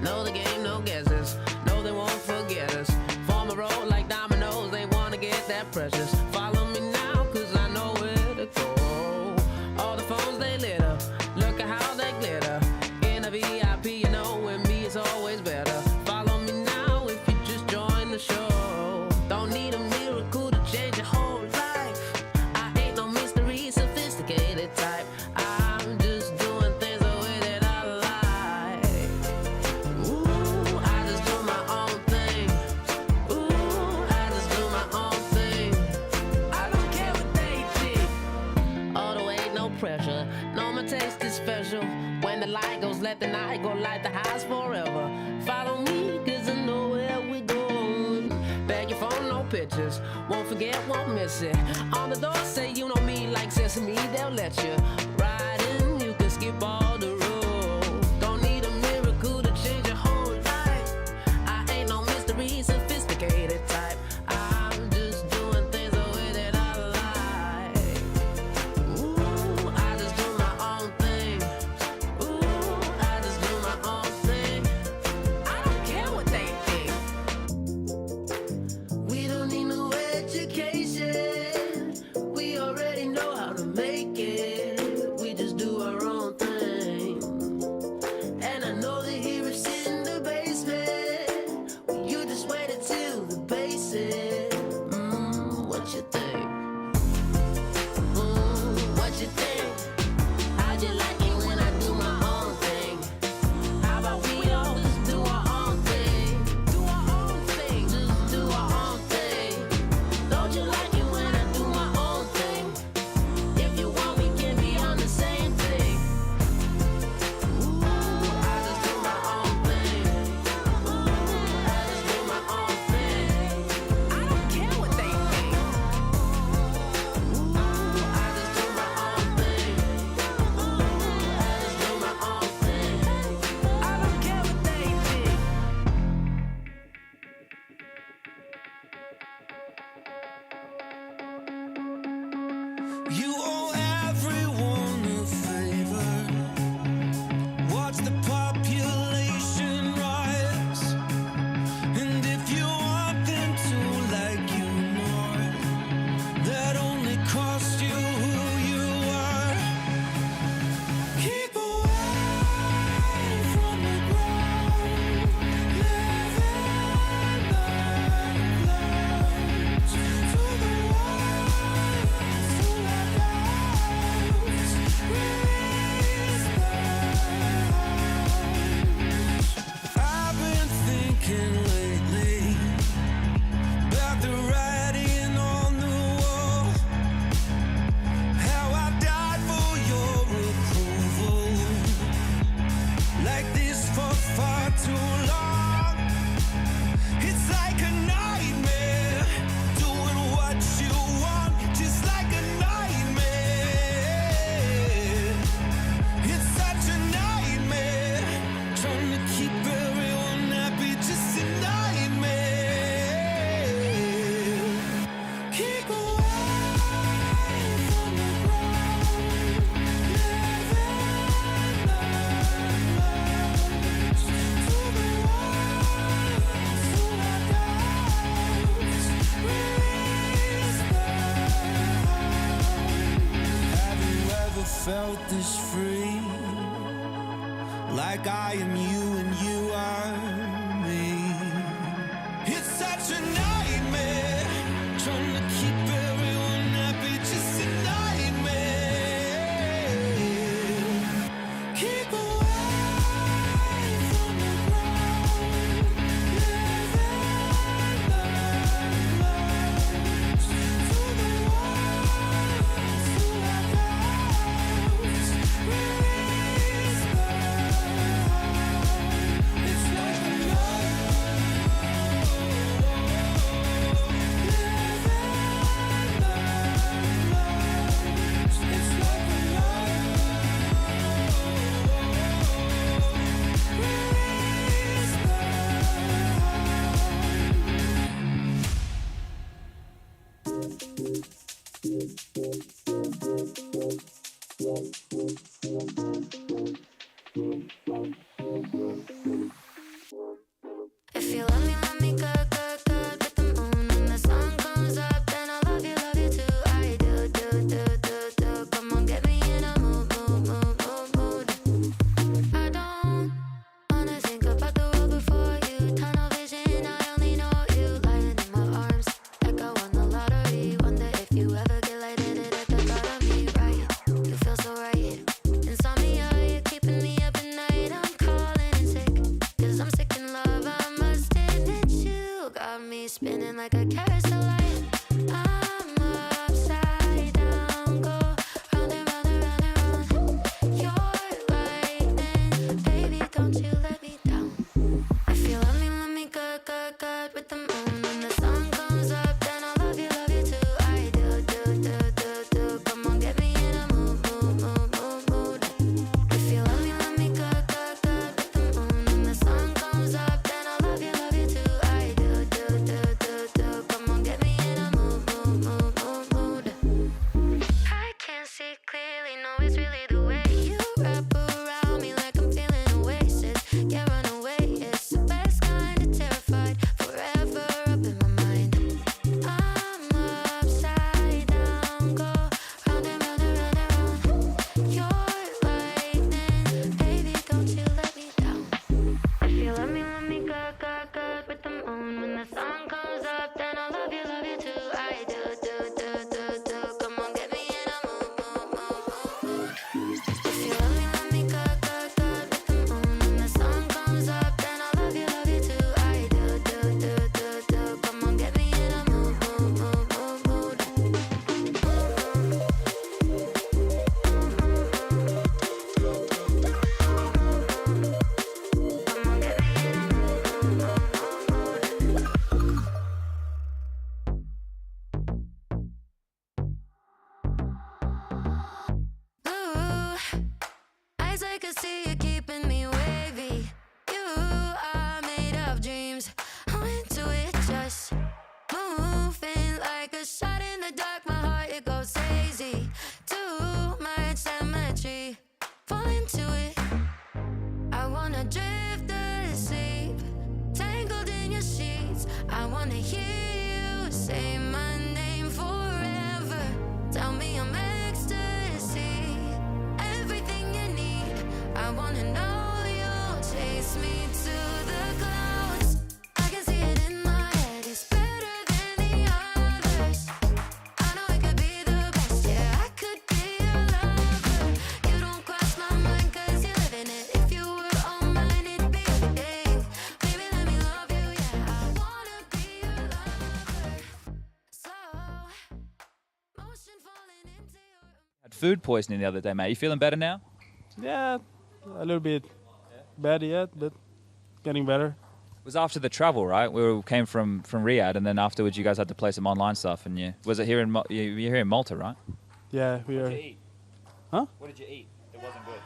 Know the game, no guesses. Know they won't forget us. Form a roll like dominoes, they wanna get that precious. Follow me now, cause I know where to go. All the phones they lit up, look at how they glitter. In a VIP, you know with me it's always better. Follow me now if you just join the show. Don't need a miracle to change your whole life. I ain't no mystery, sophisticated type. I'm just doing things the way that I like. Ooh, I just do my own thing. Ooh, I just do my own thing. I don't care what they think. All the way, no pressure. No, my taste is special. When the light goes, let the night go, light the highs forever. Follow me, cause I know where we're going. Bag your phone, no pictures. Won't forget, won't miss it. On the door, say you know me like Sesame, they'll let you ride in. You can skip all the rules. Don't need a miracle to change your whole life. I ain't no mystery, sophisticated type. I'm just doing things the way that I like. Ooh, I just do my own thing. Ooh, I just do my own thing. I don't care what they think. We don't need no education. We already know how to make it. We just do our own thing. And I know they hear us in the basement. Well, you just wait until the basic. What you think? What you think? How'd you like it when I do my own thing? How about we all just do our own thing? Do our own thing, just do our own thing. Don't you like it when I do my own thing? If you want, we can be on the same thing. Ooh, I just do my own thing. Ooh, I just do my own thing. I don't care what they think. Ooh, I just do my own thing. Ooh, I just do my own thing. I don't care what they think. You owe everyone a favor. Watch the population rise. And if you want them to like you more, that only costs you who you are. Keep away from the ground. Live in the clouds. To the ones who let out. Release the hounds. I've been thinking lately about the writing on the wall. How I died for your approval. Like this for far too long. It's like a nightmare. Doing what you want, just like a nightmare. It's such a nightmare. Trying to keep everyone happy, just a nightmare. Keep away from the ground. Live in the clouds. To the ones who let doubts. Release the hounds. Have you ever felt this free? Like I am you and you are me. It's such a nightmare. Trying to keep everyone happy, just a nightmare. Keep away from the ground. Live in the clouds. To the ones who let doubts. Release the hounds. It's like a night. spinning like a carousel light. I'm upside down, go round and round and round and round. You're lightning, baby, don't you let me down. If you love me good, good, good with the moon. When the sun comes up, then I'll love you too. I do. Come on, get me in a mood. If you love me good, good, good with the moon. When the sun comes up, then I'll love you too. I do. Come on, get me in a mood. I can't see clearly, no, it's really the way you wrap around me like I'm feeling oasis. Can't run away, it's the best kind of terrified. Forever up in my mind. I'm upside down, go round and round and round and round. You're lightning, baby, don't you let me down. If you love me good, good, good with the moon. When the sun comes up, then I'll love you too. I do. Come on, get me in a mood. If you love me good, good, good with the moon. When the sun comes up, then I'll love you too. I do. Come on, get me in a mood. Come on, get me in Ooh, eyes I can see you keeping me wavy. You are made of dreams. I'm into it, just moving like a shot in the dark. My heart it goes crazy. Too much symmetry. Fall into it. I wanna drift asleep, tangled in your sheets. I wanna hear you say my name forever. Tell me I'm ecstasy, everything you need. I wanna know you'll chase me to the clouds. I can see it in my head, it's better than the others. I know it could be the best, yeah, I could be your lover. You don't cross my mind 'cause you're living it. If you were all mine, it'd be everything. Baby, let me love you, yeah, I wanna be your lover. Slow motion falling into your Had food poisoning the other day, mate. You feeling better now? Yeah, a little bit bad yet, but getting better. It was after the travel, right? We came from Riyadh, and then afterwards you guys had to play some online stuff. And was it here in you're here in Malta, right? Yeah, we are. eat? Huh? What did you eat? It wasn't good.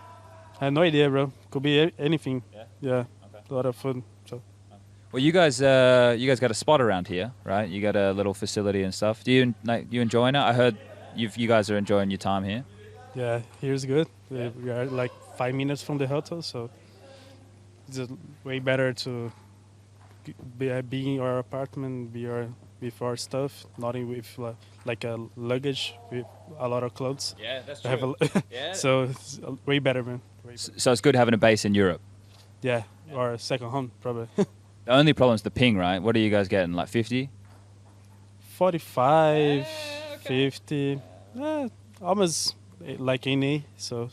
I had no idea, bro. Could be anything. Yeah? Yeah, Okay. a lot of food. So Well, you guys got a spot around here, right? You got a little facility and stuff. Do you enjoying it? I heard you guys are enjoying your time here. yeah, here's good. We are like 5 minutes from the hotel, so it's way better to be in our apartment, with our stuff, not with like a luggage with a lot of clothes. Yeah, that's I have Yeah. so it's way better, man. Way better. So it's good having a base in Europe. Yeah, or a second home probably. The only problem is the ping, right? What are you guys getting? Like 50? 45, 50, almost like any. So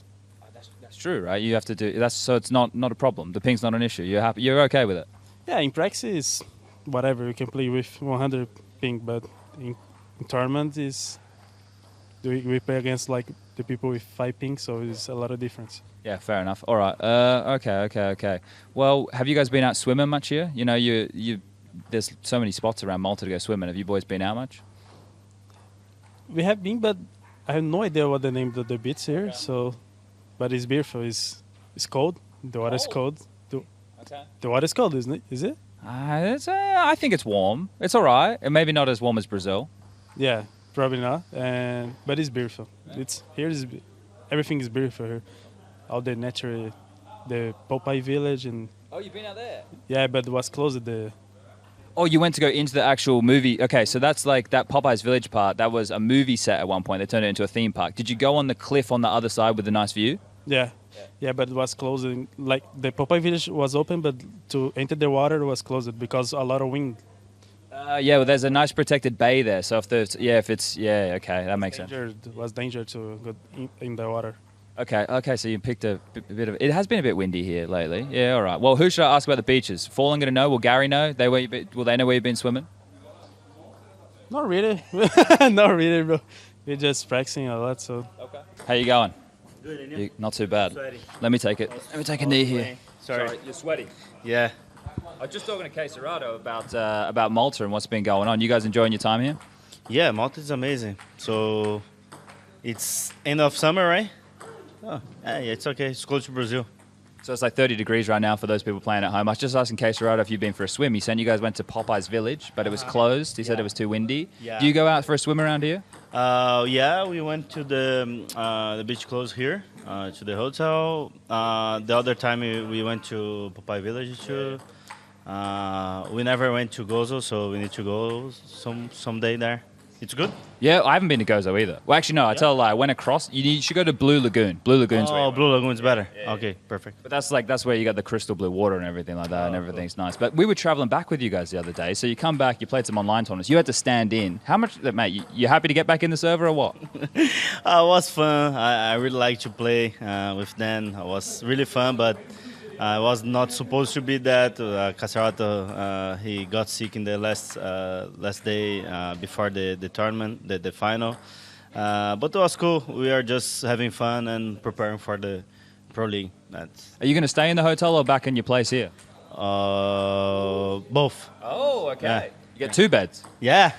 That's true, right? You have to do that's so it's not a problem. The ping's not an issue. You're happy. You're okay with it. yeah, in practice, whatever you can play with 100 ping, but in tournament is we play against like the people with 5 ping, so it's a lot of difference. Yeah, fair enough. All right. Okay. Well, have you guys been out swimming much here? You know, you there's so many spots around Malta to go swimming. Have you boys been out much? We have been, but I have no idea what the name of the beach here. So, but it's beautiful. It's cold. The water is cold. Okay. The water is cold, isn't it? Is it? I think it's warm. It's all right. It maybe not as warm as Brazil. Yeah, probably not. But it's beautiful. Everything is beautiful here. All the nature, the Popeye village, and Oh, you've been out there? yeah, but it was closed. Oh, you went to go into the actual movie. Okay, so that's like that Popeye's Village part. That was a movie set at one point. They turned it into a theme park. Did you go on the cliff on the other side with a nice view? Yeah, but it was closed. Like the Popeye village was open, but to enter the water was closed because a lot of wind. Yeah, well, there's a nice protected bay there. So okay, that makes sense. It was danger to go in the water. Okay, so you picked a bit of. It has been a bit windy here lately. Yeah, all right. Well, who should I ask about the beaches? Fallen going to know? Will Gary know? Will they know where you've been swimming? Not really. Not really, bro. We're just practicing a lot, so. Okay. How you going? Good, and you? Not too bad. Sweaty. Let me take it. Let me take a knee here. Sorry. You're sweaty. Yeah. I was just talking to Caserato about Malta and what's been going on. You guys enjoying your time here? Yeah, Malta is amazing. So it's end of summer, right? Oh, yeah, it's okay. It's close to Brazil. So it's like 30 degrees right now for those people playing at home. I was just asking Caserato if you've been for a swim. He said you guys went to Popeye's Village, but it was closed. He said it was too windy. Yeah. Do you go out for a swim around here? Yeah, we went to the beach close here, to the hotel. The other time we went to Popeye Village too. We never went to Gozo, so we need to go someday there. It's good. Yeah, I haven't been to Gozo either. Well, actually, no, I tell a lie. I went across. You should go to Blue Lagoon. Blue Lagoon's where you Oh, went. Blue Lagoon's better. Okay, perfect. But that's where you got the crystal blue water and everything like that, and everything's nice. But we were traveling back with you guys the other day. So you come back, you played some online tournaments. You had to stand in. How much, mate? You happy to get back in the server or what? It was fun. I really like to play with them. It was really fun, but I was not supposed to be that. Caserato, he got sick in the last day before the tournament, the final. But it was cool. We are just having fun and preparing for the Pro League. Are you going to stay in the hotel or back in your place here? Both. Oh, okay. Yeah. You get 2 beds. Yeah.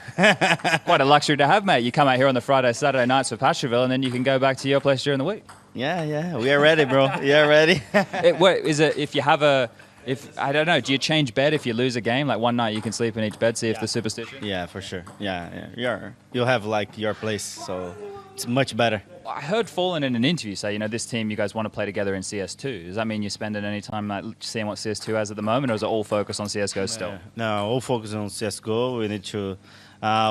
Quite a luxury to have, mate. You come out here on the Friday, Saturday nights for Pastroville, and then you can go back to your place during the week. Yeah. We are ready, bro. We are ready. If you have I don't know, do you change bed if you lose a game? Like one night you can sleep in each bed, see if the superstition? Yeah, for sure. Yeah. You'll have like your place, so it's much better. I heard Fallen in an interview say, this team you guys want to play together in CS2. Does that mean you're spending any time like seeing what CS2 has at the moment, or is it all focused on CSGO still? No, all focus on CSGO. We need to.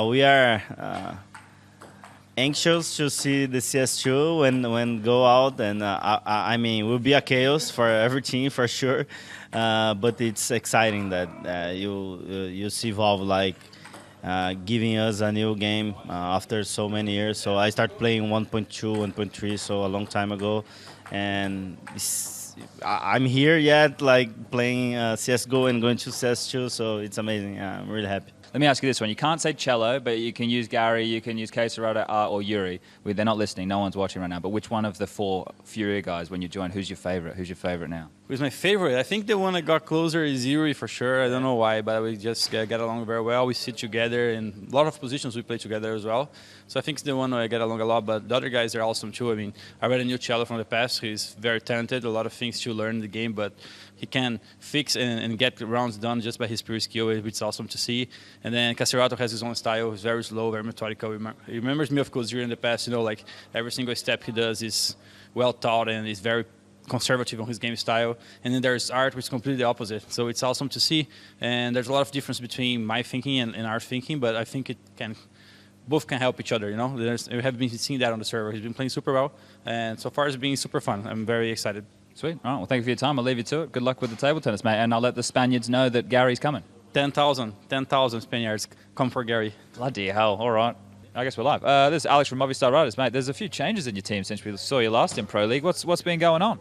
We are anxious to see the CS2 when go out, and I mean, it will be a chaos for every team for sure. But it's exciting that you see Valve like giving us a new game after so many years. So I started playing 1.2, 1.3, so a long time ago, and I'm here yet, like playing CSGO and going to CS2. So it's amazing. I'm really happy. Let me ask you this one. You can't say Cello, but you can use Gary, you can use Caserato, Art, or Yuri. They're not listening. No one's watching right now. But which one of the 4 Fury guys, when you join, who's your favorite? Who's your favorite now? Who's my favorite? I think the one that got closer is Yuri for sure. I don't know why, but we just get along very well. We sit together in a lot of positions. We play together as well. So I think it's the one I get along a lot. But the other guys are awesome too. I mean, I read a new Cello from the past. He's very talented. A lot of things to learn in the game, but he can fix and get rounds done just by his pure skill, which is awesome to see. And then Caserato has his own style. He's very slow, very methodical. He remembers me of Koziri in the past. Like every single step he does is well thought and is very conservative on his game style. And then there's Art, which is completely the opposite. So it's awesome to see. And there's a lot of difference between my thinking and Art's thinking, but I think both can help each other. We have been seeing that on the server. He's been playing super well, and so far it's been super fun. I'm very excited. Sweet. All right. Well, thank you for your time. I'll leave you to it. Good luck with the table tennis, mate. And I'll let the Spaniards know that Gary's coming. 10,000 Spaniards come for Gary. Bloody hell. All right. I guess we're live. This is Alex from Movistar Riders, mate. There's a few changes in your team since we saw you last in Pro League. What's been going on?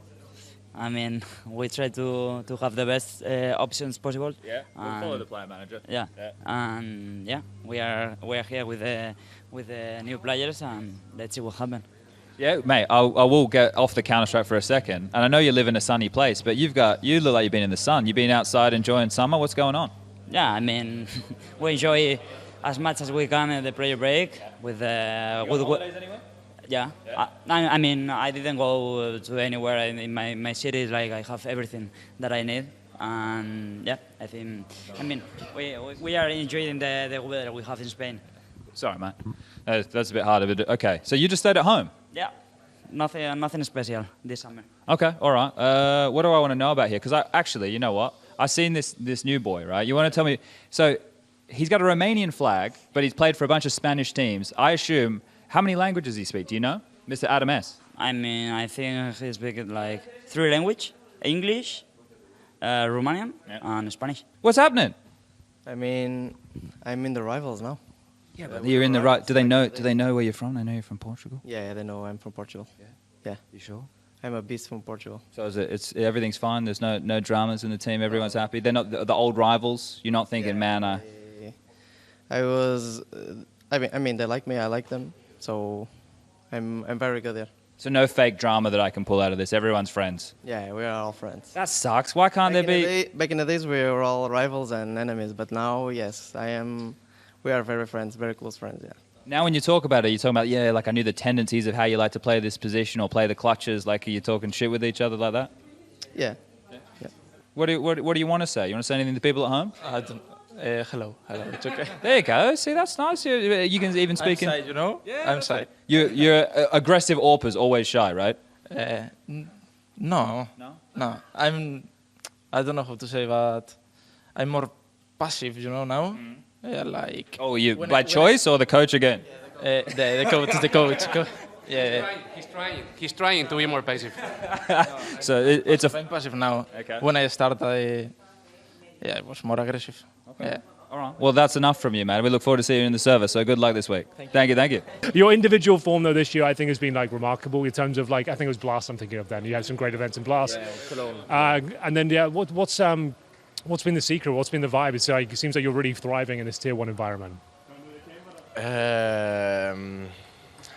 I mean, we try to have the best options possible. Yeah, we'll follow the player manager. Yeah, and yeah, we are here with the new players, and let's see what happens. Yeah, mate, I will get off the Counter-Strike for a second. And I know you live in a sunny place, but you look like you've been in the sun. You've been outside enjoying summer. What's going on? Yeah, I mean, we enjoy as much as we can the prayer break with holidays anywhere? Yeah. I mean, I didn't go to anywhere in my city. Like I have everything that I need, and yeah, I think. I mean, we are enjoying the weather we have in Spain. Sorry, mate. That's a bit harder. But okay, so you just stayed at home? Yeah, nothing special this summer. Okay, all right. What do I want to know about here? Because actually, you know what? I've seen this new boy, right? You want to tell me? So he's got a Romanian flag, but he's played for a bunch of Spanish teams. I assume. How many languages does he speak? Do you know, Mr. Adam S? I mean, I think he speaks like 3 languages: English, Romanian, and Spanish. What's happening? I mean, I'm in the rivals now. Yeah, but you're in the right. Do they know where you're from? They know you're from Portugal. Yeah, they know I'm from Portugal. Yeah. You sure? I'm a beast from Portugal. So it's everything's fine. There's no dramas in the team. Everyone's happy. They're not the old rivals. You're not thinking, man. I was. I mean, they like me. I like them. So, I'm very good there. So no fake drama that I can pull out of this. Everyone's friends. Yeah, we are all friends. That sucks. Why can't there be? Back in the days, we were all rivals and enemies, but now, yes, I am. We are very friends, very close friends. Yeah. Now when you talk about it, you're talking about, yeah, like I knew the tendencies of how you like to play this position or play the clutches. Like, are you talking shit with each other like that? Yeah. What do you want to say? You want to say anything to people at home? I don't. Hello, it's okay. There you go. See, that's nice. You can even speak I'm in. shy, you know? Yeah, I'm shy. You're aggressive Orpa's always shy, right? No. I don't know how to say, but I'm more passive, you know, now. Yeah, like... Oh, you When by I- choice or the coach again? The coach. Yeah. He's trying to be more passive. So it's a. I'm passive now. Okay. When I started, I was more aggressive. Yeah. All right. Well, that's enough from you, man. We look forward to seeing you in the service. So good luck this week. Thank you. Your individual form, though, this year, I think has been like remarkable in terms of like I think it was Blast. I'm thinking of then. You had some great events in Blast. And then what's been the secret? What's been the vibe? It's like it seems like you're really thriving in this Tier 1 environment.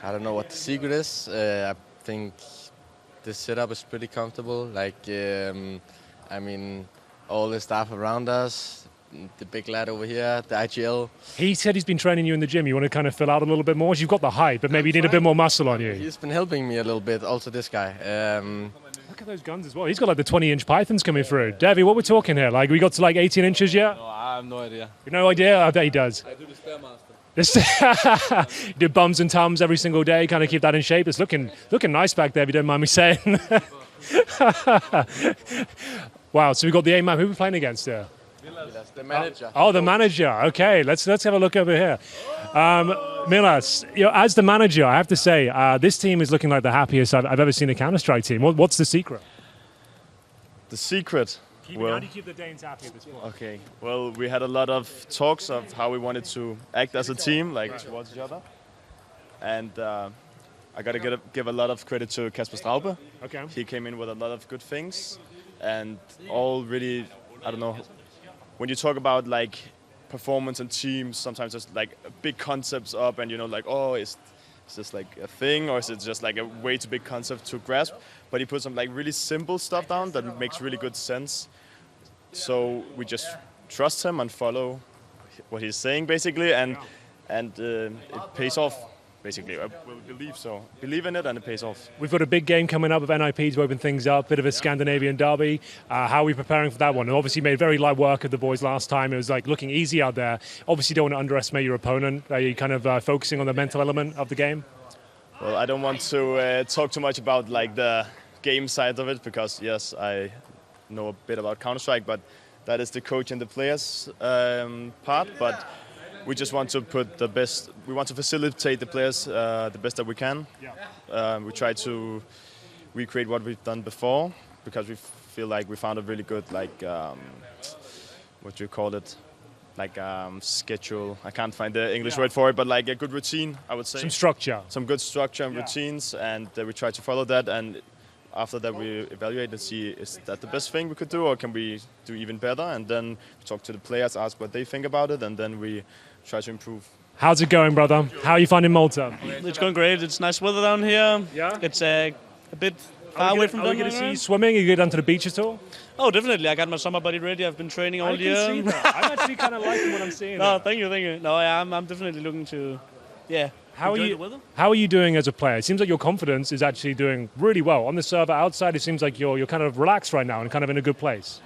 I don't know what the secret is. I think the setup is pretty comfortable. Like, I mean, all the staff around us, the big lad over here, the IGL. He said he's been training you in the gym. You want to kind of fill out a little bit more? You've got the height, but maybe you need a bit more muscle on you. He's been helping me a little bit, also this guy. Look at those guns as well. He's got like the 20-inch pythons coming through. Davey, what we're talking here? Like, we got to like 18 inches yet? No, I have no idea. You no idea? I bet he does. I do the Stairmaster. You do bums and tums every single day, kind of keep that in shape. It's looking nice back there, if you don't mind me saying. Wow, so we've got the A-man. Who are we playing against there? The manager. Oh, the manager. Okay, let's have a look over here. Milas, as the manager, I have to say, this team is looking like the happiest I've ever seen a Counter-Strike team. What's the secret? The secret? How do you keep the Danes happy at this point? Okay, well, we had a lot of talks of how we wanted to act as a team, like towards each other. And I got to give a lot of credit to Kasper Straube. Okay. He came in with a lot of good things and all really, I don't know, when you talk about like performance and teams, sometimes there's like big concepts up and like, oh, is this like a thing or is it just like a way too big concept to grasp? But he put some like really simple stuff down that makes really good sense. So we just trust him and follow what he's saying basically, and it pays off. Basically, I believe so. Believe in it, and it pays off. We've got a big game coming up of NIP to open things up, bit of a Scandinavian derby. How are we preparing for that one? And obviously made very light work of the boys last time. It was like looking easy out there. Obviously don't want to underestimate your opponent. Are you kind of focusing on the mental element of the game? Well, I don't want to talk too much about like the game side of it because yes, I know a bit about Counter-Strike, but that is the coach and the players part. But we just want to put the best. We want to facilitate the players the best that we can. Yeah. We try to recreate what we've done before because we feel like we found a really good like what do you call it? Like schedule. I can't find the English word for it, but like a good routine, I would say. Some structure. Some good structure and routines, and we try to follow that. And after that, we evaluate and see is that the best thing we could do, or can we do even better? And then we talk to the players, ask what they think about it, and then we try to improve. How's it going, brother? How are you finding Malta? It's going great. It's nice weather down here. Yeah. It's a bit far away from Are we Denmark. going to see you swimming? Are you go down to the beach at all? Oh, definitely. I got my summer body ready. I've been training all year. I can see that. I'm actually kind of liking what I'm seeing. No, thank you. No, I'm definitely looking to, How enjoy the weather. are you doing as a player? It seems like your confidence is actually doing really well. On the server outside, it seems like you're kind of relaxed right now and kind of in a good place.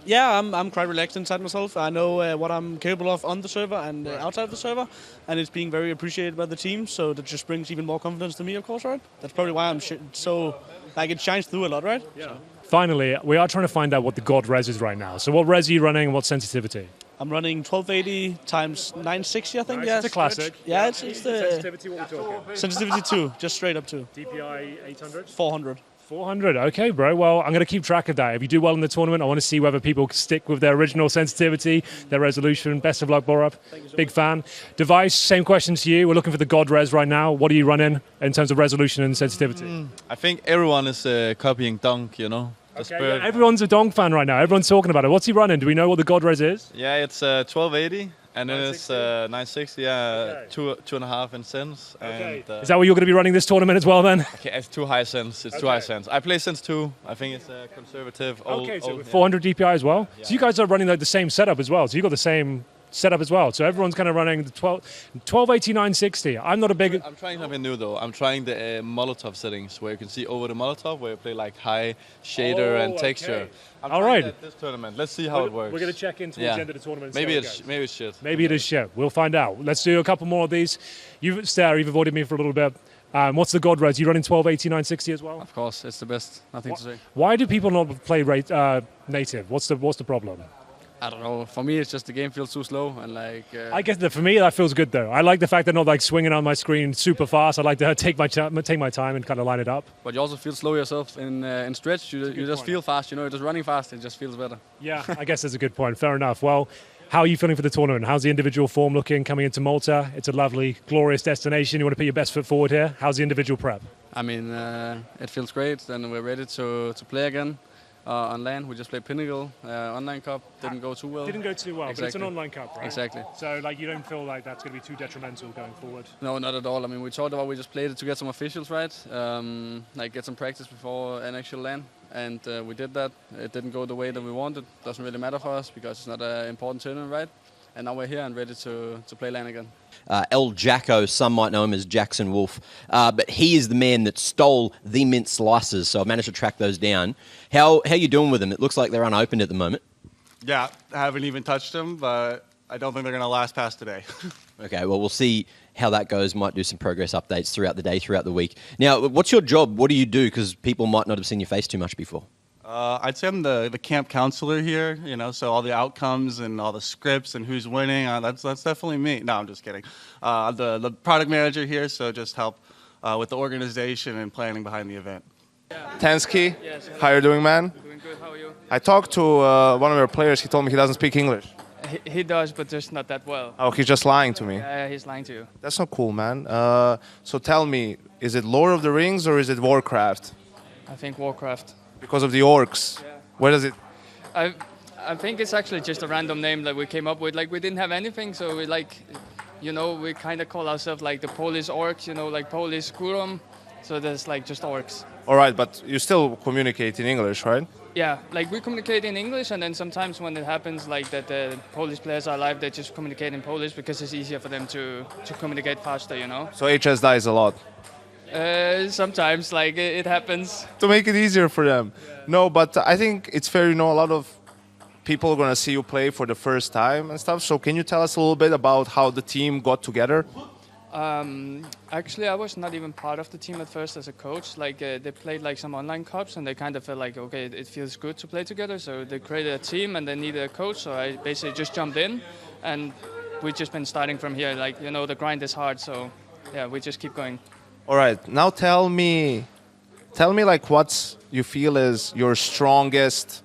Yeah, I'm quite relaxed inside myself. I know what I'm capable of on the server and outside of the server, and it's being very appreciated by the team. So that just brings even more confidence to me, of course, right? That's probably why I'm so like it shines through a lot, right? Yeah. So. Finally, we are trying to find out what the God res is right now. So what res are you running and what sensitivity? I'm running 1280 times 960, I think. Nice. Yeah, It's a classic. Yeah, it's the sensitivity. What we're talking? Sensitivity 2, just straight up 2. DPI 800. 400. 400. Okay, bro. Well, I'm going to keep track of that. If you do well in the tournament, I want to see whether people stick with their original sensitivity, their resolution. Best of luck, Borup. Big fan. Device, same question to you. We're looking for the God res right now. What are you running in terms of resolution and sensitivity? I think everyone is copying Dunk, you know. Okay, everyone's a Dong fan right now. Everyone's talking about it. What's he running? Do we know what the God res is? Yeah, it's 1280 And then it's 960, yeah, Okay. 2.5 in cents. Okay. And, Is that what you're going to be running this tournament as well then? okay, it's too high cents. It's too high cents. I play cents 2. I think it's a conservative. Okay, so old, 400 DPI as well. So you guys are running like the same setup as well. So you got the same setup as well. So everyone's kind of running the 1280 960. I'm not a big. I'm trying something new though. I'm trying the Molotov settings where you can see over the Molotov where you play like high shader and texture. I'm All trying right. that this tournament. Let's see how it works. We're going to check in towards the end of the tournament. and Maybe see how it's it goes. maybe it's shit. Maybe it is shit. We'll find out. Let's do a couple more of these. You've avoided me for a little bit. What's the God Reds? You running 1280 960 as well? Of course, it's the best. Nothing to say. Why do people not play native? What's the problem? I don't know. For me, it's just the game feels too slow and like. I guess that for me that feels good though. I like the fact they're not like swinging on my screen super fast. I like to take my time and kind of line it up. But you also feel slow yourself in stretch. You just point. feel fast. You know, you're just running fast. It just feels better. Yeah, I guess that's a good point. Fair enough. Well, how are you feeling for the tournament? How's the individual form looking coming into Malta? It's a lovely, glorious destination. You want to put your best foot forward here. How's the individual prep? I mean, it feels great. And we're ready to play again. On land, we just played Pinnacle online cup. Didn't go too well. Didn't go too well, Exactly. but it's an online cup, right? Exactly. So, like, you don't feel like that's going to be too detrimental going forward? No, not at all. I mean, we talked about we just played it to get some officials right, like get some practice before an actual LAN, and we did that. It didn't go the way that we wanted. Doesn't really matter for us because it's not an important tournament, right? And now we're here and ready to play LAN again. El Jacko, some might know him as Jackson Wolf, but he is the man that stole the mint slices, so I've managed to track those down. How are you doing with them? It looks like they're unopened at the moment. Yeah, I haven't even touched them, but I don't think they're going to last past today. Okay, well, we'll see how that goes. Might do some progress updates throughout the day, throughout the week. Now, what's your job? What do you do? Because people might not have seen your face too much before. I'd say I'm the camp counselor here, you know, so all the outcomes and all the scripts and who's winning, that's definitely me. No, I'm just kidding. The product manager here, so just help with the organization and planning behind the event. Tansky, how are you doing, man? Doing good, how are you? I talked to one of your players. He told me he doesn't speak English. He does, but just not that well. Oh, he's just lying to me. Yeah, he's lying to you. That's not cool, man. So tell me, is it Lord of the Rings or is it Warcraft? I think Warcraft. Because of the orcs. Yeah. Where does it? I think it's actually just a random name that we came up with. Like, we didn't have anything, so we we kind of call ourselves like the Polish orcs, like Polish Kurom. So there's like just orcs. All right, but you still communicate in English, right? Yeah, like we communicate in English, and then sometimes when it happens, like that the Polish players are live, they just communicate in Polish because it's easier for them to communicate faster, So HS dies a lot. Sometimes, like it happens. To make it easier for them. Yeah. No, but I think it's fair, a lot of people are going to see you play for the first time and stuff. So can you tell us a little bit about how the team got together? Actually, I was not even part of the team at first as a coach. Like they played like some online cups, and they kind of felt like, okay, it feels good to play together. So they created a team, and they needed a coach. So I basically just jumped in, and we've just been starting from here. Like the grind is hard, so yeah, we just keep going. All right, now tell me like what you feel is your strongest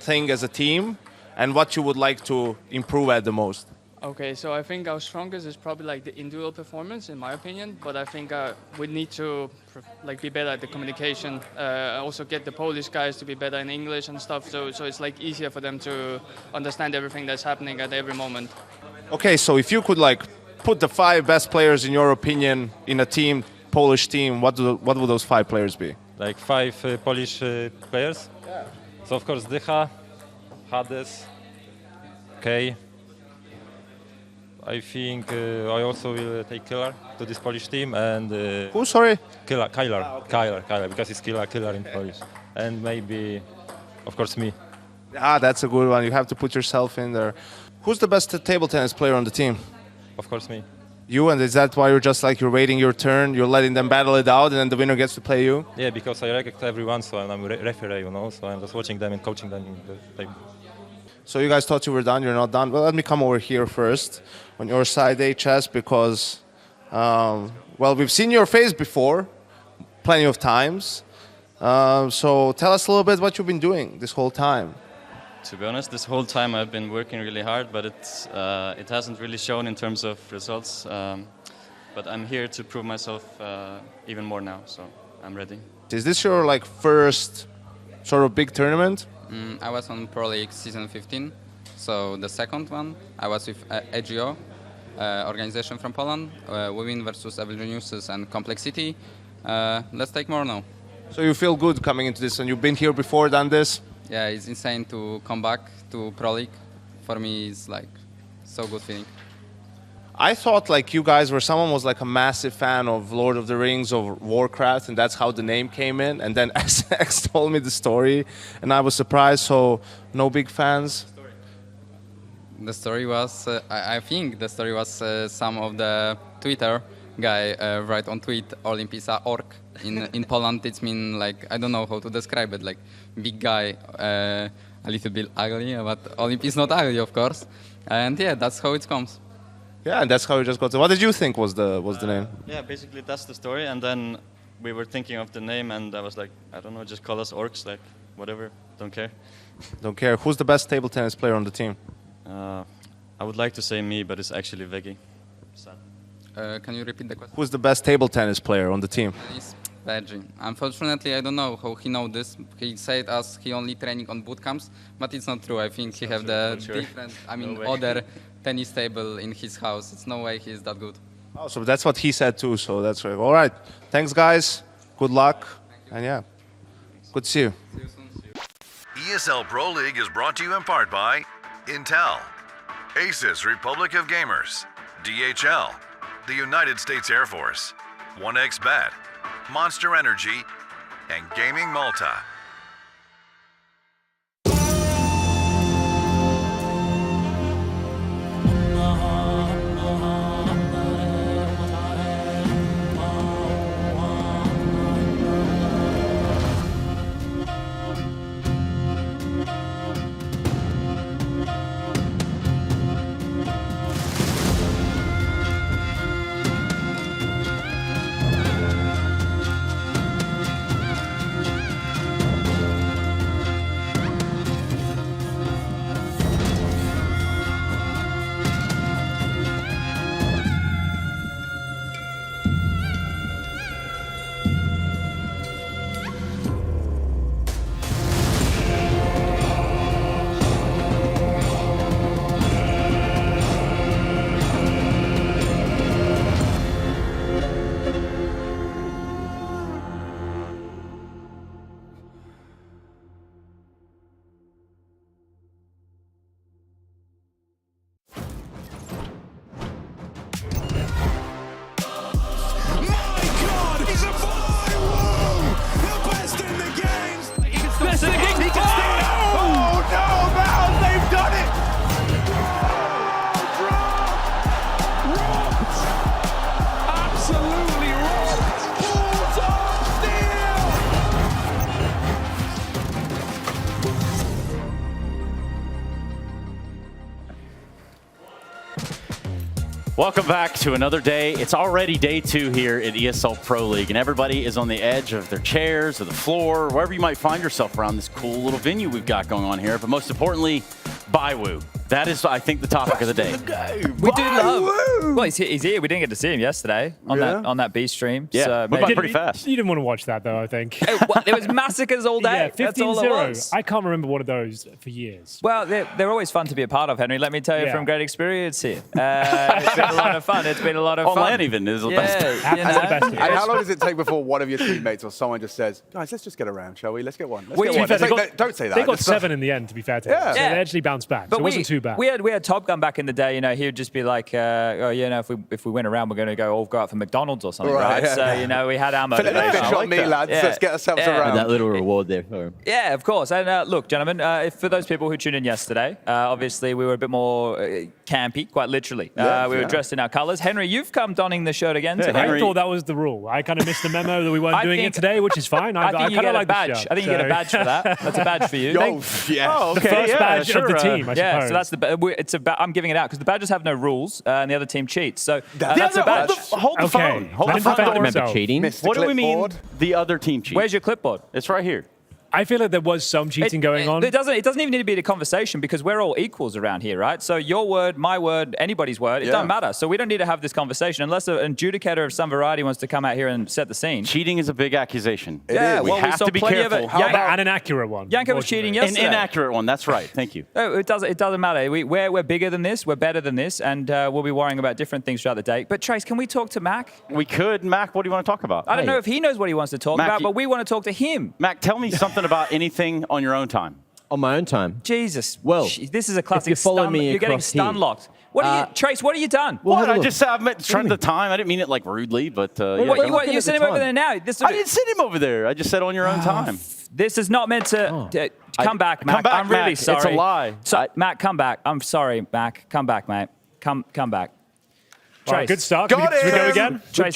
thing as a team, and what you would like to improve at the most. Okay, so I think our strongest is probably like the individual performance, in my opinion. But I think we need to be better at the communication. Also get the Polish guys to be better in English and stuff. So it's like easier for them to understand everything that's happening at every moment. Okay, so if you could put the 5 best players in your opinion in a team, Polish team, what would those 5 players be? Like 5 Polish players? Yeah. So of course Dycha, Hades, Kay. I think I also will take Killer to this Polish team and... Who, sorry? Kyler, because it's Killer in Polish. And maybe, of course, me. That's a good one. You have to put yourself in there. Who's the best table tennis player on the team? Of course, me. You, and is that why you're just you're waiting your turn, you're letting them battle it out, and then the winner gets to play you? Yeah, because I respect everyone, so I'm a referee, so I'm just watching them and coaching them in the table. So you guys thought you were done, you're not done. Well, let me come over here first, on your side, HS, because, we've seen your face before, plenty of times. So tell us a little bit what you've been doing this whole time. To be honest, this whole time I've been working really hard, but it hasn't really shown in terms of results. But I'm here to prove myself even more now, so I'm ready. Is this your first sort of big tournament? I was on Pro League season 15, So the second one, I was with EGO, organization from Poland, Women versus Evolutions and Complexity. Let's take more now. So you feel good coming into this, and you've been here before, done this? Yeah, it's insane to come back to Pro League. For me, it's like so good feeling. I thought like you guys were, someone was like a massive fan of Lord of the Rings or Warcraft, and that's how the name came in. And then SX told me the story, and I was surprised. So no big fans. The story was, I think the story was some of the Twitter guy write on tweet Olympisa orc. In Poland, it's mean like, I don't know how to describe it, like big guy, a little bit ugly, but Olymp is not ugly, of course. And yeah, that's how it comes. Yeah, and that's how we just got to. What did you think was the name? Yeah, basically that's the story. And then we were thinking of the name, and I was like, I don't know, just call us orcs, like whatever, don't care. Don't care. Who's the best table tennis player on the team? I would like to say me, but it's actually Veggie. Can you repeat the question? Who's the best table tennis player on the team? It's Veggie. Unfortunately, I don't know how he know this. He said us he only training on boot camps, but it's not true. I think he have the different, other tennis table in his house. It's no way he's that good. Oh, so that's what he said too. So that's right. All right. Thanks, guys. Good luck. And yeah, good to see you. ESL Pro League is brought to you in part by Intel, Asus Republic of Gamers, DHL, the United States Air Force, 1xBet, Monster Energy, and Gaming Malta. Welcome back to another day. It's already day 2 here at ESL Pro League, and everybody is on the edge of their chairs or the floor, wherever you might find yourself around this cool little venue we've got going on here. But most importantly, Baiwu. That is, I think, the topic of the day. We do love. Well, he's here. We didn't get to see him yesterday on that B stream. Yeah, so went by pretty fast. You didn't want to watch that, though, I think. There was massacres all day. Yeah, That's all it was. 15-0. I can't remember one of those for years. Well, they're always fun to be a part of, Henry. Let me tell you from great experience here. It's been a lot of fun. It's been a lot of fun. Online even is the best. And how long does it take before one of your teammates or someone just says, guys, let's just get around, shall we? Let's get one. Don't say that. They got 7 in the end, to be fair to them. So they actually bounced back. But so it wasn't too bad. We had Top Gun back in the day. You know, he would just be like, if we win around, we're going to go out for McDonald's or something, right? So we had our motivation. Fish on me, lads. Let's get ourselves around. That little reward there for him. Yeah, of course. And look, gentlemen, for those people who tuned in yesterday, obviously we were a bit more campy, quite literally. We were dressed in our colours. Henry, you've come donning the shirt again today. I thought that was the rule. I kind of missed the memo that we weren't doing it today, which is fine. I think you get a badge. I think you get a badge for that. That's a badge for you. Oh, okay. The first badge of the team, I suppose. So that's I'm giving it out because the badges have no rules and the other team cheats. So that's a badge. Hold the phone. Hold the phone. I don't remember cheating. What do we mean the other team cheats? Where's your clipboard? It's right here. I feel like there was some cheating going on. It doesn't even need to be a conversation because we're all equals around here, right? So your word, my word, anybody's word, it doesn't matter. So we don't need to have this conversation unless an adjudicator of some variety wants to come out here and set the scene. Cheating is a big accusation. We have to be careful. And an accurate one. Yanko was cheating yesterday. An inaccurate one. That's right. Thank you. It doesn't matter. We're bigger than this. We're better than this, and we'll be worrying about different things throughout the day. But Trace, can we talk to Mac? We could. Mac, what do you want to talk about? I don't know if he knows what he wants to talk about, but we want to talk to him. Mac, tell me something about anything on your own time. On my own time. Jesus. Well, this is a classic. if you follow me You're getting across here. stun locked. What are you, Trace? What have you done? What? I just said I meant trend the time. I didn't mean it like rudely, but you sent him over there now. I didn't send him over there. I just said on your own time. This is not meant to. Come back, Mac. Come back, I'm really Mac. sorry. It's a lie. So, Mac, come back. I'm sorry, Mac. Come back, mate. Come back. Trace. Right, good start. Should we go again? Trace,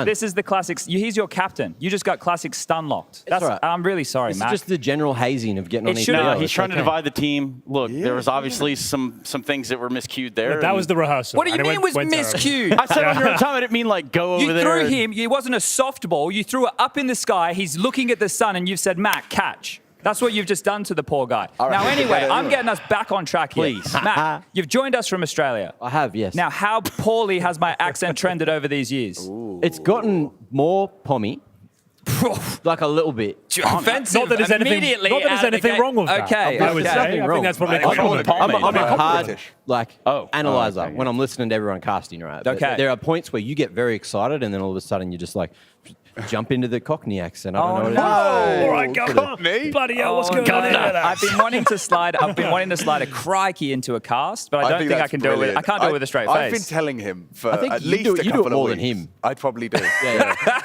this is the classics. He's your captain. You just got classic stun locked. That's right. I'm really sorry, Mac. It's just the general hazing of getting on each other. No, he's trying to divide the team. Look, there was obviously some things that were miscued there. That was the rehearsal. What do you mean was miscued? I said on your own time. I didn't mean like go over there. You threw him. It wasn't a softball. You threw it up in the sky. He's looking at the sun, and you've said, Mac, catch. That's what you've just done to the poor guy. Right, now, anyway, I'm getting us back on track here. Please. Matt, you've joined us from Australia. I have, yes. Now, how poorly has my accent trended over these years? It's gotten more pommy. Like a little bit. Offensive. Not that there's anything wrong with that. Okay. I would say. I think that's probably I'm a hard British. analyzer when I'm listening to everyone casting, right? But Okay. there are points where you get very excited and then all of a sudden you're just like, jump into the Cockney accent. I don't know what it is. All right, go on. Bloody hell, what's going on? I've been wanting to slide a crikey into a cast, but I don't think I can do it with. I can't do it with a straight face. I've been telling him for at you least do a it couple of more weeks. than him. I'd probably do.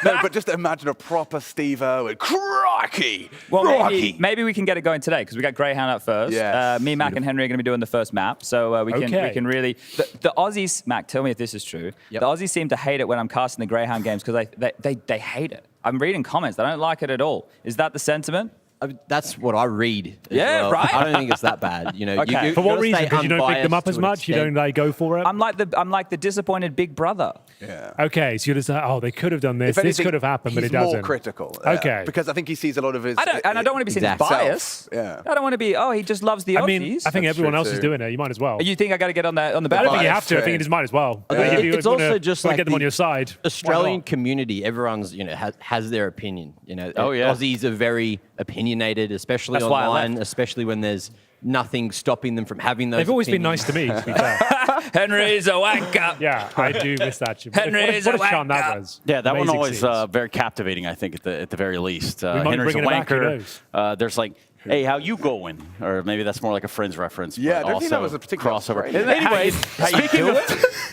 No, but just imagine a proper Steve-O with crikey. Well, maybe we can get it going today because we got Greyhound up first. Yes. Me, Mac, and Henry are going to be doing the first map, so we can really. The Aussies, Mac, tell me if this is true. Yep. The Aussies seem to hate it when I'm casting the Greyhound games because they hate it. I'm reading comments. They don't like it at all. Is that the sentiment? That's what I read. Yeah, right. I don't think it's that bad. You know, Okay. For what reason? Because you don't pick them up as much. You don't go for it. I'm like the disappointed big brother. Yeah. Okay, so you're just like, oh, they could have done this. If anything, This could have happened, but it he's doesn't. more critical. Okay. Because I think he sees a lot of his. I don't want to be seen as biased. Yeah. I don't want to be. Oh, he just loves the Aussies. I mean, I think everyone else is doing it. You might as well. You think I got to get on the I don't battle? think you have to. I think you just might as well. If you It's also just like get them on your side. Australian community. Everyone's has their opinion. Aussies are very opinionated, especially That's why I online, left. especially when there's nothing stopping them from having those. They've always been opinions. nice to me, to be fair. Henry's a wanker. Yeah, I do miss that. Henry's what a a charm that wanker. was. Yeah, that one Amazing always scenes. very captivating. I think at the very least. might Henry's a bring it back, who wanker. There's like, hey, how you going? Or maybe that's more like a Friends reference. Yeah, I but don't think that also was a particular crossover. Australian. Anyway, speaking of,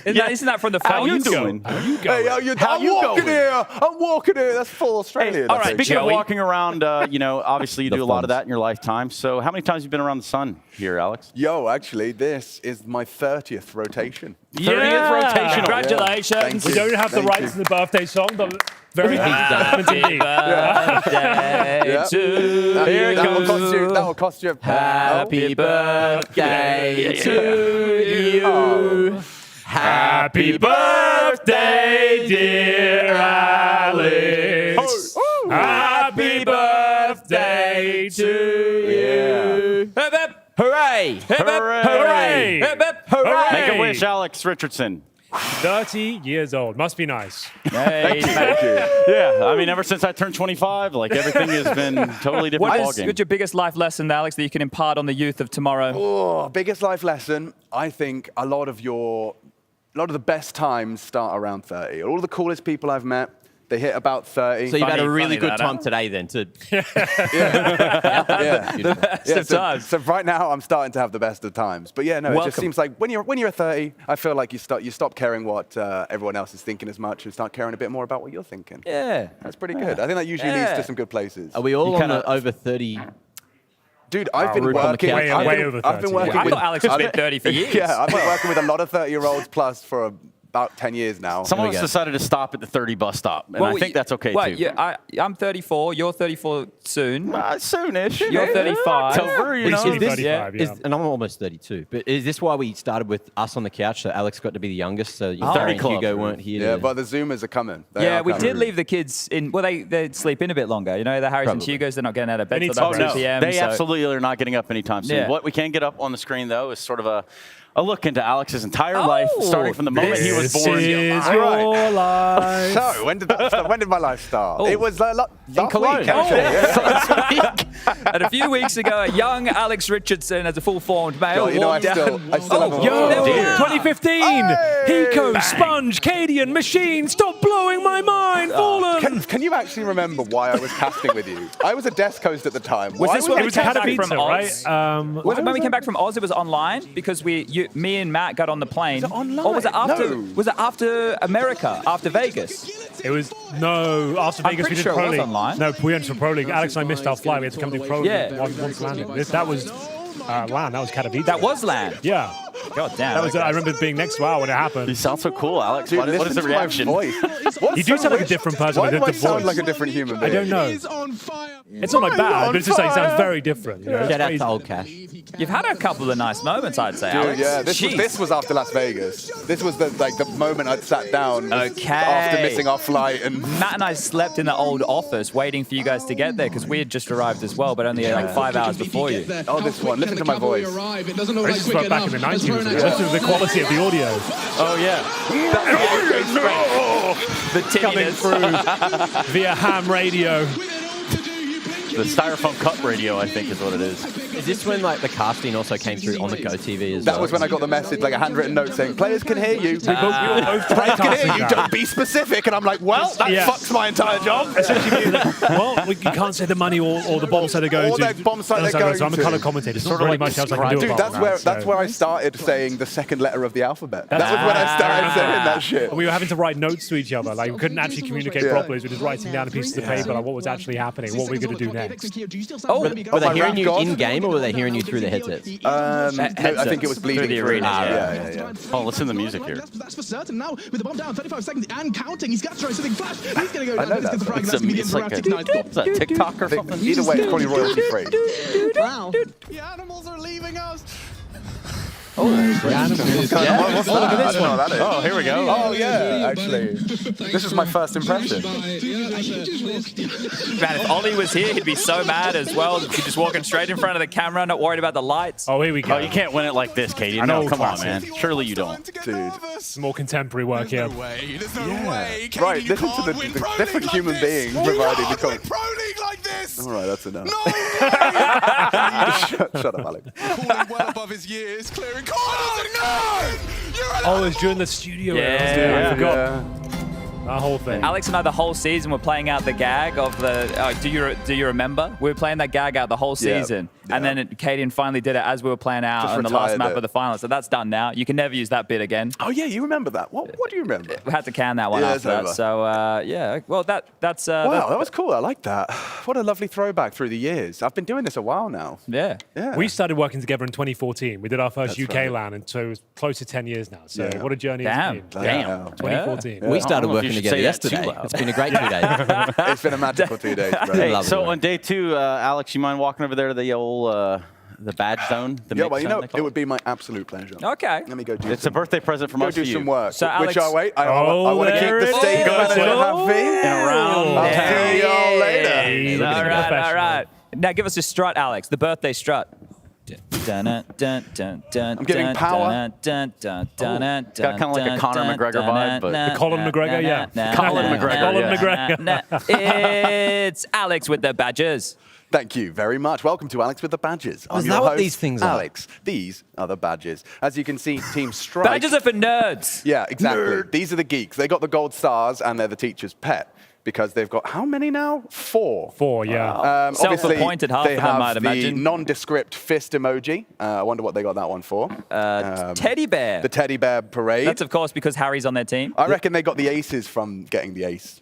Isn't that from the how film? you doing? Hey, How you walking going? here. I'm walking here. That's full Australian. All right, speaking of Joey. walking around, obviously you do a lot of that in your lifetime. So how many times have you been around the sun here, Alex? Yo, actually, this is my 30th rotation. 30th rotation. Congratulations. Thank We you. don't have the Thank rights you. to the birthday song, but very Happy birthday Yeah. to That you. will cost you. Happy birthday to you. Oh. Happy birthday, dear Alex. Happy birthday to you. Hip, hip. Hooray! Hip, hip. Hooray! Hip, hip. Hooray! Make a wish, Alex Richardson. 30 years old. Must be nice. Hey, Thank you. Yeah, I mean, ever since I turned 25, like everything has been totally different What's ballgame. your biggest life lesson, Alex, that you can impart on the youth of tomorrow? Oh, biggest life lesson. I think a lot of the best times start around 30. All of the coolest people I've met, they hit about 30. So you've had a Funny really good that, time huh? today then. Yeah. Best of times. So right now I'm starting to have the best of times. But yeah, no, it Welcome. just seems like when you're 30, I feel like you stop caring what everyone else is thinking as much and start caring a bit more about what you're thinking. Yeah. That's pretty good. I think that usually leads to some good places. Are we all You on kinda- the over 30? Dude, I've been Rude on the working. couch. Way over I've been 30. working I with. thought Alex has been 30 for years. Yeah, I've been working with a lot of 30-year-olds plus for about 10 years now. Someone's decided to stop at the 30 bus stop, and I think that's okay wait, too. Yeah, I'm 34. You're 34 soon. Soonish. You're 35. October, you know. Is this, 35, yeah. and I'm almost 32. But is this why we started with us on the couch? So Alex got to be the youngest. So you 30 and club. Hugo weren't here. Yeah, to, but the Zoomers are coming. They Yeah, are we coming. did leave the kids in. Well, they sleep in a bit longer. You know, the Harrys and Probably. Hugos, they're not getting out of bed They till need about some 2 p.m. They so- absolutely are not getting up anytime soon. Yeah. What we can get up on the screen, though, is sort of a look into Alex's entire life, starting from the moment he was born. This is your life. So, when did that start? When did my life start? Oh. It was last Cologne. week, actually. And a few weeks ago, a young Alex Richardson, as a full-formed male, Oh, you know, I walked still down. have a Yo, dear. 2015. Hiko, Sponge, Cadian, Machine, stop blowing my mind, Fallen. Can you actually remember why I was casting with you? I was a desk host at the time. Was Why this when It we was came back Katowice, from Oz? right? Was it when we came back from Oz? It was online because me and Matt got on the plane. Was it online? Or was it after? No. Was it after America? After Vegas? It was after I'm Vegas we pretty did sure it Pro was League. online. No, we went for Pro League. Alex and I missed our flight. We had to come do Pro League. Yeah. Once landing. That was LAN. That was Katowice. That was LAN. Yeah. God damn. That was. okay. I remember being next to Al when it happened. You sound so cool, Alex. Dude, what is listen the to my reaction? voice. What's You do so sound like a weird? different person Why with do I the sound voice. like a different human I being? don't know. It's not like bad, but it just like sounds very different. You know? Shout out It's to crazy. old Cash. You've had a couple of nice moments, I'd say, Dude, Alex. yeah, Jeez. this was after Las Vegas. This was the moment I'd sat down Okay. after missing our flight and Matt and I slept in the old office waiting for you guys to get there because we had just arrived as well, but only like 5 hours before you. oh, this one. Listen to my voice. This is back in the 90s. Listen to the quality of the audio. Oh, yeah. The Coming tinniness. through via ham radio. The Styrofoam Cup radio, I think, is what it is. Is this when like the casting also came through on the Go TV as well? That was when I got the message, like a handwritten note saying, players can hear you. We both Players can hear you, that. don't be specific. And I'm like, well, that Yeah. fucks my entire job. Well, you can't say the money or the bomb site they're going Or to. the bomb site they're going So I'm a to. colour commentator. It's not Sort of really like much else I can do Dude, about that's that. where I started saying the second letter of the alphabet. That was when I started saying that shit. We were having to write notes to each other. Like we couldn't actually communicate properly. So we were just writing down pieces of paper like what was actually happening, what we were going to do next. Were they my hearing you rap god? in game or were they hearing you through the headsets? No, I think it was bleeding Through the arena, yeah. Oh, listen to the music here. That's for certain now. With the bomb down, 35 seconds and counting. He's got to throw something flash. He's going to go I know down. that. It's frag. It's, That's going to be it's like a, interactive. is that TikTok or something? Either way, it's probably royalty free. Wow. The animals are leaving us. What's that? Look at this one. That is. Oh, here we go. Oh, yeah, actually. This is my first impression. Man, if Ollie was here, he'd be so mad as well. He's just walking straight in front of the camera, not worried about the lights. Oh, here we go. Oh, you can't win it like this, Katie. I No, know, come on, classic. man. Surely you don't. Dude. Some more contemporary work here. There's no way. Right, listen to the different human beings providing the content. Pro League like this. All right, that's enough. No Shut up, Alex. Calling well above his years, clearing corners. No! Oh, it was during the studio. Yeah. I forgot. That whole thing. Alex and I, the whole season, were playing out the gag of the. Do you remember? We were playing that gag out the whole season, and then Cadian finally did it as we were playing out Just on the last retired map it. of the finals. So that's done now. You can never use that bit again. Oh, yeah, you remember that. What do you remember? We had to can that one Yeah, after that. it's over. So yeah, well that's Wow, that was cool. I like that. What a lovely throwback through the years. I've been doing this a while now. Yeah. We started working together in 2014. We did our first That's UK right. LAN, and so it was close to 10 years now. So Yeah. what a journey Damn. it's been. Damn. 2014. We started I don't know if you working should together say that yesterday. too loud. It's been a great 2 days. It's been a magical 2 days, bro. Hey, Lovely. so on day 2, Alex, you mind walking over there to the old the badge zone? The Yeah, mix well, you zone, know, they call it would be my absolute pleasure. Okay. Let me go do It's a some, birthday present from go us do to you. some work. So, Which Alex- wait, I want to keep there the it state is. manager happy. In a round. I'll Yeah. see y'all later. Hey, look at All this right, all professional. right. Now give us a strut, Alex. The birthday strut. I'm giving power. Got kind of like a Conor McGregor vibe, but The Colin McGregor, yeah. Colin McGregor, Colin yeah. McGregor. It's Alex with the badges. Thank you very much. Welcome to Alex with the Badges. I'm Is your that what host, these things are? Alex. These are the badges. As you can see, Team Strike. Badges are for nerds. Yeah, exactly. These are the geeks. They got the gold stars, and they're the teacher's pet. Because they've got how many now? 4. 4, yeah. Obviously, Self-appointed, half they of them, have I'd the imagine. nondescript fist emoji. I wonder what they got that one for. Teddy bear. The teddy bear parade. That's of course because Harry's on their team. I reckon they got the aces from getting the ace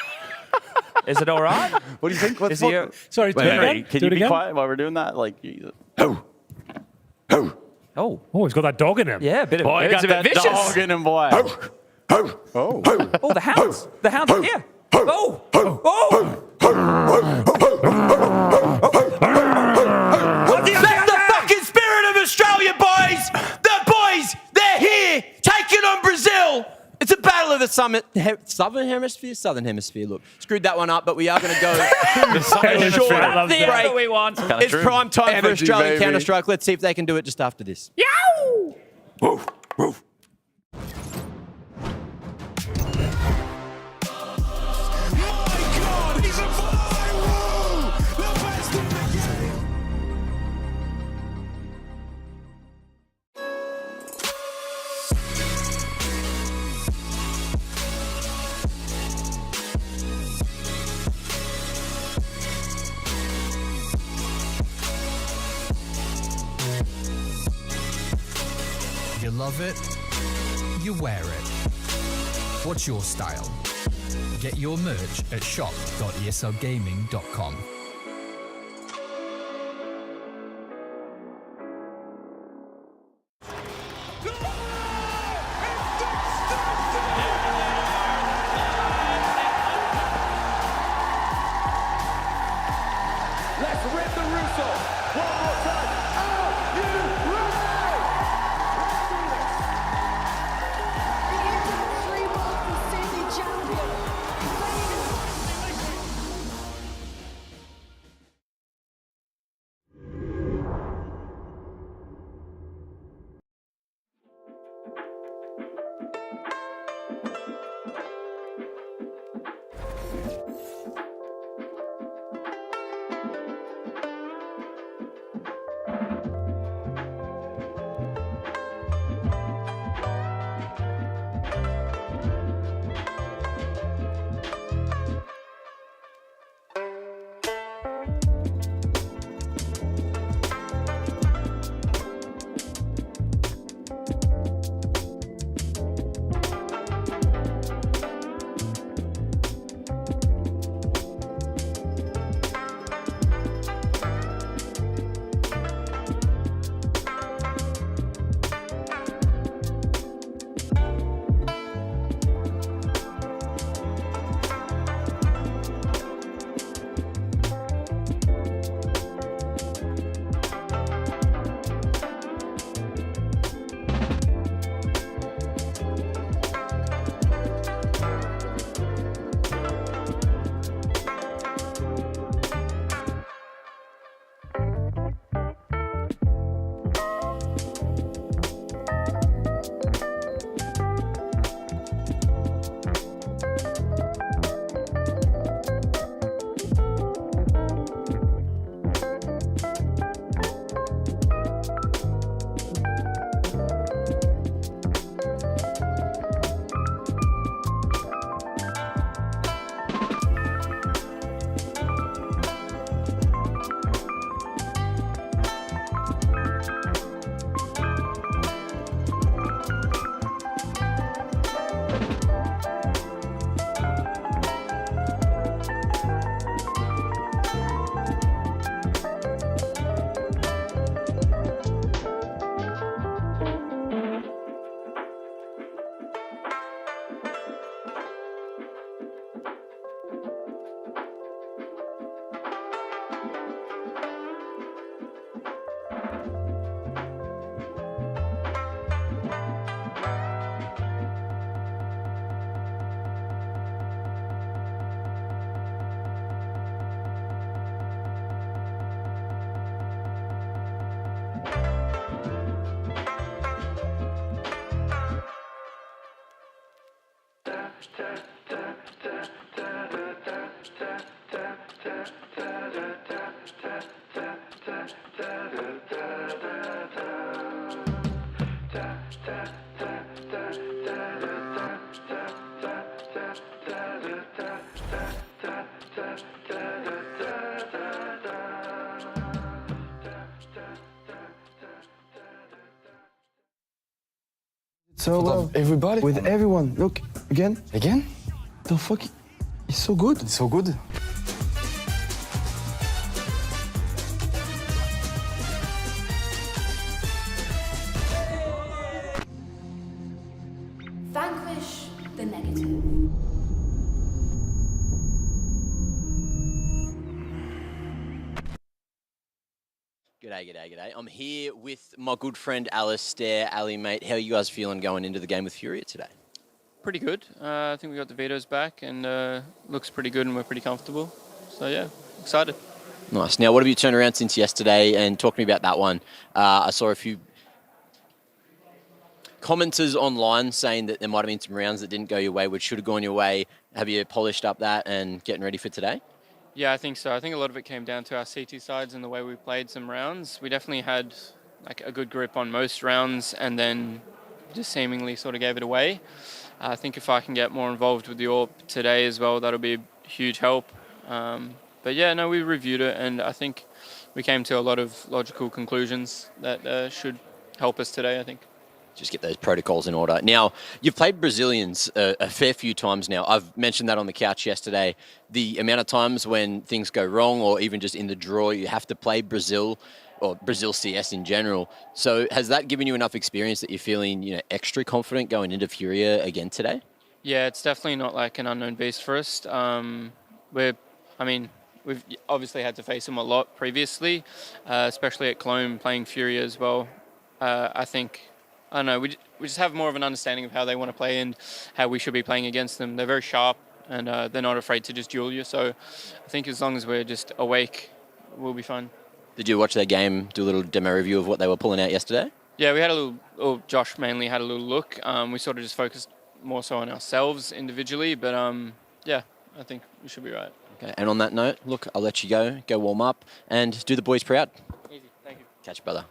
Is it all right? What do you think? Is he? Sorry, Wait, do it again. can Do you it be again. quiet while we're doing that? Like, Jesus. Oh, he's got that dog in him. Yeah, a bit of Boy, it's got a bit that vicious. dog in him, boy. Oh, the hounds. The hounds. Yeah. Oh. That's the fucking spirit of Australia, boys! The boys, they're here, taking on Brazil! It's a battle of the Southern Hemisphere. Look, screwed that one up, but we are going to go short That's the break. answer we want. It's prime time for Energy, Australian baby. Counter-Strike. Let's see if they can do it just after this. You love it, you wear it. What's your style? Get your merch at shop.eslgaming.com. Let's rip the Russo. One more time. Are you ready? The Inter 3 World City Champion. So everybody, with everyone, look again. Again? The fuck? It's so good. It's so good. G'day. I'm here with my good friend Alistair. Ali, mate, how are you guys feeling going into the game with Furia today? Pretty good. I think we got the vetoes back and looks pretty good and we're pretty comfortable. So yeah, excited. Nice. Now, what have you turned around since yesterday? And talk to me about that one. I saw a few commenters online saying that there might have been some rounds that didn't go your way, which should have gone your way. Have you polished up that and getting ready for today? Yeah, I think so. I think a lot of it came down to our CT sides and the way we played some rounds. We definitely had like a good grip on most rounds and then just seemingly sort of gave it away. I think if I can get more involved with the AWP today as well, that'll be a huge help. But yeah, no, we reviewed it and I think we came to a lot of logical conclusions that should help us today, I think. Just get those protocols in order. Now, you've played Brazilians a fair few times now. I've mentioned that on the couch yesterday. The amount of times when things go wrong or even just in the draw, you have to play Brazil or Brazil CS in general. So has that given you enough experience that you're feeling, extra confident going into Furia again today? Yeah, it's definitely not like an unknown beast for us. We've obviously had to face them a lot previously, especially at Cologne playing Furia as well. I don't know, we just have more of an understanding of how they want to play and how we should be playing against them. They're very sharp and they're not afraid to just duel you. So I think as long as we're just awake, we'll be fine. Did you watch their game, do a little demo review of what they were pulling out yesterday? Yeah, we had Josh mainly had a little look. We sort of just focused more so on ourselves individually, but yeah, I think we should be right. Okay, and on that note, look, I'll let you go warm up and do the boys proud. Easy, thank you. Catch you, brother.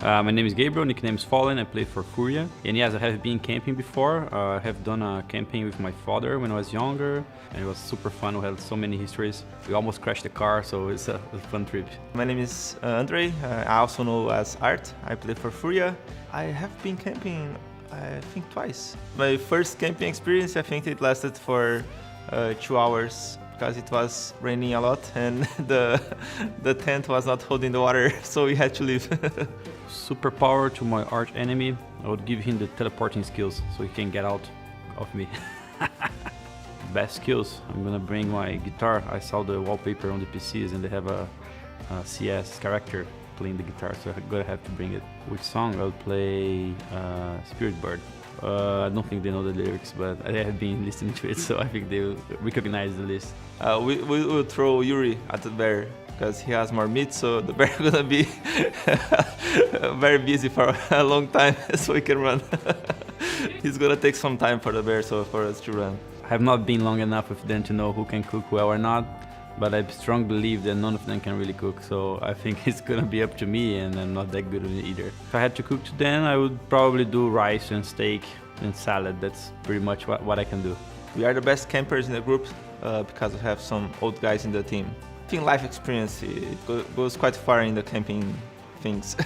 My name is Gabriel, nickname is Fallen, I play for Furia. And yes, I have been camping before. I have done a camping with my father when I was younger, and it was super fun. We had so many histories. We almost crashed the car, so it's a fun trip. My name is Andre, I also know as Art. I play for Furia. I have been camping, I think, twice. My first camping experience, I think it lasted for 2 hours because it was raining a lot and the tent was not holding the water, so we had to leave. Superpower to my arch enemy, I would give him the teleporting skills so he can get out of me. Best skills, I'm gonna bring my guitar. I saw the wallpaper on the PCs and they have a CS character playing the guitar, so I'm gonna have to bring it. Which song? I'll play Spirit Bird. I don't think they know the lyrics, but I have been listening to it, so I think they will recognize the list. We will throw Yuri at the bear because he has more meat, so the bear is gonna be very busy for a long time, so he can run. He's gonna take some time for the bear, so for us to run. I have not been long enough with them to know who can cook well or not, but I strongly believe that none of them can really cook, so I think it's gonna be up to me, and I'm not that good at it either. If I had to cook to them, I would probably do rice and steak and salad. That's pretty much what I can do. We are the best campers in the group because we have some old guys in the team. I think life experience, it goes quite far in the camping things.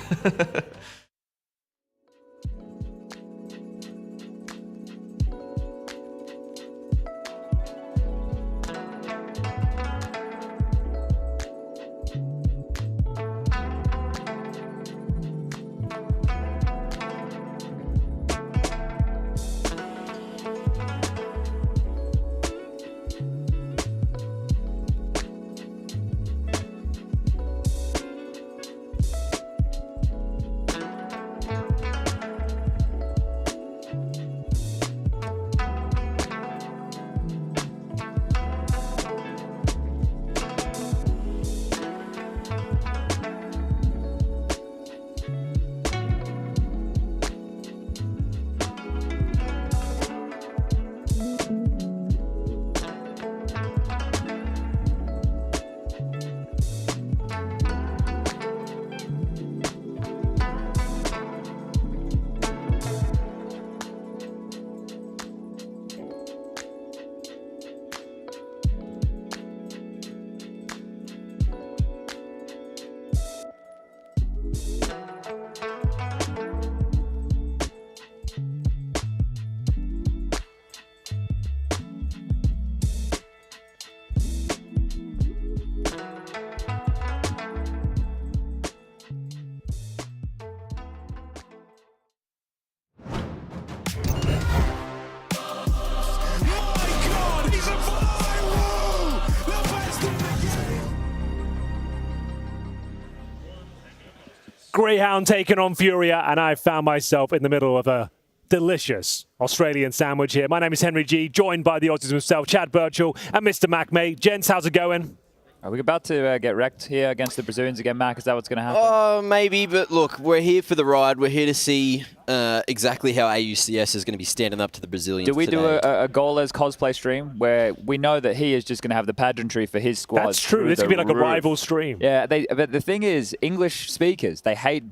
Greyhound taking on Furia, and I found myself in the middle of a delicious Australian sandwich here. My name is Henry G, joined by the Aussies himself, Chad Birchall, and Mr. Mac Mate. Gents, how's it going? Are we about to get wrecked here against the Brazilians again, Mac? Is that what's going to happen? Maybe, but look, we're here for the ride. We're here to see exactly how AUCS is going to be standing up to the Brazilians. Do we today. do a Goles cosplay stream where we know that he is just going to have the pageantry for his squad? That's true. This could be like a rival stream. Yeah, but the thing is, English speakers, they hate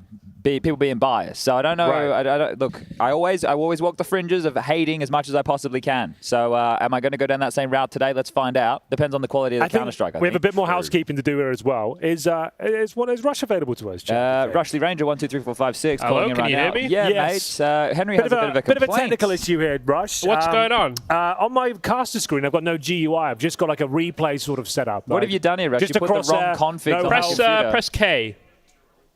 people being biased. So I don't know. Right. I don't, look, I always walk the fringes of hating as much as I possibly can. So am I going to go down that same route today? Let's find out. Depends on the quality of the Counter-Strike. We have a bit more housekeeping to do here as well. Is Rush available to us? Rushley Ranger 123456 calling in right now. Can you hear me? Yeah, yes. mate. Henry has a bit of a complaint. Bit of a technical issue here, Rush. What's going on? On my caster screen, I've got no GUI. I've just got like a replay sort of setup. What have you done here, Rush? Just you put the wrong config on the computer. Press K.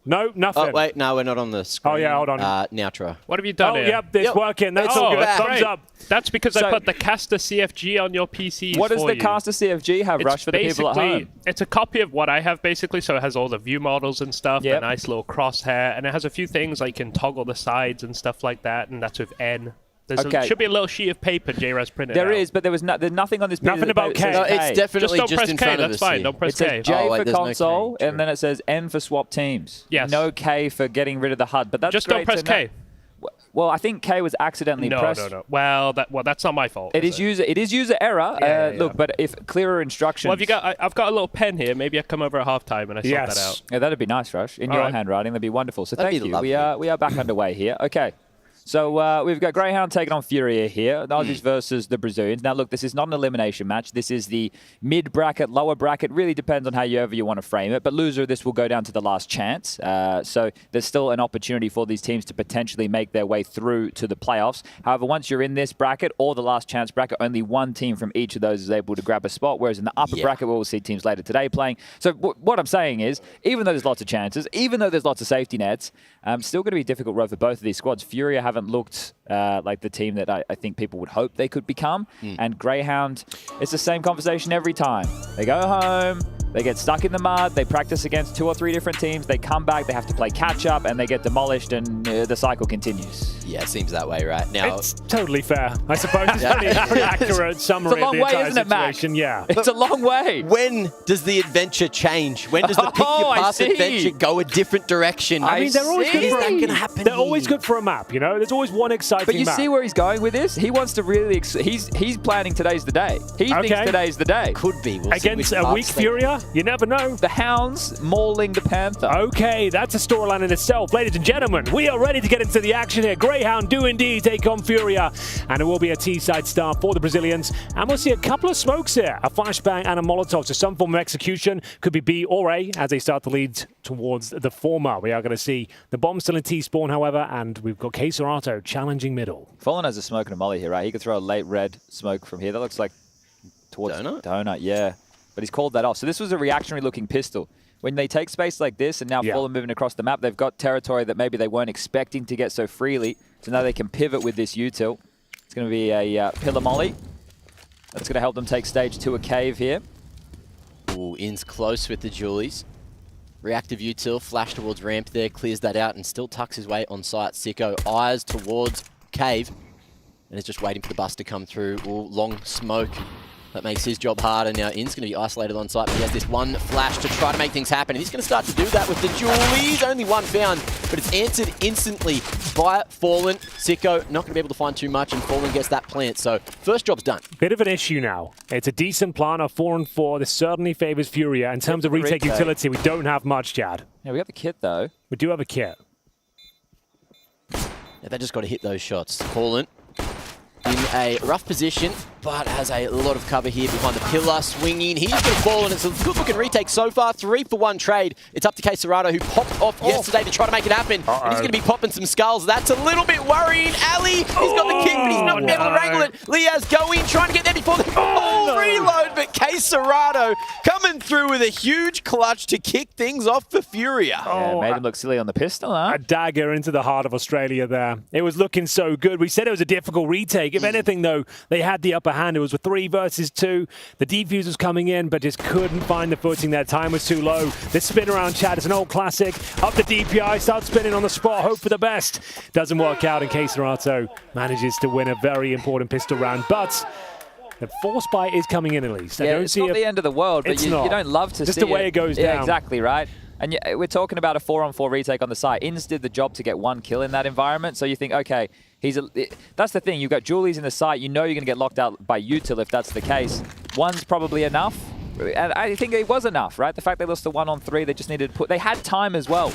No, nothing. Oh, wait, no, we're not on the screen. Oh, yeah, hold on. Now try. What have you done Oh, here? yep, it's working. That's all good. Thumbs up. That's because I put the Caster CFG on your PC. What does the Caster CFG have, Rush, for the people at home? It's a copy of what I have, basically, so it has all the view models and stuff, a nice little crosshair, and it has a few things like you can toggle the sides and stuff like that, and that's with N. There should be a little sheet of paper J-Res printed There out. is, but there's nothing on this page. Nothing about K. No, it's definitely just in press K, front of that's us fine. here. Don't press It says K. J for there's no console, K. and then it says N for swap teams. Yes. No K for getting rid of the HUD, but that's Just great don't press to know. K. Well, I think K was accidentally pressed. No. Well, that's not my fault. It is user error. Look, but if clearer instructions. Well, have you got? I've got a little pen here. Maybe I come over at halftime and I sort that out. Yeah, that'd be nice, Rush. In your handwriting, that'd be wonderful. So That'd thank be you. lovely. We are back underway here. Okay. So we've got Greyhound taking on Furia here. The Aussies versus the Brazilians. Now, look, this is not an elimination match. This is the mid-bracket, lower bracket. Really depends on however you want to frame it. But loser of this will go down to the last chance. So there's still an opportunity for these teams to potentially make their way through to the playoffs. However, once you're in this bracket or the last chance bracket, only one team from each of those is able to grab a spot. Whereas in the upper bracket, we'll see teams later today playing. So what I'm saying is, even though there's lots of chances, even though there's lots of safety nets, still going to be a difficult road for both of these squads. Furia haven't looked like the team that I think people would hope they could become. And Greyhound, it's the same conversation every time. They go home, they get stuck in the mud, they practice against 2 or 3 different teams, they come back, they have to play catch-up, and they get demolished, and the cycle continues. Yeah, it seems that way right now. It's totally fair, I suppose. It's pretty accurate summary It's a long of the way, entire isn't it, Mac? situation. Yeah. It's a long way. When does the adventure change? When does the pick your I path see. adventure go a different direction? I mean, they're always good Is for that going to happen? They're always good for a map, you know? There's always one exciting But you map. see where he's going with this? He wants to really... he's planning today's the day. He thinks today's the day. Could be. We'll Against see a which weak paths they- Furia? You never know. The Hounds mauling the Panther. Okay, that's a storyline in itself. Ladies and gentlemen, we are ready to get into the action here. Greyhound do indeed take on Furia, and it will be a T-side start for the Brazilians. And we'll see a couple of smokes here, a flashbang and a Molotov. So some form of execution could be B or A as they start to lead towards the former. We are going to see the bomb still in T-spawn, however, and we've got Queserato challenging middle. Fallen has a smoke and a molly here, right? He could throw a late red smoke from here. That looks like towards Donut, yeah. But he's called that off. So this was a reactionary-looking pistol. When they take space like this and now Fallen moving across the map, they've got territory that maybe they weren't expecting to get so freely. So now they can pivot with this util. It's going to be a pillar molly. That's going to help them take stage to a cave here. Ooh, In's close with the Julies. Reactive util, flash towards ramp there, clears that out and still tucks his way on site. Sicko, eyes towards cave. And is just waiting for the bus to come through. Ooh, long smoke. That makes his job harder. Now In's going to be isolated on site, but he has this one flash to try to make things happen. And he's going to start to do that with the Julies. Only one found, but it's answered instantly by Fallen. Sicko not going to be able to find too much, and Fallen gets that plant. So first job's done. Bit of an issue now. It's a decent plan of 4 and 4. This certainly favors Furia. In terms of retake utility, we don't have much, Chad. Yeah, we got the kit, though. We do have a kit. Yeah, they just got to hit those shots. Fallen in a rough position, but has a lot of cover here behind the pillar, swinging. He's going to fall, and it's a good-looking retake so far. 3-for-1 trade. It's up to Queserato, who popped off yesterday to try to make it happen. And he's going to be popping some skulls. That's a little bit worrying. Ali, he's got the kick, but he's not able to wrangle it. Liaz going, trying to get there before the full reload, but Queserato coming through with a huge clutch to kick things off for Furia. Yeah, made him look silly on the pistol, huh? A dagger into the heart of Australia there. It was looking so good. We said it was a difficult retake. take. If anything, though, they had the upper hand. It was a 3 versus 2. The defuse was coming in, but just couldn't find the footing. Their time was too low. The spin around Chad is an old classic. Up the DPI, starts spinning on the spot, hope for the best. Doesn't work out, and Case Nerato manages to win a very important pistol round. But the force buy is coming in at least. Yeah, it's not the end of the world, but you don't love to see it. Just the way it goes down. Yeah, exactly, right? And we're talking about a 4-on-4 retake on the side. Inns did the job to get 1 kill in that environment, so you think, okay, that's the thing. You've got Julie's in the site. You know you're going to get locked out by Util if that's the case. 1's probably enough, and I think it was enough, right? The fact they lost the 1-on-3, they just needed to put... They had time as well.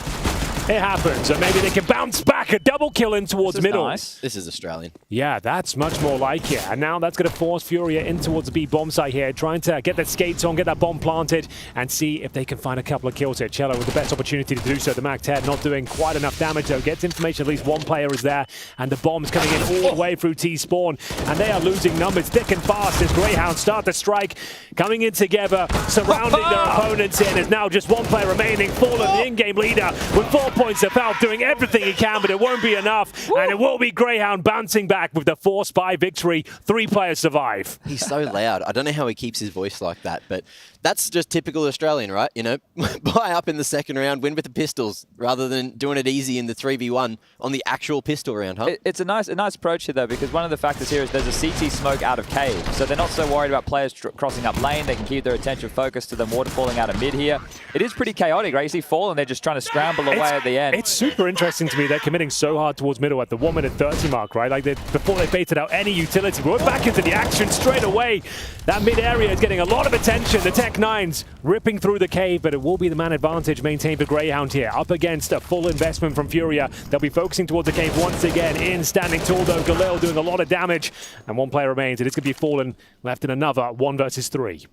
It happens, and maybe they can bounce back. A double kill in towards middle. Nice. This is Australian. Yeah, that's much more like it. And now that's going to force Furia in towards the B bomb site here, trying to get their skates on, get that bomb planted, and see if they can find a couple of kills here. Cello with the best opportunity to do so. The Mac-10 not doing quite enough damage, though. Gets information at least one player is there, and the bomb's coming in all the way through T-spawn, and they are losing numbers thick and fast as Greyhound start to strike, coming in together, surrounding their opponents in. There's now just 1 player remaining. Fallen, the in-game leader, with 4 points of health, doing everything he can, but it won't be enough. And it will be Greyhound bouncing back with the force by victory. 3 players survive. He's so loud. I don't know how he keeps his voice like that, but that's just typical Australian, right? You know, buy up in the second round, win with the pistols, rather than doing it easy in the 3v1 on the actual pistol round, huh? It's a nice approach here, though, because one of the factors here is there's a CT smoke out of cave, so they're not so worried about players crossing up lane. They can keep their attention focused to them waterfalling out of mid here. It is pretty chaotic, right? You see Fallen, they're just trying to scramble away at the end. It's super interesting to me. They're committing so hard towards middle at the 1:30 mark, right? Like before they baited out any utility. We're back into the action straight away. That mid area is getting a lot of attention. The Tech 9s ripping through the cave, but it will be the man advantage maintained for Greyhound here. Up against a full investment from Furia. They'll be focusing towards the cave once again. In standing tall, though, Galil doing a lot of damage. And 1 player remains. It is going to be Fallen left in another 1 versus 3.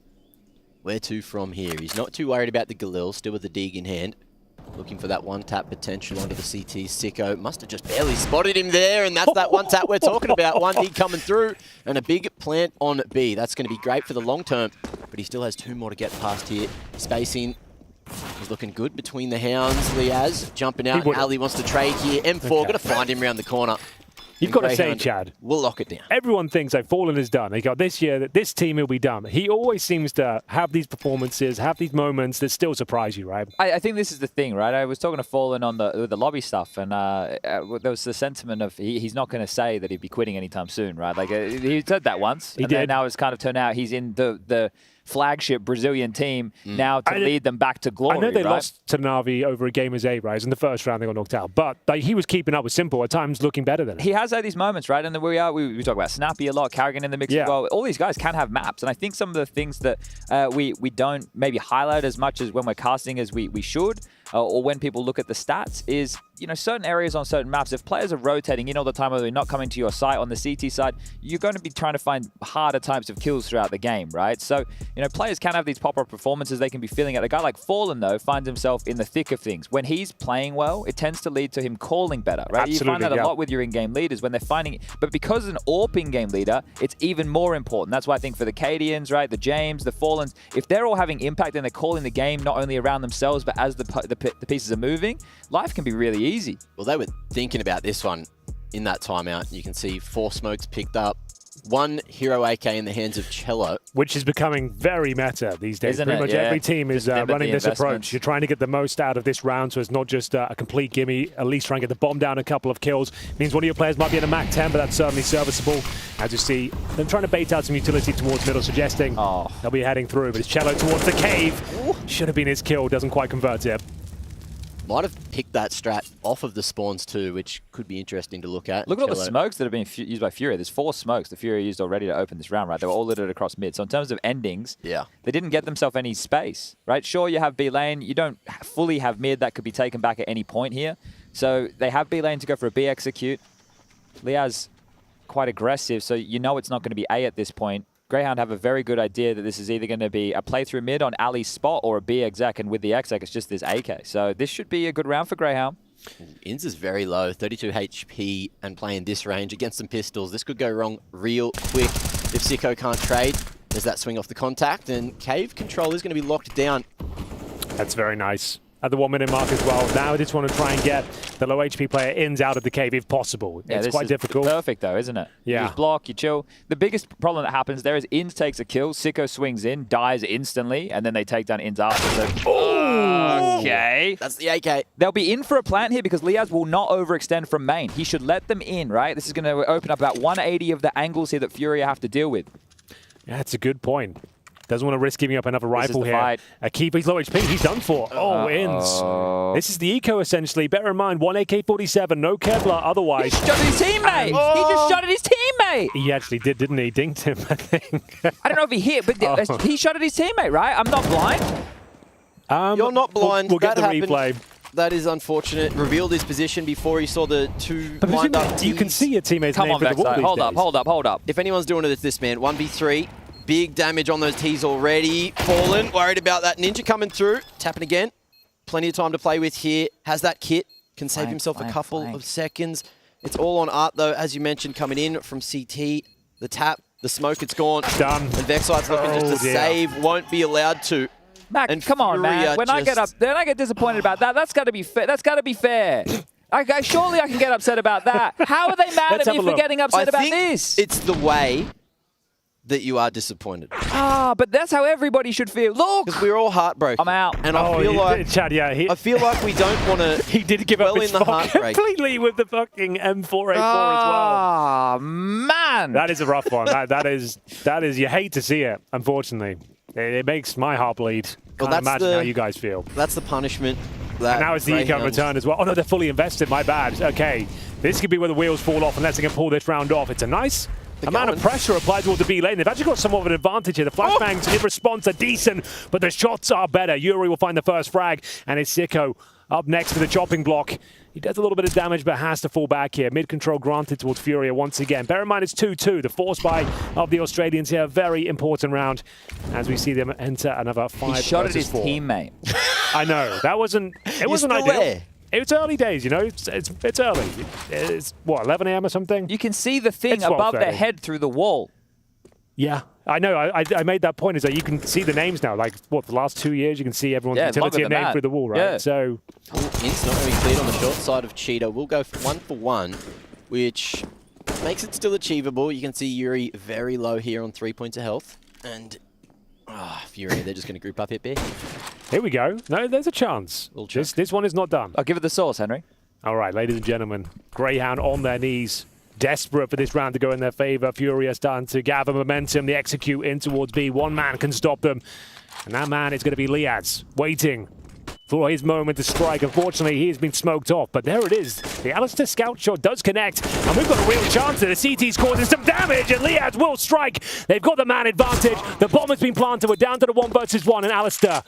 Where to from here? He's not too worried about the Galil, still with the dig in hand. Looking for that 1-tap potential onto the CT. Sicko must have just barely spotted him there, and that's that 1-tap we're talking about. 1 dig coming through, and a big plant on B. That's going to be great for the long term, but he still has 2 more to get past here. Spacing is looking good between the Hounds. Liaz jumping out. Ali wants to trade here. M4 going to find him around the corner. You've got to say, Chad, we'll lock it down. Everyone thinks that Fallen is done. They go, this year, this team will be done. He always seems to have these performances, have these moments that still surprise you, right? I think this is the thing, right? I was talking to Fallen on the lobby stuff, and there was the sentiment of he's not going to say that he'd be quitting anytime soon, right? Like he said that once, he and did. Then now it's kind of turned out he's in the flagship Brazilian team now to lead them back to glory. I know they right? lost to Navi over a Gamers A, right? In the first round, they got knocked out. But like, he was keeping up with Simple, at times looking better than him. He has had these moments, right? And then we talk about Snappy a lot, Carrigan in the mix as well. All these guys can have maps. And I think some of the things that we don't maybe highlight as much as when we're casting as we should, or when people look at the stats, is, you know, certain areas on certain maps, if players are rotating in all the time or they're not coming to your site on the CT side, you're going to be trying to find harder types of kills throughout the game, right? So, you know, players can have these pop-up performances they can be feeling at. A guy like Fallen, though, finds himself in the thick of things. When he's playing well, it tends to lead to him calling better, right? Absolutely, you find that a lot with your in-game leaders when they're finding it. But because an AWP in-game leader, it's even more important. That's why I think for the Cadians, right, the James, the Fallens, if they're all having impact and they're calling the game not only around themselves, but as the pieces are moving, life can be really easy. Well, they were thinking about this one in that timeout. You can see 4 smokes picked up. 1 hero AK in the hands of Cello. Which is becoming very meta these days. Isn't Pretty it? much every team is running this approach. You're trying to get the most out of this round, so it's not just a complete gimme. At least try and get the bomb down, a couple of kills. Means one of your players might be in a Mac-10, but that's certainly serviceable. As you see, them trying to bait out some utility towards middle, suggesting they'll be heading through. But it's Cello towards the cave. Should have been his kill. Doesn't quite convert it. Might have picked that strat off of the spawns too, which could be interesting to look at. Look at all the smokes that have been used by Furia. There's 4 smokes the Furia used already to open this round, right? They were all littered across mid. So in terms of endings, they didn't get themselves any space, right? Sure, you have B lane. You don't fully have mid that could be taken back at any point here. So they have B lane to go for a B execute. Liaz quite aggressive, so you know it's not going to be A at this point. Greyhound have a very good idea that this is either going to be a playthrough mid on Ali's spot or a B exec, and with the exec, it's just this AK. So this should be a good round for Greyhound. Inns is very low, 32 HP, and playing this range against some pistols. This could go wrong real quick if Sicko can't trade. There's that swing off the contact, and Cave control is going to be locked down. That's very nice. at the 1 minute mark as well. Now I just want to try and get the low HP player ins out of the cave if possible. Yeah, it's this quite is difficult. Perfect though, isn't it? Yeah. You just block, you chill. The biggest problem that happens there is Ins takes a kill, Sicko swings in, dies instantly, and then they take down Ins after. So, okay. That's the AK. They'll be in for a plant here because Liaz will not overextend from main. He should let them in, right? This is going to open up about 180 of the angles here that Furia have to deal with. Yeah, that's a good point. Doesn't want to risk giving up another rifle here. Fight. A keeper, he's low HP, he's done for. Oh, Ins. This is the eco, essentially. Bear in mind, 1 AK-47, no Kevlar otherwise. He shot at his teammate! He just shot at his teammate! He actually did, didn't he? Dinked him, I think. I don't know if he hit, but he shot at his teammate, right? I'm not blind. You're not blind. We'll get that the happened. replay. That is unfortunate. Revealed his position before he saw the two But lined up. you can see your teammates' Come name on, for the wall Vexo. these Hold days. up. If anyone's doing it, it's this man. 1v3. Big damage on those T's already. Fallen. Worried about that Ninja coming through. Tapping again. Plenty of time to play with here. Has that kit. Can save himself a couple of seconds. It's all on Art, though, as you mentioned, coming in from CT. The tap, the smoke, it's gone. Done. And Vexite's looking just to save. Won't be allowed to. Mac, and come on, man. Furia When I get disappointed about that, that's got to be fair. That's got to be fair. Surely I can get upset about that. How are they mad at me for getting upset about this? It's the way that you are disappointed. But that's how everybody should feel. Look! Because we're all heartbroken. I'm out. And I feel like... Chad, yeah. I feel like we don't want to... He did give up his in the heartbreak. completely with the fucking M4A4 as well. Ah, man. That is a rough one. that is, you hate to see it, unfortunately. It makes my heart bleed. Can't imagine how you guys feel. That's the punishment. And now it's the eco return as well. Oh no, they're fully invested, my bad. Okay, this could be where the wheels fall off unless they can pull this round off. It's a nice amount of pressure applied towards the B lane. They've actually got somewhat of an advantage here. The flashbangs in response are decent, but the shots are better. Yuri will find the first frag, and it's Sicko up next to the chopping block. He does a little bit of damage, but has to fall back here. Mid-control granted towards Furia once again. Bear in mind, it's 2-2. The force buy of the Australians here. Very important round as we see them enter another 5 He shot at versus his 4. teammate. I know. That wasn't... It wasn't still ideal. there. It's early days, you know. It's early. It's, what, 11 a.m. or something? You can see the thing It's above their 12:30. head through the wall. Yeah, I know. I made that point is that you can see the names now. Like, what, the last 2 years, you can see everyone's utility and name through the wall, right? Yeah. So, It's not going to be cleared on the short side of Cheetah. We'll go for 1-for-1, which makes it still achievable. You can see Yuri very low here on 3 points of health. And Furia, they're just going to group up here, B. here we go. No, there's a chance. This one is not done. I'll give it the sauce, Henry. All right, ladies and gentlemen, Greyhound on their knees. Desperate for this round to go in their favor. Furia starting to gather momentum. They execute in towards B. One man can stop them. And that man is going to be Liaz, waiting for his moment to strike. Unfortunately, he has been smoked off, but there it is. The Alistair scout shot does connect, and we've got a real chance here. The CT's causing some damage, and Liaz will strike. They've got the man advantage. The bomb has been planted. We're down to the 1 versus 1, and Alistair,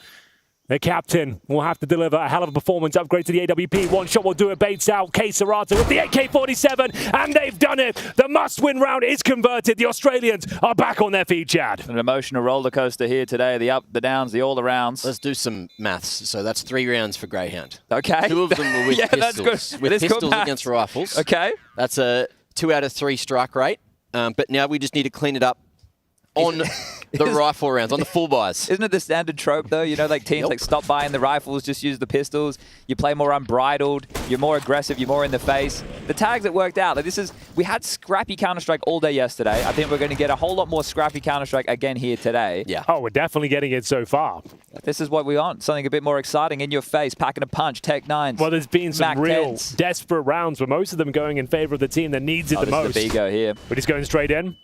the captain, will have to deliver a hell of a performance. Upgrade to the AWP. One shot will do it. Baits out. K. Serrata with the AK-47, and they've done it. The must-win round is converted. The Australians are back on their feet, Chad. An emotional roller coaster here today. The up, the downs, the all-arounds. Let's do some maths. So that's 3 rounds for Greyhound. Okay. 2 of them were with Yeah, that's pistols. good. With It is good pistols maths. against rifles. Okay. That's a 2 out of 3 strike rate. But now we just need to clean it up on the rifle rounds, on the full buys. Isn't it the standard trope, though? You know, like teams like stop buying the rifles, just use the pistols. You play more unbridled. You're more aggressive. You're more in the face. The tags, it worked out. Like we had scrappy Counter-Strike all day yesterday. I think we're going to get a whole lot more scrappy Counter-Strike again here today. Yeah. Oh, we're definitely getting it so far. This is what we want. Something a bit more exciting, in your face, packing a punch, Tech 9s. Well, there's been some Mac real 10s. desperate rounds, but most of them going in favor of the team that needs it the This most. is the Bigo here. We're just going straight in.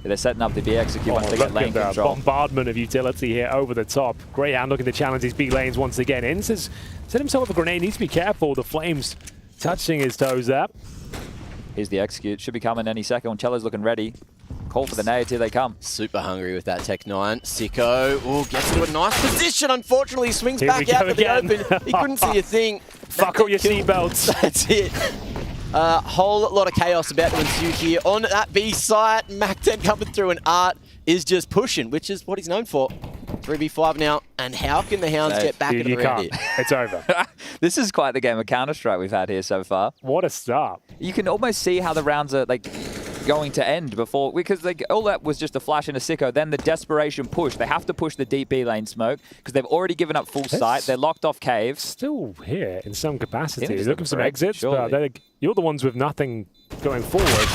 They're setting up the B execute once they get Look lane at the control. bombardment of utility here over the top. Greyhound looking to challenge his B lanes once again. Inns has set himself up a grenade. Needs to be careful. The flames touching his toes there. Here's the execute. Should be coming any second. Cello's looking ready. Call for the nades. Here they come. Super hungry with that Tech 9. Sicko, gets to a nice position. Unfortunately, swings Here we back out go to the again. open. He couldn't see a thing. Fuck all your seatbelts. That's it. Whole lot of chaos about to ensue here on that B site. Mac 10 coming through, and Art is just pushing, which is what he's known for. 3v5 now, and how can the Hounds get back in the round here? It's over. This is quite the game of Counter-Strike we've had here so far. What a start. You can almost see how the rounds are, like, going to end before, because all that was just a flash and a sicko. Then the desperation push. They have to push the deep B lane smoke because they've already given up full sight. They're locked off cave. Still here in some capacity. They're Looking for some exits, but you're the ones with nothing going forward.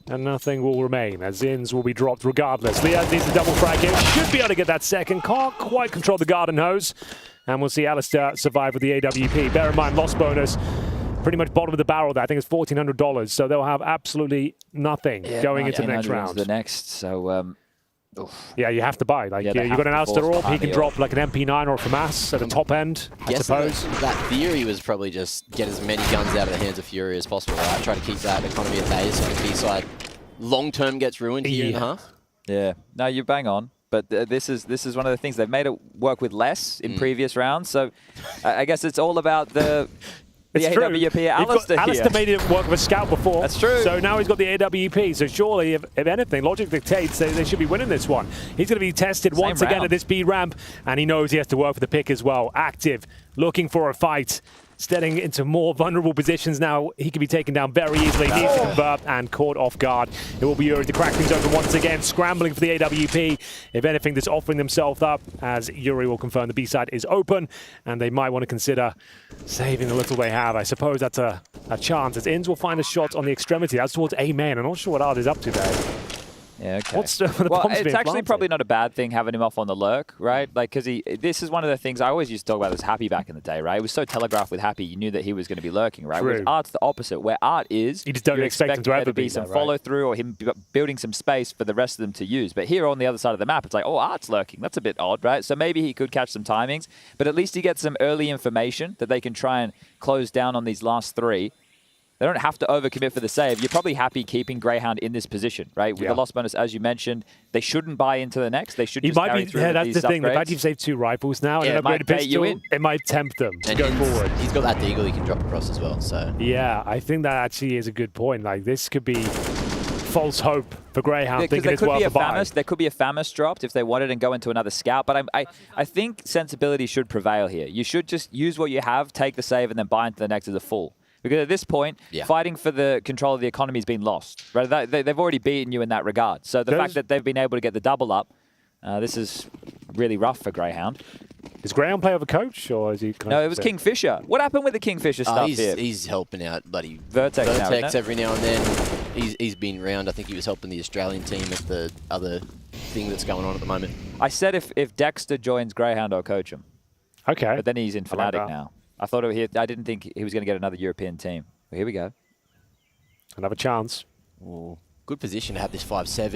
And nothing will remain, as Zins will be dropped regardless. Liaz needs a double frag here. Should be able to get that second. Can't quite control the garden hose. And we'll see Alistair survive with the AWP. Bear in mind, loss bonus. Pretty much bottom of the barrel there. I think it's $1,400. So they'll have absolutely nothing going into the next round. So, yeah, you have to buy. Like, you've got an Alistair Orb, he can drop like an MP9 or a FAMAS at the top end, I suppose. That theory was probably just get as many guns out of the hands of Fury as possible, right? Try to keep that economy at bay so the B-side long-term gets ruined here in the half. Yeah, no, you're bang on. But this is one of the things. They've made it work with less in previous rounds. So I guess it's all about the AWP. Alistair made it work with a scout before. That's true. So now he's got the AWP. So surely, if anything, logic dictates they should be winning this one. He's going to be tested once again at this B ramp, and he knows he has to work for the pick as well. Active, looking for a fight. Stepping into more vulnerable positions now. He can be taken down very easily. Needs to convert and caught off guard. It will be Yuri to crack things open once again, scrambling for the AWP. If anything, just offering themselves up, as Yuri will confirm the B side is open, and they might want to consider saving the little they have. I suppose that's a chance, as Inns will find a shot on the extremity. That's towards A main. I'm not sure what Ard is up to there. Yeah, okay. What's the well, it's actually probably not a bad thing having him off on the lurk, right? Like, because this is one of the things I always used to talk about this Happy back in the day, right? It was so telegraphed with Happy, you knew that he was going to be lurking, right? Whereas Art's the opposite, where Art is, you just don't expect him to ever be some there, follow through or him building some space for the rest of them to use. But here on the other side of the map, it's like, oh, Art's lurking. That's a bit odd, right? So maybe he could catch some timings, but at least he gets some early information that they can try and close down on these last three. They don't have to overcommit for the save. You're probably happy keeping Greyhound in this position, right? With the loss bonus, as you mentioned, they shouldn't buy into the next. They should just carry through with that's these the thing. upgrades. The fact you've saved 2 rifles now and Yeah, an upgraded pistol, it might tempt them to go forward. He's got that deagle he can drop across as well. So yeah, I think that actually is a good point. Like, this could be false hope for Greyhound, thinking it's worth a buy. There could be a FAMAS dropped if they wanted and go into another scout. But I think sensibility should prevail here. You should just use what you have, take the save, and then buy into the next as a full. Because at this point, fighting for the control of the economy has been lost. Right? They've already beaten you in that regard. So the fact that they've been able to get the double up, this is really rough for Greyhound. Does Greyhound play over coach, or is he? No, it was Kingfisher. What happened with the Kingfisher stuff here? He's helping out, buddy. Vertex every now and then. He's been around. I think he was helping the Australian team at the other thing that's going on at the moment. I said if Dexter joins Greyhound, I'll coach him. Okay. But then he's in Fnatic now. I thought I didn't think he was going to get another European team. Well, here we go. Another chance. Ooh, good position to have this 5-7.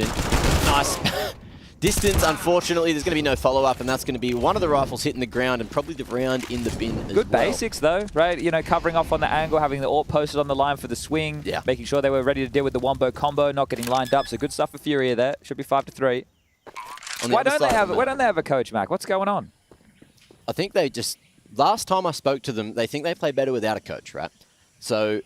Nice. Distance, unfortunately, there's going to be no follow-up, and that's going to be one of the rifles hitting the ground and probably the round in the bin as Good basics, though, right? You know, covering off on the angle, having the AWP posted on the line for the swing, making sure they were ready to deal with the wombo combo, not getting lined up. So good stuff for Furia there. Should be 5-3. Why don't they have a coach, Mac? What's going on? I think they just... Last time I spoke to them, they think they play better without a coach, right? So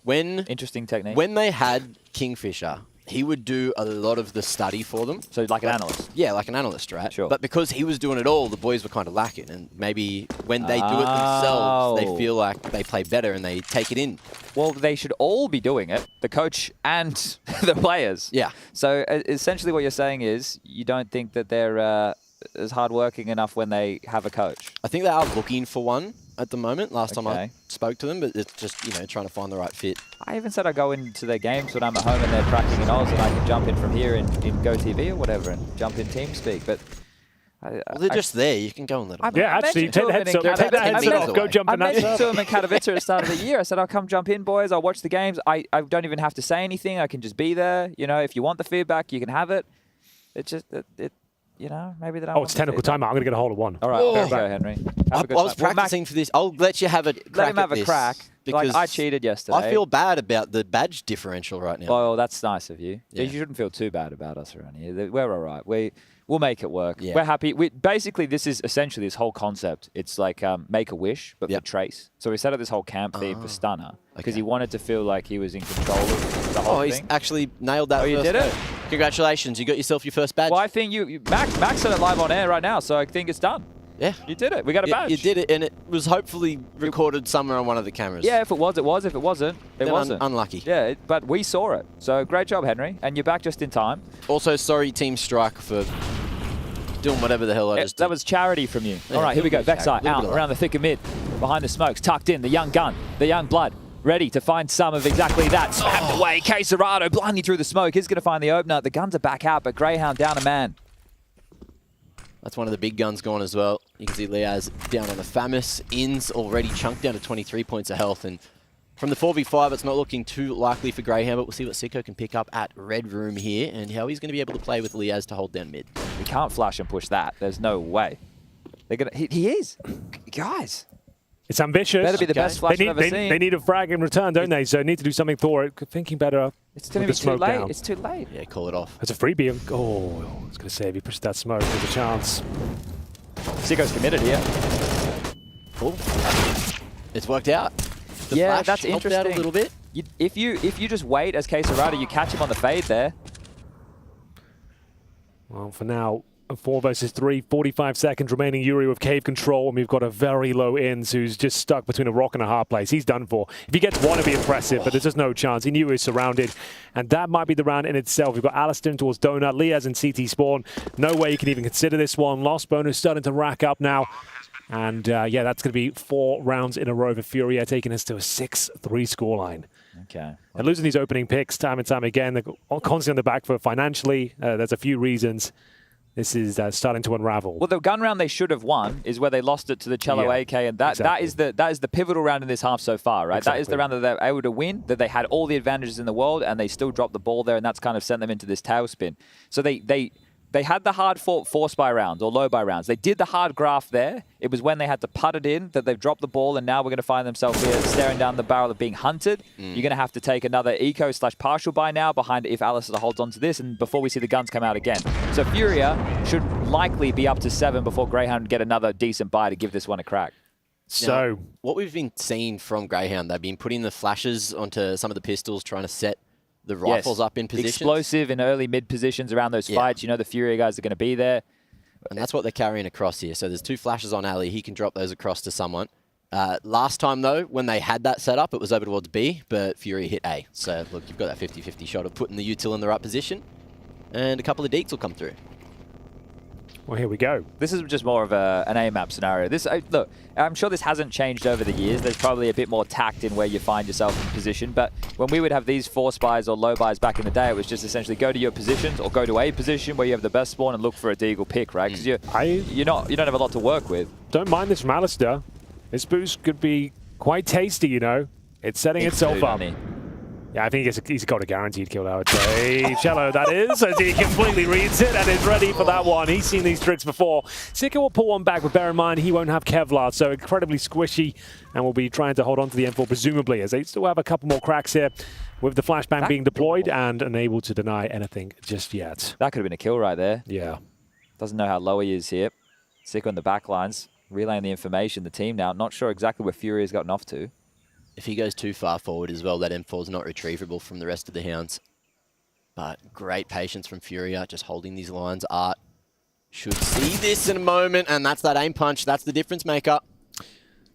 interesting technique. When they had Kingfisher, he would do a lot of the study for them. So like an analyst? Yeah, like an analyst, right? Sure. But because he was doing it all, the boys were kind of lacking. And maybe when they do it themselves, they feel like they play better and they take it in. Well, they should all be doing it, the coach and the players. Yeah. So essentially what you're saying is you don't think that they're... is hardworking enough when they have a coach? I think they are looking for one at the moment. Last time I spoke to them, but it's just, trying to find the right fit. I even said I go into their games when I'm at home and they're tracking in Oz and I can jump in from here in GoTV or whatever and jump in TeamSpeak, but... they're just there. You can go and let them. Yeah, actually, take that headset off. Go jump in that. I mentioned to them in Katowice at the start of the year. I said, I'll come jump in, boys. I'll watch the games. I don't even have to say anything. I can just be there. You know, if you want the feedback, you can have it. It's just... maybe they don't. Oh, it's technical timeout. I'm going to get a hold of one. All right, there we go, Henry. I was practicing for this. I'll let you have it. Let him have a crack. Like I cheated yesterday. I feel bad about the badge differential right now. Oh, that's nice of you. Yeah. You shouldn't feel too bad about us around here. We're all right. We'll make it work. Yeah. We're happy. Basically, this is essentially this whole concept. It's like make a wish, but for Trace. So we set up this whole camp theme for Stunner because he wanted to feel like he was in control of the whole thing. He's actually nailed that. Oh, you did it? Congratulations, you got yourself your first badge. Well, I think Max said it live on air right now, so I think it's done. Yeah. You did it. We got a badge. You did it, and it was hopefully recorded somewhere on one of the cameras. Yeah, if it was, it was. If it wasn't, it wasn't. Unlucky. Yeah, but we saw it. So great job, Henry. And you're back just in time. Also, sorry, Team Strike, for doing whatever the hell I just did. That was charity from you. Yeah, All right, here we go. Vexai charity. out around the thicker mid. Behind the smokes, tucked in. The young gun, the young blood. Ready to find some of exactly that. Smacked away. Quesarado blindly through the smoke. He's going to find the opener. The guns are back out, but Greyhound down a man. That's one of the big guns gone as well. You can see Liaz down on the Famis. Inns already chunked down to 23 points of health. And from the 4v5, it's not looking too likely for Greyhound, but we'll see what Sicko can pick up at Red Room here and how he's going to be able to play with Liaz to hold down mid. We can't flash and push that. There's no way. They're gonna. He is. Guys. It's ambitious. Better be the best flash I've ever seen. They need a frag in return, don't they? So need to do something for it. Thinking better. It's going to be too late. Down. It's too late. Yeah, call it off. It's a freebie. Oh, I was going to say, if he pushes that smoke, there's a chance. Sicko's committed here. Oh, it's worked out. The yeah, flash that's helped interesting. out a little bit. If you just wait as Quesarado, you catch him on the fade there. Well, for now, 4 versus 3, 45 seconds remaining. Yuri with cave control, and we've got a very low Inns who's just stuck between a rock and a hard place. He's done for. If he gets one, it'd be impressive, but there's just no chance. He knew he was surrounded, and that might be the round in itself. We've got Alistair towards Donut, Liaz and CT Spawn. No way you can even consider this one. Lost bonus starting to rack up now. And yeah, that's going to be 4 rounds in a row for Furia, taking us to a 6-3 scoreline. Okay. And losing these opening picks time and time again, they're constantly on the back foot financially. There's a few reasons. This is starting to unravel. Well, the gun round they should have won is where they lost it to the Cello AK, and that is the pivotal round in this half so far, right? Exactly. That is the round that they're able to win, that they had all the advantages in the world, and they still dropped the ball there, and that's kind of sent them into this tailspin. So they had the hard force by rounds or low by rounds. They did the hard graph there. It was when they had to putt it in that they've dropped the ball, and now we're going to find themselves here staring down the barrel of being hunted. You're going to have to take another eco/partial buy now behind it if Alistair holds on to this, and before we see the guns come out again. So Furia should likely be up to 7 before Greyhound get another decent buy to give this one a crack. So now, what we've been seeing from Greyhound, they've been putting the flashes onto some of the pistols, trying to set the rifles up in position. Explosive in early mid positions around those fights. You know the Furia guys are going to be there. And that's what they're carrying across here. So there's 2 flashes on Ali. He can drop those across to someone. Last time, though, when they had that set up, it was over towards B, but Fury hit A. So, look, you've got that 50-50 shot of putting the util in the right position, and a couple of deeks will come through. Well, here we go. This is just more of an A-map scenario. Look, I'm sure this hasn't changed over the years. There's probably a bit more tact in where you find yourself in position. But when we would have these force buys or low buys back in the day, it was just essentially go to your positions or go to a position where you have the best spawn and look for a deagle pick, right? Because you don't have a lot to work with. Don't mind this from Alistair. This boost could be quite tasty, you know. It's setting itself up. Yeah, I think he's got a guaranteed kill, I would say. Cello, that is, as he completely reads it and is ready for that one. He's seen these tricks before. Sicko will pull one back, but bear in mind, he won't have Kevlar, so incredibly squishy, and will be trying to hold on to the M4, presumably, as they still have a couple more cracks here with the flashbang being deployed and unable to deny anything just yet. That could have been a kill right there. Yeah. Doesn't know how low he is here. Sicko on the back lines, relaying the information. The team now, not sure exactly where Fury has gotten off to. If he goes too far forward as well, that M4 is not retrievable from the rest of the Hounds. But great patience from Furia, just holding these lines. Art should see this in a moment, and that's that aim punch. That's the difference maker.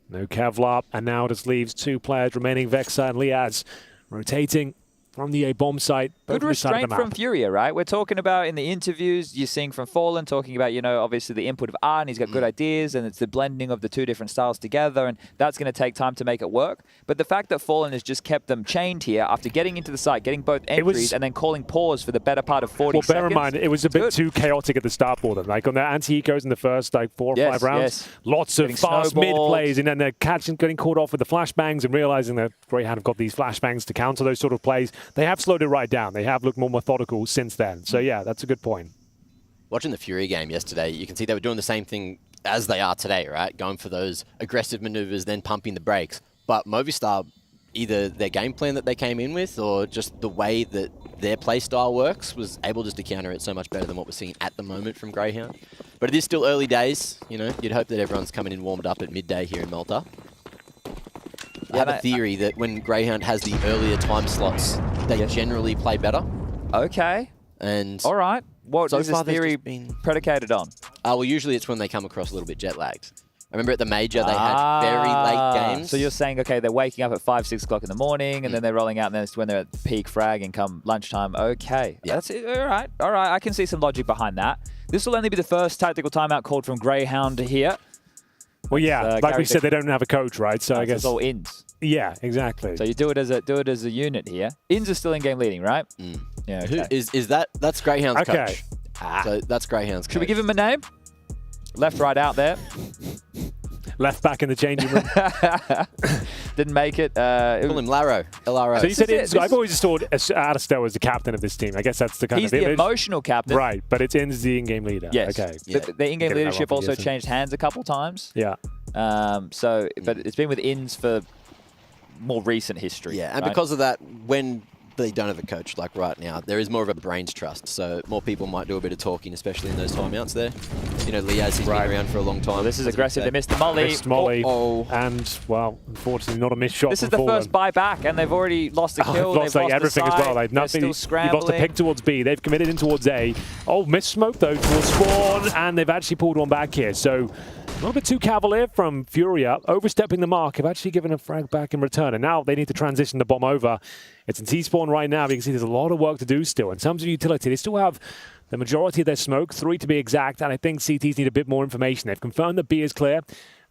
No Kevlar, and now it just leaves 2 players remaining, Vexa and Liaz, rotating from the A-bomb site. Good restraint from Furia, right? We're talking about in the interviews, you're seeing from Fallen, talking about, you know, obviously the input of Art, and he's got good ideas, and it's the blending of the 2 different styles together, and that's going to take time to make it work. But the fact that Fallen has just kept them chained here after getting into the site, getting both entries, and then calling pause for the better part of 40 seconds. Well, bear in mind, it was a bit too chaotic at the start for them. Like on their anti-ecos in the first 4 or 5 rounds, lots of fast mid-plays, and then they're getting caught off with the flashbangs and realizing that Greyhound have got these flashbangs to counter those sort of plays. They have slowed it right down. They have looked more methodical since then. So yeah, that's a good point. Watching the Fury game yesterday, you can see they were doing the same thing as they are today, right? Going for those aggressive maneuvers, then pumping the brakes. But Movistar, either their game plan that they came in with or just the way that their play style works, was able just to counter it so much better than what we're seeing at the moment from Greyhound. But it is still early days. You know, you'd hope that everyone's coming in warmed up at midday here in Malta. I have a theory that when Greyhound has the earlier time slots, they generally play better. Okay. And all right. What so is this theory predicated on? Well, usually it's when they come across a little bit jet lagged. I remember at the major they had very late games. So you're saying, okay, they're waking up at 5, 6 o'clock in the morning, and then they're rolling out, and then it's when they're at peak frag and come lunchtime. Okay, that's it. All right. I can see some logic behind that. This will only be the first tactical timeout called from Greyhound here. Well, yeah, like we said, they don't have a coach, right? So I guess it's all ins. Yeah, exactly. So you do it as a unit here. Ins are still in game leading, right? Yeah. Okay. Is that's Greyhound's coach? So that's Greyhound's coach. Should we give him a name? Left, right, out there. Left back in the changing room. Didn't make it. Call him Laro. LRO. So you said I've always just thought Alistair was the captain of this team. I guess that's the kind He's of image. the emotional captain. Right, but it's In's the in-game leader. Yes. Okay. The in-game leadership also changed hands a couple times. Yeah. But it's been with Ins for more recent history. Yeah, and because of that, when they don't have a coach like right now, there is more of a brains trust. So more people might do a bit of talking, especially in those timeouts there. You know, Liaz, he's been around for a long time. Well, this is aggressive. They missed the molly. Missed molly. And, well, unfortunately, not a missed shot. This is the first buyback, and they've already lost a kill. They've lost everything as well. They've nothing. Still scrambling. You've lost a pick towards B. They've committed in towards A. Oh, missed smoke, though, towards Spawn, and they've actually pulled one back here. So a little bit too cavalier from Furia, overstepping the mark. Have actually given a frag back in return, and now they need to transition the bomb over. It's in T-spawn right now. You can see there's a lot of work to do still. In terms of utility, they still have the majority of their smoke, 3 to be exact, and I think CTs need a bit more information. They've confirmed that B is clear.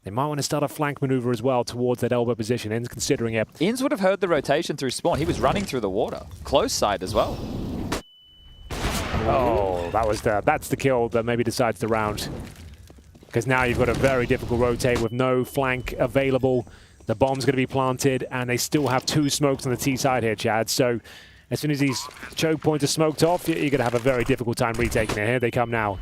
They might want to start a flank maneuver as well towards that elbow position. In's considering it. Inns would have heard the rotation through spawn. He was running through the water. Close side as well. Oh, that's the kill that maybe decides the round. Because now you've got a very difficult rotate with no flank available. The bomb's going to be planted, and they still have 2 smokes on the T side here, Chad. So as soon as these choke points are smoked off, you're going to have a very difficult time retaking it. Here they come now.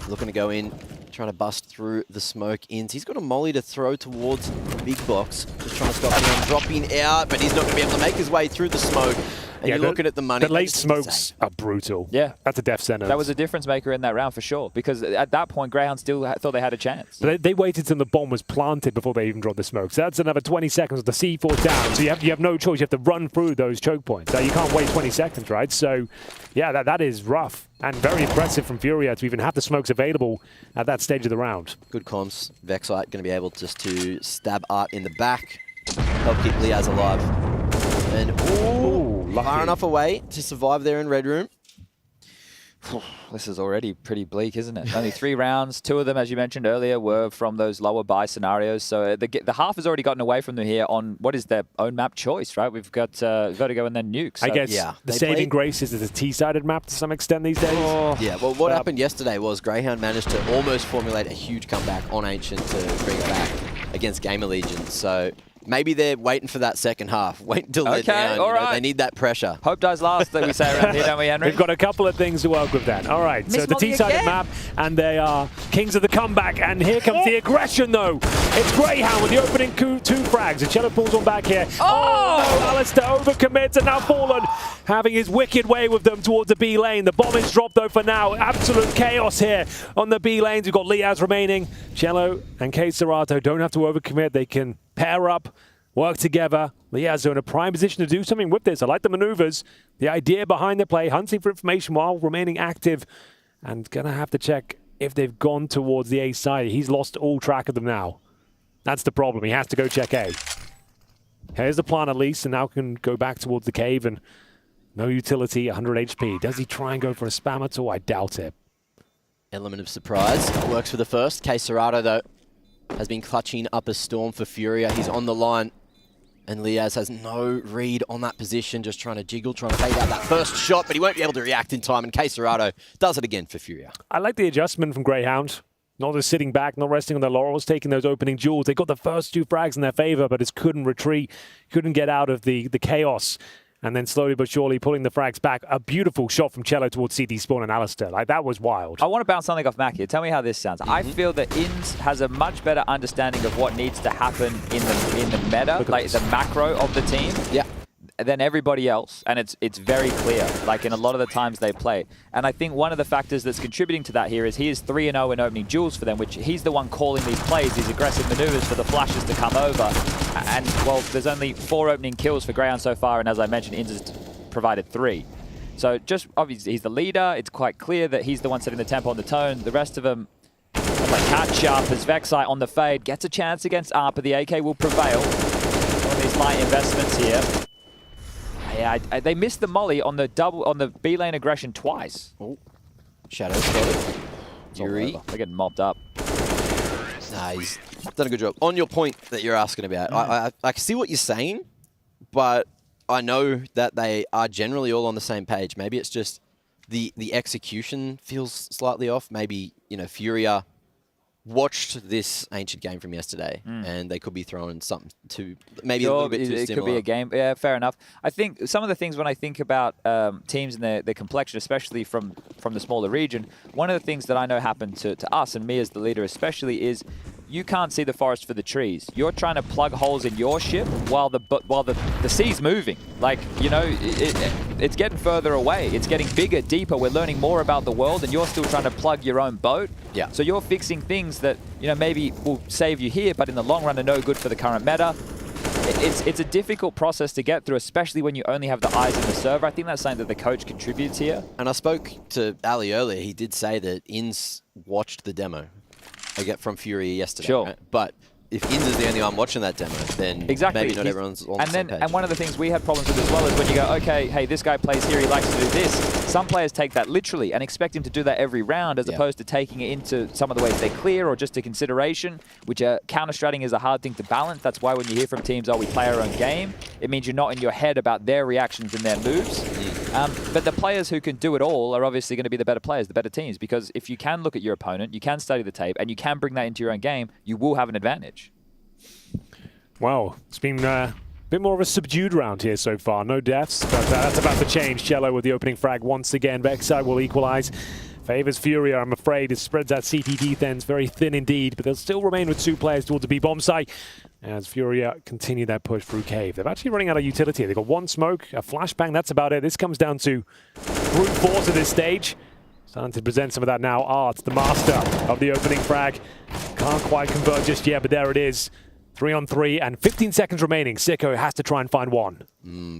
Looking to go in, trying to bust through the smoke ins. He's got a molly to throw towards the big box. Just trying to stop him dropping out, but he's not going to be able to make his way through the smoke. And you're looking at the money. The late smokes are brutal. Yeah. That's a death sentence. That was a difference maker in that round for sure, because at that point, Greyhound still thought they had a chance. But they waited till the bomb was planted before they even dropped the smoke. So that's another 20 seconds with the C4 down. So you have no choice. You have to run through those choke points. You can't wait 20 seconds, right? So, yeah, that is rough and very impressive from Furia to even have the smokes available at that stage of the round. Good comms. Vexite going to be able just to stab Art in the back, help keep Liaz alive. And far enough away to survive there in Red Room. This is already pretty bleak, isn't it? Only 3 rounds. 2 of them, as you mentioned earlier, were from those lower buy scenarios. So the half has already gotten away from them here on what is their own map choice, right? We've got Vertigo and then Nuke. So I guess the saving grace is a T-sided map to some extent these days. Yeah, well, what happened yesterday was Greyhound managed to almost formulate a huge comeback on Ancient to bring it back against Game Allegiance. So maybe they're waiting for that second half. Wait until they're down. All right. They need that pressure. Hope dies last, that we say around here, don't we, Henry? We've got a couple of things to work with then. All right, so the T-sided map, and they are kings of the comeback. And here comes the aggression, though. It's Greyhound with the opening 2 frags. And Cello pulls one back here. Oh, Alistair overcommits and now Fallen having his wicked way with them towards the B lane. The bomb is dropped, though, for now. Absolute chaos here on the B lanes. We've got Liaz remaining. Cello and K Serato don't have to overcommit. They can pair up, work together. Liaz are in a prime position to do something with this. I like the maneuvers, the idea behind the play, hunting for information while remaining active, and going to have to check if they've gone towards the A side. He's lost all track of them now. That's the problem. He has to go check A. Here's the plan at least, and now can go back towards the cave, and no utility, 100 HP. Does he try and go for a spam at all? I doubt it. Element of surprise. Works for the first. K Serato, though, has been clutching up a storm for Furia. He's on the line. And Liaz has no read on that position, just trying to jiggle, trying to fade out that first shot, but he won't be able to react in time, and K Serato does it again for Furia. I like the adjustment from Greyhound. Not just sitting back, not resting on their laurels, taking those opening duels. They got the first 2 frags in their favor, but just couldn't retreat, couldn't get out of the chaos. And then slowly but surely pulling the frags back. A beautiful shot from Cello towards CD Spawn and Alistair. Like, that was wild. I want to bounce something off Mac here. Tell me how this sounds. I feel that Inns has a much better understanding of what needs to happen in the meta, like the macro of the team. Yeah. Than everybody else, and it's very clear, like in a lot of the times they play. And I think one of the factors that's contributing to that here is he is 3-0 in opening duels for them, which he's the one calling these plays, these aggressive maneuvers for the flashes to come over. And, well, there's only 4 opening kills for Greyhound so far, and as I mentioned, Inns has provided 3. So just obviously he's the leader. It's quite clear that he's the one setting the tempo and the tone. The rest of them like catch up as Vexite on the fade gets a chance against ARP, but the AK will prevail on these light investments here. Yeah, they missed the molly on the B lane aggression twice. Oh, Shadow's got it. Yuri. They're getting mopped up. Nah, he's done a good job. On your point that you're asking about, I see what you're saying, but I know that they are generally all on the same page. Maybe it's just the execution feels slightly off. Maybe, you know, Furia watched this ancient game from yesterday and they could be throwing something to maybe a little bit too similar. It could be a game. Yeah, fair enough. I think some of the things when I think about teams and their complexion, especially from the smaller region, one of the things that I know happened to us and me as the leader especially is you can't see the forest for the trees. You're trying to plug holes in your ship while the sea's moving. Like, you know, it's getting further away. It's getting bigger, deeper. We're learning more about the world, and you're still trying to plug your own boat. Yeah. So you're fixing things that, you know, maybe will save you here, but in the long run are no good for the current meta. It's a difficult process to get through, especially when you only have the eyes in the server. I think that's something that the coach contributes here. And I spoke to Ali earlier. He did say that Inns watched the demo. I get from Fury yesterday. Sure. Right? But if Inns is the only one watching that demo, then maybe not everyone's on the same page. And one of the things we had problems with as well is when you go, okay, hey, this guy plays here, he likes to do this. Some players take that literally and expect him to do that every round as opposed to taking it into some of the ways they clear or just a consideration, which counter-stratting is a hard thing to balance. That's why when you hear from teams, oh, we play our own game, it means you're not in your head about their reactions and their moves. But the players who can do it all are obviously going to be the better players, the better teams, because if you can look at your opponent, you can study the tape, and you can bring that into your own game, you will have an advantage. Wow, it's been a bit more of a subdued round here so far. No deaths, but that's about to change. Cello with the opening frag once again. Vexite will equalize. Favors Furia, I'm afraid. It spreads out CT defense very thin indeed, but they'll still remain with 2 players towards the B bomb site as Furia continue that push through Cave. They're actually running out of utility. They've got 1 smoke, a flashbang, that's about it. This comes down to brute force at this stage. Starting to present some of that now. Art, the master of the opening frag. Can't quite convert just yet, but there it is. 3-on-3 and 15 seconds remaining. Sicko has to try and find one.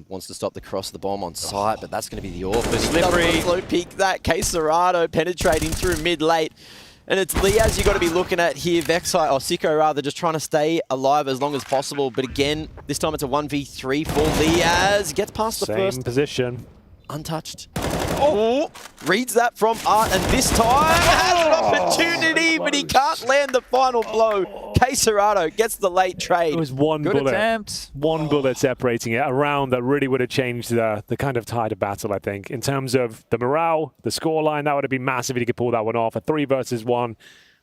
Wants to stop the cross of the bomb on site, but that's going to be the orphan. Slippery. Slow peek that. Quesarado penetrating through mid-late. And it's Liaz you got to be looking at here. Vexite, or Sicko rather, just trying to stay alive as long as possible. But again, this time it's a 1v3 for Liaz. Gets past the first. Same position. Untouched. Oh, reads that from Art, and this time has an opportunity, but he can't land the final blow. Quesarado gets the late trade. It was one Good bullet. attempt. One bullet separating it. A round that really would have changed the kind of tide of battle, I think. In terms of the morale, the scoreline, that would have been massive if he could pull that one off. A 3 versus 1.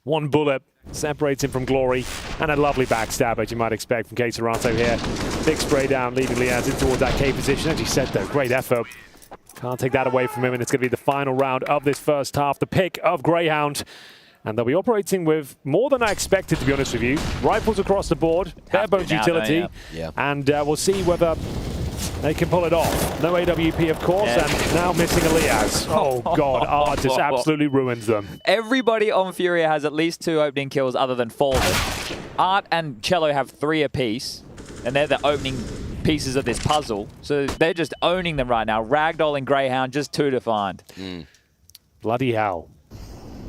One bullet separates him from glory, and a lovely backstab, as you might expect from Quesarado here. Big spray down, leading Liaz in towards that K position. As you said, though, great effort. Can't take that away from him, and it's going to be the final round of this first half. The pick of Greyhound. And they'll be operating with more than I expected, to be honest with you. Rifles across the board, bare bones utility. And we'll see whether they can pull it off. No AWP, of course, and now missing Elias. Oh, God, Art just absolutely ruins them. Everybody on Furia has at least 2 opening kills other than Fallen. Art and Cello have 3 apiece, and they're the opening pieces of this puzzle. So they're just owning them right now. Ragdoll and Greyhound, just 2 to find. Bloody hell.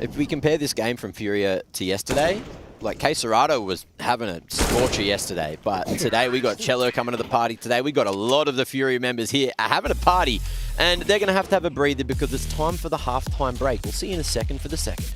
If we compare this game from Furia to yesterday, like Quesarado was having a scorcher yesterday, but today we got Cello coming to the party. Today we got a lot of the Furia members here having a party, and they're going to have a breather because it's time for the halftime break. We'll see you in a second for the second.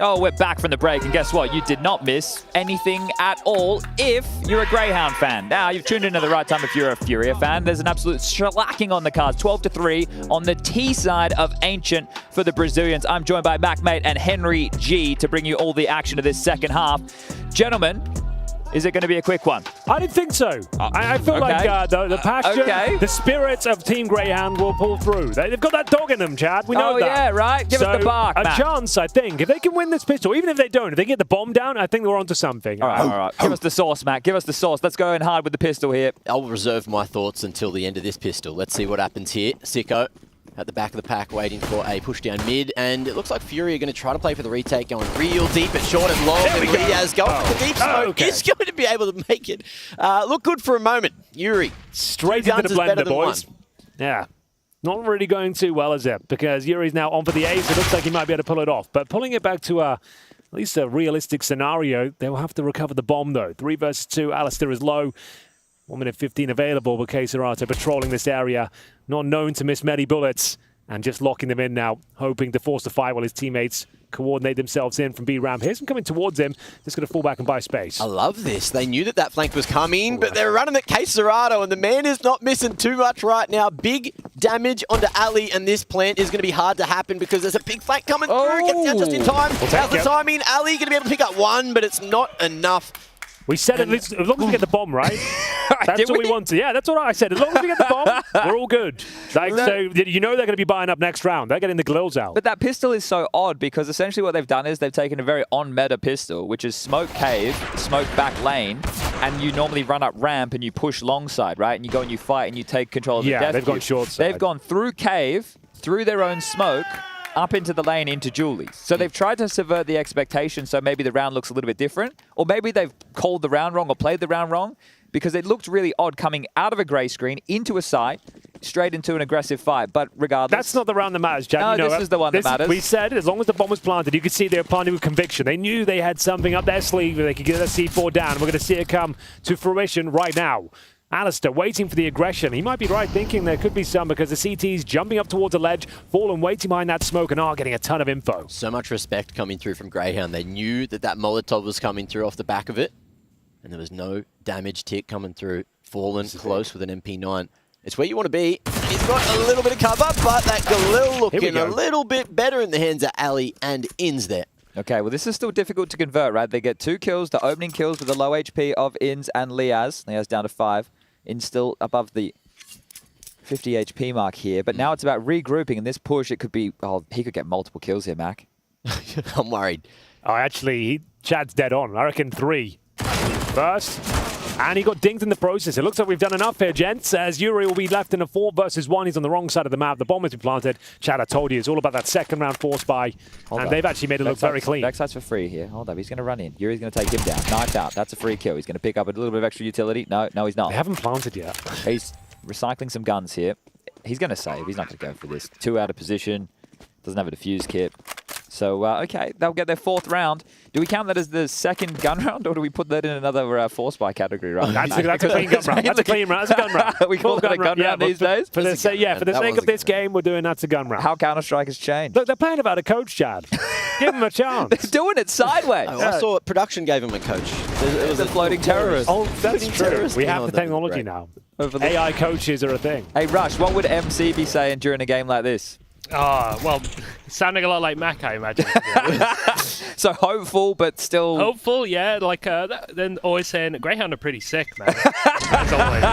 Oh, we're back from the break, and guess what? You did not miss anything at all if you're a Greyhound fan. Now, you've tuned in at the right time if you're a Furia fan. There's an absolute shellacking on the cards, 12-3 on the T side of Ancient for the Brazilians. I'm joined by MacMate and Henry G to bring you all the action of this second half. Gentlemen, is it going to be a quick one? I didn't think so. I feel like the passion, the spirit of Team Greyhound will pull through. They've got that dog in them, Chad. We know that. Oh, yeah, right? Give us the bark, A Matt. chance, I think. If they can win this pistol, even if they don't, if they get the bomb down, I think they're onto something. All right. Give us the sauce, Matt. Give us the sauce. Let's go in hard with the pistol here. I'll reserve my thoughts until the end of this pistol. Let's see what happens here. Sicko at the back of the pack waiting for a push down mid, and it looks like Fury are going to try to play for the retake, going real deep and short and long, and Liaz going for the deep smoke. Is going to be able to make it look good for a moment. Yuri, straight into the blender, boys. Yeah. Not really going too well, is it? Because Yuri's now on for the ace. It looks like he might be able to pull it off. But pulling it back to at least a realistic scenario, they will have to recover the bomb, though. 3 versus 2. Alistair is low. 1 minute 15 available, but Keserato patrolling this area, not known to miss many bullets, and just locking them in now, hoping to force the fight while his teammates coordinate themselves in from B ramp. Here's him coming towards him, just going to fall back and buy space. I love this. They knew that that flank was coming, but they're running at Keserato, and the man is not missing too much right now. Big damage onto Ali, and this plant is going to be hard to happen because there's a big flank coming through. Gets down just in time. How's the timing? Ali going to be able to pick up 1, but it's not enough. We said as long as we get the bomb, right? That's what we wanted. Yeah, that's what I said. As long as we get the bomb, we're all good. Like, so you know they're going to be buying up next round. They're getting the Galils out. But that pistol is so odd because essentially what they've done is they've taken a very on-meta pistol, which is smoke cave, smoke back lane, and you normally run up ramp and you push long side, right? And you go and you fight and you take control of the death they've gone cube. short side. They've gone through cave, through their own smoke, up into the lane into Julie's. So they've tried to subvert the expectation so maybe the round looks a little bit different, or maybe they've called the round wrong or played the round wrong, because it looked really odd coming out of a grey screen into a site, straight into an aggressive fight. But regardless... That's not the round that matters, Jack. No, you know, this is the one that matters. We said as long as the bomb was planted, you could see they were planting with conviction. They knew they had something up their sleeve where they could get that C4 down. We're going to see it come to fruition right now. Alistair waiting for the aggression. He might be right thinking there could be some because the CT's jumping up towards the ledge, Fallen waiting behind that smoke and are getting a ton of info. So much respect coming through from Greyhound. They knew that that Molotov was coming through off the back of it, and there was no damage tick coming through. Fallen close with an MP9. It's where you want to be. He's got a little bit of cover, but that Galil looking a little bit better in the hands of Ali and Inns there. Okay, well, this is still difficult to convert, right? They get 2 kills, the opening kills with the low HP of Inns and Liaz. Liaz down to 5. Inns still above the 50 HP mark here. But now it's about regrouping. In this push, it could be... Oh, he could get multiple kills here, Mac. I'm worried. Oh, actually, Chad's dead on. I reckon 3. First... And he got dinged in the process. It looks like we've done enough here, gents, as Yuri will be left in a 4 versus 1. He's on the wrong side of the map. The bomb has been planted. Chad, I told you, it's all about that second round force buy. They've actually made it look very clean. Backside's for free here. Hold up, he's going to run in. Yuri's going to take him down. Knifed out. That's a free kill. He's going to pick up a little bit of extra utility. No, he's not. They haven't planted yet. He's recycling some guns here. He's going to save. He's not going to go for this. 2 out of position. Doesn't have a defuse kit. So, okay, they'll get their 4th round. Do we count that as the second gun round, or do we put that in another force buy category, right? That's a clean gun round. That's a clean round. That's a gun round. We call that a gun round these days? For the sake of this game, we're doing that's a gun round. How Counter-Strike has changed. Look, they're playing about a coach, Chad. Give them a chance. They're doing it sideways. I saw it. Production gave him a coach. It was a floating terrorist. Oh, that's true. We have the technology now. AI coaches are a thing. Hey, Rush, what would MC be saying during a game like this? Well, sounding a lot like Mac, I imagine. So hopeful, but still... Hopeful, yeah. Like, then always saying, Greyhound are pretty sick, man. As always.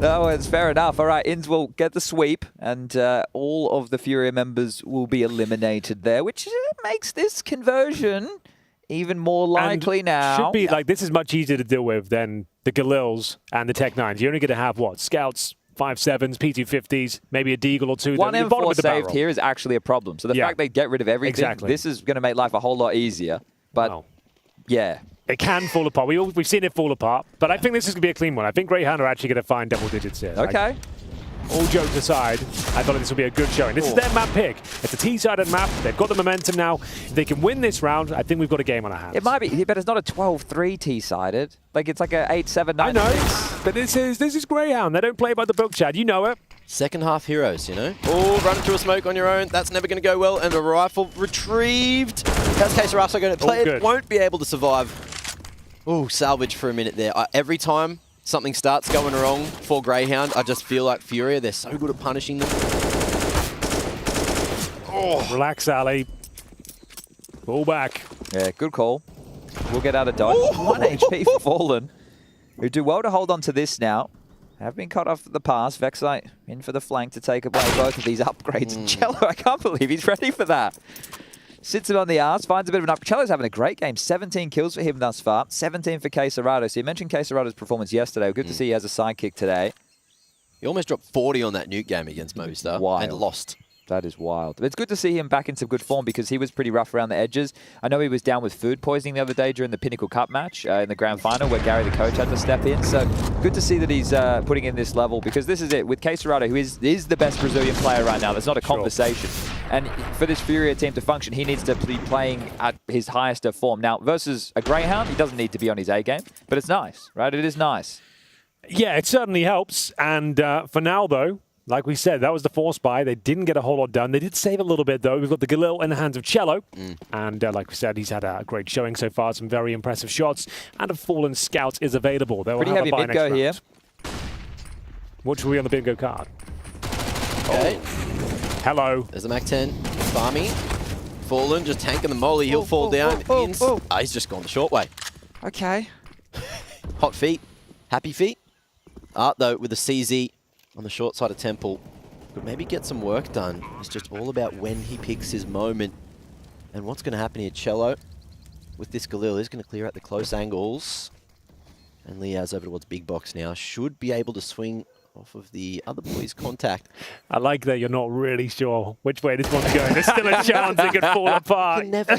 No, it's fair enough. All right, Inns will get the sweep, and all of the Furia members will be eliminated there, which makes this conversion even more likely now. Should be, like, this is much easier to deal with than the Galils and the Tech 9s. You're only going to have, what, Scouts... 5.7s, P250s, maybe a Deagle or 2. 1 M4 saved here is actually a problem. So the fact they get rid of everything, this is going to make life a whole lot easier. But, yeah. It can fall apart. We've seen it fall apart. But I think this is going to be a clean one. I think Greyhound are actually going to find double digits here. Okay. All jokes aside, I thought this would be a good showing. This is their map pick. It's a T-sided map. They've got the momentum now. If they can win this round, I think we've got a game on our hands. It might be, but it's not a 12-3 T-sided. Like, it's like a 8-7, 9. I know, but this is Greyhound. They don't play by the book, Chad. You know it. Second half heroes, you know? Oh, running through a smoke on your own. That's never going to go well. And a rifle retrieved. That's Caesarato going to play it. Won't be able to survive. Oh, salvage for a minute there. Every time something starts going wrong for Greyhound, I just feel like Furia, they're so good at punishing them. Oh. Relax, Ali. Pull back. Yeah, good call. We'll get out of dodge. 1 HP for Fallen, who do well to hold on to this now. Have been cut off at the pass. Vexite in for the flank to take away both of these upgrades. And Cello, I can't believe he's ready for that. Sits him on the arse, finds a bit of an up. Cello's having a great game. 17 kills for him thus far. 17 for Caesarato. So you mentioned Caesarato's performance yesterday. Good to see he has a sidekick today. He almost dropped 40 on that nuke game against Movistar and lost. That is wild. But it's good to see him back in some good form because he was pretty rough around the edges. I know he was down with food poisoning the other day during the Pinnacle Cup match in the grand final where Gary, the coach, had to step in. So good to see that he's putting in this level because this is it. With Caesarato, who is the best Brazilian player right now, there's not a conversation. And for this Furia team to function, he needs to be playing at his highest of form. Now, versus a Greyhound, he doesn't need to be on his A game, but it's nice, right? It is nice. Yeah, it certainly helps. And for now, though, like we said, that was the force buy. They didn't get a whole lot done. They did save a little bit, though. We've got the Galil in the hands of Cello. And like we said, he's had a great showing so far. Some very impressive shots. And a Fallen Scout is available. They'll Pretty have heavy a buy bingo next here. round. What should we on the bingo card? Okay. Hello. There's the Mac-10. Farmy. Fallen, just tanking the molly. He'll fall down. He's just gone the short way. Okay. Hot feet. Happy feet. Art, though, with the CZ on the short side of Temple. Could maybe get some work done. It's just all about when he picks his moment. And what's going to happen here? Cello, with this Galil, is going to clear out the close angles. And Liaz over towards Big Box now. Should be able to swing off of the other boys' contact. I like that you're not really sure which way this one's going. There's still a chance it could fall apart. Never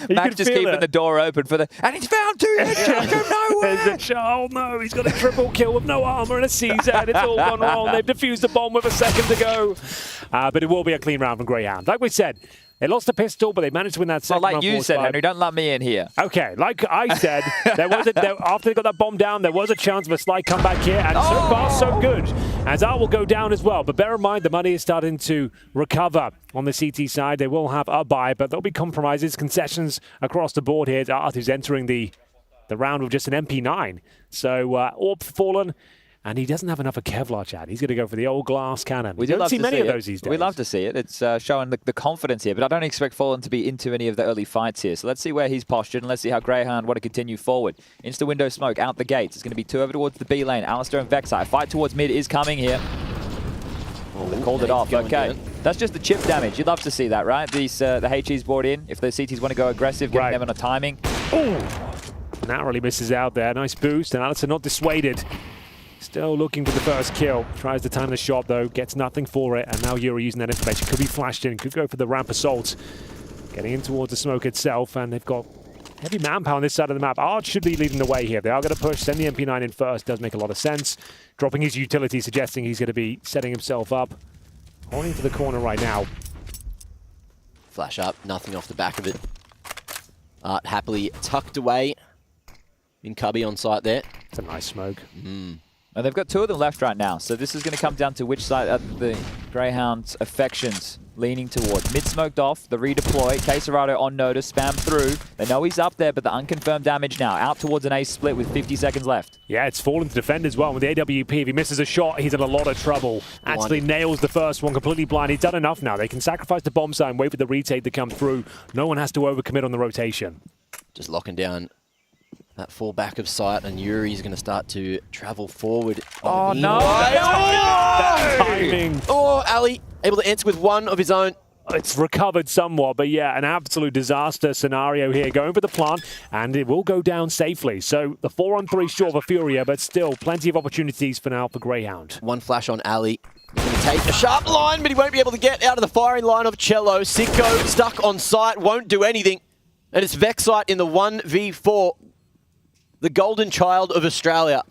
Max just keeping the door open for the... And he's found two headshots from nowhere! There's a shot. Oh no, he's got a triple kill with no armor and a CZ. It's all gone wrong. They've defused the bomb with a second to go. But it will be a clean round from Greyhound. Like we said, they lost a pistol, but they managed to win that second round. Like you said, Henry, don't let me in here. Okay, like I said, after they got that bomb down, there was a chance of a slight comeback here, and so far, so good. As Art will go down as well. But bear in mind, the money is starting to recover on the CT side. They will have a buy, but there'll be compromises, concessions across the board here. Art who's entering the round with just an MP9. So, Orb fallen. And he doesn't have enough of Kevlar, Chad. He's going to go for the old glass cannon. We don't see many of those these days. We love to see it. It's showing the confidence here, but I don't expect Fallen to be into any of the early fights here. So let's see where he's postured, and let's see how Greyhound want to continue forward. Insta-window smoke out the gates. It's going to be two over towards the B lane. Alistair and Vexite. A fight towards mid is coming here. Oh, they called it off. Okay. That's just the chip damage. You'd love to see that, right? These the HE's brought in. If the CTs want to go aggressive, getting them on a timing. Oh! Narrowly misses out there. Nice boost, and Alistair not dissuaded. Still looking for the first kill. Tries to time the shot, though. Gets nothing for it. And now Yuri using that information. Could be flashed in. Could go for the ramp assault. Getting in towards the smoke itself. And they've got heavy manpower on this side of the map. Art should be leading the way here. They are going to push. Send the MP9 in first. Does make a lot of sense. Dropping his utility, suggesting he's going to be setting himself up. Holding to the corner right now. Flash up. Nothing off the back of it. Art happily tucked away. In Cubby on site there. It's a nice smoke. And they've got two of them left right now, so this is going to come down to which side the Greyhound's affections leaning towards. Mid-smoked off, the redeploy, Caesarato on notice, spam through. They know he's up there, but the unconfirmed damage now. Out towards an ace split with 50 seconds left. Yeah, it's Fallen to defend as well. With the AWP, if he misses a shot, he's in a lot of trouble. Actually nails the first one, completely blind. He's done enough now. They can sacrifice the bomb site and wait for the retake to come through. No one has to overcommit on the rotation. Just locking down that fall back of sight, and Yuri's going to start to travel forward. Oh, no! That timing. Oh, Ali, able to answer with one of his own. It's recovered somewhat, but yeah, an absolute disaster scenario here. Going for the plant, and it will go down safely. So the 4-on-3 short for Furia, but still plenty of opportunities for now for Greyhound. One flash on Ali. He's going to take a sharp line, but he won't be able to get out of the firing line of Cello. Sicko stuck on site, won't do anything. And it's Vexite in the 1v4. The golden child of Australia.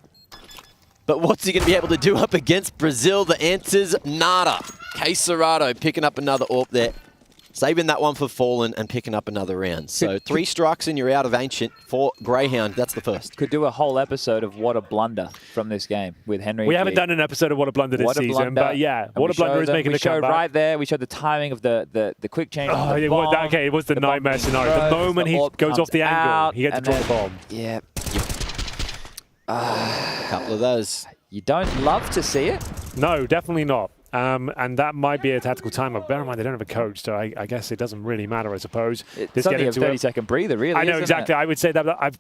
But what's he going to be able to do up against Brazil? The answer's nada. Caesarato picking up another AWP there. saving that one for Fallen and picking up another round. So 3 strikes and you're out of Ancient for Greyhound. That's the first. Could do a whole episode of What a Blunder from this game with Henry. We haven't done an episode of What a Blunder this season, but yeah, What a Blunder is making the comeback. We showed right there, we showed the timing of the quick change. Oh, it was the nightmare scenario. The moment he goes off the angle, he gets to drop the bomb. Yeah. A couple of those. You don't love to see it? No, definitely not. And that might be a tactical timeout. Bear in mind, they don't have a coach, so I guess it doesn't really matter, I suppose. It's only a 30-second breather, really. I know, exactly. I would say that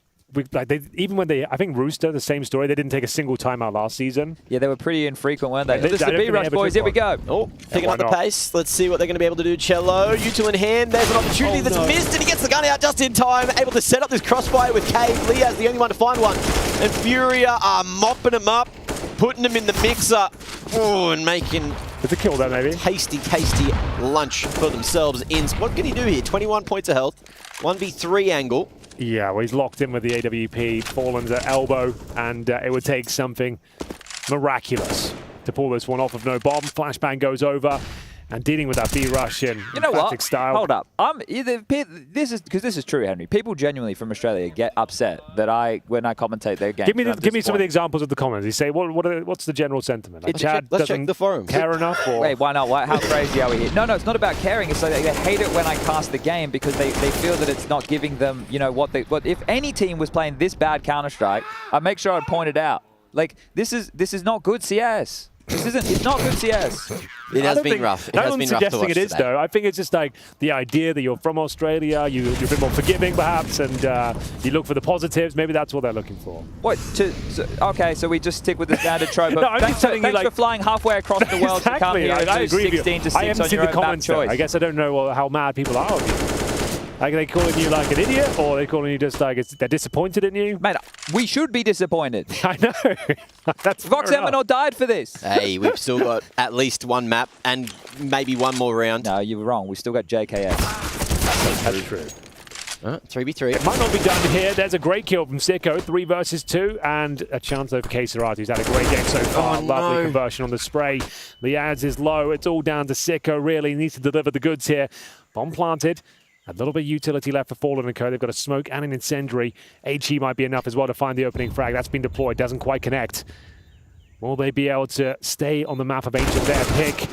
even when I think Rooster, the same story, they didn't take a single timeout last season. Yeah, they were pretty infrequent, weren't they? This is the B-Rush, boys. Here we go. Oh, picking up the pace. Let's see what they're going to be able to do. Cello, U2 in hand. There's an opportunity that's missed, and he gets the gun out just in time. Able to set up this crossfire with Cave. Leah's the only one to find one. And Furia are mopping him up, putting him in the mixer. Oh, and making... It's a kill there, maybe. Tasty lunch for themselves. What can he do here? 21 points of health. 1v3 angle. Yeah, well, he's locked in with the AWP. Fallen's at elbow, and it would take something miraculous to pull this one off of no bomb. Flashbang goes over, and dealing with that B-rush in emphatic style. Hold up. This is true, Henry. People genuinely from Australia get upset that when I commentate their games. Give me some of the examples of the comments. You say, what's the general sentiment? Like, Chad let's doesn't check the forums. Care enough? Or? Wait, why not? How crazy are we here? No, it's not about caring. It's like they hate it when I cast the game because they feel that it's not giving them, what if any team was playing this bad Counter-Strike, I'd make sure I'd point it out. Like, this is not good CS. It's not good CS. It has been rough. No one's suggesting it is, though. I think it's just like the idea that you're from Australia, you're a bit more forgiving, perhaps, and you look for the positives. Maybe that's what they're looking for. Okay, so we just stick with the standard trope. No, I'm just telling you, thanks for flying halfway across the world to come here and lose 16 to 6 I haven't on seen your the own map comments, choice. I guess I don't know how mad people are. Are they calling you like an idiot, or are they calling you just like they're disappointed in you? Mate, we should be disappointed. I know. That's Vox Eminor died for this. Hey, we've still got at least one map and maybe one more round. No, you were wrong. We still got JKS. That's true. 3v3. It might not be done here. There's a great kill from Sicko, 3 versus 2, and a chance over K-Serati, who's had a great game so far. Lovely conversion on the spray. The ads is low. It's all down to Sicko, really. He needs to deliver the goods here. Bomb planted. A little bit of utility left for Fallen and Co. They've got a smoke and an incendiary. HE might be enough as well to find the opening frag. That's been deployed. Doesn't quite connect. Will they be able to stay on the map of Ancient there? Pick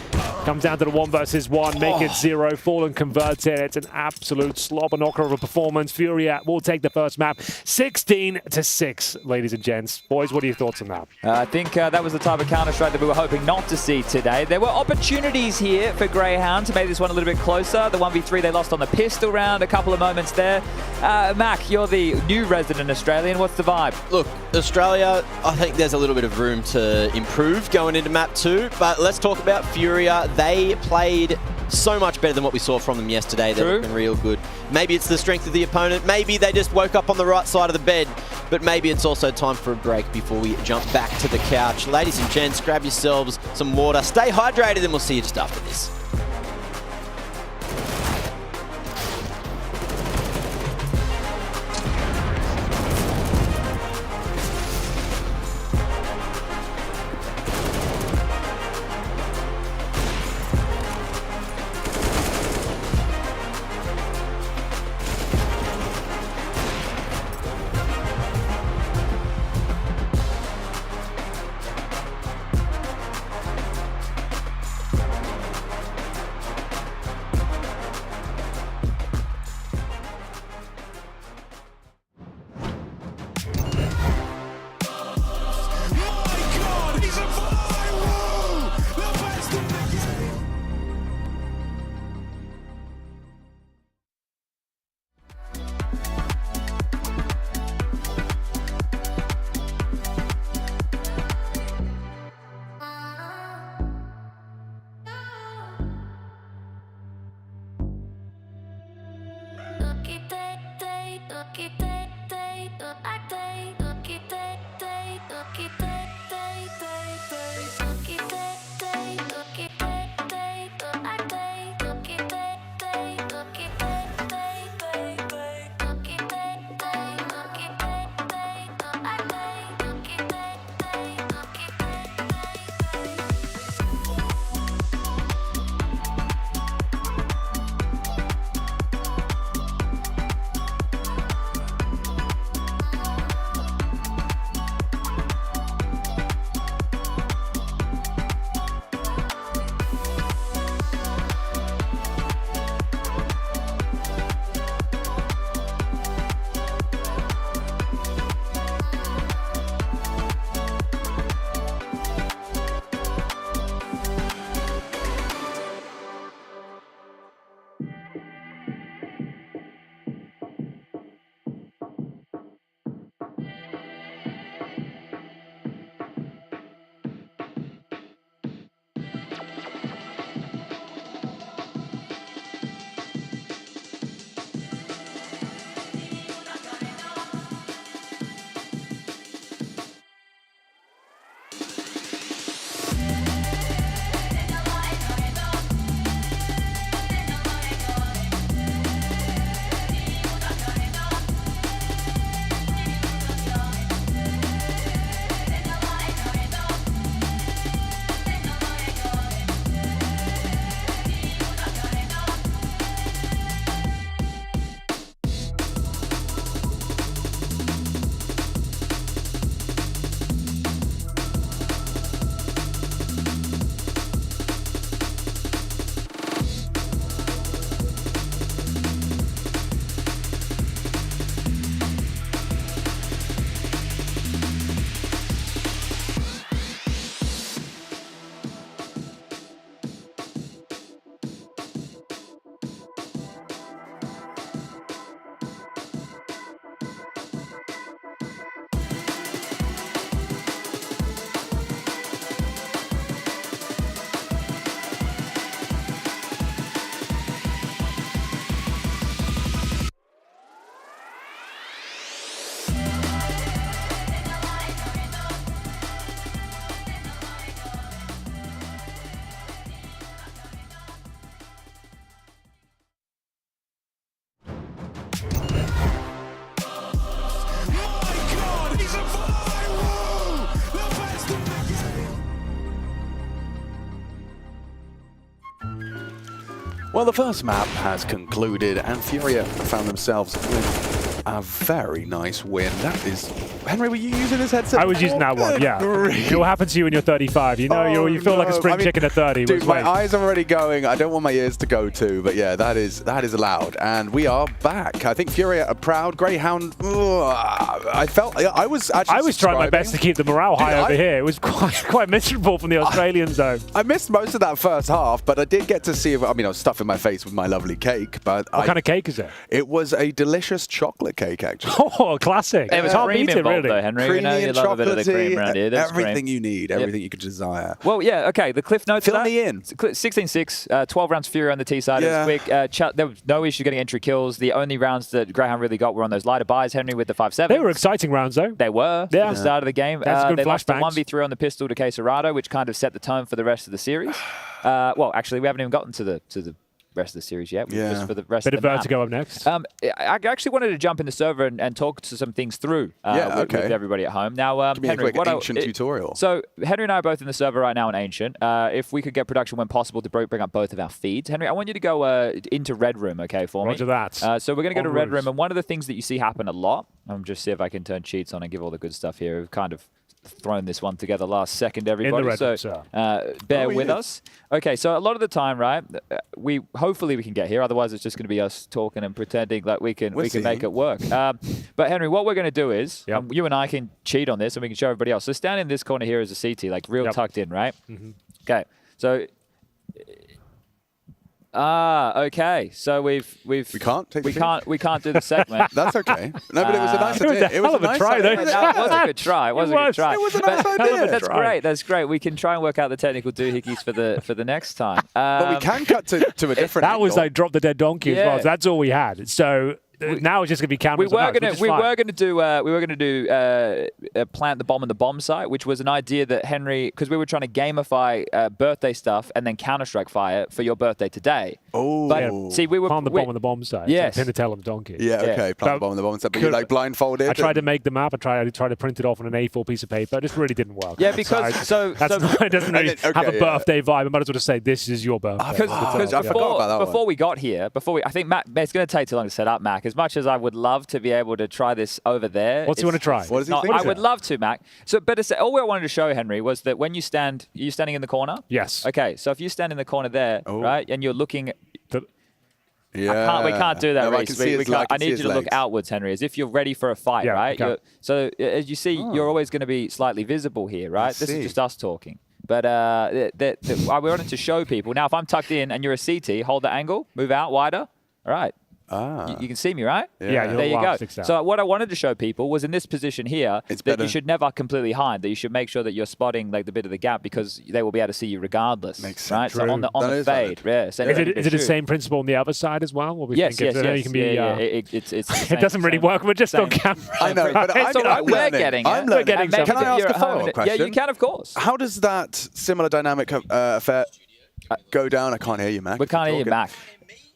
comes down to the 1 versus 1. Make it 0. Fallen converts it. It's an absolute slobber knocker of a performance. Furia will take the first map. 16 to 6, ladies and gents. Boys, what are your thoughts on that? I think that was the type of Counter-Strike that we were hoping not to see today. There were opportunities here for Greyhound to make this one a little bit closer. The 1v3 they lost on the pistol round. A couple of moments there. Mac, you're the new resident Australian. What's the vibe? Look, Australia, I think there's a little bit of room to improve going into map 2, but let's talk about Furia. They played so much better than what we saw from them yesterday. They're looking real good. Maybe it's the strength of the opponent. Maybe they just woke up on the right side of the bed, but maybe it's also time for a break before we jump back to the couch. Ladies and gents, grab yourselves some water. Stay hydrated, and we'll see you just after this. Well, the first map has concluded, and Furia found themselves with a very nice win. That is... Henry, were you using this headset? I was using that one, yeah. It will happen to you when you're 35. You know, you feel like a spring chicken at 30. Dude, my eyes are already going. I don't want my ears to go too, but yeah, that is allowed. And we are back. I think Furia are proud. Greyhound, I was trying my best to keep the morale high over here. It was quite miserable from the Australians, though. I missed most of that first half, but I did get to see, I was stuffing my face with my lovely cake. But what kind of cake is it? It was a delicious chocolate cake, actually. Oh, classic. It was cream involved, though, Henry. Creamy We know you love a bit of the cream around here. Everything you need, everything you could desire. Well, yeah, okay. The cliff notes. Fill me in. 16-6, 12 rounds Fury on the T side. Yeah. It was quick. There was no issue getting entry kills. The only rounds that Greyhound really got were on those lighter buys. Henry with the 5-7. They were exciting rounds, though. They were at the start of the game. That's a good they lost the flashbacks. 1v3 on the pistol to Quesarado, which kind of set the tone for the rest of the series. Well, actually, we haven't even gotten to the rest of the series yet. Just for the rest Bit of the map. Vertigo up next. I actually wanted to jump in the server and talk to some things through with everybody at home. Now, Give me Henry, a quick ancient tutorial. So Henry and I are both in the server right now in Ancient. If we could get production when possible to bring up both of our feeds. Henry, I want you to go into Red Room, okay, for me? Roger that. So we're going to go to En Red route. Room, and one of the things that you see happen a lot, I'm just see if I can turn cheats on and give all the good stuff here. We've kind of thrown this one together last second, everybody. Red Room, so bear with us. Okay, so a lot of the time, right, hopefully we can get here. Otherwise, it's just going to be us talking and pretending like we can make it work. But Henry, what we're going to do is you and I can cheat on this, and we can show everybody else. So stand in this corner here as a CT, like real tucked in, right? Okay, so. Okay. So we can't do the segment. That's okay. No, but it was a nice idea. It was a nice try, though. It was a good try. It was a good try. It was a nice idea. But that's great. That's great. We can try and work out the technical doohickeys for the next time. But we can cut to a different That was angle. like drop the dead donkey as well. So that's all we had. So now it's just going to be cameras. We were going to do plant the bomb on the bomb site, which was an idea that Henry, because we were trying to gamify birthday stuff and then Counter-Strike fire for your birthday today. Oh, but see, we were plant the bomb on the bomb site. Yes, pin the tail on the donkey. Yeah, okay, plant the bomb on the bomb site. But you're like blindfolded. I tried to make the map. I tried to print it off on an A4 piece of paper. It just really didn't work. Yeah, because it doesn't really have a birthday vibe. I might as well just say this is your birthday. Because I forgot about that before we got here, I think Mac, it's going to take too long to set up, Mac. As much as I would love to be able to try this over there. What's he want to try? What does he think? I would love to, Mac. So, but all I wanted to show, Henry, was that when you stand, are you standing in the corner? Yes. Okay, so if you stand in the corner there, right, and you're looking. Yeah. We can't do that, No, Reece. I need you to look outwards, Henry, as if you're ready for a fight, right? So as you see, you're always going to be slightly visible here, right? This is just us talking. But we wanted to show people. Now, if I'm tucked in and you're a CT, hold the angle, move out wider. All right. You can see me, right? Yeah, there you go. So what I wanted to show people was in this position here that you should never completely hide, that you should make sure that you're spotting like the bit of the gap because they will be able to see you regardless. Makes sense. Right? True. So on the fade. Yeah, is it the same principle on the other side as well? Yes. You can be, it doesn't really work. We're just on camera. I know, but I'm learning. We're getting I'm learning. Can I ask a follow-up question? Yeah, you can, of course. How does that similar dynamic affair go down? I can't hear you, Mac. We can't hear you, Mac.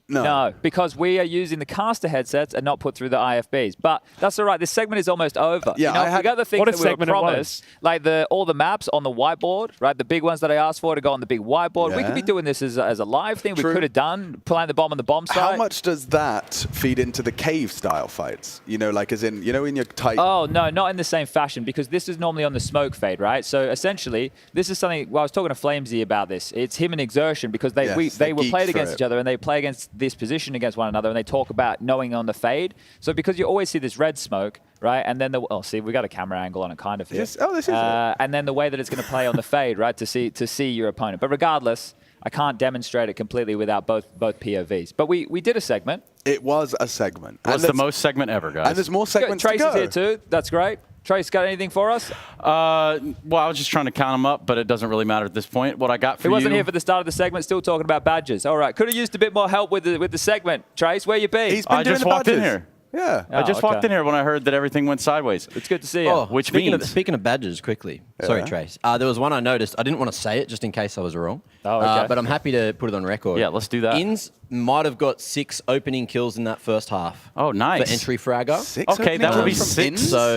No, because we are using the caster headsets and not put through the IFBs. But that's all right. This segment is almost over. Yeah, we got the things that we were promised, like all the maps on the whiteboard, right? The big ones that I asked for to go on the big whiteboard. Yeah. We could be doing this as a live thing. True. We could have done plant the bomb on the bomb site. How much does that feed into the cave style fights? You know, like as in, in your tight. Oh no, not in the same fashion because this is normally on the smoke fade, right? So essentially, this is something. Well, I was talking to Flamesy about this. It's him and Exertion because they were played against each other and they play against this position against one another and they talk about knowing on the fade. So because you always see this red smoke, right? And then see, we got a camera angle on it kind of here. Yes. Oh, this is it. And then the way that it's going to play on the fade, right? To see your opponent. But regardless, I can't demonstrate it completely without both POVs. But we did a segment. It was a segment. It was the most segment ever, guys. And there's more segments Trace to go. is here too. That's great. Trace, got anything for us? Well, I was just trying to count them up, but it doesn't really matter at this point. What I got for you... He wasn't here for the start of the segment, still talking about badges. All right, could have used a bit more help with the segment. Trace, where you been? He's been doing just walked in here. Yeah. I just walked in here when I heard that everything went sideways. It's good to see you. Speaking of badges, quickly. Sorry, Trace. There was one I noticed. I didn't want to say it just in case I was wrong. Oh, okay. But I'm happy to put it on record. Yeah, let's do that. Inns might have got 6 opening kills in that first half. Oh, nice. For entry fragger. 6 Okay, that would be from 6. So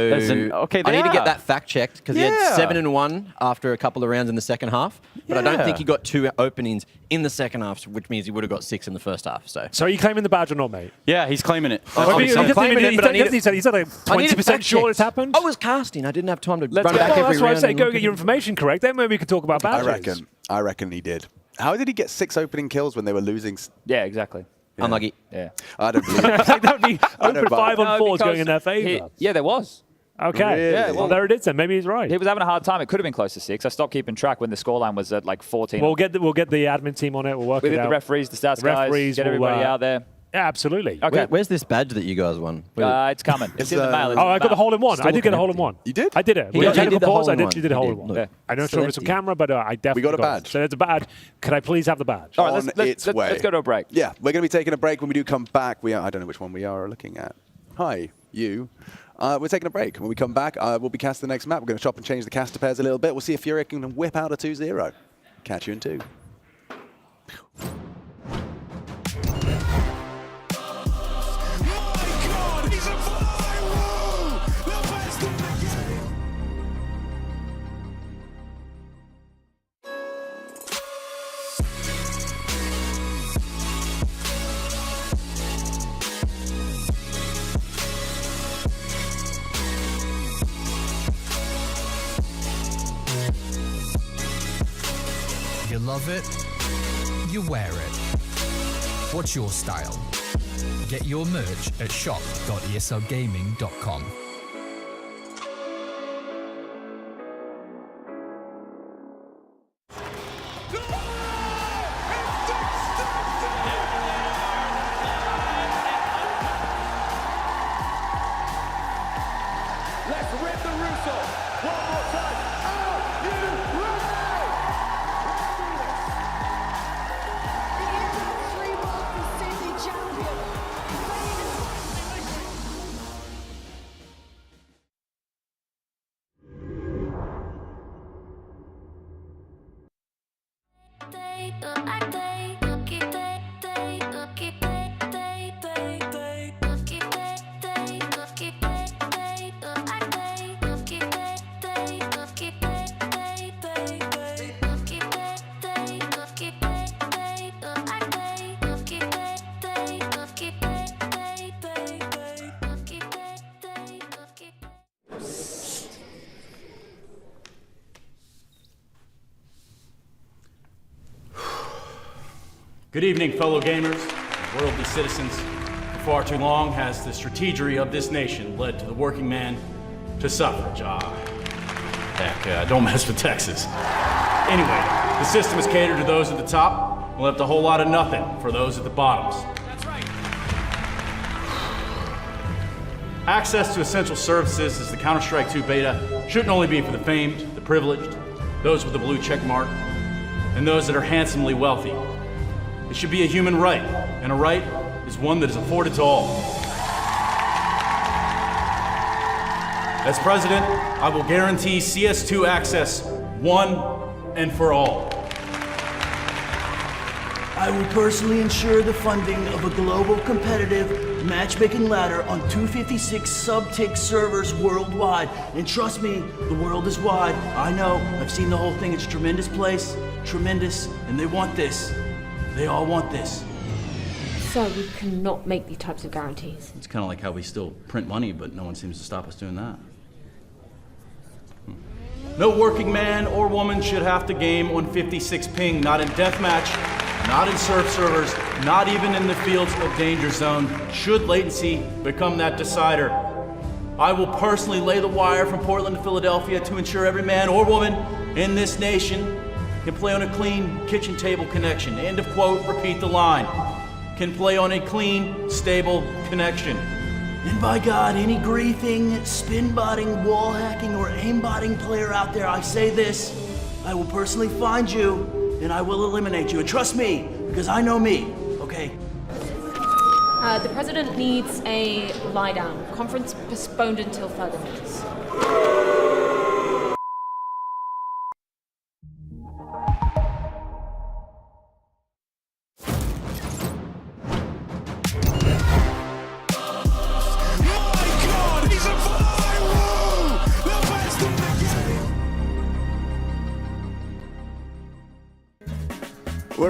okay, I need to yeah. get that fact checked because he had 7 and 1 after a couple of rounds in the second half. But I don't think he got 2 openings in the second half, which means he would have got 6 in the first half. So are you claiming the badge or not, mate? Yeah, he's claiming it. He's like 20% sure it's happened. I was casting. I didn't have time to Let's run go. back every That's why I round. say and go look get at your it. information correct. Then maybe we could talk about badges. I reckon he did. How did he get 6 opening kills when they were losing? Yeah, exactly. Unlucky. Yeah. I don't believe it. That would be open 5 on 4s because going in their favour. Yeah, there was. Okay. Really? Yeah, well, there it is then. Maybe he's right. He was having a hard time. It could have been close to 6. I stopped keeping track when the scoreline was at like 14. We'll get the admin team on it. We'll work With it out. the referees, the stats The guys, referees get will, everybody out there. Yeah, absolutely. Okay. Where's this badge that you guys won? It's coming. It's in the mail. It's Oh, in the I got a mail. hole in one. Still I did get a looking hole in one. You did? I did it. He We got did technical the pause. hole I in did. one. You did a He hole did. in one. Look. I'm not Still sure if it's on empty. camera, but I definitely got a it. badge. So there's a badge. Could I please have the badge? All right, On its way. let's go to a break. Yeah, we're going to be taking a break. When we do come back, I don't know which one we are looking at. Hi, you. We're taking a break. When we come back, we'll be casting the next map. We're going to chop and change the caster pairs a little bit. We'll see if Fury can whip out a 2-0. Catch you in 2. You love it, you wear it. What's your style? Get your merch at shop.eslgaming.com. Let's rip the Russo. One more time. Are you ready? Good evening, fellow gamers and worldly citizens. For far too long has the strategery of this nation led to the working man to suffrage. Heck, don't mess with Texas. Anyway, the system is catered to those at the top and left a whole lot of nothing for those at the bottoms. That's right. Access to essential services as the Counter-Strike 2 beta shouldn't only be for the famed, the privileged, those with the blue check mark, and those that are handsomely wealthy. It should be a human right, and a right is one that is afforded to all. As president, I will guarantee CS2 access one and for all. I will personally ensure the funding of a global competitive matchmaking ladder on 256 sub-tick servers worldwide. And trust me, the world is wide. I know, I've seen the whole thing. It's a tremendous place, tremendous, and they want this. They all want this. So we cannot make these types of guarantees. It's kind of like how we still print money, but no one seems to stop us doing that. No working man or woman should have to game on 56 ping, not in deathmatch, not in surf servers, not even in the fields of danger zone, should latency become that decider. I will personally lay the wire from Portland to Philadelphia to ensure every man or woman in this nation can play on a clean kitchen table connection. End of quote, repeat the line. Can play on a clean, stable connection. And by God, any griefing, spin-botting, wall hacking, or aim-botting player out there, I say this, I will personally find you, and I will eliminate you. And trust me, because I know me, okay? The president needs a lie down. Conference postponed until further notice.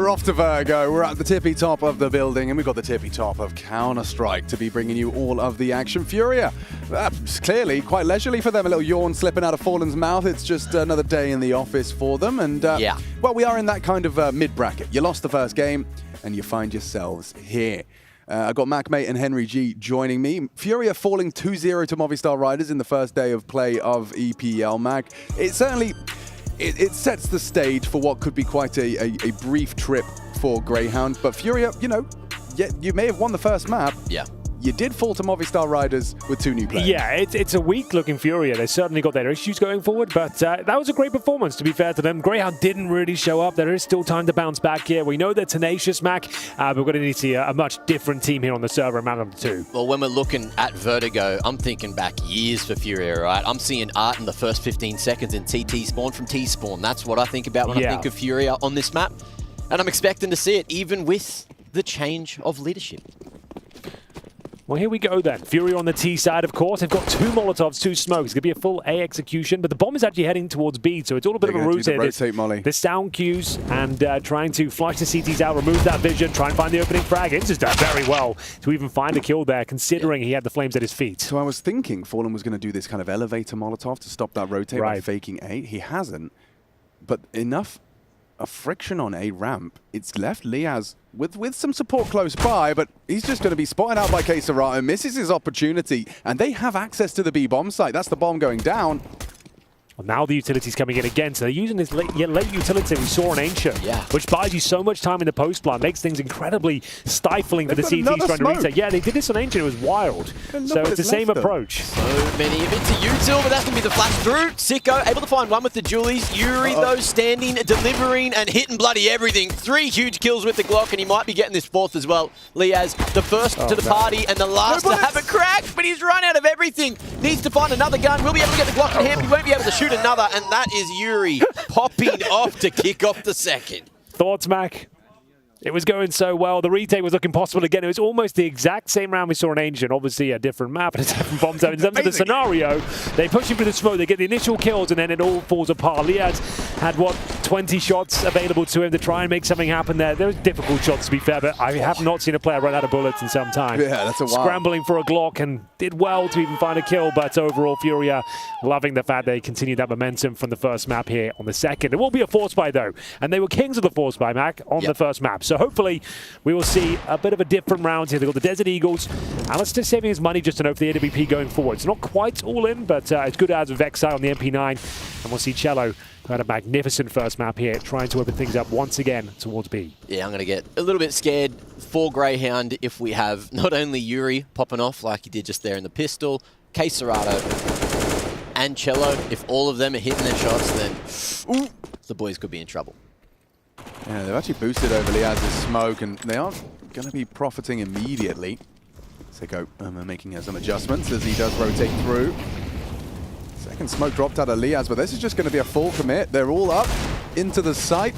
we're off to Virgo. We're at the tippy top of the building, and we've got the tippy top of Counter-Strike to be bringing you all of the action. Furia, clearly quite leisurely for them. A little yawn slipping out of Fallen's mouth. It's just another day in the office for them. And, well, we are in that kind of mid-bracket. You lost the first game, and you find yourselves here. I've got MacMate and Henry G joining me. Furia falling 2-0 to Movistar Riders in the first day of play of EPL, Mac. It certainly... It sets the stage for what could be quite a brief trip for Greyhound. But Furia, you know, you may have won the first map. Yeah. You did fall to Movistar Riders with 2 new players. Yeah, it's a weak-looking Furia. They certainly got their issues going forward, but that was a great performance, to be fair to them. Greyhound didn't really show up. There is still time to bounce back here. We know they're tenacious, Mac, but we're going to need to see a much different team here on the server in map number 2. Well, when we're looking at Vertigo, I'm thinking back years for Furia, right? I'm seeing Art in the first 15 seconds in TT spawn from T-spawn. That's what I think about when I think of Furia on this map, and I'm expecting to see it, even with the change of leadership. Well, here we go then. Furia on the T side, of course. They've got 2 Molotovs, 2 smokes. It's going to be a full A execution, but the bomb is actually heading towards B, so it's all a bit of a route here. The sound cues and trying to flush the CTs out, remove that vision, try and find the opening frag. It's just done very well to even find a kill there, considering he had the flames at his feet. So I was thinking Fallen was going to do this kind of elevator Molotov to stop that rotate by faking A. He hasn't, but enough of friction on A ramp. It's left Liaz with some support close by, but he's just going to be spotted out by Queserato, misses his opportunity, and they have access to the B bomb site. That's the bomb going down. Well, now the utility's coming in again, so they're using this late utility we saw in Ancient, which buys you so much time in the post plan, makes things incredibly stifling for the CTs trying to reset. Yeah, they did this on Ancient, it was wild. So it's the same approach. So many of it to util, but that's going to be the flash through. Sicko able to find one with the Julies. Yuri, though, standing, delivering, and hitting bloody everything. 3 huge kills with the Glock, and he might be getting this 4th as well. Liaz, the first to the party and the last to have a crack, but he's run out of everything. Needs to find another gun. Will be able to get the Glock in hand, but he won't be able to shoot another, and that is Yuri popping off to kick off the second. Thoughts, Mac? It was going so well. The retake was looking possible again. It was almost the exact same round we saw in Ancient. Obviously, a different map and a different bomb zone. In terms of the scenario, they push him through the smoke. They get the initial kills, and then it all falls apart. Liaz had, 20 shots available to him to try and make something happen there. There was difficult shots, to be fair, but I have not seen a player run out of bullets in some time. Yeah, that's a while. Scrambling for a Glock and did well to even find a kill, but overall, Furia loving the fact they continued that momentum from the first map here on the second. It will be a force buy, though, and they were kings of the force buy, Mac, on the first map. So hopefully we will see a bit of a different round here. They've got the Desert Eagles. Alice just saving his money just to know for the AWP going forward. It's not quite all in, but it's good ads with Vexai on the MP9. And we'll see Cello, who had a magnificent first map here, trying to open things up once again towards B. Yeah, I'm going to get a little bit scared for Greyhound if we have not only Yuri popping off like he did just there in the pistol, Queserato and Cello. If all of them are hitting their shots, then the boys could be in trouble. Yeah, they've actually boosted over Liaz's smoke, and they are going to be profiting immediately. Sicko making some adjustments as he does rotate through. Second smoke dropped out of Liaz, but this is just going to be a full commit. They're all up into the site.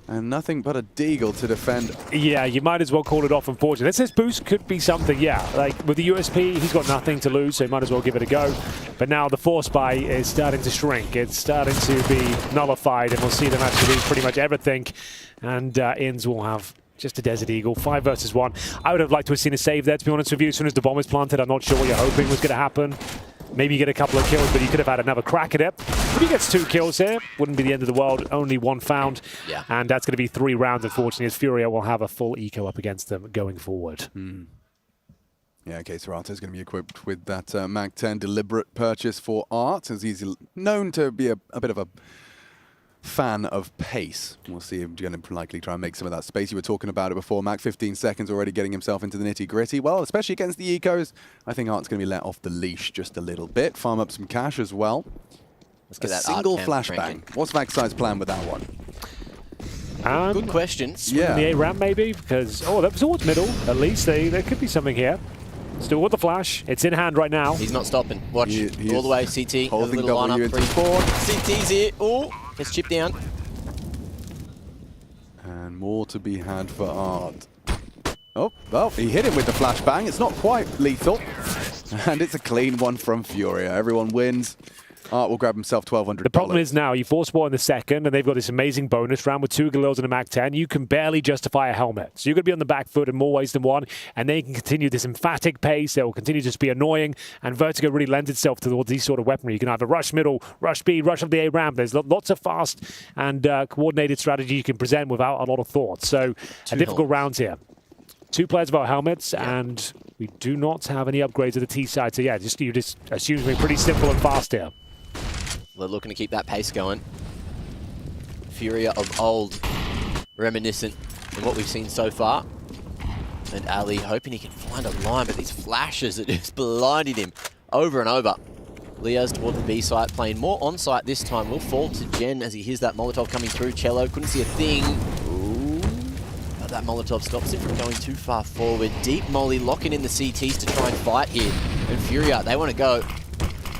And nothing but a deagle to defend. Yeah, you might as well call it off, unfortunately. This boost could be something, like with the USP, he's got nothing to lose, so he might as well give it a go. But now the force buy is starting to shrink. It's starting to be nullified, and we'll see them actually lose pretty much everything. And Inns will have just a Desert Eagle, 5 versus 1. I would have liked to have seen a save there, to be honest with you. As soon as the bomb is planted, I'm not sure what you're hoping was going to happen. Maybe you get a couple of kills, but you could have had another crack at it. If he gets 2 kills here, wouldn't be the end of the world. Only 1 found. Yeah. And that's going to be 3 rounds, unfortunately, as Furia will have a full eco up against them going forward. Yeah, Queserato is going to be equipped with that Mag 10 deliberate purchase for Art, as he's known to be a bit of a fan of pace. We'll see if he's going to likely try and make some of that space. You were talking about it before, Mac, 15 seconds already getting himself into the nitty-gritty. Well, especially against the ecos, I think Art's going to be let off the leash just a little bit. Farm up some cash as well. Let's get that single flashbang. What's Vexai's plan with that one? Good question. Yeah. The A ramp maybe, because, that was towards middle, at least. There could be something here. Still with the flash. It's in hand right now. He's not stopping. Watch. He all the way, CT. Holding W into spawn. CT's here. Oh, gets chipped down. And more to be had for Art. Oh, well, he hit him with the flashbang. It's not quite lethal. And it's a clean one from Furia. Everyone wins. Art will grab himself $1,200. The problem is now you force spot in the second, and they've got this amazing bonus round with 2 Galils and a Mac 10. You can barely justify a helmet. So you're going to be on the back foot in more ways than one, and they can continue this emphatic pace. They will continue to just be annoying, and Vertigo really lends itself towards these sort of weaponry. You can either rush middle, rush speed, rush up the A ramp. There's lots of fast and coordinated strategy you can present without a lot of thought. So a difficult round here. 2 players without helmets, and we do not have any upgrades at the T side. So yeah, you just assume it's pretty simple and fast here. They're looking to keep that pace going. Furia of old, reminiscent of what we've seen so far. And Ali hoping he can find a line, but these flashes are just blinding him over and over. Leo's towards the B site, playing more on site this time. Will fall to Jen as he hears that Molotov coming through. Cello couldn't see a thing. Ooh. But that Molotov stops him from going too far forward. Deep Molly locking in the CTs to try and fight here. And Furia, they want to go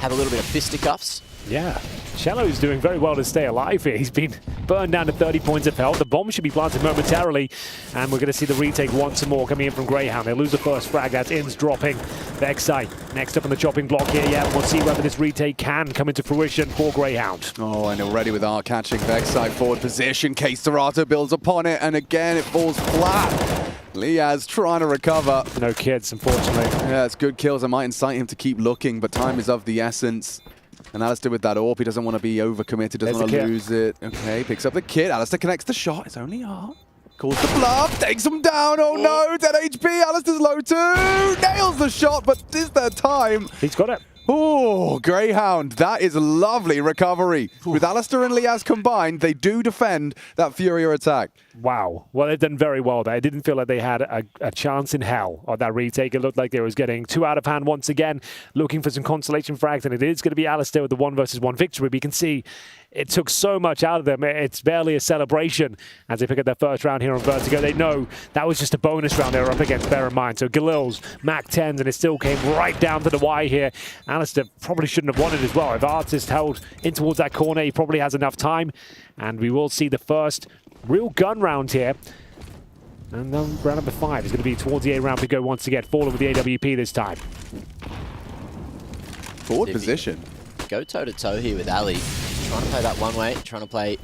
have a little bit of fisticuffs. Yeah, Cello's doing very well to stay alive here. He's been burned down to 30 points of health. The bomb should be planted momentarily, and we're going to see the retake once more coming in from Greyhound. They lose the first frag. That's Inns dropping. Vexite next up on the chopping block here. Yeah, we'll see whether this retake can come into fruition for Greyhound. Oh, and already with Art catching Vexite forward position. Case Dorado builds upon it, and again it falls flat. Liaz trying to recover. No kids, unfortunately. Yeah, it's good kills. I might incite him to keep looking, but time is of the essence. And Alistair with that AWP, he doesn't want to be overcommitted, doesn't want to lose it. Okay, picks up the kit. Alistair connects the shot. It's only Art. Calls the bluff, takes him down. Oh no, dead HP. Alistair's low too. Nails the shot, but is there time? He's got it. Oh, Greyhound, that is lovely recovery. With Alistair and Liaz combined, they do defend that Furia attack. Wow. Well, they've done very well there. I didn't feel like they had a chance in hell on that retake. It looked like they was getting too out of hand once again, looking for some consolation frags, and it is going to be Alistair with the 1-versus-1 victory. But you can see it took so much out of them. It's barely a celebration as they pick up their first round here on Vertigo. They know that was just a bonus round they were up against, bear in mind. So Galils, Mac 10s, and it still came right down to the wire here. Alistair probably shouldn't have won it as well. If Artist held in towards that corner, he probably has enough time. And we will see the first real gun round here. And then round number 5 is going to be towards the A round we go once again. Fallen with the AWP this time. Forward position. Go toe-to-toe here with Ali. Trying to play that one way, trying to play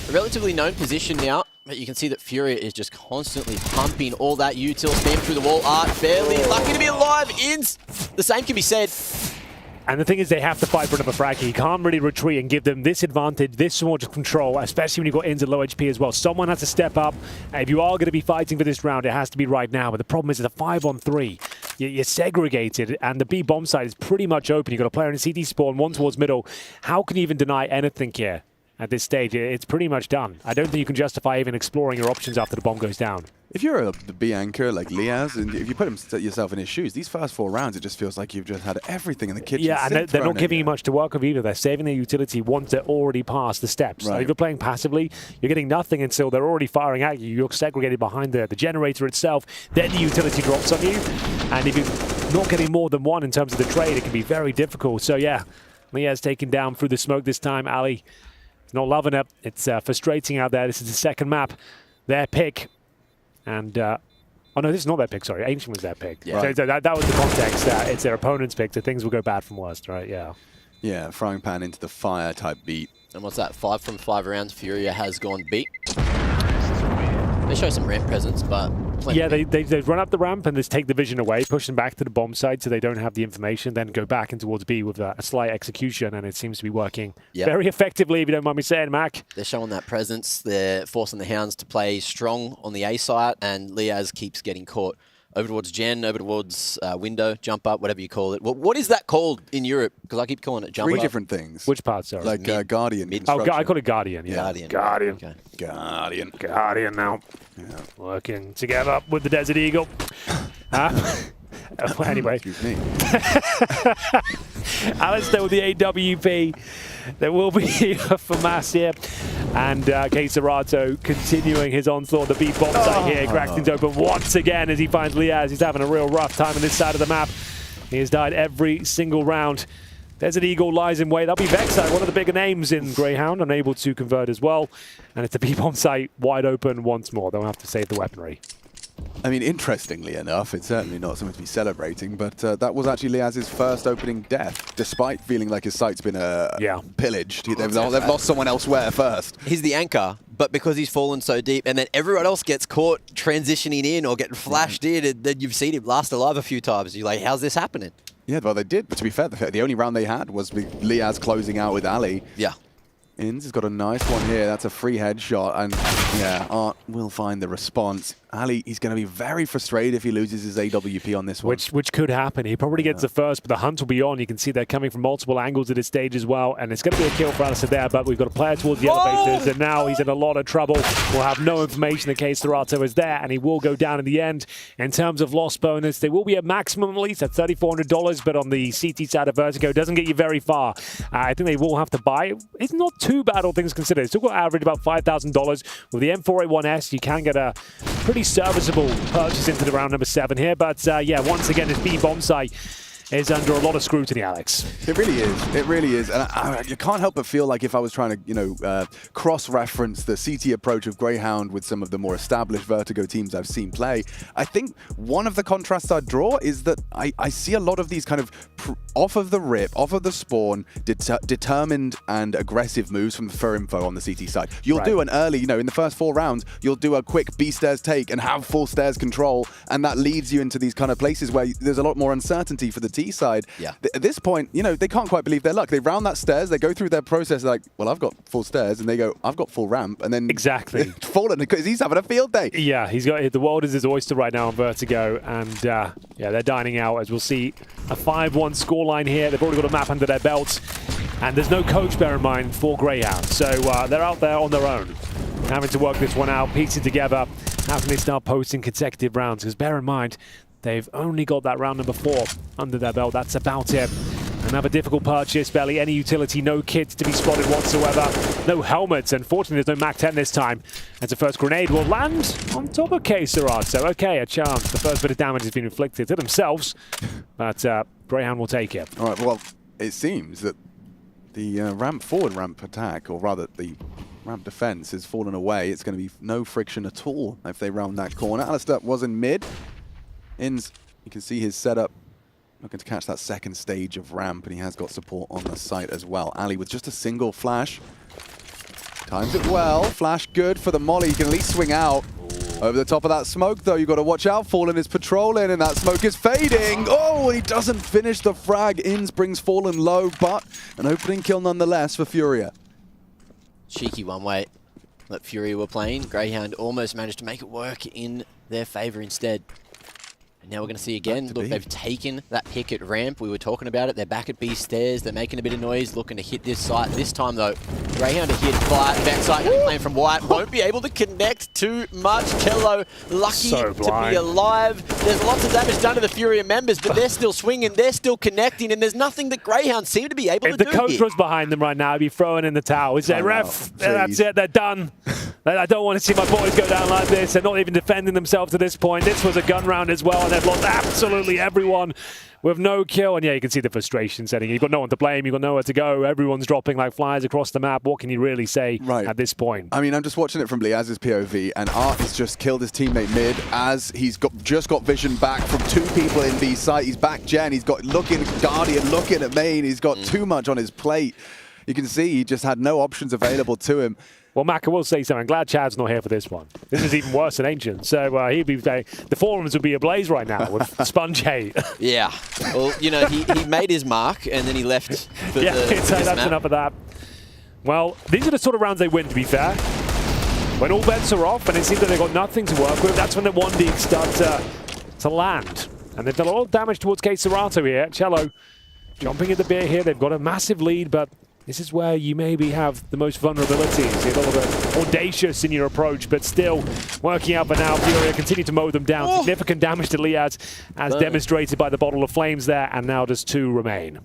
a relatively known position now. But you can see that Furia is just constantly pumping all that util spam through the wall. Art barely lucky to be alive. Inns, the same can be said. And the thing is, they have to fight for another frag. You can't really retreat and give them this advantage, this much control, especially when you've got Inns at low HP as well. Someone has to step up. If you are going to be fighting for this round, it has to be right now. But the problem is, it's a 5-on-3. You're segregated, and the B bomb side is pretty much open. You've got a player in CT spawn, one towards middle. How can you even deny anything here at this stage? It's pretty much done. I don't think you can justify even exploring your options after the bomb goes down. If you're a B anchor like Liaz, and if you put yourself in his shoes, these first 4 rounds, it just feels like you've just had everything in the kitchen. Yeah, and they're not giving you much to work with either. They're saving their utility once they're already past the steps. Right. So if you're playing passively, you're getting nothing until they're already firing at you. You're segregated behind the generator itself. Then the utility drops on you. And if you're not getting more than one in terms of the trade, it can be very difficult. So yeah, Liaz taken down through the smoke this time. Ali not loving it. It's frustrating out there. This is the second map. Their pick. And oh no, this is not their pick, sorry. Ancient was their pick. Yeah. So that was the context. It's their opponent's pick, so things will go bad from worst, right? Yeah. Yeah, frying pan into the fire type beat. And what's that? 5 from 5 rounds. Furia has gone beat. They show some ramp presence, but... Yeah, they run up the ramp and just take the vision away, push them back to the bomb side so they don't have the information, then go back in towards B with a slight execution, and it seems to be working very effectively, if you don't mind me saying, Mac. They're showing that presence. They're forcing the Hounds to play strong on the A site, and Liaz keeps getting caught. Over towards Jen, over towards window, jump up, whatever you call it. Well, what is that called in Europe? Because I keep calling it jump up. 3 different things. Which part, sorry? Like Guardian. Oh, I call it Guardian. Yeah. Guardian. Guardian. Okay. Guardian. Guardian now. Yeah. Working together with the Desert Eagle. Anyway. Excuse me. Alistair with the AWP. There will be for Mass here. And Queserato continuing his onslaught. The B bomb site here. Cracks things open once again as he finds Liaz. He's having a real rough time on this side of the map. He has died every single round. Desert Eagle lies in wait. That'll be Vexite, one of the bigger names in Greyhound, unable to convert as well. And it's the B bomb site wide open once more. They'll have to save the weaponry. I mean, interestingly enough, it's certainly not something to be celebrating, but that was actually Liaz's first opening death, despite feeling like his site's been pillaged. They've lost someone elsewhere first. He's the anchor, but because he's fallen so deep, and then everyone else gets caught transitioning in or getting flashed in, and then you've seen him last alive a few times. You're like, how's this happening? Yeah, well, they did, but to be fair, the only round they had was with Liaz closing out with Ali. Yeah. Inns has got a nice one here. That's a free headshot, and yeah, Art will find the response. Ali, he's going to be very frustrated if he loses his AWP on this one. Which could happen. He probably gets the first, but the hunt will be on. You can see they're coming from multiple angles at this stage as well, and it's going to be a kill for Alistair there, but we've got a player towards the elevators, and now he's in a lot of trouble. We'll have no information in case Serato is there, and he will go down in the end. In terms of loss bonus, they will be at maximum at least at $3,400, but on the CT side of Vertigo, it doesn't get you very far. I think they will have to buy. It's not too bad, all things considered. It's still got average about $5,000. With the M4A1S, you can get a pretty serviceable purchase into the round number 7 here. But yeah, once again, this B bomb site is under a lot of scrutiny, Alex. It really is. It really is. And you can't help but feel like if I was trying to, cross-reference the CT approach of Greyhound with some of the more established Vertigo teams I've seen play, I think one of the contrasts I'd draw is that I see a lot of these kind of off of the rip, off of the spawn, determined and aggressive moves from the Furinfo on the CT side. You'll do an early, in the first 4 rounds, you'll do a quick B stairs take and have full stairs control, and that leads you into these kind of places where there's a lot more uncertainty for the T side. Yeah. At this point, they can't quite believe their luck. They round that stairs, they go through their process like, well, I've got full stairs, and they go, I've got full ramp, and then exactly Fallen because he's having a field day. Yeah, he's got the world is his oyster right now on Vertigo, and yeah, they're dining out as we'll see a 5-1 scoreline here. They've already got a map under their belts, and there's no coach, bear in mind, for Greyhound, so they're out there on their own, having to work this one out, piece it together. How can they start posting consecutive rounds? Because bear in mind, they've only got that round number 4 under their belt. That's about it. Another difficult purchase, barely any utility, no kits to be spotted whatsoever, no helmets. Unfortunately, there's no MAC-10 this time, as the first grenade will land on top of K-Serad. So, okay, a chance. The first bit of damage has been inflicted to themselves, but Greyhound will take it. All right, well, it seems that the forward ramp attack, or rather the ramp defense, has fallen away. It's going to be no friction at all if they round that corner. Alistair was in mid. Inns, you can see his setup, looking to catch that second stage of ramp, and he has got support on the site as well. Ali with just a single flash. Times it well. Flash good for the molly. He can at least swing out. Over the top of that smoke, though, you've got to watch out. Fallen is patrolling, and that smoke is fading. Oh, and he doesn't finish the frag. Inns brings Fallen low, but an opening kill nonetheless for Furia. Cheeky one-way that Furia were playing. Greyhound almost managed to make it work in their favor instead. And now we're going to see again, look, they've taken that pick at ramp. We were talking about it. They're back at B stairs. They're making a bit of noise, looking to hit this site. This time, though, Greyhound to hit backside, playing from White. Won't be able to connect too much. Cello lucky to be alive. There's lots of damage done to the Furia members, but they're still swinging. They're still connecting, and there's nothing that Greyhound seem to be able to do. If the coach was behind them right now, he'd be throwing in the towel. He'd say, ref, that's it, they're done. I don't want to see my boys go down like this. They're not even defending themselves to this point. This was a gun round as well, and they've lost absolutely everyone with no kill. And yeah, you can see the frustration setting. You've got no one to blame. You've got nowhere to go. Everyone's dropping like flies across the map. What can you really say at this point? I mean, I'm just watching it from Liaz's POV, and Art has just killed his teammate mid as he's just got vision back from 2 people in B site. He's back Gen. He's got looking at Guardian, looking at main. He's got too much on his plate. You can see he just had no options available to him. Well, Mac, I will say something. I'm glad Chad's not here for this one. This is even worse than Ancient. So he'd be the forums would be ablaze right now with Sponge hate. Yeah. Well, he made his mark and then he left for that's enough of that. Well, these are the sort of rounds they win, to be fair. When all bets are off and it seems that they've got nothing to work with, that's when the 1D starts to land. And they've done a lot of damage towards K-Serato here. Cello jumping at the bit here. They've got a massive lead, but this is where you maybe have the most vulnerabilities. You're a little bit audacious in your approach, but still working out for now. Furia continue to mow them down. Significant damage to Liaz, as demonstrated by the bottle of flames there, and now just 2 remain.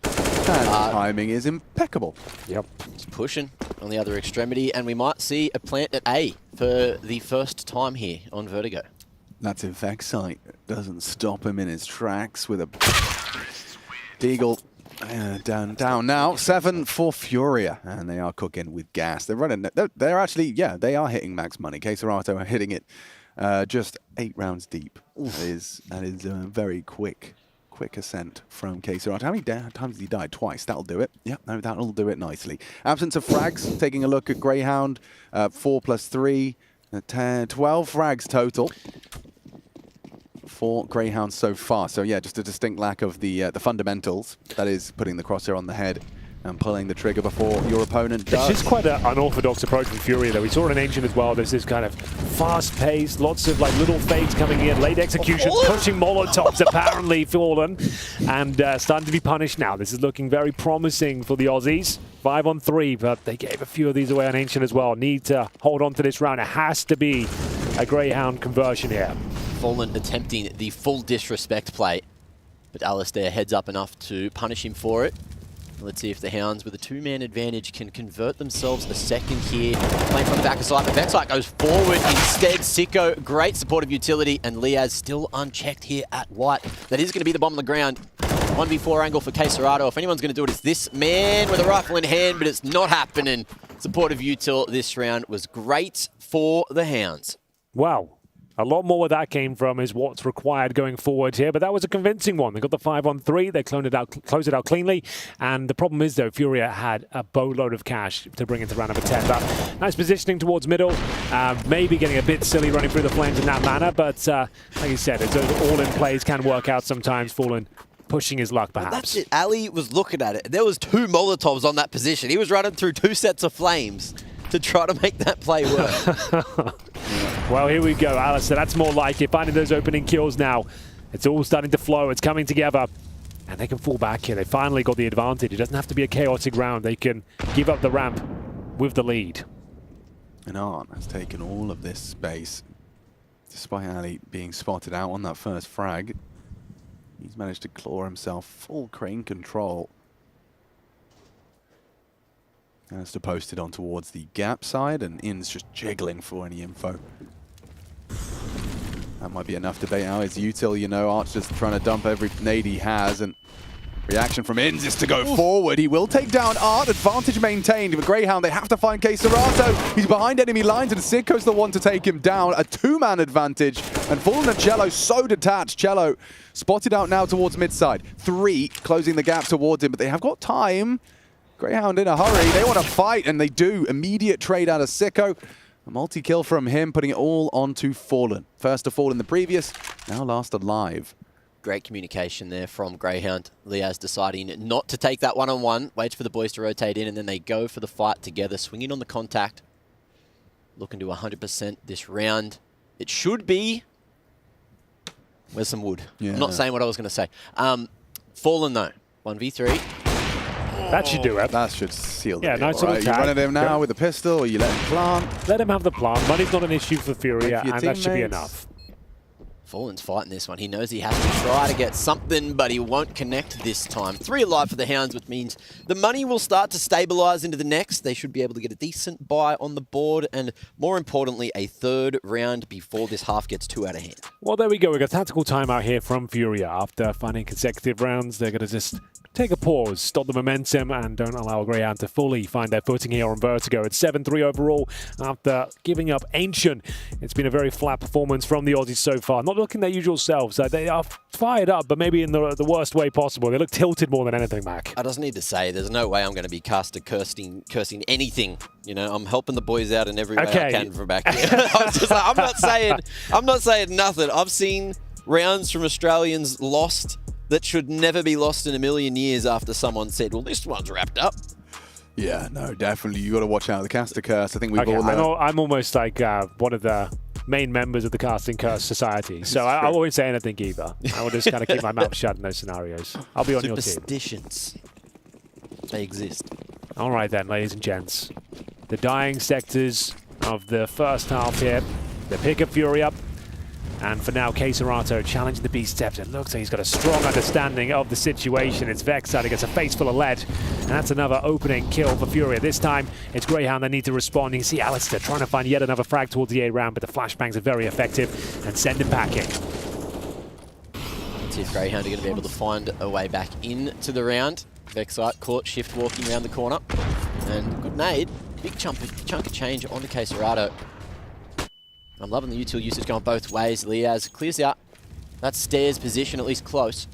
And timing is impeccable. Yep. He's pushing on the other extremity, and we might see a plant at A for the first time here on Vertigo. That's in fact sight. Doesn't stop him in his tracks with a Deagle. Down now. 7 for Furia, and they are cooking with gas. They're running. They're actually, they are hitting max money. K-Serato are hitting it just 8 rounds deep. That is a very quick ascent from K-Serata. How many times has he died? Twice. That'll do it. Yep, no, that'll do it nicely. Absence of frags. Taking a look at Greyhound. 4 plus 3. 10, 12 frags total for Greyhound so far. So yeah, just a distinct lack of the fundamentals. That is putting the crosshair on the head and pulling the trigger before your opponent does. It's just quite an unorthodox approach from Furia, though. We saw it in Ancient as well. There's this kind of fast-paced, lots of like little fades coming in, late executions, pushing Molotovs, apparently Fallen, and starting to be punished now. This is looking very promising for the Aussies. 5 on 3, but they gave a few of these away on Ancient as well. Need to hold on to this round. It has to be a Greyhound conversion here. Fallen attempting the full disrespect play, but Alistair heads up enough to punish him for it. Let's see if the Hounds, with a 2-man advantage, can convert themselves a second here. Playing from the back of side, but Vexite goes forward instead. Sicko, great supportive utility, and Liaz still unchecked here at white. That is going to be the bomb on the ground. 1v4 angle for K-Serata. If anyone's going to do it, it's this man with a rifle in hand, but it's not happening. Supportive util this round was great for the Hounds. Wow. A lot more where that came from is what's required going forward here, but that was a convincing one. They got the 5 on 3, they closed it out cleanly, and the problem is, though, Furia had a boatload of cash to bring into round number 10. But nice positioning towards middle, maybe getting a bit silly running through the flames in that manner, but like you said, it's all-in plays can work out sometimes. Fallen pushing his luck, perhaps. Well, that's it. Ali was looking at it. There was 2 Molotovs on that position. He was running through 2 sets of flames to try to make that play work. Well, here we go, Alistair. That's more like it. Finding those opening kills now. It's all starting to flow. It's coming together. And they can fall back here. They finally got the advantage. It doesn't have to be a chaotic round. They can give up the ramp with the lead. And Arn has taken all of this space. Despite Ali being spotted out on that first frag, he's managed to claw himself full crane control. Has to post it on towards the gap side, and In's just jiggling for any info. That might be enough to bait out his util, you know. Art's just trying to dump every nade he has, and reaction from Inns is to go forward. He will take down Art, advantage maintained. With Greyhound, they have to find K-Serata. He's behind enemy lines, and Sicko's the one to take him down. A 2-man advantage, and Fallen and Cello so detached. Cello spotted out now towards mid-side. 3 closing the gap towards him, but they have got time. Greyhound in a hurry. They want to fight, and they do. Immediate trade out of Sicko. A multi-kill from him, putting it all onto Fallen. First to fall in the previous, now last alive. Great communication there from Greyhound. Liaz deciding not to take that one-on-one. Waits for the boys to rotate in, and then they go for the fight together. Swinging on the contact. Looking to 100% this round. It should be... Where's some wood? Yeah. I'm not saying what I was going to say. Fallen, though. 1v3. That should do it. That should seal the deal, nice right? little You tag. run at him now with a pistol, or you let him plant. Let him have the plant. Money's not an issue for Furia, and that should be enough. Fallen's fighting this one. He knows he has to try to get something, but he won't connect this time. 3 alive for the Hounds, which means the money will start to stabilise into the next. They should be able to get a decent buy on the board, and more importantly, a 3rd round before this half gets too out of hand. Well, there we go. We got a tactical timeout here from Furia. After finding consecutive rounds, they're going to just take a pause, stop the momentum, and don't allow Greyhound to fully find their footing here on Vertigo. It's 7-3 overall after giving up Ancient. It's been a very flat performance from the Aussies so far. Not looking their usual selves. They are fired up, but maybe in the worst way possible. They look tilted more than anything, Mac. I just need to say, there's no way I'm going to be cursing anything. You know, I'm helping the boys out in every way I can from back here. I'm not saying nothing. I've seen rounds from Australians lost that should never be lost in a million years after someone said, well, this one's wrapped up. Yeah, no, definitely. You got to watch out. The Caster Curse, I think we've all... I'm almost like one of the main members of the Casting Curse Society, so I won't say anything either. I will just kind of keep my mouth shut in those scenarios. I'll be on your team. Superstitions. They exist. All right then, ladies and gents. The dying sectors of the first half here. They pick a Fury up. And for now, K-Serata challenging the Beast Steps. It looks like he's got a strong understanding of the situation. It's Vexite against a face full of lead. And that's another opening kill for Furia. This time, it's Greyhound that need to respond. You can see Alistair trying to find yet another frag towards the A round, but the flashbangs are very effective and send him packing. Let's see if Greyhound are going to be able to find a way back into the round. Vexite caught shift walking around the corner. And good nade. Big chunk of change onto K-Serata. I'm loving the util usage going both ways. Liaz clears out that stairs position, at least close.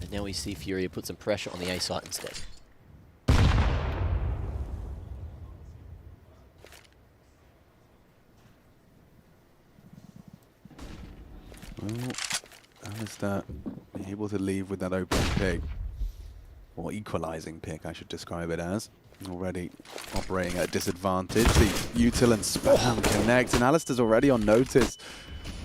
And now we see Furia put some pressure on the A site instead. Well, Alistair able to leave with that open pick, or equalizing pick, I should describe it as. Already operating at a disadvantage. The util and spam connect, and Alistair's already on notice.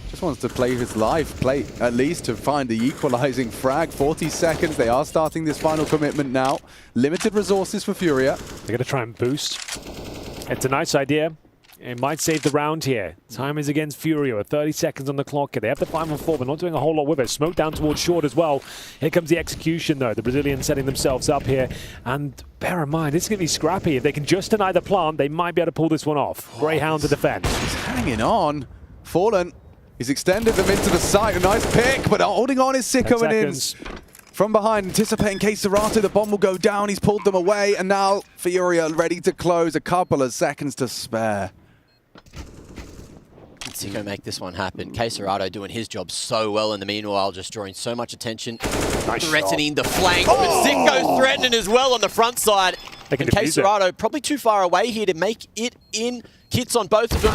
Just wants to play his life, play at least to find the equalizing frag. 40 seconds, they are starting this final commitment now. Limited resources for Furia. They're going to try and boost. It's a nice idea. It might save the round here. Time is against Furia with 30 seconds on the clock. They have the 5-on-4, but not doing a whole lot with it. Smoke down towards short as well. Here comes the execution, though. The Brazilians setting themselves up here. And bear in mind, this is going to be scrappy. If they can just deny the plant, they might be able to pull this one off. Greyhound to defend. He's hanging on. Fallen. He's extended them into the site. A nice pick, but holding on is Sicko and Inns. From behind, anticipating K-Serato, the bomb will go down. He's pulled them away, and now Furia ready to close. A couple of seconds to spare. Sicko make this one happen. K-Serato doing his job so well in the meanwhile, just drawing so much attention. Nice threatening the flank, but Sicko threatening as well on the front side. And K-Serato probably too far away here to make it in. Kits on both of them,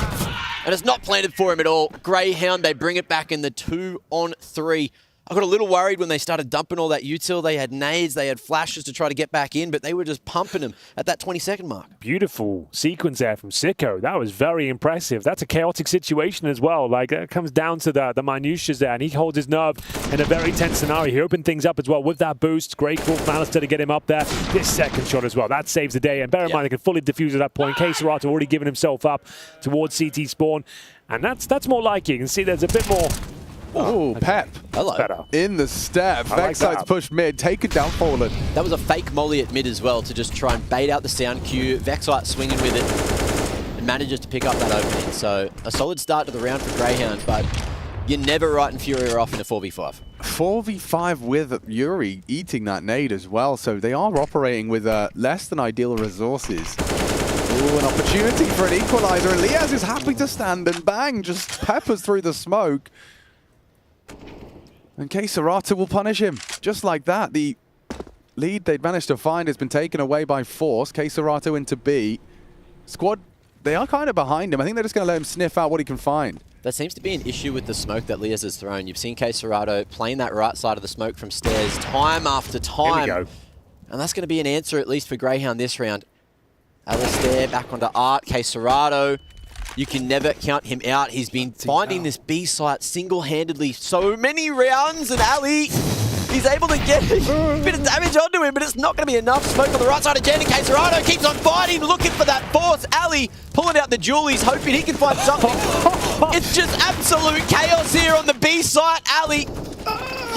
and it's not planted for him at all. Greyhound, they bring it back in the 2-on-3. I got a little worried when they started dumping all that util. They had nades, they had flashes to try to get back in, but they were just pumping them at that 20-second mark. Beautiful sequence there from Sicko. That was very impressive. That's a chaotic situation as well. Like, that comes down to the minutiae there, and he holds his nerve in a very tense scenario. He opened things up as well with that boost. Great call from Alistair to get him up there. This second shot as well, that saves the day. And bear in mind, they can fully defuse at that point. K-Serato already given himself up towards CT spawn, and that's more like it. You can see there's a bit more. Oh, Pep. Hello. In the step. Vexite's pushed mid, taken down Fallen. That was a fake molly at mid as well to just try and bait out the sound cue. Vexite swinging with it and manages to pick up that opening. So a solid start to the round for Greyhound, but you're never writing Furia off in a 4v5. 4v5 with Yuri eating that nade as well, so they are operating with less than ideal resources. Ooh, an opportunity for an equalizer, and Liaz is happy to stand and bang, just peppers through the smoke. And K-Serato will punish him. Just like that, the lead they'd managed to find has been taken away by force. K-Serato into B. Squad, they are kind of behind him. I think they're just going to let him sniff out what he can find. That seems to be an issue with the smoke that Liaz has thrown. You've seen K-Serato playing that right side of the smoke from stairs time after time. Here we go. And that's going to be an answer, at least for Greyhound this round. Alistair back onto Art. K-Serato. You can never count him out. He's been finding this B site single-handedly so many rounds, and Ali, he's able to get a bit of damage onto him, but it's not going to be enough. Smoke on the right side again, and K-Serato keeps on fighting, looking for that force. Ali pulling out the Julies, hoping he can find something. It's just absolute chaos here on the B site. Ali,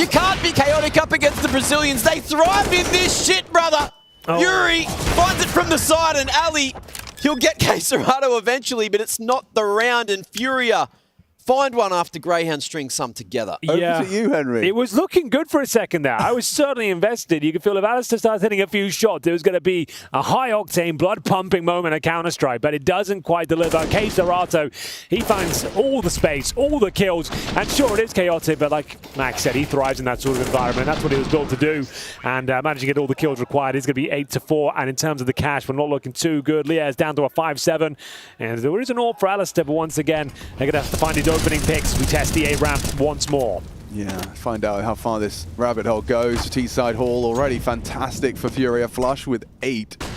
you can't be chaotic up against the Brazilians. They thrive in this shit, brother. Yuri finds it from the side, and Ali, he'll get K-Serato eventually, but it's not the round, and Furia find one after Greyhound string some together. Over to you, Henry. It was looking good for a second there. I was certainly invested. You could feel if Alistair starts hitting a few shots, it was going to be a high-octane, blood-pumping moment at Counter-Strike, but it doesn't quite deliver. K-Serato, he finds all the space, all the kills, and sure, it is chaotic, but like Max said, he thrives in that sort of environment. That's what he was built to do, and managing to get all the kills required. It's going to be 8-4, and in terms of the cash, we're not looking too good. Liaz down to a 5-7, and there is an AWP for Alistair, but once again, they're going to have to find his opening picks. We test the A ramp once more. Yeah, find out how far this rabbit hole goes. T-side hall already fantastic for Furia. Flush with 8. So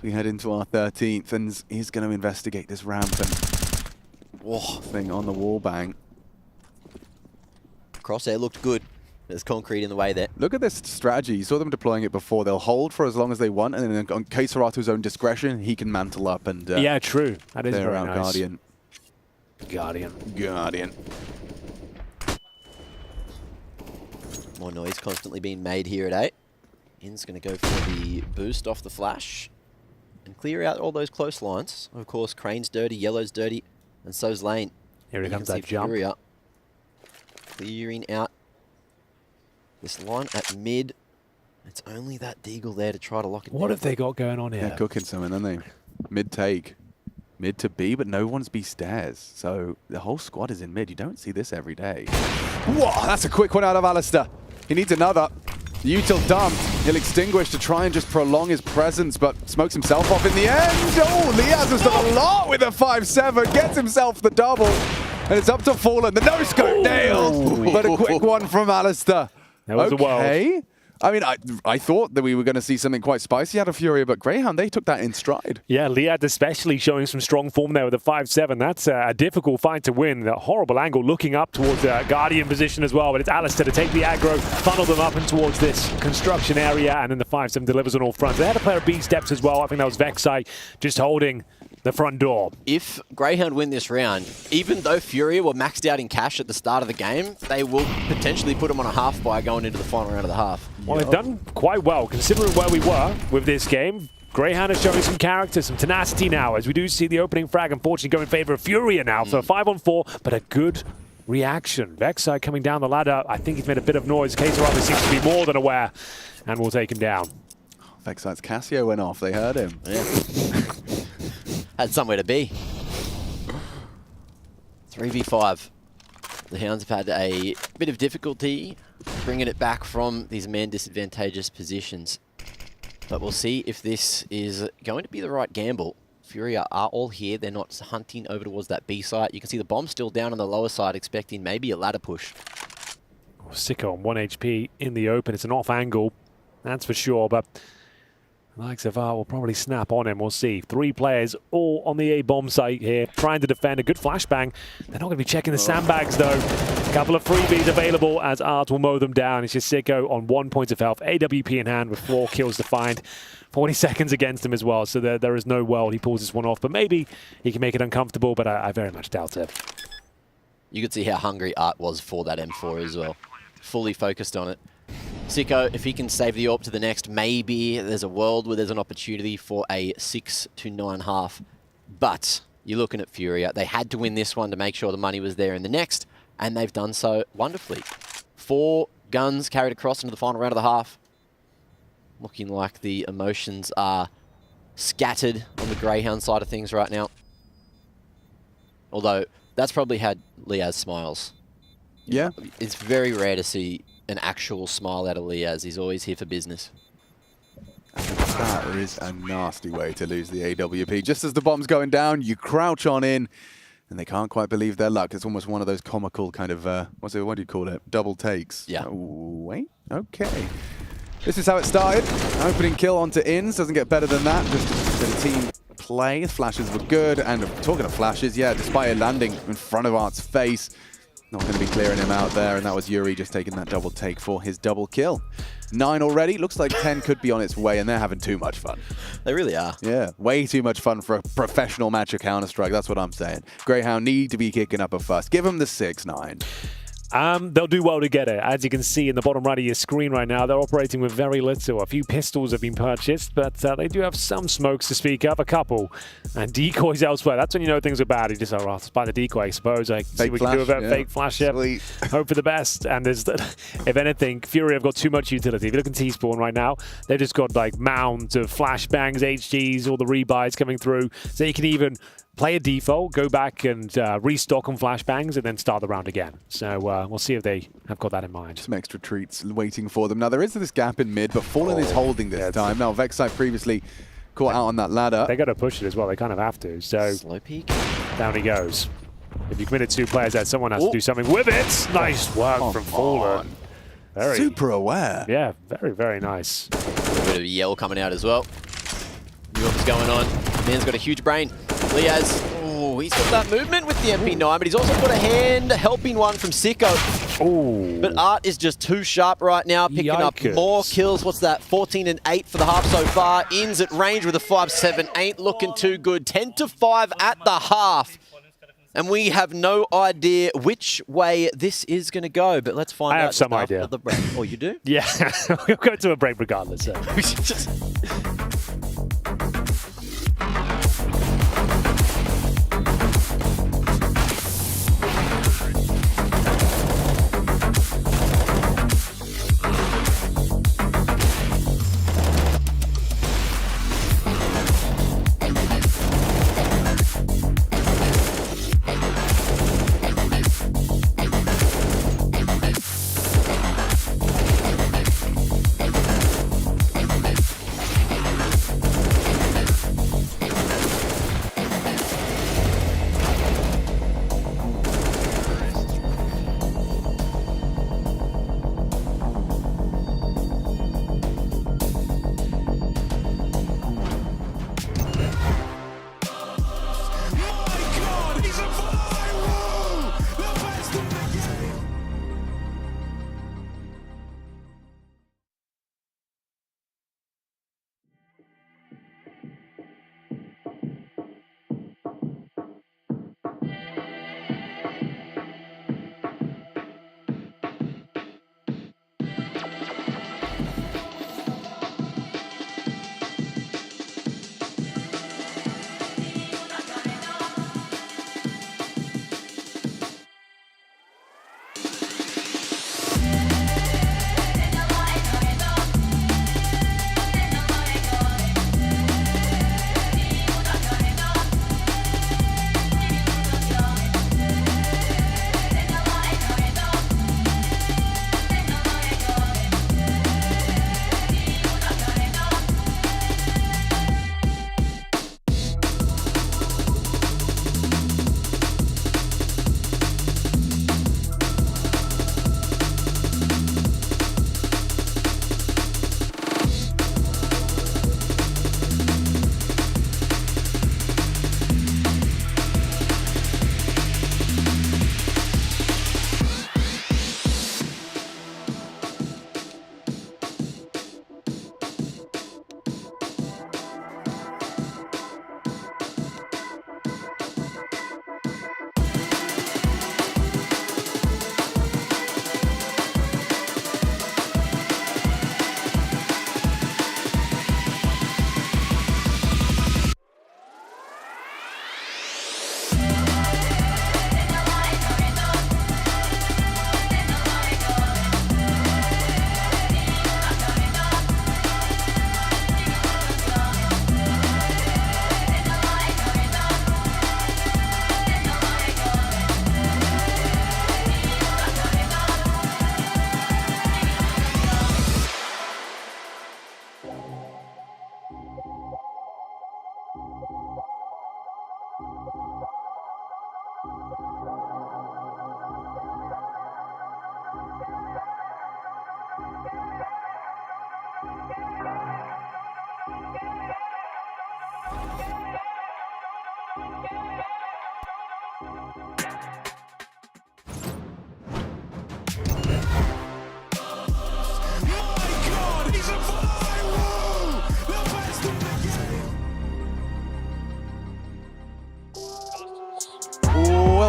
we head into our 13th, and he's going to investigate this ramp and thing on the wall bang. Crosshair looked good. There's concrete in the way there. Look at this strategy. You saw them deploying it before. They'll hold for as long as they want, and then on K-Serato's own discretion, he can mantle up and yeah, true. That is very nice. Guardian. Guardian. More noise constantly being made here at 8. In's going to go for the boost off the flash and clear out all those close lines. Of course, Crane's dirty, Yellow's dirty, and so's Lane. Here he comes, that jump. Furia clearing out this line at mid. It's only that Deagle there to try to lock it down. What have they got going on here? Yeah, cooking something, aren't they? Mid-take. Mid to B, but no one's B stairs. So the whole squad is in mid. You don't see this every day. Whoa, that's a quick one out of Alistair. He needs another. Util dumped. He'll extinguish to try and just prolong his presence, but smokes himself off in the end. Oh, Liaz has done a lot with a 5-7. Gets himself the double. And it's up to Fallen. The no-scope nailed. But a quick one from Alistair. That was a wild. I mean, I thought that we were going to see something quite spicy out of Furia, but Greyhound, they took that in stride. Yeah, Liad especially showing some strong form there with a 5-7. That's a difficult fight to win. A horrible angle looking up towards the Guardian position as well, but it's Alistair to take the aggro, funnel them up and towards this construction area, and then the 5-7 delivers on all fronts. They had a player B steps as well. I think that was Vexai just holding the front door. If Greyhound win this round, even though Furia were maxed out in cash at the start of the game, they will potentially put them on a half by going into the final round of the half. Well, they've done quite well, considering where we were with this game. Greyhound is showing some character, some tenacity now, as we do see the opening frag, unfortunately, go in favor of Furia now. So 5-on-4, but a good reaction. Vexai coming down the ladder. I think he's made a bit of noise. Kaysarava seems to be more than aware, and we'll take him down. Vexai's Casio went off. They heard him. Yeah. Had somewhere to be. 3v5. The Hounds have had a bit of difficulty bringing it back from these man disadvantageous positions. But we'll see if this is going to be the right gamble. Furia are all here. They're not hunting over towards that B site. You can see the bomb still down on the lower side, expecting maybe a ladder push. Sicko on 1 HP in the open. It's an off angle, that's for sure. But likes of will probably snap on him. We'll see. 3 players all on the A bomb site here, trying to defend. A good flashbang. They're not going to be checking the sandbags though. A couple of freebies available as Art will mow them down. It's just Sicko on 1 point of health. AWP in hand with 4 kills to find. 40 seconds against him as well, so there is no world he pulls this one off. But maybe he can make it uncomfortable, but I very much doubt it. You could see how hungry Art was for that M4 as well. Fully focused on it. Sicko, if he can save the AWP to the next, maybe there's a world where there's an opportunity for a 6 to 9.5. But you're looking at Furia. They had to win this one to make sure the money was there in the next, and they've done so wonderfully. 4 guns carried across into the final round of the half. Looking like the emotions are scattered on the Greyhound side of things right now. Although, that's probably had Liaz smiles. Yeah. It's very rare to see an actual smile out of Liaz. He's always here for business. That is a nasty way to lose the AWP. Just as the bomb's going down, you crouch on in, and they can't quite believe their luck. It's almost one of those comical kind of, what do you call it? Double takes. Yeah. Oh, wait, okay. This is how it started. Opening kill onto Inns. Doesn't get better than that. Just a bit of team play. Flashes were good. And talking of flashes, yeah, despite it landing in front of Art's face, not going to be clearing him out there. And that was Yuri just taking that double take for his double kill. 9 already. Looks like 10 could be on its way, and they're having too much fun. They really are. Yeah, way too much fun for a professional match of Counter-Strike. That's what I'm saying. Greyhound need to be kicking up a fuss. Give them the 6-9. They'll do well to get it. As you can see in the bottom right of your screen right now, they're operating with very little. A few pistols have been purchased, but they do have some smokes to speak of, a couple. And decoys elsewhere. That's when you know things are bad. You just say, well, buy the decoy, I suppose. I see what we can do about fake flash. Yep. Hope for the best. And there's, if anything, Fury have got too much utility. If you look at T-Spawn right now, they've just got like mounds of flashbangs, HGs, all the rebuys coming through. So you can even play a default, go back and restock on flashbangs, and then start the round again. So we'll see if they have got that in mind. Some extra treats waiting for them. Now, there is this gap in mid, but Fallen is holding this time. Now, Vexai previously caught out on that ladder. They got to push it as well. They kind of have to. So slow peek. Down he goes. If you committed 2 players, that someone has to do something with it. Nice work from Fallen. Very super aware. Yeah, very, very nice. A little bit of a yell coming out as well. Knew what was going on. Man's got a huge brain. Liaz, oh, he's got that movement with the MP9, but he's also got a hand helping one from Sicko. Oh. But Art is just too sharp right now, picking up more kills. What's that? 14 and 8 for the half so far. Ins at range with a 5-7. Ain't looking too good. 10-5 at the half. And we have no idea which way this is going to go, but let's find out. I have some idea. After the break. Oh, you do? Yeah, we'll go to a break regardless. So.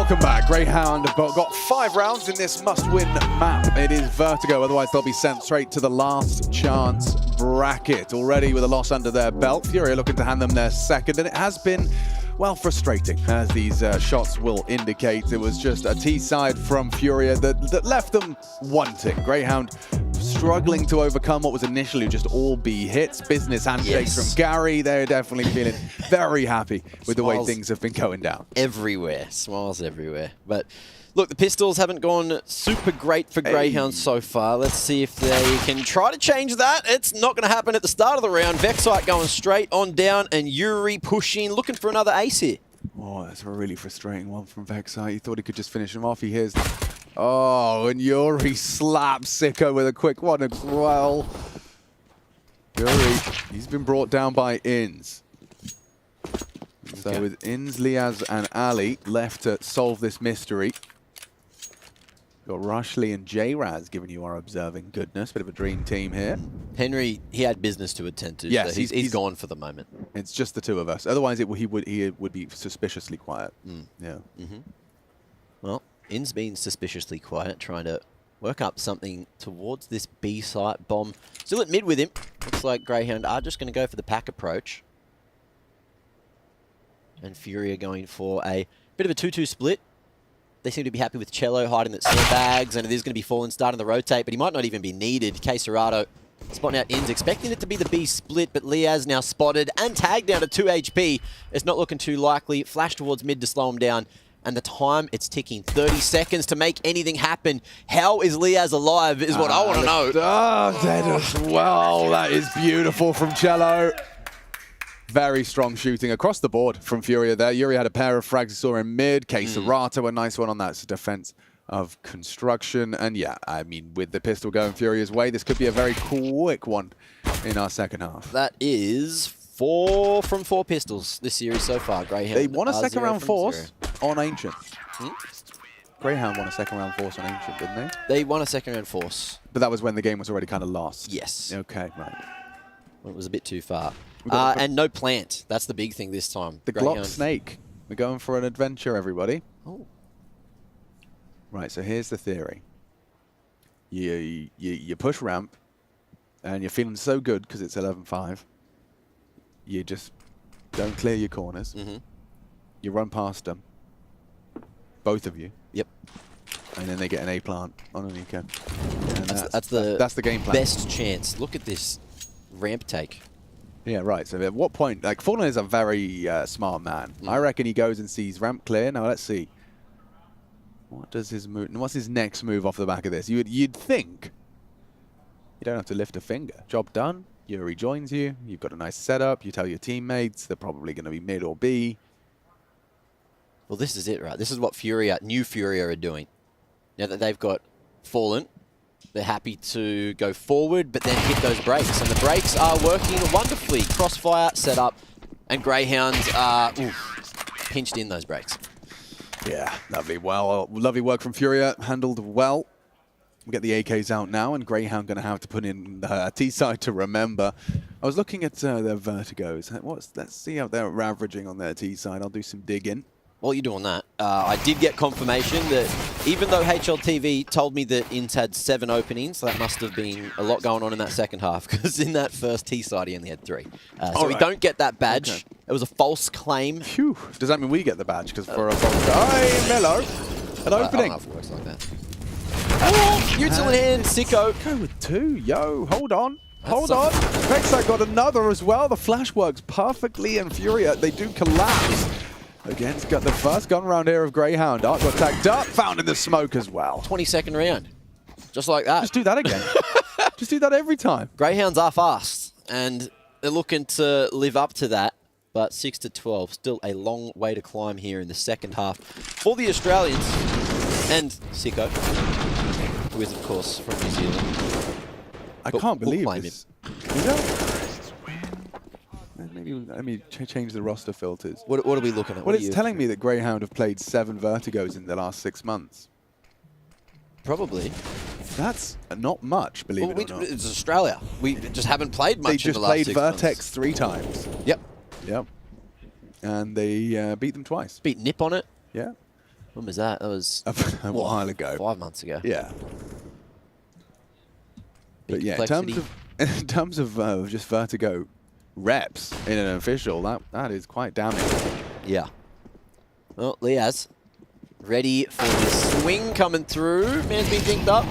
welcome back. Greyhound have got 5 rounds in this must-win map. It is Vertigo, otherwise they'll be sent straight to the last chance bracket. Already with a loss under their belt, Furia looking to hand them their second, and it has been, well, frustrating, as these shots will indicate. It was just a T-side from Furia that left them wanting. Greyhound struggling to overcome what was initially just all B hits. Business handshakes from Gary. They're definitely feeling very happy with the way things have been going down. Everywhere. Smiles everywhere. But look, the Pistols haven't gone super great for Greyhound so far. Let's see if they can try to change that. It's not going to happen at the start of the round. Vexite going straight on down, and Yuri pushing, looking for another ace here. Oh, that's a really frustrating one from Vexite. He thought he could just finish him off. He hears... Oh, and Yuri slaps Sicko with a quick one as well. Yuri, he's been brought down by Inns. So with Inns, Liaz, and Ali left to solve this mystery. Got Rushley and J-Raz giving you our observing goodness. Bit of a dream team here. Henry, he had business to attend to, yes, so he's gone for the moment. It's just the two of us. Otherwise, he would be suspiciously quiet. Yeah. Well, In's been suspiciously quiet, trying to work up something towards this B site. Bomb still at mid with him. Looks like Greyhound are just going to go for the pack approach. And Furia going for a bit of a 2-2 split. They seem to be happy with Cello hiding the sandbags, and it is going to be Fallen starting the rotate, but he might not even be needed. K Serato spotting out Inns, expecting it to be the B split, but Liaz now spotted and tagged down to 2 HP. It's not looking too likely. Flash towards mid to slow him down. And the time, it's ticking. 30 seconds to make anything happen. How is Liaz alive is what I want to know. Oh, dead as well. That is beautiful from Cello. Very strong shooting across the board from Furia there. Yuri had a pair of frags he saw in mid. K Serato, a nice one on that defense of construction. And yeah, I mean, with the pistol going Furia's way, this could be a very quick one in our second half. That is 4 from 4 pistols this series so far. Greyhound. They won a second round force on Ancient. Greyhound won a second round force on Ancient, didn't they? They won a second round force. But that was when the game was already kind of lost. Yes. Okay, right. Well, it was a bit too far. And no plant. That's the big thing this time. The Glock Snake. We're going for an adventure, everybody. Oh. Right, so here's the theory. You push ramp, and you're feeling so good because it's 11-5. You just don't clear your corners. You run past them. Both of you. Yep. And then they get an A-plant on an eco. That's the game plan. Best chance. Look at this ramp take. Yeah, right. So at what point, like, Fallen is a very smart man. I reckon he goes and sees ramp clear. Now let's see. What does his move? What's his next move off the back of this? You'd think you don't have to lift a finger. Job done. Yuri joins you. You've got a nice setup. You tell your teammates they're probably going to be mid or B. Well, this is it, right? This is what new Furia are doing. Now that they've got Fallen, they're happy to go forward, but then hit those brakes. And the brakes are working wonderfully. Crossfire set up, and Greyhounds are pinched in those brakes. Yeah, lovely. Well, lovely work from Furia. Handled well. We get the AKs out now, and Greyhound going to have to put in T-side to remember. I was looking at their Vertigos. Let's see how they're averaging on their T-side. I'll do some digging. While you're doing that, I did get confirmation that even though HLTV told me that Inns had 7 openings, that must have been a lot going on in that second half, because in that first T-side he only had 3. So we don't get that badge. Okay. It was a false claim. Phew. Does that mean we get the badge? Because for a false... Hey, Mello! An opening. I don't know if it works like that. Oh, neutral in hand, Sicko. Go with 2. Yo, hold on. Hold on. Vexite got another as well. The flash works perfectly, and Furia, they do collapse. Again, it's got the first gun round here of Greyhound. Art got tagged up, found in the smoke as well. 22nd round. Just like that. Just do that again. Just do that every time. Greyhounds are fast, and they're looking to live up to that. But 6-12, still a long way to climb here in the second half for the Australians. And Sicko, who is, of course, from New Zealand. I can't believe this. Maybe let me change the roster filters. What are we looking at? Well, it's telling me that Greyhound have played 7 Vertigos in the last 6 months. Probably. That's not much, believe it or not. It's Australia. We just haven't played much in the last 6 months. They just played Vertex 3 times. Yep. Yep. And they beat them twice. Beat Nip on it. Yeah. When was that? That was a while ago. 5 months ago. Yeah. But yeah, in terms of just Vertigo reps in an official, that is quite damning. Yeah. Well, Liaz ready for the swing coming through. Man's been dinked up.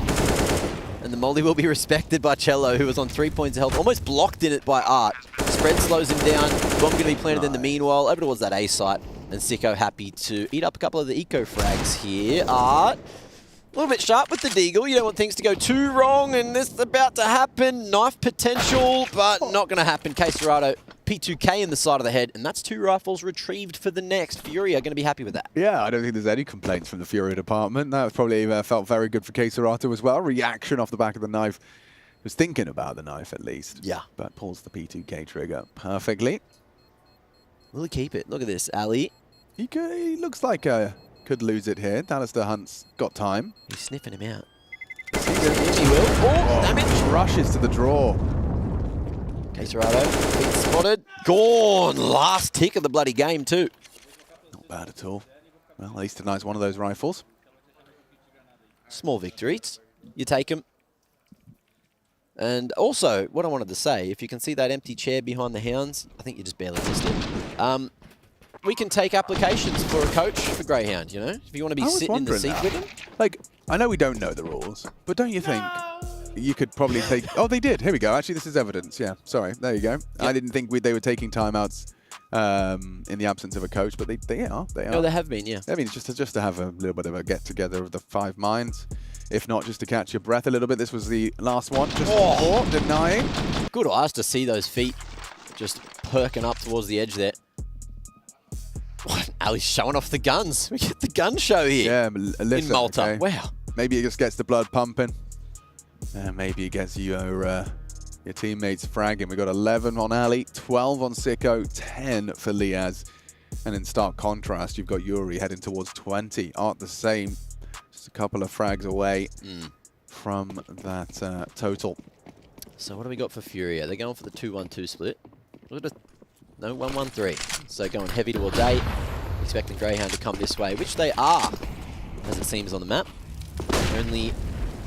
And the molly will be respected by Cello, who was on 3 points of health. Almost blocked in it by Art. Spread slows him down. Bomb going to be planted in the meanwhile. Over towards that A site. And Sicko happy to eat up a couple of the eco frags here. Art. A little bit sharp with the deagle. You don't want things to go too wrong, and this is about to happen. Knife potential, but not going to happen. Caserado, P2K in the side of the head, and that's 2 rifles retrieved for the next. Fury are going to be happy with that. Yeah, I don't think there's any complaints from the Fury department. That was probably felt very good for Caserado as well. Reaction off the back of the knife. He was thinking about the knife at least. Yeah. But pulls the P2K trigger perfectly. Will he keep it? Look at this, Ali. He looks like could lose it here. Alistair Hunt's got time. He's sniffing him out. He will. Oh, damage. Rushes to the draw. Caserado, been spotted. Gone. Last tick of the bloody game too. Not bad at all. Well, at least tonight's one of those rifles. Small victories. You take them. And also, what I wanted to say, if you can see that empty chair behind the Hounds, I think you just barely missed it. We can take applications for a coach for Greyhound, you know? If you want to be sitting in the seat with him. Like, I know we don't know the rules, but don't you think you could probably take... Oh, they did. Here we go. Actually, this is evidence. Yeah, sorry. There you go. Yep. I didn't think they were taking timeouts in the absence of a coach, but they are. They are. No, they have been, yeah. I mean, just to have a little bit of a get-together of the 5 minds. If not, just to catch your breath a little bit. This was the last one. Just before, denying. Good eyes to see those feet just perking up towards the edge there. What? Ali's showing off the guns. We get the gun show here. Yeah, in Malta. Okay. Wow. Maybe it just gets the blood pumping. Maybe it gets your teammates fragging. We got 11 on Ali, 12 on Sicko, 10 for Liaz. And in stark contrast, you've got Yuri heading towards 20. Art the same. Just a couple of frags away from that total. So what do we got for Furia? They're going for the 2-1-2 split. No, 1-1-3. So going heavy towards A, expecting Greyhound to come this way, which they are, as it seems on the map. Only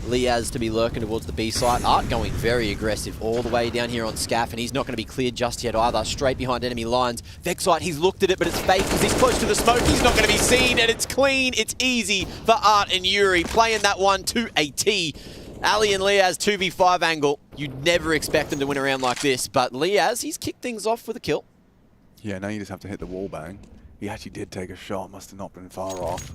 Liaz to be lurking towards the B site. Art going very aggressive all the way down here on Scaff, and he's not going to be cleared just yet either. Straight behind enemy lines. Vexite, he's looked at it, but it's fake because he's close to the smoke. He's not going to be seen, and it's clean. It's easy for Art and Yuri, playing that one to a T. Ali and Liaz 2v5 angle. You'd never expect them to win a round like this, but Liaz, he's kicked things off with a kill. Yeah, now you just have to hit the wall bang. He actually did take a shot, must have not been far off.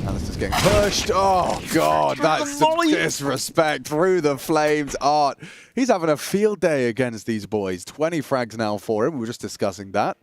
Alistair's getting pushed. Oh, God, that's some disrespect through the flames. Art, he's having a field day against these boys. 20 frags now for him. We were just discussing that.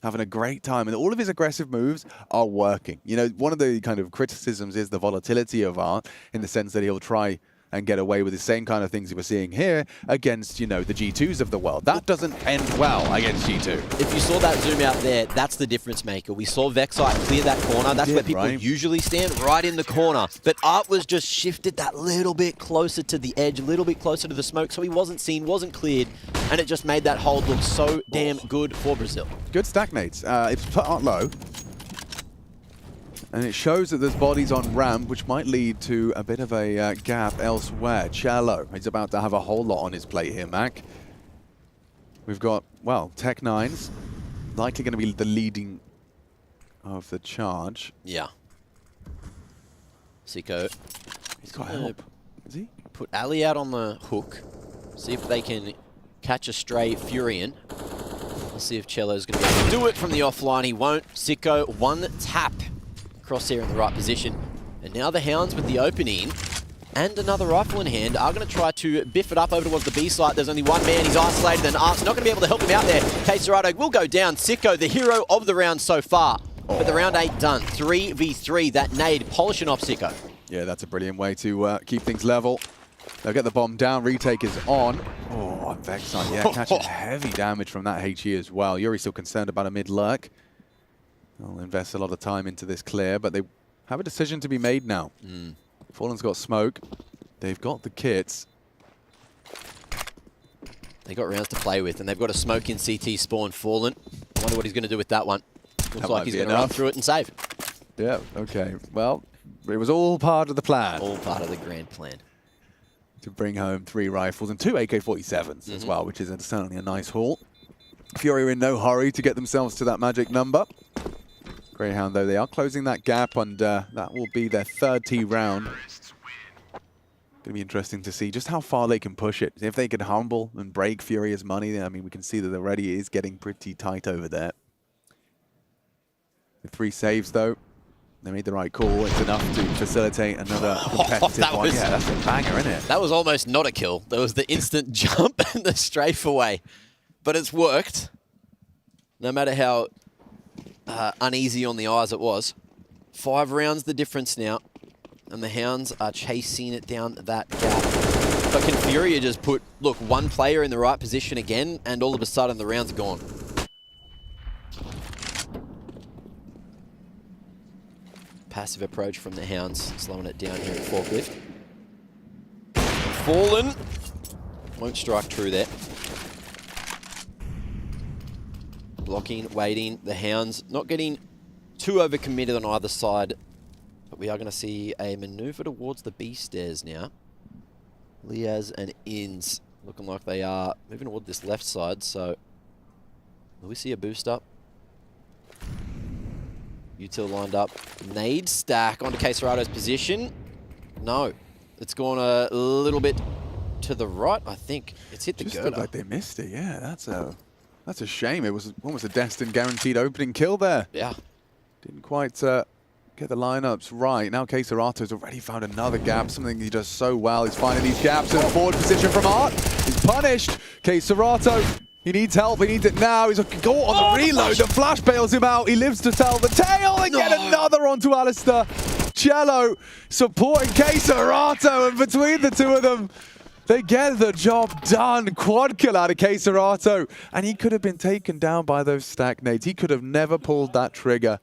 Having a great time, and all of his aggressive moves are working. You know, one of the kind of criticisms is the volatility of Art, in the sense that he'll try and get away with the same kind of things we're seeing here against, you know, the G2s of the world. That doesn't end well against G2. If you saw that zoom out there, that's the difference maker. We saw Vexite clear that corner. That's where people usually stand, right in the corner. But Art was just shifted that little bit closer to the edge, a little bit closer to the smoke, so he wasn't seen, wasn't cleared, and it just made that hold look so damn good for Brazil. Good stagnates. It's put Art low. And it shows that there's bodies on ramp, which might lead to a bit of a gap elsewhere. Cello, he's about to have a whole lot on his plate here, Mac. We've got, well, Tech 9s, likely going to be the leading of the charge. Yeah. Sicko. He's got help. Is he? Put Ali out on the hook. See if they can catch a stray Furion. Let's see if Cello's going to be able to do it from the offline. He won't. Sicko, one tap. Crosshair in the right position. And now the Hounds with the opening and another rifle in hand are going to try to biff it up over towards the B site. There's only one man. He's isolated, and Art's not going to be able to help him out there. Caserado will go down. Sicko, the hero of the round so far. But the round 8 done. 3v3. That nade polishing off Sicko. Yeah, that's a brilliant way to keep things level. They'll get the bomb down. Retake is on. Oh, Vexite, yeah, catching heavy damage from that HE as well. Yuri's still concerned about a mid-lurk. They'll invest a lot of time into this clear, but they have a decision to be made now. Fallen's got smoke. They've got the kits. They got rounds to play with, and they've got a smoke in CT spawn. Fallen. I wonder what he's going to do with that one. Looks like he's going to run through it and save. Yeah, okay. Well, it was all part of the plan. All part of the grand plan. To bring home 3 rifles and 2 AK-47s as well, which is certainly a nice haul. Fury are in no hurry to get themselves to that magic number. Greyhound, though, they are closing that gap, and that will be their 3rd T round. Going to be interesting to see just how far they can push it. If they can humble and break Furia's money, I mean, we can see that already is getting pretty tight over there. The 3 saves, though, they made the right call. It's enough to facilitate another competitive one. Yeah, that's a banger, isn't it? That was almost not a kill. There was the instant jump and the strafe away. But it's worked, no matter how uneasy on the eyes it was. 5 rounds the difference now. And the Hounds are chasing it down that gap. But can Furia just put, look, 1 player in the right position again, and all of a sudden the rounds are gone. Passive approach from the Hounds, slowing it down here at Forklift. Fallen. Won't strike true there. Blocking, waiting. The Hounds not getting too overcommitted on either side. But we are going to see a maneuver towards the B stairs now. Liaz and Inns looking like they are moving toward this left side. So will we see a boost up? Util lined up. Nade stack onto Queserado's position. No. It's gone a little bit to the right, I think. It's hit the girder. Just looked like they missed it, yeah. That's a shame. It was almost a destined guaranteed opening kill there. Yeah. Didn't quite get the lineups right. Now Queserato's already found another gap, something he does so well. He's finding these gaps in forward position from Art. He's punished. Queserato, he needs help. He needs it now. He's go on the reload. The flash bails him out. He lives to tell the tale and get another onto Alistair. Cello supporting Queserato, and between the two of them, they get the job done. Quad kill out of Queserato, and he could have been taken down by those stack nades. He could have never pulled that trigger.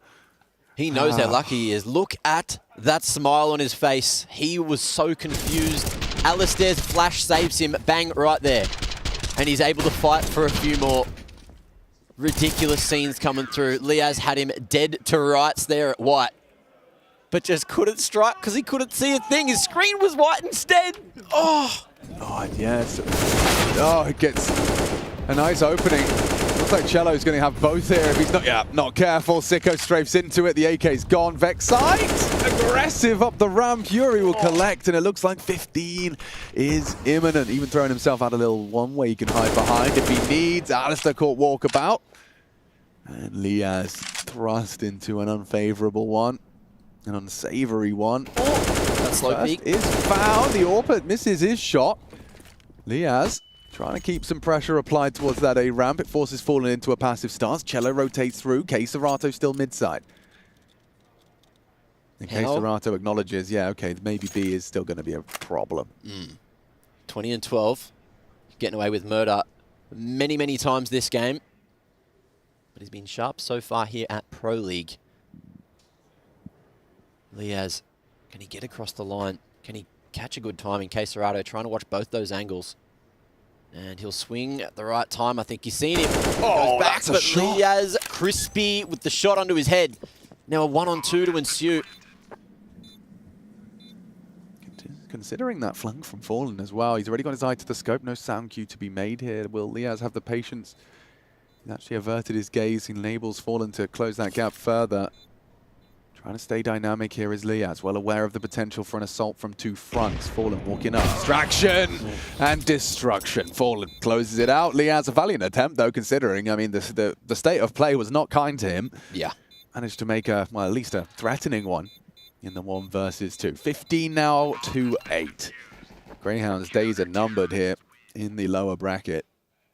He knows how lucky he is. Look at that smile on his face. He was so confused. Alistair's flash saves him, bang, right there. And he's able to fight for a few more. Ridiculous scenes coming through. Liaz had him dead to rights there at white. But just couldn't strike because he couldn't see a thing. His screen was white instead. Oh! Oh, yes. Oh, it gets a nice opening. Looks like Cello's going to have both here if he's not careful. Sicko strafes into it. The AK's gone. Vexite, aggressive up the ramp. Fury will collect, and it looks like 15 is imminent. Even throwing himself out a little one-way he can hide behind if he needs. Alistair caught walkabout. And Liaz thrust into an unfavorable one. An unsavory one. That slow peek is found. The Orpit misses his shot. Liaz trying to keep some pressure applied towards that A ramp. It forces Fallen into a passive stance. Cello rotates through. Queserato still mid-side. And Queserato acknowledges, yeah, okay, maybe B is still going to be a problem. 20 and 12. Getting away with murder many, many times this game. But he's been sharp so far here at Pro League. Liaz, can he get across the line? Can he catch a good timing? Queserato trying to watch both those angles. And he'll swing at the right time. I think he's seen him. Oh, goes back, that's a but shot. Liaz crispy with the shot onto his head. Now a 1-on-2 to ensue. Considering that flank from Fallen as well. He's already got his eye to the scope. No sound cue to be made here. Will Liaz have the patience? He's actually averted his gaze. He enables Fallen to close that gap further. Trying to stay dynamic here is Liaz, well aware of the potential for an assault from 2 fronts. Fallen walking up. Distraction and destruction. Fallen closes it out. Liaz, a valiant attempt, though, considering, I mean, the state of play was not kind to him. Yeah. Managed to make at least a threatening one in the 1 versus 2. 15 now to 8. Greyhound's days are numbered here in the lower bracket.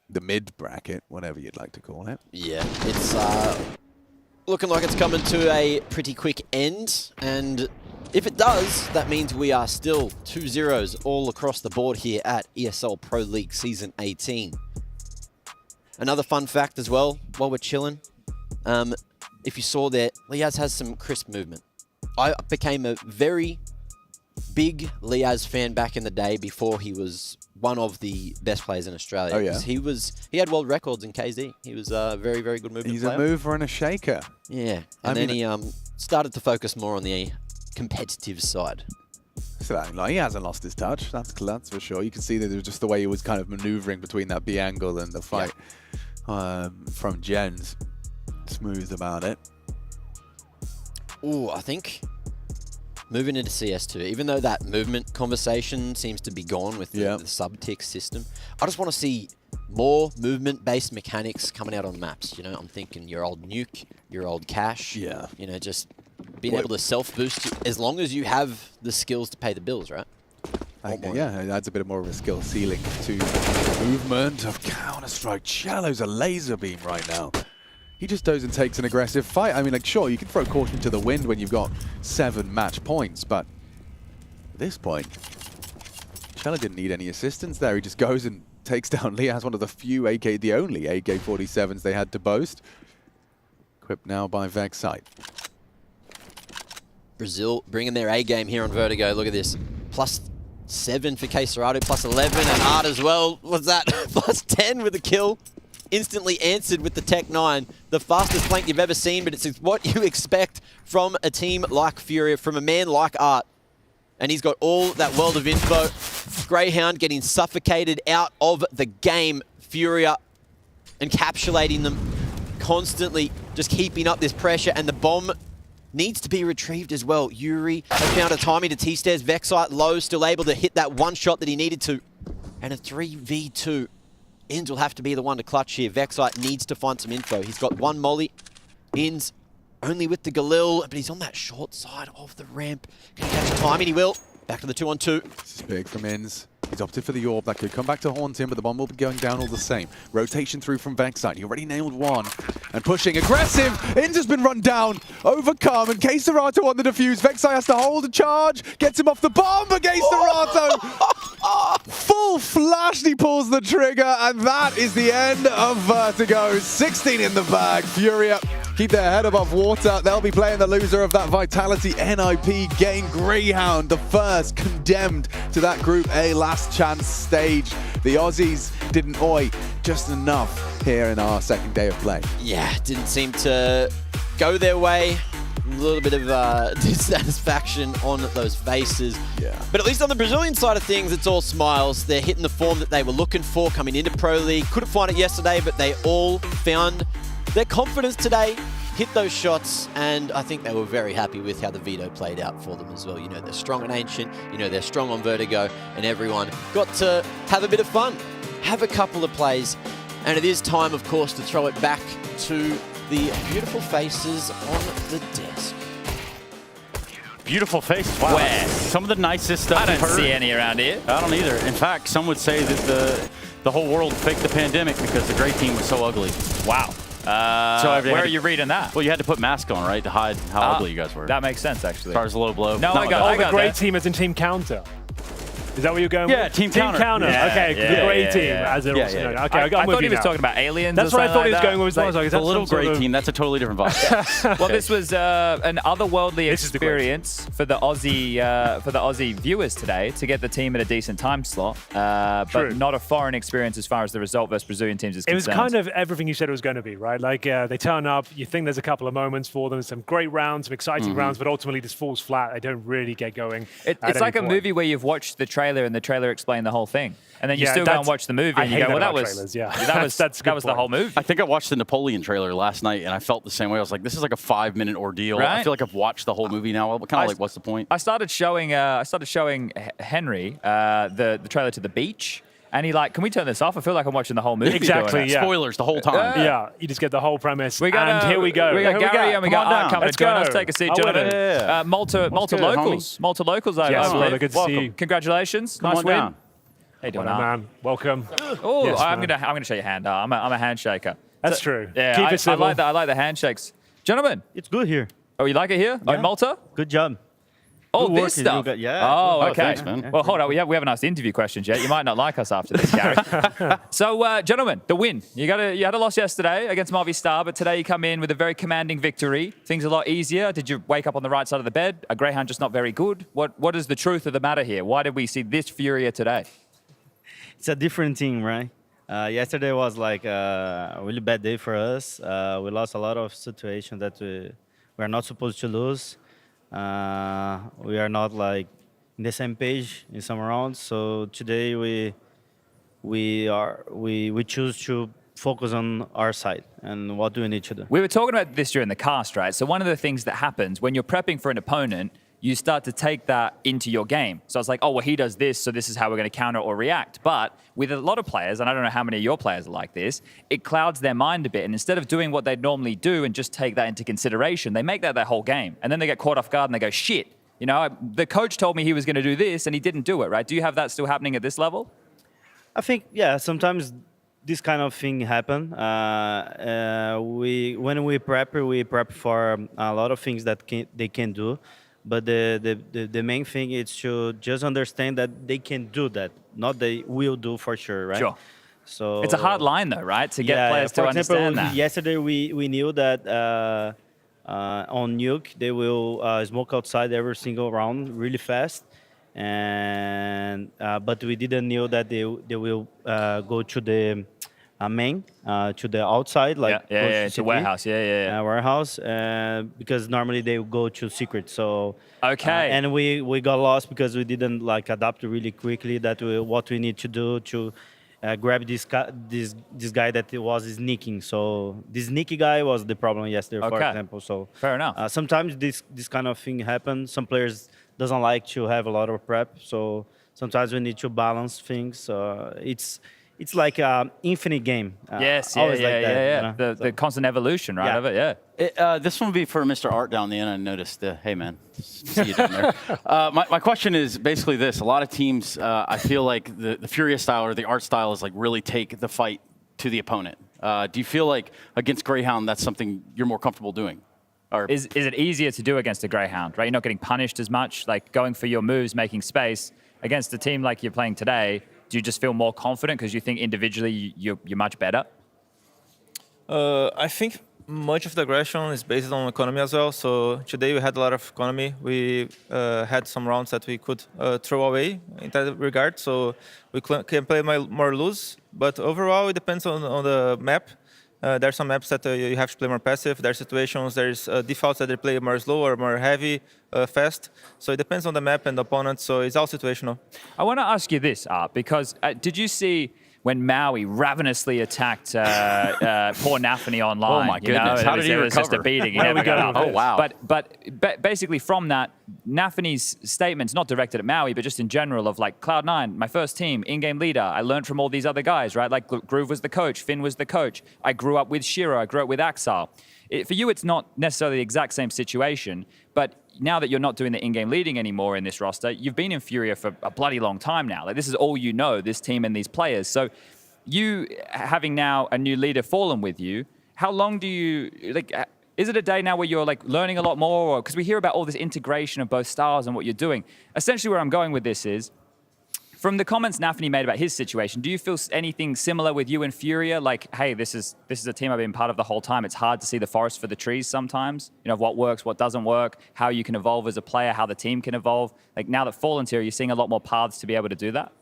The mid bracket, whatever you'd like to call it. Yeah, it's looking like it's coming to a pretty quick end, and if it does, that means we are still 2-0s all across the board here at ESL Pro League Season 18. Another fun fact as well, while we're chilling, if you saw there, Liaz has some crisp movement. I became a very big Liaz fan back in the day before he was one of the best players in Australia. Oh, yeah? He had world records in KZ. He was a very, very good movement player. He's a mover and a shaker. Yeah. And then he started to focus more on the competitive side. So like, he hasn't lost his touch, that's for sure. You can see that it was just the way he was kind of maneuvering between that B angle and the fight from Jens. Smooth about it. Ooh, I think moving into CS2, even though that movement conversation seems to be gone with the sub-tick system, I just want to see more movement-based mechanics coming out on maps. You know, I'm thinking your old Nuke, your old Cash. Yeah. You know, just being able to self-boost as long as you have the skills to pay the bills, right? Yeah, it adds a bit more of a skill ceiling to the movement of Counter-Strike. Cello's a laser beam right now. He just goes and takes an aggressive fight. I mean, like, sure, you can throw caution to the wind when you've got 7 match points, but at this point, Cello didn't need any assistance there. He just goes and takes down Liaz, one of the few the only AK-47s they had to boast. Equipped now by Vexite. Brazil bringing their A game here on Vertigo. Look at this. +7 for Queserado, +11, and Art as well. What's that? +10 with the kill. Instantly answered with the Tech 9. The fastest flank you've ever seen, but it's what you expect from a team like Furia, from a man like Art. And he's got all that world of info. Greyhound getting suffocated out of the game. Furia encapsulating them, constantly just keeping up this pressure, and the bomb needs to be retrieved as well. Yuri has found a timing to T-Stairs. Vexite low, still able to hit that one shot that he needed to. And a 3v2. Inns will have to be the one to clutch here. Vexite needs to find some info. He's got one molly. Inns only with the Galil, but he's on that short side of the ramp. Can he catch a timing? He will. Back to the 2-on-2. This is big from Inns. He's opted for the orb. That could come back to haunt him, but the bomb will be going down all the same. Rotation through from Vexite. He already nailed one. And pushing aggressive. Inns has been run down. Overcome. And Queserato on the defuse. Vexite has to hold a charge. Gets him off the bomb. But Queserato. Full flash. He pulls the trigger. And that is the end of Vertigo. 16 in the bag. Furia keep their head above water. They'll be playing the loser of that Vitality NIP game. Greyhound, the first condemned to that Group A last chance stage. The Aussies didn't just enough here in our second day of play. Yeah, didn't seem to go their way. A little bit of dissatisfaction on those faces. Yeah. But at least on the Brazilian side of things, it's all smiles. They're hitting the form that they were looking for coming into Pro League. Couldn't find it yesterday, but they all found their confidence today, hit those shots, and I think they were very happy with how the veto played out for them as well. You know, they're strong and ancient, you know, they're strong on Vertigo, and everyone got to have a bit of fun, have a couple of plays, and it is time, of course, to throw it back to the beautiful faces on the desk. Beautiful faces. Wow. Where? Some of the nicest stuff I don't I've heard. see any around here. I don't either. In fact, some would say that the whole world faked the pandemic because the great team was so ugly. Wow. Where are you reading that? Well, you had to put mask on, right, to hide how ugly you guys were. That makes sense, actually. As far as the low blow. No, I got the great that. team as in Team Counter. Is that what you're going Yeah, with? Team Counter. Yeah, okay, the great team. As it also, yeah. Okay, I thought he was talking about aliens. That's or what I thought he was like going with. Like, the little great team, that's a totally different vibe. Well, this was an otherworldly experience for the Aussie viewers today to get the team at a decent time slot, but not a foreign experience as far as the result versus Brazilian teams is concerned. It was kind of everything you said it was going to be, right? Like they turn up, you think there's a couple of moments for them, some great rounds, some exciting rounds, but ultimately this falls flat. They don't really get going. It's like a movie where you've watched the trailer and the trailer explain the whole thing, and then you still go and watch the movie and you go, well, that was trailers, that was the whole movie. I think I watched the Napoleon trailer last night and I felt the same way. I was like, this is like a 5-minute ordeal. Right? I feel like I've watched the whole movie now. Kind of like, what's the point? I started showing Henry the trailer to the beach. And he like, can we turn this off? I feel like I'm watching the whole movie. Exactly, yeah. Spoilers the whole time. Yeah, you just get the whole premise. We got, and here we go. We got Gary and we got Art coming to join us. Take a seat, gentlemen. Malta locals. Malta locals, I believe. Good to see you. Congratulations. Come nice win. Down. Hey, doing man. Welcome. Oh, yes, I'm gonna show you a hand. I'm a handshaker. That's true. Yeah, Keep it civil. I like the handshakes. Gentlemen. It's good here. Oh, you like it here? Yeah. In Malta? Good job. Oh, Good work this is stuff. real good. Yeah. Oh, Oh, okay. thanks, man. Well, hold on. We haven't asked interview questions yet. You might not like us after this, Gary. So, gentlemen, the win. You had a loss yesterday against Movistar, but today you come in with a very commanding victory. Things a lot easier. Did you wake up on the right side of the bed? A Greyhound just not very good? What is the truth of the matter here? Why did we see this Furia today? It's a different team, right? Yesterday was like a really bad day for us. We lost a lot of situations that we are not supposed to lose. We are not like in the same page in some rounds. So today we choose to focus on our side and what do we need to do. We were talking about this during the cast, right? So one of the things that happens when you're prepping for an opponent, you start to take that into your game. So it's like, oh, well, he does this, so this is how we're going to counter or react. But with a lot of players, and I don't know how many of your players are like this, it clouds their mind a bit. And instead of doing what they'd normally do and just take that into consideration, they make that their whole game. And then they get caught off guard and they go, shit, you know, the coach told me he was going to do this and he didn't do it, right? Do you have that still happening at this level? I think, yeah, sometimes this kind of thing happen. When we prep for a lot of things that they can do. But the main thing is to just understand that they can do that, not they will do for sure, right? Sure. So it's a hard line though, right? To get players to understand that. Yesterday we knew that on Nuke they will smoke outside every single round really fast, and but we didn't know that they will go to the main to the outside, like to warehouse, warehouse, because normally they go to secret. So okay, and we got lost because we didn't like adapt really quickly. What we need to do to grab this guy that was sneaking. So this sneaky guy was the problem yesterday, for example. So fair enough. Sometimes this kind of thing happens. Some players doesn't like to have a lot of prep. So sometimes we need to balance things. It's like an infinite game. Yes, always like that. You know? The constant evolution, right, of it, yeah. This one will be for Mr. Art down the end. I noticed, hey, man, see you down there. My question is basically this. A lot of teams, I feel like the Furia style or the Art style is like really take the fight to the opponent. Do you feel like against Greyhound that's something you're more comfortable doing? Or is it easier to do against a Greyhound, right? You're not getting punished as much, like going for your moves, making space. Against a team like you're playing today, do you just feel more confident because you think individually you're much better? I think much of the aggression is based on economy as well. So today we had a lot of economy. We had some rounds that we could throw away in that regard. So we can play more loose. But overall, it depends on the map. There are some maps that you have to play more passive. There are situations, there's defaults that they play more slow or more heavy, fast. So it depends on the map and the opponent. So it's all situational. I want to ask you this, Art, because did you see when Maui ravenously attacked poor Nafany online? Oh my goodness! How did he recover? It was just a beating. He never got up. Oh wow! But basically from that, Nafany's statements, not directed at Maui, but just in general, of like Cloud9, my first team, in-game leader. I learned from all these other guys, right? Like Groove was the coach, Finn was the coach. I grew up with Shiro. I grew up with Axar. For you, it's not necessarily the exact same situation, but now that you're not doing the in-game leading anymore in this roster, you've been in Furia for a bloody long time now. Like, this is all you know, this team and these players. So you having now a new leader fallen with you, how long do you, like, is it a day now where you're like learning a lot more? Because we hear about all this integration of both styles and what you're doing. Essentially where I'm going with this is, from the comments Nafany made about his situation, do you feel anything similar with you and Furia? Like, hey, this is a team I've been part of the whole time. It's hard to see the forest for the trees sometimes. You know, what works, what doesn't work, how you can evolve as a player, how the team can evolve. Like, now that Fallen's here, you're seeing a lot more paths to be able to do that?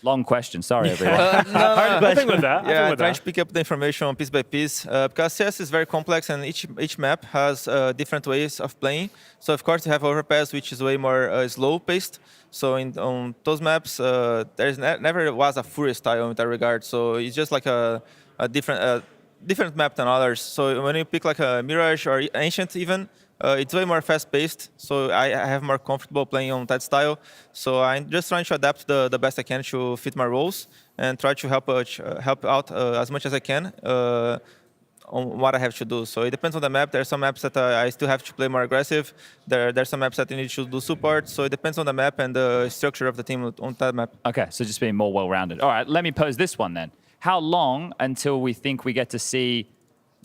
Long question, sorry everyone. I think with that. Yeah, I'm trying to pick up the information piece by piece because CS is very complex and each map has different ways of playing. So of course you have Overpass, which is way more slow paced. So on those maps, there's never was a Furia style in that regard. So it's just like a different map than others. So when you pick like a Mirage or Ancient even, it's way more fast-paced, so I have more comfortable playing on that style. So I'm just trying to adapt the best I can to fit my roles and try to help out as much as I can on what I have to do. So it depends on the map. There are some maps that I still have to play more aggressive. There are some maps that I need to do support. So it depends on the map and the structure of the team on that map. Okay, so just being more well-rounded. All right, let me pose this one then. How long until we think we get to see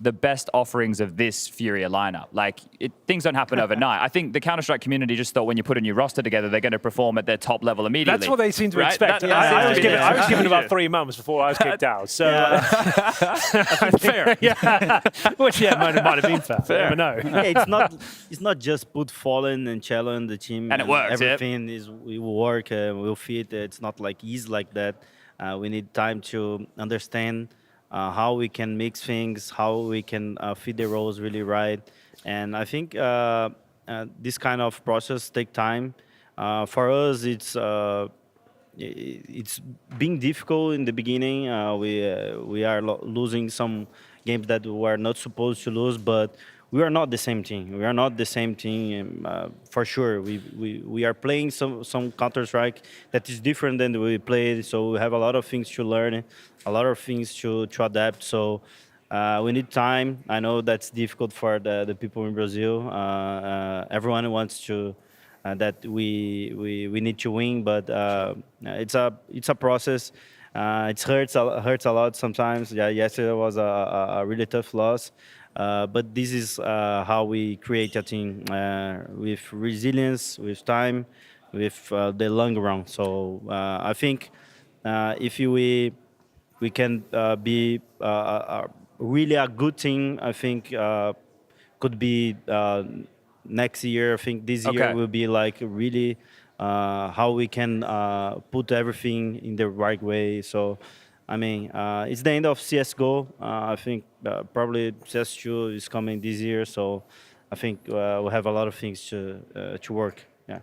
the best offerings of this Furia lineup. Like, things don't happen overnight. I think the Counter-Strike community just thought when you put a new roster together, they're going to perform at their top level immediately. That's what they seem to right? expect. I was given about 3 months before I was kicked out. So, fair. Yeah. Which, might have been fair. Fair. I never know. It's not just put Fallen and Cello in the team. And it works, Everything will work, will fit. It's not like easy like that. We need time to understand how we can mix things, how we can fit the roles really right. And I think this kind of process take time. For us, it's being difficult in the beginning. We are losing some games that we were not supposed to lose, but we are not the same team. We are not the same team for sure. We are playing some Counter-Strike that is different than we played, so we have a lot of things to learn, a lot of things to adapt. So we need time. I know that's difficult for the people in Brazil. Everyone wants to that we need to win, but it's a process. It hurts a lot sometimes. Yeah, yesterday was a really tough loss. But this is how we create a team with resilience, with time, with the long run. So I think if we can be really a good team, I think could be next year. I think this year will be like really how we can put everything in the right way. So. I mean, it's the end of CSGO. I think probably CS2 is coming this year, so I think we'll have a lot of things to work. Yeah.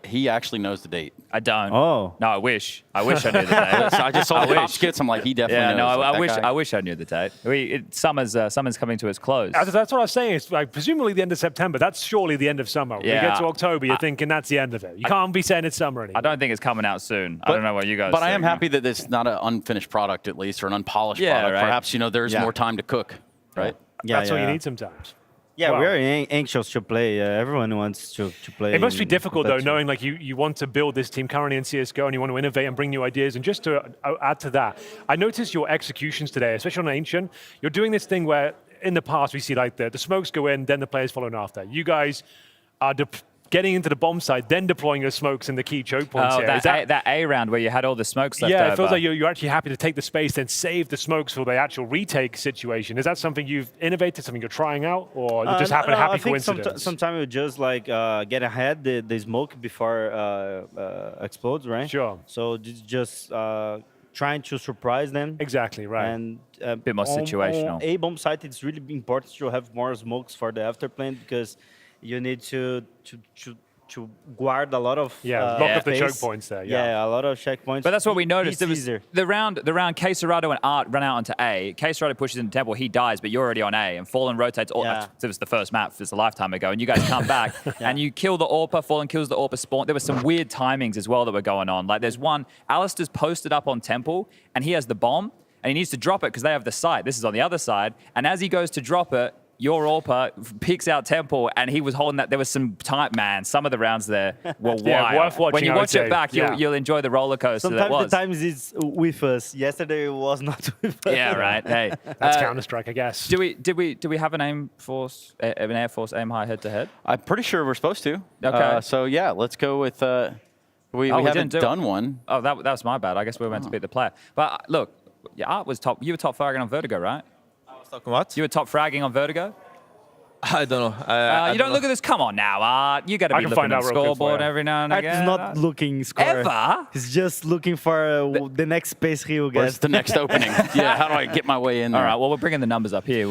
He actually knows the date. I don't. Oh. No, I wish I knew the date. I just saw the top skits. I'm like, he definitely knows. No, I wish I knew the date. Summer's coming to its close. That's what I was saying. It's like presumably the end of September. That's surely the end of summer. When you get to October, you're thinking that's the end of it. You can't be saying it's summer anymore. I don't think it's coming out soon. I don't know what you guys But think. I am happy that it's not an unfinished product, at least, or an unpolished product. Right. Perhaps, there's more time to cook, right? That's what you need sometimes. Yeah, Wow. we're anxious to play. Everyone wants to play. It must be difficult, though, knowing like you want to build this team currently in CSGO and you want to innovate and bring new ideas. And just to add to that, I noticed your executions today, especially on Ancient. You're doing this thing where in the past we see like the smokes go in, then the players following after. You guys are getting into the bomb site, then deploying your smokes in the key choke points here. That A round where you had all the smokes left over. Yeah, it feels like you're actually happy to take the space, then save the smokes for the actual retake situation. Is that something you've innovated, something you're trying out, or you just happy coincidence? I think sometimes you just like get ahead the smoke before explodes, right? Sure. So just trying to surprise them. Exactly, right. And a bit more situational. On A bomb site, it's really important to have more smokes for the afterplane because you need to guard a lot of lock up the choke points there. Yeah, a lot of checkpoints. But that's what we noticed. It's easier. The round K Serrato and Art run out onto A. K Serrato pushes into Temple, he dies, but you're already on A. And Fallen rotates. It was the first map. It was a lifetime ago, and you guys come back and you kill the AWPer. Fallen kills the AWPer spawn. There were some weird timings as well that were going on. Like there's one, Alistair's posted up on Temple, and he has the bomb, and he needs to drop it because they have the site. This is on the other side, and as he goes to drop it, your AWPer picks out Temple, and he was holding that. There was some time, man. Some of the rounds there were wild. Worth watching, when you watch it back, you'll enjoy the roller coaster Sometimes that was. the times it's with us. Yesterday it was not with us. Yeah, right. Hey, that's Counter-Strike, I guess. Do we have an Air Force aim high head to head? I'm pretty sure we're supposed to. Okay. So yeah, let's go with. We haven't done one. Oh, that was my bad. I guess we were meant to beat the player. But look, Art was top. You were top fragging on Vertigo, right? Talking what? You were top fragging on Vertigo? I don't know. You don't look at this. Come on now, Art. You got to be looking at the scoreboard every now and again. He's not looking score. Ever? He's just looking for the next space he will get. Where's the next opening? Yeah, how do I get my way in there? All right, well, we're bringing the numbers up here.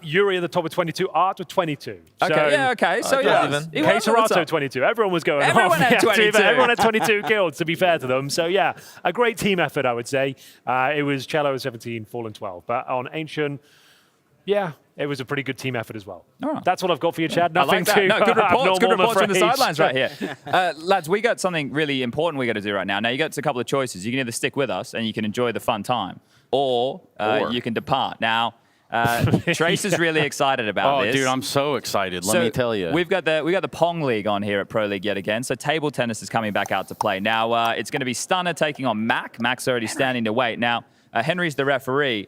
Yuri at the top with 22, Art with 22. Okay, so yeah. K Serrato 22. Everyone was going Everyone off. had 22. Everyone had 22 kills, to be fair to them. So yeah, a great team effort, I would say. It was Cello 17, Fallen 12. But on Ancient, yeah, it was a pretty good team effort as well. Right. That's what I've got for you, Chad. Nothing I like that. too Good reports. Good reports from the afraid. sidelines right here. Lads, we got something really important we got to do right now. Now, you got a couple of choices. You can either stick with us and you can enjoy the fun time, or you can depart. Now, Trace is really excited about this. Oh, dude, I'm so excited. Let me tell you. We've got the Pong League on here at Pro League yet again. So table tennis is coming back out to play. Now, it's going to be Stunner taking on Mac. Mac's already standing to wait. Now, Henry's the referee.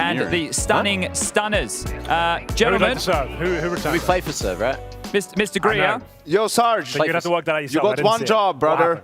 and the stunning stunners. Gentlemen. Who returned? We play for serve, right? Mr. Greer. Yo, Sarge. So you're going to have to work that out You yourself. got one job, brother.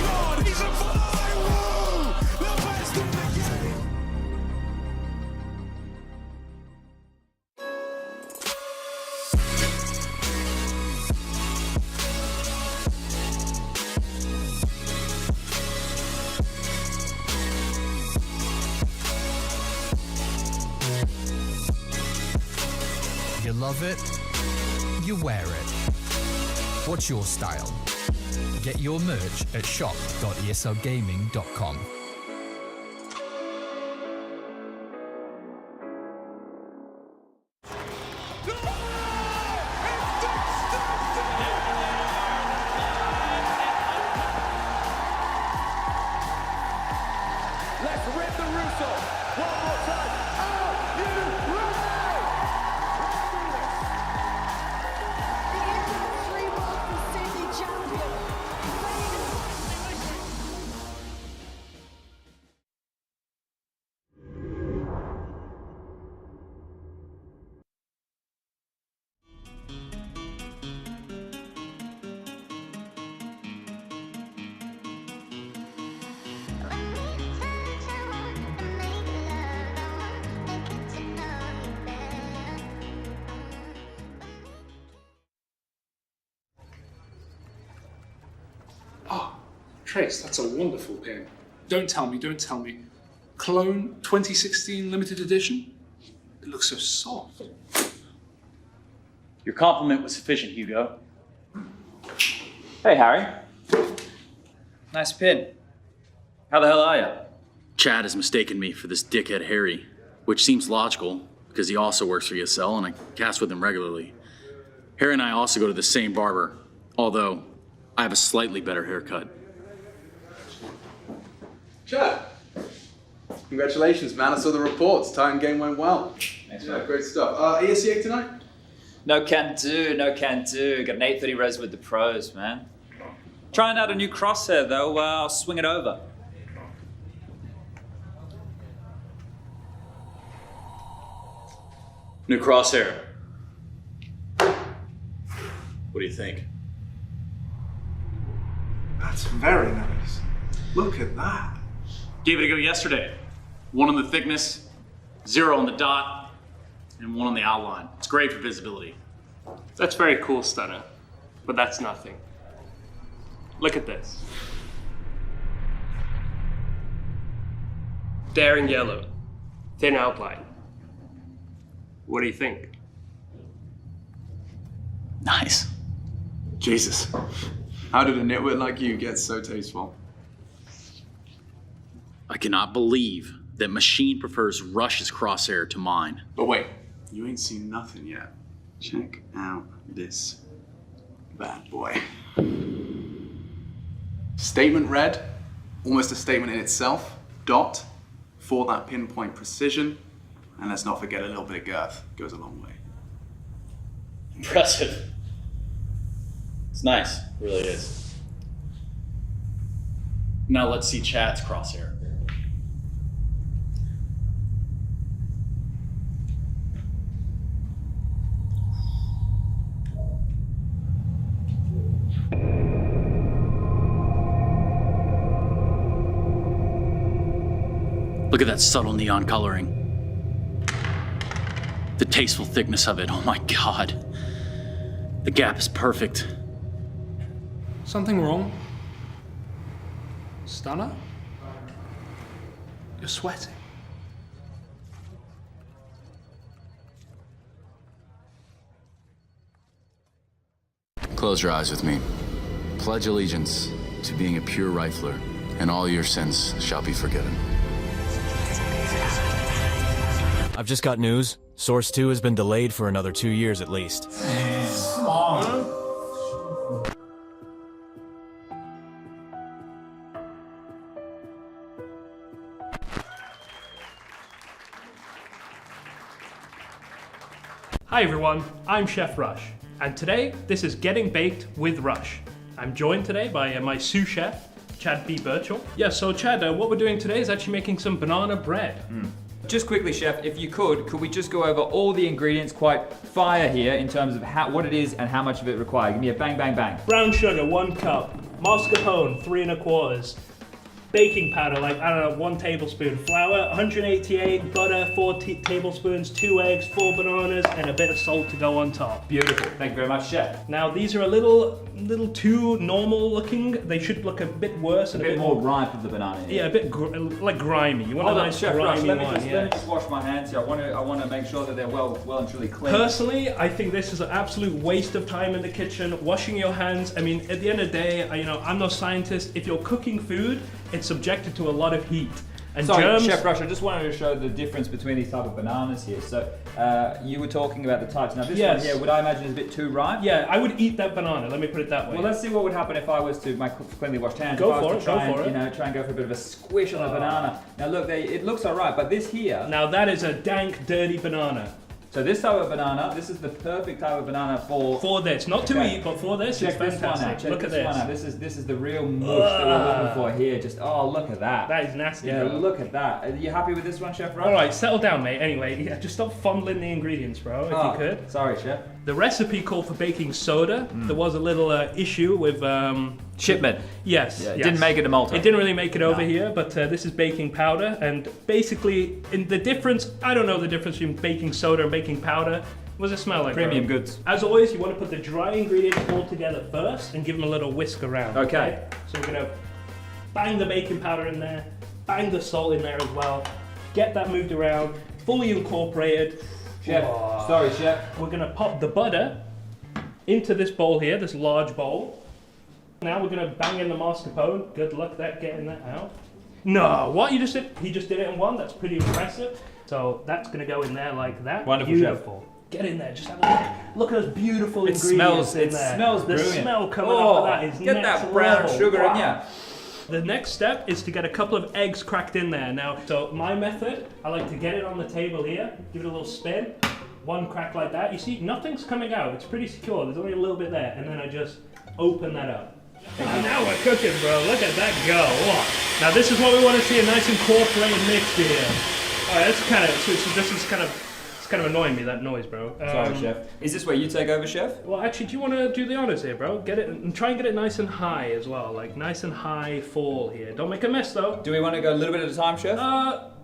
God, he's a fly! Whoa! The best of the game! You love it, you wear it. What's your style? Get your merch at shop.eslgaming.com. Let's rip the Russo. One more time. Are you ready? Trace, that's a wonderful pin. Don't tell me. Cologne 2016 limited edition? It looks so soft. Your compliment was sufficient, Hugo. Hey, Harry. Nice pin. How the hell are you? Chad has mistaken me for this dickhead Harry, which seems logical because he also works for ESL and I cast with him regularly. Harry and I also go to the same barber, although I have a slightly better haircut. Chad, congratulations, man. I saw the reports. Titan game went well. Thanks, yeah, great stuff. ESCA tonight? No can do. Got an 8:30 res with the pros, man. Trying out a new crosshair, though. I'll swing it over. New crosshair. What do you think? That's very nice. Look at that. Gave it a go yesterday. 1 on the thickness, 0 on the dot, and 1 on the outline. It's great for visibility. That's very cool, Stunner. But that's nothing. Look at this. Daring yellow. Thin outline. What do you think? Nice. Jesus. How did a nitwit like you get so tasteful? I cannot believe that Machine prefers Rush's crosshair to mine. But wait, you ain't seen nothing yet. Check out this bad boy. Statement red, almost a statement in itself. Dot, for that pinpoint precision. And let's not forget a little bit of girth. Goes a long way. Impressive. It's nice, it really is. Now let's see Chad's crosshair. Look at that subtle neon coloring. The tasteful thickness of it, oh my God. The gap is perfect. Something wrong? Stunner? You're sweating. Close your eyes with me. Pledge allegiance to being a pure rifler, and all your sins shall be forgiven. I've just got news. Source 2 has been delayed for another 2 years at least. Hi everyone, I'm Chef Rush, and today this is Getting Baked with Rush. I'm joined today by my sous chef, Chad B. Birchall. Yeah, so Chad, what we're doing today is actually making some banana bread. Just quickly, Chef, if you could we just go over all the ingredients quite fire here in terms of what it is and how much of it requires? Give me a bang, bang, bang. Brown sugar, 1 cup. Mascarpone, 3 1/4. baking powder, like, I don't know, 1 tablespoon. Flour, 188, butter, 4 tablespoons, 2 eggs, 4 bananas, and a bit of salt to go on top. Beautiful. Thank you very much, Chef. Now, these are a little too normal looking. They should look a bit worse. A bit more ripe of the banana here. Yeah, a bit like grimy. You want Hold a on, nice Chef grimy Rush, let one. me just wash my hands here. I want to make sure that they're well and truly clean. Personally, I think this is an absolute waste of time in the kitchen. Washing your hands. I mean, at the end of the day, I'm no scientist. If you're cooking food, it's subjected to a lot of heat. And Sorry, germs. Chef Rush, I just wanted to show the difference between these type of bananas here. So you were talking about the types. Now this one here, would I imagine is a bit too ripe? Yeah, I would eat that banana. Let me put it that way. Well, let's see what would happen if I was to my cleanly washed hands. Go if I for was it. to Go try for and, it. try and go for a bit of a squish on the banana. Now look, it looks alright, but this here. Now that is a dank, dirty banana. So this type of banana, this is the perfect type of banana for this, not to eat, but for this. Check It's this one fantastic. out. Check Look at this one this. out. This is the real mush that we're looking for here. Just look at that. That is nasty. Yeah, bro. look at that. Are you happy with this one, Chef Rush? All right, settle down, mate. Anyway, yeah, just stop fondling the ingredients, bro, if you could. Sorry, Chef. The recipe called for baking soda. There was a little issue with shipment. Yes, Yeah, it didn't make it to Malta. It didn't really make it over here, but this is baking powder, and basically, in the difference, I don't know the difference between baking soda and baking powder. What does it smell like? Premium bro? goods. As always, you want to put the dry ingredients all together first and give them a little whisk around. Okay. So we're gonna bang the baking powder in there, bang the salt in there as well, get that moved around, fully incorporated. Chef, sorry, Chef. We're gonna pop the butter into this bowl here, this large bowl. Now we're gonna bang in the mascarpone. Good luck getting that out. No, what you just did? He just did it in one. That's pretty impressive. So that's gonna go in there like that. Wonderful, Beautiful. Get in there. Just have a look. Look at those beautiful ingredients in there. It smells the brilliant. smell coming off of that is get next that brown level. sugar in Wow. ya. The next step is to get a couple of eggs cracked in there. Now, so my method, I like to get it on the table here, give it a little spin, one crack like that. You see, nothing's coming out. It's pretty secure. There's only a little bit there, and then I just open that up. And now we're cooking, bro. Look at that go. Oh. Now this is what we want to see, a nice incorporated mixture here. All right, that's kind of, this is kind of annoying me, that noise, bro. Sorry, Chef. Is this where you take over, Chef? Well, actually, do you want to do the honors here, bro? Get it and try and get it nice and high as well, like nice and high fall here. Don't make a mess though. Do we want to go a little bit at a time, Chef?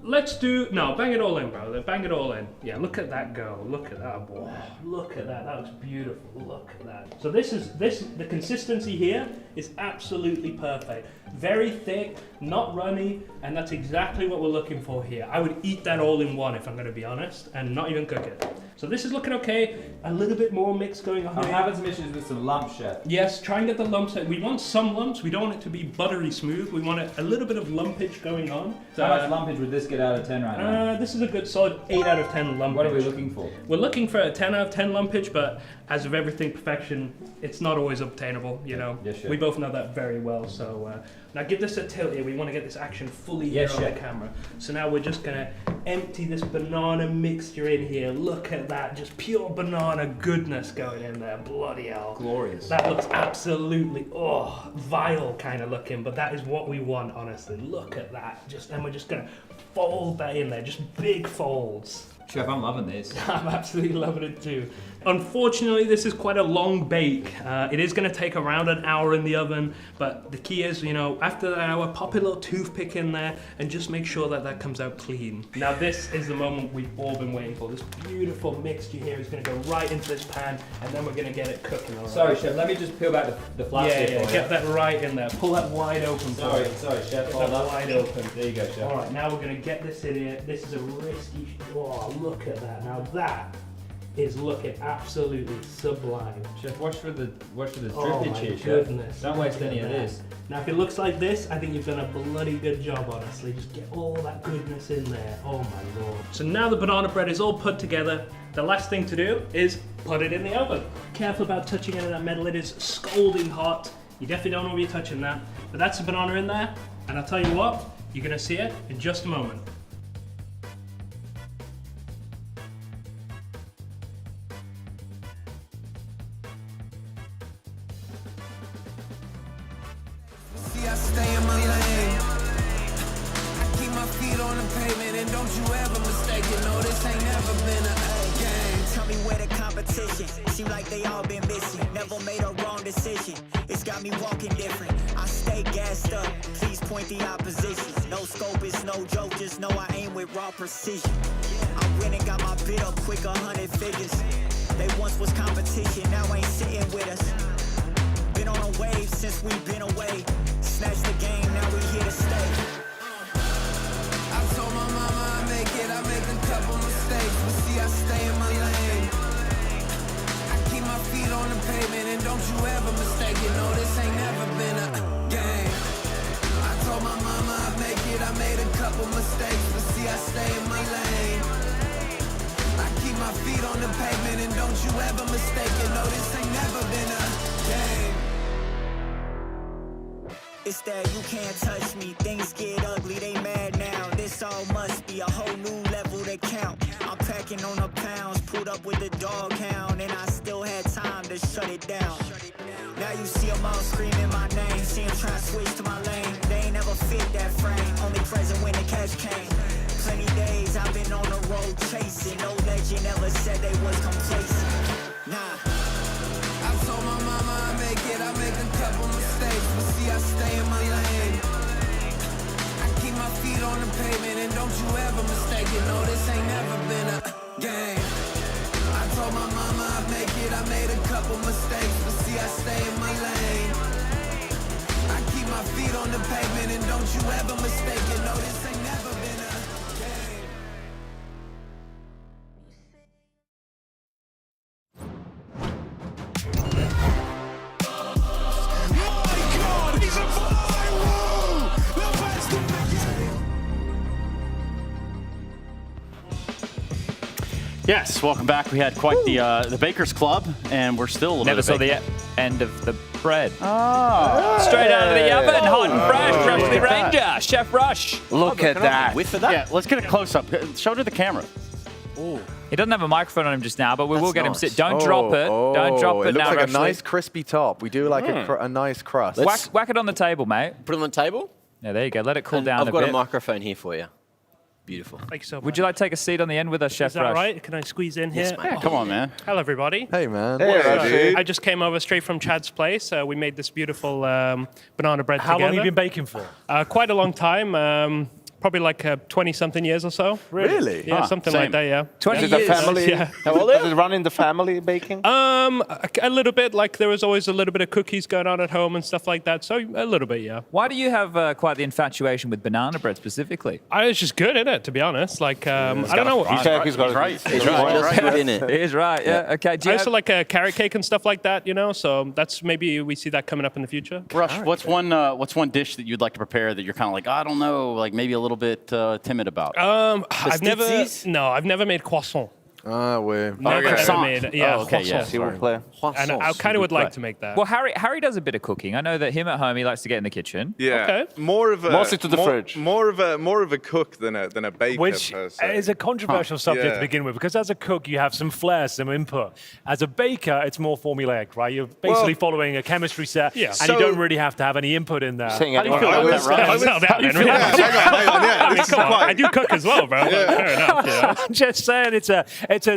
Let's do bang it all in, bro. Bang it all in. Yeah, look at that go. Look at that, boy. Look at that. That looks beautiful. Look at that. So the consistency here is absolutely perfect. Very thick, not runny, and that's exactly what we're looking for here. I would eat that all in one if I'm going to be honest, and not even cook it. So this is looking okay. A little bit more mix going on I'm here. having some issues with some lumps, Chef. Yes, try and get the lumps out. We want some lumps. We don't want it to be buttery smooth. We want a little bit of lumpage going on. So how much lumpage would this get out of 10 right now? This is a good solid 8 out of 10 lumpage. What are we looking for? We're looking for a 10 out of 10 lumpage, but as with everything perfection, it's not always obtainable, you know. Yes, Chef. We both know that very well. So now give this a tilt here. We want to get this action fully Yes, here on Chef. the camera. So now we're just going to empty this banana mixture in here. Look at that. Just pure banana goodness going in there. Bloody hell. Glorious. That looks absolutely, vile kind of looking, but that is what we want, honestly. Look at that. And we're just going to fold that in there. Just big folds. Chef, I'm loving this. I'm absolutely loving it too. Unfortunately, this is quite a long bake. It is going to take around an hour in the oven, but the key is, after the hour, pop a little toothpick in there and just make sure that that comes out clean. Now, this is the moment we've all been waiting for. This beautiful mixture here is going to go right into this pan, and then we're going to get it cooking. All right? Sorry, Chef, let me just peel back the flaps here for you. Get that right in there. Pull that wide open. Sorry, Chef. Get Hold that up. wide open. There you go, Chef. All right, now we're going to get this in here. This is a risky. Oh, look at that. Now that is looking absolutely sublime. Chef, watch for the Oh drippage my here, Chef. goodness. Don't waste Look any at of that. this. Now if it looks like this, I think you've done a bloody good job, honestly. Just get all that goodness in there. Oh my lord. So now the banana bread is all put together. The last thing to do is put it in the oven. Careful about touching it in that metal. It is scalding hot. You definitely don't want to be touching that. But that's the banana in there. And I'll tell you what, you're gonna see it in just a moment. See, I stay in my lane. I keep my feet on the pavement, and don't you ever mistake it. No, this ain't never been a game. Tell me where the competition. Seem like they all been missing. Never made a wrong decision. It's got me walking different. I stay stay gassed up. Please point the opposition. No scope, it's no joke. Just know I aim with raw precision. I went and got my bid up quick, 100 figures. They once was competition, now ain't sitting with us. Been on a wave since we've been away. Snatch the game, now we here to stay. I told my mama I make it, I make a couple mistakes, but see I stay in my lane. I keep my feet on the pavement, and don't you ever mistake it. No, this ain't never been a game. I told my mama I make it, I made a couple mistakes, but see I stay in my lane. I keep my feet on the pavement, and don't you ever mistake it. No, this ain't never been a game. It's that you can't touch me. Things get ugly, they mad now. This all must be a whole new level to count. I'm packing on the pounds, pulled up with the dog hound, and I still had time to shut it down. Now you see them all screaming my name. See them trying to switch to my lane. They ain't never fit that frame. Only present when the catch came. Plenty days I've been on the road chasing. No legend ever said they was complacent. Nah. I told my mama I make it, I make a couple mistakes, but see I stay in my lane. I keep my feet on the pavement, and don't you ever mistake it. No, this ain't never been a game. I told my mama I make it, I made a couple mistakes, but see I stay in my lane. I keep my feet on the pavement, and don't you ever mistake it. No, this ain't never been a game. Yes, welcome back. We had quite the Baker's Club, and we're still a little Never bit saw of the end of the bread. Oh. Straight out of the oven, hot and fresh, freshly Ranger, Chef Rush. Look at that. Whiff of that. Yeah, let's get a close-up. Show it to the camera. Ooh. He doesn't have a microphone on him just now, but we will get him sit. Don't drop it. Oh, Don't drop it, it looks now, like Rushley. a nice crispy top. We do like a nice crust. Whack it on the table, mate. Put it on the table? Yeah, there you go. Let it cool down I've a got bit. a microphone here for you. Beautiful. Thank you so much. Would you like to take a seat on the end with us, Chef Is that Rush? right? Can I squeeze in Yes, here? mate. Yeah, come on, man. Hello, everybody. Hey, man. I just came over straight from Chad's place. We made this beautiful banana bread How together. long have you been baking for? Quite a long time. Probably like 20-something years or so. Really? Yeah, something like that, yeah. 20 years. Family, Yeah. Does it run in the family baking? A little bit. Like there was always a little bit of cookies going on at home and stuff like that. So a little bit, yeah. Why do you have quite the infatuation with banana bread specifically? I was just good at it, to be honest. Like I don't know. He's right. He's Good in it. He is right, yeah. Okay. Do I you also like carrot cake and stuff like that, you know. So that's maybe we see that coming up in the future. Rush, what's one dish that you'd like to prepare that you're kind of like, I don't know, like maybe a little bit timid about? I've never made croissant. Ah, oui. Never ever made. Yeah, Oh, okay, yeah. croissant. And I kind of would like to make that. Well, Harry does a bit of cooking. I know that him at home, he likes to get in the kitchen. Yeah, Okay. more of a Mostly to the fridge. More of a cook than a baker. Which per se. is a controversial subject Yeah. to begin with, because as a cook, you have some flair, some input. As a baker, it's more formulaic, right? You're basically following a chemistry set, Yeah. and So- you don't really have to have any input in there. Saying How do you feel about that, Rush? It's not that, man. Hang on, yeah, I mean, this is come on. quite- I do cook as well, bro. Like, fair enough. Yeah. I'm just saying,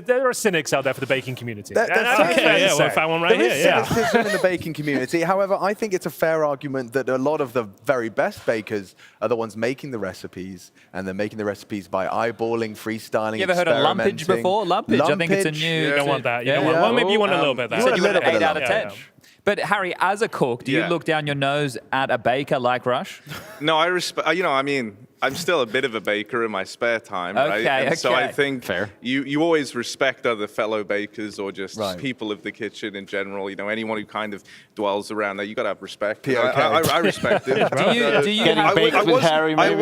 there are cynics out there for the baking community. That's And that's okay, fair to yeah, say. well, if I want right There here, is yeah. cynicism in the baking community. However, I think it's a fair argument that a lot of the very best bakers are the ones making the recipes, and they're making the recipes by eyeballing, freestyling, You ever heard of lumpage experimenting. before? Lumpage, I think it's a new... You don't want that. You Yeah. don't want. Well, maybe you want a little bit of You that. said you want want a an little 8 bit out of of that. 10. But Harry, as a cook, do you Yeah. look down your nose at a baker like Rush? No, I respect. I mean, I'm still a bit of a baker in my spare time, right? Okay, And so I okay. think Fair. you always respect other fellow bakers or just Right. people of the kitchen in general. You know, anyone who kind of dwells around that, you got to have respect. POK. I respect it. Do you Getting have... baked with Harry, maybe?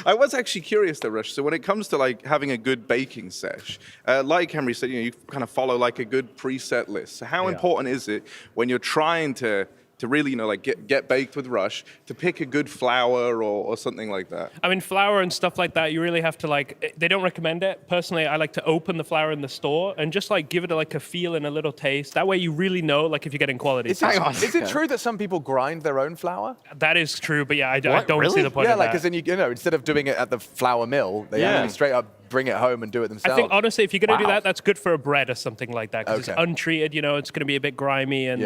I was actually curious though, Rush. So when it comes to like having a good baking sesh, like Henry said, you kind of follow like a good preset list. So how important is it when you're trying to really, like get baked with Rush, to pick a good flour or something like that? I mean, flour and stuff like that, you really have to they don't recommend it. Personally, I like to open the flour in the store and just like give it like a feel and a little taste. That way you really know like if you're getting quality. Is it true that some people grind their own flour? That is true, but yeah, I don't see the point Yeah, of like that. as in, instead of doing it at the flour mill, they actually straight up bring it home and do it themselves. I think honestly, if you're going to do that, that's good for a bread or something like that because it's untreated. It's going to be a bit grimy and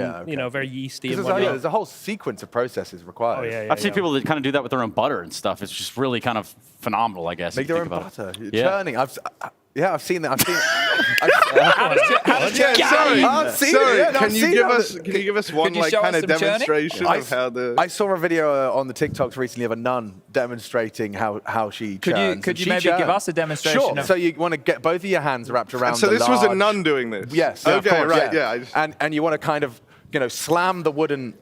very yeasty. And there's a whole sequence of processes required. I've seen people that kind of do that with their own butter and stuff. It's just really kind of phenomenal, I guess. Make their own butter. Churning. I've seen that. Can you give us one kind of demonstration of how the? I saw a video on the TikToks recently of a nun demonstrating how she churns. Could you maybe give us a demonstration? Sure. So you want to get both of your hands wrapped around. So this was a nun doing this. Yes. Okay. Right. Yeah. And you want to kind of slam the wooden.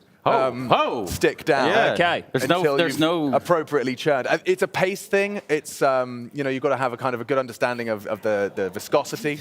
Stick down. Yeah. Okay. There's no appropriately churned. It's a pace thing. It's you've got to have a kind of a good understanding of the viscosity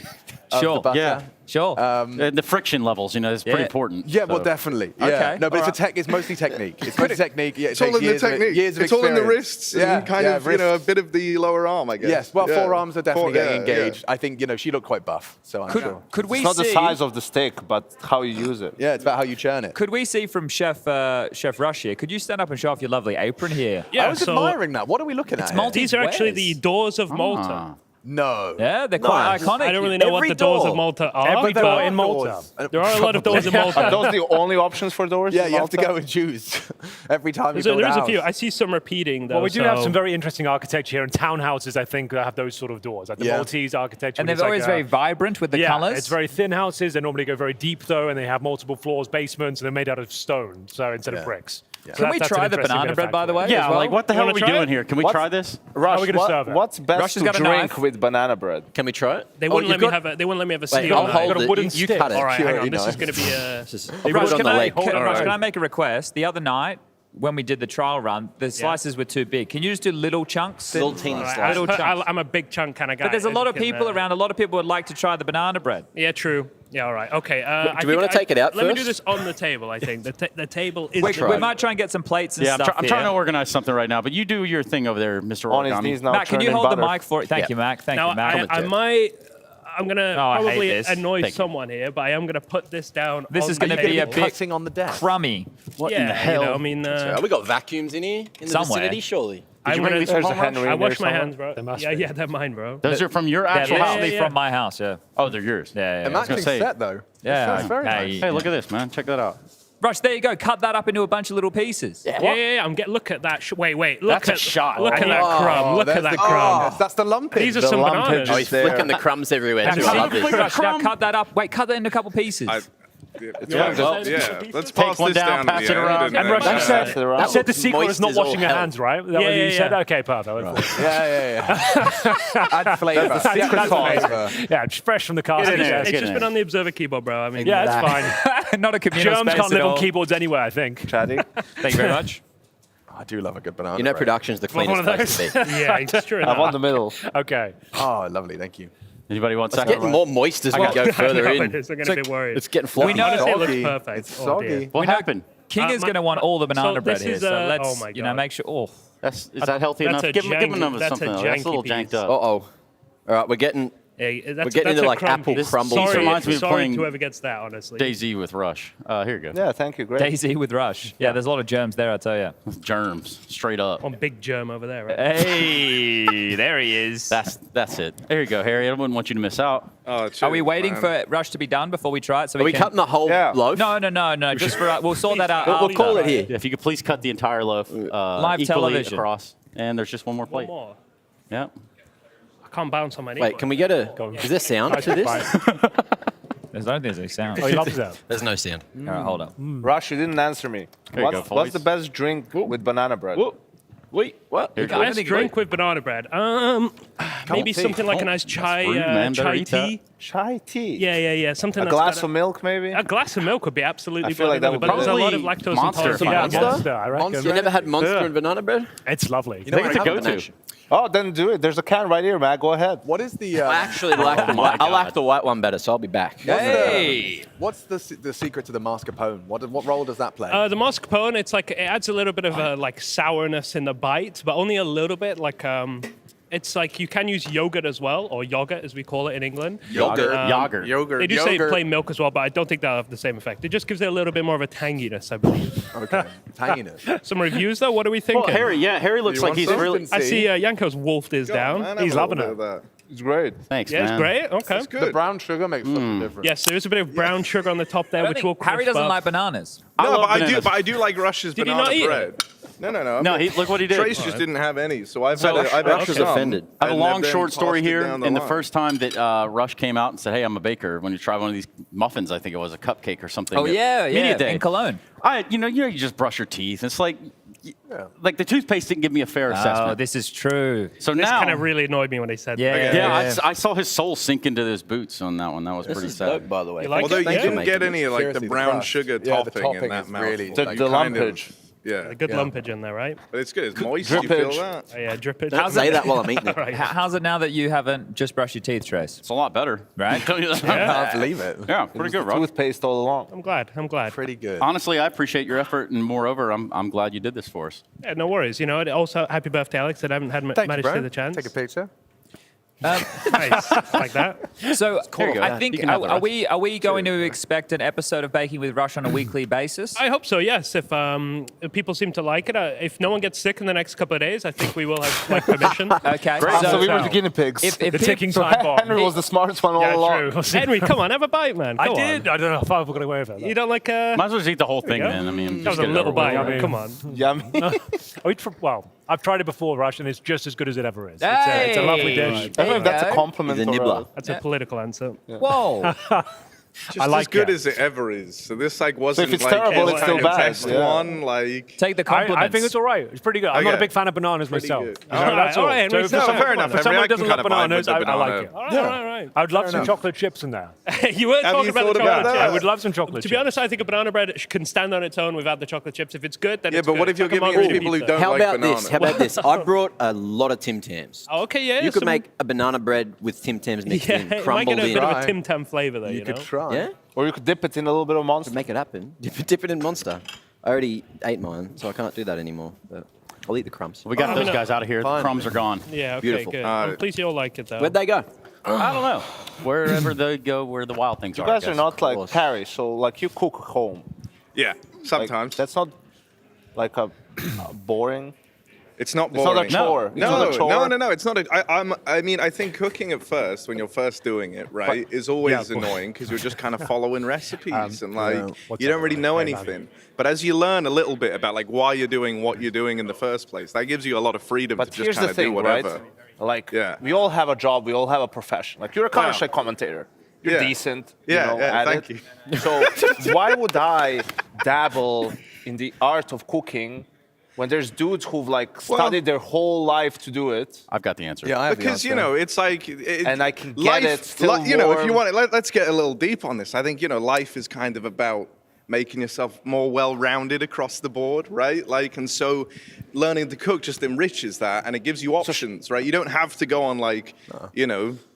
of the butter. Yeah. Sure. The friction levels, is pretty important. Yeah, well, definitely. Yeah. Okay. No, but it's mostly technique. It's mostly technique. Yeah, it's all in the technique. It's all in the wrists and kind of a bit of the lower arm, I guess. Yes. Well, forearms are definitely getting engaged. I think she looked quite buff, so I'm sure. Could we it's not see the size of the stick, but how you use it. Yeah, it's about how you churn it. Could we see from Chef Rush here? Could you stand up and show off your lovely apron here? Yeah, I was admiring that. What are we looking at? These are actually the doors of Malta. No. Yeah, they're quite iconic. I don't really know what the doors of Malta are. Every door in Malta. There are a lot of doors in Malta. Are those the only options for doors? Yeah, you have to go and choose every time you build There is a a house. few. I see some repeating, though. Well, we do have some very interesting architecture here, and townhouses, I think, have those sort of doors, like the Maltese architecture. And they're always very vibrant with the colours. It's very thin houses. They normally go very deep, though, and they have multiple floors, basements, and they're made out of stone, so instead of bricks. Yeah. Can we try the banana bread, by the way? Yeah, well? what the hell are we doing here? Can we try this? Rush, How are we going to serve it? What's best to drink with banana bread? Can we try it? They wouldn't let me have a. They wouldn't let me have a steel. I'll hold got a it. wooden You stick. cut it. All right, hang on. This is going to be a. Rush, can I make a request? The other night, when we did the trial run, the slices were too big. Can you just do little chunks? Little teeny slices. I'm a big chunk kind of guy. But there's a lot of people around. A lot of people would like to try the banana bread. Yeah, true. Yeah, all right. Okay. Do we want to take it out first? Let me do this on the table, I think. The table is... We might try and get some plates and stuff I'm trying to organize something right now, but you do your thing over there, Mr. On his knees now. Matt, can you hold the mic for it? Thank you, Mac. Thank you, Mac. I'm going to probably annoy someone here, but I am going to put this down. This is going to be a bit cutting on the desk. crummy. What in the hell? we got vacuums in here in the vicinity, surely. I wash my hands, bro. Yeah, they're mine, bro. Those are from your actual house? They're from my house, yeah. Oh, they're yours? Yeah. Imagine set, though. Yeah. That's very nice. Hey, look at this, man. Check that out. Rush, there you go. Cut that up into a bunch of little pieces. Yeah. Look at that. Wait. That's a shot. Look at that crumb. Look at that crumb. That's the lumping. These are some bananas. Oh, he's flicking the crumbs everywhere. Too. I love this. Rush, now cut that up. Wait, cut that into a couple pieces. Let's pass one this down, down pass it around. And Rush, you said the secret is not Moist as washing your hell. hands, right? Is that what you said? Okay, perfect. Yeah. Add flavour. That's flavor. Yeah, it's fresh from the cast. It's just been on the Observer keyboard, bro. I mean, yeah, it's fine. Not a communal Germs space can't live at on all. keyboards anywhere, I think. Chatty. Thank you very much. I do love a good banana. You know, bread. production's the one cleanest of place to be. Yeah, it's true. I want the middle. Okay. Oh, lovely. Thank you. Anybody want It's second? getting more moist as we go further in. I'm going to be worried. It's getting floppy. We know Honestly, it looks Soggy. perfect. It's Oh, dear. soggy. What happened? King is going to want all the banana bread this here, is, so let's oh my God. make sure. Oh, Is that healthy enough? Give him another something. That's a little janked up. All right, we're getting That's into a like crumble. apple crumble. This reminds me of Sorry playing to whoever gets that, honestly. DayZ with Rush. Here you go. Yeah, thank you. Great. Daisy with Rush. Yeah, there's a lot of germs there, I tell you. Germs, straight up. One big germ over there, right? Hey, there he is. That's it. There you go, Harry. I wouldn't want you to miss out. Oh, Are we waiting for Rush to be done before we try it? So Are we can... cutting the whole loaf? No. Just for we'll sort that out. We'll call it here. If you could please cut the entire loaf Live equally television. across. And there's just one more plate. One more. Yeah. I can't bounce on my knee. Wait, can we get a... Is there sound to this? I don't think there's any sound. Oh, he loves that. There's no sound. All right, hold up. Rush, you didn't answer me. There you go, What's the best drink with banana bread? Wait, what? Best drink with banana bread. Maybe something like a nice chai tea. Chai tea. Yeah. Something. A that's glass got of milk, maybe. A glass of milk would be absolutely. I feel like that would but there's a probably lot of lactose Monster. intolerance. Yeah, Monster, I reckon. You never had Monster and banana bread? It's lovely. You know It's a go-to. Oh, then do it. There's a can right here, Matt. Go ahead. What is the... I actually like the white. I like the white one better, so I'll be back. What's the secret to the mascarpone? What role does that play? The mascarpone, it's like it adds a little bit of like sourness in the bite, but only a little bit. Like it's like you can use yogurt as well, or yogurt as we call it in England. Yogurt. They do say plain milk as well, but I don't think that'll have the same effect. It just gives it a little bit more of a tanginess, I believe. Okay, tanginess. Some reviews though. What are we thinking? Well, Harry looks like he's really. I see Yanko's wolfed his down. He's loving it. It's great. Thanks, Yeah, man. it's great. Okay. It's good. The brown sugar makes such a difference. Yes, there is a bit of brown sugar on the top there, which will Harry doesn't like bananas. No, but I do like Rush's Did he banana not eat bread. No. No, look what he did. Trace just didn't have any, so I've So had Rush some, is offended. I have a and long, then short story passed it here. down And the line. first time that Rush came out and said, "Hey, I'm a baker," when you try one of these muffins, I think it was a cupcake or something. Oh, at yeah, Media Day. in Cologne. You just brush your teeth. It's like the toothpaste didn't give me a fair assessment. Oh, this is true. So This now, kind of really annoyed me when they said that. yeah, I saw his soul sink into his boots on that one. That was pretty sad. by the way. You like Although it? you Yeah. didn't get any like Seriously, the the brown crust. sugar Yeah, the topping in topping that is mouthful. really- The Like, kind of- lumpage. Yeah. A good lumpage in there, right? But it's good. It's moist. You feel Drippage. that? Oh, yeah, drippage. Don't say that while I'm eating it. Right. How's it now that you haven't just brushed your teeth, Trace? It's a lot better, Right? I tell you that. Yeah. I believe it. Yeah, pretty good, Rush. Toothpaste all along. I'm glad. Pretty good. Honestly, I appreciate your effort, and moreover, I'm glad you did this for us. Yeah, no worries. You know, also happy birthday, Alex. That I haven't Thank you, managed bro. to the chance. Take a picture. Nice, like that. So There you go. I think You can have the are rest. we going to expect an episode of Baking with Rush on a weekly basis? I hope so. Yes, if people seem to like it, if no one gets sick in the next couple of days, I think we will have like permission. Okay. So we were the guinea pigs. If The peop- ticking So time bomb. Henry was the smartest one all Yeah, along. true. Henry, come on, have a bite, man. I Go did. on. I don't know if I got away with it. You don't like Might as well just eat the whole thing, go. man. I mean, That was just a get it little over with. bite. I mean- Come on. Yummy. Well, I've tried it before, Rush, and it's just as good as it ever is. Hey! It's a lovely dish. I don't know if that's a compliment He's a or nibbler. That's a political answer. Whoa. Just I like as good it. as it ever is. So this like wasn't if it's like terrible, any it's kind still of bad. test Yeah. one. Like Take the compliments. I think it's all right. It's pretty good. I'm not a Okay. big fan of bananas myself. good. You know, that's All all. right, Henry, if no, someone- fair enough, If Henry. someone I can doesn't kind love of vibe bananas, with the I like banana. it. All right. I would love Fair some enough. chocolate chips in there. You were talking you about thought the about chocolate that? chips. I would love some chocolate To chips. be honest, I think a banana bread can stand on its own without the chocolate chips. If it's good, then Yeah, it's but good. what if It's you're like a giving it to margarita people who pizza. don't How like about banana? this? How about this? I brought a lot of Tim Tams. Oh, okay, yeah. You could some- make a banana bread with Tim Tams mixed Yeah, in, it might crumbled get a in. bit of a Tim Tam flavor there, you could know? try. Yeah? Or you could dip it in a little bit of Monster. Make it happen. Dip it in Monster. I already ate mine, so I can't do that anymore. But I'll eat the crumbs. We got those guys out of here. The crumbs are gone. Yeah, okay, Beautiful. good. I'm pleased you all like it, though. Where'd they go? I don't know. Wherever they go, where the wild things You are. I guys are guess. not like Harry, so like you cook at home. Yeah, Like, sometimes. that's not like a boring. It's not It's not boring. a chore. It's No, not a chore. no. It's not. I mean, I think cooking at first, when you're first doing it, right, is always annoying because you're just kind of following recipes and like you don't really know anything. But as you learn a little bit about like why you're doing what you're doing in the first place, that gives you a lot of freedom But to just here's kind the of do thing, whatever. right? Like, we all have a job, we all have a profession. Like, you're a Counter-Strike commentator. You're Yeah. decent. Yeah, you know, yeah, at thank it. So why would I dabble in the art of cooking when there's dudes who've like studied their whole life to do it? I've got the answer. Yeah, I have the Because answer. you know, it's like And I can get it still you know, if you warm. want it, let's get a little deep on this. I think life is kind of about making yourself more well-rounded across the board, right? Like, and so learning to cook just enriches that, and it gives you options, right? You don't have to go on like,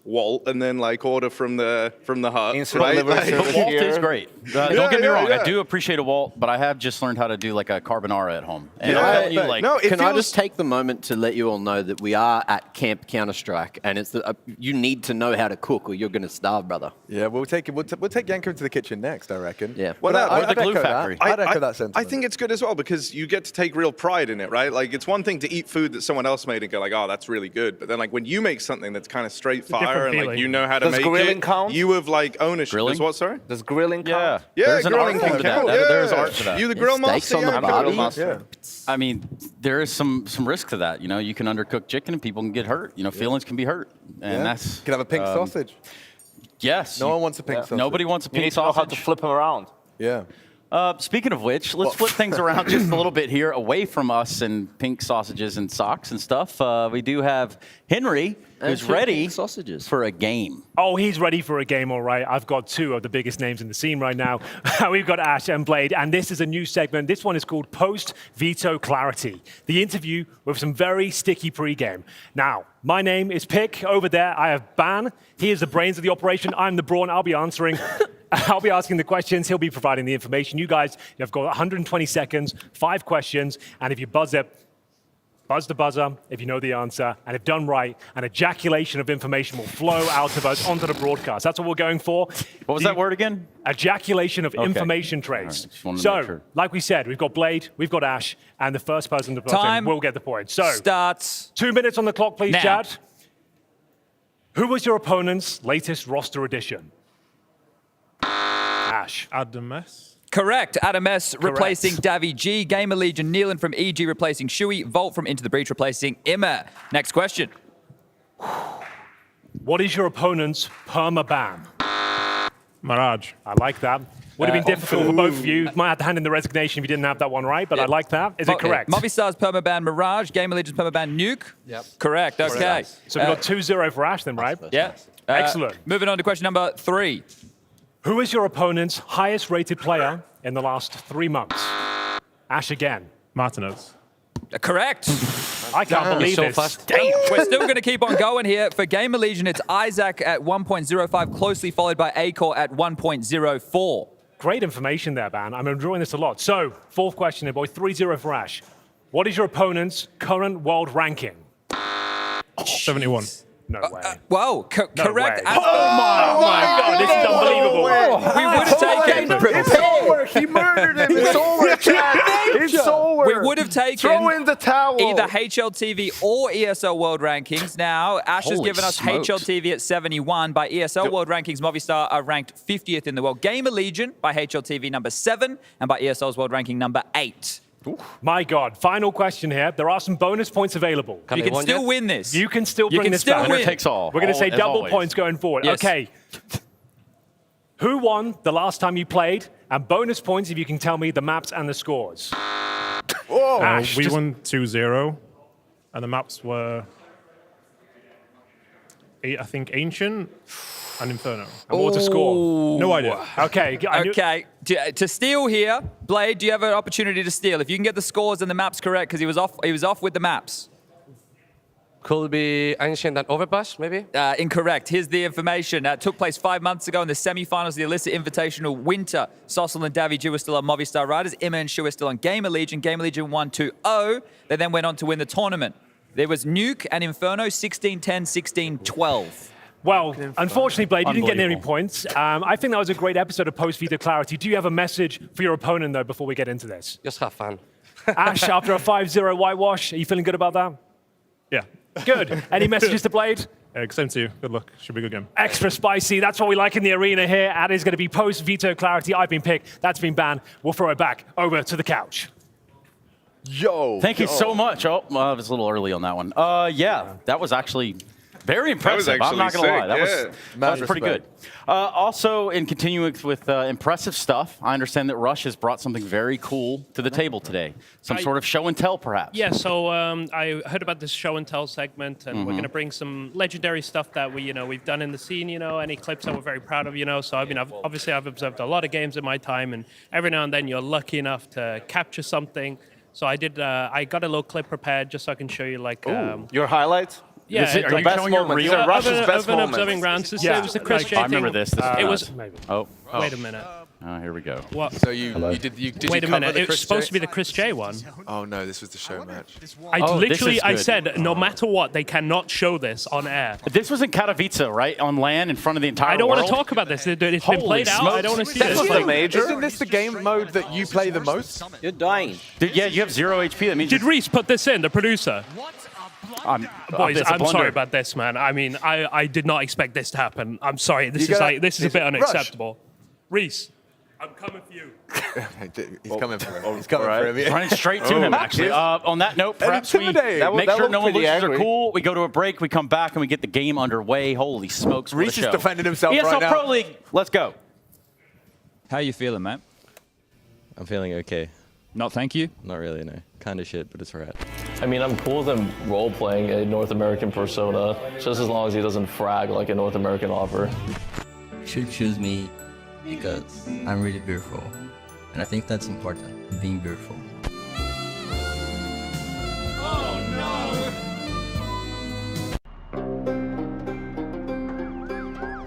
Walt and then like order from the hut, Instant right? delivery Like, service. Walt here. is great. Yeah, Don't get me yeah, wrong. yeah. I do appreciate a Walt, but I have just learned how to do like a carbonara at home. And Yeah, I'm telling you, but like, no, it Can I feels- just take the moment to let you all know that we are at Camp Counter-Strike, and it's you need to know how to cook or you're going to starve, brother. Yeah, we'll take Yanko to the kitchen next, I reckon. Yeah. Well, But no, I'd the glue echo factory. That. I'd echo that sentiment. I think it's good as well because you get to take real pride in it, right? Like it's one thing to eat food that someone else made and go like, oh, that's really good. But then like when you make something that's kind of straight different fire and like feeling. you know how to Does make grilling it, count? you have like ownership. Grilling? Does what, sorry? Does grilling count? Yeah, There's an grilling art form can to that. count. There's Yeah. art to that. You the grill Steaks master? on the Yeah, I'm barbie? grill master. Yeah. I mean, there is some risk to that. You know, you can undercook chicken and people can get hurt. You know, feelings can be hurt, and Yeah. that's You can have a pink sausage. yes. No one wants a pink sausage. Nobody wants a You need pink to know how to sausage. flip them around. Yeah. Speaking of which, let's flip things around just a little bit here, away from us and pink sausages and socks and stuff. We do have Henry, who's two ready pink sausages. for a game. Oh, he's ready for a game, all right. I've got two of the biggest names in the scene right now. We've got Ash and Blade, and this is a new segment. This one is called Post Veto Clarity, the interview with some very sticky pregame. Now, my name is Pick. Over there, I have Ban. He is the brains of the operation. I'm the brawn. I'll be answering. I'll be asking the questions. He'll be providing the information. You guys, you've got 120 seconds, 5 questions, and if you buzz it, buzz the buzzer if you know the answer, and if done right, an ejaculation of information will flow out of us onto the broadcast. That's what we're going for. What was that word again? Ejaculation of information trace. All right, just wanted to So, make sure. like we said, we've got Blade, we've got Ash, and the first person to buzz Time in will get the point. So, starts 2 minutes on the clock, please, now. Chad. Who was your opponent's latest roster addition? Ash. Adam S. Correct. Adam S. replacing Davy G. Gamer Legion Nealon from EG replacing Shui. Volt from Into the Breach replacing Emma. Next question. What is your opponent's perma-ban? Mirage. I like that. Would have been difficult for both of you. Might have to hand in the resignation if you didn't have that one right, but I like that. Is it correct? Movistar's permaban Mirage, Gamer Legion's permaban Nuke. Yep. Correct. Okay. So we got 2-0 for Ash then, right? Yeah. Excellent. Moving on to question number 3. Who is your opponent's highest rated player in the last 3 months? Ash again. Martinez. Correct. I can't believe so this. fast. Damn. We're still going to keep on going here. For Gamer Legion, it's Isaac at 1.05, closely followed by Acor at 1.04. Great information there, Ban. I'm enjoying this a lot. So, fourth question here, boy. 3-0 for Ash. What is your opponent's current world ranking? 71. No way. Whoa, correct. Way. Oh my God, this is unbelievable. We would have taken... It's all work. He murdered him. It's all work, Chad. It's all work. We would have taken Throw in the towel. either HLTV or ESL World Rankings. Now, Ash has Holy given us smokes. HLTV at 71. By ESL World Rankings, Movistar are ranked 50th in the world. Gamer Legion by HLTV number 7, and by ESL's World Ranking number 8. My God. Final question here. There are some bonus points available. You can still win this. You can still You bring can this still back. win. Winner takes all. We're going to say As double always. points going forward. Yes. Okay. Who won the last time you played? And bonus points if you can tell me the maps and the scores. Ash, We just- won 2-0, and the maps were, I think, Ancient and Inferno. And what was the score? No idea. Okay. Okay, to steal here, Blade, do you have an opportunity to steal? If you can get the scores and the maps correct, because he was off with the maps. Could be Ancient and Overpass, maybe? Incorrect. Here's the information. Took place 5 months ago in the semi-finals of the Illicit Invitational Winter. Sossel and Davy G were still on Movistar Riders. Emma and Shu were still on Gamer Legion. Gamer Legion won 2-0. They then went on to win the tournament. There was Nuke and Inferno, 16-10, 16-12. Well, unfortunately, Blade, you didn't get any Unbelievable. points. I think that was a great episode of Post-Veto Clarity. Do you have a message for your opponent, though, before we get into this? Just have fun. Ash, after a 5-0 whitewash, are you feeling good about that? Yeah. Good. Any messages to Blade? Same to you. Good luck. Should be a good game. Extra spicy. That's what we like in the arena here. And it's going to be Post-Veto Clarity. I've been picked. That's been banned. We'll throw it back over to the couch. Yo. Thank you so much. Oh, well, I was a little early on that one. Yeah, that was actually very That was impressive. I'm not actually going to lie. sick, That was pretty good. Also, in continuing with impressive stuff, I understand that Rush has brought something very cool to the table today. Some sort of show and tell, perhaps. Yeah, so I heard about this show and tell segment, and we're going to bring some legendary stuff that we've done in the scene. Any clips that we're very proud of. So I mean, I've observed a lot of games in my time, and every now and then you're lucky enough to capture something. So I did. I got a little clip prepared just so I can show you Your highlights? Yeah, Are you best showing your moment. real? These are Rush's best of an moments. observing rounds. It was the Chris J I thing. remember this. It was. Oh. Wait a minute. Here we go. What? So you did Wait a cover minute. the It was Chris supposed J? to be the Chris J one. Oh no, this was the show match. I said, no matter what, they cannot show this on air. This was in Katowice, right? On land in front of the entire I don't world? want to talk about this. It's been Holy played out. I don't want to see smokes. this. That's the major. Isn't this the game mode that you play the most? You're dying. Yeah, you have 0 HP. That means Did Reese put this in, the producer? Boys, it's a I'm blunder. sorry about this, man. I mean, I did not expect this to happen. I'm sorry. This You is gotta- this is a bit Rush. unacceptable. Reese, I'm coming for you. He's coming for him. He's coming for him. Yeah. Running straight to him, actually. On that note, perhaps we intimidating. make That sure looked no one pretty loses are angry. cool. We go to a break, we come back, and we get the game underway. Holy smokes, what a Reese is show. defending himself ESL right now. Pro League, let's go. How you feeling, man? I'm feeling okay. Not thank you? Not really, no. Kind of shit, but it's alright. I mean, I'm cool with him role-playing a North American persona, just as long as he doesn't frag like a North American offer. You should choose me because I'm really beautiful. And I think that's important, being beautiful.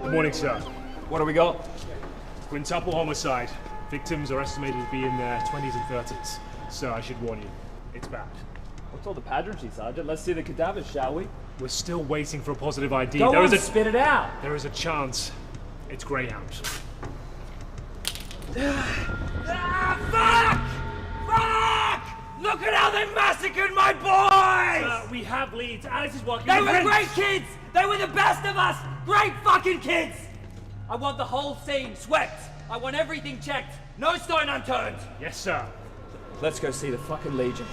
Good morning, sir. What do we got? Quintuple homicide. Victims are estimated to be in their 20s and 30s. So I should warn you, it's bad. What's all the pageantry, Sergeant? Let's see the cadavers, shall we? We're still waiting for a positive ID. Go There on, is a spit it out. There is a chance it's Greyhound. Fuck! Look at how they massacred my boys! We have leads. Alice is working. They with were Prince. great kids! They were the best of us! Great fucking kids! I want the whole scene swept. I want everything checked. No stone unturned. Yes, sir. Let's go see the fucking Legion.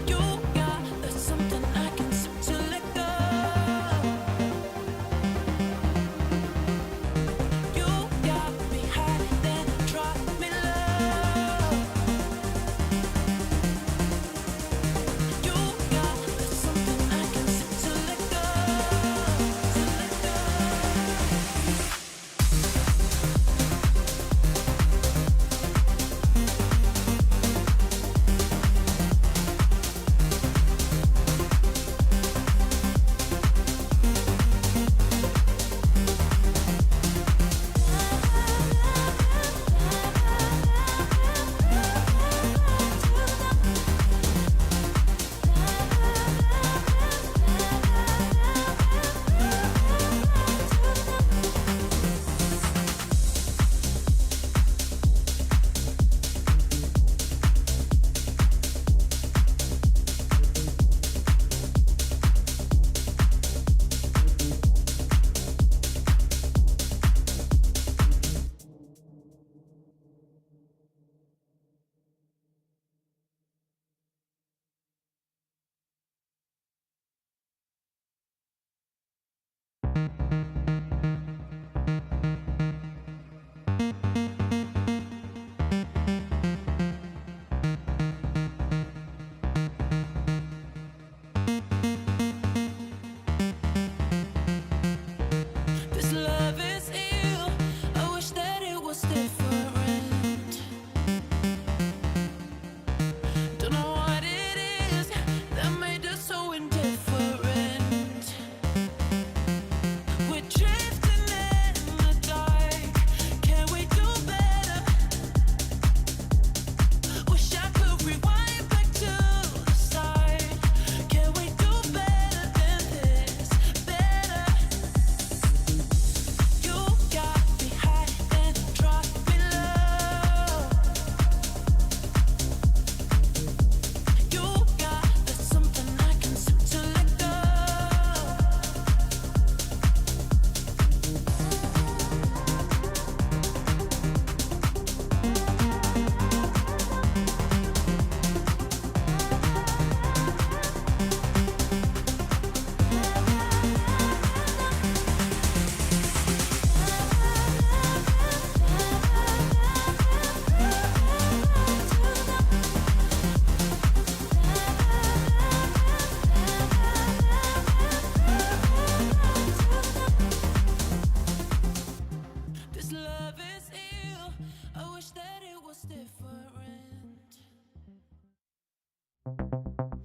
You got something I can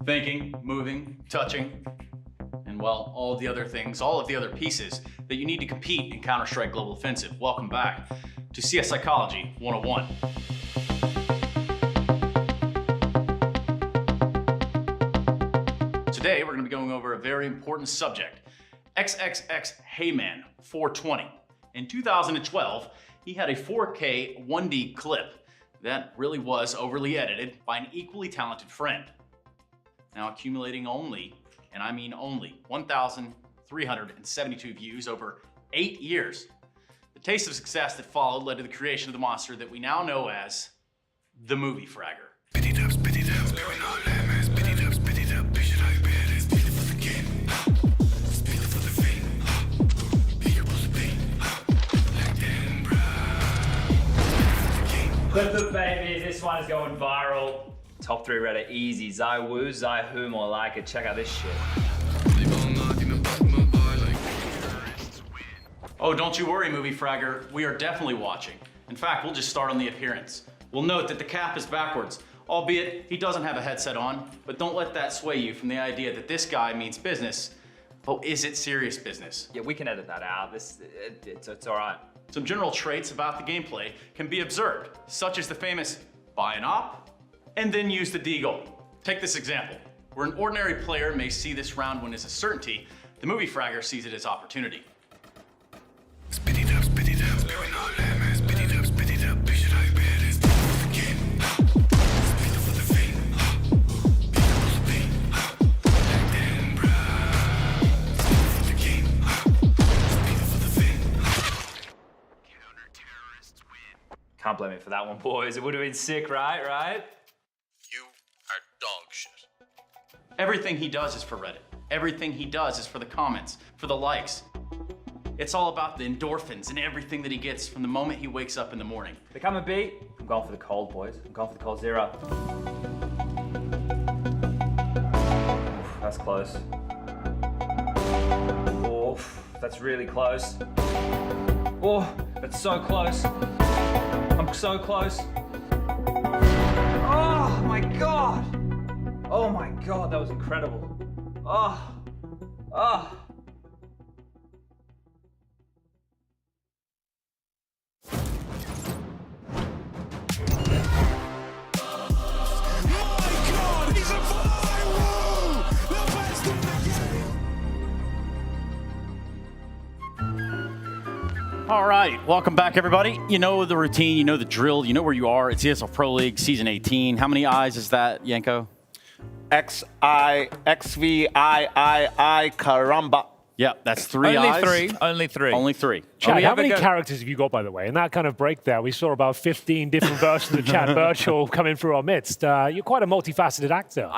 Thinking, moving, touching, and well, all of the other things, all of the other pieces that you need to compete in Counter-Strike Global Offensive. Welcome back to CS Psychology 101. Today, we're going to be going over a very important subject, XXX Heyman 420. In 2012, he had a 4K 1D clip that really was overly edited by an equally talented friend. Now accumulating only, and I mean only, 1,372 views over 8 years. The taste of success that followed led to the creation of the monster that we now know as the Movie Fragger. Clip baby, this one is going viral. Top 3 Reddit easy. Zai Wu, Zai Hu, more like it. Check out this shit. Oh, don't you worry, Movie Fragger. We are definitely watching. In fact, we'll just start on the appearance. We'll note that the cap is backwards, albeit he doesn't have a headset on, but don't let that sway you from the idea that this guy means business. Oh, is it serious business? Yeah, we can edit that out. It's all right. Some general traits about the gameplay can be observed, such as the famous buy an op, and then use the deagle. Take this example. Where an ordinary player may see this round win as a certainty, the Movie Fragger sees it as opportunity. Can't blame me for that one, boys. It would have been sick, right? You are dog shit. Everything he does is for Reddit. Everything he does is for the comments, for the likes. It's all about the endorphins and everything that he gets from the moment he wakes up in the morning. They come and beat. I'm going for the cold, boys. I'm going for the cold zero. Oof, that's close. Oof, that's really close. Oh, that's so close. I'm so close. Oh my God. Oh my God, that was incredible. Oh. All right, welcome back, everybody. You know the routine, you know the drill, you know where you are. It's ESL Pro League Season 18. How many I's is that, Yanko? XI, XVIII, caramba. Yeah, that's 3 I's. Only three. Only 3. Chad, how many characters have you got, by the way? In that kind of break there, we saw about 15 different versions of Chad Birchall coming through our midst. You're quite a multifaceted actor.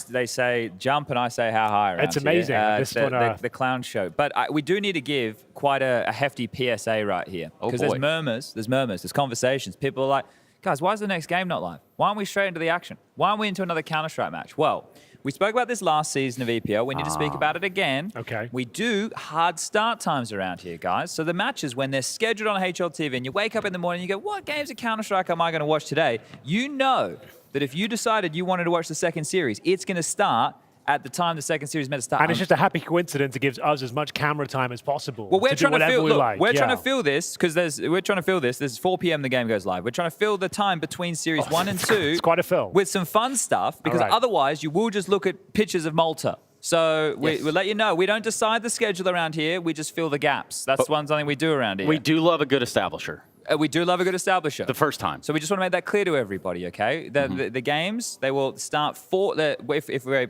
They say jump and I say how high around It's amazing. Here. The clown show. But we do need to give quite a hefty PSA right here. Because there's murmurs, there's conversations. People are like, guys, why is the next game not live? Why aren't we straight into the action? Why aren't we into another Counter-Strike match? Well, we spoke about this last season of EPL. We need to speak about it again. Okay. We do hard start times around here, guys. So the matches, when they're scheduled on HLTV and you wake up in the morning and you go, what games of Counter-Strike am I going to watch today? You know that if you decided you wanted to watch the second series, it's going to start at the time the second series is meant to start. And it's just a happy coincidence it gives us as much camera time as possible. Well, we're trying to fill. Look, we're trying to Yeah. fill this because we're trying to fill this. There's 4 p.m. the game goes live. We're trying to fill the time between series 1 and 2. It's quite a fill. With some fun stuff because right. otherwise you will just look at pictures of Malta. So we'll let you know. We don't decide the schedule around here. We just fill the gaps. That's something we do around here. We do love a good establisher. We do love a good establisher. The first time. So we just want to make that clear to everybody, okay? The games, they will start if we're,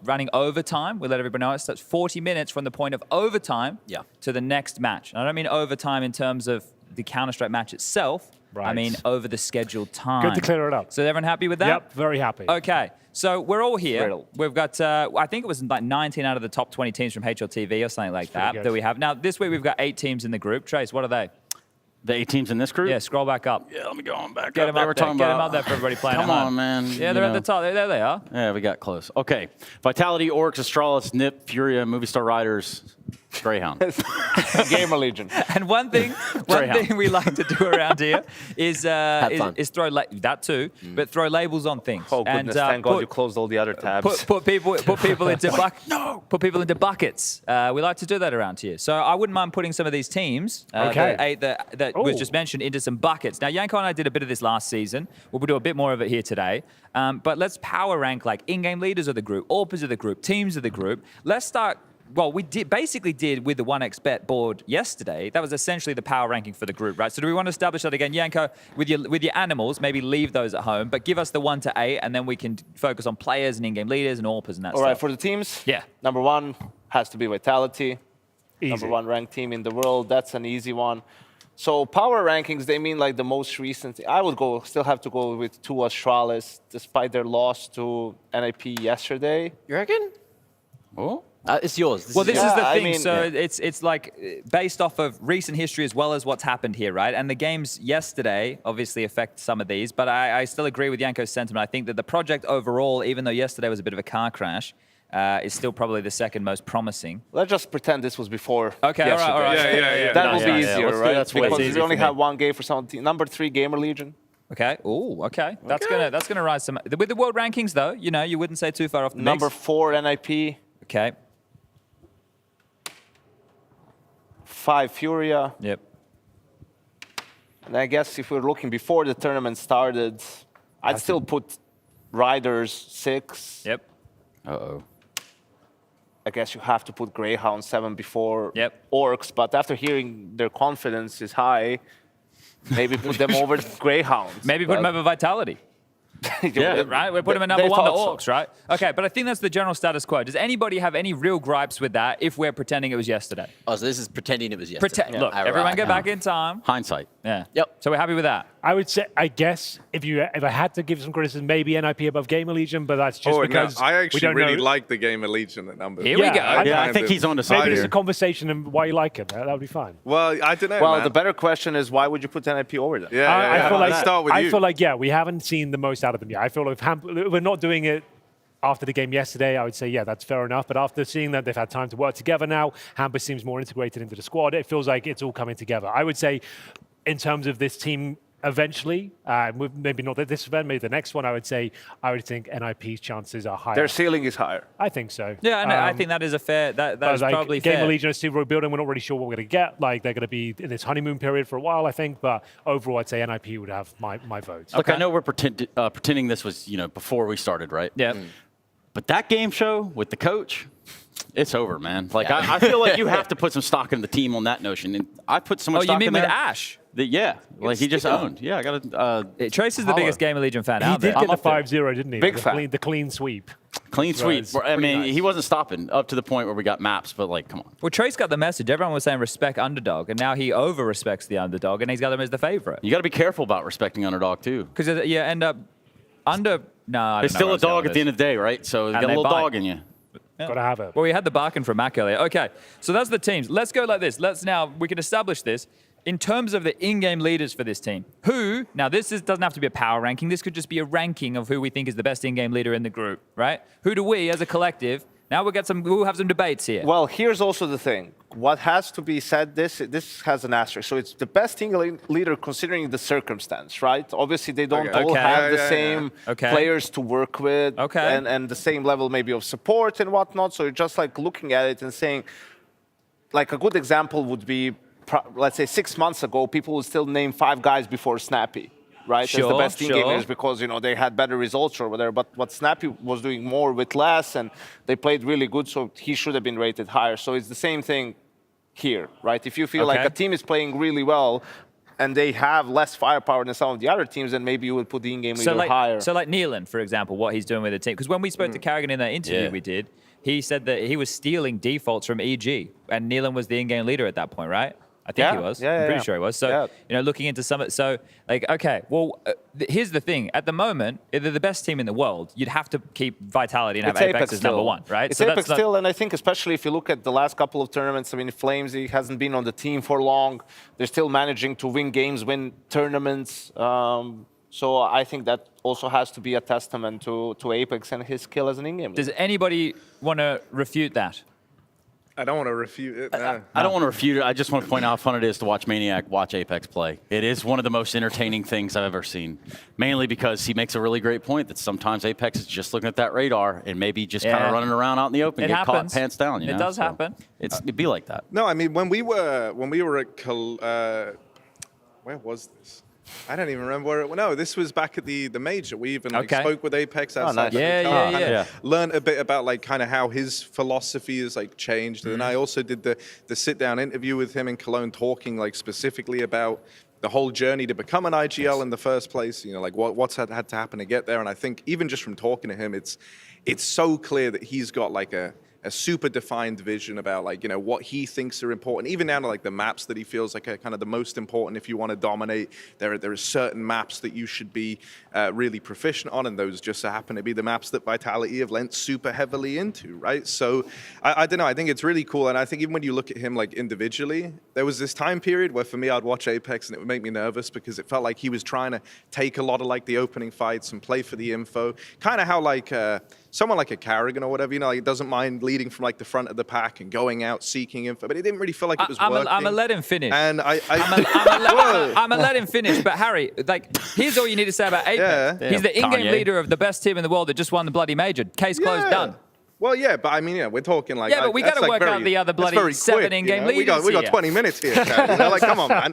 running overtime, we let everybody know it starts 40 minutes from the point of overtime to the next match. And I don't mean overtime in terms of the Counter-Strike match itself. Right. I mean over the scheduled time. Good to clear it up. So everyone happy with that? Yep, very happy. Okay, so we're all here. We've got, I think it was like 19 out of the top 20 teams from HLTV or something like that we have. Now, this week we've got 8 teams in the group. Trace, what are they? The 8 teams in this group? Yeah, scroll back up. Yeah, let me go on back Get up. them up there. Get them up there for everybody playing Come at home. on, man. Yeah, they're at the top. There they are. Yeah, we got close. Okay. Vitality, Oryx, Astralis, NIP, Furia, Movie Star Riders. Greyhound. Gamer Legion. And one thing we like to do around here is throw that too, but throw labels on things. Oh goodness! Thank God you closed all the other tabs. Put people into put people into buckets. We like to do that around here. So I wouldn't mind putting some of these teams, the 8 that was just mentioned, into some buckets. Now Yanko and I did a bit of this last season. We'll do a bit more of it here today. But let's power rank like in-game leaders of the group, AWPers of the group, teams of the group. Let's start. Well, we basically did with the 1xBet board yesterday. That was essentially the power ranking for the group, right? So do we want to establish that again? Yanko, with your animals, maybe leave those at home, but give us the 1 to 8, and then we can focus on players and in-game leaders and AWPers and that stuff. All right, for the teams, number 1 has to be Vitality. Easy. Number 1 ranked team in the world. That's an easy one. So power rankings, they mean like the most recent. I would still have to go with 2 Astralis, despite their loss to NIP yesterday. You reckon? Oh. It's yours. This is the thing. It's like based off of recent history as well as what's happened here, right? And the games yesterday obviously affect some of these, but I still agree with Yanko's sentiment. I think that the project overall, even though yesterday was a bit of a car crash, is still probably the second most promising. Let's just pretend this was before. Okay, all right. Yeah. That will be easier, right? That's way because easier we only for me. have 1 game for some team. Number 3, Gamer Legion. Okay. Oh, okay. That's gonna rise some. With the world rankings, though, you wouldn't say too far off the mix. Number 4, NIP. Okay. 5, Furia. Yep. And I guess if we're looking before the tournament started, I'd still put Riders 6. Yep. Uh-oh. I guess you have to put Greyhound 7 before Yep. Orcs, but after hearing their confidence is high, maybe put them over Greyhounds. Maybe put them over Vitality. Yeah, right? We put them at number 1, the Orcs, right? Okay, but I think that's the general status quo. Does anybody have any real gripes with that if we're pretending it was yesterday? Oh, so this is pretending it was yesterday. Look, everyone go back in time. Hindsight. Yeah. Yep. So we're happy with that. I would say, I guess, if I had to give some criticism, maybe NIP above Gamer Legion, but that's just because I we actually don't really know. like the Gamer Legion at numbers. Here we go. I think he's on the side Maybe it's here. a conversation and why you like it. That would be fine. Well, I don't know. Well, man. the better question is why would you put NIP over them? Yeah, I feel let's start with you. I feel like, we haven't seen the most out of them yet. I feel like we're not doing it after the game yesterday. I would say, that's fair enough. But after seeing that they've had time to work together now, Hamper seems more integrated into the squad. It feels like it's all coming together. I would say, in terms of this team, eventually, maybe not this event, maybe the next one, I would think NIP's chances are higher. Their ceiling is higher. I think so. Yeah, and I think that is a fair. That is probably fair. Game of Legion is still rebuilding. We're not really sure what we're going to get. Like they're going to be in this honeymoon period for a while, I think. But overall, I'd say NIP would have my vote. Look, I know we're pretending this was before we started, right? Yeah. But that game show with the coach, it's over, man. Like I feel like you have to put some stock in the team on that notion, and I put so much stock in there. You mean with Ash? Like he just owned. Yeah, I got to. Trace is the biggest Gamer Legion fan out there. He did get the 5-0, didn't he? Big fan. The clean sweep. Clean sweep. I mean, he wasn't stopping up to the point where we got maps, but like, come on. Well, Trace got the message. Everyone was saying respect underdog, and now he over-respects the underdog, and he's got them as the favorite. You got to be careful about respecting underdog too. Because you end up under. No, I don't It's know still where a dog at the end of the day, right? So you got a little bite. dog in you. Yeah. Got to have it. Well, we had the barking from Mac earlier. Okay, so that's the teams. Let's go like this. We can establish this. In terms of the in-game leaders for this team, now doesn't have to be a power ranking. This could just be a ranking of who we think is the best in-game leader in the group, right? Who do we, as a collective, now we'll have some debates here. Well, here's also the thing. What has to be said, this has an asterisk. So it's the best in-game leader considering the circumstance, right? Obviously, they don't all have the same players to work with and the same level maybe of support and whatnot. So you're just like looking at it and saying, like a good example would be, let's say 6 months ago, people would still name 5 guys before Snappy, right? As the best in-gamers because, they had better results or whatever. But what Snappy was doing more with less, and they played really good, so he should have been rated higher. So it's the same thing here, right? If you feel like a team is playing really well and they have less firepower than some of the other teams, then maybe you would put the in-game leader higher. So like Nealon, for example, what he's doing with the team. Because when we spoke to Carrigan in that interview we did, he said that he was stealing defaults from EG, and Nealon was the in-game leader at that point, right? I think he was. I'm pretty sure he was. So, looking into some, here's the thing. At the moment, they're the best team in the world. You'd have to keep Vitality and have Apex as number 1, right? It's Apex still, and I think especially if you look at the last couple of tournaments, I mean, Flames, he hasn't been on the team for long. They're still managing to win games, win tournaments. So I think that also has to be a testament to Apex and his skill as an in-game leader. Does anybody want to refute that? I don't want to refute it. No. I don't want to refute it. I just want to point out how fun it is to watch Maniac watch Apex play. It is one of the most entertaining things I've ever seen, mainly because he makes a really great point that sometimes Apex is just looking at that radar and maybe just kind of running around out in the open, get caught pants down. It does happen. It'd be like that. No, I mean when we were at where was this? I don't even remember where it was. No, this was back at the major. We even spoke with Apex outside. Yeah. Learned a bit about like kind of how his philosophy has like changed. And I also did the sit down interview with him in Cologne, talking like specifically about the whole journey to become an IGL in the first place. You know, like what's had to happen to get there. And I think even just from talking to him, it's so clear that he's got like a super defined vision about like, you know, what he thinks are important, even down to like the maps that he feels like are kind of the most important if you want to dominate. There are certain maps that you should be really proficient on, and those just so happen to be the maps that Vitality have lent super heavily into, right? So I don't know, I think it's really cool, and I think even when you look at him like individually, there was this time period where for me I'd watch Apex and it would make me nervous because it felt like he was trying to take a lot of like the opening fights and play for the info, kind of how like someone like a Carrigan or whatever, you know, like doesn't mind leading from like the front of the pack and going out seeking info, but it didn't really feel like it was working. I'm gonna let him finish. And I'm gonna let him finish. But Harry, like, here's all you need to say about Apex. Yeah. He's the in-game leader of the best team in the world that just won the bloody major. Case closed, done. Well, yeah, but I mean, yeah, we're talking like... Yeah, but we got to work out the other bloody 7 in-game leaders. We got 20 minutes here, Chad. You know, like, come on, man.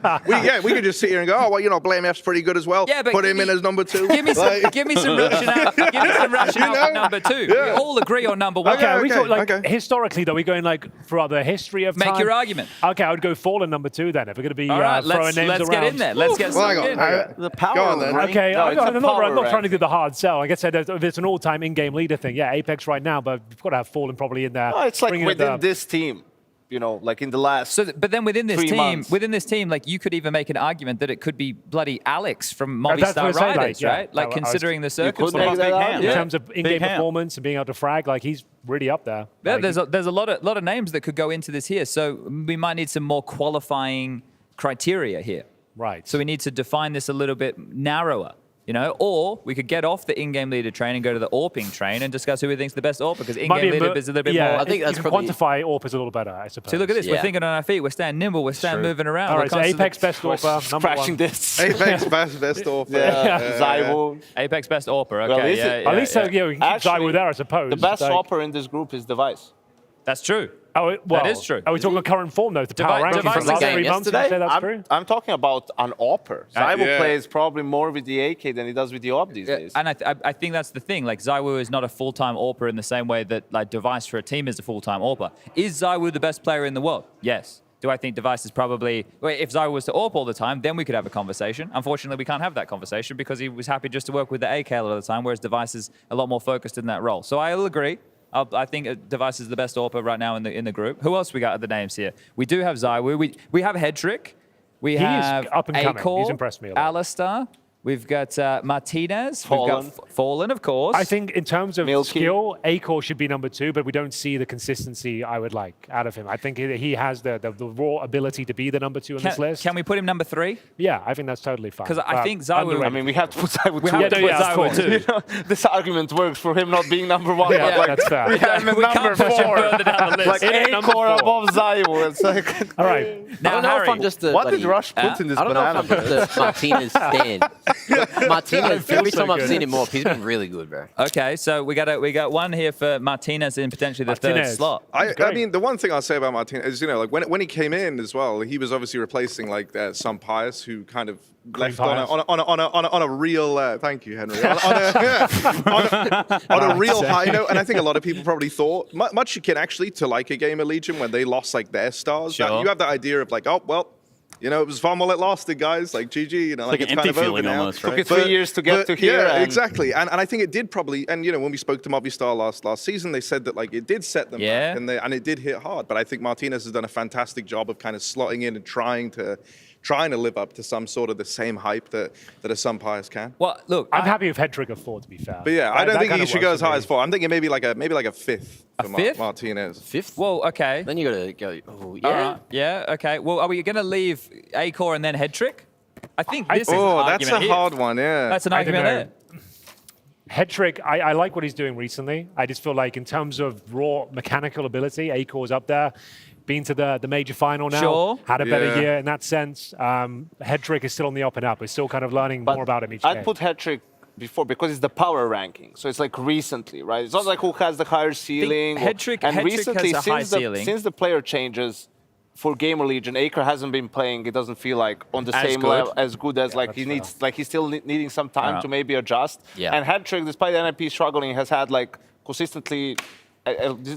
We could just sit here and go, oh, well, you know, Blame F's pretty good as well. Yeah, but put him in as number 2. Give me some rationale. Give me some rationale for number 2. Yeah. We all agree on number 1. Okay, we talk, like, historically, though, we're going, like, throughout the history of time. Make your argument. Okay, I would go Fallen number 2, then, if we're going to be all right, throwing names around. Let's get in there. Let's get some in. The power. Go on, then. Okay, No, I'm not trying to do the hard sell. Like I said, if it's an all-time in-game leader thing, yeah, Apex right now, but we've got to have Fallen probably in there. No, it's like within this team, you know, like in the last. But then within this team, like you could even make an argument that it could be bloody Alex from Movistar Riders, right? Like considering the circumstances. In terms of in-game performance and being able to frag, like he's really up there. Yeah, there's a lot of names that could go into this here, so we might need some more qualifying criteria here. Right. So we need to define this a little bit narrower. You know, or we could get off the in-game leader train and go to the AWPing train and discuss who we think is the best AWP, because in-game leader is a little bit more. I think that's probably quantify AWP is a little better, I suppose. See, look at this. We're thinking on our feet. We're staying nimble. We're staying moving around. All right, so Apex best AWPer, number 1. This. Apex best AWPer. Zywo. Apex best AWPer. Well, Okay. At least we can keep Zywo there, I suppose. The best AWPer in this group is Device. That's true. Oh, well, that is true. Are we talking about current form, though? The power ranking from the last 3 months? Would you say that's true? I'm talking about an AWPer. Zywo plays probably more with the AK than he does with the AWP these days. And I think that's the thing. Like, Zywo is not a full-time AWPer in the same way that, like, Device for a team is a full-time AWPer. Is Zywo the best player in the world? Yes. Do I think Device is probably... Well, if Zywo was to AWP all the time, then we could have a conversation. Unfortunately, we can't have that conversation because he was happy just to work with the AK a lot of the time, whereas Device is a lot more focused in that role. So I'll agree. I think Device is the best AWPer right now in the group. Who else we got at the names here? We do have Zywo. We have Hedrick. We have up and coming. Acor, He's impressed me a lot. Alistair. We've got Martinez. We've got Fallen, of course. I think in terms of skill, Acor should be number 2, but we don't see the consistency I would like out of him. I think he has the raw ability to be the number 2 on this list. Can we put him number 3? Yeah, I think that's totally fine. Because I think Zywo... I mean, we have to put Zywo 2. We have to put Zywo 2. You know, this argument works for him not being number 1. Yeah, like, that's fair. We have him number 4. Further down the list. Like Acor above Zywo. It's like... All right. Now, I don't know if I'm just a... What did Rush put in this banana? I don't know if I'm just a Martinez stand. Martinez, every time I've seen him more, he's been really good, bro. Okay, so we got one here for Martinez in potentially the third slot. I mean, the one thing I'll say about Martinez is, you know, like when he came in as well, he was obviously replacing like some Pius who kind of left on a real. Thank you, Henry. On a real high note, and I think a lot of people probably thought much akin actually to like a game of Legion when they lost like their stars. Sure. You have the idea of like, oh well. You know, it was fun while it lasted, guys. Like, GG, you know, like an it's kind empty of over feeling now. almost, right? Took it 3 years to get to here. Yeah, exactly. And I think it did probably, and you know, when we spoke to Movistar last season, they said that like it did set them back and it did hit hard. But I think Martinez has done a fantastic job of kind of slotting in and trying to live up to some sort of the same hype that a Sunpius can. Well, look, I'm happy with Hedrick at 4, to be fair. But yeah, I don't think he should go as high as 4. I'm thinking maybe like a 5th for Martinez. 5th? Well, okay. Then you got to go. Oh, yeah. All right. Yeah. Okay. Well, are we going to leave Acor and then Hedrick? I think this is an argument that's a here. hard one. Yeah. That's an argument there. Head trick, I like what he's doing recently. I just feel like in terms of raw mechanical ability, Akor's up there. Been to the major final now. Sure. Had a better year in that sense. Head trick is still on the up and up. We're still kind of learning more about him each I'd game. put head trick before because it's the power ranking. So it's like recently, right? It's not like who has the higher ceiling. Head trick has a high ceiling. Since the player changes for Gamer Legion, Akor hasn't been playing. It doesn't feel like on the same level as good as like he needs. Like he's still needing some time to maybe adjust. Yeah. And head trick, despite NIP struggling, has had like consistently.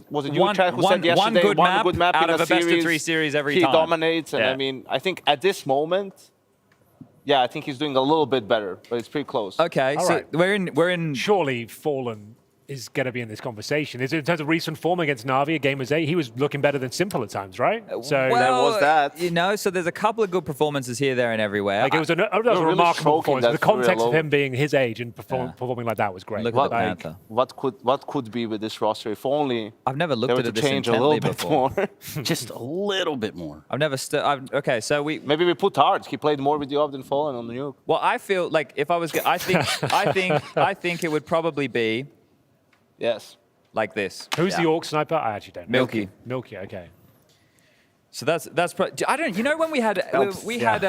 Was it you, Chad, who said yesterday one good map out in of a a series, best of 3 series every he time. He dominates, and Yeah. I mean, I think at this moment, yeah, I think he's doing a little bit better, but it's pretty close. Okay, All so right. we're in. Surely Fallen is going to be in this conversation. Is it in terms of recent form against Na'Vi at Gamers 8? He was looking better than Simple at times, right? So well, you know, so there's a couple of good performances here, there, and everywhere. like it was a really remarkable shocking performance. The that context of Furia him being his age and performing like that was great. Look at the Panther. What could be with this roster if only I've never looked they were at to it this change a intently little bit before. more. Just a little bit more. I've never. Okay, so we. Maybe we put hard. He played more with the Ob than Fallen on the nuke. Well, I feel like if I was, I think it would probably be. Yes. Like this. Who's the Orc sniper? I actually don't know. Milky. Milky, okay. So that's I don't. You know when we had we had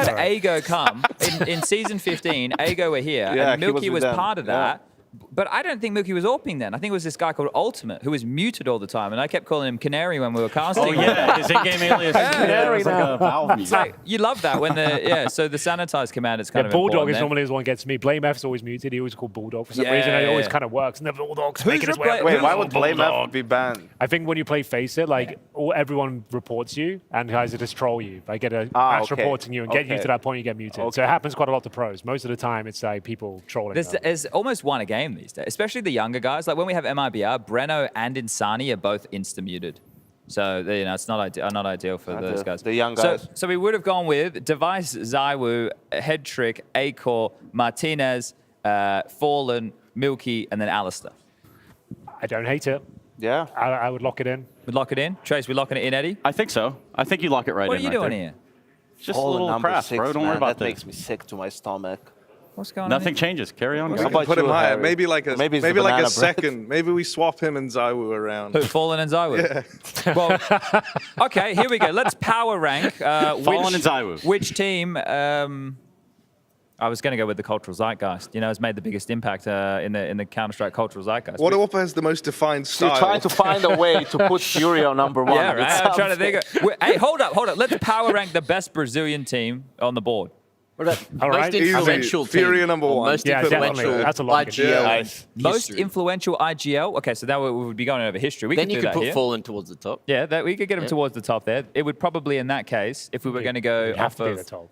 Sorry. Ago come in season 15. Ago were here, Yeah, and he Milky was was with them. part of that. But I don't think Milky was AWPing then. I think it was this guy called Ultimate who was muted all the time, and I kept calling him Canary when we were casting. Oh yeah, his in-game alias is Canary. It's like a Valve mute. So you love that when so the sanitized command is kind of Bulldog important is then. normally the one gets me. Blame F's always muted. He always called Bulldog for some reason. It always kind of works. And the Bulldog's making his way. Wait, why would Blame F be banned? I think when you play Face It, like everyone reports you and tries to just troll you. They get a match reporting you and get you to that point you get muted. So it happens quite a lot to pros. Most of the time it's like people trolling. There's almost one a game these days, especially the younger guys. Like when we have MIBR, Breno and Insani are both insta-muted. So, you know, it's not ideal for those guys. The young guys. So we would have gone with Device, Zywoo, Head Trick, Akor, Martinez, Fallen, Milky, and then Alistair. I don't hate it. Yeah. I would lock it in. We'd lock it in? Trace, we locking it in, Eddie? I think so. I think you lock it right What in. are you doing there. here? Just a little craft, bro. Don't worry about that. Makes me sick to my stomach. What's going on? Nothing changes. Carry on. We guys. can put him higher. Harry? Maybe like a Maybe maybe it's the like a banana bread. second. Maybe we swap him and Zywoo around. Who, Fallen and Zywoo? Yeah. Well, okay, here we go. Let's power rank. Fallen and Zywoo. Which team? I was going to go with the cultural zeitgeist. You know, has made the biggest impact in the Counter-Strike cultural zeitgeist. What Oppa has the most defined So style? you're trying to find a way to put Fury on number one. Yeah, right. I'm trying to think. Hey, hold up. Let's power rank the best Brazilian team on the board. All right. Most influential Easy. Fury team, number or one. Most Yeah, influential definitely. That's a lot. IGL. Most history. influential IGL. Okay, so now we would be going over history. We Then could you do could that put here. Fallen towards the top. Yeah, that we could get him towards the top there. It would probably, in that case, if we were going to go Have off to be of the top.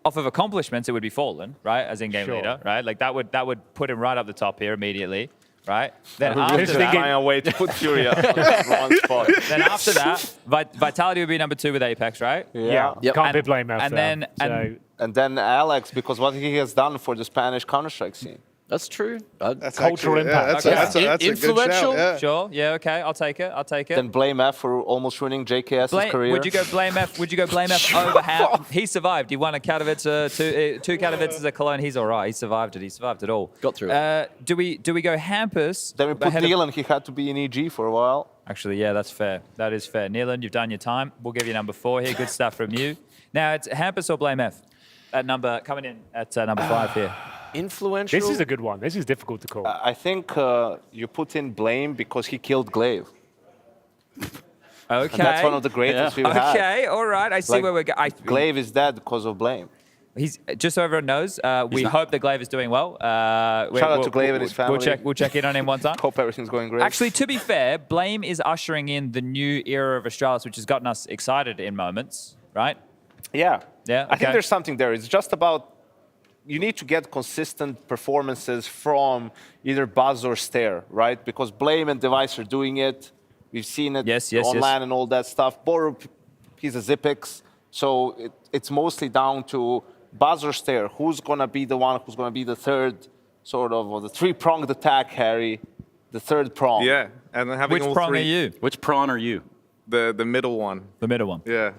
off of accomplishments, it would be Fallen, right, as in-game Sure. leader, right? Like that would put him right up the top here immediately, right? Then We're after really that, find a way to put Fury on one spot. then after that, Vitality would be number 2 with Apex, right? Yeah. Yep. Can't be blame F. And there. then And then Alex, because what he has done for the Spanish Counter-Strike scene. That's true. That's cultural actually, impact. That's a good Influential? shout, yeah. sure, yeah, okay, I'll take it. Then blame F for almost ruining JKS's career. Would you go blame F? Would you go blame F over how he survived? He won a Katowice, two Katowices at Cologne. He's all right. He survived it. He survived it all. Got through it. Do we go Hampus? Then we put ahead of- Neil and he had to be in EG for a while. Actually, yeah, that's fair. That is fair. Neelan, you've done your time. We'll give you number 4 here. Good stuff from you. Now it's Hampus or blame F at coming in at number 5 here. Influential. This is a good one. This is difficult to call. I think you put in blame because he killed Glaive. Okay. And that's one of the greatest we've had. Okay, all right. I see Like, where we're going. Glaive is dead because of blame. He's just so everyone knows. We hope that Glaive is doing well. Shout out to Glaive and his family. We'll check in on him one time. Hope everything's going great. Actually, to be fair, Blame is ushering in the new era of Astralis, which has gotten us excited in moments, right? Yeah. Yeah. I think there's something there. It's just about you need to get consistent performances from either Buzz or Stare, right? Because Blame and Device are doing it. We've seen it online and all that stuff. Borup, he's a Zipix. So it's mostly down to Buzz or Stare. Who's going to be the one who's going to be the third sort of, or the three-pronged attack, Harry? The third prong. Yeah, and then having Which all prong three. are you? Which prawn are you? The middle one. The middle one. Yeah.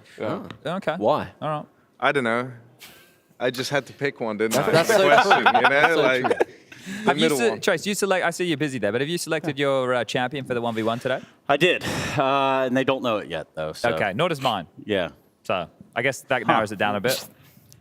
Okay. Why? All right. I don't know. I just had to pick one, didn't I? That's so Question, true. you know, That's so like. true. Have you, Trace, you select? I see you're busy there, but have you selected your champion for the 1v1 today? I did, and they don't know it yet, though. So. Okay, nor does mine. Yeah. So I guess that narrows it down a bit.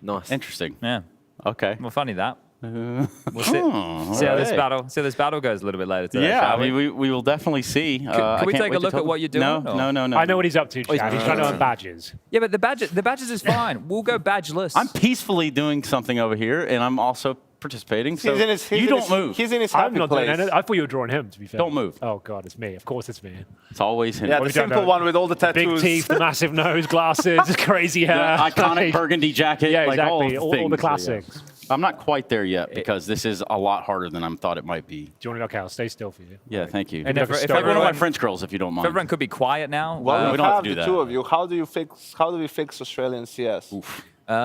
Nice. Interesting. Yeah. Okay. Well, funny that. We'll see how this battle goes a little bit later today. Yeah, shall I mean, we will definitely see. Can we take a look at what you're doing? No. I know what he's up to, Chad. He's trying to earn badges. Yeah, but the badges is fine. We'll go badgeless. I'm peacefully doing something over here, and I'm also participating. So you don't move. He's in his I'm happy not place. doing anything. I thought you were drawing him, to be fair. Don't move. Oh, God, it's me. Of course it's me. It's always him. Yeah, the simple one with all the tattoos. Big teeth, the massive nose, glasses, crazy hair. The iconic burgundy jacket. Yeah, like exactly. All All the classics. Yeah. I'm not quite there yet because this is a lot harder than I thought it might be. Do you want to? Okay, I'll stay still for you. Yeah, thank you. And if one of my French girls, if you don't mind. If everyone could be quiet now. Well, we don't have to do the that. two of you. How do we fix Australian CS?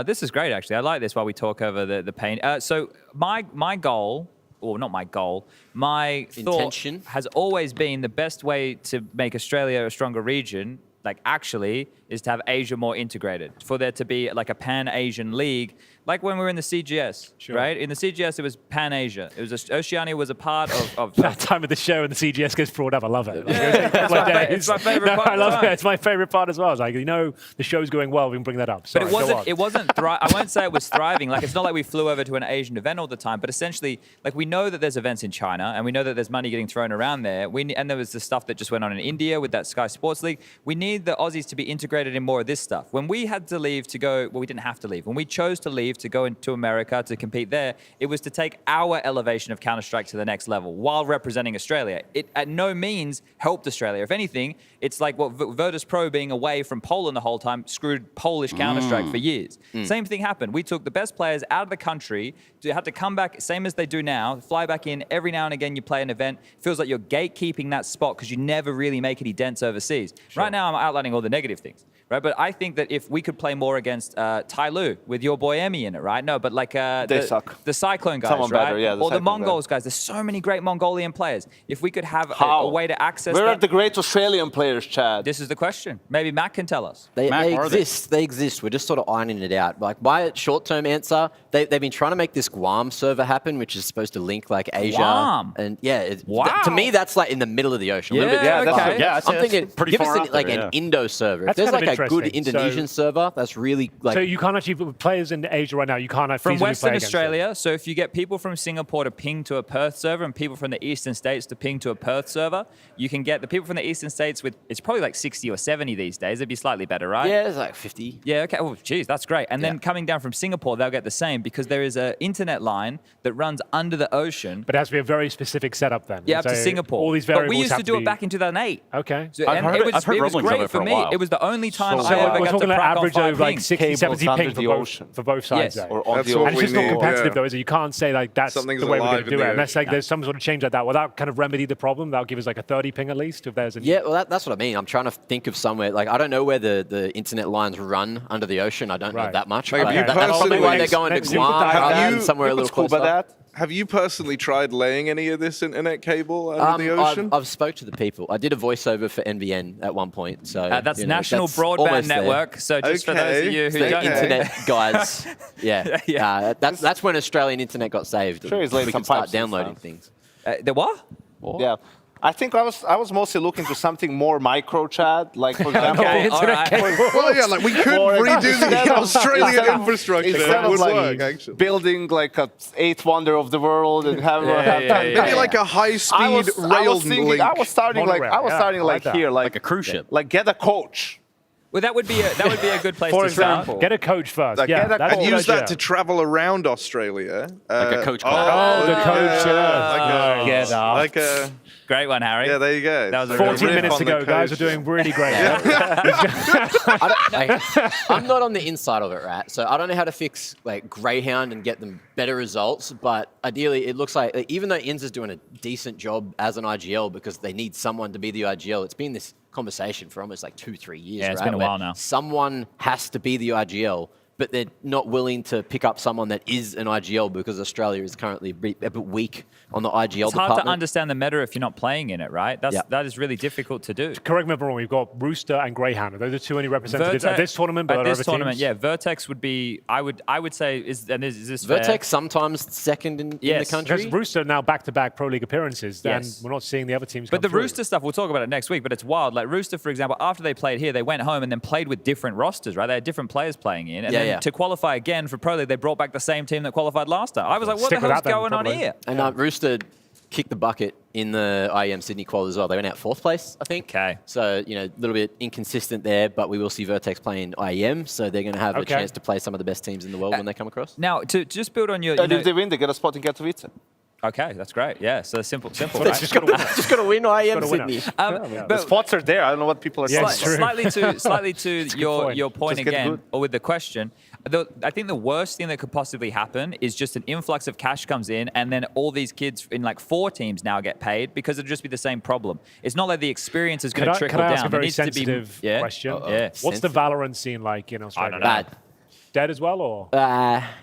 This is great, actually. I like this while we talk over the pain. So my goal, or not my goal, my intention thought has always been the best way to make Australia a stronger region, like actually, is to have Asia more integrated. For there to be like a Pan-Asian league, like when we were in the CGS, right? In the CGS, it was Pan-Asia. It was Oceania was a part of that time of the show and the CGS gets brought up. I love it. It's my favorite part. I love it. It's my favorite part as well. It's like, the show's going well, we can bring that up. Sorry, but it wasn't I won't say it was thriving. Like, it's not like we flew over to an Asian event all the time, but essentially, like, we know that there's events in China and we know that there's money getting thrown around there. And there was the stuff that just went on in India with that Sky Sports League. We need the Aussies to be integrated in more of this stuff. When we had to leave to go, well, we didn't have to leave. When we chose to leave to go into America to compete there, it was to take our elevation of Counter-Strike to the next level while representing Australia. It at no means helped Australia. If anything, it's like what Virtus Pro being away from Poland the whole time screwed Polish Counter-Strike for years. Same thing happened. We took the best players out of the country, had to come back, same as they do now, fly back in. Every now and again you play an event. Feels like you're gatekeeping that spot because you never really make any dents overseas. Sure. Right now I'm outlining all the negative things. Right, but I think that if we could play more against Tai Lu with your boy Emmy in it, right? No, but like they suck. The Cyclone guys, Someone right? better, yeah, or the Mongols guys. There's so many great Mongolian players. If we could have a way to access Where that, are the great Australian players, Chad? This is the question. Maybe Matt can tell us. They exist. They exist. We're just sort of ironing it out. Like, my short-term answer, they've been trying to make this Guam server happen, which is supposed to link like Asia. Guam. And yeah, wow. To me, that's like in the middle of the ocean. Yeah, a little bit okay. Yeah, I'm thinking, pretty give far us out like there, an Indo server. That's if there's kind of like a good interesting. Indonesian server, that's really like. So you can't actually put players in Asia right now. You can't from feasibly Western play against Australia. them. So if you get people from Singapore to ping to a Perth server and people from the Eastern States to ping to a Perth server, you can get the people from the Eastern States with, it's probably like 60 or 70 these days. It'd be slightly better, right? Yeah, it's like 50. Yeah, okay. Oh, geez, that's great. And then coming down from Singapore, they'll get the same because there is an internet line that runs under the ocean. But it has to be a very specific setup then. Yeah, up to So Singapore. All these but variables we used to have do be... it back in 2008. Okay. So, I've heard it was rumblings of great it for for a me. while. It was the only time So I ever we're got talking to an crack on average 5 of like ping. 60, 70 under ping the ocean. for both sides. Yes. Though. Or on That's the what And it's we just not need, competitive yeah. though, is it? You can't say like that's Something's the way we're going alive to do in it. the Unless like ocean. there's some sort of change like that. Will that kind of remedy the problem? That'll give us like a 30 ping at least if there's a... Yeah, well, that's what I mean. I'm trying to think of somewhere. Like, I don't know where the internet lines run under the ocean. I don't know that much. Like, But that's probably why they're going to Guam rather than somewhere a little closer. Have you personally tried laying any of this internet cable under the ocean? I've spoke to the people. I did a voiceover for NBN at one point. So that's you know, National that's Broadband almost there. Network. So just for those of you who The don't know. internet guys. Yeah. That's when Australian internet got saved. Sure, he's laid we some could start pipes and downloading stuff. things. The what? Yeah. I think I was mostly looking to something more micro, Chad. Like, for example, all right. Well, yeah, like we could redo the Australian infrastructure. Instead It would of like work, actually. building like a 8th wonder of the world and have Maybe like a high-speed rail link. I was starting like here, like a cruise ship. Like get a coach. Well, that would be a good place For to start. example. Get a coach first. Like, Yeah, get a that's coach. a good Use that idea. to travel around Australia. Like a coach class. Oh, the coach. Like a, like a, Great one, Harry. yeah, there you go. That was a 14 riff minutes on to the go, guys. We're coach. doing really great. I'm not on the inside of it, right? So I don't know how to fix like Greyhound and get them better results. But ideally, it looks like even though Inns is doing a decent job as an IGL because they need someone to be the IGL, it's been this conversation for almost like 2-3 years. Yeah, it's right? been a Where while now. Someone has to be the IGL. but they're not willing to pick up someone that is an IGL because Australia is currently a bit weak on the IGL It's hard department. to understand the meta if you're not playing in it, right? That is really difficult to do. Correct me if I'm wrong. We've got Rooster and Greyhound. Are those the two only representatives at this tournament? But at this other tournament, teams? yeah. Vertex would be. I would say is this Vertex fair? sometimes second in the country. Because Rooster now back-to-back Pro League appearances. Then Yes. we're not seeing the other teams. But come the through. Rooster stuff, we'll talk about it next week. But it's wild. Like Rooster, for example, after they played here, they went home and then played with different rosters, right? They had different players playing in, and then to qualify again for Pro League, they brought back the same team that qualified last time. I was like, what the hell's going on here? And Rooster kicked the bucket in the IEM Sydney qual as well. They went out 4th place, I think. Okay. So, a little bit inconsistent there, but we will see Vertex playing IEM, so they're going to have a chance to play some of the best teams in the world when they come across. Now, to just build on your... And if they win, they get a spot in Katowice. Okay, that's great. Yeah, so simple, They're right? just got to win IEM Sydney. The spots are there. I don't know what people are saying. Slightly to your point Just get again, good. or with the question, I think the worst thing that could possibly happen is just an influx of cash comes in, and then all these kids in like 4 teams now get paid because it'll just be the same problem. It's not like the experience is going to trickle Can I down. ask a It very needs to be- sensitive yeah? question? Yeah. What's the Valorant scene like in Australia? I don't know. Bad. Dead as well, or?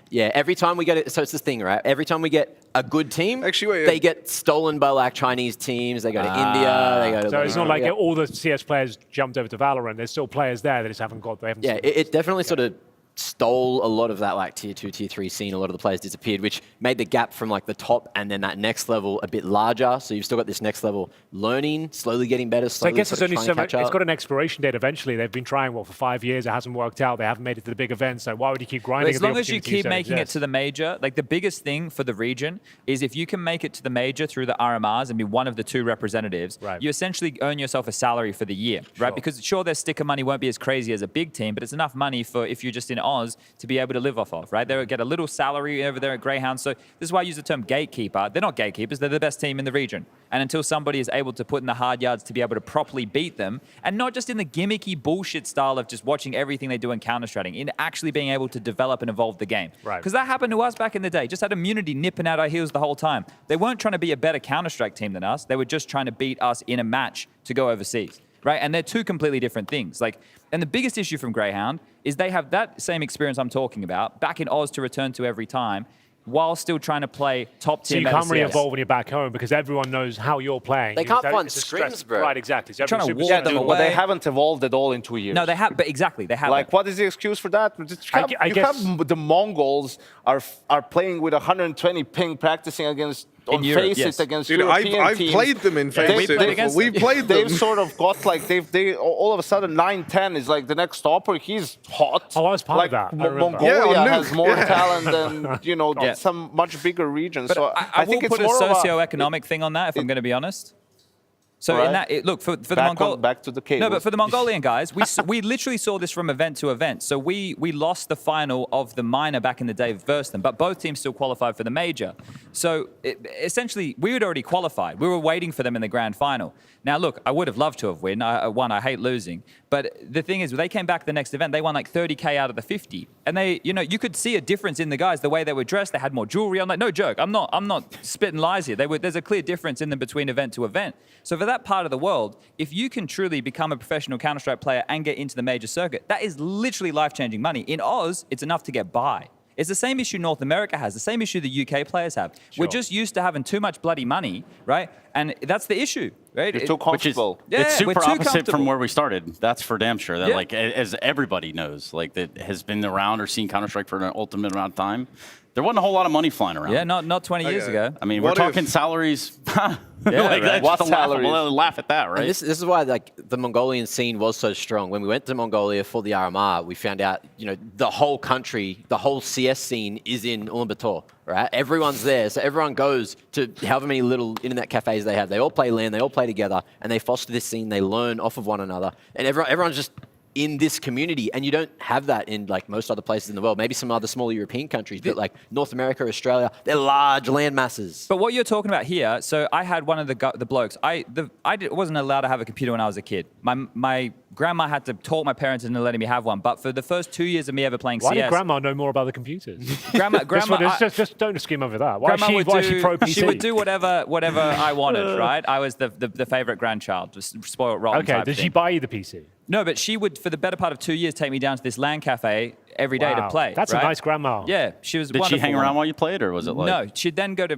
Yeah, every time we get it, so it's this thing, right? Every time we get a good team, Actually, they get stolen by like Chinese teams. They go to India. They go to. So it's not like all the CS players jumped over to Valorant. There's still players there that just haven't got. They haven't. Yeah, it definitely sort of stole a lot of that like tier 2, tier 3 scene. A lot of the players disappeared, which made the gap from like the top and then that next level a bit larger. So you've still got this next level learning, slowly getting better, So I slowly guess it's sort of only trying so to much. catch It's up. got an expiration date eventually. They've been trying for 5 years. It hasn't worked out. They haven't made it to the big events. So why would you keep grinding? As long as you keep making it to the major, like the biggest thing for the region is if you can make it to the major through the RMRs and be one of the 2 representatives, you essentially earn yourself a salary for the year, right? Because sure, their sticker money won't be as crazy as a big team, but it's enough money for if you're just in Oz to be able to live off of, right? They get a little salary over there at Greyhound. So this is why I use the term gatekeeper. They're not gatekeepers. They're the best team in the region. And until somebody is able to put in the hard yards to be able to properly beat them, and not just in the gimmicky bullshit style of just watching everything they do in Counter-Strike, in actually being able to develop and evolve the game. Right. Because that happened to us back in the day. Just had Immunity nipping at our heels the whole time. They weren't trying to be a better Counter-Strike team than us. They were just trying to beat us in a match to go overseas. Right? And they're 2 completely different things. Like, and the biggest issue from Greyhound is they have that same experience I'm talking about back in Oz to return to every time, while still trying to play top tier. So you can't really evolve when you're back home because everyone knows how you're playing. They can't find it's a stress- scrims, bro. Right, exactly. So Trying to everyone's walk super them stressed. away. They haven't evolved at all in 2 years. No, they have, but exactly, they haven't. Like, what is the excuse for that? I guess- the Mongols are playing with 120 ping, practicing against on Europe, Face yes. It against Dude, European I've teams. played them in Face we played It. against We've them. played them. They've sort of got like they all of a sudden 9-10 is like the next stopper. He's hot. Oh, I was part like of that. I remember. Mongolia Yeah, on has Nuke. more Yeah. talent than Yeah. some much bigger regions. But So I think will it's put a more of socio-economic thing on that if I'm going to be honest. So Right. in that, look, for the back back to the cable. No, but for the Mongolian guys, we literally saw this from event to event. So we lost the final of the minor back in the day versus them, but both teams still qualified for the major. So essentially, we had already qualified. We were waiting for them in the grand final. Now, look, I would have loved to have won. I hate losing. But the thing is, they came back the next event. They won like 30K out of the 50. And they, you could see a difference in the guys, the way they were dressed. They had more jewelry on. Like, no joke. I'm not spitting lies here. There's a clear difference in them between event to event. So for that part of the world, if you can truly become a professional Counter-Strike player and get into the major circuit, that is literally life-changing money. In Oz, it's enough to get by. It's the same issue North America has, the same issue the UK players have. Sure. We're just used to having too much bloody money, right? And that's the issue, right? You're too comfortable. It's super we're too opposite comfortable. from where we started. That's for damn sure. That Yeah. like as everybody knows, like that has been around or seen Counter-Strike for an ultimate amount of time. There wasn't a whole lot of money flying around. Yeah, not 20 years ago. I mean, What we're if- talking salaries. Yeah, like, right. that's What just laughable. salaries? Laugh at that, right? And this is why like the Mongolian scene was so strong. When we went to Mongolia for the RMR, we found out, the whole country, the whole CS scene is in Ulaanbaatar, right? Everyone's there. So everyone goes to however many little internet cafes they have. They all play LAN, they all play together, and they foster this scene. They learn off of one another. And everyone's just in this community, and you don't have that in like most other places in the world. Maybe some other smaller European countries, but like North America, Australia, they're large land masses. But what you're talking about here, so I had one of the blokes. I wasn't allowed to have a computer when I was a kid. My grandma had to talk my parents into letting me have one. But for the first 2 years of me ever playing Why CS, did Grandma know more about the computers? Grandma, just don't skim over that. Why Grandma is she pro PC? She would do whatever I wanted, right? I was the favorite grandchild, just spoiled rotten Okay, type did she thing. buy you the PC? No, but she would, for the better part of 2 years, take me down to this LAN cafe every day to play. That's right? a nice grandma. Yeah, she was. Did she hang around while you played, or was it like? No, she'd then go to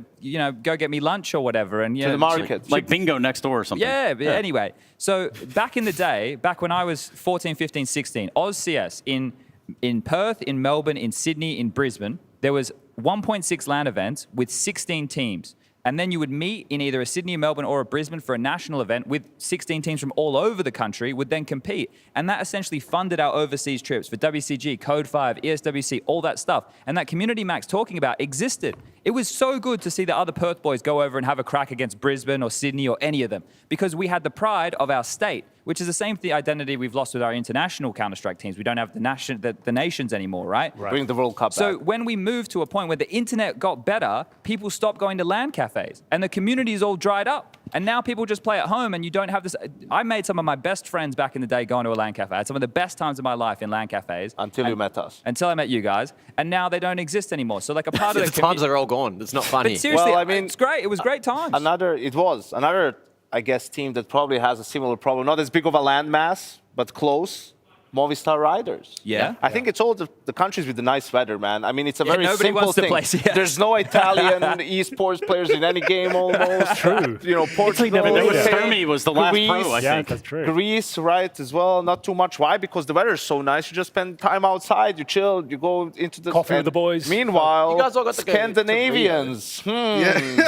go get me lunch or whatever, and To the market, like bingo next door or something. Yeah, but anyway. So back in the day, back when I was 14, 15, 16, Oz CS in Perth, in Melbourne, in Sydney, in Brisbane, there was 1.6 LAN events with 16 teams. And then you would meet in either a Sydney, Melbourne, or a Brisbane for a national event with 16 teams from all over the country would then compete. And that essentially funded our overseas trips for WCG, Code 5, ESWC, all that stuff. And that community Mac's talking about existed. It was so good to see the other Perth boys go over and have a crack against Brisbane or Sydney or any of them, because we had the pride of our state, which is the same identity we've lost with our international Counter-Strike teams. We don't have the nations anymore, right? Bring the World Cup So back. when we moved to a point where the internet got better, people stopped going to LAN cafes and the communities all dried up. And now people just play at home and you don't have this. I made some of my best friends back in the day going to a LAN cafe. I had some of the best times of my life in LAN cafes. Until you met us. Until I met you guys. And now they don't exist anymore. So like a part of the times are all gone. It's not funny. But seriously, Well, I mean, it's great. It was great times. Another, I guess, team that probably has a similar problem. Not as big of a landmass, but close. Movistar Riders. Yeah. I think it's all the countries with the nice weather, man. I mean, it's a Yeah, very nobody simple wants to thing. play CS. There's no Italian esports players in any game almost. True. You know, Portugal. There was Spain, Fermi was the last Greece, pro, I think. that's true. Greece, right, as well. Not too much. Why? Because the weather is so nice. You just spend time outside. You chill. You go into the Coffee with the boys. Meanwhile, You guys all got to go to Scandinavians.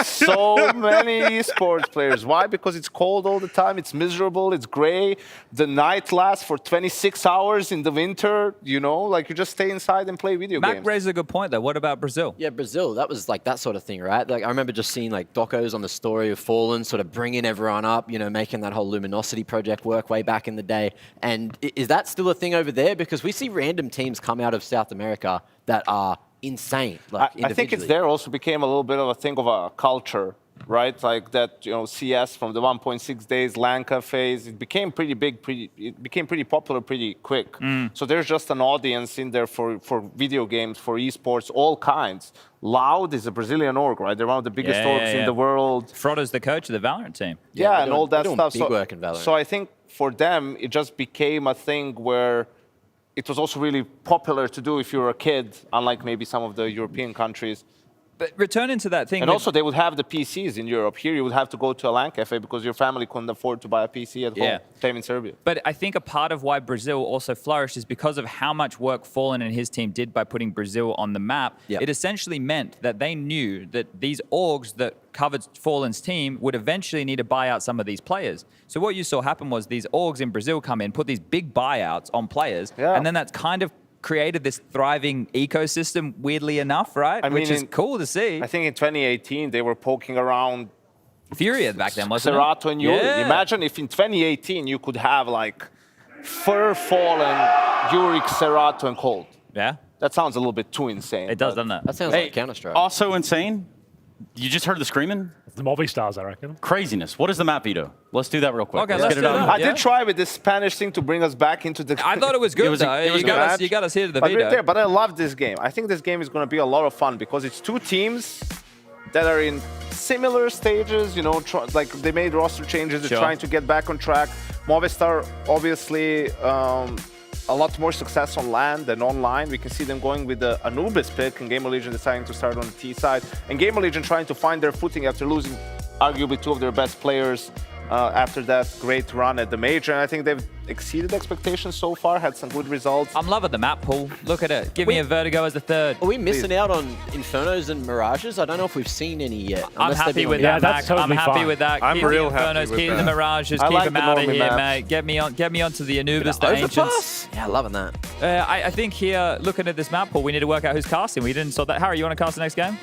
So many esports players. Why? Because it's cold all the time. It's miserable. It's gray. The night lasts for 26 hours in the winter. You know, like you just stay inside and play video Mac games. raised a good point though. What about Brazil? Yeah, Brazil, that was like that sort of thing, right? Like I remember just seeing like docos on the story of Fallen sort of bringing everyone up, you know, making that whole Luminosity project work way back in the day. And is that still a thing over there? Because we see random teams come out of South America that are insane. Like I think it's there also became a little bit of a thing of a culture, right? Like that, you know, CS from the 1.6 days LAN cafes, it became pretty big, it became pretty popular pretty quick. So there's just an audience in there for video games, for esports, all kinds. Loud is a Brazilian org, right? They're one of the biggest orgs in the world. Frodo's the coach of the Valorant team. Yeah, and all that stuff. Big work in Valorant. So I think for them, it just became a thing where it was also really popular to do if you were a kid, unlike maybe some of the European countries. But returning to that thing. And also, they would have the PCs in Europe. Here, you would have to go to a LAN cafe because your family couldn't afford to buy a PC at home. Same in Serbia. But I think a part of why Brazil also flourished is because of how much work Fallen and his team did by putting Brazil on the map. It essentially meant that they knew that these orgs that covered Fallen's team would eventually need to buy out some of these players. So what you saw happen was these orgs in Brazil come in, put these big buyouts on players, and then that's kind of created this thriving ecosystem, weirdly enough, right? Which is cool to see. I think in 2018, they were poking around Furia back then, wasn't Serato it? and Yuri. Imagine if in 2018 you could have like Fur, Fallen, Yurik, Serato, and Cold. Yeah. That sounds a little bit too insane. It does, doesn't it? That sounds like Counter-Strike. Also insane. You just heard the screaming? The Movistars, I reckon. Craziness. What is the map veto? Let's do that real quick. Okay, let's let's get it do out. that. I did try with this Spanish thing to bring us back into the... I thought it was good, though. You got us here to the veto. But I love this game. I think this game is going to be a lot of fun because it's two teams that are in similar stages, you know, like they made roster changes, they're trying to get back on track. Movistar, obviously, a lot more success on LAN than online. We can see them going with the Anubis pick and Gamer Legion deciding to start on the T side. And Gamer Legion trying to find their footing after losing arguably two of their best players after that great run at the major. And I think they've exceeded expectations so far, had some good results. I'm loving the map pool. Look at it. Give me a Vertigo as the third. Are we missing out on Infernos and Mirages? I don't know if we've seen any yet. I'm happy with that, Mac. I'm happy with that. I'm keep real the happy Infernos, with keep that. the Mirages, I keep like them the out of normie here, maps. mate. Get me onto the Anubis, the Ancients. Yeah, loving that. I think here, looking at this map pool, we need to work out who's casting. We didn't sort that. Harry, you want to cast the next game?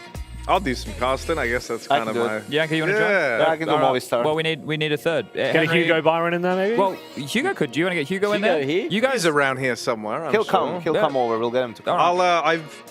I'll do some casting. I guess that's kind of my... Bianca, you want to join? Yeah, I can do Movistar. Well, we need a third. Get a Hugo Byron in there, maybe? Well, Hugo could. Do you want to get Hugo in there? Here? You guys He's around here somewhere. He'll come over. We'll get him to come. I've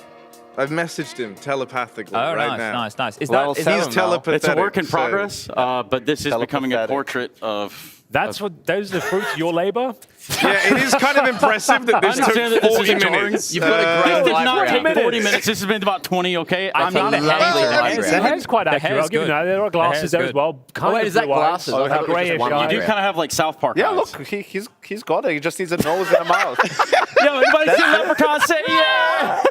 I've messaged him telepathically Oh, right nice, now. nice. Is Well, that he's telepathetic? It's a work in so- progress, but this is becoming a portrait of. That's what those are the fruits of your labor. Yeah, it is kind of impressive that this took 40 minutes. You've got a great did library. not take 40 minutes. This has been about 20. Okay, I'm not a The hair's quite The accurate. hair's I'll give you good. that. There are glasses The there hair's as well. Kind wait, of is that blue eyes. glasses? I thought it was Grayish just one eyes. You do kind of have like South Park. Yeah, eyes. look, he's got it. He just needs a nose and a mouth. Yo, anybody see Leprechaun? Say yeah.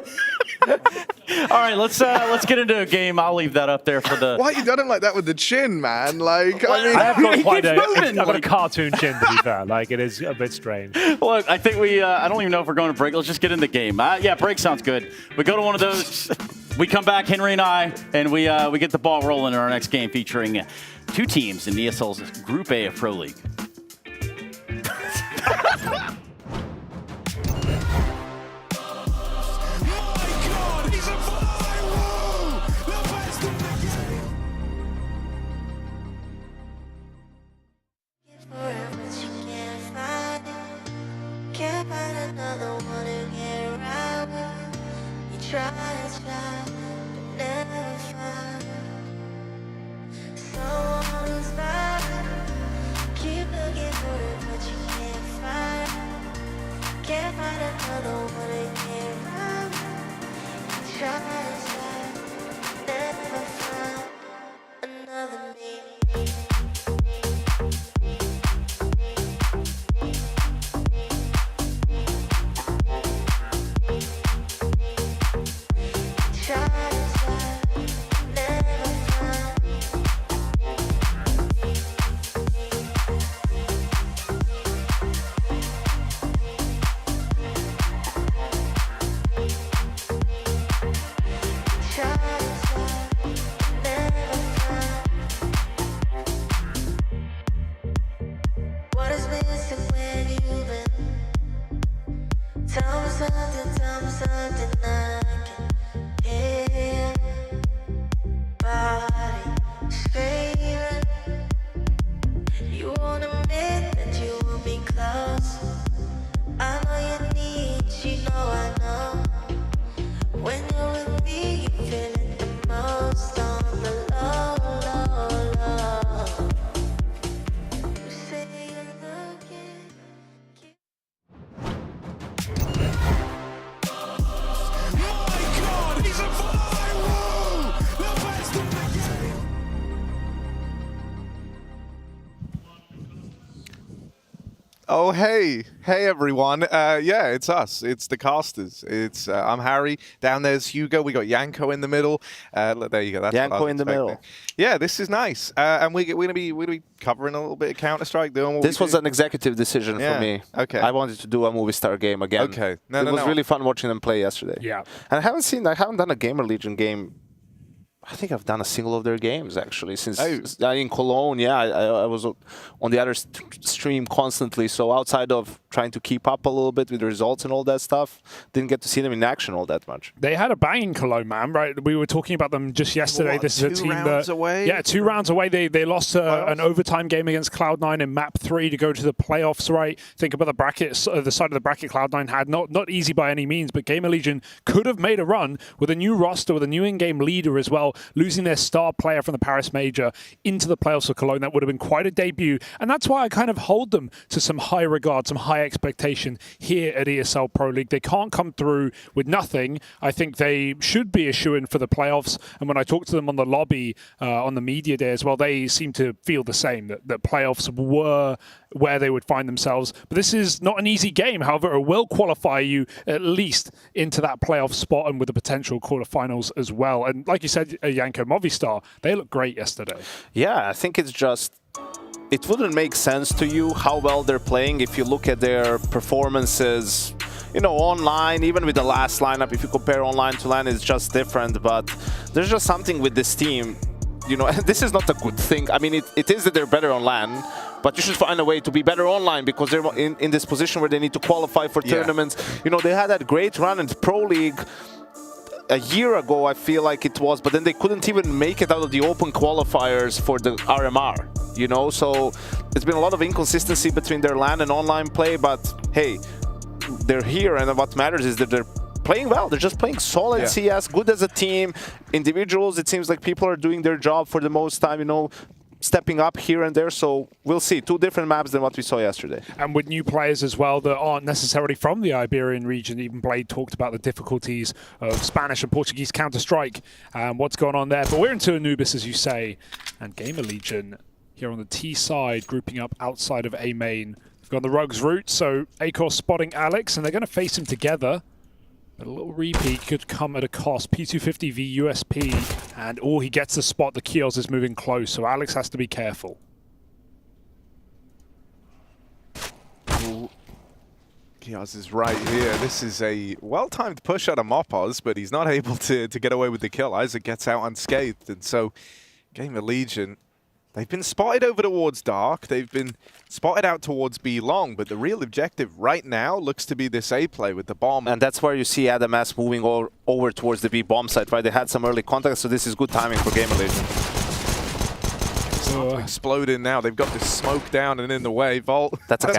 All right, let's get into a game. I'll leave that up there for the. Why you done him like that with the chin, man? Like, I mean, I have got quite moving, I've got a like- cartoon chin, to be fair. Like, it is a bit strange. Look, I think I don't even know if we're going to break. Let's just get in the game. Yeah, break sounds good. We go to one of those. We come back, Henry and I, and we get the ball rolling in our next game featuring two teams in ESL's Group A of Pro League. Can't find another one to get around with. You try and try, but never find someone who's fine. Keep looking for it, but you can't find. Can't find another one to get around with. You try and try, but never find another me. What is missing when you've been? Tell me something I can hear. Body screaming. You won't admit that you want me close. I know you need, you know I know. When you're with me, you feel it the most on the low, low, low. You say you're looking. oh hey everyone. Yeah, it's us. It's the casters. It's I'm Harry. Down there's Hugo. We got Yanko in the middle. There you go. That's what I Yanko was in the expecting. middle. Yeah, this is nice. And we're gonna be covering a little bit of Counter-Strike. Doing what This we was do. an executive decision Yeah, for me. okay. I wanted to do a movie star game again. Okay. It was really fun watching them play yesterday. Yeah. And I haven't done a Gamer Legion game. I think I've done a single of their games actually since in Cologne. Yeah, I was on the other stream constantly. So outside of trying to keep up a little bit with the results and all that stuff, didn't get to see them in action all that much. They had a banging Cologne, man, right? We were talking about them just yesterday. What, this is a 2 team rounds that, away? yeah, 2 rounds away. They lost an overtime game against Cloud9 in map 3 to go to the playoffs, right? Think about the brackets, the side of the bracket Cloud9 had. Not easy by any means, but Gamer Legion could have made a run with a new roster, with a new in-game leader as well, losing their star player from the Paris Major into the playoffs of Cologne. That would have been quite a debut, and that's why I kind of hold them to some high regard, some high expectation here at ESL Pro League. They can't come through with nothing. I think they should be a shoo-in for the playoffs, and when I talked to them on the lobby, on the media day as well, they seem to feel the same, that playoffs were where they would find themselves. But this is not an easy game. However, it will qualify you at least into that playoff spot and with the potential quarterfinals as well. And like you said, Yanko, Movistar, they looked great yesterday. Yeah, I think it's just, it wouldn't make sense to you how well they're playing if you look at their performances, you know, online, even with the last lineup. If you compare online to LAN, it's just different. But there's just something with this team, you know, and this is not a good thing. I mean, it is that they're better on LAN, but you should find a way to be better online because they're in this position where they need to qualify for tournaments. You know, they had that great run in Pro League a year ago, I feel like it was, but then they couldn't even make it out of the open qualifiers for the RMR, you know? So there's been a lot of inconsistency between their LAN and online play, but hey, they're here, and what matters is that they're playing well. They're just playing solid CS, good as a team. Individuals, it seems like people are doing their job for the most time, you know, stepping up here and there. So we'll see. 2 different maps than what we saw yesterday. And with new players as well that aren't necessarily from the Iberian region. Even Blade talked about the difficulties of Spanish and Portuguese Counter-Strike and what's going on there. But we're into Anubis, as you say. And Gamer Legion here on the T side, grouping up outside of A main. We've got the Rugs route, so Acor spotting Alex, and they're going to face him together. But a little repeat could come at a cost. P250 v USP, and he gets the spot. The Kios is moving close, so Alex has to be careful. Kios is right here. This is a well-timed push out of Mopos, but he's not able to get away with the kill. Isaac gets out unscathed, and so Gamer Legion, they've been spotted over towards Dark. They've been spotted out towards B long, but the real objective right now looks to be this A play with the bomb. And that's where you see Adam S moving over towards the B bomb site, right? They had some early contact, so this is good timing for Gamer Legion. Exploding now. They've got this smoke down and in the way. Vault. That's a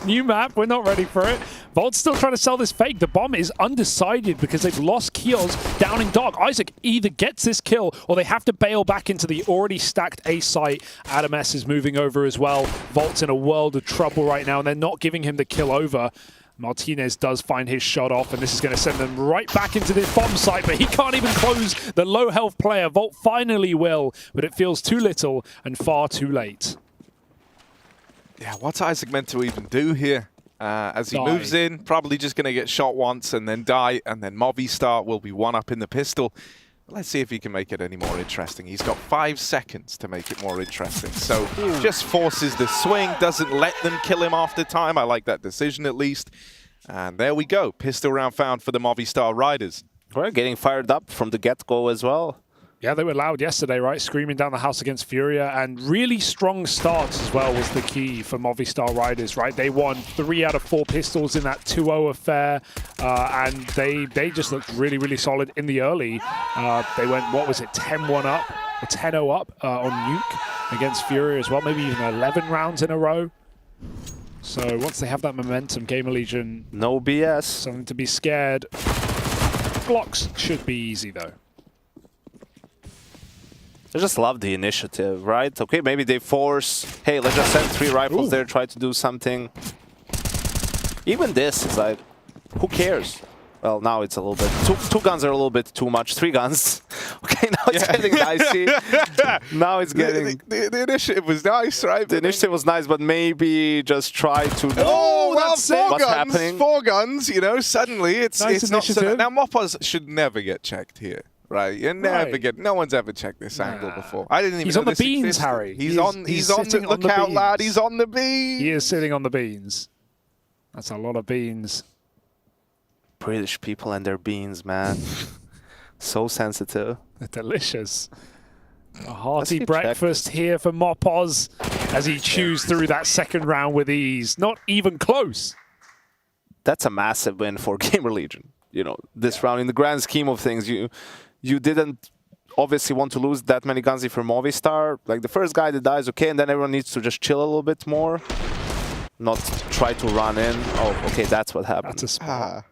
New map. We're not ready for it. Volt's still trying to sell this fake. The bomb is undecided because they've lost Kios down in Dark. Isaac either gets this kill or they have to bail back into the already stacked A site. Adam S is moving over as well. Volt's in a world of trouble right now, and they're not giving him the kill over. Martinez does find his shot off, and this is going to send them right back into this bomb site, but he can't even close the low health player. Volt finally will, but it feels too little and far too late. Yeah, what's Isaac meant to even do here? As he moves in, probably just going to get shot once and then die, and then Movistar will be one up in the pistol. Let's see if he can make it any more interesting. He's got 5 seconds to make it more interesting. So just forces the swing, doesn't let them kill him after time. I like that decision at least. And there we go. Pistol round found for the Movistar Riders. We're getting fired up from the get-go as well. Yeah, they were loud yesterday, right? Screaming down the house against Furia, and really strong starts as well was the key for Movistar Riders, right? They won 3 out of 4 pistols in that 2-0 affair, and they just looked really, really solid in the early. They went, what was it, 10-1 up, or 10-0 up on Nuke against Furia as well, maybe even 11 rounds in a row. So once they have that momentum, Gamer Legion... No BS. Something to be scared. Blocks should be easy, though. I just love the initiative, right? Okay, maybe they force, hey, let's just send 3 rifles there, try to do something. Even this is like, who cares? Well, now it's a little bit, two guns are a little bit too much, 3 guns. Okay, now it's getting dicey. Now it's getting... The initiative was nice, right? The initiative was nice, but maybe just try to... Oh, well, that's 4 what's guns, happening. 4 guns, you know, suddenly it's Nice not... initiative. Now, Mopos should never get checked here. Right, you never get. No one's ever checked this angle before. I didn't even. He's know on the this beans, existed. Harry. He's on the look out, lad. He's on the beans. He is sitting on the beans. That's a lot of beans. British people and their beans, man. So sensitive. They're delicious. A hearty breakfast here for Mopos as he chews through that second round with ease. Not even close. That's a massive win for Gamer Legion. You know, this round, in the grand scheme of things, you didn't obviously want to lose that many guns if you're Movistar. Like, the first guy that dies, okay, and then everyone needs to just chill a little bit more. Not try to run in. Oh, okay, that's what happened. That's a spot.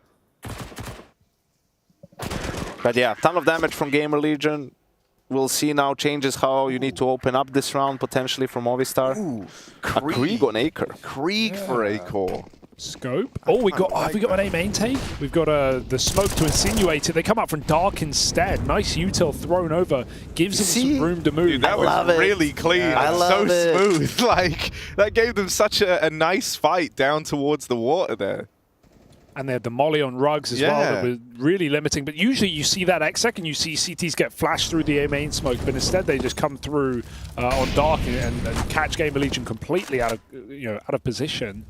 But yeah, ton of damage from Gamer Legion. We'll see now changes how you need to open up this round, potentially, for Movistar. Ooh, a Krieg on Acre. Krieg for Acor. Scope. Oh, we got an A main take. We've got the smoke to insinuate it. They come out from Dark instead. Nice util thrown over. Gives them some room to move. Dude, that was really clean. I love it. So smooth. Like, that gave them such a nice fight down towards the water there. And they had the molly on Rugs as well that were really limiting. But usually you see that X-Sec and you see CTs get flashed through the A main smoke, but instead they just come through on Dark and catch Gamer Legion completely out of position.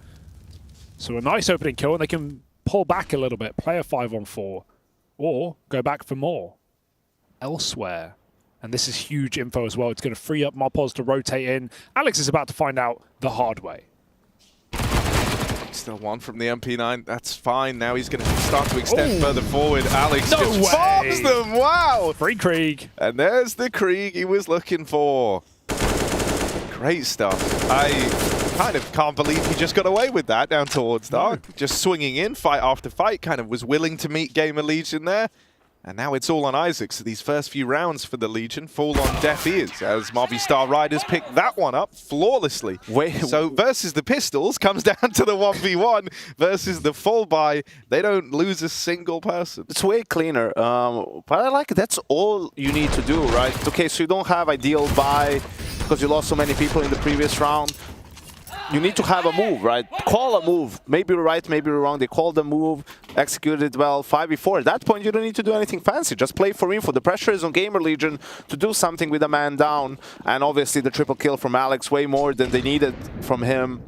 So a nice opening kill, and they can pull back a little bit, play a 5-on-4, or go back for more elsewhere. And this is huge info as well. It's going to free up Mopos to rotate in. Alex is about to find out the hard way. Still one from the MP9. That's fine. Now he's going to start to extend further forward. Alex just bombs them. Wow. Free Krieg. And there's the Krieg he was looking for. Great stuff. kind of can't believe he just got away with that down towards Dark. Just swinging in, fight after fight, kind of was willing to meet Gamer Legion there. And now it's all on Isaac. So these first few rounds for the Legion fall on deaf ears as Movistar Riders pick that one up flawlessly. So versus the Pistols comes down to the 1v1 versus the full buy. They don't lose a single person. It's way cleaner. But I like that's all you need to do, right? Okay, so you don't have ideal buy because you lost so many people in the previous round. You need to have a move, right? Call a move. Maybe you're right, maybe you're wrong. They called the move, executed it well, 5v4. At that point, you don't need to do anything fancy. Just play for info. The pressure is on Gamer Legion to do something with a man down. And obviously, the triple kill from Alex, way more than they needed from him.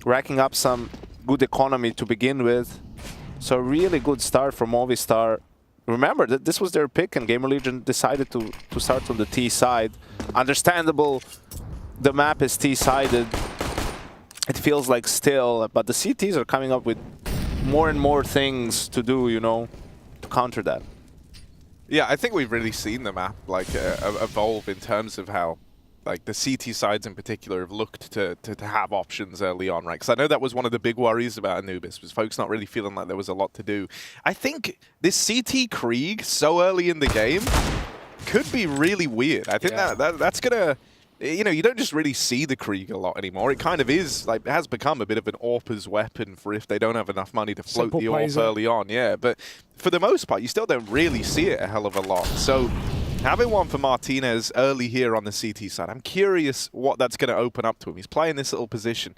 Racking up some good economy to begin with. So really good start from Movistar. Remember that this was their pick, and Gamer Legion decided to start on the T side. Understandable, the map is T-sided. It feels like still, but the CTs are coming up with more and more things to do, you know, to counter that. Yeah, I think we've really seen the map like evolve in terms of how like the CT sides in particular have looked to have options early on, right? Because I know that was one of the big worries about Anubis, was folks not really feeling like there was a lot to do. I think this CT Krieg so early in the game could be really weird. I think that's going to... You know, you don't just really see the Krieg a lot anymore. It kind of is, like, it has become a bit of an AWPer's weapon for if they don't have enough money to float the AWP early on, yeah. But for the most part, you still don't really see it a hell of a lot. So having one for Martinez early here on the CT side, I'm curious what that's going to open up to him. He's playing this little position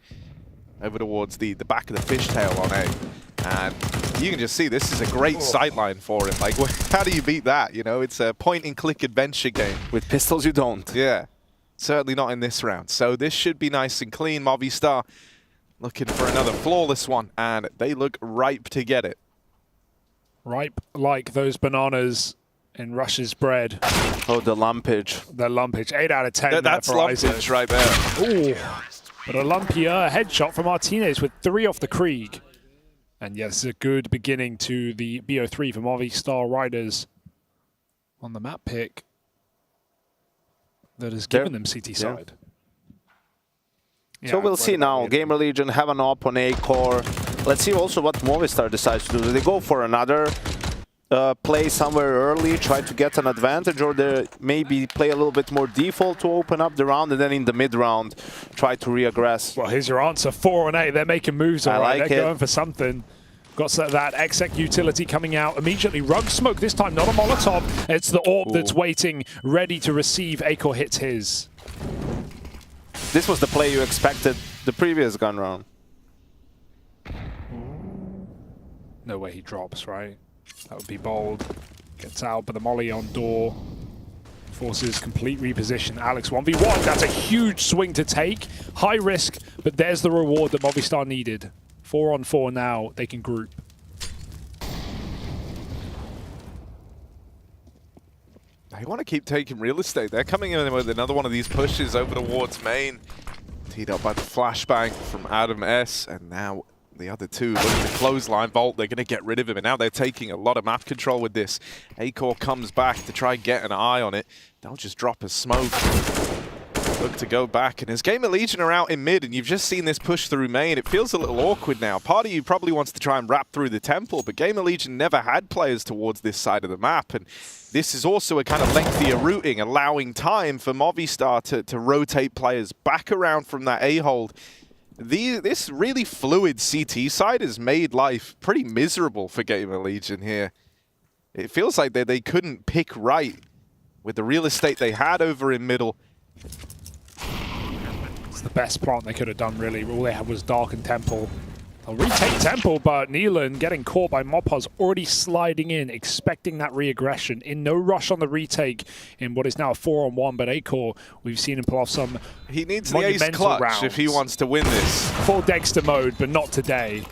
over towards the back of the fishtail on A. And you can just see this is a great sightline for him. Like, how do you beat that? You know, it's a point-and-click adventure game. With pistols, you don't. Yeah. Certainly not in this round. So this should be nice and clean. Movistar looking for another flawless one, and they look ripe to get it. Ripe like those bananas in Rush's bread. Oh, the lumpage. The lumpage. 8 out of 10. That's lumpage right there. Ooh. But a lumpier headshot from Martinez with 3 off the Krieg. And yes, a good beginning to the BO3 for Movistar Riders on the map pick that has given them CT side. So we'll see now. Gamer Legion have an op on A core. Let's see also what Movistar decides to do. Do they go for another play somewhere early, try to get an advantage, or they maybe play a little bit more default to open up the round, and then in the mid-round try to re-aggress? Well, here's your answer. 4 on A. They're making moves all right. Like They're going for something. Got that exec utility coming out immediately. Rug smoke this time, not a Molotov. It's the AWP that's waiting, ready to receive. Acor hits his. This was the play you expected the previous gun round. No way he drops, right? That would be bold. Gets out, but the molly on door forces complete reposition. Alex 1v1. That's a huge swing to take. High risk, but there's the reward that Movistar needed. 4 on 4 now, they can group. They want to keep taking real estate. They're coming in with another one of these pushes over towards main. Teed up by the flashbang from Adam S. And now the other two look at the clothesline vault. They're going to get rid of him. And now they're taking a lot of map control with this. Acor comes back to try and get an eye on it. They'll just drop a smoke. Look to go back, and as Gamer Legion are out in mid, and you've just seen this push through main, it feels a little awkward now. Part of you probably wants to try and wrap through the temple, but Gamer Legion never had players towards this side of the map, and this is also a kind of lengthier routing, allowing time for Movistar to rotate players back around from that A-hold. This really fluid CT side has made life pretty miserable for Gamer Legion here. It feels like they couldn't pick right with the real estate they had over in middle. It's the best plant they could have done, really. All they had was Dark and Temple. They'll retake Temple, but Neelan getting caught by Mopaz, already sliding in, expecting that re-aggression. In no rush on the retake in what is now a 4-on-1, but Acor, we've seen him pull off some He needs the ace clutch rounds. if he wants to win this. Full Dexter mode, but not today.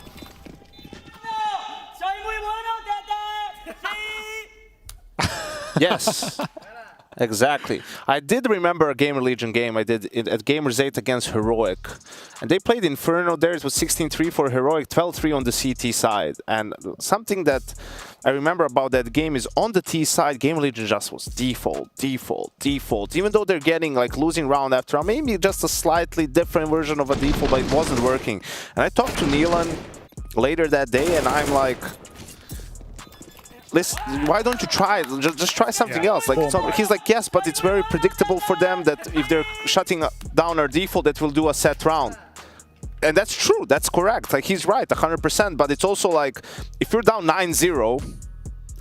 Yes. Exactly. I did remember a Gamer Legion game I did at Gamers 8 against Heroic. And they played Inferno there. It was 16-3 for Heroic, 12-3 on the CT side. And something that I remember about that game is on the T side, Gamer Legion just was default. Even though they're getting like losing round after round, maybe just a slightly different version of a default, but it wasn't working. And I talked to Neelan later that day and I'm like, listen, why don't you try it? Just try something else. Like he's like, yes, but it's very predictable for them that if they're shutting down our default, that will do a set round. And that's true. That's correct. Like he's right, 100%. But it's also like, if you're down 9-0,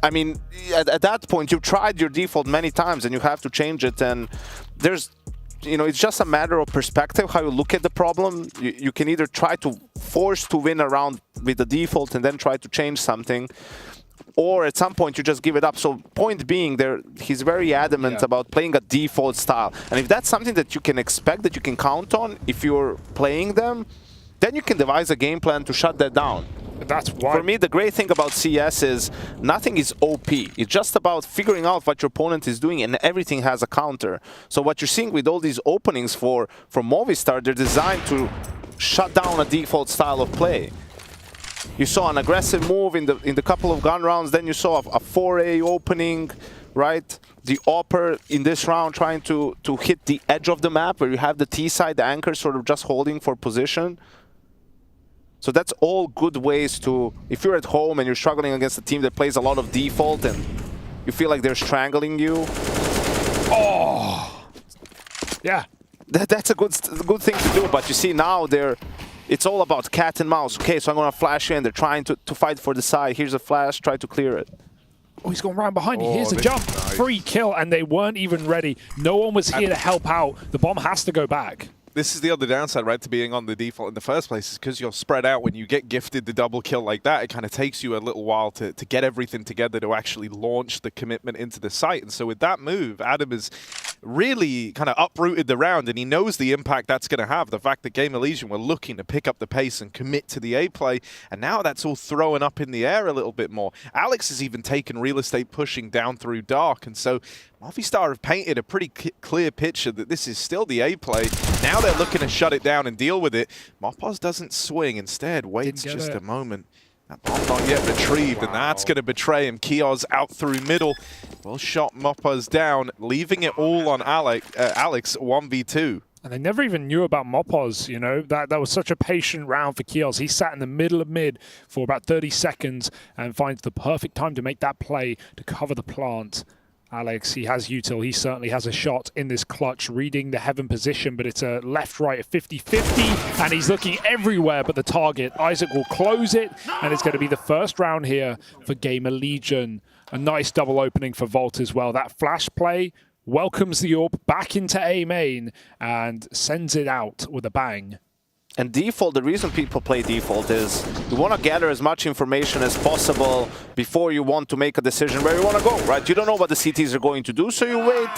I mean, at that point, you've tried your default many times and you have to change it. And there's, you know, it's just a matter of perspective, how you look at the problem. You can either try to force to win a round with the default and then try to change something, or at some point you just give it up. So point being, he's very adamant about playing a default style. And if that's something that you can expect, that you can count on if you're playing them, then you can devise a game plan to shut that down. That's why. For me, the great thing about CS is nothing is OP. It's just about figuring out what your opponent is doing, and everything has a counter. So what you're seeing with all these openings for Movistar, they're designed to shut down a default style of play. You saw an aggressive move in the couple of gun rounds, then you saw a 4A opening, right? The Opper in this round trying to hit the edge of the map where you have the T side, the anchor sort of just holding for position. So that's all good ways to, if you're at home and you're struggling against a team that plays a lot of default and you feel like they're strangling you. Oh! Yeah. That's a good thing to do, but you see now it's all about cat and mouse. Okay, so I'm going to flash in. They're trying to fight for the side. Here's a flash. Try to clear it. Oh, he's gone round behind you. Here's a jump. Nice. Free kill, and they weren't even ready. No one was here to help out. The bomb has to go back. This is the other downside, right, to being on the default in the first place, is because you're spread out. When you get gifted the double kill like that, it kind of takes you a little while to get everything together to actually launch the commitment into the site. And so with that move, Adam has really kind of uprooted the round, and he knows the impact that's going to have. The fact that Gamer Legion were looking to pick up the pace and commit to the A play, and now that's all thrown up in the air a little bit more. Alex has even taken real estate pushing down through dark, and so Movistar have painted a pretty clear picture that this is still the A play. Now they're looking to shut it down and deal with it. Mopaz doesn't swing, instead waits just a moment. That bomb not yet retrieved, and that's going to betray him. Kioz out through middle. Well shot Mopaz down, leaving it all on Alex 1v2. And they never even knew about Mopaz, you know. That was such a patient round for Kioz. He sat in the middle of mid for about 30 seconds and finds the perfect time to make that play to cover the plant. Alex, he has util. He certainly has a shot in this clutch, reading the heaven position, but it's a left-right 50-50, and he's looking everywhere but the target. Isaac will close it, and it's going to be the first round here for Gamer Legion. A nice double opening for Volt as well. That flash play welcomes the AWP back into A main and sends it out with a bang. And default, the reason people play default is you want to gather as much information as possible before you want to make a decision where you want to go, right? You don't know what the CTs are going to do, so you wait,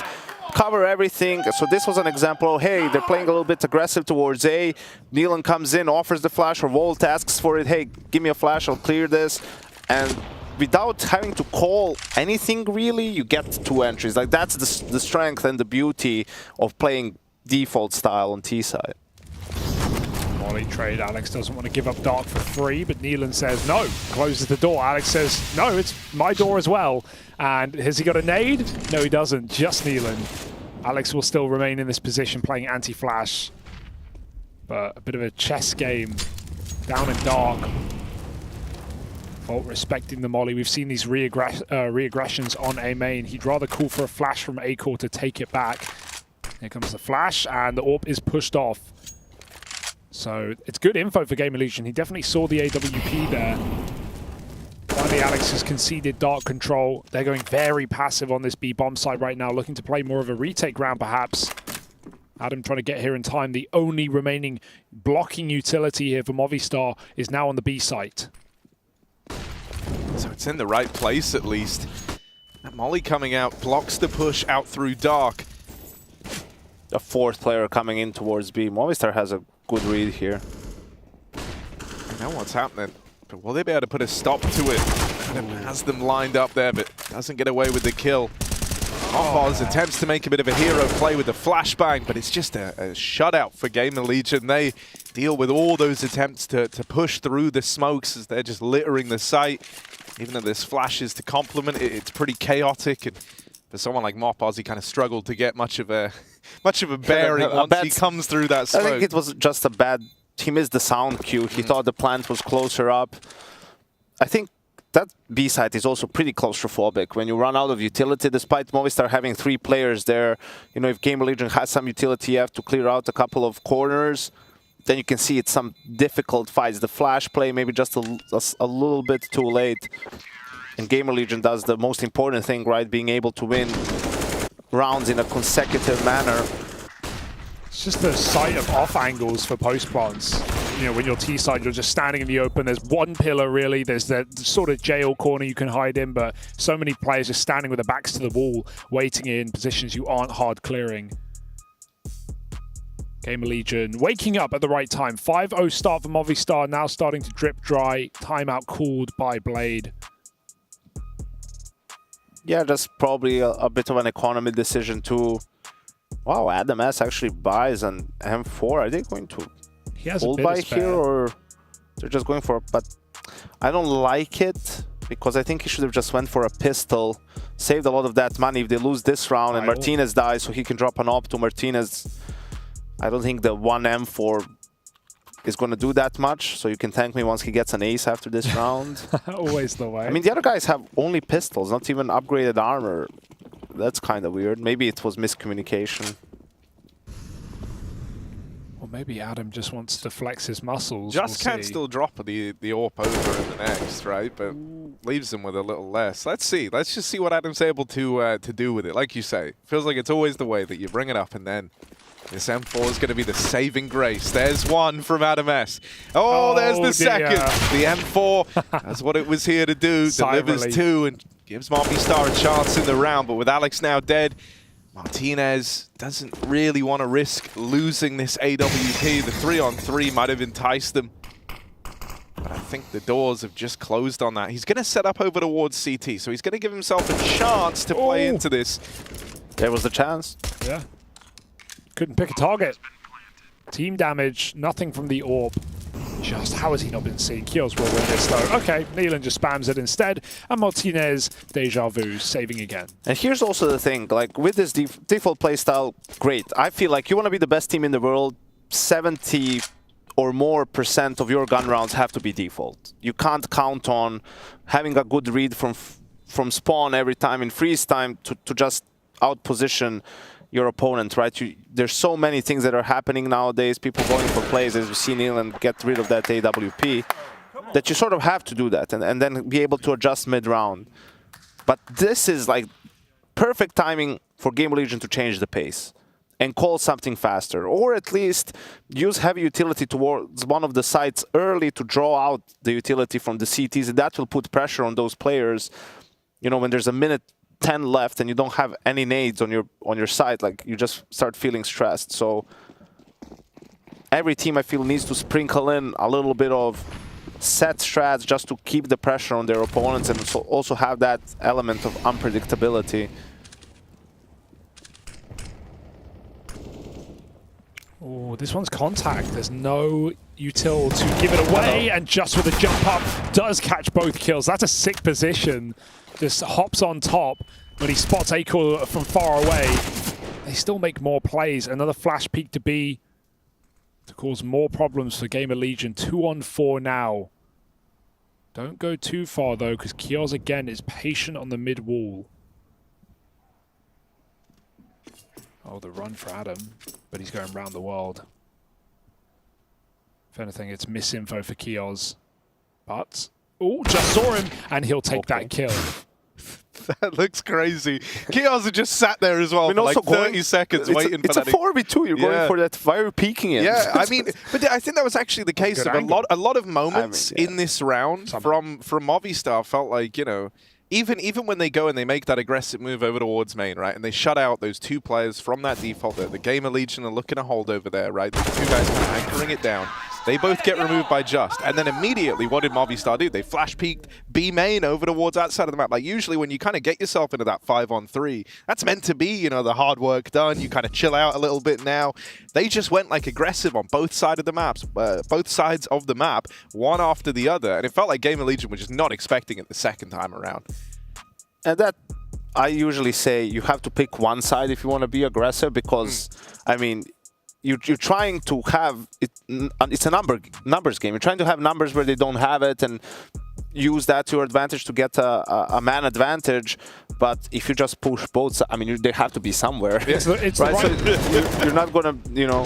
cover everything. So this was an example. Hey, they're playing a little bit aggressive towards A. Neelan comes in, offers the flash, or Volt asks for it. Hey, give me a flash, I'll clear this. And without having to call anything really, you get 2 entries. Like that's the strength and the beauty of playing default style on T side. Molly trade. Alex doesn't want to give up dark for free, but Neelan says no, closes the door. Alex says, no, it's my door as well. And has he got a nade? No, he doesn't, just Neelan. Alex will still remain in this position playing anti-flash. But a bit of a chess game down in dark. Volt respecting the molly. We've seen these re-aggressions on A main. He'd rather call for a flash from A core to take it back. Here comes the flash, and the AWP is pushed off. So it's good info for Gamer Legion. He definitely saw the AWP there. Finally, Alex has conceded dark control. They're going very passive on this B bomb side right now, looking to play more of a retake round perhaps. Adam trying to get here in time. The only remaining blocking utility here for Movistar is now on the B site. So it's in the right place at least. That molly coming out, blocks the push out through dark. A 4th player coming in towards B. Movistar has a good read here. I know what's happening, but will they be able to put a stop to it? Adam has them lined up there, but doesn't get away with the kill. Mopoz attempts to make a bit of a hero play with the flashbang, but it's just a shutout for Gamer Legion. They deal with all those attempts to push through the smokes as they're just littering the site. Even though there's flashes to complement it, it's pretty chaotic. And for someone like Mopoz, he kind of struggled to get much of a bearing once he comes through that smoke. I think it was just a bad... He missed the sound cue. He thought the plant was closer up. I think that B site is also pretty claustrophobic. When you run out of utility, despite Movistar having 3 players there, you know, if Gamer Legion has some utility, you have to clear out a couple of corners. Then you can see it's some difficult fights. The flash play maybe just a little bit too late. And Gamer Legion does the most important thing, right? Being able to win rounds in a consecutive manner. It's just the sight of off angles for post plants. You know, when you're T-side, you're just standing in the open. There's one pillar, really. There's that sort of jail corner you can hide in, but so many players are standing with their backs to the wall, waiting in positions you aren't hard clearing. Gamer Legion waking up at the right time. 5-0 start for Movistar, now starting to drip dry. Timeout called by Blade. Yeah, just probably a bit of an economy decision too. Wow, Adam S actually buys an M4. Are they going to hold by here, or they're just going for... But I don't like it, because I think he should have just went for a pistol, saved a lot of that money if they lose this round and Martinez dies, so he can drop an op to Martinez. I don't think the 1M4 is going to do that much, so you can thank me once he gets an ace after this round. Always the way. I mean, the other guys have only pistols, not even upgraded armor. That's kind of weird. Maybe it was miscommunication. Or maybe Adam just wants to flex his muscles. Just can still drop the AWP over in the next, right? But leaves them with a little less. Let's see. Let's just see what Adam's able to do with it. Like you say, feels like it's always the way that you bring it up and then this M4 is going to be the saving grace. There's one from Adam S. Oh, there's the second. The M4, that's what it was here to do. Delivers 2 and gives Movistar a chance in the round. But with Alex now dead, Martinez doesn't really want to risk losing this AWP. The 3-on-3 might have enticed them. But I think the doors have just closed on that. He's going to set up over towards CT, so he's going to give himself a chance to play into this. There was the chance. Yeah. Couldn't pick a target. Team damage, nothing from the AWP. Just how has he not been seen? Kios will win this though. Okay, Nealon just spams it instead. And Martinez, deja vu, saving again. And here's also the thing, like with this default playstyle, great. I feel like you want to be the best team in the world, 70 or more % of your gun rounds have to be default. You can't count on having a good read from spawn every time in freeze time to just outposition your opponent, right? There's so many things that are happening nowadays, people going for plays, as we see Nealon get rid of that AWP, that you sort of have to do that and then be able to adjust mid-round. But this is like perfect timing for Gamer Legion to change the pace and call something faster, or at least use heavy utility towards one of the sites early to draw out the utility from the CTs, and that will put pressure on those players. You know, when there's a minute 10 left and you don't have any nades on your side, like you just start feeling stressed. So every team, I feel, needs to sprinkle in a little bit of set strats just to keep the pressure on their opponents and so also have that element of unpredictability. Oh, this one's contact. There's no util to give it away, and just with a jump up, does catch both kills. That's a sick position. Just hops on top when he spots Akor from far away. They still make more plays. Another flash peek to B to cause more problems for Gamer Legion. 2-on-4 now. Don't go too far though, because Kios again is patient on the mid wall. Oh, the run for Adam, but he's going round the world. If anything, it's misinfo for Kios. But, oh, just saw him, and he'll take that kill. That looks crazy. Kios had just sat there as well for like 30 seconds waiting for that. It's a 4v2. You're going for that fire peeking in. Yeah, I mean, but I think that was actually the case of a lot of moments in this round from Movistar felt like, you know, even when they go and they make that aggressive move over towards main, right, and they shut out those 2 players from that default, the Gamer Legion are looking to hold over there, right, the 2 guys kind of anchoring it down. They both get removed by Just. And then immediately, what did Movistar do? They flash peeked B main over towards that side of the map. Like usually when you kind of get yourself into that 5-on-3, that's meant to be, you know, the hard work done. You kind of chill out a little bit now. They just went like aggressive on both sides of the maps, both sides of the map, one after the other. And it felt like Game of Legion was just not expecting it the second time around. And that, I usually say you have to pick one side if you want to be aggressive because, I mean, you're trying to have it. It's a numbers game. You're trying to have numbers where they don't have it and use that to your advantage to get a man advantage. But if you just push both, I mean, they have to be somewhere. It's right? So you're not gonna, you know.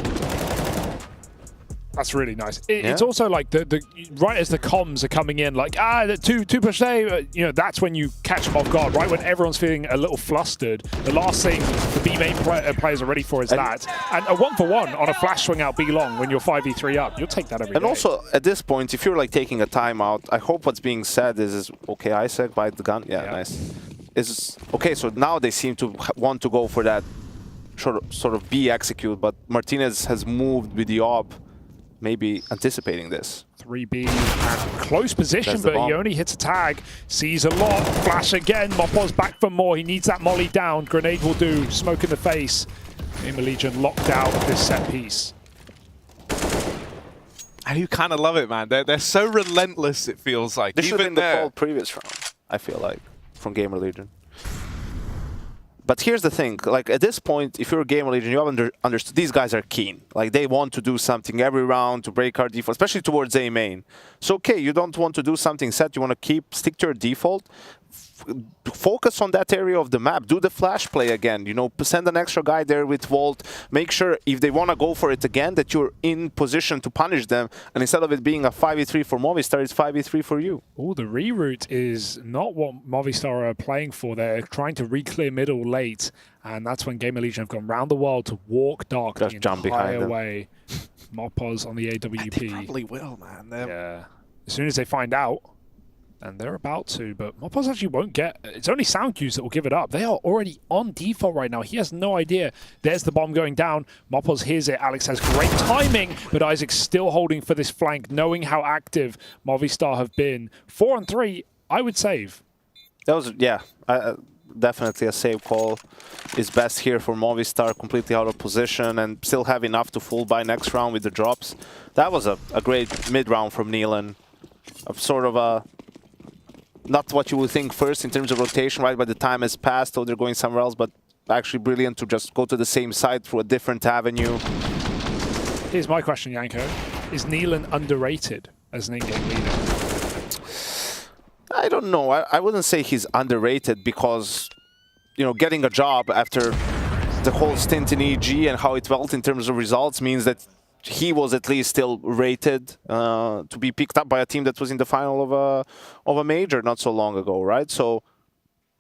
That's really nice. It's also like the right as the comms are coming in, like the two push A, you know, that's when you catch them off guard, right? When everyone's feeling a little flustered. The last thing the B main players are ready for is that. And a 1-for-1 on a flash swing out B long when you're 5v3 up, you'll take that every day. And also at this point, if you're like taking a timeout, I hope what's being said is okay, Isaac, bite the gun. Yeah, nice. Is okay. So now they seem to want to go for that sort of B execute, but Martinez has moved with the op. Maybe anticipating this. 3B at close position, but he only hits a tag. Sees a lot. Flash again. Mopo's back for more. He needs that molly down. Grenade will do. Smoke in the face. Game of Legion locked out of this set piece. And you kind of love it, man. They're so relentless, it feels like. This should have been the whole previous round, I feel like, from Game of Legion. But here's the thing, like at this point, if you're a Game of Legion, you have understood these guys are keen. Like they want to do something every round to break our default, especially towards A main. So okay, you don't want to do something set, you want to stick to your default. Focus on that area of the map. Do the flash play again. You know, send an extra guy there with Volt. Make sure if they want to go for it again, that you're in position to punish them. And instead of it being a 5v3 for Movistar, it's 5v3 for you. Oh, the reroute is not what Movistar are playing for. They're trying to re-clear middle late, and that's when Game of Legion have gone round the world to walk dark the entire way. Mopos on the AWP. They probably will, man. Yeah. As soon as they find out. And they're about to, but Mopos actually won't get... It's only Sound Cues that will give it up. They are already on default right now. He has no idea. There's the bomb going down. Mopos hears it. Alex has great timing, but Isaac's still holding for this flank, knowing how active Movistar have been. 4-on-3, I would save. That was, yeah, definitely a save call is best here for Movistar, completely out of position and still have enough to full buy next round with the drops. That was a great mid-round from Neelan. Sort of a... Not what you would think first in terms of rotation, right? By the time has passed, or they're going somewhere else, but actually brilliant to just go to the same side through a different avenue. Here's my question, Yanko. Is Neelan underrated as an in-game leader? I don't know. I wouldn't say he's underrated because, you know, getting a job after the whole stint in EG and how it felt in terms of results means that he was at least still rated to be picked up by a team that was in the final of a major not so long ago, right? So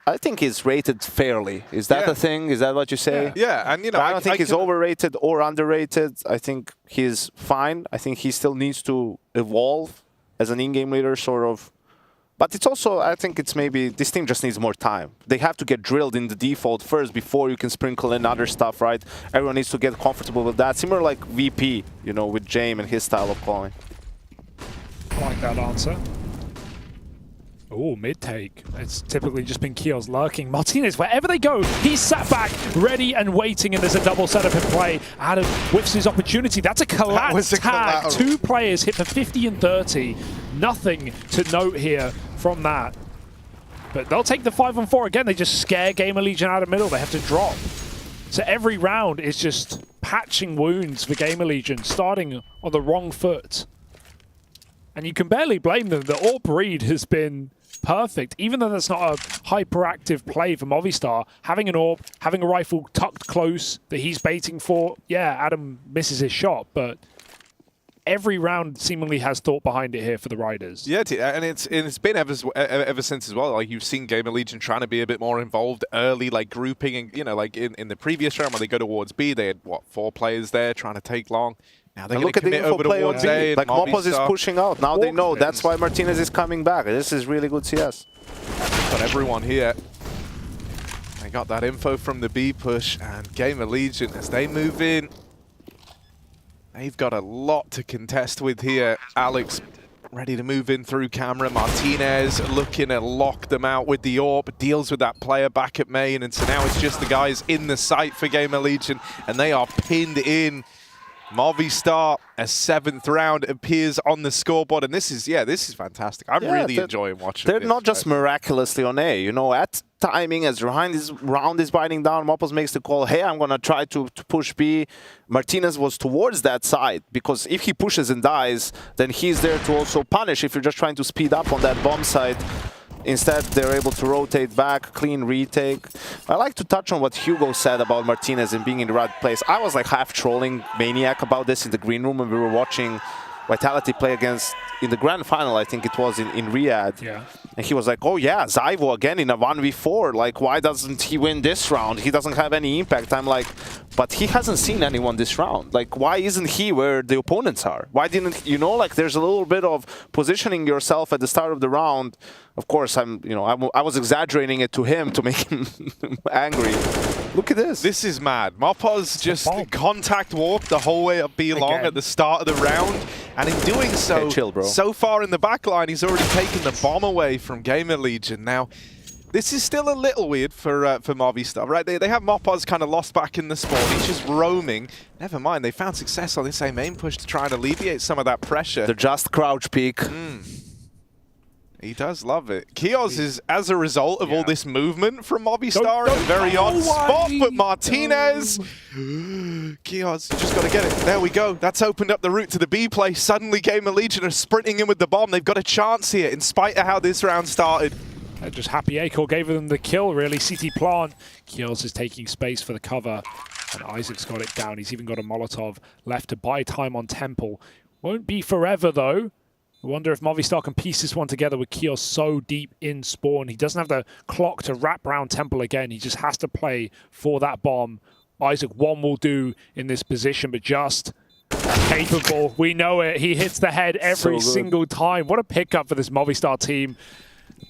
I think he's rated fairly. Is that the thing? Is that what you say? Yeah, and you know, I don't think he's overrated or underrated. I think he's fine. I think he still needs to evolve as an in-game leader, sort of. But it's also, I think it's maybe, this team just needs more time. They have to get drilled in the default first before you can sprinkle in other stuff, right? Everyone needs to get comfortable with that. Similar like VP, you know, with James and his style of calling. I like that answer. Oh, mid-take. It's typically just been Kios lurking. Martinez, wherever they go, he's sat back, ready and waiting, and there's a double setup in play. Adam whiffs his opportunity. That's a collapse tag. Two players hit for 50 and 30. Nothing to note here from that. But they'll take the 5-on-4 again. They just scare Game of Legion out of middle. They have to drop. So every round is just patching wounds for Game of Legion, starting on the wrong foot. And you can barely blame them. The AWP read has been perfect. Even though that's not a hyperactive play for Movistar, having an AWP, having a rifle tucked close that he's baiting for, yeah, Adam misses his shot, but every round seemingly has thought behind it here for the Riders. Yeah, and it's been ever since as well. Like you've seen Game of Legion trying to be a bit more involved early, like grouping, and you know, like in the previous round when they go towards B, they had what, 4 players there trying to take long. Now they're going to commit over towards A. Like Mopos is pushing out. Now they know that's why Martinez is coming back. This is really good CS. Got everyone here. They got that info from the B push, and Game of Legion as they move in. They've got a lot to contest with here. Alex ready to move in through camera. Martinez looking to lock them out with the AWP, deals with that player back at main, and so now it's just the guys in the sight for Gamer Legion, and they are pinned in. Movistar, a 7th round appears on the scoreboard, and this is fantastic. I'm really enjoying watching They're this, not just miraculously on A, you know, at timing, as this round is winding down, Mopos makes the call, hey, I'm going to try to push B. Martinez was towards that side, because if he pushes and dies, then he's there to also punish if you're just trying to speed up on that bomb site. Instead, they're able to rotate back, clean retake. I like to touch on what Hugo said about Martinez and being in the right place. I was like half trolling Maniac about this in the green room when we were watching Vitality play against, in the grand final, I think it was in Riyadh. Yeah. And he was like, oh yeah, Zyvo again in a 1v4. Like, why doesn't he win this round? He doesn't have any impact. I'm like, but he hasn't seen anyone this round. Like, why isn't he where the opponents are? Why didn't, you know, like there's a little bit of positioning yourself at the start of the round. Of course, I was exaggerating it to him to make him angry. Look at this. This is mad. Mopos just contact warp the whole way up B long at the start of the round. And in doing so, okay, chill, bro. So far in the back line, he's already taken the bomb away from Gamer Legion. Now, this is still a little weird for Movistar, right? They have Mopos kind of lost back in the spawn. He's just roaming. Never mind, they found success on this same main push to try and alleviate some of that pressure. They're just crouch peek. He does love it. Kios is, as a result of all this movement from Movistar, in a very odd spot, but Martinez... Kios, you just got to get it. There we go. That's opened up the route to the B play. Suddenly, Gamer Legion are sprinting in with the bomb. They've got a chance here, in spite of how this round started. Just happy Acor gave them the kill, really. CT plant. Kios is taking space for the cover, and Isaac's got it down. He's even got a Molotov left to buy time on Temple. Won't be forever, though. I wonder if Movistar can piece this one together with Kios so deep in spawn. He doesn't have the clock to wrap around Temple again. He just has to play for that bomb. Isaac, one will do in this position, but just capable. We know it. He hits the head every single time. What a pickup for this Movistar team.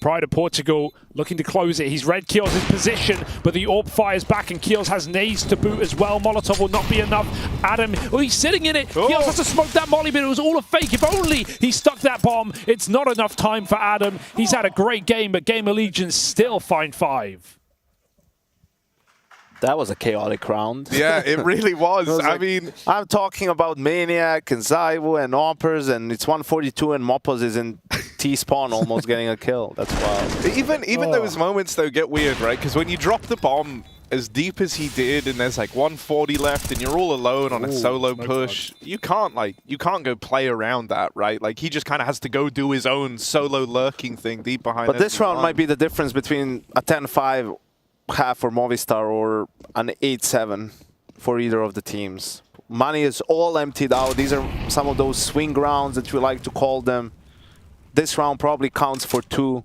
Pride of Portugal looking to close it. He's read Kios' position, but the AWP fires back, and Kios has nades to boot as well. Molotov will not be enough. Adam, oh, he's sitting in it. Kios has to smoke that molly, but it was all a fake. If only he stuck that bomb. It's not enough time for Adam. He's had a great game, but Gamer Legion still find 5. That was a chaotic round. Yeah, it really was. I mean, I'm talking about Maniac and Zyvo and Oppers, and it's 142, and Mopos is in T-spawn almost getting a kill. That's wild. Even those moments, though, get weird, right? Because when you drop the bomb as deep as he did, and there's like 140 left, and you're all alone on a solo push, you can't go play around that, right? Like, he just kind of has to go do his own solo lurking thing deep behind. But this round might be the difference between a 10-5 half for Movistar or an 8-7 for either of the teams. Money is all emptied out. These are some of those swing rounds that we like to call them. This round probably counts for 2.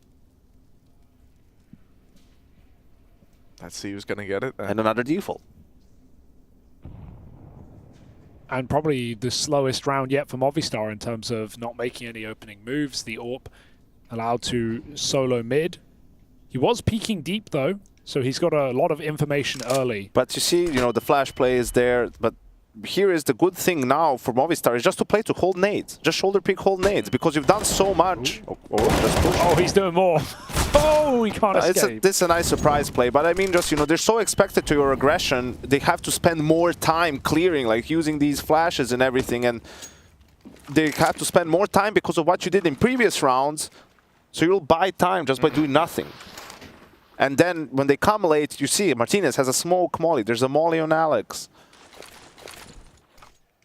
Let's see who's going to get it then. And another default. And probably the slowest round yet for Movistar in terms of not making any opening moves. The AWP allowed to solo mid. He was peeking deep, though. So he's got a lot of information early. But you see, you know, the flash play is there. But here is the good thing now for Movistar is just to play to hold nades. Just shoulder pick, hold nades. Because you've done so much. Oh, he's doing more. Oh, he can't escape. This is a nice surprise play. But I mean, just, you know, they're so expected to your aggression. They have to spend more time clearing, like using these flashes and everything. And they have to spend more time because of what you did in previous rounds. So you'll buy time just by doing nothing. And then when they come late, you see Martinez has a smoke molly. There's a molly on Alex.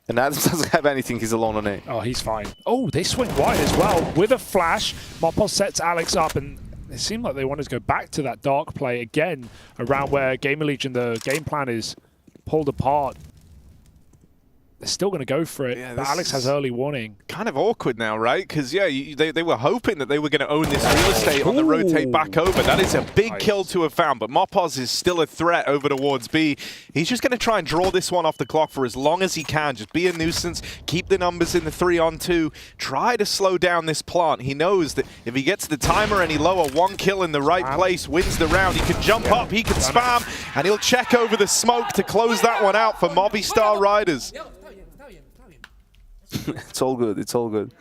And Adams doesn't have anything. He's alone on A. Oh, he's fine. Oh, they swing wide as well. With a flash, Mopos sets Alex up, and it seemed like they wanted to go back to that dark play again, around where Gamer Legion, the game plan is pulled apart. They're still going to go for it, but Alex has early warning. Kind of awkward now, right? Because, yeah, they were hoping that they were going to own this real estate on the rotate back over. That is a big kill to have found, but Mopos is still a threat over towards B. He's just going to try and draw this one off the clock for as long as he can. Just be a nuisance, keep the numbers in the 3-on-2, try to slow down this plant. He knows that if he gets the timer any lower, 1 kill in the right place wins the round. He can jump up, he can spam, and he'll check over the smoke to close that one out for Movistar Riders. It's all good. It's all good.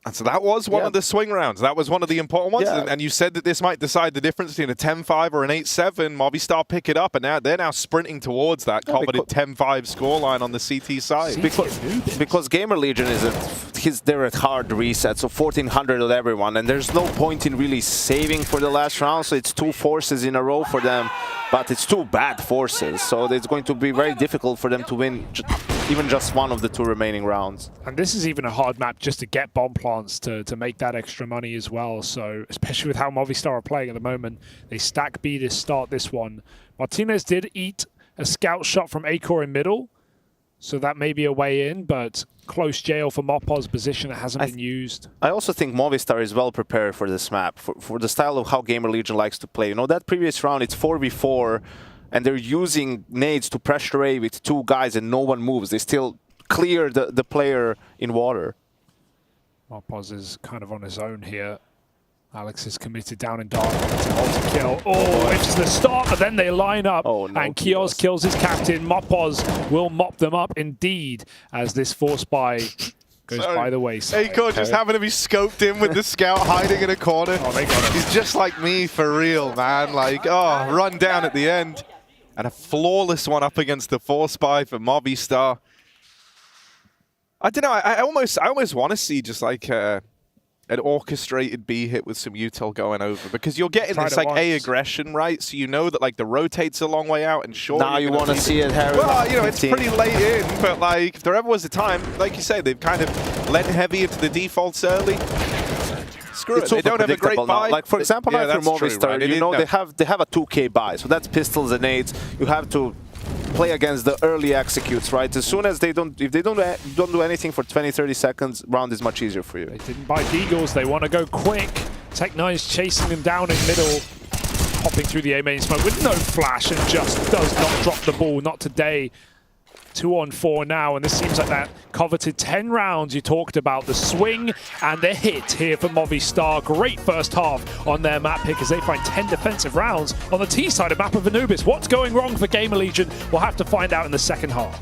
And so that was one of the swing rounds. That was one of the important ones. Yeah. And you said that this might decide the difference between a 10-5 or an 8-7. Movistar pick it up, and now they're now sprinting towards that coveted 10-5 scoreline on the CT side. Because Gamer Legion they're at hard reset, so 1400 on everyone, and there's no point in really saving for the last round. So it's 2 forces in a row for them, but it's 2 bad forces. So it's going to be very difficult for them to win even just one of the 2 remaining rounds. And this is even a hard map just to get bomb plants to make that extra money as well. So especially with how Movistar are playing at the moment, they stack B to start this one. Martinez did eat a scout shot from Acor in middle, so that may be a way in, but close jail for Mopoz's position that hasn't been used. I also think Movistar is well prepared for this map, for the style of how Gamer Legion likes to play. You know, that previous round, it's 4v4, and they're using nades to pressure A with 2 guys and no one moves. They still clear the player in water. Mopoz is kind of on his own here. Alex is committed down in dark. It's a multi-kill. Oh, it's the start, but then they line up. Oh, no, and Kios kills his captain. Mopoz will mop them up indeed as this force buy goes by the wayside. Acor just having to be scoped in with the scout hiding in a corner. Oh, they got him. He's just like me for real, man. Like, oh, run down at the end. And a flawless one up against the force buy for Movistar. I don't know. I almost want to see just like an orchestrated B hit with some util going over, because you're getting this like A aggression, right? So you know that like the rotate's a long way out, and sure. Now you want to see it, Harry. Well, you know, it's pretty late in, but like if there ever was a time, like you say, they've kind of lent heavy into the defaults early. Screw it. They don't have a great buy. Like for example, yeah, after Movistar, right? you know, they have a 2K buy, so that's pistols and nades. You have to play against the early executes, right? As soon as if they don't do anything for 20-30 seconds, round is much easier for you. They didn't buy Deagles, they want to go quick. Tech9's chasing them down in middle, hopping through the A main smoke with no flash, and just does not drop the ball, not today. 2-on-4 now, and this seems like that coveted 10 rounds you talked about. The swing and the hit here for Movistar. Great first half on their map pick as they find 10 defensive rounds on the T side of map of Anubis. What's going wrong for Gamer Legion? We'll have to find out in the second half.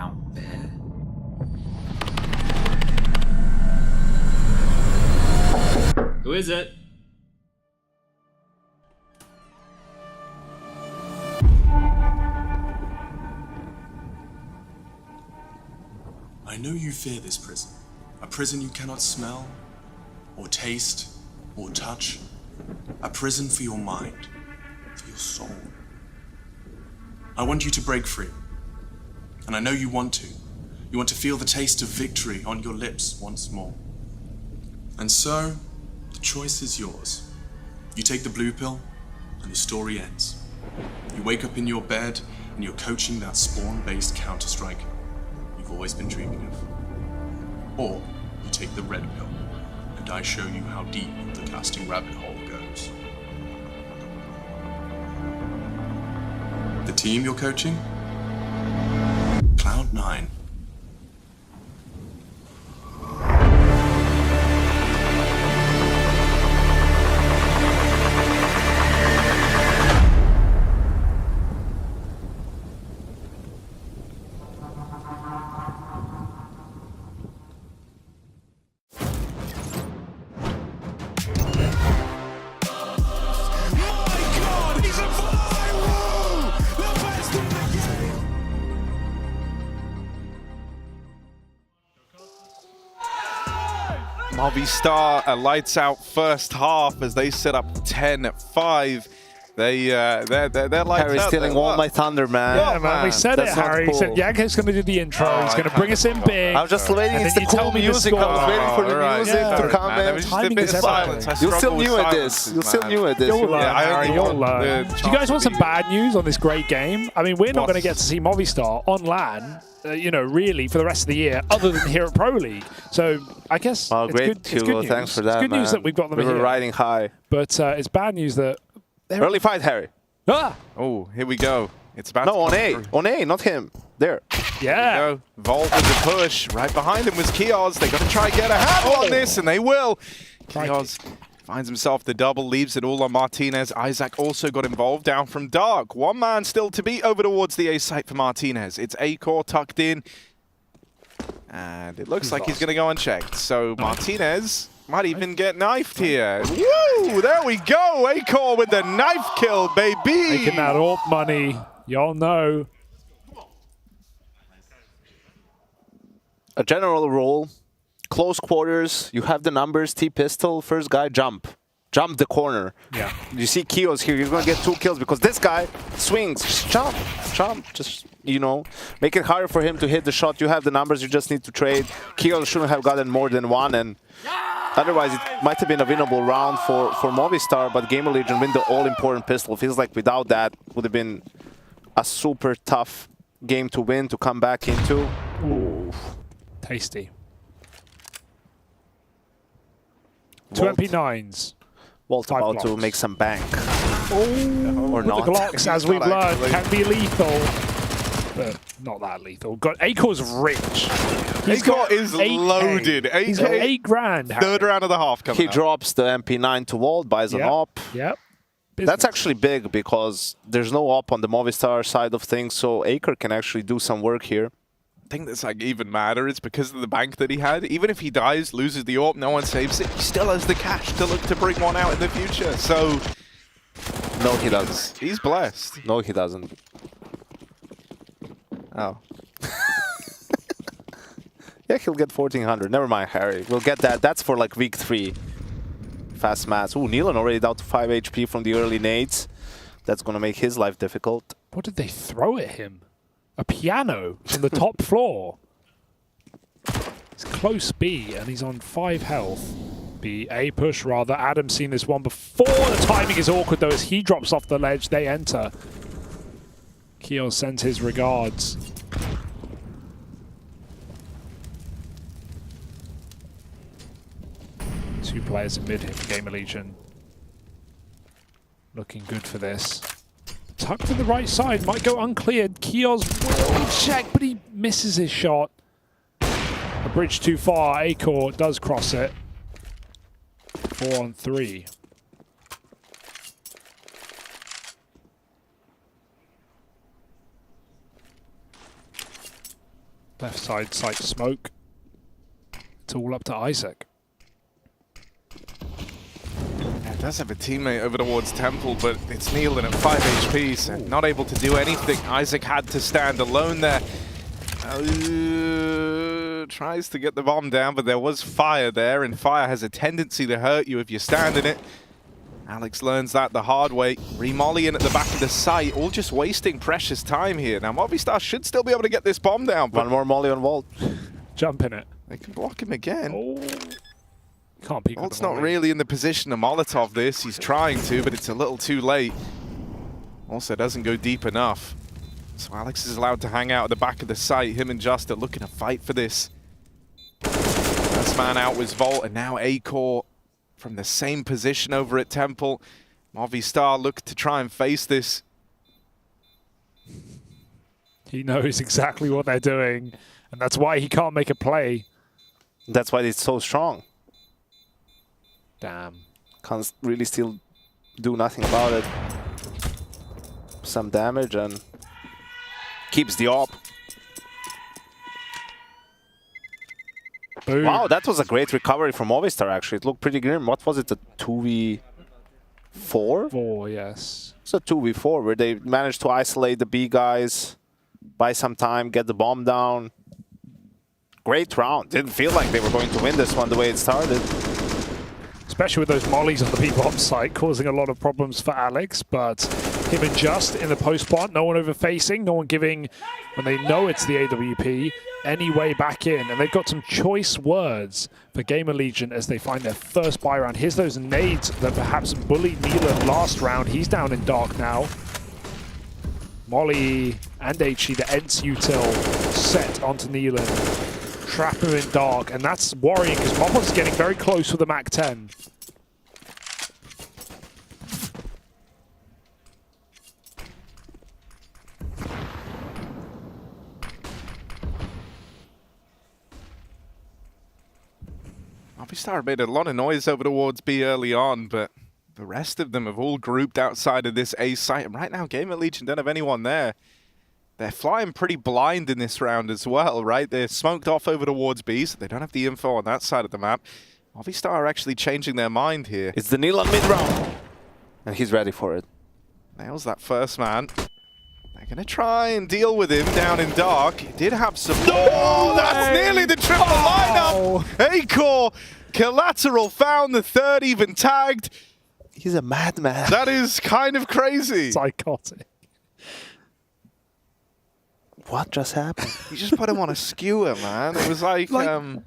down bad. Who is it? I know you fear this prison. A prison you cannot smell, or taste, or touch. A prison for your mind, for your soul. I want you to break free. And I know you want to. You want to feel the taste of victory on your lips once more. And so, the choice is yours. You take the blue pill, and the story ends. You wake up in your bed, and you're coaching that spawn-based Counter-Strike you've always been dreaming of. Or you take the red pill, and I show you how deep the casting rabbit hole goes. The team you're coaching? Cloud9. Movistar a lights out first half as they set up 10-5. They're lights Harry's out. stealing all my thunder, man. Yeah, man, we said That's it, not Harry. cool. He said Yankee's going to do the intro. He's going to bring us in big. I was just waiting. and It's then the you tell cool me the music. I score. was waiting for the music to come There in. was just a bit of silence. You're still new at this. You're still new at this. You'll learn, Harry. You'll learn. the Do you guys want some bad news on this great game? I mean, we're not going to get to see Movistar on LAN, really, for the rest of the year, other than here at Pro League. So I guess Oh, it's great, good, it's good Hugo. news. Thanks for that, It's good news man. that we've got them We here. were riding high. But it's bad news that... Early fight, Harry. Ah! Oh, here we go. It's about No, to on come A. through. On A, not him. There. Yeah. There we go. Volt with the push. Right behind him was Kios. They're going to try and get a handle on this, and they will. Kios finds himself the double, leaves it all on Martinez. Isaac also got involved down from Dark. One man still to beat over towards the A site for Martinez. It's A-Core tucked in. And it looks like he's going to go unchecked. So Martinez might even get knifed here. Woo! There we go. A-Core with the knife kill, baby. Making that AWP money. Y'all know. A general rule. Close quarters. You have the numbers. T-pistol. First guy, jump. Jump the corner. Yeah. You see Kios here. He's going to get 2 kills because this guy swings. Just jump. Jump. Just, make it harder for him to hit the shot. You have the numbers. You just need to trade. Kios shouldn't have gotten more than 1. And otherwise, it might have been a winnable round for Movistar. But Gamer Legion win the all-important pistol. Feels like without that, would have been a super tough game to win, to come back into. Ooh. Tasty. 2 Volt. MP9s. Volt Five about to blocks. make some bank. Oh, Or with not. the Glocks, as we've learned, can be lethal. But not that lethal. A-Core's rich. A-Core is 8K. loaded. He's got 8 grand. Third round of the half coming He up. drops the MP9 to Volt, buys an op. Yep. That's actually big because there's no op on the Movistar side of things, so Aker can actually do some work here. I think that's even madder. It's because of the bank that he had. Even if he dies, loses the AWP, no one saves it, he still has the cash to look to bring one out in the future. So, No, he doesn't. he's blessed. No, he doesn't. Oh. Yeah, he'll get 1400. Never mind, Harry. We'll get that. That's for like week 3. Fast maths. Ooh, Nealon already down to 5 HP from the early nades. That's going to make his life difficult. What did they throw at him? A piano from the top floor. It's close B, and he's on 5 health. B, A push rather. Adam's seen this one before. The timing is awkward, though, as he drops off the ledge. They enter. Kios sends his regards. Two players in mid here for Gamer Legion. Looking good for this. Tucked to the right side, might go uncleared. Kios will check, but he misses his shot. A bridge too far. A-Core does cross it. 4 on 3. Left side sight smoke. It's all up to Isaac. Yeah, it does have a teammate over towards Temple, but it's Nealon at 5 HP, so not able to do anything. Isaac had to stand alone there. Tries to get the bomb down, but there was fire there, and fire has a tendency to hurt you if you stand in it. Alex learns that the hard way. Remollying at the back of the site, all just wasting precious time here. Now, Movistar should still be able to get this bomb down. But one more molly on Vault. Jump in it. They can block him again. Oh. Can't peek. Vault's not really in the position to Molotov this. He's trying to, but it's a little too late. Also doesn't go deep enough. So Alex is allowed to hang out at the back of the site. Him and Just are looking to fight for this. First man out was Vault, and now A-Core from the same position over at Temple. Movistar look to try and face this. He knows exactly what they're doing, and that's why he can't make a play. That's why it's so strong. Damn. Can't really still do nothing about it. Some damage and keeps the op. Boom. Wow, that was a great recovery from Movistar, actually. It looked pretty grim. What was it, a 2v4? 4, yes. It's a 2v4 where they managed to isolate the B guys, buy some time, get the bomb down. Great round. Didn't feel like they were going to win this one the way it started. Especially with those mollies on the B-bomb site, causing a lot of problems for Alex, but him and Just in the post plant, no one over-facing, no one giving, when they know it's the AWP, any way back in. And they've got some choice words for Gamer Legion as they find their first buy round. Here's those nades that perhaps bullied Nealon last round. He's down in dark now. Molly and HE, the Ents util set onto Nealon. Trap him in dark, and that's worrying because Momov's getting very close with the MAC-10. Movistar made a lot of noise over towards B early on, but the rest of them have all grouped outside of this A site. And right now, Gamer Legion don't have anyone there. They're flying pretty blind in this round as well, right? They're smoked off over towards B, so they don't have the info on that side of the map. Movistar are actually changing their mind here. It's the Nealon mid-round. And he's ready for it. Nails that first man. They're going to try and deal with him down in dark. He did have some... Oh, that's nearly the triple lineup! A-Core, collateral found, the third even tagged. He's a madman. That is kind of crazy. Psychotic. What just happened? You just put him on a skewer, man. It was like well,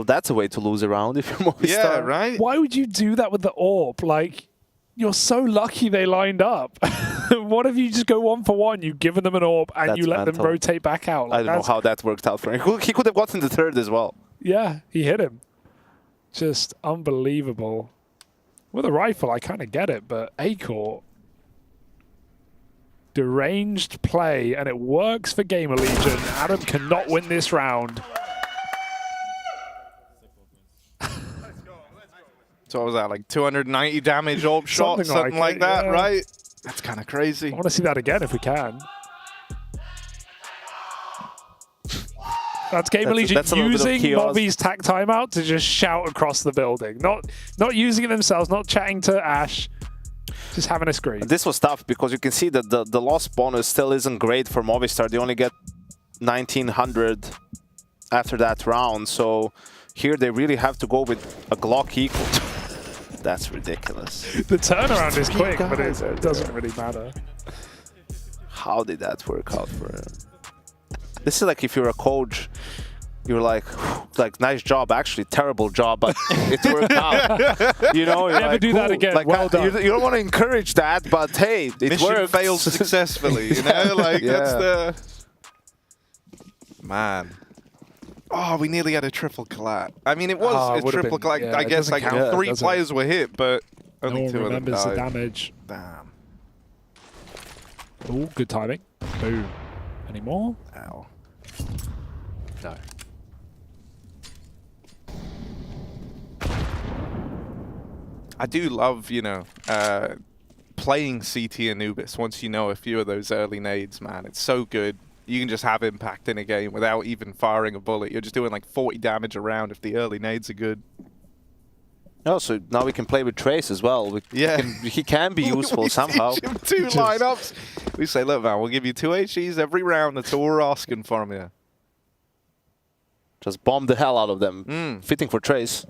that's a way to lose a round if you're Movistar. Yeah, right? Why would you do that with the AWP? Like, you're so lucky they lined up. What if you just go 1-for-1? You've given them an AWP and That's you let them mental. rotate back out. Like, I don't know how that worked out for him. He could have gotten the third as well. Yeah, he hit him. Just unbelievable. With a rifle, I kind of get it, but A-Core... deranged play, and it works for Gamer Legion. Adam cannot win this round. So what was that, like 290 damage AWP shot, something like that, yeah. right? That's kind of crazy. I want to see that again if we can. That's Gamer Legion using Movy's tac timeout to just shout across the building. Not using it themselves, not chatting to Ash. Just having a screen. This was tough because you can see that the loss bonus still isn't great for Movistar. They only get 1900 after that round. So here they really have to go with a Glock equal. That's ridiculous. The turnaround is quick, but it doesn't really matter. How did that work out for him? This is like if you're a coach, you're like nice job, actually terrible job, but it worked out. You know, never like, do that again. Like, well done. You don't want to encourage that, but hey, it Mission worked. failed successfully. You know, like that's the man. Oh, we nearly had a triple collat. I mean, it was a triple collat. Yeah, I guess like count, 3 players were hit, but only no 2 one of them remembers the died. damage. Damn. Oh, good timing. Boom. Any more? Ow. No. I do love, you know, playing CT Anubis once you know a few of those early nades, man. It's so good. you can just have impact in a game without even firing a bullet. You're just doing like 40 damage a round if the early nades are good. Oh, so now we can play with Trace as well. He can be useful somehow. Teach him 2 lineups. We say, look, man, we'll give you 2 HEs every round. That's all we're asking from you. Just bomb the hell out of them. Fitting for Trace.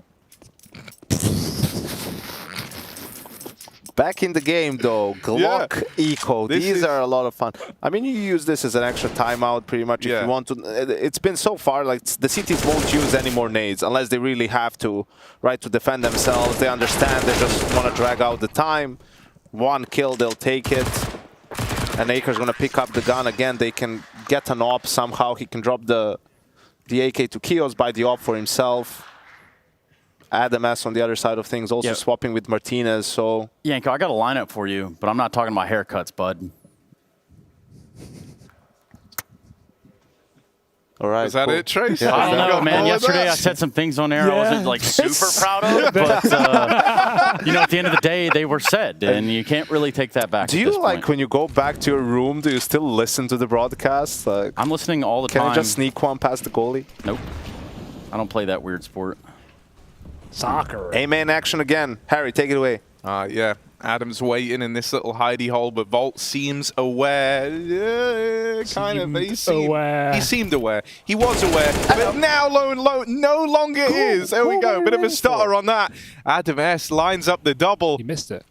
Back in the game, though. Glock Eco. These are a lot of fun. I mean, you use this as an extra timeout, pretty much, if you want to. It's been so far, like, the CTs won't use any more nades unless they really have to, right, to defend themselves. They understand they just want to drag out the time. 1 kill, they'll take it. And Aker's going to pick up the gun again. They can get an op somehow. He can drop the AK to Kios, buy the op for himself. Adam S on the other side of things, also swapping with Martinez. So Yanko, I got a lineup for you, but I'm not talking about haircuts, bud. All right. Is that it, Trace? Yeah, I don't know, man. Yesterday I said some things on air I wasn't like super proud of, but you know, at the end of the day, they were said, and you can't really take that back. Do you like when you go back to your room? Do you still listen to the broadcast? Like, I'm listening all the time. Can you just sneak one past the goalie? Nope. I don't play that weird sport. Soccer. A-man action again. Harry, take it away. Yeah. Adam's waiting in this little hidey hole, but Volt seems aware. Kind of. He seemed aware. He was aware, but now no longer is. There we go. Bit of a stutter on that. Adam S lines up the double. He missed it.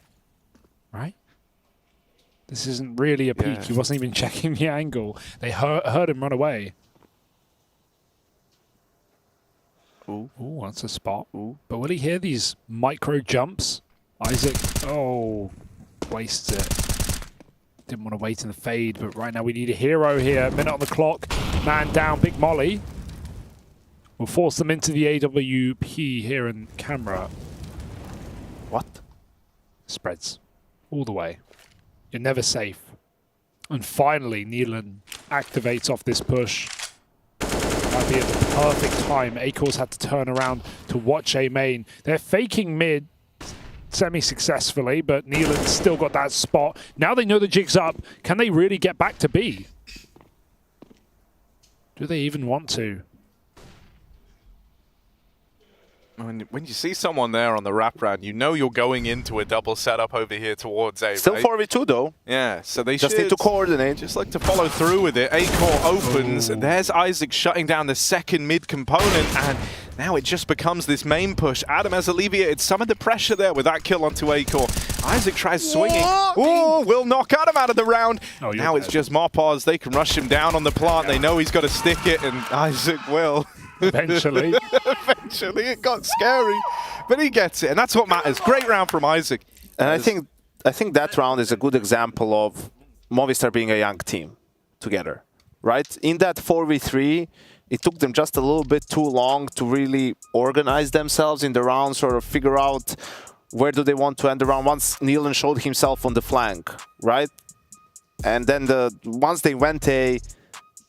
Right? This isn't really a peek. He wasn't even checking the angle. They heard him run away. Ooh, that's a spot. But will he hear these micro jumps? Isaac, wastes it. Didn't want to wait in the fade, but right now we need a hero here. Minute on the clock. Man down, Big Molly. We'll force them into the AWP here in camera. What? Spreads. All the way. You're never safe. And finally, Neelan activates off this push. Might be at the perfect time. Akors had to turn around to watch A main. They're faking mid semi-successfully, but Neelan's still got that spot. Now they know the jig's up. Can they really get back to B? Do they even want to? When you see someone there on the wraparound, you know you're going into a double setup over here towards A. Still right? 4v2 though. Yeah, so they just need to coordinate. Just like to follow through with it. A-core opens. There's Isaac shutting down the second mid component, and now it just becomes this main push. Adam has alleviated some of the pressure there with that kill onto A-core. Isaac tries swinging. Ooh, will knock Adam out of the round. Now it's just Mopaz. They can rush him down on the plant. They know he's got to stick it, and Isaac will. Eventually. Eventually, it got scary. But he gets it, and that's what matters. Great round from Isaac. And I think that round is a good example of Movistar being a young team together, right? In that 4v3, it took them just a little bit too long to really organize themselves in the round, sort of figure out where do they want to end the round once Neelan showed himself on the flank, right? And then once they went A,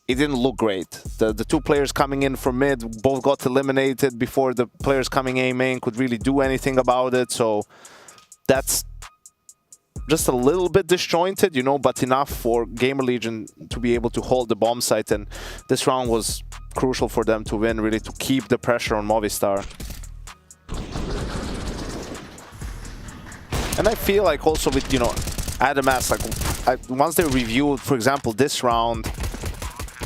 it didn't look great. The 2 players coming in from mid both got eliminated before the players coming A main could really do anything about it. So that's just a little bit disjointed, you know, but enough for Gamer Legion to be able to hold the bomb site. And this round was crucial for them to win, really, to keep the pressure on Movistar. And I feel like also with, you know, Adam S, like once they reviewed, for example, this round,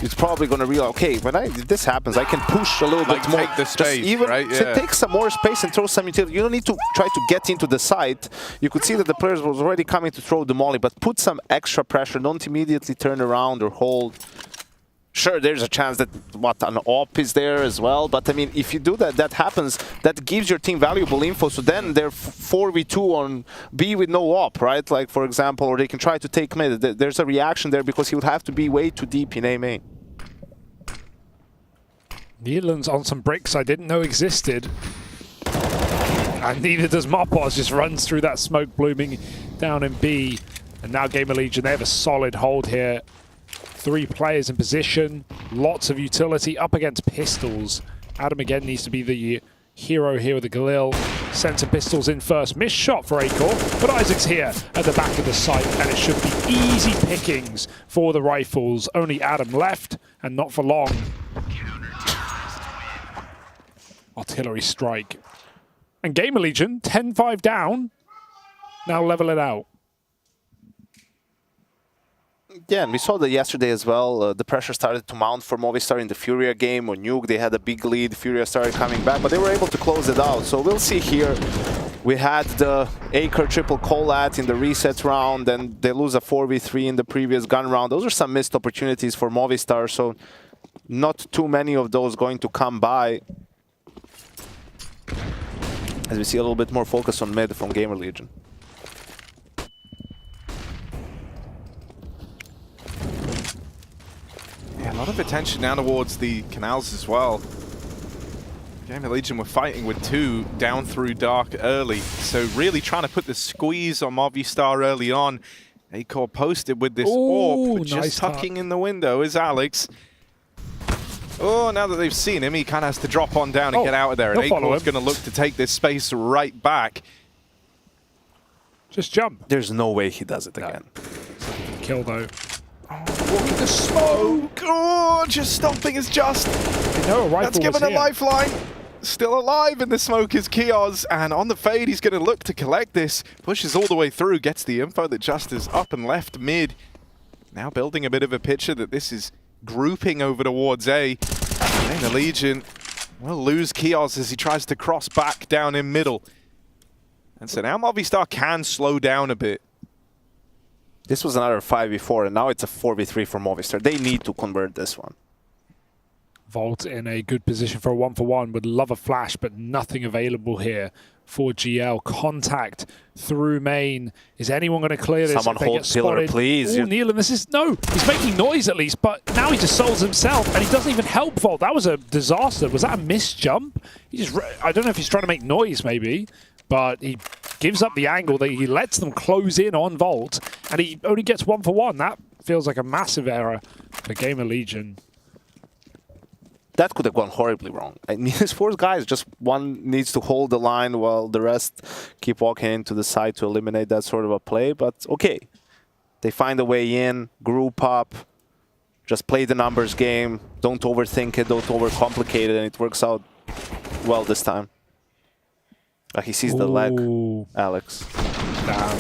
it's probably going to realize, okay, if this happens, I can push a little bit more. Take the space, right? Yeah. Take some more space and throw some utility. You don't need to try to get into the site. You could see that the players was already coming to throw the molly, but put some extra pressure. Don't immediately turn around or hold. Sure, there's a chance that an op is there as well, but I mean, if you do that, that happens, that gives your team valuable info, so then they're 4v2 on B with no op, right? Like, for example, or they can try to take mid. There's a reaction there because he would have to be way too deep in A main. Neelan's on some bricks I didn't know existed. And neither does Mopaz, just runs through that smoke blooming down in B. And now Gamer Legion, they have a solid hold here. 3 players in position, lots of utility up against pistols. Adam again needs to be the Hero here with the Galil. Sends some pistols in first. Missed shot for Acor, but Isaac's here at the back of the site, and it should be easy pickings for the rifles. Only Adam left, and not for long. Artillery strike. And Gamer Legion, 10-5 down. Now level it out. Yeah, and we saw that yesterday as well. The pressure started to mount for Movistar in the Furia game. On Nuke, they had a big lead. Furia started coming back, but they were able to close it out. So we'll see here. We had the Acre triple collat in the reset round, and they lose a 4v3 in the previous gun round. Those are some missed opportunities for Movistar, so not too many of those going to come by. As we see a little bit more focus on mid from Gamer Legion. Yeah, a lot of attention now towards the canals as well. Gamer Legion were fighting with 2 down through dark early, so really trying to put the squeeze on Movistar early on. Acor posted with this AWP, but just tucking in the window is Alex. Oh, now that they've seen him, he kind of has to drop on down and get out of there, and Acor's going to look to take this space right back. Just jump. There's no way he does it again. Kill though. Look at the smoke! Oh, just stopping is just. That's given a lifeline. Still alive in the smoke is Kios, and on the fade he's going to look to collect this. Pushes all the way through, gets the info that Just is up and left mid. Now building a bit of a picture that this is grouping over towards A. And the Legion will lose Kios as he tries to cross back down in middle. And so now Movistar can slow down a bit. This was another 5v4, and now it's a 4v3 for Movistar. They need to convert this one. Volt in a good position for a 1-for-1. Would love a flash, but nothing available here for GL. Contact through main. Is anyone going to clear this? Someone hold pillar, please. Oh, Nealon, this is... No, he's making noise at least, but now he just souls himself, and he doesn't even help Volt. That was a disaster. Was that a missed jump? He just... I don't know if he's trying to make noise, maybe, but he gives up the angle. That he lets them close in on Volt, and he only gets 1-for-1. That feels like a massive error for Gamer Legion. That could have gone horribly wrong. I mean, these 4 guys, just one needs to hold the line while the rest keep walking into the side to eliminate that sort of a play. But okay, they find a way in, group up, just play the numbers game. Don't overthink it, don't overcomplicate it, and it works out well this time. He sees the leg, Alex. Damn.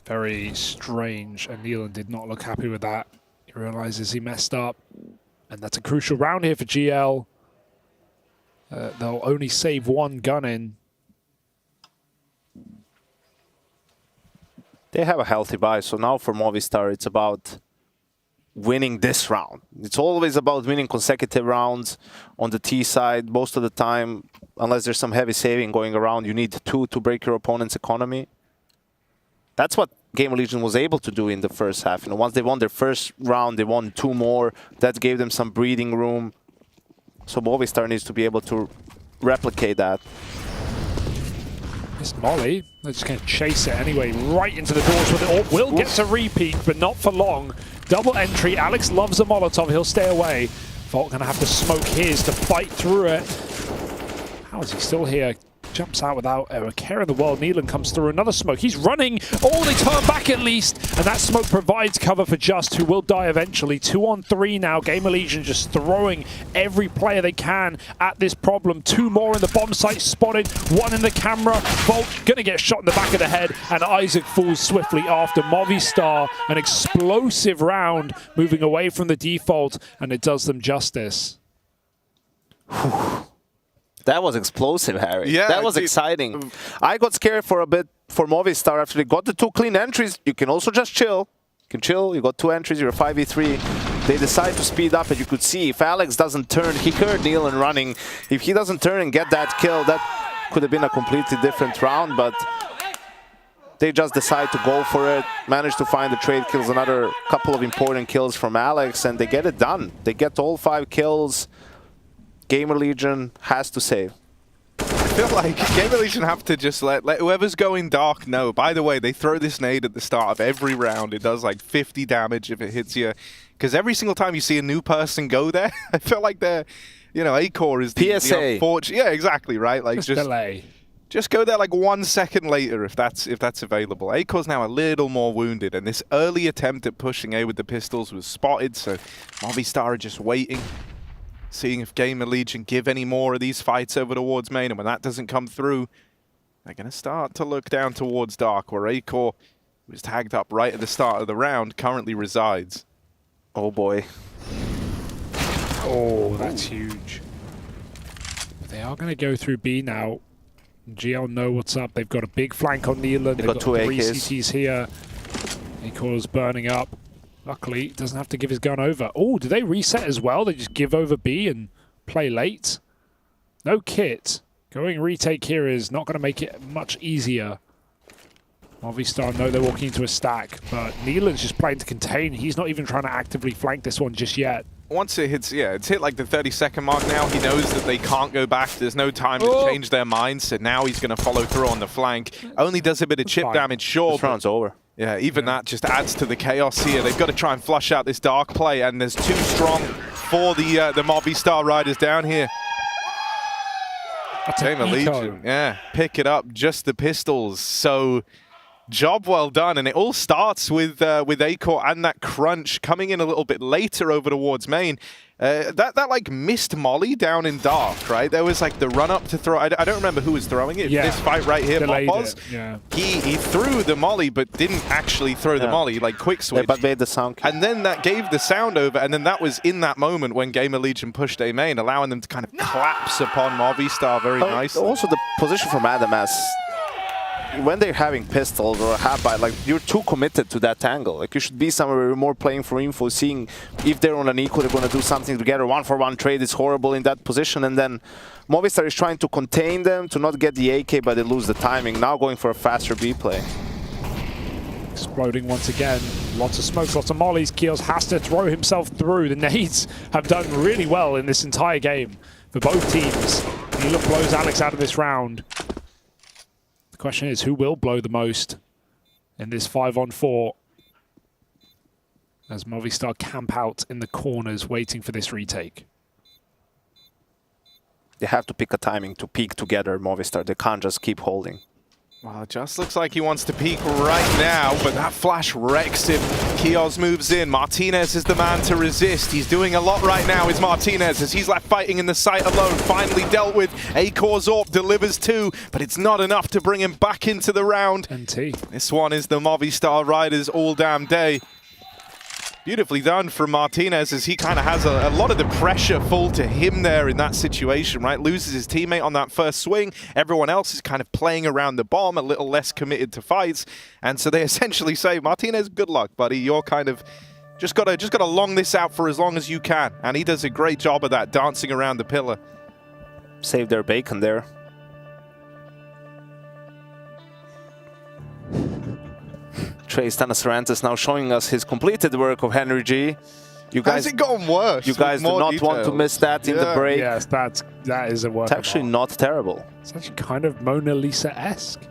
Very strange, and Nealon did not look happy with that. He realizes he messed up, and that's a crucial round here for GL. They'll only save 1 gun in. They have a healthy buy, so now for Movistar, it's about winning this round. It's always about winning consecutive rounds on the T side. Most of the time, unless there's some heavy saving going around, you need 2 to break your opponent's economy. That's what Gamer Legion was able to do in the first half. You know, once they won their first round, they won 2 more. That gave them some breathing room. So Movistar needs to be able to replicate that. This Molly, they're just going to chase it anyway, right into the doors with it. Will gets a repeat, but not for long. Double entry. Alex loves a Molotov. He'll stay away. Volt going to have to smoke his to fight through it. How is he still here? Jumps out without a care in the world. Nealon comes through another smoke. He's running. Oh, they turn back at least. And that smoke provides cover for Just, who will die eventually. 2 on 3 now. Gamer Legion just throwing every player they can at this problem. 2 more in the bomb site spotted. 1 in the camera. Volt going to get shot in the back of the head. And Isaac falls swiftly after. Movistar, an explosive round, moving away from the default. And it does them justice. That was explosive, Harry. Yeah, that was exciting. I got scared for a bit for Movistar after they got the 2 clean entries. You can also just chill. You can chill. You got 2 entries. You're a 5v3. They decide to speed up, and you could see if Alex doesn't turn. He heard Nealon running. If he doesn't turn and get that kill, that could have been a completely different round. But they just decide to go for it. Manage to find the trade kills. Another couple of important kills from Alex, and they get it done. They get all 5 kills. Gamer Legion has to save. feel like Game of Legion have to just let whoever's going dark know. By the way, they throw this nade at the start of every round. It does like 50 damage if it hits you. Because every single time you see a new person go there, I feel like they're, you know, A-Core is the unfortunate. Yeah, exactly, right? Like just delay. Just go there like 1 second later if that's available. A-Core's now a little more wounded, and this early attempt at pushing A with the pistols was spotted, so Movistar are just waiting, seeing if Game of Legion give any more of these fights over towards main, and when that doesn't come through, they're going to start to look down towards Dark, where A-Core, who was tagged up right at the start of the round, currently resides. Oh boy. Oh, that's huge. They are going to go through B now. GL know what's up. They've got a big flank on Neelan. They've got 3 CTs here. A-Core's burning up. Luckily, doesn't have to give his gun over. Oh, do they reset as well? They just give over B and play late? No kit. Going retake here is not going to make it much easier. Movistar know they're walking into a stack, but Neelan's just playing to contain. He's not even trying to actively flank this one just yet. Once it hits, yeah, it's hit like the 30-second mark now. He knows that they can't go back. There's no time to change their minds, so now he's going to follow through on the flank. Only does a bit of chip damage, sure. This round's over. Yeah, even that just adds to the chaos here. They've got to try and flush out this dark play, and there's too strong for the Movistar riders down here. Game of Legion, yeah, pick it up, just the pistols. So job well done, and it all starts with A-Core and that crunch coming in a little bit later over towards main. That like missed molly down in dark, right? There was like the run up to throw. I don't remember who was throwing it. Yeah. This fight right here, was. Yeah. He threw the molly, but didn't actually throw the molly. Like quick switch. Yeah, but made the sound. And then that gave the sound over, and then that was in that moment when Game of Legion pushed A main, allowing them to kind of collapse upon Movistar very nicely. Also, the position from Adam as when they're having pistols or a half-bite, like, you're too committed to that angle. Like, you should be somewhere where you're more playing for info, seeing if they're on an equal, they're going to do something together. 1-for-1 trade is horrible in that position, and then Movistar is trying to contain them, to not get the AK, but they lose the timing. Now going for a faster B play. Exploding once again. Lots of smokes, lots of mollies. Kios has to throw himself through. The nades have done really well in this entire game for both teams. Neelan blows Alex out of this round. The question is, who will blow the most in this 5-on-4 as Movistar camp out in the corners waiting for this retake? They have to pick a timing to peek together, Movistar. They can't just keep holding. Well, it just looks like he wants to peek right now, but that flash wrecks him. Kios moves in. Martinez is the man to resist. He's doing a lot right now, is Martinez, as he's left fighting in the site alone. Finally dealt with. A-Core's AWP delivers 2, but it's not enough to bring him back into the round. NT. This one is the Movistar Riders all damn day. Beautifully done from Martinez, as he kind of has a lot of the pressure fall to him there in that situation, right? Loses his teammate on that first swing. Everyone else is kind of playing around the bomb, a little less committed to fights. And so they essentially say, Martinez, good luck, buddy. You're kind of just gotta long this out for as long as you can. And he does a great job of that, dancing around the pillar. Save their bacon there. Trace Tanasarantis now showing us his completed work of Henry G. You guys, has it gotten worse? You guys do not want to miss that in the break. Yes, that is a work. It's actually not terrible. It's actually kind of Mona Lisa-esque.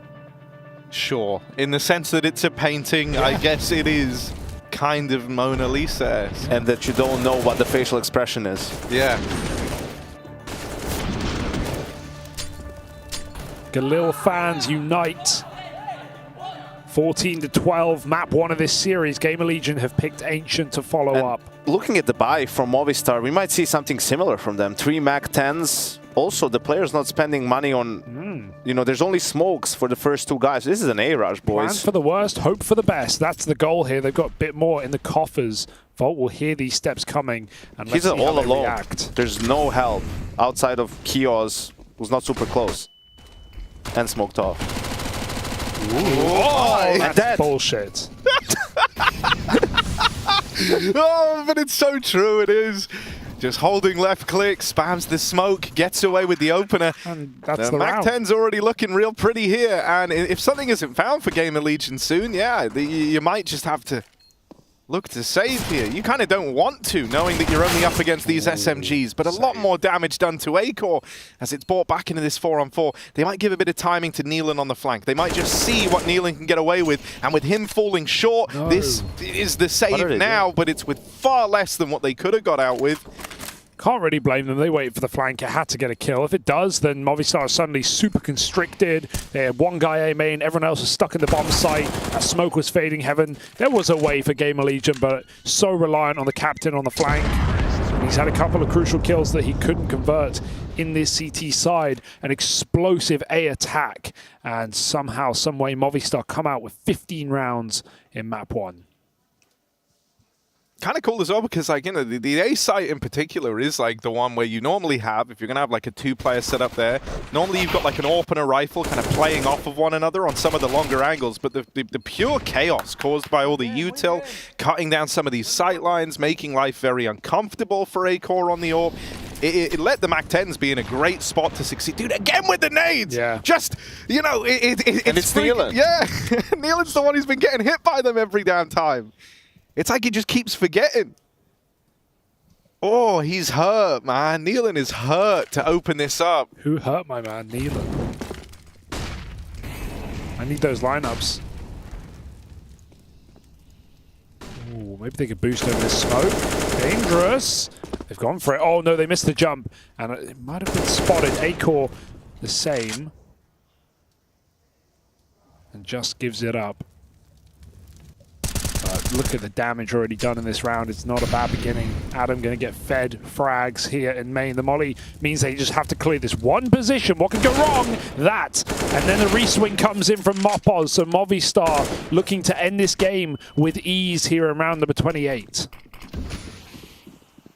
Sure, in the sense that it's a painting, I guess it is kind of Mona Lisa-esque. And that you don't know what the facial expression is. Yeah. Galil fans unite. 14-12, map 1 of this series. Game of Legion have picked Ancient to follow up. Looking at the buy from Movistar, we might see something similar from them. 3 MAC-10s. Also, the player's not spending money on, you know, there's only smokes for the first 2 guys. This is an A-rush, boys. Plan for the worst, hope for the best. That's the goal here. They've got a bit more in the coffers. Volt will hear these steps coming, and let's see how they react. There's no help outside of Kios, who's not super close. And smoked off. Oh, that's bullshit. Oh, but it's so true, it is. Just holding left click, spams the smoke, gets away with the opener. And that's the MAC-10's already looking real pretty here, and if something isn't found for Game of Legion soon, yeah, you might just have to look to save here. You kind of don't want to, knowing that you're only up against these SMGs, but a lot more damage done to Acor as it's brought back into this 4-on-4. They might give a bit of timing to Nealon on the flank. They might just see what Nealon can get away with, and with him falling short, this is the save now, but it's with far less than what they could have got out with. Can't really blame them. They waited for the flank. It had to get a kill. If it does, then Movistar is suddenly super constricted. They had one guy A main. Everyone else was stuck in the bomb site. That smoke was fading heaven. There was a way for Game Allegiant, but so reliant on the captain on the flank. He's had a couple of crucial kills that he couldn't convert in this CT side. An explosive A attack. And somehow, some way, Movistar come out with 15 rounds in map 1. Kind of cool as well because, like, you know, the A site in particular is like the one where you normally have, if you're going to have like a 2-player setup there, normally you've got like an AWP and a rifle kind of playing off of one another on some of the longer angles, but the pure chaos caused by all the util, cutting down some of these sight lines, making life very uncomfortable for Acor on the AWP. It let the MAC-10s be in a great spot to succeed. Dude, again with the nades! Yeah. Just, you know, it's Nealon. Yeah, Nealon's the one who's been getting hit by them every damn time. It's like he just keeps forgetting. Oh, he's hurt, man. Nealon is hurt to open this up. Who hurt my man, Nealon? I need those lineups. Ooh, maybe they could boost over this smoke. Dangerous. They've gone for it. Oh, no, they missed the jump. And it might have been spotted. Acor the same. And just gives it up. Look at the damage already done in this round. It's not a bad beginning. Adam going to get fed frags here in main. The molly means they just have to clear this one position. What could go wrong? That. And then the reswing comes in from Mopoz. So Movistar looking to end this game with ease here in round number 28.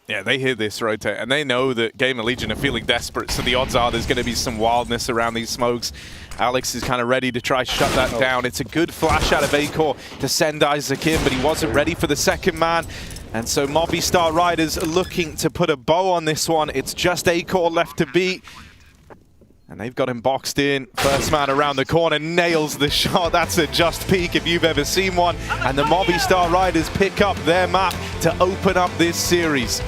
Yeah, they hear this rotate, and they know that Game Allegiant are feeling desperate, so the odds are there's going to be some wildness around these smokes. Alex is kind of ready to try shut that down. It's a good flash out of Acor to send Isaac in, but he wasn't ready for the second man. And so Movistar Riders are looking to put a bow on this one. It's just Acor left to beat. And they've got him boxed in. First man around the corner nails the shot. That's a just peak if you've ever seen one. And the Movistar Riders pick up their map to open up this series.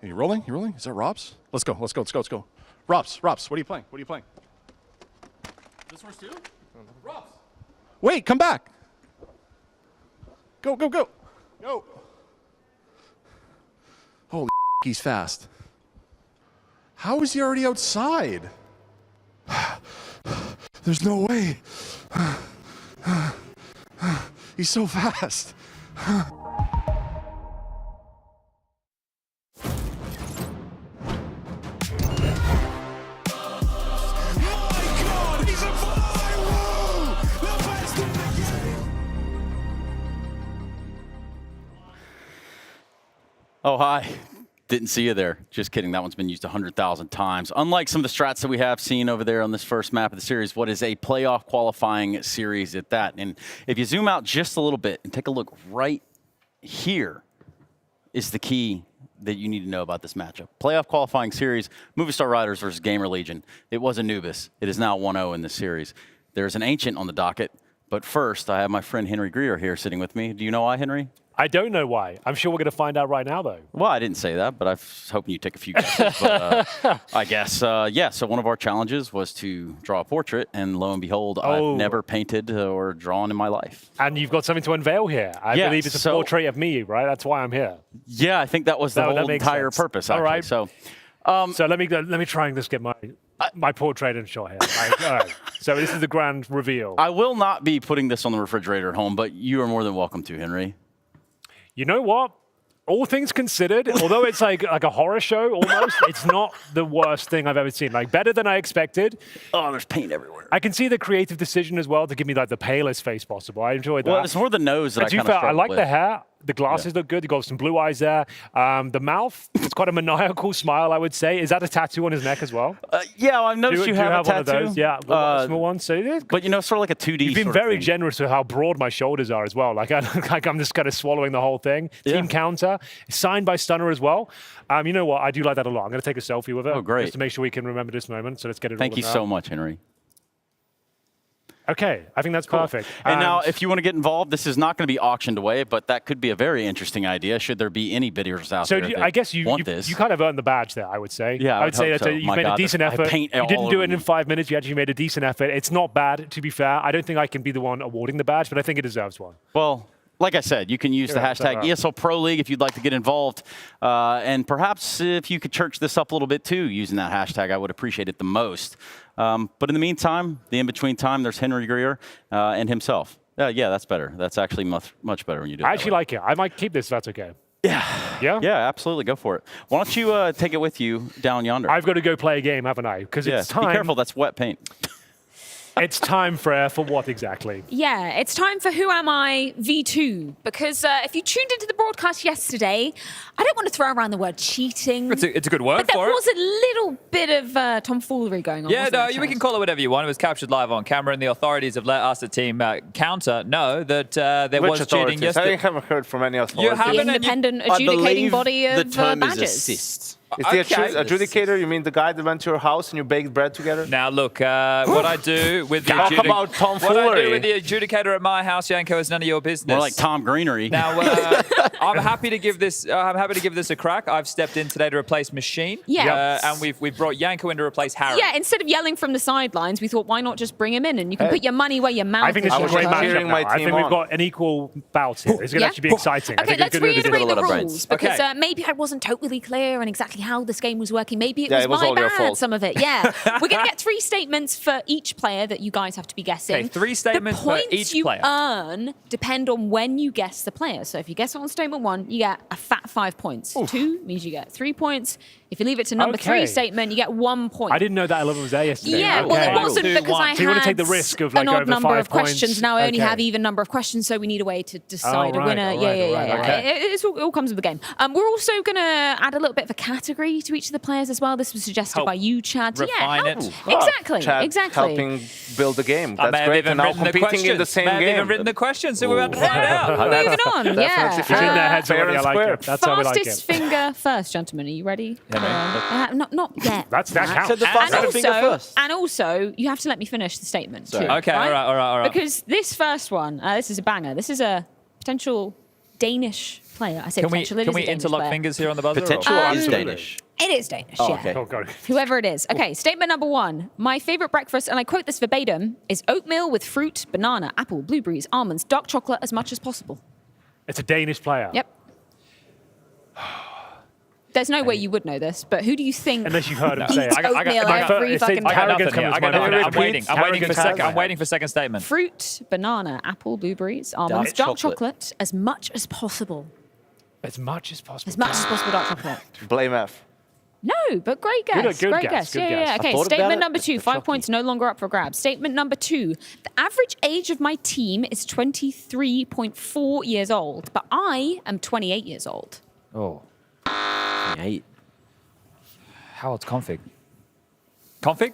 Are you rolling? You rolling? Is that Robs? Let's go. Let's go. Let's go. Let's go. Robs. Robs. What are you playing? What are you playing? This horse too? Robs. Wait. Come back. Go. Go. Go. Go. Holy he's fast. How is he already outside? There's no way. He's so fast. Oh, hi. Didn't see you there. Just kidding. That one's been used 100,000 times. Unlike some of the strats that we have seen over there on this first map of the series, what is a playoff qualifying series at that? And if you zoom out just a little bit and take a look right here is the key that you need to know about this matchup. Playoff qualifying series, Movistar Riders versus Gamer Legion. It was Anubis. It is now 1-0 in this series. There's an Ancient on the docket. But first, I have my friend Henry Greer here sitting with me. Do you know why, Henry? I don't know why. I'm sure we're going to find out right now, though. Well, I didn't say that, but I was hoping you'd take a few guesses. But, I guess, yeah, so one of our challenges was to draw a portrait, and lo and behold, I've never painted or drawn in my life. And you've got something to unveil here. I believe it's a portrait of me, right? That's why I'm here. Yeah, I think that was the whole entire purpose, actually. All right. So let me try and just get my portrait in shot here. All right. So this is the grand reveal. I will not be putting this on the refrigerator at home, but you are more than welcome to, Henry. You know what? All things considered, although it's like a horror show almost, it's not the worst thing I've ever seen. Like, better than I expected. Oh, there's paint everywhere. I can see the creative decision as well to give me like the palest face possible. I enjoyed that. Well, it's more the nose that I kind of struggled I like with. the hair. The glasses look good. You got some blue eyes there. The mouth, it's quite a maniacal smile, I would say. Is that a tattoo on his neck as well? Yeah, I've noticed you have a tattoo. One of those? Yeah, a small one. So, but you know, sort of like a 2D. You've been very generous with how broad my shoulders are as well. Like I'm just kind of swallowing the whole thing. Team counter, signed by Stunner as well. You know what? I do like that a lot. I'm going to take a selfie with it. Oh, great. Just to make sure we can remember this moment. So let's get it. Thank you so much, Henry. Okay, I think that's perfect. And now, if you want to get involved, this is not going to be auctioned away, but that could be a very interesting idea should there be any bidders out there that I guess you kind of earned the badge there, I would say. Yeah, I would say that so. you made a decent effort. You didn't do it in 5 minutes. You actually made a decent effort. It's not bad, to be fair. I don't think I can be the one awarding the badge, but I think it deserves one. Well, like I said, you can use the hashtag ESL Pro League if you'd like to get involved. And perhaps if you could church this up a little bit too, using that hashtag, I would appreciate it the most. But in the meantime, the in-between time, there's Henry Greer and himself. Yeah, that's better. That's actually much better when you do it. I actually like it. I might keep this if that's okay. Yeah. Yeah? Yeah, absolutely. Go for it. Why don't you take it with you down yonder? I've got to go play a game, haven't I? Because it's time. Be careful, that's wet paint. It's time for what exactly? Yeah, it's time for Who Am I V2. Because if you tuned into the broadcast yesterday, I don't want to throw around the word cheating. It's a good word but for there was a little bit of tomfoolery going on. Yeah, no, wasn't we can call it whatever you want. It was captured live on camera, and the authorities have let us, the team, counter know that there Which was authorities? cheating yesterday. I haven't heard from any authorities. You haven't, the independent adjudicating body of badges. Is the adjudicator, you mean the guy that went to your house and you baked bread together? Now, look, what I do with the Talk about tomfoolery. What I do with the adjudicator at my house, Yanko, is none of your business. More like Tom Greenery. Now, I'm happy to give this. I'm happy to give this a crack. I've stepped in today to replace Machine. Yeah. And we've brought Yanko in to replace Harry. Yeah, instead of yelling from the sidelines, we thought, why not just bring him in and you can put your money where your mouth is. I think this is a great matchup now. I think we've got an equal bout here. It's going to actually be exciting. Okay, let's reiterate the rules because maybe I wasn't totally clear on exactly how this game was working. Maybe it was my bad, some of it. Yeah. We're going to get 3 statements for each player that you guys have to be guessing. Okay, 3 statements for each player. The points you earn depend on when you guess the player. So if you guess it on statement 1, you get a fat 5 points. Oof. 2 means you get 3 points. If you leave it to number 3 statement, you get 1 point. I didn't know that 11 was there yesterday. Yeah, well, it wasn't because I had so you want to take the risk of like an odd over number 5 of questions. points. Now I only have even number of questions, so we need a way to decide a winner. It all comes with the game. We're also going to add a little bit of a category to each of the players as well. This was suggested by you, Chad. Refine it. Exactly. Chad helping build the game. That's great. And now competing in the same game. I've even written the questions, so we're about to find out. Moving on, yeah. It's in their heads already. I like it. That's how we like it. Fastest finger first, gentlemen. Are you ready? Not yet. That counts. And also, you have to let me finish the statement too. Okay, all right. Because this first one, this is a banger. This is a potential Danish player. I say Can we potential. It is a Danish interlock player. fingers here on the buzzer? Potential or- is Danish. It is Danish, Oh, yeah. okay. Oh, God. Whoever it is. Okay, statement number 1. My favorite breakfast, and I quote this verbatim, is oatmeal with fruit, banana, apple, blueberries, almonds, dark chocolate as much as possible. It's a Danish player. Yep. There's no way you would know this, but who do you think Unless you've heard him eats say it. oatmeal every fucking day? I got nothing here. I got nothing. I'm waiting. I'm Harrogate waiting for second statement. Fruit, banana, apple, blueberries, almonds, dark chocolate as much as possible. As much as possible. As much as possible, dark chocolate. Blame F. No, but great guess. Good great guess, guess. good Yeah, guess. yeah. I Okay, thought about statement it, number but 2, 5 points no longer up for grabs. Statement number 2, the average age of my team is 23.4 years old, but I am 28 years old. Oh. 8. How old's config? Config?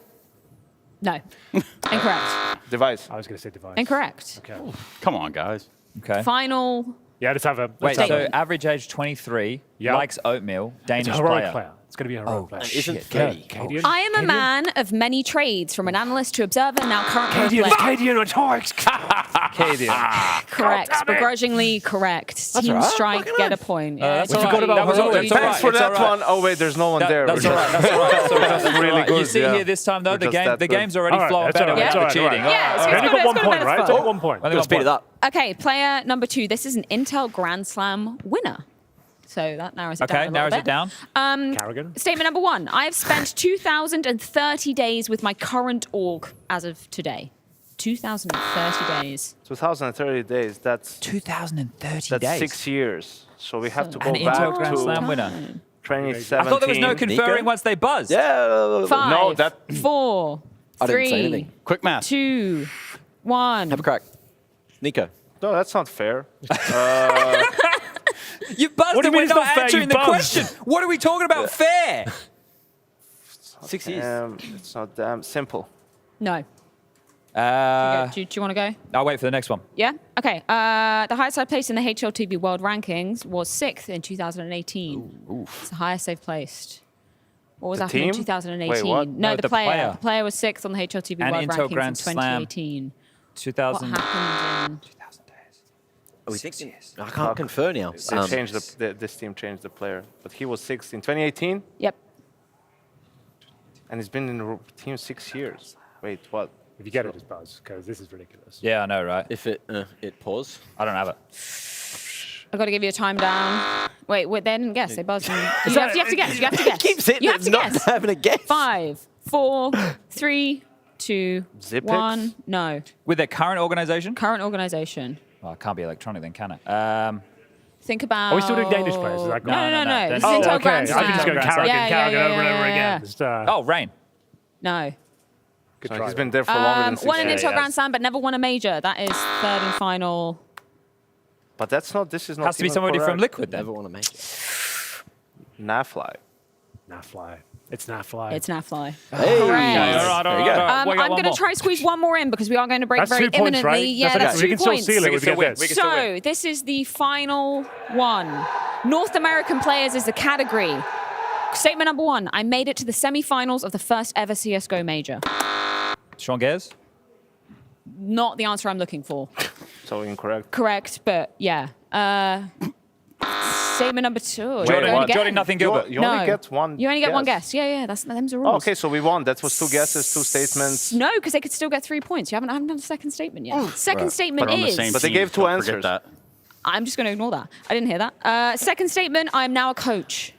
No. Incorrect. Device. I was going to say device. Incorrect. Okay. Come on, guys. Okay. Final. Yeah, let's have a... Wait, let's have so a- average age 23, Yep. likes oatmeal, Danish It's a heroic player. It's going to be a heroic player. Isn't Shit. Katie? I am a man of many trades, from an analyst to observer, now current pro Cadian, player. Cadian rhetorics. Cadian. Correct. Begrudgingly correct. Team all right. strike, get a point. Yeah, That's it's all all right. right. That was all right. It's all Thanks right. for It's that all right. one. Oh, wait, there's no one there. That's all right. That's all right. That's all right. That's really all right. You good, see yeah. here this time, though, We're the just game that the good. game's already All right, flowing that's better all right, without that's the all right, cheating. all right. Yeah, it's We only good, got one it's good, point, it's right? fun. It's only 1 point. Gotta speed it up. Okay, player number 2. This is an Intel Grand Slam winner. So that narrows it down. Okay, narrows it down. Carrigan. Statement number 1. I have spent 2,030 days with my current org as of today. 2,030 days. 2030 days. That's 2,030 that's days. 6 years. So we have to go An back Intel Grand to Slam winner. 2017. I thought there was no conferring once they buzzed. Yeah. 5, No, that 4, I didn't say 3, anything. Quick math. 2, 1. Have a crack. Nico. no, that's not fair. You buzzed What do and you mean we're it's not not fair? answering You the buzzed. question. What are we talking about? Fair. 6 years. It's not damn simple. No. Uh, Do you want to go? I'll wait for the next one. Yeah? Okay. The highest I've placed in the HLTV World Rankings was 6th in 2018. It's the highest they've placed. What was The happening in team? 2018? Wait, what? No, No, the the player. player. The player was 6th on the HLTV And World Intel Rankings Grand in Slam. 2018. What 2,000. happened in... 2,000 days. Are we thinking? I can't confer now. They changed this team changed the player, but he was 6th in 2018, Yep. and he's been in the team 6 years. Wait, what? If you get it, just buzz, because this is ridiculous. Yeah, I know, right? If it pause. I don't have it. I've got to give you a time down. Wait, they didn't guess. They buzzed. You have to guess. You have to guess. Keeps hitting You it, have to not guess. having a guess. 5, 4, 3, 2, Zip 1. No. With their current organization? Current organization. Well, it can't be electronic then, can it? Think about... Are we still doing Danish players? Is that No, no, no. This is Oh, Intel okay. Grand Slam. I can just go Carrigan, Yeah, Carrigan over and over yeah. again. Just, oh, Rain. No. good So try. he's been there for longer than 6 Won an years. Intel Grand Slam, but never won a major. That is third and final. But that's not. This is not. Has to be even somebody correct. from Liquid then. Never want to make it. Nafly. Nafly. It's Nafly. It's Nafly. Hey. Correct. There you go. I'm going to try to squeeze one more in because we are going to break That's very 2 points, imminently. right? Yeah, That's that's okay. We 2 can still points. seal it. We can still win. We can still win. So this is the final one. North American players is the category. Statement number 1. I made it to the semi-finals of the first ever CSGO major. Sean Gayers? Not the answer I'm looking for. So incorrect. Correct, but yeah. Statement number 2. Jordan Nothing Gilbert. You only get one. You only get one guess. guess. Yeah, them's the rules. Oh, okay, so we won. That was 2 guesses, 2 statements. No, because they could still get 3 points. I haven't done the second statement yet. Second Right. statement But on the is... same But they team, gave 2 don't forget answers. that. I'm just going to ignore that. I didn't hear that. Second statement, I am now a coach.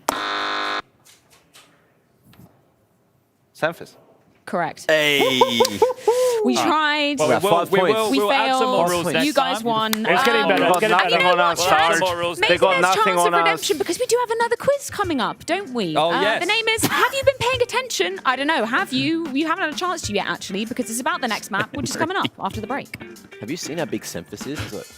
Memphis. Correct. Hey. We tried. Well, we we'll add some more failed. rules next You guys time. won. It's getting better. They got nothing on us, Sarge. Maybe They got there's nothing chance of on us. redemption because we do have another quiz coming up, don't we? Oh, yes. The name is Have You Been Paying Attention? I don't know. Have you? You haven't had a chance to yet, actually, because it's about the next map, which is coming up after the break. Have you seen how big Semphis is? Look.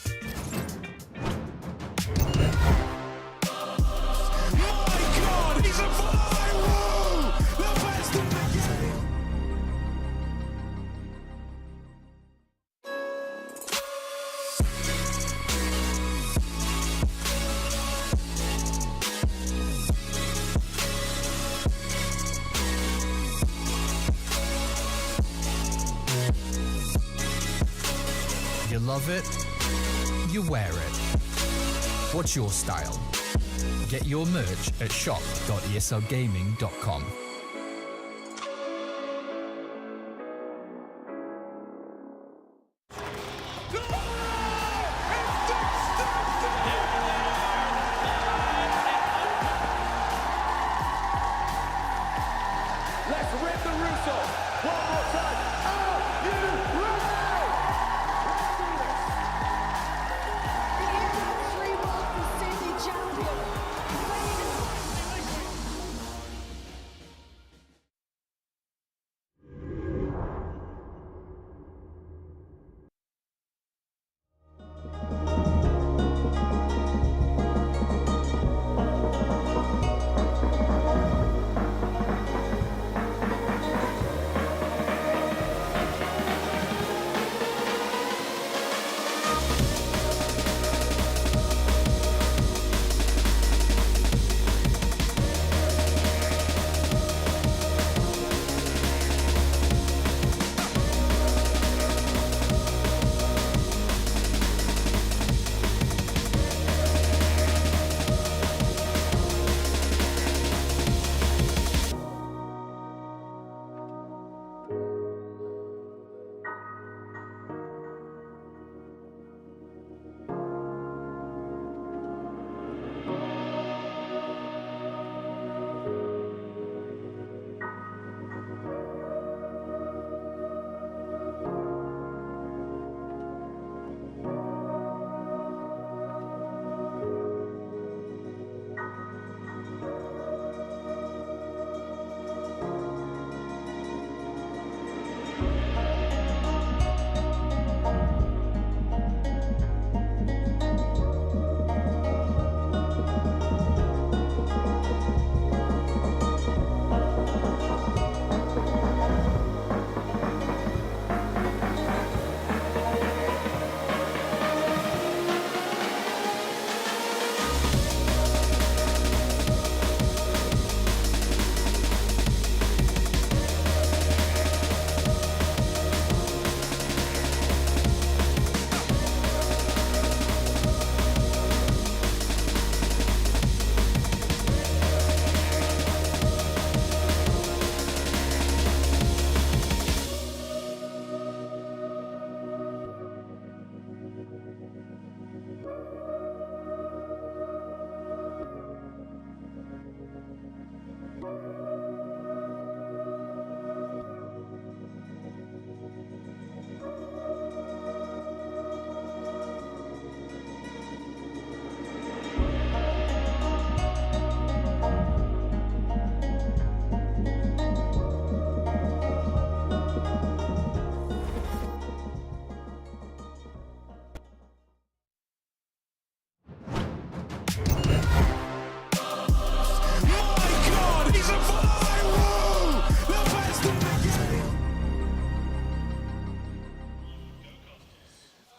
You love it, you wear it. What's your style? Get your merch at shop.eslgaming.com. Let's rip the Russo. One more time. Are you ready?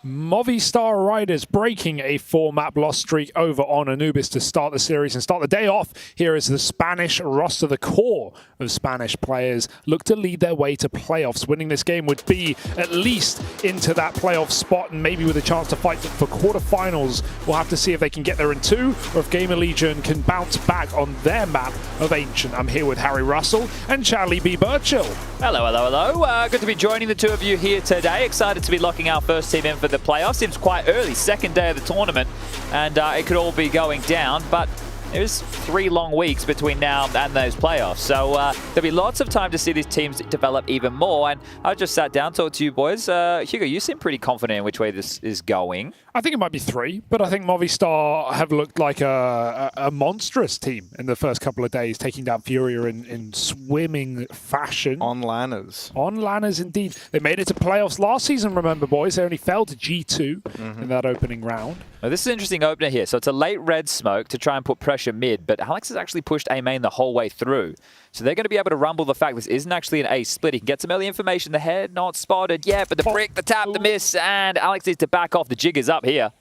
Movistar Riders breaking a 4-map loss streak over on Anubis to start the series and start the day off. Here is the Spanish roster. The core of Spanish players look to lead their way to playoffs. Winning this game would be at least into that playoff spot and maybe with a chance to fight for quarterfinals. We'll have to see if they can get there in 2 or if Gamer Legion can bounce back on their map of Ancient. I'm here with Harry Russell and Charlie B. Burchill. Hello, hello, hello. Good to be joining the two of you here today. Excited to be locking our first team in for the playoffs. Seems quite early, second day of the tournament, and it could all be going down, but there's 3 long weeks between now and those playoffs, so there'll be lots of time to see these teams develop even more. And I just sat down, talked to you boys. Hugo, you seem pretty confident in which way this is going. I think it might be 3, but I think Movistar have looked like a monstrous team in the first couple of days, taking down Furia in swimming fashion. On Lanners. On Lanners, indeed. They made it to playoffs last season, remember, boys. They only fell to G2 in that opening round. Now, this is an interesting opener here. So it's a late red smoke to try and put pressure mid, but Alex has actually pushed A main the whole way through. So they're going to be able to rumble the fact this isn't actually an A split. He can get some early information. The head not spotted yet, but the brick, the tap, the miss, and Alex needs to back off. The jig is up here.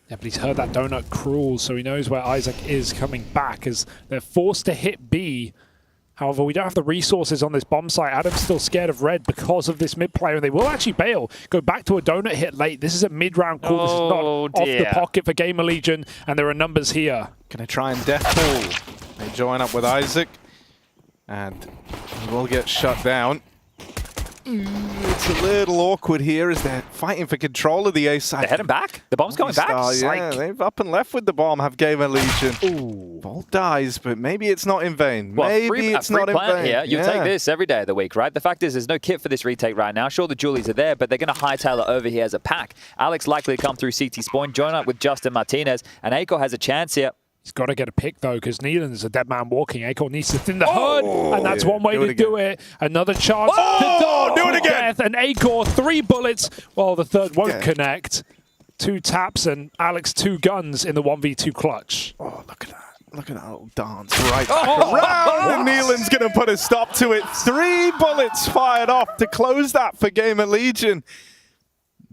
Yeah, but he's heard that donut crawl, so he knows where Isaac is coming back as they're forced to hit B. However, we don't have the resources on this bomb site. Adam's still scared of red because of this mid player, and they will actually bail. Go back to a donut hit late. This is a mid-round call. This is not off the pocket for Gamer Legion, and there are numbers here. Gonna try and death ball. They join up with Isaac, and he will get shut down. It's a little awkward here as they're fighting for control of the A side. They're heading back. The bomb's going back. Yeah, they've up and left with the bomb, have Gamer Legion. Ooh. Volt dies, but maybe it's not in vain. Well, maybe it's not in vain. Here. You take this every day of the week, right? The fact is there's no kit for this retake right now. Sure, the Julies are there, but they're going to hightail it over here as a pack. Alex likely to come through CT spawn, join up with Justin Martinez, and Aiko has a chance here. He's got to get a pick, though, because Neelan's a dead man walking. Aiko needs to thin the hood, and that's one way to do it. Another chance to do it again. Death, and Aiko, 3 bullets. Well, the third won't connect. 2 taps, and Alex 2 guns in the 1v2 clutch. Oh, look at that. Look at that little dance right back around. And Neelan's going to put a stop to it. 3 bullets fired off to close that for Gamer Legion.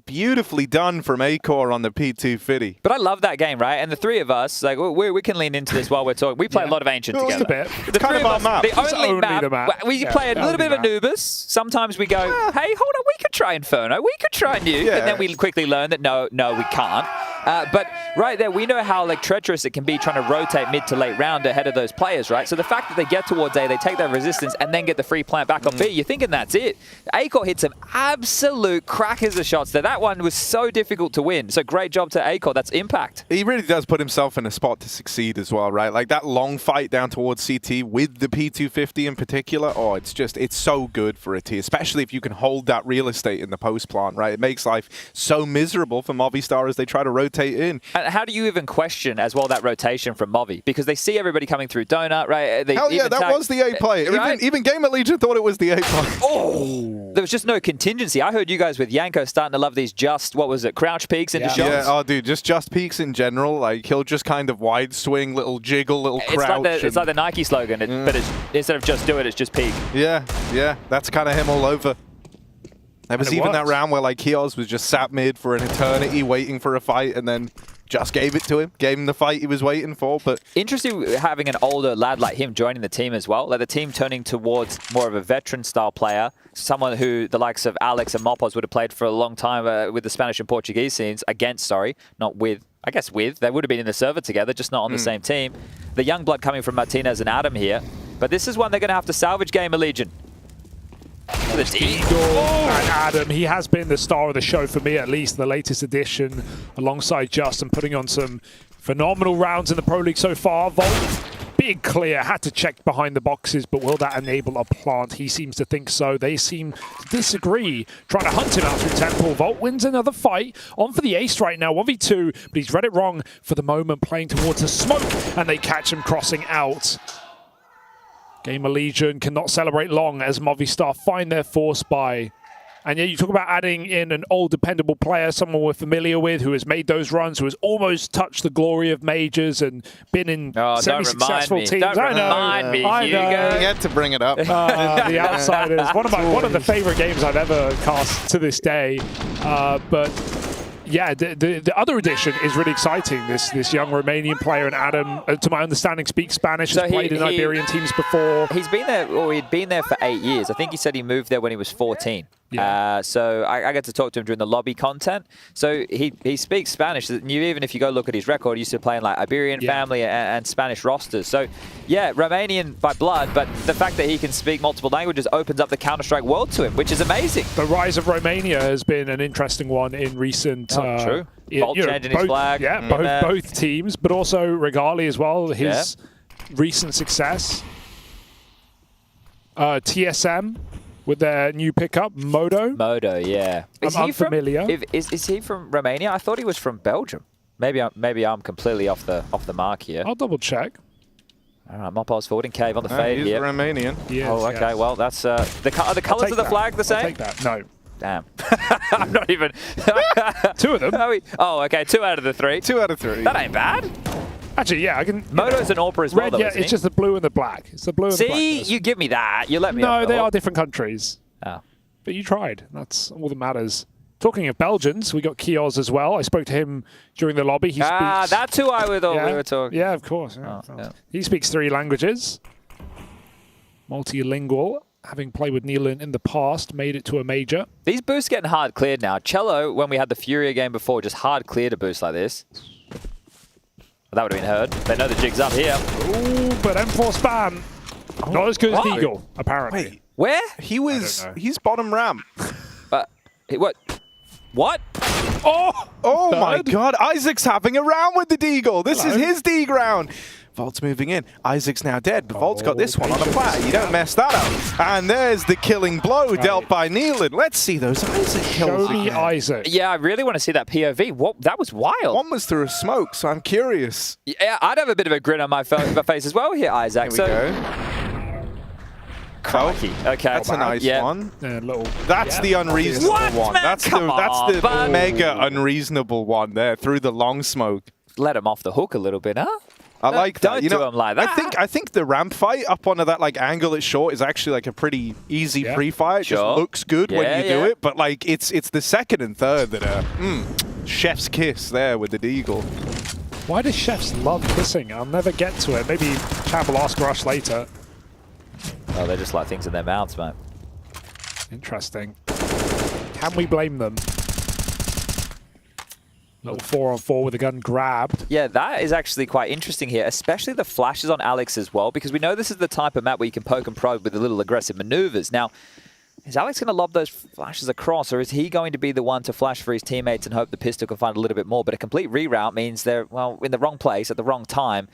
Beautifully done from Acor on the P250. But I love that game, right? And the 3 of us, like, we can lean into this while we're talking. We play a lot of Ancient together. Just a bit. The kind of our map. The only map. We play a little bit of Anubis. Sometimes we go, hey, hold on, we could try Inferno. We could try Nuke. And then we quickly learn that no, we can't. But right there, we know how like treacherous it can be trying to rotate mid to late round ahead of those players, right? So the fact that they get towards A, they take that resistance and then get the free plant back on B, you're thinking that's it. Acor hit some absolute crackers of shots there. That one was so difficult to win. So great job to Acor. That's impact. He really does put himself in a spot to succeed as well, right? Like that long fight down towards CT with the P250 in particular. Oh, it's so good for a T, especially if you can hold that real estate in the post plant, right? It makes life so miserable for Movistar as they try to rotate in. And how do you even question as well that rotation from Movi? Because they see everybody coming through Donut, right? Hell yeah, that was the A play. Right? Even Gamer Legion thought it was the A play. Oh, there was just no contingency. I heard you guys with Yanko starting to love these crouch peeks into shots. Yeah, oh dude, just peeks in general. Like he'll just kind of wide swing, little jiggle, little crouch. It's like the Nike slogan, but instead of just do it, it's just peek. Yeah, that's kind of him all over. There was even that round where like Kios was just sat mid for an eternity waiting for a fight and then just gave it to him, gave him the fight he was waiting for. But interesting having an older lad like him joining the team as well, like the team turning towards more of a veteran style player, someone who the likes of Alex and Mopos would have played for a long time with the Spanish and Portuguese scenes not with. I guess they would have been in the server together, just not on the same team. The young blood coming from Martinez and Adam here, but this is one they're going to have to salvage Gamer Legion. And Adam, he has been the star of the show for me, at least the latest edition, alongside Justin, putting on some phenomenal rounds in the Pro League so far. Volt, big clear, had to check behind the boxes, but will that enable a plant? He seems to think so. They seem to disagree, trying to hunt him out through Temple. Volt wins another fight, on for the ace right now, 1v2, but he's read it wrong for the moment, playing towards the smoke, and they catch him crossing out. Gamer Legion cannot celebrate long as Movistar find their force by. And yeah, you talk about adding in an old dependable player, someone we're familiar with, who has made those runs, who has almost touched the glory of majors and been in semi-successful teams. Don't remind me. I know. You had to bring it up. The Outsiders, one of the favorite games I've ever cast to this day. But yeah, the other addition is really exciting. This young Romanian player, and Adam, to my understanding, speaks Spanish, has played in Iberian teams before. He's been there, or he'd been there for 8 years. I think he said he moved there when he was 14. Yeah. So I got to talk to him during the lobby content. So he speaks Spanish. Even if you go look at his record, he used to play in like Iberian family and Spanish rosters. So yeah, Romanian by blood, but the fact that he can speak multiple languages opens up the Counter-Strike world to him, which is amazing. The rise of Romania has been an interesting one in recent... true. Volt changing his flag. Yeah, both teams, but also Regali as well, his recent success. TSM with their new pickup, Modo. Modo, yeah. I'm unfamiliar. Is he from Romania? I thought he was from Belgium. Maybe I'm completely off the mark here. I'll double check. All right, Mopos forwarding cave on the fade he's here. Romanian. Yes, oh, okay. Well, that's are the colours of the flag the same? I'll take that. No. Damn. I'm not even... 2 of them. Oh, okay. 2 out of the 3. 2 out of 3. That ain't bad. Actually, yeah, I can... Moto's an AWPer as well, red, though, yeah, it's just the blue and the black. It's the blue and the black. See, you give me that. You let me No, they are different countries. Oh. But you tried. That's all that matters. Talking of Belgians, we got Kios as well. I spoke to him during the lobby. He speaks... that's who I thought we were talking. Yeah, of course. Yeah. He speaks 3 languages. multilingual, having played with Nealon in the past, made it to a major. These boosts getting hard cleared now. Cello, when we had the Furia game before, just hard cleared a boost like this. That would have been heard. They know the jig's up here. Ooh, but M4 spam. Not as good as Deagle, apparently. Wait, where? He's bottom ramp. But what? What? Oh my God! Isaac's having a round with the Deagle. This is his D ground. Volt's moving in. Isaac's now dead, but Volt's got this one on a platter. You don't mess that up. And there's the killing blow dealt by Nealon. Let's see those Isaac kills. Show me Isaac. Yeah, I really want to see that POV. What? That was wild. One was through a smoke, so I'm curious. Yeah, I'd have a bit of a grin on my face as well here, Isaac. Here we go. Crikey. Okay. That's a nice one. That's the Yeah, unreasonable one. man? That's Come on, the mega unreasonable one there through the long smoke. Let him off the hook a little bit, huh? I like that. Don't do him like that. I think the ramp fight up onto that like angle it's short is actually like a pretty easy pre-fight. It just looks good when you do it, but like it's the second and third that are chef's kiss there with the Deagle. Why do chefs love kissing? I'll never get to it. Maybe Chad will ask Rush later. Oh, they just like things in their mouths, mate. Interesting. Can we blame them? Little 4-on-4 with a gun grabbed. Yeah, that is actually quite interesting here, especially the flashes on Alex as well, because we know this is the type of map where you can poke and probe with the little aggressive maneuvers. Now, is Alex going to lob those flashes across, or is he going to be the one to flash for his teammates and hope the pistol can find a little bit more? But a complete reroute means they're, well, in the wrong place at the wrong time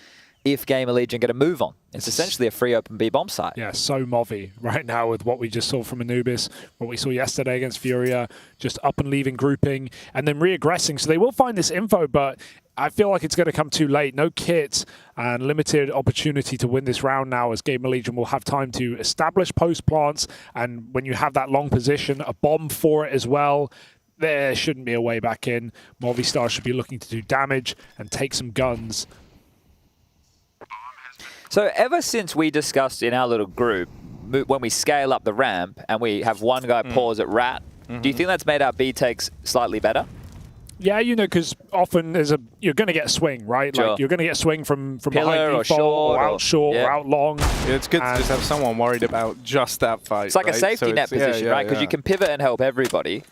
if Gamer Legion get a move on. It's essentially a free open B-bomb site. Yeah, so Movi right now with what we just saw from Anubis, what we saw yesterday against Furia, just up and leaving grouping, and then re-aggressing. So they will find this info, but I feel like it's going to come too late. No kit and limited opportunity to win this round now, as Gamer Legion will have time to establish post plants, and when you have that long position, a bomb for it as well, there shouldn't be a way back in. Movistar should be looking to do damage and take some guns. So ever since we discussed in our little group, when we scale up the ramp and we have one guy pause at Rat, do you think that's made our B takes slightly better? Yeah, you know, because often you're going to get a swing, right? Sure. Like you're going to get a swing from Pillar behind or default short or out short or out long. Yeah, it's good to just have someone worried about just that fight. It's like a safety net position, right? Because you can pivot and help everybody.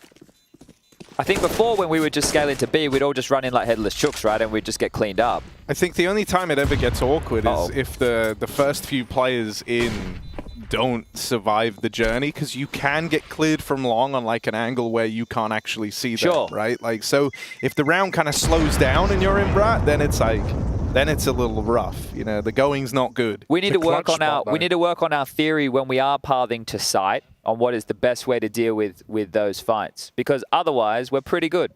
I think before, when we would just scale into B, we'd all just run in like headless chooks, right? And we'd just get cleaned up. I think the only time it ever gets awkward is if the first few players in don't survive the journey, because you can get cleared from long on like an angle where you can't actually see them, right? Like, so if the round kind of slows down and you're in Brat, then it's like, then it's a little rough. You know, the going's not good. We need to work on our theory when we are pathing to site on what is the best way to deal with those fights, because otherwise we're pretty good.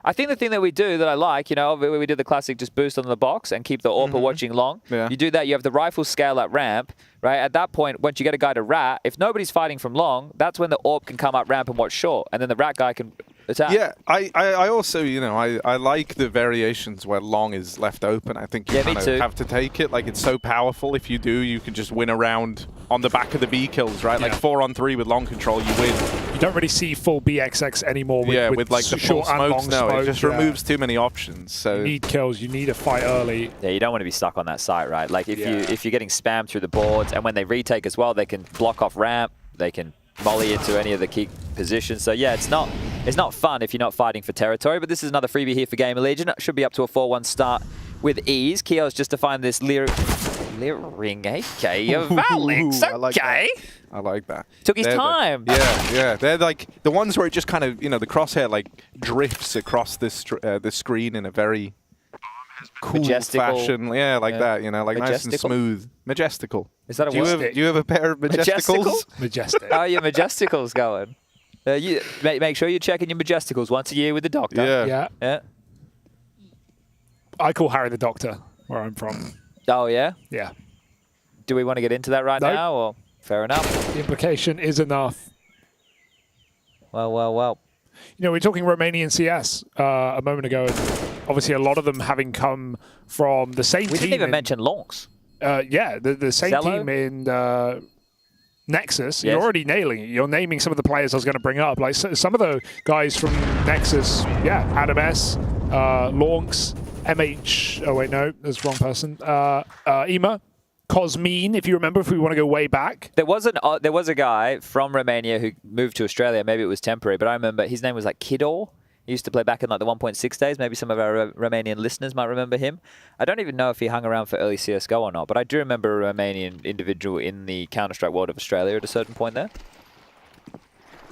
I think the thing that we do that I like, you know, we do the classic just boost on the box and keep the AWPer watching long. Yeah. You do that, you have the rifle scale at ramp, right? At that point, once you get a guy to rat, if nobody's fighting from long, that's when the AWP can come up ramp and watch short, and then the rat guy can attack. Yeah, I also, you know, I like the variations where long is left open. I think you kind of have to take it. Like, it's so powerful. If you do, you can just win a round on the back of the B kills, right? Like 4-on-3 with long control, you win. You don't really see full BXX anymore with like the full short and long smokes. No, smoke. it just removes too many options. So you need kills. You need a fight early. Yeah, you don't want to be stuck on that site, right? Like if you're getting spammed through the boards, and when they retake as well, they can block off ramp. They can molly into any of the key positions. So yeah, it's not fun if you're not fighting for territory. But this is another freebie here for Gamer Legion. It should be up to a 4-1 start with ease. Keo's just to find this ring AK of Alex. Okay. I like that. Took his time. Yeah. They're like the ones where it just kind of, you know, the crosshair like drifts across the screen in a very cool fashion. Yeah, like that, you know, like nice and smooth. Majestical. Is that a word? Do you have a pair of Majesticals? Majestic. Oh, your Majesticals going. You make sure you're checking your Majesticals once a year with the doctor. Yeah. I call Harry the Doctor where I'm from. Oh, yeah? Yeah. Do we want to get into that right now? Or fair enough. The implication is enough. Well. You know, we were talking Romanian CS a moment ago, and obviously a lot of them having come from the same team. We didn't even mention Lonks. Yeah, the same Zello? team in Nexus. You're already nailing it. You're naming some of the players I was going to bring up. Like some of the guys from Nexus, Adam S, Lonks, MH. Oh, wait, no, that's the wrong person. Ema. Cosmin, if you remember, if we want to go way back. There was a guy from Romania who moved to Australia. Maybe it was temporary, but I remember his name was like Kidor. He used to play back in like the 1.6 days. Maybe some of our Romanian listeners might remember him. I don't even know if he hung around for early CSGO or not, but I do remember a Romanian individual in the Counter-Strike world of Australia at a certain point there.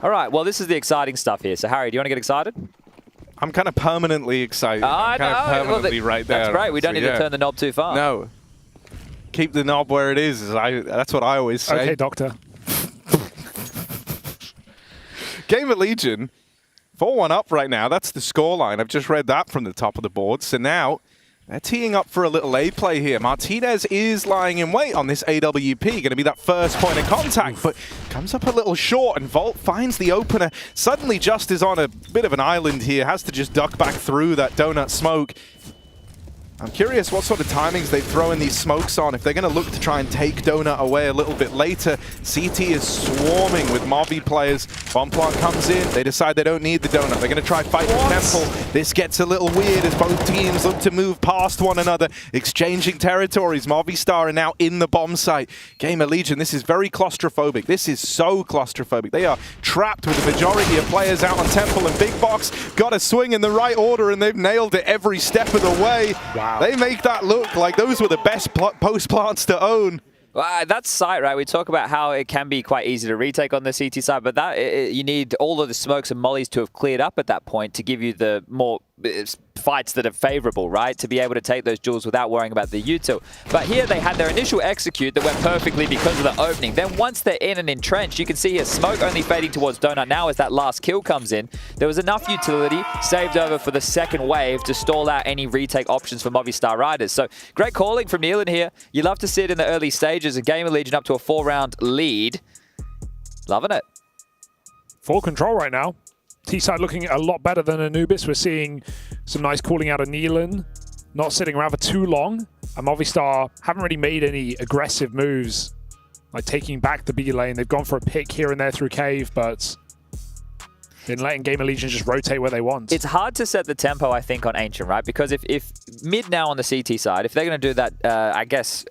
All right, well, this is the exciting stuff here. So, Harry, do you want to get excited? I'm kind of permanently excited. I'm kind of permanently right there. That's great. We don't need to turn the knob too far. No. Keep the knob where it is. That's what I always say. Okay, Doctor. Game of Legion, 4-1 up right now. That's the scoreline. I've just read that from the top of the board. So now they're teeing up for a little A play here. Martinez is lying in wait on this AWP. Going to be that first point of contact, but comes up a little short, and Volt finds the opener. Suddenly just is on a bit of an island here. Has to just duck back through that donut smoke. I'm curious what sort of timings they throw in these smokes on. If they're going to look to try and take Donut away a little bit later. CT is swarming with Movi players. Bomb plant comes in. They decide they don't need the Donut. They're going to try fight the Temple. This gets a little weird as both teams look to move past one another, exchanging territories. Movistar are now in the bomb site. Game of Legion, this is very claustrophobic. This is so claustrophobic. They are trapped with the majority of players out on Temple and Big Box. Got a swing in the right order, and they've nailed it every step of the way. Wow. They make that look like those were the best post plants to own. Well, that's sight, right? We talk about how it can be quite easy to retake on the CT side, but you need all of the smokes and mollies to have cleared up at that point to give you the more fights that are favorable, right? To be able to take those duels without worrying about the util. But here they had their initial execute that went perfectly because of the opening. Then once they're in and entrenched, you can see here smoke only fading towards Donut now as that last kill comes in. There was enough utility saved over for the second wave to stall out any retake options for Movistar Riders. So great calling from Nealon here. You love to see it in the early stages. A Game of Legion up to a 4-round lead. Loving it. Full control right now. T-side looking a lot better than Anubis. We're seeing some nice calling out of Nealon. Not sitting around for too long. And Movistar haven't really made any aggressive moves, like taking back the B lane. They've gone for a pick here and there through cave, but been letting Game of Legion just rotate where they want. It's hard to set the tempo, I think, on Ancient, right? Because if mid now on the CT side, if they're going to do that, I guess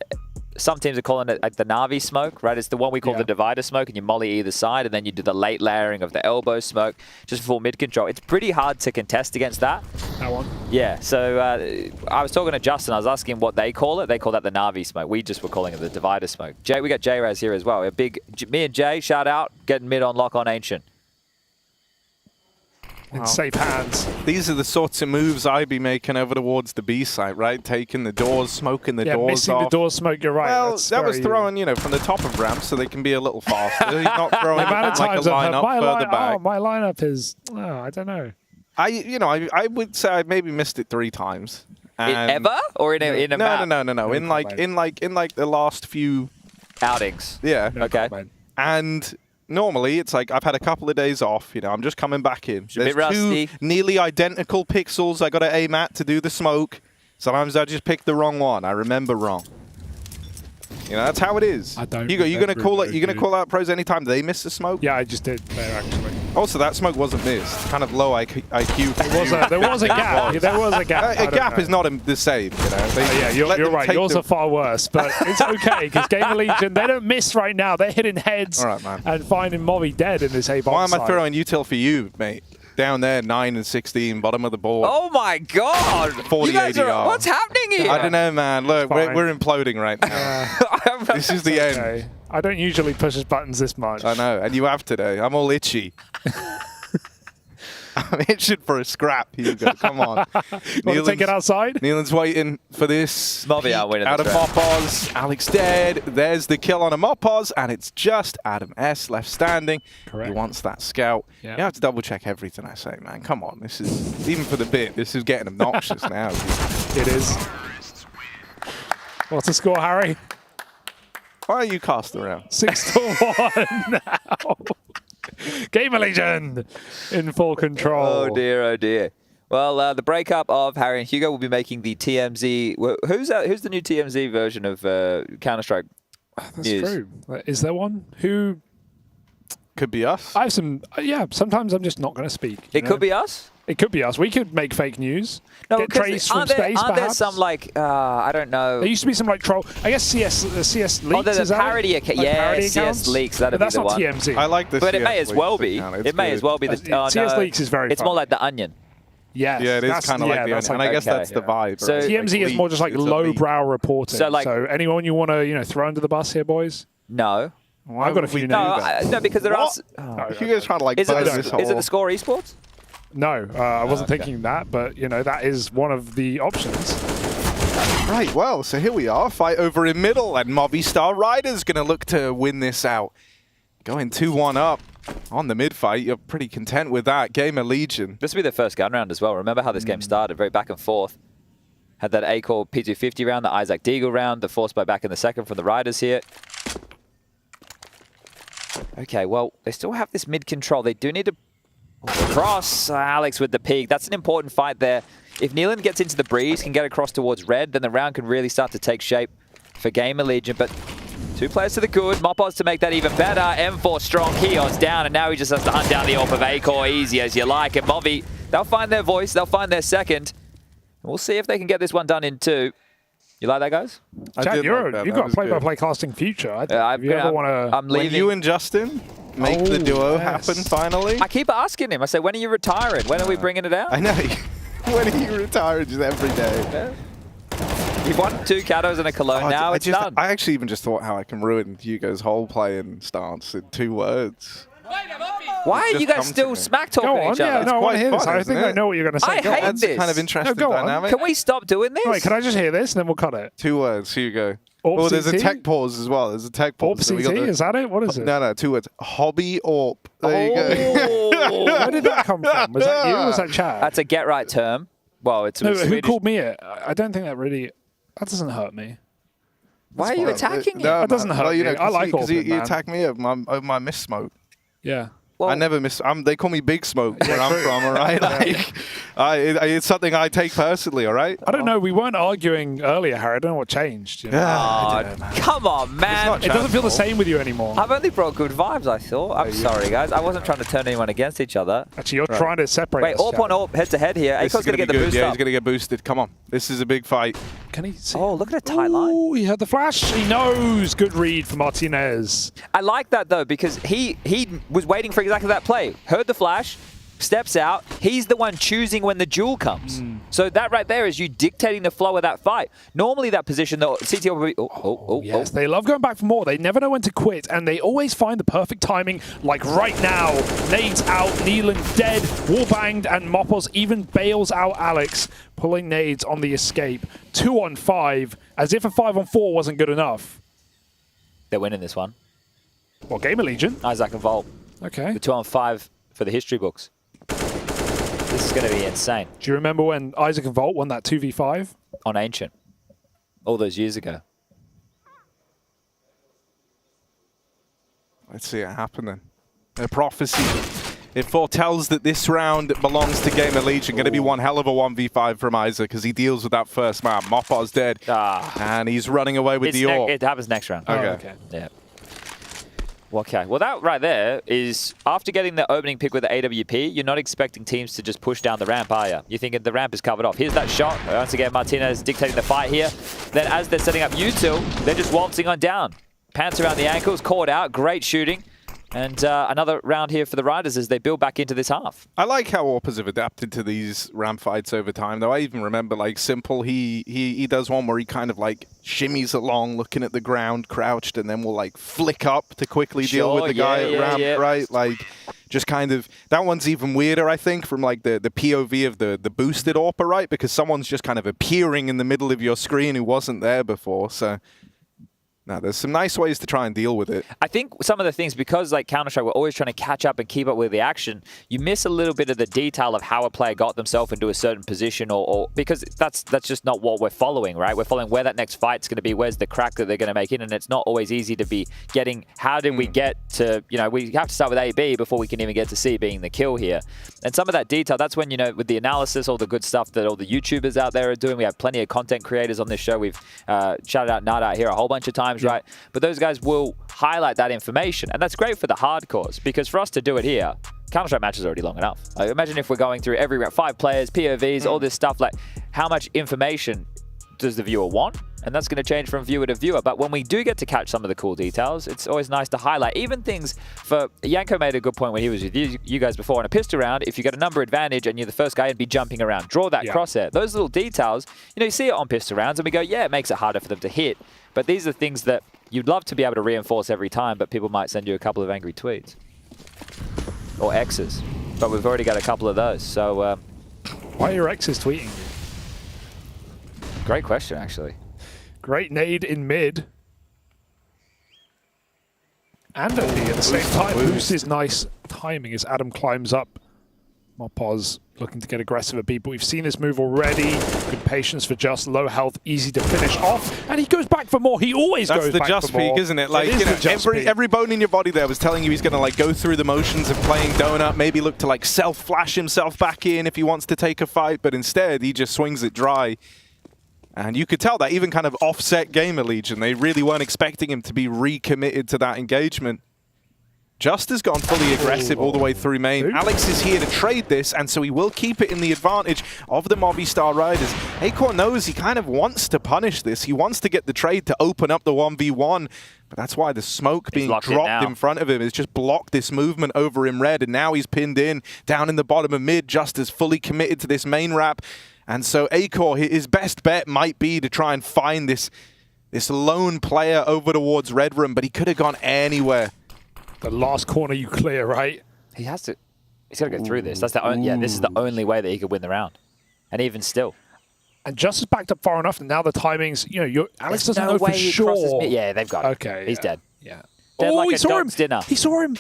some teams are calling it like the Na'Vi smoke, right? It's the one we call the divider smoke, and you molly either side, and then you do the late layering of the elbow smoke just before mid control. It's pretty hard to contest against that. That one? Yeah, so I was talking to Justin, I was asking him what they call it. They call that the Na'Vi smoke. We just were calling it the divider smoke. Jay, we got J-Raz here as well. Me and Jay, shout out, getting mid on lock on Ancient. In safe hands. These are the sorts of moves I'd be making over towards the B site, right? Taking the doors, smoking the doors off. Missing the door smoke, you're right. Well, that was throwing, from the top of ramps so they can be a little faster. You're not throwing like a lineup further back. Oh, my lineup is, I don't know. I would say I maybe missed it 3 times. Ever? Or in a map? No. In like the last few outings. Yeah. Okay. And normally, it's like I've had a couple of days off. I'm just coming back in. There's 2 nearly identical pixels I got to aim at to do the smoke. Sometimes I just pick the wrong one. I remember wrong. That's how it is. I don't. Hugo, you gonna call it? You gonna call out pros anytime they miss the smoke? Yeah, I just did there actually. Also, that smoke wasn't missed. Kind of low IQ. There was a gap. There was a gap. A gap is not the same. You're right. Yours are far worse, but it's okay because Game of Legion, they don't miss right now. They're hitting heads and finding Movi dead in this A-box. Why am I throwing util for you, mate? Down there, 9 and 16, bottom of the board. Oh my God! 40 ADR. What's happening here? I don't know, man. Look, we're imploding right now. This is the end. I don't usually push his buttons this much. I know, and you have today. I'm all itchy. I'm itching for a scrap, Hugo. Come on. Want to take it outside? Nealon's waiting for this. Movi out winning out of Mopos. Alex dead. There's the kill on a Mopos, and it's just Adam S left standing. Correct. He wants that scout. Yeah. You have to double check everything I say, man. Come on. This is, even for the bit, this is getting obnoxious now. It is. What's the score, Harry? Why are you cast around? 6-1 now. Game of Legion in full control. Oh dear. Well, the breakup of Harry and Hugo will be making the TMZ. Who's the new TMZ version of Counter-Strike? That's true. Is there one? Who? Could be us. I have some. Sometimes I'm just not going to speak. It could be us. It could be us. We could make fake news. No, Get trace from space, aren't there perhaps? some like I don't know? There used to be some like troll. I guess CS leaks. Oh, there's is a that it? parody account. Like Yeah, parody CS accounts? leaks. That'd But be the that's one. not TMZ. I like the But it CS may as well be. account. It's It may good. as well be. CS leaks is very It's fun. more like the Onion. Yes. Yeah, it is kind of like the Onion. And I guess that's the vibe. So right? TMZ is more just like It's a leak. lowbrow reporting. So, like- anyone you want to throw under the bus here, boys? No. I've got a few No, names. no, because there are. What? You guys trying to like Is it, buzz the, this is whole... it the Score Esports? No, I wasn't thinking that, but that is one of the options. Right, well, so here we are. Fight over in middle, and Movistar Riders going to look to win this out. Going 2-1 up on the mid fight. You're pretty content with that. Gamer Legion. This will be their first gun round as well. Remember how this game started? Very back and forth. Had that A-Core P250 round, the Isaac Deagle round, the force buy back in the second from the Riders here. Okay, well, they still have this mid control. They do need to cross. Alex with the peak. That's an important fight there. If Neelan gets into the breeze, can get across towards red, then the round can really start to take shape for Gamer Legion. But 2 players to the good. Mopos to make that even better. M4 strong. Keos down, and now he just has to hunt down the AWP of A-Core. Easy as you like. And Movi, they'll find their voice. They'll find their second. And we'll see if they can get this one done in 2. You like that, guys? Chad, you've got play-by-play casting future. If you ever want to... I'm leaving. When you and Justin make the duo happen finally. I keep asking him. I say, when are you retiring? When are we bringing it out? I know. When are you retiring? Just every day. You've won 2 Katos and a Cologne. Now it's done. I actually even just thought how I can ruin Hugo's whole playing stance in 2 words. Why are you guys still smack talking Go on, each other? yeah, no, I want to hear this. I think I know what you're going to say. I hate That's this. kind of interesting go on. dynamic. Can we stop doing this? Wait, can I just hear this and then we'll cut it? 2 words, Hugo. Orp Oh, there's a CT? tech pause as well. There's a tech pause. Orp So we CT, got the- is that it? What is it? No, 2 words. Hobby Orp. There you go. Where did that come from? Was that you or was that Chad? That's a get right term. Well, it's a No, who Swedish. called me it? I don't think that really... That doesn't hurt me. Why are you attacking him? That doesn't hurt me. I like because Orpin, you man. attack me over my miss smoke. Yeah. I never miss. They call me Big Smoke where I'm from. All right, like, it's something I take personally. All right. I don't know. We weren't arguing earlier, Harry. I don't know what changed. Come on, man. It doesn't feel the same with you anymore. I've only brought good vibes, I thought. I'm sorry, guys. I wasn't trying to turn anyone against each other. Actually, you're trying to separate Wait, us, AWP on Chad. AWP, head to head here. This Ako's is going to get the good. boost Yeah, up. he's going to get boosted. Come on, this is a big fight. Can he see? Oh, look at a tight line. Oh, he had the flash. He knows. Good read for Martinez. I like that, though, because he was waiting for exactly that play. Heard the flash, steps out. He's the one choosing when the duel comes. So that right there is you dictating the flow of that fight. Normally that position, the CTO will be... Yes, they love going back for more. They never know when to quit, and they always find the perfect timing, like right now. Nades out, Neelan dead, wallbanged, and Mopos even bails out Alex, pulling nades on the escape. 2-on-5, as if a 5-on-4 wasn't good enough. They're winning this one. Well, Gamer Legion. Isaac and Volt. Okay. The 2-on-5 for the history books. This is going to be insane. Do you remember when Isaac and Volt won that 2v5? On Ancient. All those years ago. Let's see it happen then. A prophecy. It foretells that this round belongs to Gamer Legion. Going to be one hell of a 1v5 from Isaac as he deals with that first man. Mopos dead. And he's running away with the AWP. It happens next round. Okay. Yeah. Okay, well that right there is, after getting the opening pick with the AWP, you're not expecting teams to just push down the ramp, are you? You're thinking the ramp is covered off. Here's that shot. Once again, Martinez dictating the fight here. Then as they're setting up U2, they're just waltzing on down. Pants around the ankles, caught out, great shooting. And another round here for the Riders as they build back into this half. I like how AWPers have adapted to these ramp fights over time, though. I even remember, like, Simple, he does one where he kind of, like, shimmies along, looking at the ground, crouched, and then will, like, flick up to quickly deal with the guy at ramp, right? Like, just kind of... That one's even weirder, I think, from, like, the POV of the boosted AWPer, right? Because someone's just kind of appearing in the middle of your screen who wasn't there before, so... No, there's some nice ways to try and deal with it. I think some of the things, because like Counter-Strike, we're always trying to catch up and keep up with the action, you miss a little bit of the detail of how a player got themselves into a certain position or because that's just not what we're following, right? We're following where that next fight's going to be, where's the crack that they're going to make in, and it's not always easy to be getting, how did we get to, you know, we have to start with A, B before we can even get to C being the kill here. And some of that detail, that's when, you know, with the analysis, all the good stuff that all the YouTubers out there are doing, we have plenty of content creators on this show. We've shouted out Nada here a whole bunch of times, right? But those guys will highlight that information, and that's great for the hardcores, because for us to do it here, Counter-Strike match is already long enough. Like, imagine if we're going through every round, 5 players, POVs, all this stuff. Like, how much information does the viewer want? And that's going to change from viewer to viewer. But when we do get to catch some of the cool details, it's always nice to highlight. Even things for... Yanko made a good point when he was with you guys before. On a pistol round, if you get a number advantage and you're the first guy, you'd be jumping around. Draw that crosshair. Those little details, you know, you see it on pistol rounds and we go, yeah, it makes it harder for them to hit. But these are things that you'd love to be able to reinforce every time, but people might send you a couple of angry tweets. Or X's. But we've already got a couple of those. So... why are your X's tweeting you? Great question, actually. Great nade in mid. And at the same time, Boost is nice timing as Adam climbs up. Mopaz looking to get aggressive at people. We've seen this move already. Good patience for Just. Low health, easy to finish off. And he goes back for more. He always goes back for more. That's the Just peak, isn't it? Like, you know, every bone in your body there was telling you he's going to like go through the motions of playing Donut, maybe look to like self-flash himself back in if he wants to take a fight, but instead he just swings it dry. And you could tell that even kind of offset Gamer Legion, they really weren't expecting him to be recommitted to that engagement. Just has gone fully aggressive all the way through main. Alex is here to trade this, and so he will keep it in the advantage of the Movistar Riders. Acorn knows he kind of wants to punish this. He wants to get the trade to open up the 1v1, but that's why the smoke being dropped in front of him has just blocked this movement over in red, and now he's pinned in down in the bottom of mid. Just is fully committed to this main wrap. And so Acor, his best bet might be to try and find this lone player over towards Red Room, but he could have gone anywhere. The last corner you clear, right? He has to. He's got to go through this. That's the only. Yeah, this is the only way that he could win the round, and even still. And Just is backed up far enough, and now the timings. You know, Alex doesn't know for sure. Yeah, they've got him. Okay, he's dead. Yeah. Dead Oh, like he a saw him. dog's dinner. He saw him.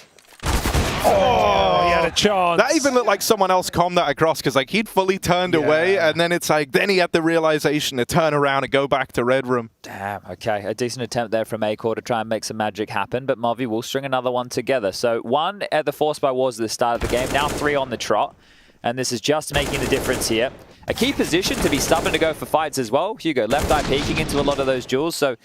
Oh, he had a chance. That even looked like someone else commed that across, because like he'd fully turned away, and then it's like, then he had the realization to turn around and go back to Red Room. Damn, okay. A decent attempt there from Acor to try and make some magic happen, but Movi will string another one together. So 1 at the Force by Wars at the start of the game, now 3 on the trot, and this is just making the difference here. A key position to be stubborn to go for fights as well. Hugo, left eye peeking into a lot of those duels, so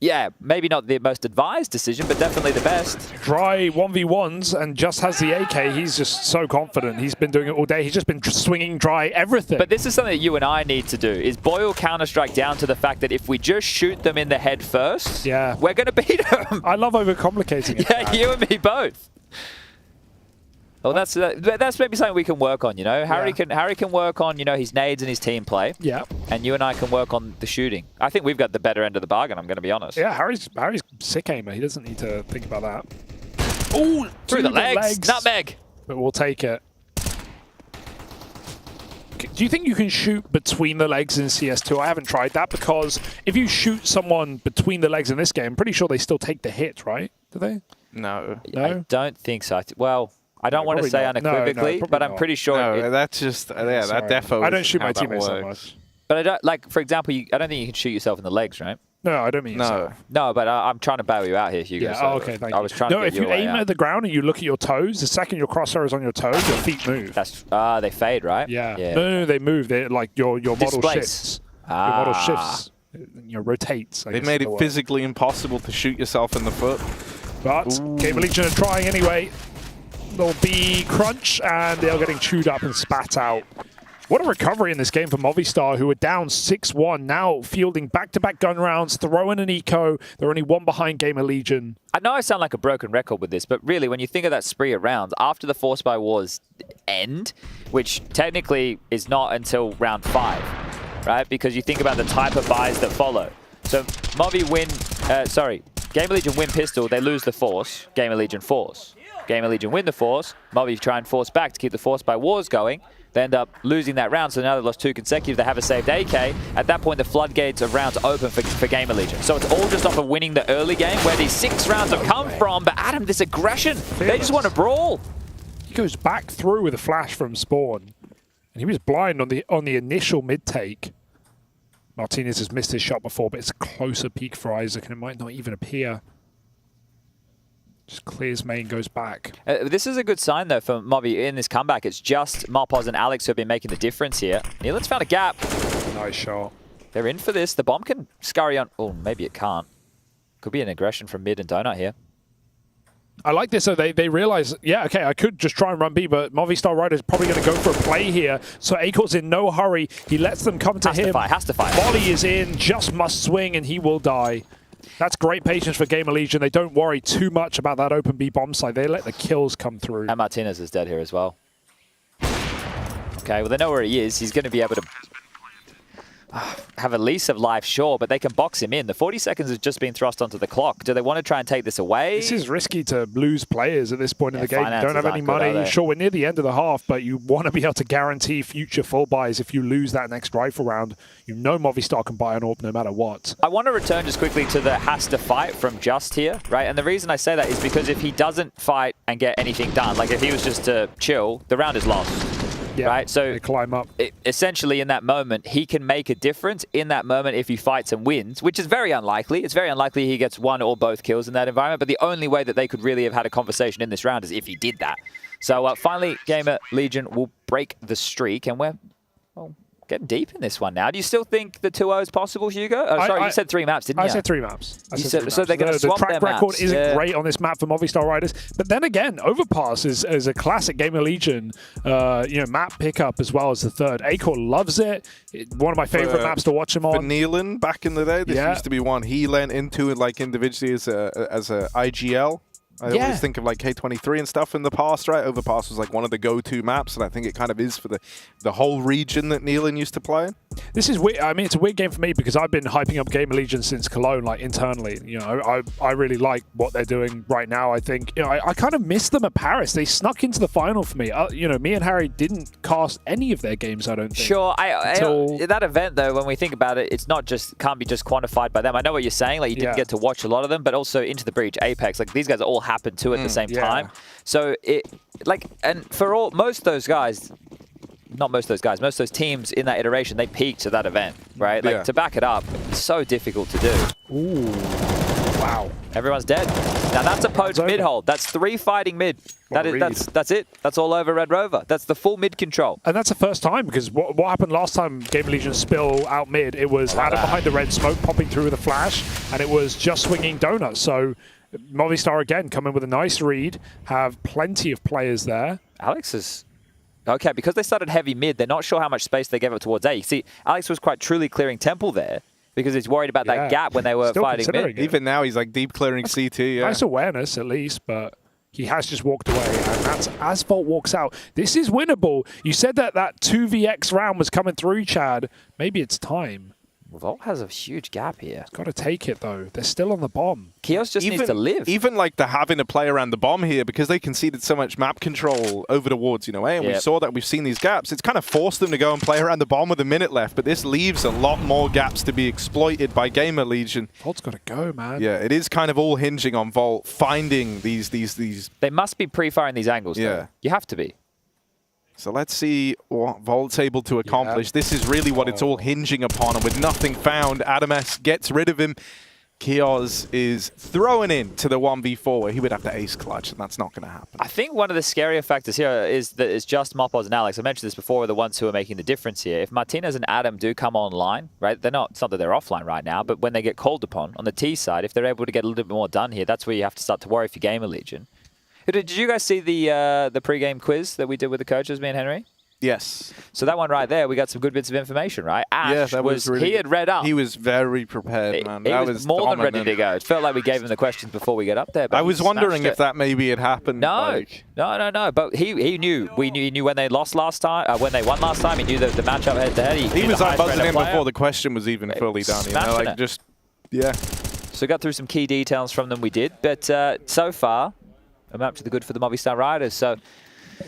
yeah, maybe not the most advised decision, but definitely the best. Dry 1v1s and Just has the AK. He's just so confident. He's been doing it all day. He's just been swinging dry everything. But this is something that you and I need to do, is boil Counter-Strike down to the fact that if we just shoot them in the head first, we're going to beat them. I love overcomplicating it. Yeah, you and me both. Well, that's maybe something we can work on, you know. Harry can work on, you know, his nades and his team play. Yeah. And you and I can work on the shooting. I think we've got the better end of the bargain, I'm going to be honest. Yeah, Harry's sick aimer. He doesn't need to think about that. Oh, through the legs. Nutmeg. But we'll take it. Do you think you can shoot between the legs in CS2? I haven't tried that, because if you shoot someone between the legs in this game, I'm pretty sure they still take the hit, right? Do they? No. I don't think so. Well, I don't want to say unequivocally, but I'm pretty sure. No, that's just, that defo. I don't shoot my teammates so much. But I don't, like, for example, I don't think you can shoot yourself in the legs, right? No, I don't mean yourself. No, but I'm trying to bail you out here, Hugo. Yeah, so okay, thank you. I was trying to get if you aim at the ground and you look at your toes, the second your crosshair is on your toes, your feet move. That's they fade, right? Yeah. No, they move. They like your model shifts. Your model shifts. Rotates. They made it physically impossible to shoot yourself in the foot. But Gamer Legion are trying anyway. There'll be crunch, and they're getting chewed up and spat out. What a recovery in this game for Movistar, who are down 6-1, now fielding back-to-back gun rounds, throwing an eco. They're only 1 behind Gamer Legion. I know I sound like a broken record with this, but really, when you think of that spree of rounds, after the Force by Wars end, which technically is not until round 5, right? Because you think about the type of buys that follow. So Movi win, Gamer Legion win pistol, they lose the Force, Gamer Legion force. Gamer Legion win the Force, Movi try and force back to keep the Force by Wars going. They end up losing that round, so now they've lost 2 consecutive. They have a saved AK. At that point, the floodgates of rounds open for Gamer Legion. So it's all just off of winning the early game, where these 6 rounds have come from. But Adam, this aggression, they just want to brawl. He goes back through with a flash from spawn, and he was blind on the initial mid take. Martinez has missed his shot before, but it's a closer peek for Isaac, and it might not even appear. Just clears main, goes back. This is a good sign, though, for Movi in this comeback. It's just Malpaz and Alex who have been making the difference here. Nealon's found a gap. Nice shot. They're in for this. The bomb can scurry on. Oh, maybe it can't. Could be an aggression from mid and Donut here. I like this. So they realize, yeah, okay, I could just try and run B, but Movistar Rider is probably going to go for a play here. So Akor's in no hurry. He lets them come to him. Has to fight. Volley is in, just must swing, and he will die. That's great patience for Gamer Legion. They don't worry too much about that open B bomb site. They let the kills come through. And Martinez is dead here as well. Okay, well, they know where he is. He's going to be able to have a lease of life, sure, but they can box him in. The 40 seconds has just been thrust onto the clock. Do they want to try and take this away? This is risky to lose players at this point in the game. You don't have any money. Sure, we're near the end of the half, but you want to be able to guarantee future full buys if you lose that next rifle round. You know Movistar can buy an AWP no matter what. I want to return just quickly to the has to fight from Just here, right? And the reason I say that is because if he doesn't fight and get anything done, like if he was just to chill, the round is lost. Yeah, right? So they climb up. Essentially, in that moment, he can make a difference in that moment if he fights and wins, which is very unlikely. It's very unlikely he gets one or both kills in that environment, but the only way that they could really have had a conversation in this round is if he did that. So finally, Gamer Legion will break the streak, and we're getting deep in this one now. Do you still think the 2-0 is possible, Hugo? Oh, sorry, you said 3 maps, didn't you? I said 3 maps. So they're going to swap their track their record maps. isn't great on this map for Movistar Riders. But then again, Overpass is a classic Gamer Legion map pickup as well as the third. Akor loves it. One of my favorite maps to watch him on. For Nealon back in the day, this used to be one he lent into like individually as a IGL. I always think of like K23 and stuff in the past, right? Overpass was like one of the go-to maps, and I think it kind of is for the whole region that Nealon used to play in. This is weird. I mean, it's a weird game for me because I've been hyping up Gamer Legion since Cologne, like internally. You know, I really like what they're doing right now. I think, you know, I kind of miss them at Paris. They snuck into the final for me. You know, me and Harry didn't cast any of their games, I don't think. Sure. That event, though, when we think about it, it's not just, can't be just quantified by them. I know what you're saying. Like, you didn't get to watch a lot of them, but also Into the Breach, Apex, like these guys all happened too at the same time. So and for most of those guys, not most of those guys, most of those teams in that iteration, they peaked at that event, right? Like to back it up, it's so difficult to do. Ooh, wow! Everyone's dead. Now that's a poached mid hold. That's 3 fighting mid. That's it. That's all over Red Rover. That's the full mid control. And that's the first time because what happened last time Gamer Legion spill out mid? It was Adam behind the red smoke popping through with a flash, and it was just swinging donuts. So Movistar again come in with a nice read, have plenty of players there. Alex is okay because they started heavy mid. They're not sure how much space they gave up towards A. You see, Alex was quite truly clearing Temple there because he's worried about that gap when they were fighting mid. Even now, he's like deep clearing CT. Nice awareness at least, but he has just walked away, and that's Asphalt walks out. This is winnable. You said that 2vx round was coming through, Chad. Maybe it's time. Vault has a huge gap here. Got to take it, though. They're still on the bomb. Kios just needs to live. Even like the having to play around the bomb here, because they conceded so much map control over towards, A, and we saw that we've seen these gaps. It's kind of forced them to go and play around the bomb with a minute left, but this leaves a lot more gaps to be exploited by Gamer Legion. Vault's got to go, man. Yeah, it is kind of all hinging on Vault finding these. They must be pre-firing these angles, though. You have to be. So let's see what Volt's able to accomplish. This is really what it's all hinging upon, and with nothing found, Adam S gets rid of him. Kios is throwing in to the 1v4 where he would have to ace clutch, and that's not going to happen. I think one of the scarier factors here is that it's just Mopos and Alex. I mentioned this before, are the ones who are making the difference here. If Martinez and Adam do come online, right, it's not that they're offline right now, but when they get called upon on the T side, if they're able to get a little bit more done here, that's where you have to start to worry for Gamer Legion. Did you guys see the pre-game quiz that we did with the coaches, me and Henry? Yes. So that one right there, we got some good bits of information, right? Ash that was really he had read up. He was very prepared, man. He was more than ready to go. It felt like we gave him the questions before we got up there. But I was wondering if that maybe had happened. No. But he knew. He knew when they lost last time, when they won last time. He knew the matchup head-to-head. He was like buzzing in before the question was even fully done. So got through some key details from them. We did, but so far, a map to the good for the Movistar Riders. So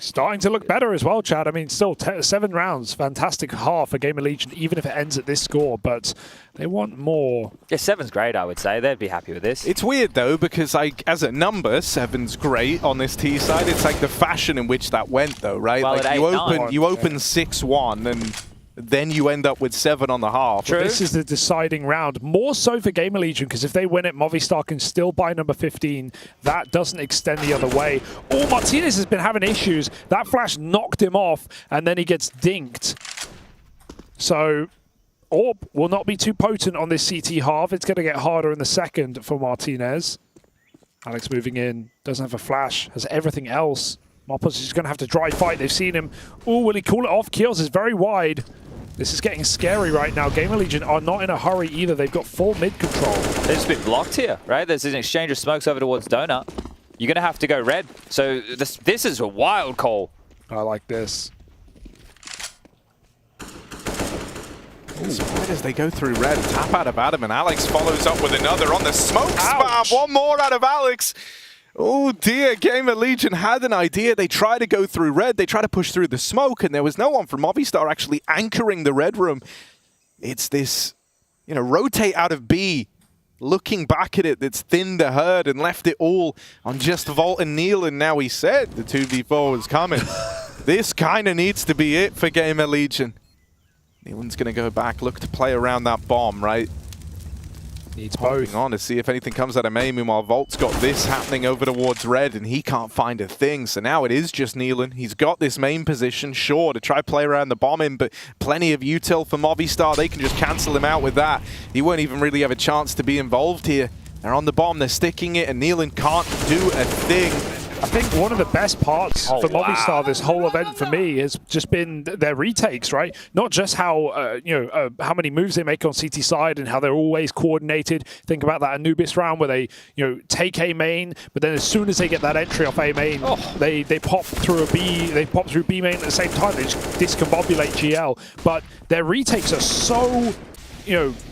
starting to look better as well, Chad. I mean, still 7 rounds, fantastic half for Gamer Legion, even if it ends at this score, but they want more. Yeah, 7's great, I would say. They'd be happy with this. It's weird, though, because like as a number, 7's great on this T side. It's like the fashion in which that went, though, right? Well, like you open 6-1 and then you end up with 7 on the half. Well, this is the deciding round. More so for Gamer Legion, because if they win it, Movistar can still buy number 15. That doesn't extend the other way. Oh, Martinez has been having issues. That flash knocked him off, and then he gets dinked. So AWP will not be too potent on this CT half. It's going to get harder in the second for Martinez. Alex moving in, doesn't have a flash, has everything else. Moppos is going to have to dry fight. They've seen him. Oh, will he call it off? Kios is very wide. This is getting scary right now. Gamer Legion are not in a hurry either. They've got full mid control. They've just been blocked here, right? There's an exchange of smokes over towards Donut. You're going to have to go red. So this is a wild call. I like this. Why does they go through red? Tap out of Adam, and Alex follows up with another on the smoke spam. One more out of Alex. Oh dear, Gamer Legion had an idea. They try to go through red. They try to push through the smoke, and there was no one from Movistar actually anchoring the red room. It's this, you know, rotate out of B, looking back at it, that's thinned the herd and left it all on just Volt and Neil, and now he said the 2v4 was coming. This kind of needs to be it for Gamer Legion. Nealon's going to go back, look to play around that bomb, right? Needs both. On to see if anything comes out of main. Meanwhile, Volt's got this happening over towards red, and he can't find a thing. So now it is just Nealon. He's got this main position, sure, to try play around the bombing, but plenty of util for Movistar. They can just cancel him out with that. He won't even really have a chance to be involved here. They're on the bomb, they're sticking it, and Nealon can't do a thing. I think one of the best parts for Movistar this whole event for me has just been their retakes, right? Not just how how many moves they make on CT side and how they're always coordinated. Think about that Anubis round where they take A main, but then as soon as they get that entry off A main, they pop through a B, they pop through B main at the same time. They just discombobulate GL. But their retakes are so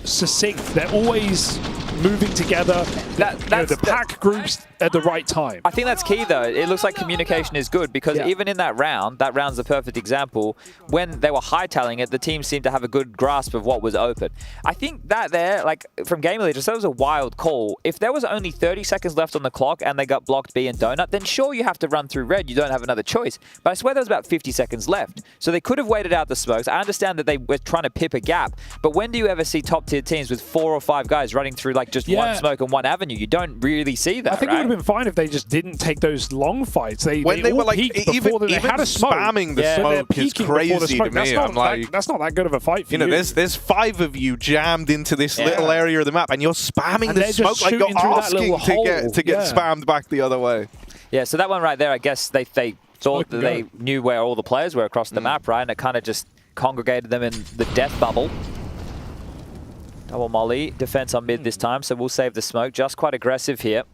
succinct. They're always moving together. The pack groups at the right time. I think that's key, though. It looks like communication is good because even in that round's the perfect example. When they were hightailing it, the team seemed to have a good grasp of what was open. I think that there, like from Gamer Legion, that was a wild call. If there was only 30 seconds left on the clock and they got blocked B and Donut, then sure you have to run through red. You don't have another choice. But I swear there was about 50 seconds left. So they could have waited out the smokes. I understand that they were trying to pip a gap, but when do you ever see top tier teams with 4 or 5 guys running through like just one smoke and one avenue? You don't really see that. I think it would have been fine if they just didn't take those long fights. They were like even had a smoke. Spamming the smoke is crazy to me. That's not that good of a fight for you. There's 5 of you jammed into this little area of the map, and you're spamming the smoke like you're asking to get spammed back the other way. Yeah, so that one right there, I guess they thought that they knew where all the players were across the map, right? And it kind of just congregated them in the death bubble. Double molly, defense on mid this time, so we'll save the smoke. Just quite aggressive here.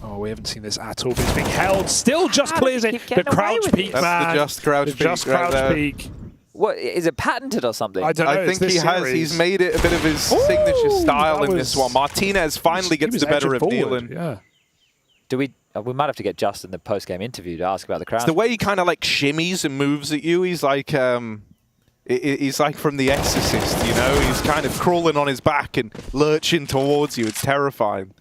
Oh, we haven't seen this at all, but it's being held. Still just clears it. The crouch peek, man. That's the just crouch peek. Just crouch peek. What, is it patented or something? I don't know. I think he has. He's made it a bit of his signature style in this one. Martinez finally gets the better of Nealon. Yeah. Do we might have to get Justin the post-game interview to ask about the crouch. It's the way he kind of like shimmies and moves at you. He's like he's like from The Exorcist, you know? He's kind of crawling on his back and lurching towards you. It's terrifying.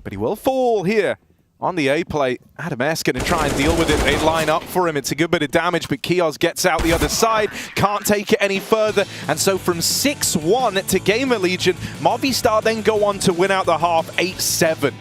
But he will fall here on the A plate. Adam S going to try and deal with it. They line up for him. It's a good bit of damage, but Kios gets out the other side. Can't take it any further. And so from 6-1 to Gamer Legion, Movistar then go on to win out the half 8-7.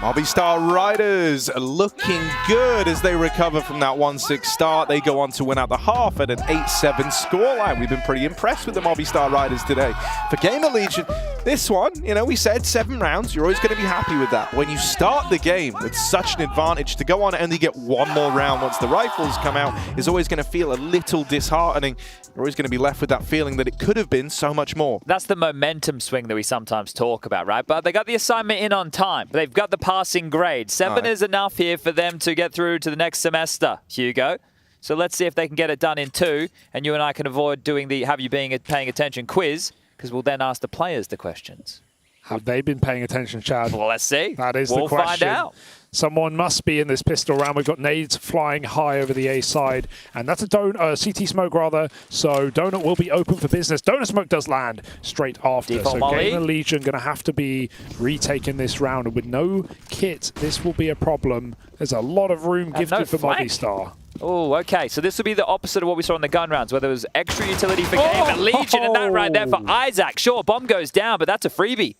Movistar Riders looking good as they recover from that 1-6 start. They go on to win out the half at an 8-7 scoreline. We've been pretty impressed with the Movistar Riders today. For Gamer Legion, this one, you know, we said 7 rounds. You're always going to be happy with that. When you start the game with such an advantage, to go on and only get one more round once the rifles come out is always going to feel a little disheartening. You're always going to be left with that feeling that it could have been so much more. That's the momentum swing that we sometimes talk about, right? But they got the assignment in on time. They've got the passing grade. 7 is enough here for them to get through to the next semester, Hugo. So let's see if they can get it done in 2, and you and I can avoid doing the have you been paying attention quiz, because we'll then ask the players the questions. Have they been paying attention, Chad? Well, let's see. That is we'll the question. Find out. Someone must be in this pistol round. We've got nades flying high over the A side, and that's a CT smoke rather. So Donut will be open for business. Donut smoke does land straight after. Default so Molly. Gamer Legion going to have to be retaking this round, and with no kit, this will be a problem. There's a lot of room gifted for Movistar. Oh, okay. So this will be the opposite of what we saw in the gun rounds, where there was extra utility for Gamer Legion, and that right there for Isaac. Sure, bomb goes down, but that's a freebie.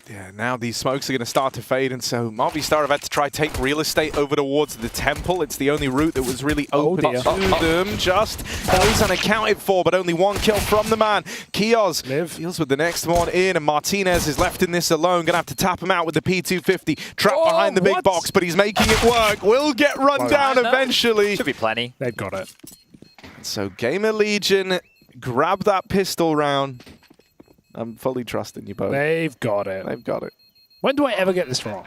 Yeah, now these smokes are going to start to fade, and so Movistar have had to try take real estate over towards the temple. It's the only route that was really open to them. Just goes unaccounted for, but only 1 kill from the man. Kios deals with the next one in, and Martinez is left in this alone. Going to have to tap him out with the P250. Trapped behind the big box, but he's making it work. Will get run down eventually. Should be plenty. They've got it. So Gamer Legion grab that pistol round. I'm fully trusting you both. They've got it. They've got it. When do I ever get this wrong?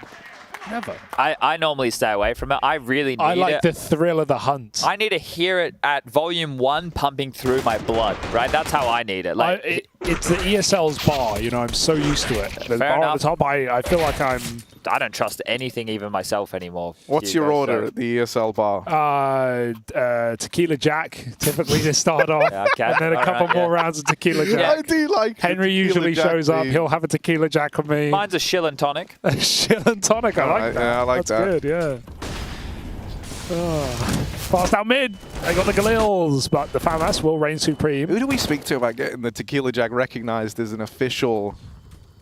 Never. I normally stay away from it. I really need it. I like the thrill of the hunt. I need to hear it at volume 1 pumping through my blood, right? That's how I need it. Like it's the ESL's bar, you know, I'm so used to it. The bar at the top, I feel like I don't trust anything, even myself, anymore. What's your order at the ESL bar? Tequila Jack, typically to start off. Okay. And then a couple more rounds of Tequila Jack. I do like Henry usually shows up. He'll have a Tequila Jack with me. Mine's a Shill and Tonic. A Shill and Tonic, I like that. Yeah, I like that. That's good, yeah. Fast out mid. They got the Galils, but the FAMAS will reign supreme. Who do we speak to about getting the Tequila Jack recognized as an official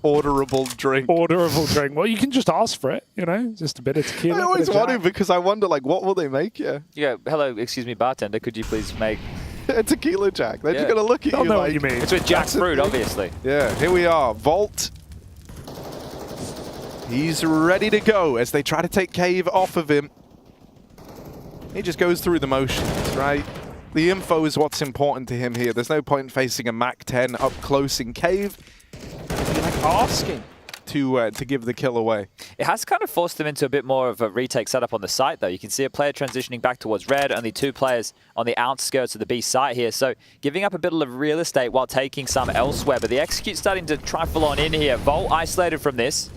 orderable drink? Orderable drink. Well, you can just ask for it, you know, just a bit of tequila. I always wonder, because I wonder, like, what will they make you? Yeah, hello, excuse me, bartender, could you please make a Tequila Jack? They're just going to look at They'll you know like... what you mean. It's with jackfruit, obviously. Yeah, here we are. Vault. He's ready to go as they try to take Cave off of him. He just goes through the motions, right? The info is what's important to him here. There's no point facing a MAC-10 up close in Cave. Like asking to give the kill away. It has kind of forced them into a bit more of a retake setup on the site, though. You can see a player transitioning back towards red, only 2 players on the outskirts of the B site here. So giving up a bit of real estate while taking some elsewhere. But the execute starting to trifle on in here. Volt isolated from this.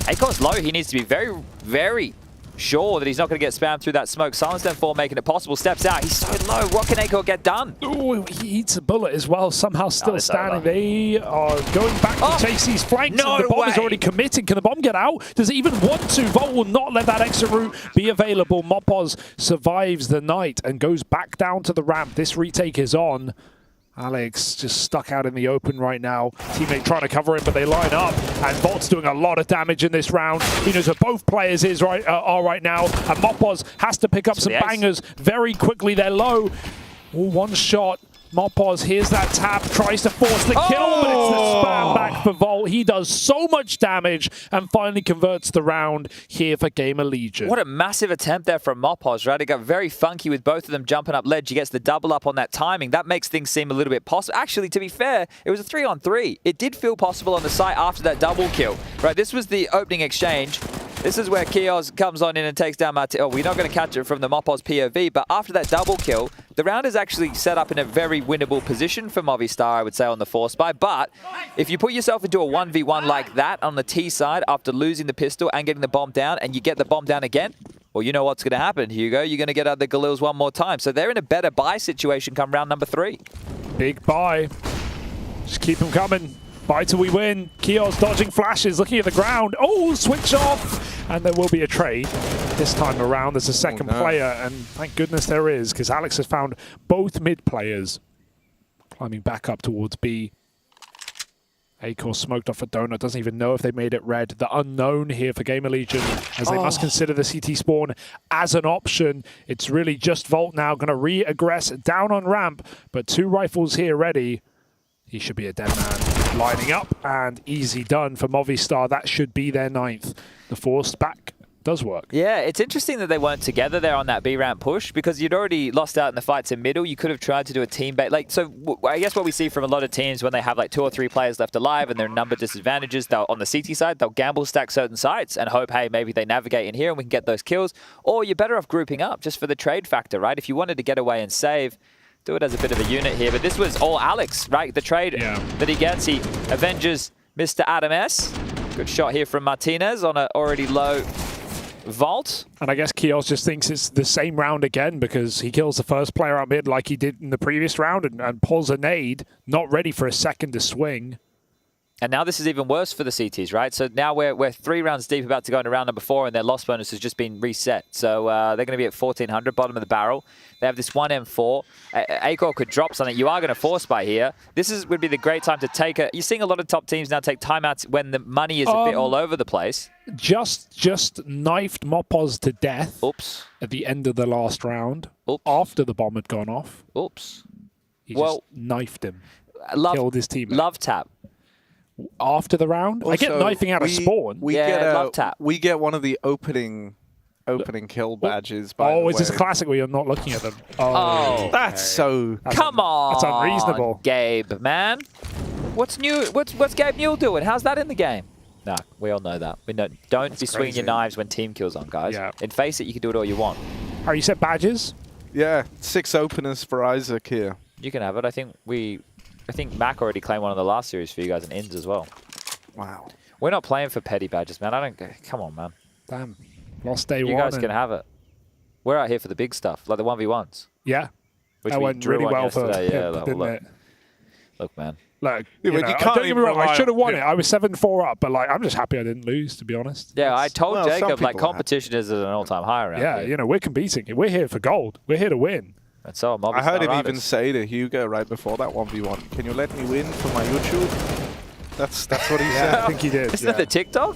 Akor's low. He needs to be very, very sure that he's not going to get spammed through that smoke. Silence then 4 making it possible. Steps out. He's so low. What can Akor get done? Oh, he eats a bullet as well. Somehow still standing. They are going back to chase these flanks. No and the bomb way. is already committed. Can the bomb get out? Does it even want to? Volt will not let that exit route be available. Mopos survives the night and goes back down to the ramp. This retake is on. Alex just stuck out in the open right now. Teammate trying to cover him, but they line up. And Volt's doing a lot of damage in this round. He knows where both players are right now. And Mopos has to pick up some bangers very quickly. They're low. Ooh, 1 shot. Mopos hears that tap, tries to force the kill, but it's the spam back for Volt. He does so much damage and finally converts the round here for Gamer Legion. What a massive attempt there from Mopos, right? It got very funky with both of them jumping up ledge. He gets the double up on that timing. That makes things seem a little bit possible. Actually, to be fair, it was a 3-on-3. It did feel possible on the site after that double kill, right? This was the opening exchange. This is where Kios comes on in and takes down Martin. Oh, we're not going to catch it from the Mopos POV, but after that double kill, the round is actually set up in a very winnable position for Movistar, I would say, on the 4-spy. But if you put yourself into a 1v1 like that on the T side after losing the pistol and getting the bomb down, and you get the bomb down again, well, you know what's going to happen, Hugo. You're going to get out the Galils one more time. So they're in a better buy situation come round number 3. Big buy. Just keep them coming. Buy till we win. Kios dodging flashes, looking at the ground. Oh, switch off. And there will be a trade. This time around, there's a second player, and thank goodness there is, because Alex has found both mid players climbing back up towards B. Acor smoked off a donut, doesn't even know if they made it red. The unknown here for Gamer Legion, as they must consider the CT spawn as an option. It's really just Volt now, going to re-aggress down on ramp, but 2 rifles here ready. He should be a dead man. Lining up, and easy done for Movistar. That should be their 9th. The forced back does work. Yeah, it's interesting that they weren't together there on that B ramp push, because you'd already lost out in the fights in middle. You could have tried to do a team bait. Like, so I guess what we see from a lot of teams when they have like 2 or 3 players left alive and there are number disadvantages, they'll, on the CT side, they'll gamble stack certain sites and hope, hey, maybe they navigate in here and we can get those kills. Or you're better off grouping up just for the trade factor, right? If you wanted to get away and save, do it as a bit of a unit here. But this was all Alex, right? The trade that he gets, he avenges Mr. Adam S. Good shot here from Martinez on an already low Vault. And I guess Kios just thinks it's the same round again because he kills the first player out mid like he did in the previous round and pulls a nade, not ready for a second to swing. And now this is even worse for the CTs, right? So now we're 3 rounds deep, about to go into round number 4, and their loss bonus has just been reset. So they're going to be at 1,400, bottom of the barrel. They have this 1 M4. Acor could drop something. You are going to force by here. This would be the great time to take a... You're seeing a lot of top teams now take timeouts when the money is a bit all over the place. Just knifed Mopos to death. Oops. At the end of the last round. Oops. After the bomb had gone off. Oops. He just knifed him. Killed his teammate. Love tap. After the round? Also, I get knifing out of spawn. We get one of the opening kill badges. By the is way. this a classic where you're not looking at them? Oh. That's so... Come on. That's unreasonable. Gabe, man. What's new? What's Gabe Newell doing? How's that in the game? Nah, we all know that. We know. Don't be swinging your knives when team kills on, guys. Yeah. And face it, you can do it all you want. Are you set badges? Yeah, 6 openers for Isaac here. You can have it. I think Mac already claimed one of the last series for you guys in Inns as well. Wow. We're not playing for petty badges, man. Come on, man. Damn. Lost day 1. You guys can have it. We're out here for the big stuff, like the 1v1s. Yeah. Which that we went drew really on well for yesterday. Yeah, didn't it? Look, man. Like, Yeah, you but know, you can't don't get me wrong, I should have won rely it. I was 7-4 up, but like I'm just happy I didn't lose, to be honest. Yeah, I told Well, some Jacob, like, people competition is at an all-time high around Yeah, here. you know, we're competing. We're here for gold. We're here to win. And so am I heard him Movistar even Riders. say to Hugo right before that 1v1, "Can you let me win for my YouTube?" That's what he said. I think he did. Isn't that the TikTok?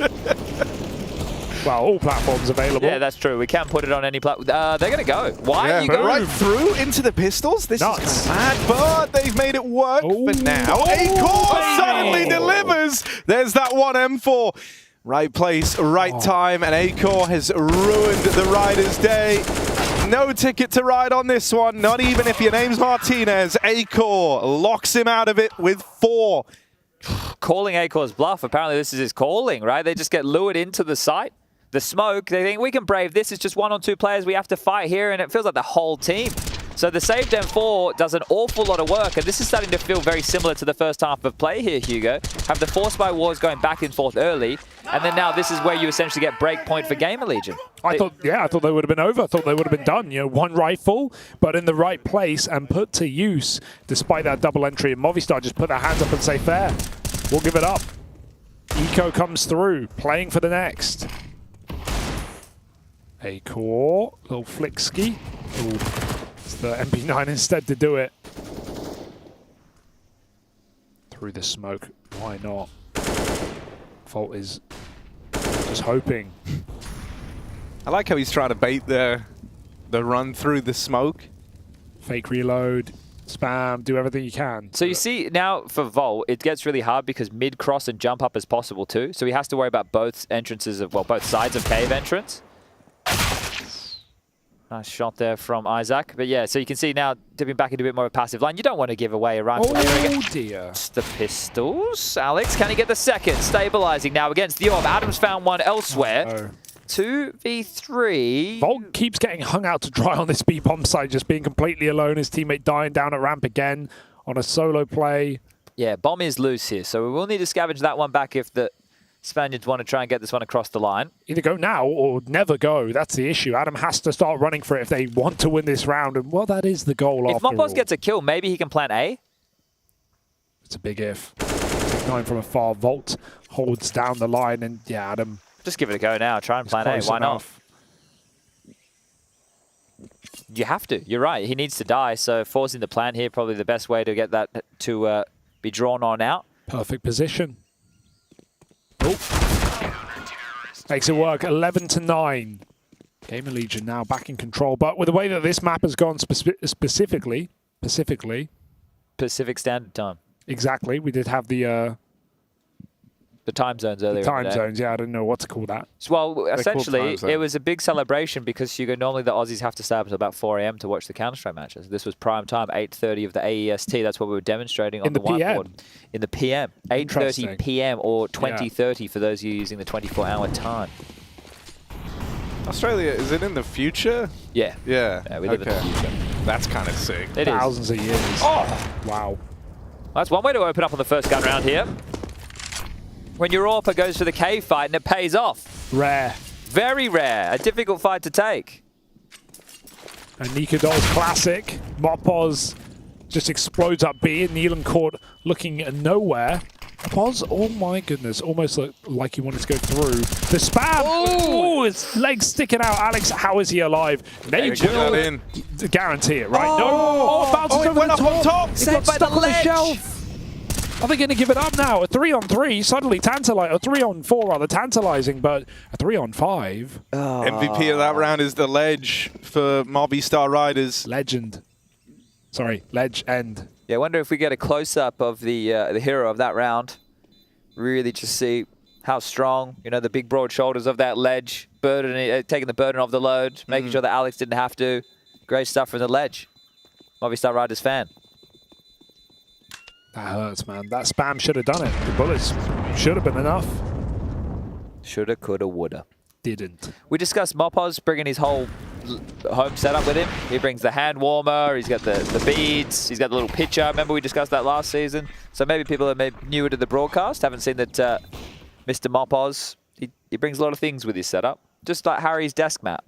Well, all platforms available. Yeah, that's true. We can't put it on any platform. They're going to go. Why are you but going? right through into the pistols? This is mad, but they've made it work. But now Acor suddenly delivers. There's that 1 M4. Right place, right time, and Acor has ruined the rider's day. No ticket to ride on this one, not even if your name's Martinez. Acor locks him out of it with 4. Calling Acor's bluff. Apparently this is his calling, right? They just get lured into the site. The smoke, they think, we can brave this. It's just 1 or 2 players we have to fight here, and it feels like the whole team. So the saved M4 does an awful lot of work, and this is starting to feel very similar to the first half of play here, Hugo. Have the force by wars going back and forth early, and then now this is where you essentially get break point for Gamer Legion. I thought they would have been over. I thought they would have been done. You know, 1 rifle, but in the right place and put to use, despite that double entry. And Movistar just put their hands up and say, fair. We'll give it up. Eco comes through, playing for the next. Acor, little flick ski. Ooh, it's the MP9 instead to do it. Through the smoke, why not? Fault is just hoping. I like how he's trying to bait the run through the smoke. Fake reload, spam, do everything you can. So you see now for Volt, it gets really hard because mid-cross and jump up is possible too. So he has to worry about both entrances of, well, both sides of cave entrance. Nice shot there from Isaac. But yeah, so you can see now dipping back into a bit more of a passive line. You don't want to give away a run player again. Oh dear. It's the pistols. Alex, can he get the second? Stabilizing now against the orb. Adams found one elsewhere. 2v3. Volt keeps getting hung out to dry on this B-bomb side, just being completely alone. His teammate dying down at ramp again on a solo play. Yeah, bomb is loose here, so we will need to scavenge that one back if the Spaniards want to try and get this one across the line. Either go now or never go. That's the issue. Adam has to start running for it if they want to win this round. And, well, that is the goal If after all. Mopos gets a kill, maybe he can plant A. It's a big if. 9 from afar. Volt holds down the line. And, yeah, Adam... Just give it a go now. Try and plant A. Why not? You have to. You're right. He needs to die. So forcing the plant here, probably the best way to get that to be drawn on out. Perfect position. Oh. Makes it work. 11-9. Gamer Legion now back in control. But with the way that this map has gone specifically. Pacific Standard Time. Exactly. We did have the time zones earlier. Time zones, yeah. I don't know what to call that. Well, essentially, it was a big celebration because normally the Aussies have to stay up until about 4 a.m. to watch the Counter-Strike matches. This was prime time, 8:30 of the AEST. That's what we were demonstrating on the whiteboard. In the PM. 8:30 PM or 20:30 for those of you using the 24-hour time. Australia, is it in the future? Yeah. Yeah. We live in the future. That's kind of sick. It is. Thousands of years. Oh! Wow. That's one way to open up on the first gun round here. When your AWPer goes for the cave fight and it pays off. Rare. Very rare. A difficult fight to take. And Nika Doll's classic. Mopos just explodes up B, and Neelan caught looking at nowhere. Mopos, oh my goodness, almost looked like he wanted to go through. The spam! Oh, his legs sticking out. Alex, how is he alive? They will guarantee it, right? Oh, no! Bounces over went the up on top! He got stuck on the shelf! Are they going to give it up now? A 3-on-3, suddenly tantalizing. A 3-on-4 rather tantalizing, but a 3-on-5. MVP of that round is the Ledge for Movistar Riders. Legend. Sorry, Ledge end. Yeah, I wonder if we get a close-up of the hero of that round. Really just see how strong, the big broad shoulders of that Ledge, taking the burden of the load, making sure that Alex didn't have to. Great stuff from the Ledge. Movistar Riders fan. That hurts, man. That spam should have done it. The bullets should have been enough. Shoulda, coulda, woulda. Didn't. We discussed Mopos bringing his whole home setup with him. He brings the hand warmer, he's got the beads, he's got the little pitcher. Remember we discussed that last season? So maybe people that are newer to the broadcast haven't seen that Mr. Mopos, he brings a lot of things with his setup. Just like Harry's desk mat.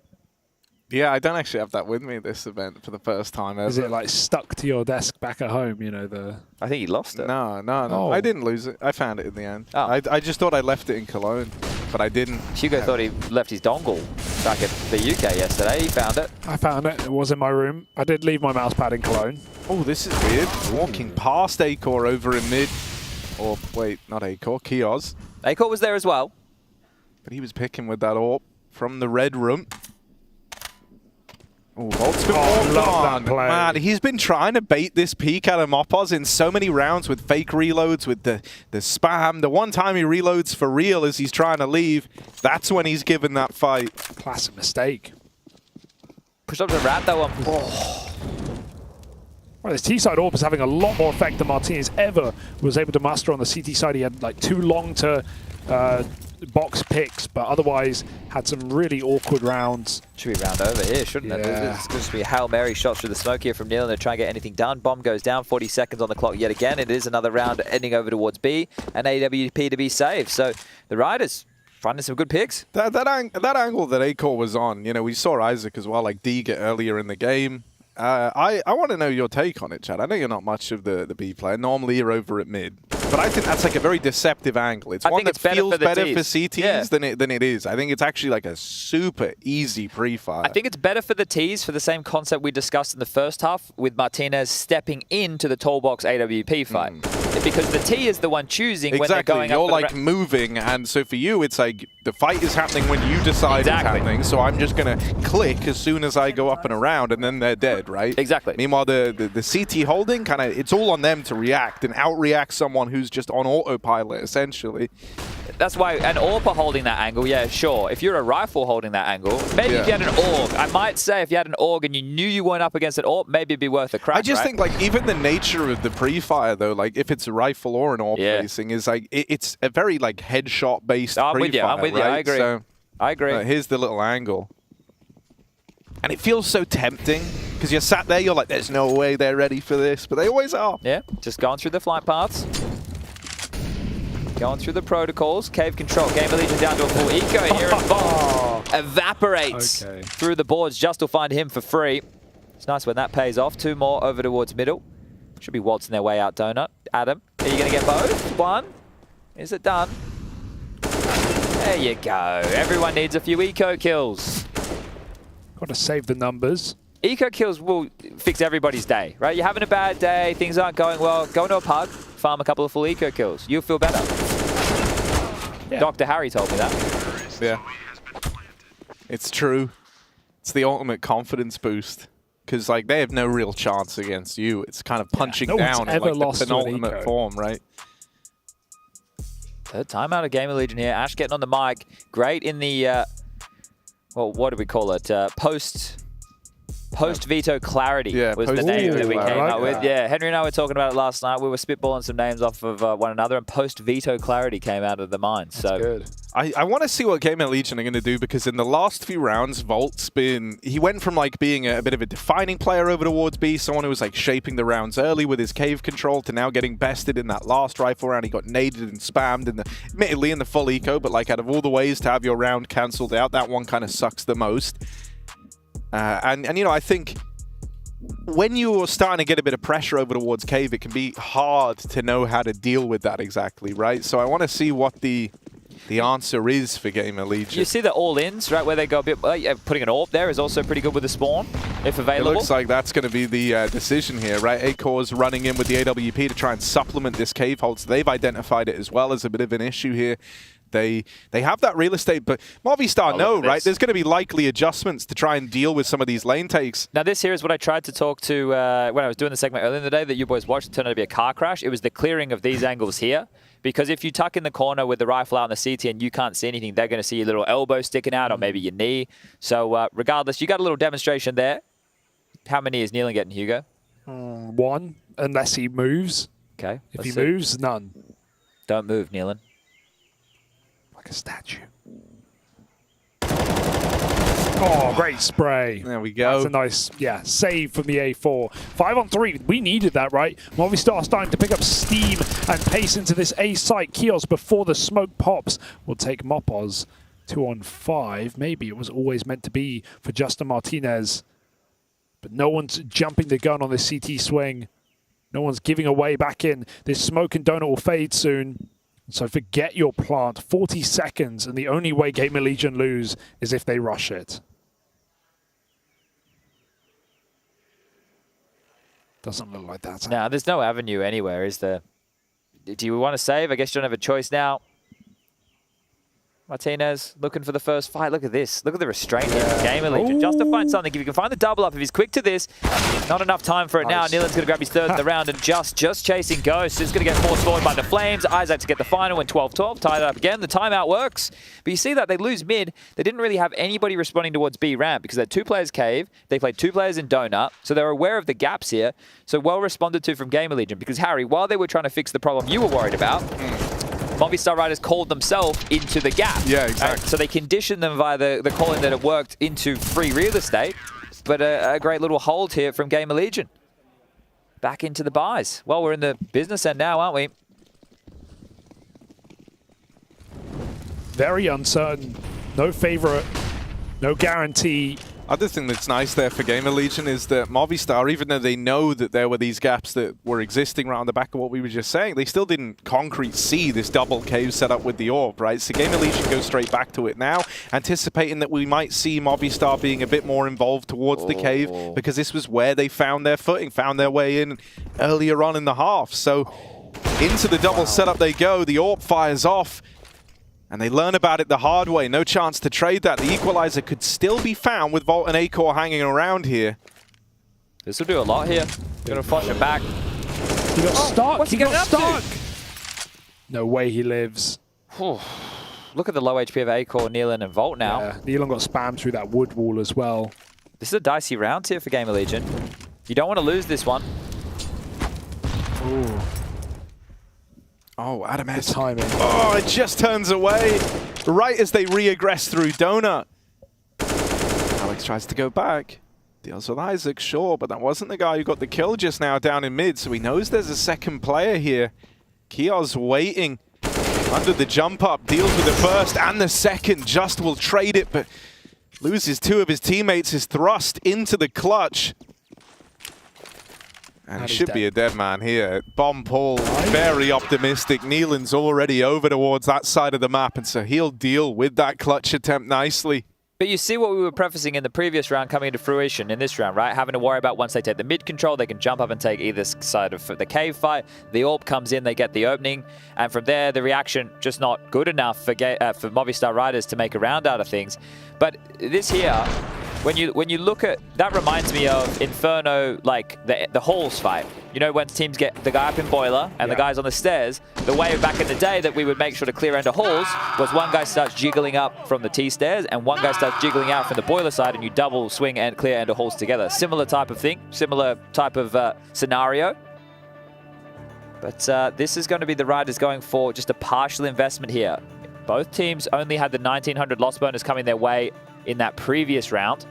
Yeah, I don't actually have that with me this event for the first time ever. Is it like stuck to your desk back at home, I think he lost it. No. Oh. I didn't lose it. I found it in the end. Oh. I just thought I left it in Cologne, but I didn't. Hugo thought he left his dongle back at the UK yesterday. He found it. I found it. It was in my room. I did leave my mouse pad in Cologne. Oh, this is weird. Walking past Acor over in mid. Or, wait, not Acor, Kioz. Acor was there as well. But he was picking with that AWP from the red room. Oh, Volt's been walked on. Man, he's been trying to bait this peek out of Mopos in so many rounds with fake reloads, with the spam. The one time he reloads for real as he's trying to leave, that's when he's given that fight. Classic mistake. Push up to rat that one. Oh. Well, this T-side AWP is having a lot more effect than Martinez ever was able to muster on the CT side. He had like too long to box picks, but otherwise had some really awkward rounds. Should be round over here, shouldn't it? It's going to be Hail Mary shots through the smoke here from Neil, and they're trying to get anything done. Bomb goes down, 40 seconds on the clock yet again. It is another round ending over towards B, and AWP to be saved. So the Riders finding some good picks. That angle that Acor was on, we saw Isaac as well, like Diga earlier in the game. I want to know your take on it, Chad. I know you're not much of the B player. Normally you're over at mid. But I think that's like a very deceptive angle. It's one that feels better for CTs than it is. I think it's actually like a super easy pre-fire. I think it's better for the Ts for the same concept we discussed in the first half with Martinez stepping into the tall box AWP fight. Because the T is the one choosing when they're going up. You're like moving, and so for you it's like the fight is happening when you decide it's happening, so I'm just going to click as soon as I go up and around, and then they're dead, right? Exactly. Meanwhile, the CT holding, kind of, it's all on them to react and outreact someone who's just on autopilot, essentially. That's why an AWPer holding that angle, yeah, sure. If you're a rifle holding that angle, maybe if you had an AUG. I might say if you had an AUG and you knew you weren't up against an AWP, maybe it'd be worth a crack, I just think, like, even the nature of the pre-fire, though, like, if it's a rifle or an AWP placing, is like, it's a very, like, headshot-based pre-fire, I'm with you, I'm with you, I agree. So, I agree. Here's the little angle. And it feels so tempting, because you're sat there, you're like, there's no way they're ready for this, but they always are. Yeah, just going through the flight paths. Going through the protocols. Cave control. Gamer Legion down to a full eco here, and Bomb evaporates through the boards just to find him for free. It's nice when that pays off. Two more over towards middle. Should be waltzing their way out, Donut. Adam, are you going to get both? One. Is it done? There you go. Everyone needs a few eco kills. Got to save the numbers. Eco kills will fix everybody's day, right? You're having a bad day, things aren't going well, go into a pub, farm a couple of full eco kills. You'll feel better. Yeah. Dr. Harry told me that. Yeah. It's true. It's the ultimate confidence boost. Because like they have no real chance against you. It's kind of punching down in like the penultimate form, right? Third timeout of Gamer Legion here. Ash getting on the mic. Great in the, well, what do we call it? Post-veto clarity was the name that we came up with. Yeah, Henry and I were talking about it last night. We were spitballing some names off of one another, and post-veto clarity came out of the mind. So good. I want to see what Gamer Legion are going to do, because in the last few rounds, Volt's he went from like being a bit of a defining player over towards B, someone who was like shaping the rounds early with his cave control, to now getting bested in that last rifle round. He got naded and spammed, admittedly in the full eco, but like out of all the ways to have your round cancelled out, that one kind of sucks the most. And you know, I think when you're starting to get a bit of pressure over towards cave, it can be hard to know how to deal with that exactly, right? So I want to see what the answer is for Gamer Legion. You see the all-ins, right, where they go a bit... putting an AWP there is also pretty good with the spawn, if available. It looks like that's going to be the decision here, right? Acor's running in with the AWP to try and supplement this cave hold. So they've identified it as well as a bit of an issue here. They have that real estate, but Movistar right? There's going to be likely adjustments to try and deal with some of these lane takes. Now this here is what I tried to talk to when I was doing the segment earlier in the day that you boys watched. It turned out to be a car crash. It was the clearing of these angles here. Because if you tuck in the corner with the rifle out on the CT and you can't see anything, they're going to see your little elbow sticking out or maybe your knee. So regardless, you got a little demonstration there. How many is Nealon getting, Hugo? 1, unless he moves. Okay. If he moves, none. Don't move, Nealon. Like a statue. Oh, great spray. There we go. That's a nice, save from the A4. 5 on 3. We needed that, right? Movistar starting to pick up steam and pace into this A site. Kiosk before the smoke pops will take Mopoz. 2 on 5. Maybe it was always meant to be for Justin Martinez. But no one's jumping the gun on this CT swing. No one's giving away back in. This smoke and donut will fade soon. So forget your plant. 40 seconds, and the only way Gamer Legion lose is if they rush it. Doesn't look like that. No, there's no avenue anywhere, is there? Do you want to save? I guess you don't have a choice now. Martinez looking for the first fight. Look at this. Look at the restraint here from Gamer Legion. Just to find something. If you can find the double up, if he's quick to this, not enough time for it now. Nealon's going to grab his third in the round and just chasing Ghost. Is going to get forced forward by the Flames. Isaac to get the final in 12-12. Tied it up again. The timeout works. But you see that they lose mid. They didn't really have anybody responding towards B ramp because they had 2 players cave. They played 2 players in donut. So they're aware of the gaps here. So well responded to from Gamer Legion. Because Harry, while they were trying to fix the problem you were worried about, Movistar Riders called themselves into the gap. Yeah, exactly. So they conditioned them via the calling that it worked into free real estate. But a great little hold here from Gamer Legion. Back into the buys. Well, we're in the business end now, aren't we? Very uncertain. No favorite. No guarantee. Other thing that's nice there for Gamer Legion is that Movistar, even though they know that there were these gaps that were existing right on the back of what we were just saying, they still didn't concrete see this double cave set up with the AWP, right? So Gamer Legion goes straight back to it now, anticipating that we might see Movistar being a bit more involved towards the cave, because this was where they found their footing, found their way in earlier on in the half. So into the double setup they go, the AWP fires off, and they learn about it the hard way. No chance to trade that. The equalizer could still be found with Volt and Acor hanging around here. This will do a lot here. Gonna flush it back. He got stuck. What's he got stuck? No way he lives. Look at the low HP of Acor, Nealon, and Volt now. Yeah, Nealon got spammed through that wood wall as well. This is a dicey round here for Gamer Legion. You don't want to lose this one. Ooh. Oh, Adam S. Timing. Oh, it just turns away right as they re-aggress through Donut. Alex tries to go back. Deals with Isaac, sure, but that wasn't the guy who got the kill just now down in mid, so he knows there's a second player here. Kios waiting under the jump up, deals with the first and the second, just will trade it, but loses 2 of his teammates, is thrust into the clutch. And he should be a dead man here. Bomb Paul, very optimistic. Nealon's already over towards that side of the map, and so he'll deal with that clutch attempt nicely. But you see what we were prefacing in the previous round coming into fruition in this round, right? Having to worry about once they take the mid control, they can jump up and take either side of the cave fight. The AWP comes in, they get the opening. And from there, the reaction just not good enough for Movistar Riders to make a round out of things. But this here, when you look at, that reminds me of Inferno, like the halls fight. You know, when teams get the guy up in boiler and the guys on the stairs, the way back in the day that we would make sure to clear into halls was one guy starts jiggling up from the T stairs and one guy starts jiggling out from the boiler side, and you double swing and clear into halls together. Similar type of thing, similar type of scenario. But this is going to be the Riders going for just a partial investment here. Both teams only had the 1900 loss bonus coming their way in that previous round.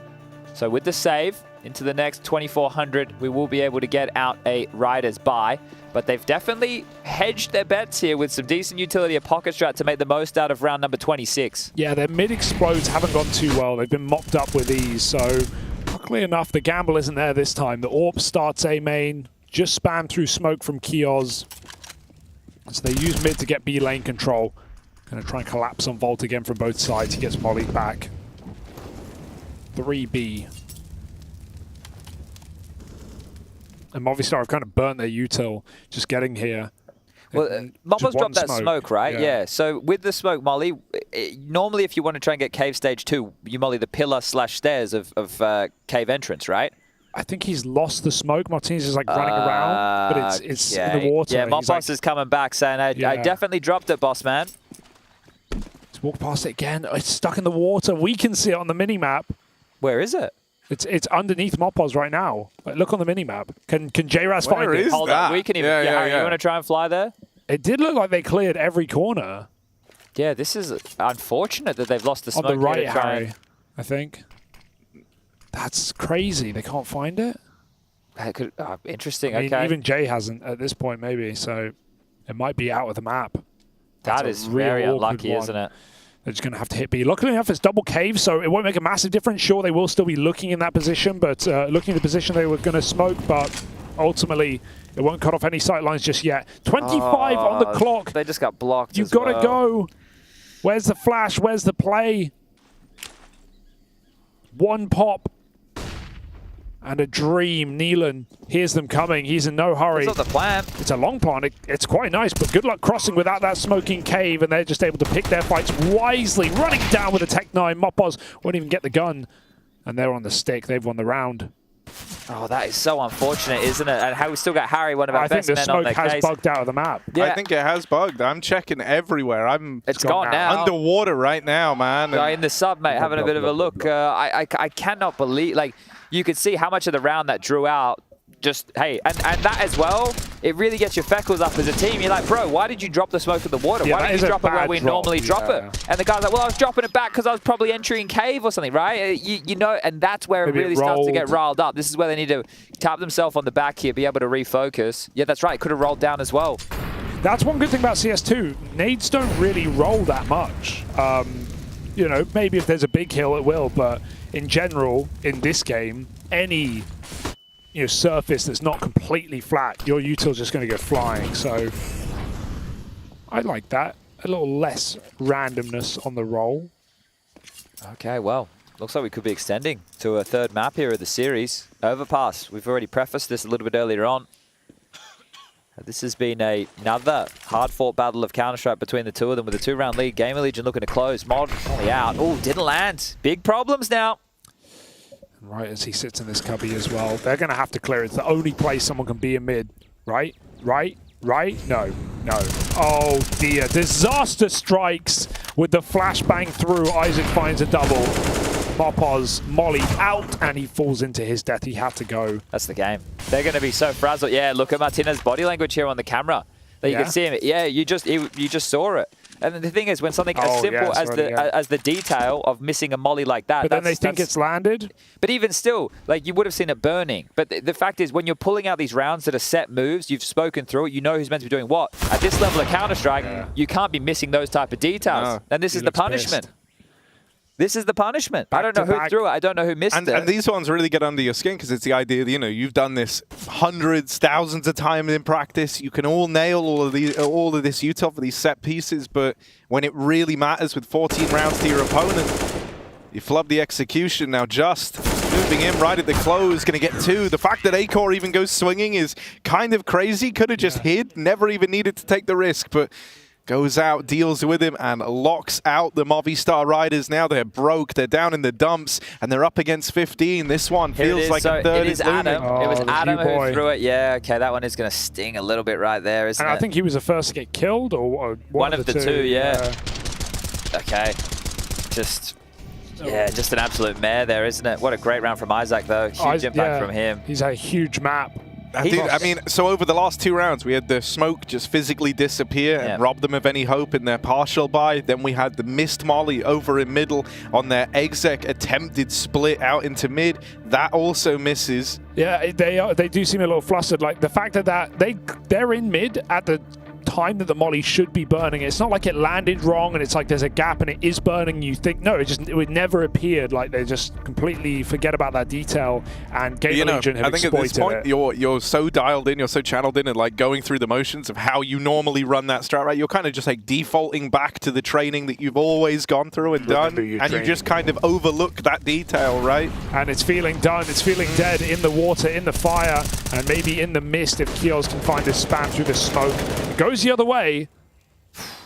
So with the save into the next 2400, we will be able to get out a Riders buy. But they've definitely hedged their bets here with some decent utility of pocket strat to make the most out of round number 26. Yeah, their mid explodes haven't gone too well. They've been mopped up with ease. So luckily enough, the gamble isn't there this time. The AWP starts A main, just spam through smoke from Kiosk. So they use mid to get B lane control. Going to try and collapse on Volt again from both sides. He gets mollied back. 3B. And Movistar have kind of burnt their util just getting here. Well, Moppo's dropped that smoke, right? Yeah. So with the smoke molly, normally if you want to try and get cave stage 2, you molly the pillar / stairs of cave entrance, right? I think he's lost the smoke. Martinez is like running around, but it's in the water. Yeah, Moppos is coming back saying, I definitely dropped it, boss man. Let's walk past it again. It's stuck in the water. We can see it on the mini-map. Where is it? It's underneath Mopos right now. Like, look on the mini-map. Can JRaz find it? Hold on, we can even. Harry, you want to try and fly there? It did look like they cleared every corner. Yeah, this is unfortunate that they've lost the smoke. On the right, Harry, I think. That's crazy. They can't find it. Interesting. I mean, okay. Even Jay hasn't at this point, maybe. So it might be out of the map. That is very unlucky, isn't it? They're just going to have to hit B. Luckily enough, it's double cave, so it won't make a massive difference. Sure, they will still be looking in that position, but looking at the position they were going to smoke, but ultimately it won't cut off any sight lines just yet. 25 on the clock. They just got blocked. You've got to go. Where's the flash? Where's the play? One pop. And a dream. Neelan hears them coming. He's in no hurry. It's not the plan. It's a long plan. It's quite nice, but good luck crossing without that smoking cave, and they're just able to pick their fights wisely. Running down with a Tech 9. Mopos won't even get the gun. And they're on the stick. They've won the round. Oh, that is so unfortunate, isn't it? And how we still got Harry, one of our best men on their case. I think the smoke has bugged out of the map. Yeah. I think it has bugged. I'm checking everywhere. It's gone now. Underwater right now, man. In the sub, mate, having a bit of a look. I cannot believe, like, you could see how much of the round that drew out. Just, hey, and that as well, it really gets your feckles up as a team. You're like, bro, why did you drop the smoke in the water? Why didn't you drop it where we normally drop it? And the guy's like, well, I was dropping it back because I was probably entering cave or something, right? You know, and that's where it really starts to get riled up. This is where they need to tap themselves on the back here, be able to refocus. Yeah, that's right. Could have rolled down as well. That's one good thing about CS2. Nades don't really roll that much. You know, maybe if there's a big hill, it will, but in general, in this game, any surface that's not completely flat, your util's just going to go flying. So I like that. A little less randomness on the roll. Okay, well, looks like we could be extending to a third map here of the series. Overpass. We've already prefaced this a little bit earlier on. This has been another hard-fought battle of Counter-Strike between the two of them with a 2-round lead. Gamer Legion looking to close. Mod only out. Oh, didn't land. Big problems now. Right as he sits in this cubby as well. They're going to have to clear. It's the only place someone can be in mid. Right? No. Oh, dear. Disaster strikes with the flashbang through. Isaac finds a double. Mopos molly out, and he falls into his death. He had to go. That's the game. They're going to be so frazzled. Yeah, look at Martinez's body language here on the camera. That you can see him. Yeah, you just saw it. And the thing is, when something as simple as the detail of missing a molly like that, but then they think it's landed. But even still, like, you would have seen it burning. But the fact is, when you're pulling out these rounds that are set moves, you've spoken through it. You know who's meant to be doing what. At this level of Counter-Strike, you can't be missing those type of details. No, and this is the punishment. Pissed. This is the punishment. I don't know who threw it. I don't know who missed it. And these ones really get under your skin because it's the idea that, you've done this hundreds, thousands of times in practice. You can all nail all of this util for these set pieces, but when it really matters with 14 rounds to your opponent, You flub the execution. Now Just moving in right at the close, going to get 2. The fact that Acor even goes swinging is kind of crazy. Could have just hid, never even needed to take the risk, but goes out, deals with him, and locks out the Movistar Riders. Now they're broke, they're down in the dumps, and they're up against 15. This one feels like a third is Adam. looming. It was Adam who threw it. Yeah, okay, that one is going to sting a little bit right there, isn't it? I think he was the first to get killed, or one of the two, yeah. Okay, just an absolute mare there, isn't it? What a great round from Isaac, though. Huge impact from him. He's a huge map. I mean, so over the last 2 rounds, we had the smoke just physically disappear and rob them of any hope in their partial buy. Then we had the missed molly over in middle on their exec attempted split out into mid. That also misses. Yeah, they do seem a little flustered. Like the fact that they're in mid at the time that the molly should be burning. It's not like it landed wrong and it's like there's a gap and it is burning. You think, no, it would never appeared. Like they just completely forget about that detail, and Game Legion have exploited it. I think at this point, you're so dialed in, you're so channeled in and like going through the motions of how you normally run that strat, right? You're kind of just like defaulting back to the training that you've always gone through and done, and you just kind of overlook that detail, right? And it's feeling done, it's feeling dead in the water, in the fire, and maybe in the mist if Kios can find this spam through the smoke. It goes the other way.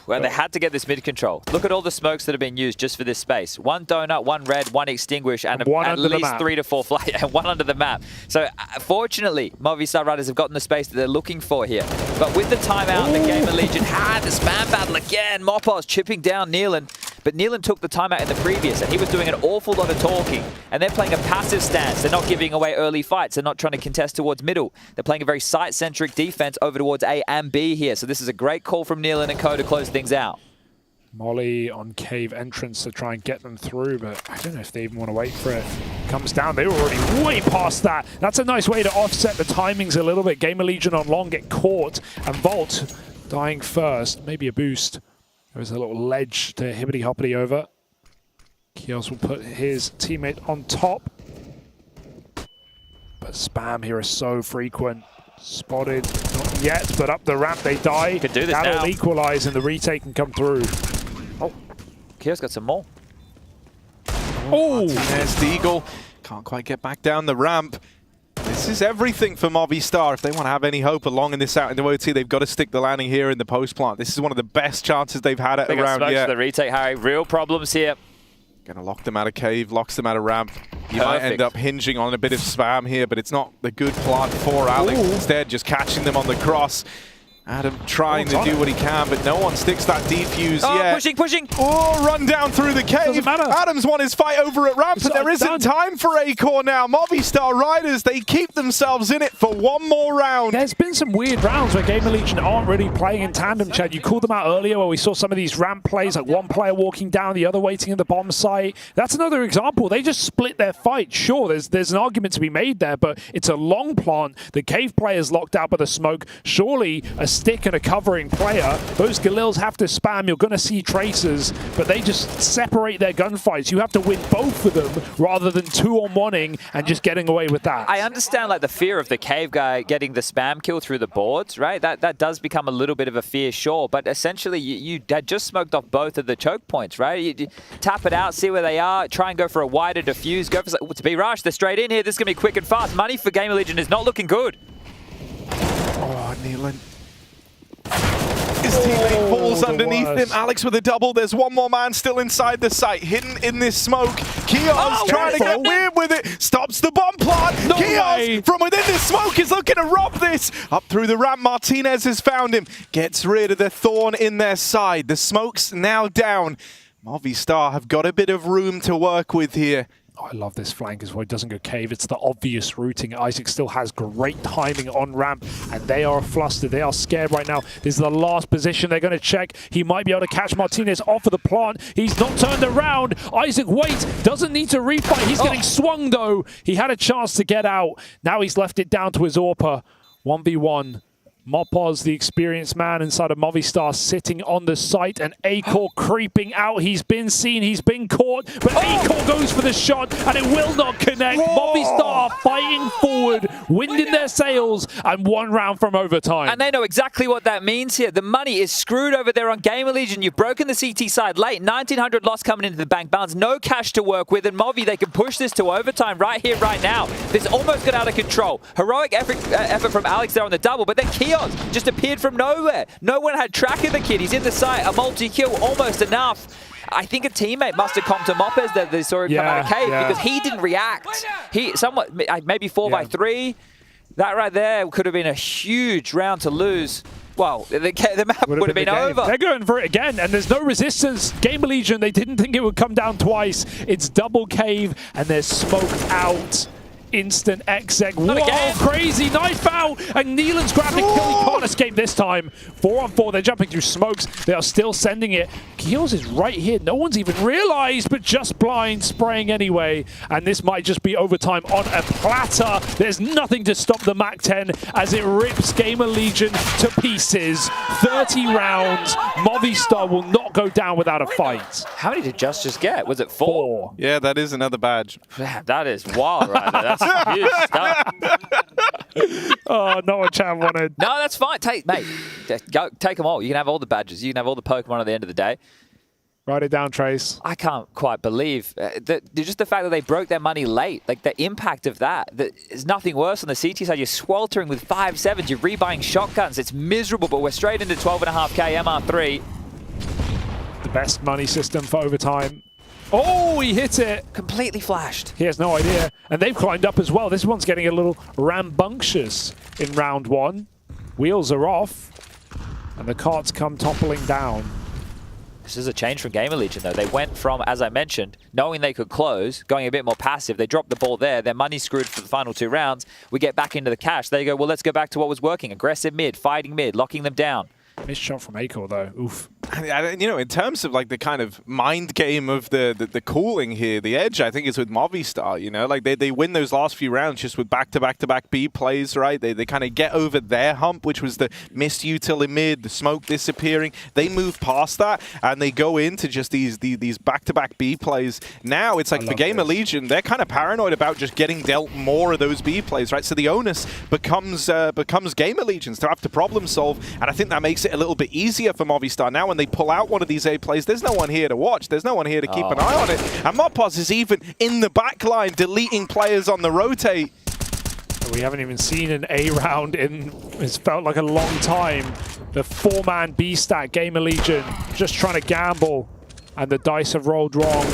Well, they had to get this mid control. Look at all the smokes that have been used just for this space. 1 donut, 1 red, 1 extinguish, and at least 3 to 4 fly, and 1 under the map. So fortunately, Movistar Riders have gotten the space that they're looking for here. But with the timeout, the Gamer Legion had the spam battle again. Mopos chipping down Nealon. But Nealon took the timeout in the previous, and he was doing an awful lot of talking. And they're playing a passive stance. They're not giving away early fights. They're not trying to contest towards middle. They're playing a very site-centric defense over towards A and B here. So this is a great call from Nealon and Co to close things out. Molly on cave entrance to try and get them through, but I don't know if they even want to wait for it. Comes down, they were already way past that. That's a nice way to offset the timings a little bit. Gamer Legion on long get caught, and Volt dying first. Maybe a boost. There's a little ledge to hibbity-hoppity over. Kios will put his teammate on top. But spam here is so frequent. Spotted, not yet, but up the ramp they die. Could do this That'll now. equalize and the retake can come through. Oh, Kios got some more. Oh, there's Deagle. Can't quite get back down the ramp. This is everything for Movistar. If they want to have any hope along in this out in the OT, they've got to stick the landing here in the post plant. This is one of the best chances they've had at a round yet. The retake, Harry. Real problems here. Gonna lock them out of cave, locks them out of ramp. You might end up hinging on a bit of spam here, but it's not the good plant for Alex. Instead, just catching them on the cross. Adam trying to do what he can, but no one sticks that defuse yet. Pushing! Oh, run down through the cave. Adam's won his fight over at ramp, but there isn't time for Acor now. Movistar Riders, they keep themselves in it for one more round. There's been some weird rounds where Gamer Legion aren't really playing in tandem, Chad. You called them out earlier where we saw some of these ramp plays, like one player walking down, the other waiting at the bomb site. That's another example. They just split their fight. Sure, there's an argument to be made there, but it's a long plant. The cave player's locked out by the smoke. Surely a stick and a covering player, those Galils have to spam. You're going to see traces, but they just separate their gunfights. You have to win both of them rather than 2-on-1ing and just getting away with that. I understand like the fear of the cave guy getting the spam kill through the boards, right? That does become a little bit of a fear, sure, but essentially you had just smoked off both of the choke points, right? You tap it out, see where they are, try and go for a wider diffuse, go for to be rushed. They're straight in here. This is going to be quick and fast. Money for Gamer Legion is not looking good. Oh, Nealon. His teammate falls underneath him. Alex with a double. There's one more man still inside the site, hidden in this smoke. Kios trying to get weird with it. Stops the bomb plant. Kios from within this smoke is looking to rob this. Up through the ramp, Martinez has found him. Gets rid of the thorn in their side. The smoke's now down. Movistar have got a bit of room to work with here. I love this flank as well. It doesn't go cave. It's the obvious routing. Isaac still has great timing on ramp, and they are flustered. They are scared right now. This is the last position they're going to check. He might be able to catch Martinez off of the plant. He's not turned around. Isaac waits. Doesn't need to refight. He's getting swung, though. He had a chance to get out. Now he's left it down to his AWPer. 1v1. Mopoz, the experienced man inside of Movistar, sitting on the site, and Acor creeping out. He's been seen, he's been caught, but Acor goes for the shot, and it will not connect. Movistar fighting forward, wind in their sails, and 1 round from overtime. And they know exactly what that means here. The money is screwed over there on Gamer Legion. You've broken the CT side late. 1,900 loss coming into the bank balance. No cash to work with, and Movi, they can push this to overtime right here, right now. This almost got out of control. Heroic effort from Alex there on the double, but then Kios just appeared from nowhere. No one had track of the kid. He's in the site. A multi-kill, almost enough. I think a teammate must have come to Mopez that they saw him come out of cave because he didn't react. He somewhat, maybe 4x3. That right there could have been a huge round to lose. Well, the map would have been over. They're going for it again, and there's no resistance. Gamer Legion, they didn't think it would come down twice. It's double cave, and they're smoked out. Instant exec. Whoa, crazy knife out, and Neelan's grabbed a kill. He can't escape this time. 4-on-4, they're jumping through smokes. They are still sending it. Keels is right here. No one's even realized, but just blind, spraying anyway. And this might just be overtime on a platter. There's nothing to stop the MAC-10 as it rips Gamer Legion to pieces. 30 rounds. Movistar will not go down without a fight. How many did just get? Was it 4? Yeah, that is another badge. That is wild right there. That's huge stuff. Oh, not what Chad wanted. No, that's fine. Mate, go take them all. You can have all the badges. You can have all the Pokemon at the end of the day. Write it down, Trace. I can't quite believe just the fact that they broke their money late. Like the impact of that. There's nothing worse on the CT side. You're sweltering with 5.7s. You're rebuying shotguns. It's miserable, but we're straight into 12.5k MR3. The best money system for overtime. Oh, he hit it. Completely flashed. He has no idea. And they've climbed up as well. This one's getting a little rambunctious in round 1. Wheels are off. And the carts come toppling down. This is a change from Gamer Legion, though. They went from, as I mentioned, knowing they could close, going a bit more passive. They dropped the ball there. Their money screwed for the final 2 rounds. We get back into the cash. They go, well, let's go back to what was working. Aggressive mid, fighting mid, locking them down. Missed shot from Acor, though. Oof. You know, in terms of like the kind of mind game of the cooling here, the edge, I think, is with Movistar. You know, like they win those last few rounds just with back-to-back B plays, right? They kind of get over their hump, which was the missed util in mid, the smoke disappearing. They move past that and they go into just these back-to-back B plays. Now it's like for Gamer Legion, they're kind of paranoid about just getting dealt more of those B plays, right? So the onus becomes Gamer Legions to have to problem solve, and I think that makes it a little bit easier for Movistar now. When they pull out one of these A plays, there's no one here to watch. There's no one here to keep an eye on it. And Mopoz is even in the back line, deleting players on the rotate. We haven't even seen an A round in, it's felt like a long time. The 4-man B stack, Gamer Legion, just trying to gamble. And the dice have rolled wrong.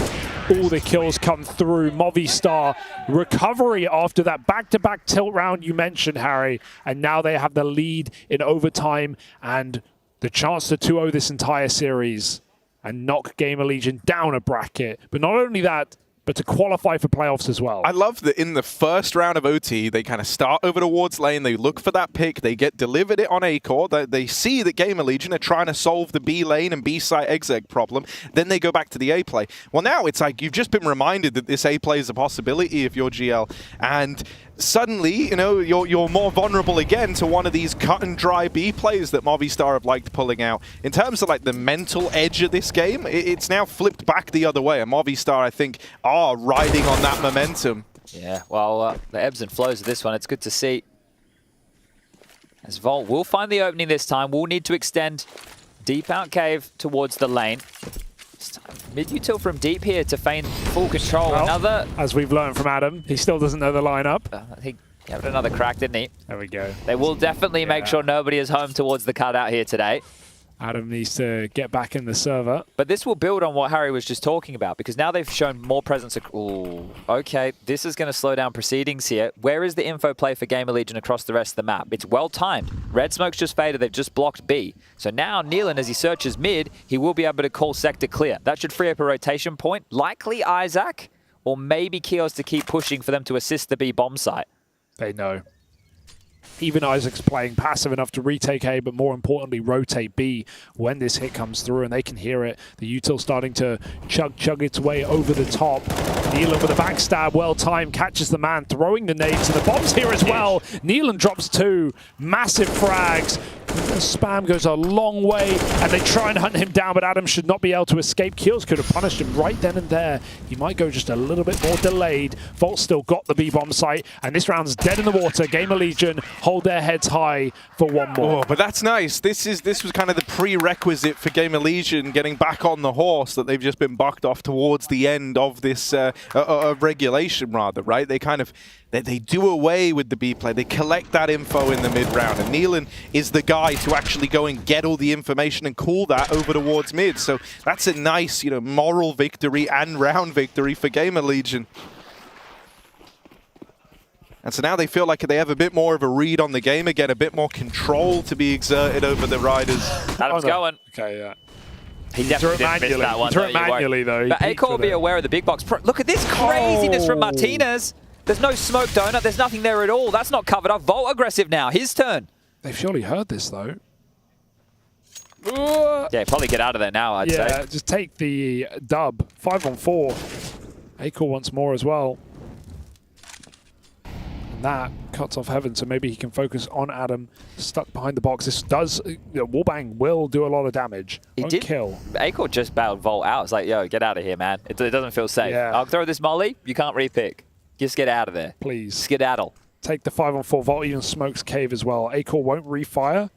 All the kills come through. Movistar recovery after that back-to-back tilt round you mentioned, Harry. And now they have the lead in overtime and the chance to 2-0 this entire series and knock Gamer Legion down a bracket. But not only that, but to qualify for playoffs as well. I love that in the first round of OT, they kind of start over towards lane, they look for that pick, they get delivered it on Acor, they see that Gamer Legion are trying to solve the B lane and B site exeg problem, then they go back to the A play. Well, now it's like you've just been reminded that this A play is a possibility if you're GL, and suddenly, you know, you're more vulnerable again to one of these cut and dry B plays that Movistar have liked pulling out. In terms of like the mental edge of this game, it's now flipped back the other way, and Movistar, I think, are riding on that momentum. Yeah, well, the ebbs and flows of this one, it's good to see. As Volt will find the opening this time, we'll need to extend deep out cave towards the lane. Mid-util from deep here to feign full control. Well, another, as we've learned from Adam, he still doesn't know the lineup. He gave it another crack, didn't he? There we go. They will definitely make sure nobody is home towards the cutout here today. Adam needs to get back in the server. But this will build on what Harry was just talking about, because now they've shown more presence. Ooh, okay, this is going to slow down proceedings here. Where is the info play for Gamer Legion across the rest of the map? It's well timed. Red smoke's just faded. They've just blocked B. So now Neelan, as he searches mid, he will be able to call sector clear. That should free up a rotation point. Likely Isaac, or maybe Kios to keep pushing for them to assist the B bomb site. They know. Even Isaac's playing passive enough to retake A, but more importantly, rotate B when this hit comes through, and they can hear it. The util starting to chug its way over the top. Neelan with a backstab, well timed, catches the man, throwing the nades, and the bomb's here as well. Neelan drops 2, massive frags. The spam goes a long way, and they try and hunt him down, but Adam should not be able to escape. Keels could have punished him right then and there. He might go just a little bit more delayed. Volt still got the B-bomb site, and this round's dead in the water. Gamer Legion hold their heads high for one more. Oh, but that's nice. This was kind of the prerequisite for Gamer Legion getting back on the horse that they've just been bucked off towards the end of this regulation, rather, right? They kind of they do away with the B play. They collect that info in the mid-round, and Neelan is the guy to actually go and get all the information and call that over towards mid. So that's a nice, moral victory and round victory for Gamer Legion. And so now they feel like they have a bit more of a read on the game again, a bit more control to be exerted over the Riders. Adam's going. Okay, yeah. He definitely didn't miss that one. He threw it manually, though. But Acor will be aware of the big box. Look at this craziness from Martinez. There's no smoke donut. There's nothing there at all. That's not covered up. Volt aggressive now. His turn. They've surely heard this, though. Yeah, probably get out of there now, I'd say. Yeah, just take the dub. 5-on-4. Acor wants more as well. And that cuts off Heaven, so maybe he can focus on Adam stuck behind the box. This does, Wallbang will do a lot of damage. He did kill. Acor just bailed Volt out. It's like, yo, get out of here, man. It doesn't feel safe. Yeah. I'll throw this molly. You can't repick. Just get out of there. Please. Skedaddle. Take the 5-on-4. Volt even smokes cave as well. Acor won't refire.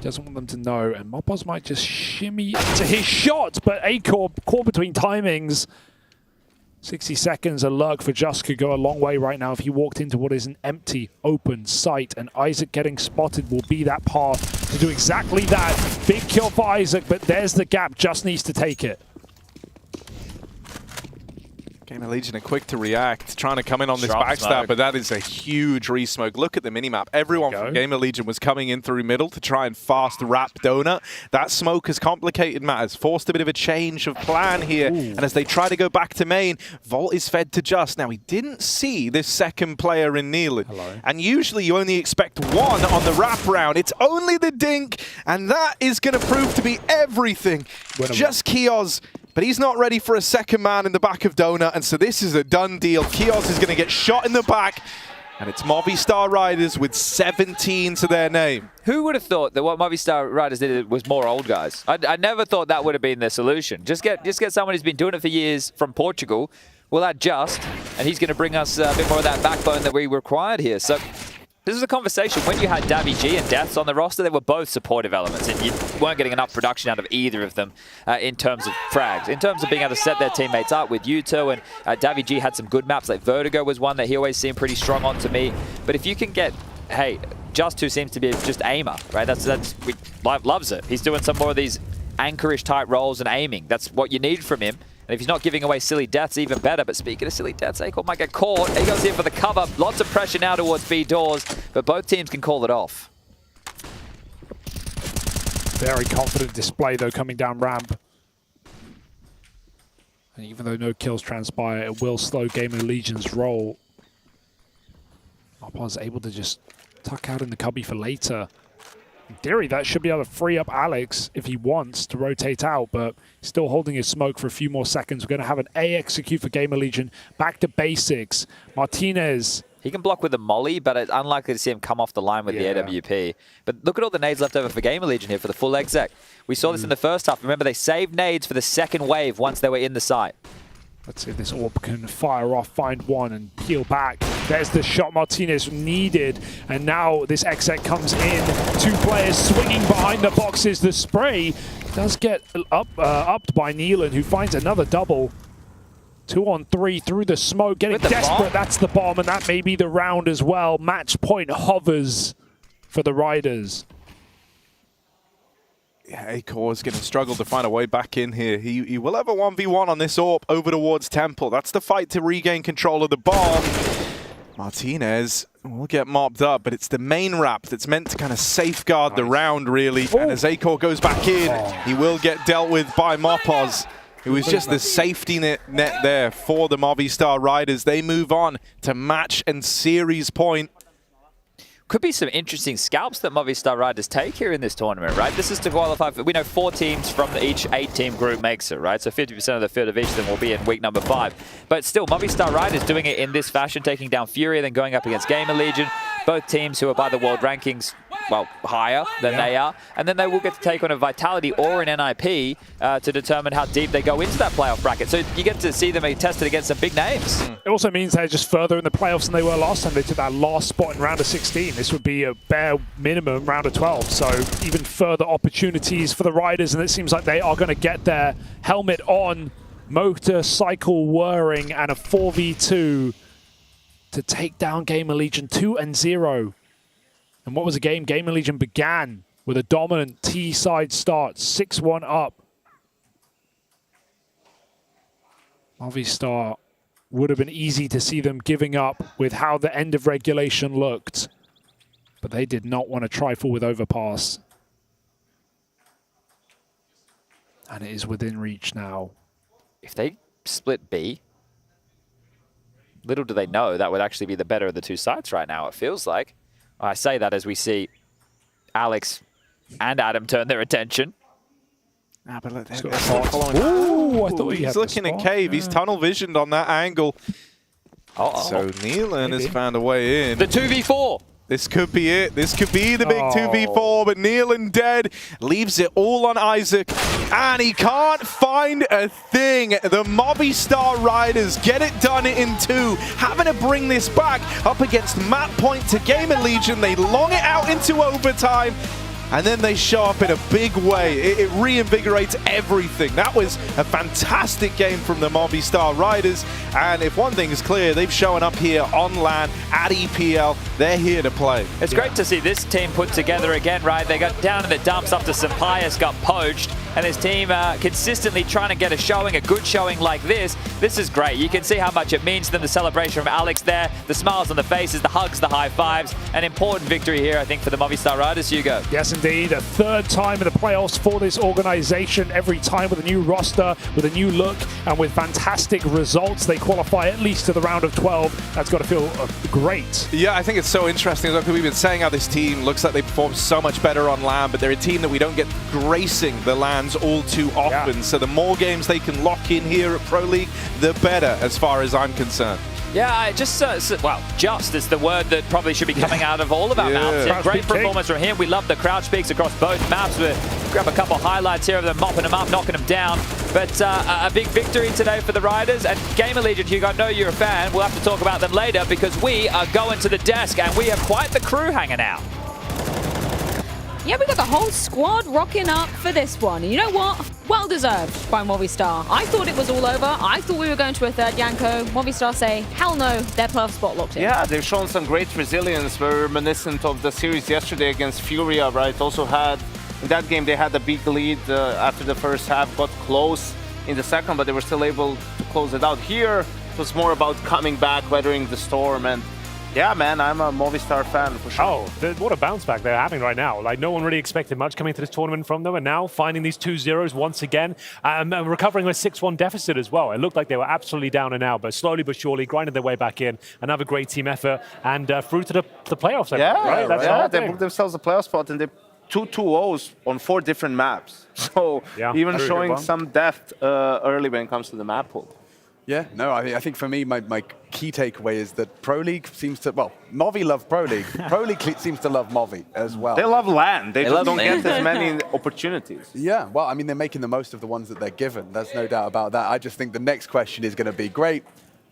Doesn't want them to know. And Mopaz might just shimmy into his shot. But Acor caught between timings. 60 seconds, a lurk for Just could go a long way right now if he walked into what is an empty, open site. And Isaac getting spotted will be that path to do exactly that. Big kill for Isaac, but there's the gap. Just needs to take it. Gamer Legion are quick to react, trying to come in on this backstab, but that is a huge re-smoke. Look at the minimap. Everyone from Gamer Legion was coming in through middle to try and fast wrap Donut. That smoke has complicated matters, forced a bit of a change of plan here. And as they try to go back to main, Volt is fed to Just. Now, he didn't see this second player in Neelan. And usually you only expect one on the wrap round. It's only the dink, and that is going to prove to be everything. Just Kios. But he's not ready for a second man in the back of Donut, and so this is a done deal. Kios is going to get shot in the back, and it's Movistar Riders with 17 to their name. Who would have thought that what Movistar Riders did was more old guys? I never thought that would have been the solution. Just get someone who's been doing it for years from Portugal. Well, that Just, and he's going to bring us a bit more of that backbone that we required here. So this is a conversation. When you had Davi G and Deaths on the roster, they were both supportive elements, and you weren't getting enough production out of either of them in terms of frags. In terms of being able to set their teammates up with Yuto, and Davi G had some good maps, like Vertigo was one that he always seemed pretty strong on to me. But if you can get, hey, Just who seems to be just aimer, right? Loves it. He's doing some more of these anchorish type roles and aiming. That's what you need from him. And if he's not giving away silly deaths, even better. But speaking of silly deaths, Acor might get caught. He goes in for the cover. Lots of pressure now towards B doors, but both teams can call it off. Very confident display, though, coming down ramp. And even though no kills transpire, it will slow Gamer Legion's roll. Mopaz able to just tuck out in the cubby for later. In theory, that should be able to free up Alex if he wants to rotate out, but still holding his smoke for a few more seconds. We're going to have an A execute for Gamer Legion. Back to basics. Martinez. He can block with the molly, but it's unlikely to see him come off the line with the AWP. But look at all the nades left over for Gamer Legion here for the full exec. We saw this in the first half. Remember, they saved nades for the second wave once they were in the site. Let's see if this AWP can fire off, find one, and peel back. There's the shot Martinez needed. And now this exec comes in. Two players swinging behind the boxes. The spray does get upped by Neelan, who finds another double. 2-on-3 through the smoke, getting desperate. That's the bomb, and that may be the round as well. Match point hovers for the Riders. Yeah, Acor is going to struggle to find a way back in here. He will have a 1v1 on this AWP over towards Temple. That's the fight to regain control of the bomb. Martinez will get mopped up, but it's the main wrap that's meant to kind of safeguard the round, really. And as Acor goes back in, he will get dealt with by Mopaz. It was just the safety net there for the Movistar Riders. They move on to match and series point. could be some interesting scalps that Movistar Riders take here in this tournament, right? This is to qualify for, we know 4 teams from each 8-team group makes it, right? So 50% of the field of each of them will be in week number 5. But still, Movistar Riders doing it in this fashion, taking down Fury, then going up against Gamer Legion, both teams who are by the world rankings, well, higher than they are. And then they will get to take on a Vitality or an NIP to determine how deep they go into that playoff bracket. So you get to see them tested against some big names. It also means they're just further in the playoffs than they were last time. They took that last spot in round of 16. This would be a bare minimum round of 12. So even further opportunities for the Riders, and it seems like they are going to get their helmet on, motorcycle whirring, and a 4v2 to take down Gamer Legion 2-0. And what was the game? Gamer Legion began with a dominant T-side start, 6-1 up. Movistar would have been easy to see them giving up with how the end of regulation looked. But they did not want to trifle with overpass. And it is within reach now. If they split B, little do they know that would actually be the better of the 2 sides right now, it feels like. I say that as we see Alex and Adam turn their attention. Ah, but look, Ooh, I thought he's looking at Cave. He's tunnel visioned on that angle. So Nealon has found a way in. The 2v4. This could be it. This could be the big 2v4, but Nealon dead. Leaves it all on Isaac, and he can't find a thing. The Movistar Riders get it done in 2, having to bring this back up against Map Point to Gamer Legion. They long it out into overtime, and then they show up in a big way. It reinvigorates everything. That was a fantastic game from the Movistar Riders. And if one thing is clear, they've shown up here on LAN at EPL. They're here to play. It's great to see this team put together again, right? They got down in the dumps after Sampaius got poached. And this team consistently trying to get a showing, a good showing like this. This is great. You can see how much it means to them, the celebration from Alex there, the smiles on the faces, the hugs, the high fives. An important victory here, I think, for the Movistar Riders, Hugo. Yes, indeed. A 3rd time in the playoffs for this organization. Every time with a new roster, with a new look, and with fantastic results. They qualify at least to the round of 12. That's got to feel great. Yeah, I think it's so interesting. Look, we've been saying how this team looks like they perform so much better on LAN, but they're a team that we don't get gracing the LANs all too often. Yeah. So the more games they can lock in here at Pro League, the better, as far as I'm concerned. Yeah, just is the word that probably should be coming out of all of our mouths. Yeah, great performance from him. We love the crouch peaks across both maps. We'll grab a couple highlights here of them mopping them up, knocking them down. But a big victory today for the Riders. And Gamer Legion, Hugo, I know you're a fan. We'll have to talk about them later because we are going to the desk and we have quite the crew hanging out. Yeah, we got the whole squad rocking up for this one. And you know what? Well deserved by Movistar. I thought it was all over. I thought we were going to a 3rd Yanko. Movistar say, hell no, their playoff spot locked in. Yeah, they've shown some great resilience, very reminiscent of the series yesterday against Furia, right? Also had, in that game, they had a big lead after the first half, got close in the second, but they were still able to close it out. Here, it was more about coming back, weathering the storm, and yeah, man, I'm a Movistar fan for sure. Oh, what a bounce back they're having right now. Like, no one really expected much coming to this tournament from them, and now finding these 2-0s once again, and recovering a 6-1 deficit as well. It looked like they were absolutely down and out, but slowly but surely grinding their way back in. Another great team effort, and through to the playoffs. Yeah, right? That's they booked themselves a playoff spot, and they 2-2-0s on 4 different maps. So even showing some depth early when it comes to the map pool. Yeah, no, I think for me, my key takeaway is that Pro League seems to, well, Movi love Pro League. Pro League seems to love Movi as well. They love LAN. They don't get as many opportunities. Yeah, well, I mean, they're making the most of the ones that they're given. There's no doubt about that. I just think the next question is going to be, great,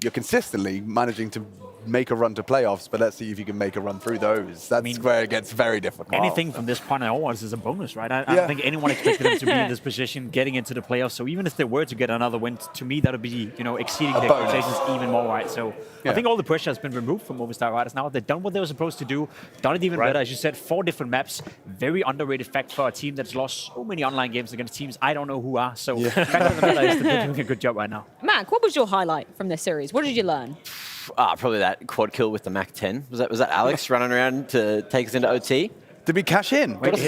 you're consistently managing to make a run to playoffs, but let's see if you can make a run through those. That's where it gets very difficult. Anything from this point onwards is a bonus, right? I don't think anyone expected them to be in this position, getting into the playoffs. So even if they were to get another win, to me, that would be, exceeding their expectations even more, right? So I think all the pressure has been removed from Movistar Riders now. They've done what they were supposed to do, done it even better. As you said, 4 different maps. Very underrated fact for a team that's lost so many online games against teams I don't know who are. So the fact of the matter is that they're doing a good job right now. Mac, what was your highlight from this series? What did you learn? Probably that quad kill with the Mac 10. Was that Alex running around to take us into OT? Did we cash in? Who got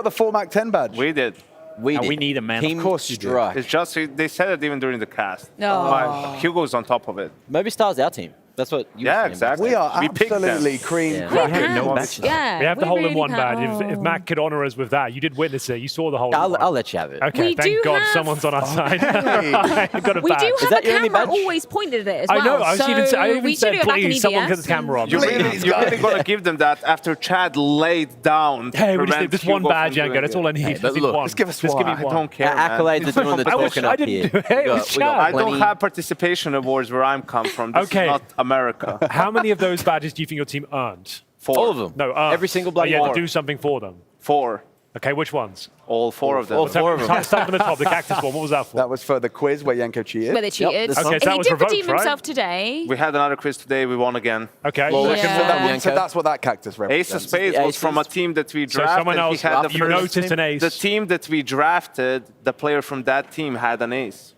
the 4 Mac 10 badge? We did. We need a man. Team of course you do. It's just, they said it even during the cast. No. Hugo's on top of it. Movistar's our team. That's what you Yeah, were saying. exactly. We are We picked them. absolutely cream Yeah. cracking. No matches. We have the hole-in-one really badge. If Matt could honour us with that, you did witness it. You saw the hole-in-one. I'll let you have it. Okay, We do thank God have- someone's on our side. I've got a We badge. do have a camera always pointed at it as well. I know. I even we said, should go back in please, someone EBS get the camera on. You're really going to give them that after Chad laid down. Hey, we just prevent need this Hugo one from badge, doing Yanko. That's it. all I need. Hey, but Just look, one. just give us Just give me one. one. I don't care, man. Accolades are doing the talking I up didn't here. do it. Hey, it was We got Chad. I don't 20. have participation awards where I'm come from. This Okay. is not America. How many of those badges do you think your team earned? 4. All of them. No, earned. Every single black You had ball. to do something for them. 4. Okay, which ones? All 4 of them. All 4 of them. Start from the top, the cactus one. What was that for? That was for the quiz where Yanko cheated. Where they cheated. this Okay, one. so that He was did revoked, redeem right? himself today. We had another quiz today. We won again. Okay. Well, So, Yeah. that's what that cactus represents. Ace of Spades Yeah, was from a aces. team that we So drafted. someone else, He had the you first noticed an ace. The team that we drafted, the player from that team had an ace.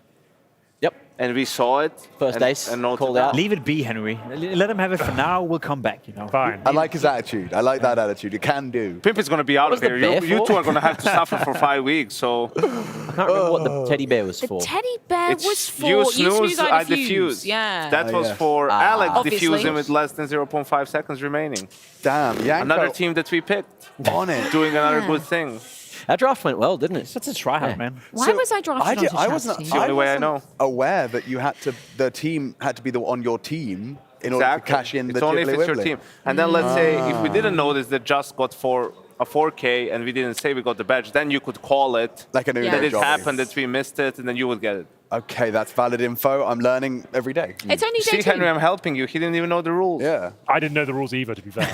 Yep. And we saw it. First and, ace, and noted called down. out. Leave it be, Henry. Let him have it for now. We'll come back, you know. Fine. I like his attitude. I like that attitude. It can do. Pimp is going to be out What of was here. the bear You for? two are going to have to suffer for 5 weeks. So I can't remember what the teddy bear was The for. teddy bear was it's for you snooze, I defuse. defuse. Yeah. That was yes. for Alex Obviously. defusing with less than 0.5 seconds remaining. Damn, Yanko Another team that we picked. on it. Doing another good thing. That draft went well, didn't it? That's a try-hard, man. Why was I drafted onto I Chad's wasn't, team? the only way I know. aware that the team had to be on your team in order to cash in It's the only if Tiddly it's your Wibbly. team. And then let's say if we didn't notice that just got for a 4K and we didn't say we got the badge, then you could call it Like an Uno that it job. happened, that we missed it, and then you would get it. Okay, that's valid info. I'm learning every day. It's only day See, Henry, 2. I'm helping you. He didn't even know the rules. Yeah. I didn't know the rules either, to be fair.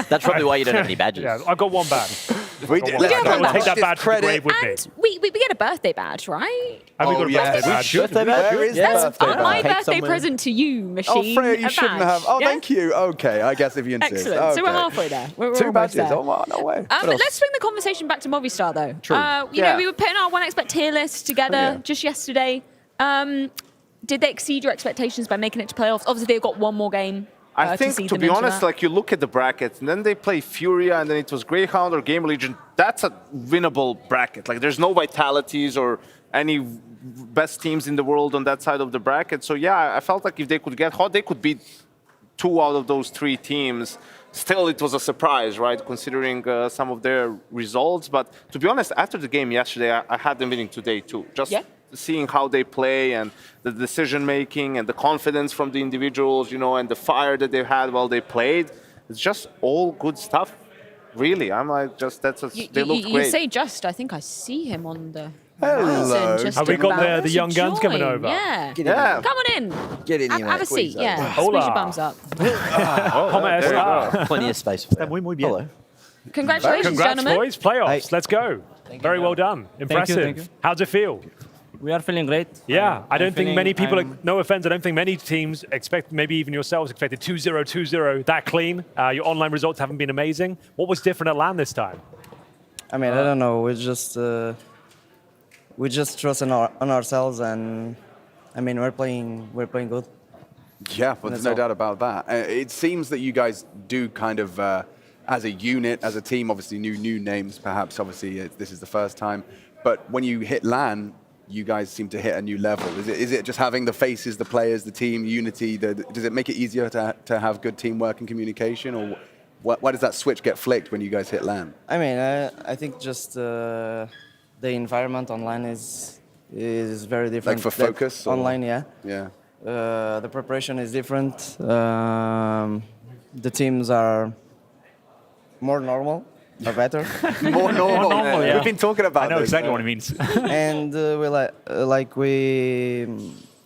That's probably why you don't have any badges. Yeah, I got one badge. We Got did. one Let's badge. go. I will take that Let's badge to the credit. grave with me. And we get a birthday badge, right? And we got a yes. birthday badge. Birthday badge? Where is Yeah. the birthday My badge? Cake birthday somewhere. present to you, machine. Oh, Freya, you a shouldn't badge. have. Oh, Yeah? thank you. Okay, I guess if you insist. Excellent. Okay. So we're halfway there. We're 2 almost badges. there. Oh, wow, no way. Let's swing the conversation back to Movistar, though. True. You know, we were putting our One Expert tier list together just yesterday. Did they exceed your expectations by making it to playoffs? Obviously, they've got one more game. I to think, see to them be into honest, that. like you look at the brackets, and then they play Furia, and then it was Greyhound or Game Legion. That's a winnable bracket. Like there's no Vitalities or any best teams in the world on that side of the bracket. So yeah, I felt like if they could get hot, they could beat 2 out of those 3 teams. Still, it was a surprise, right, considering some of their results. But to be honest, after the game yesterday, I had them winning today too. Just seeing how they play and the decision making and the confidence from the individuals, you know, and the fire that they've had while they played. It's just all good stuff. Really, I'm like, just they look you great. say just. I think I see him on the. Hello. horizon just Have we got about the to young guns coming join. over? Yeah. Yeah. Come on in. Get in here, Have a mate. seat. Yeah. Hola. Squeeze your bums up. Plenty of space for that. Hello. Congratulations, Congrats, gentlemen. boys. Playoffs. Let's go. Very well done. Impressive. Thank you. How's it feel? We are feeling great. Yeah, I don't think many people, I'm- no offense, I don't think many teams expect, maybe even yourselves expected 2-0, 2-0, that clean. Your online results haven't been amazing. What was different at LAN this time? I mean, I don't know. We just trust on ourselves, and I mean, we're playing good. Yeah, but there's no doubt about that. It seems that you guys do kind of, as a unit, as a team, obviously new names, perhaps. Obviously, this is the first time. But when you hit LAN, you guys seem to hit a new level. Is it just having the faces, the players, the team, unity? Does it make it easier to have good teamwork and communication, or why does that switch get flicked when you guys hit LAN? I mean, I think just the environment online is very different. Like for focus? Or? Online, yeah. Yeah. The preparation is different. The teams are more normal. Or better. More normal. yeah. We've been talking about I know this. exactly what it means. And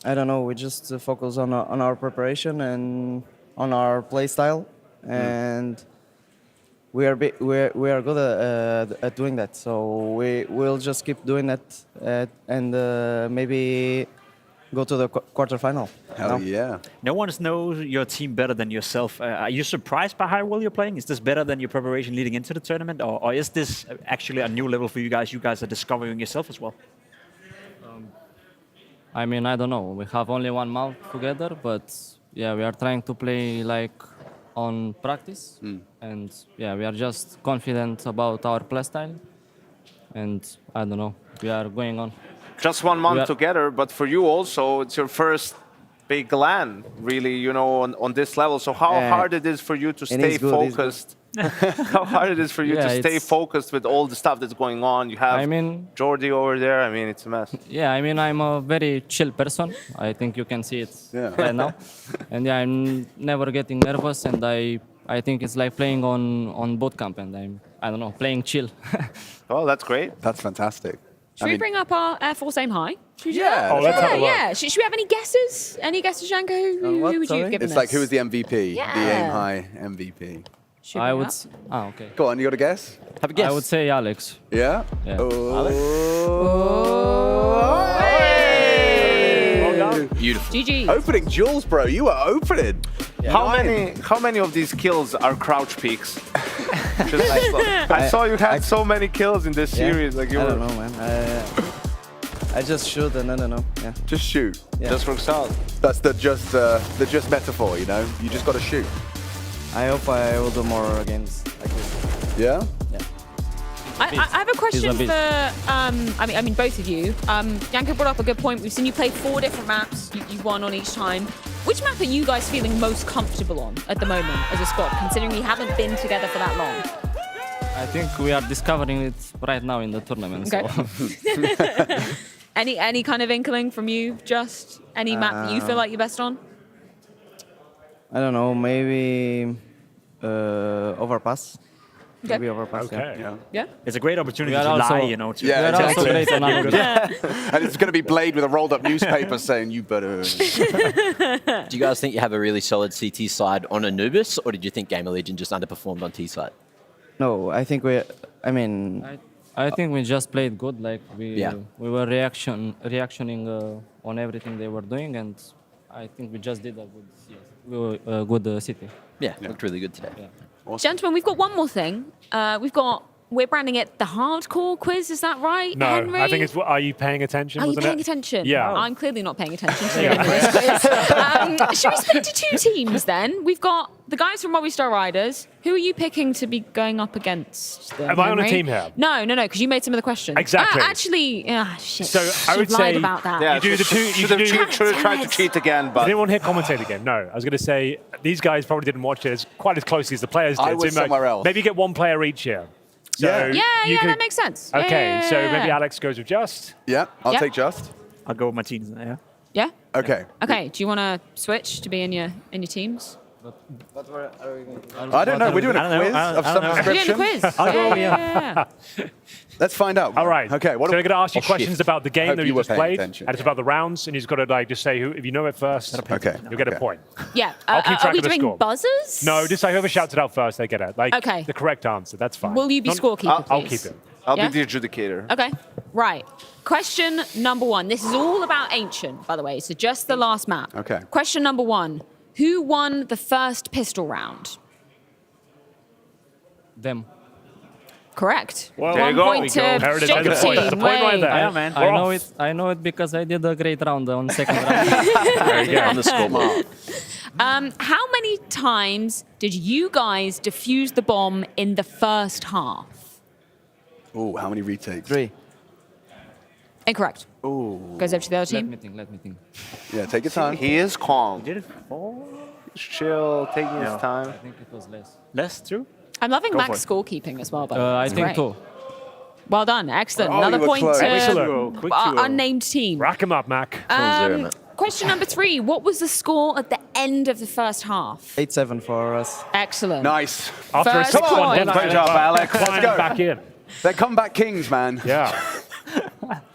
I don't know, we just focus on our preparation and on our play style, and we are good at doing that. So we'll just keep doing that and maybe go to the quarterfinal. Hell yeah. No one knows your team better than yourself. Are you surprised by how well you're playing? Is this better than your preparation leading into the tournament? Or is this actually a new level for you guys? You guys are discovering yourself as well? I mean, I don't know. We have only 1 month together, but yeah, we are trying to play like on practice. And yeah, we are just confident about our play style. And I don't know, we are going on. Just 1 month together, but for you also, it's your first big LAN, really, you know, on this level. So how hard it is for you to stay focused? How hard it is for you to stay focused with all the stuff that's going on. You have Jordi over there. I mean, it's a mess. Yeah, I mean, I'm a very chill person. I think you can see it right now. And yeah, I'm never getting nervous, and I think it's like playing on boot camp, and I don't know, playing chill. Oh, that's great. That's fantastic. Should we bring up our Air Force Aim High? Should we do Yeah. that? Oh, let's have a look. Yeah. Should we have any guesses? Any guesses, Janko? Who would you have given It's this? like, who was the MVP? Yeah. The Aim High MVP. I would. Okay. Go on, you got a guess? Have a guess. I would say Alex. Yeah? Yeah. Beautiful. GG. Opening jewels, bro. You are opening. How many of these kills are crouch peaks? I saw you had so many kills in this series. Like you I were. don't know, man. I just shoot and I don't know. Yeah. Just shoot. Yeah. Just works out. That's the just metaphor, you know? You just got to shoot. I hope I will do more games like this. Yeah? Yeah. I have a question He's for, a I mean, both of you. Janko brought up a good point. We've seen you play 4 different maps. You've won on each time. Which map are you guys feeling most comfortable on at the moment as a squad, considering you haven't been together for that long? I think we are discovering it right now in the tournament. Okay. So. Any kind of inkling from you? Just any map that you feel like you're best on? I don't know, maybe overpass. Okay. Maybe overpass. Okay. Yeah. Yeah. It's a great opportunity We are to also- lie, you know. To Yeah, We are also great on Anubis. And it's going to be Blade with a rolled up newspaper saying, you better. Do you guys think you have a really solid CT side on Anubis, or did you think Gamer Legion just underperformed on T side? No, I think I think we just played good. Like we Yeah. we were reactioning on everything they were doing, and I think we just did a good city. Yeah, looked really good today. Yeah. Gentlemen, we've got one more thing. We're branding it the hardcore quiz. Is that right, No, Henry? I think it's. Are you paying attention? Are you wasn't paying it? attention? Yeah. I'm clearly not paying attention to this quiz. Should we split into 2 teams then? We've got the guys from Movistar Riders. Who are you picking to be going up against them, Am I on a Henry? team here? No, because you made some of the questions. Exactly. Actually, shit. So I would Should've lied say about that. Yeah, you do the two. You should do. have tried to cheat again, Did but anyone here commentate the game? No. I was going to say these guys probably didn't watch it quite as closely as the players did. I was So somewhere else. Maybe get one player each here. So you could- that makes sense. Okay, so maybe Yeah. Alex goes with Just. Yeah, I'll Yeah. take Just. I'll go with my teams there. Yeah. Okay. Okay. Do you want to switch to be in your teams? I don't know. We're doing I a don't know. quiz I of don't some know. We're doing a description. quiz. I'll go, yeah. Let's find out. All right. Okay. What so we're going to ask you Oh, questions shit. about the game Hope that you you were just paying played, attention. and it's about the rounds, and you just got to just say who. If you know it first, Okay. you'll get a Okay. point. Yeah. I'll keep Are track we of the doing score. buzzers? No, just like whoever shouts it out first, they get it. Like Okay. the correct answer. That's fine. Will you be scorekeeper, I'll please? keep it. I'll Yeah? be the adjudicator. Okay. Right. Question number 1. This is all about Ancient, by the way. So just the last map. Okay. Question number 1. Who won the first pistol round? Them. Correct. Well, There you 1 go. point There we to go. There Jacob's it is. That's team. the point right Way. there. Yeah, man. I know it. I know it because I did a great round on second round. There you go, on the scoreboard. How many times did you guys defuse the bomb in the first half? Oh, how many retakes? 3. Incorrect. Oh. Goes over to the other Let team. me think. Let me think. Yeah, take your time. He is calm. Did it fall? He's chill, taking his time. I think it was less. Less true? I'm loving Go Mac's for scorekeeping as well, by the way. I It's think great. 2. Well done. Excellent. Oh, Another you were point close. to Excellent. Quick our 2-0. unnamed team. Rack 'em up, Mac. Question number 3. What was the score at the end of the first half? 8-7 for us. Excellent. Nice. After First a 6-1 point. deadline, Great job, Alex. Let's climb go. back in. They're comeback kings, man. Yeah.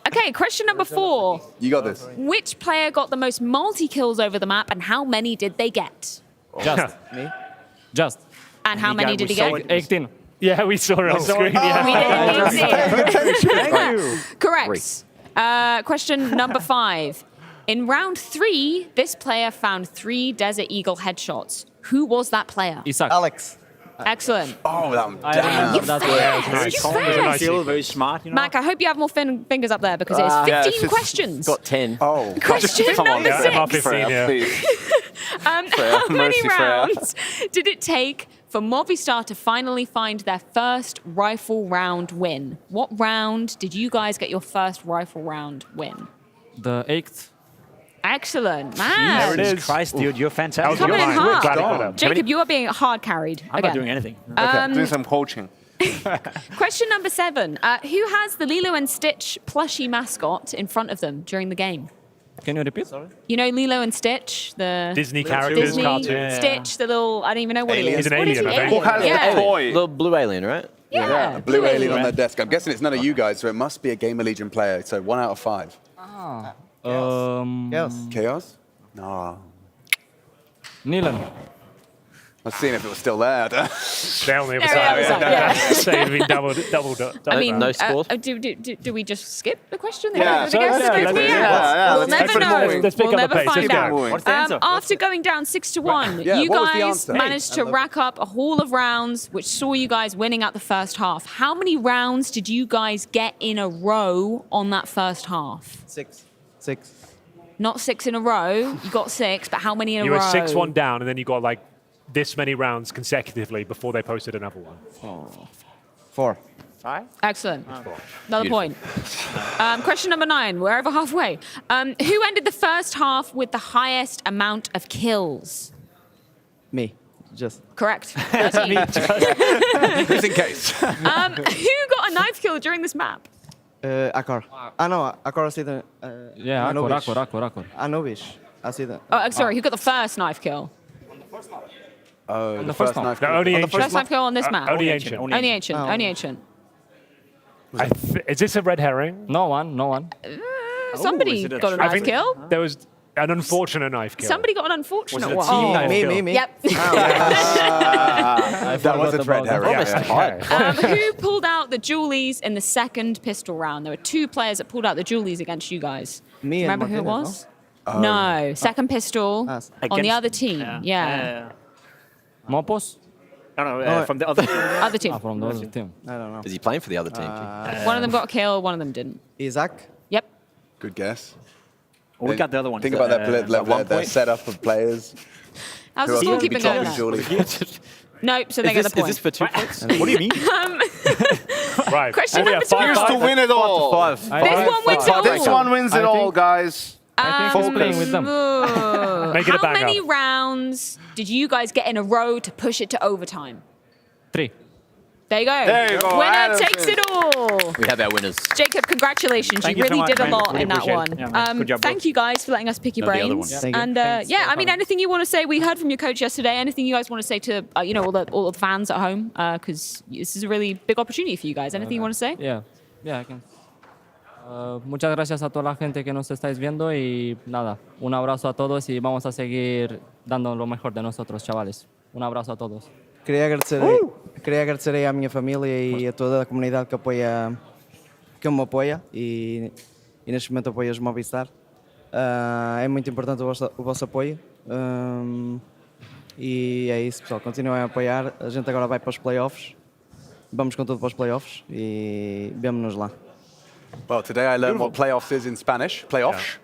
Okay, question number 4. You got this. Which player got the most multi-kills over the map and how many did they get? Just Me? Just. And how many did he saw get? it. 18. Yeah, we saw it on screen. Yeah. We did. Thank you. Correct. Question number 5. In round 3, this player found 3 Desert Eagle headshots. Who was that player? Isaac. Alex. Excellent. Oh, that one. I Damn. remember that one. You Calm was a fast. nice Feel sequence. very smart, you know. Mac, I hope you have more fingers up there because it's Yeah, 15 it's questions. Got 10. Oh. Question Come on, number guys. 6. I'm up 15, yeah. Please. How many Mercy, Freya. rounds did it take for Movistar to finally find their first rifle round win? What round did you guys get your first rifle round win? The 8th. Excellent, man. There it is. Christ, dude, you're fantastic. Coming in hard. Glad Jacob, you are being hard carried. I'm not doing anything. Doing some coaching. Question number 7. Who has the Lilo and Stitch plushie mascot in front of them during the game? Can you repeat? Sorry. You know Lilo and Stitch, the Disney characters, Disney cartoon. Stitch, the little, I don't even know what Alien. he is. He's an What is alien, he? I think. Who has Yeah. the toy? Little blue alien, right? Yeah, A blue alien on their desk. I'm guessing it's none of you guys, so it must be a Gamer Legion player. So 1 out of 5. Chaos? No. Nilan. I was seeing if it was still there. They're on the other There side. it is, yeah. So it'd be doubled. I mean, No score? do we just skip the question? Yeah. The guess? Yeah, We'll let's never keep it know. moving. Let's pick We'll up the never pace. find Let's go. out. What's the answer? After going down 6-1, Yeah, you what was the guys answer? managed to rack up a haul of rounds, which saw you guys winning out the first half. How many rounds did you guys get in a row on that first half? 6. Not 6 in a row. You got 6, but how many in You a were row? 6-1 down, and then you got like this many rounds consecutively before they posted another one. 4. 5? Excellent. Another point. Question number 9. We're over halfway. Who ended the first half with the highest amount of kills? Me. Just. Correct. 13. Just in case. Who got a knife kill during this map? Akar. No, Akar see the. Yeah, Akor. Anovish. I see that. Oh, sorry. Who got the first knife kill? Oh, the first knife. No, only ancient. First knife kill on this map. Only ancient. Only ancient. Oh. Only ancient. Is this a red herring? No one. Somebody it a got a trap? knife kill. There was an unfortunate knife kill. Somebody got an unfortunate Was one. it a team knife kill? Me. Yep. That was a red herring. Who pulled out the Julies in the second pistol round? There were 2 players that pulled out the Julies against you guys. Me and Remember who it Martinez, was? No, second pistol Us. on the Against- other team. Yeah. Mopos? No, from the other. Other team. From the other team. I don't know. Is he playing for the other team? One of them got a kill, one of them didn't. Isaac. Yep. Good guess. Oh, we got the other one. Think about that setup of players. How's Who the else score would be keeping going? chopping Julie? Nope, so they get the point. Is this for 2 points? What do you mean? Right. Question Oh, yeah, number 2. Here's to win it all. This one wins it all. This one wins it all, guys. I think he's playing with them. Make it a How bang many up. rounds did you guys get in a row to push it to overtime? 3. There you go. There you go, Winner Addison. takes it all. We have our winners. Jacob, congratulations. Thank you you so really much, did a man. lot Really in that appreciate one. it. Yeah, man. Good job, bro. Thank you guys for letting us pick your No, the other brains. one. Thank you. And Thanks yeah, for I mean, having anything you want to say? We heard from your coach yesterday. Anything you guys want to say to all the fans at home? Because this is a really big opportunity for you guys. Anything you want to say? Yeah, I can. Muchas gracias a toda la gente que nos estáis viendo y nada, un abrazo a todos y vamos a seguir dando lo mejor de nosotros, chavales. Un abrazo a todos. Queria agradecer aí à minha família e a toda a comunidade que me apoia e neste momento apoia os Movistar. É muito importante o vosso apoio e é isso, pessoal. Continuem a apoiar. A gente agora vai para os playoffs. Vamos com tudo para os playoffs e vemo-nos lá. Well, today I learned what playoffs is in Spanish. Playoffs.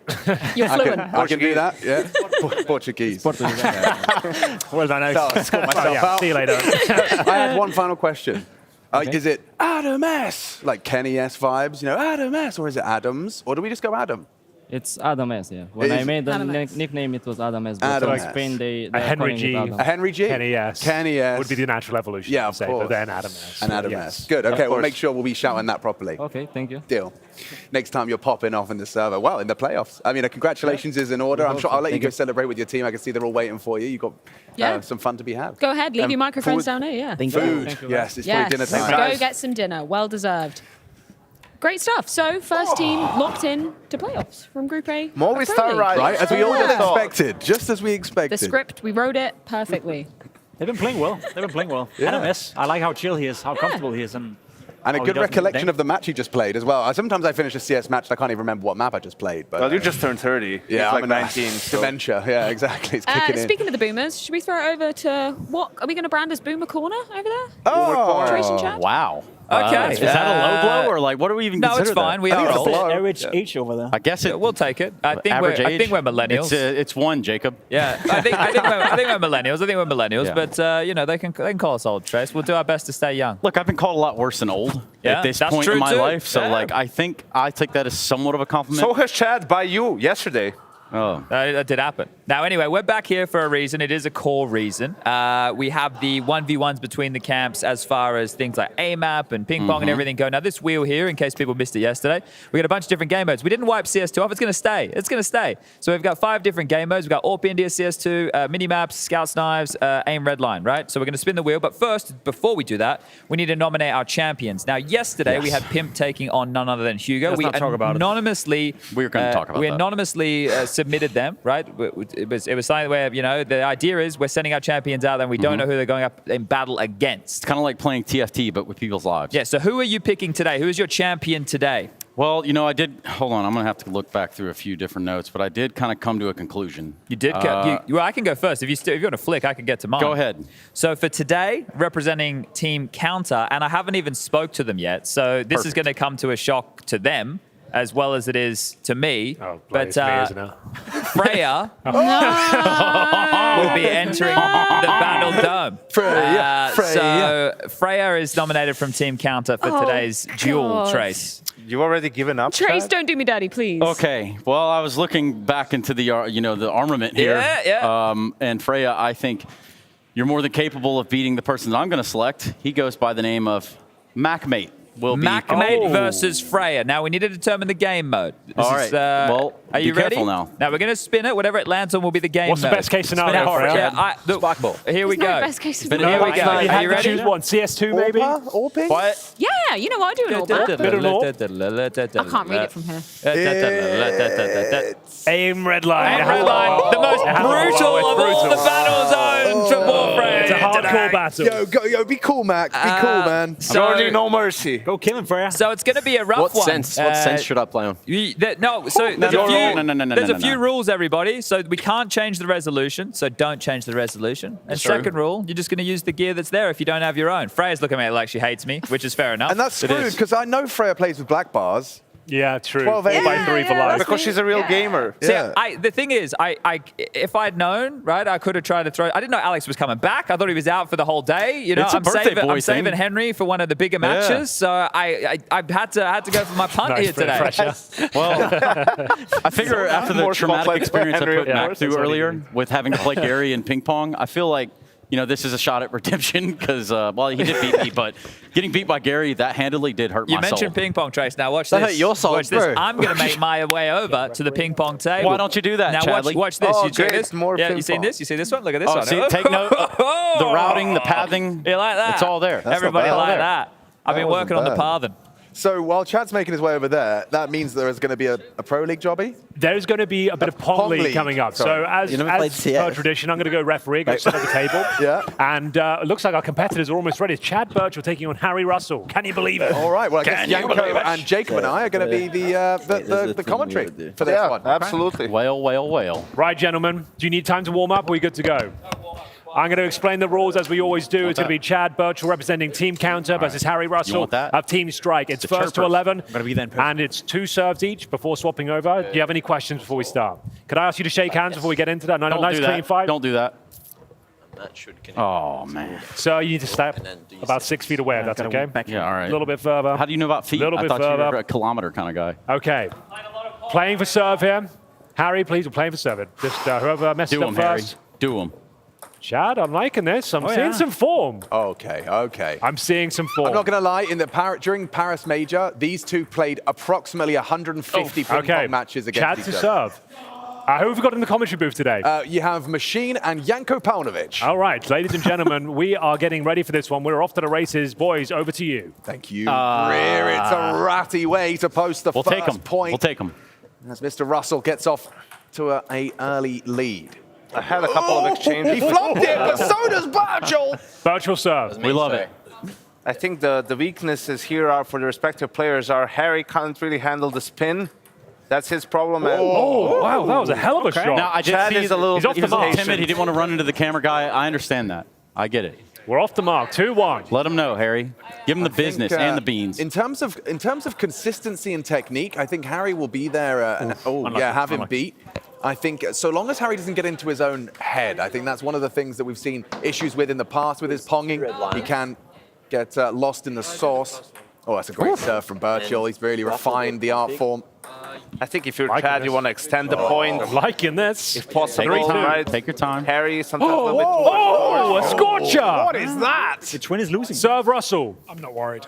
You're fluent. I can do that, yeah. Portuguese. Well done, Alex. Scored myself out. See you later. I had one final question. Is it Adam S? Like Kenny S vibes? You know, Adam S? Or is it Adams? Or do we just go Adam? It's Adam S, yeah. When I made the nickname, it was Adam S. But Adam to S. explain, they A Henry calling G. it Adam. A Henry G? Kenny S. Kenny S. Would be the natural evolution. Yeah, I'd of say, course. But then Adam S. And Adam Yes. S. Good. Okay, Of we'll course. make sure we'll be shouting that properly. Okay, thank you. Deal. Next time you're popping off in the server. Well, in the playoffs. I mean, congratulations is in order. I'm sure I'll let you go celebrate with your team. I can see they're all waiting for you. You've got some fun to be had. Go ahead, leave your microphones food- down here. Yeah. Food. Yes, it's probably dinner time. Go get some dinner. Well deserved. Great stuff. So, first team locked in to playoffs from Group A. Movistar right, As we all Yeah. expected. Just as we expected. The script, we wrote it perfectly. They've been playing well. Yeah. Adam S. I like how chill he is, how comfortable he is, and a how he good doesn't recollection think. of the match he just played as well. Sometimes I finish a CS match and I can't even remember what map I just played. But Well, you just turned 30. yeah, It's like I'm 19. So. Dementia. Yeah, exactly. It's kicking in. Speaking of the boomers, should we throw it over to what are we going to brand as Boomer Corner over there? Oh, Tracing chat? Wow. Okay. Is that a low blow or like what do we even No, consider it's fine. that? We I think are it's a old. blow. Average age over there. I guess it. We'll take it. I think average we're age? millennials. It's 1, Jacob. Yeah, I think we're millennials. Yeah. But you know, they can call us old, Trace. We'll do our best to stay young. Look, I've been called a lot worse than old Yeah, at this that's point true in my too. life. So Yeah. like I think I take that as somewhat of a compliment. So has Chad by you yesterday. Oh. That did happen. Now, anyway, we're back here for a reason. It is a core reason. We have the 1v1s between the camps as far as things like AMAP and ping pong and everything go. Now, this wheel here, in case people missed it yesterday, we got a bunch of different game modes. We didn't wipe CS2 off. It's going to stay. It's going to stay. So we've got 5 different game modes. We've got AWP India CS2, mini-maps, Scouts Knives, AIM Redline, right? So we're going to spin the wheel. But first, before we do that, we need to nominate our champions. Now, yesterday, we had Pimp taking on none other than Hugo. Let's not talk about it. Anonymously, we were going to talk about we that. Anonymously submitted them, right? It was something where, you know, the idea is we're sending our champions out and we don't know who they're going up in battle against. It's kind of like playing TFT, but with people's lives. Yeah, so who are you picking today? Who is your champion today? Well, you know, I did. Hold on, I'm going to have to look back through a few different notes, but I did kind of come to a conclusion. You did? Well, I can go first. If you want to flick, I can get to mine. Go ahead. So for today, representing Team Counter, and I haven't even spoke to them yet, so this is going to come to a shock to them as well as it is to me. Oh, but Freya No. will be entering the Battle Dome. Freya. So Freya is nominated from Team Counter for today's duel, God. Trace. You already given up, Trace, Chad? don't do me dirty, please. Okay. Well, I was looking back into the the armament here. And Freya, I think you're more than capable of beating the person that I'm going to select. He goes by the name of MacMate. MacMate versus Freya. Now we need to determine the game mode. This All right. is, well, are you be ready? careful now. Now we're going to spin it. Whatever it lands on will be the game What's mode. the best case scenario, Spin it. Freya? Yeah, here we There's no go. best case Here scenario. we go. You Are you have to ready? choose one. CS2 maybe? What? Yeah, you know what? I do an all back. I can't read it from here. AIM Redline. AIM Redline, the most brutal of all the battle zones for Warframe. It's a hardcore battle. Yo, be cool, Mac. Be cool, man. Jordy, no mercy. Go kill him, Freya. So it's going to be a rough What one. sense? What sense should I play on? There's a few rules, everybody. So we can't change the resolution. So don't change the resolution. And second rule, you're just going to use the gear that's there if you don't have your own. Freya's looking at me like she hates me, which is fair enough. And that's screwed because I know Freya plays with black bars. Yeah, true. 12 by 3 for life. Because she's a real gamer. See, the thing is, if I'd known, right, I could have tried to throw. I didn't know Alex was coming back. I thought he was out for the whole day. You know, It's a I'm birthday boy saving thing. Henry for one of the bigger matches. So I had to go for my punt here today. Well, I figure after the More traumatic complex experience I Henry, put of Mac course. through earlier with having to play Gary in ping pong, I feel like, this is a shot at redemption because, well, he did beat me, but getting beat by Gary that handily did hurt You my mentioned soul. ping pong, Trace. Now watch That this. hurt your soul, watch this. bro. I'm going to make my way over to the ping pong table. Why don't you do that, Now Chadley? watch this. Oh, you check great. this? More yeah, ping you seen pong. this? You see this one? Look at this Oh, one. see, take note. The routing, the pathing. You like that? It's all there. Everybody not bad. like that. I've been wasn't working on the bad. pathing. So while Chad's making his way over there, that means there is going to be a Pro League jobby? There's going to be a bit of Pong League coming up. Sorry. So as You never played per CS. tradition, I'm going to go referee, go sit at the table. Yeah. And it looks like our competitors are almost ready. Chad Birchall taking on Harry Russell. Can you believe it? All right. Well, I guess Can you believe Yanko it? and Jacob and I are going to be the commentary for this one. Absolutely. Whale. Right, gentlemen. Do you need time to warm up or are you good to go? I'm going to explain the rules as we always do. It's going to be Chad Birchall representing Team Counter versus Harry Russell want that? of Team Strike. It's The first to chirper. 11, gonna be then and it's 2 serves each before swapping over. Do you have any questions before we start? Could I ask you to shake hands before we get into that? Don't Nice do clean that. fight. Don't do that. That should connect. Oh, man. So you need to step about 6 feet away, if that's okay. Yeah, all right. A little bit further. How do you know about feet? Little I bit thought you further. were a kilometer kind of guy. Okay. Playing for serve here. Harry, please, we're playing for serve. Just whoever messes Do up him, Harry. first. Do him. Chad, I'm liking this. I'm seeing yeah. some form. Okay. I'm seeing some form. I'm not going to lie. During Paris Major, these two played approximately 150 ping pong matches against Chad each to other. serve. Who have we got in the commentary booth today? You have Machine and Yanko Paunovic. All right, ladies and gentlemen, we are getting ready for this one. We're off to the races. Boys, over to you. Thank you, Rear. It's a ratty way to post the We'll first take him. point. We'll take him. As Mr. Russell gets off to a early lead. I had a couple of exchanges. He flopped it, but so does Birchall. Birchall serve. We love it. I think the weaknesses here are for the respective players are Harry can't really handle the spin. That's his problem. Oh, wow, that was a hell of a shot. Now, I did Chad see is a little he's off the he was a little mark. timid. He didn't want to run into the camera guy. I understand that. I get it. We're off the mark, 2-1. Let him know, Harry. Give him the business and the beans. In terms of consistency and technique, I think Harry will be there have him beat. I think so long as Harry doesn't get into his own head, I think that's one of the things that we've seen issues with in the past with his ponging. He can get lost in the sauce. Oh, that's a great serve from Birchall. He's really refined the art form. I think if you're Chad, you want to extend the point. I'm liking this. If possible, right? Take your time. Harry, sometimes a little bit Oh, a scorcher! What is that? The twin is losing. Serve Russell. I'm not worried.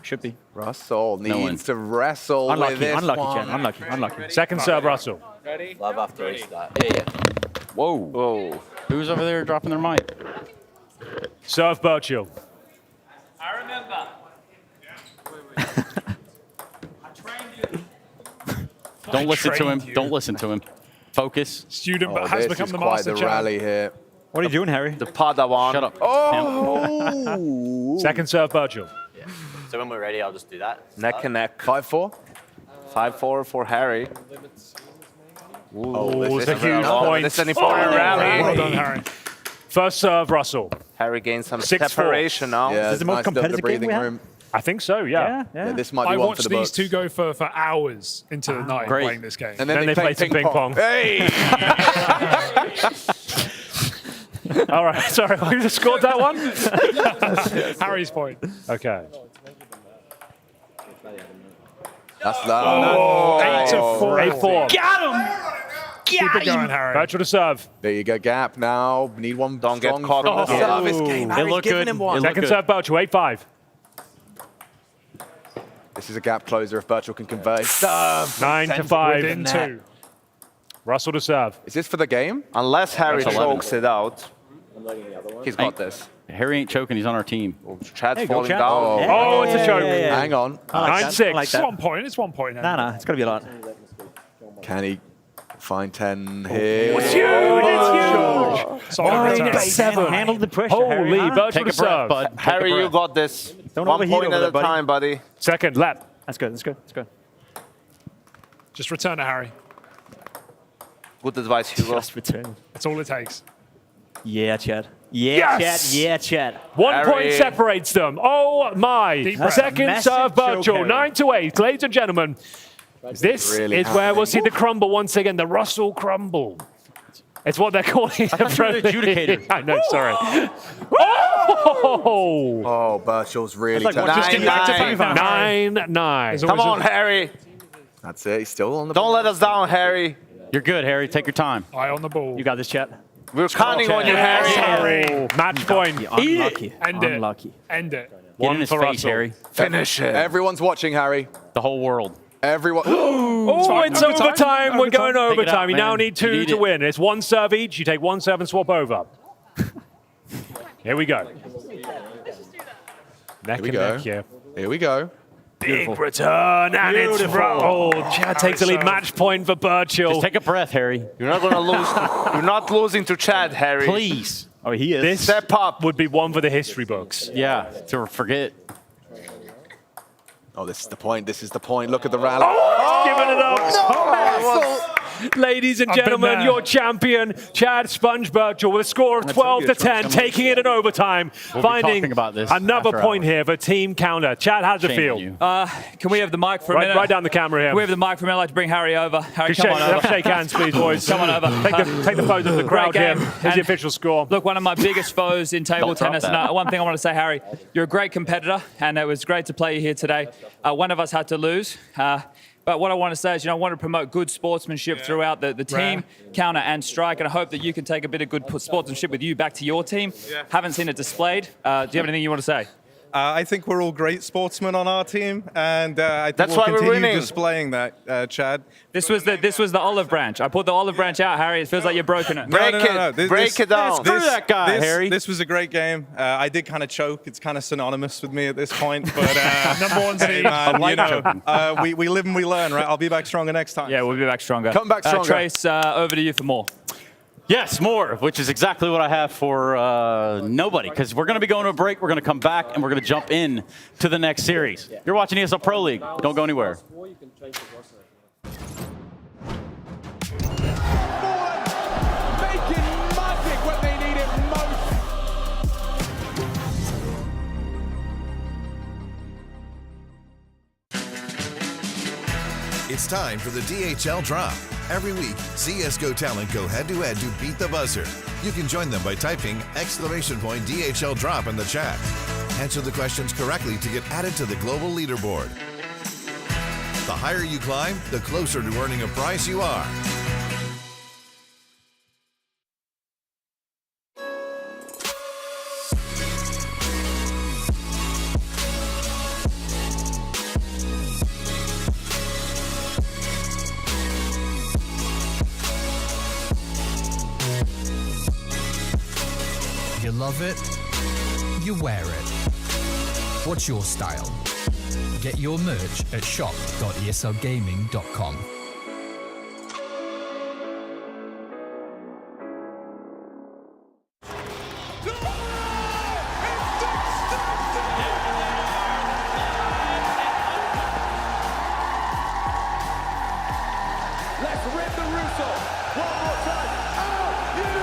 Should be. Russell needs to wrestle Unlucky, with this unlucky, one. Chen. Unlucky, unlucky. Second serve Russell. Love after restart. Yeah. Whoa. Whoa. Who's over there dropping their mic? Serve Birchall. I remember. Don't listen to him. Don't listen to him. Focus. Student, but Oh, has this become is the quite master the Chad. rally here. What are you doing, Harry? The Padawan. Shut up. Oh! Second serve Birchall. So when we're ready, I'll just do that. Neck and neck. 5-4? 5-4 for Harry. Oh, it's this a is huge very- point. This is an important rally. Well done, Harry. First serve Russell. Harry gains some 6-4. separation now. Yeah, This is it's the most nice to have the competitive game breathing we have? room. I think so, yeah. Yeah, this might be I one for watched the these books. two go for hours into the night Great. playing this game. And Then they play some ping pong. Hey! All right, sorry, we just scored that one? Harry's point. Okay. That's that. Oh, 8-4. 8-4. Got him! Keep it going, Harry. Birchall to serve. There you go, gap now. Need one Don't get strong caught on the service game. It Harry's looked giving good. him one. It looked Second good. serve Birchall, 8-5. This is a gap closer if Birchall can convert. 9-5. Within two. Russell to serve. Is this for the game? Unless Harry That's 11. chokes it out. He's got this. Harry ain't choking. He's on our team. Chad's There you go, falling Chad. down. Oh, it's a choke. Hang on. I like that. 9-6. I like It's that. 1 point. It's 1 point. Nah, it's got to be a lot. Can he find 10 here? It's huge. Solid return. 9-7. Handle the pressure, Harry, Holy, huh? Birchall Take to a breath, serve. bud. Take a Harry, you breath. got this. Don't 1 overheat point over at there, a buddy. time, buddy. Second, lap. That's good. That's good. That's good. Just return it, Harry. Good advice, Hugo. Just return. That's all it takes. Yeah, Chad. Yeah, Yes! Chad. Yeah, Chad. 1 Harry. point separates them. Oh my. Deep breath. Second Massive serve choke, Birchall, Harry. 9-8. Ladies and gentlemen, this really is where we'll happening. see the crumble once again, the Russell crumble. It's what they're calling it. thought you were the adjudicator. I know, sorry. Oh! Oh, Birchall's really That's like tough. watching Nine, back to nine. back. 9-9. Come on, Harry. That's it. He's still on the Don't let us down, Harry. You're good, Harry. Take your time. Eye on the ball. You got this, Chad. We're counting on you, Harry. Harry. Match point. Unlucky. End it. Unlucky. End it. Get One in his for face, Russell. Harry. Finish it. Everyone's watching, Harry. The whole world. Everyone. Oh, it's overtime. We're going Take it overtime. out, You now man. need two You need to it. win. It's 1 serve each. You take 1 serve and swap over. Here we go. Neck Here we and go. neck here. Here we go. Big return, and it's oh, Chad takes the lead. Match point for Birchall. Just take a breath, Harry. You're not gonna lose. You're not losing to Chad, Harry. Please. Oh, he is. This Step up. would be one for the history books. Yeah, to forget. Oh, this is the point. This is the point. Look at the rally. Giving it up. Ladies and I've been gentlemen, there. your champion, Chad Sponge Birchall, with a score of 12-10, taking it in overtime, We'll be finding talking about this another after point hours. here for Team Counter. Chad, how's it Shame feel? on you. Can we have the mic for a minute? Right down the camera here. Can we have the mic for a minute? I'd like to bring Harry over. Harry, Just come on over. shake hands, please, boys. Come on over. Take the photos of the crowd here. Great game. Here's the And official score. Look, one of my biggest foes in table Don't drop tennis. that. And one thing I want to say, Harry, you're a great competitor, and it was great to play you here today. One of us had to lose. But what I want to say is, I want to promote good sportsmanship throughout the team, Counter and Strike, and I hope that you can take a bit of good sportsmanship with you back to your team. Haven't seen it displayed. Do you have anything you want to say? I think we're all great sportsmen on our team, and I think That's we'll why we're continue winning. displaying that, Chad. This was the olive branch. I put the olive branch out, Harry. It feels like you've broken it. Break it down. Screw that guy, Harry. This was a great game. I did kind of choke. It's kind of synonymous with me at this point, but Number one's hey, in. man, like we live and we learn, right? I'll be back stronger next time. Yeah, we'll be back stronger. Come back stronger. Trace, over to you for more. Yes, more, which is exactly what I have for nobody, because we're going to be going to a break. We're going to come back, and we're going to jump in to the next series. You're watching ESL Pro League. Don't go anywhere. Making magic when they need it most. It's time for the DHL Drop. Every week, CSGO talent go head-to-head to beat the buzzer. You can join them by typing !DHL Drop in the chat. Answer the questions correctly to get added to the global leaderboard. The higher you climb, the closer to earning a prize you are. You love it, you wear it. What's your style? Get your merch at shop.eslgaming.com. Let's rip the Russo. One more time. Are you ready?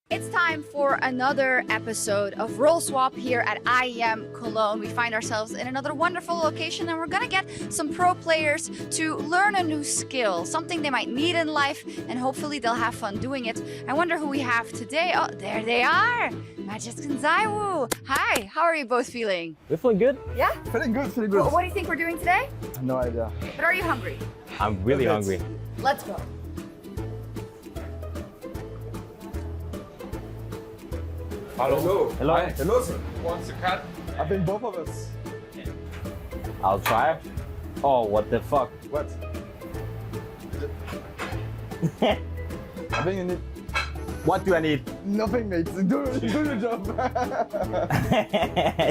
It's time for another episode of Role Swap here at IEM Cologne. We find ourselves in another wonderful location and we're gonna get some pro players to learn a new skill, something they might need in life, and hopefully they'll have fun doing it. I wonder who we have today. Oh, there they are! Magic and Zaiwu. Hi, how are you both feeling? We're feeling good. Yeah? Feeling good, feeling good. What do you think we're doing today? No idea. But are you hungry? I'm really hungry. Let's go. Hello. Hello. Hi. Hello, sir. Wants a cut? I think both of us. I'll try. Oh, what the fuck? What? I think you need... What do I need? Nothing, mate. Do your job.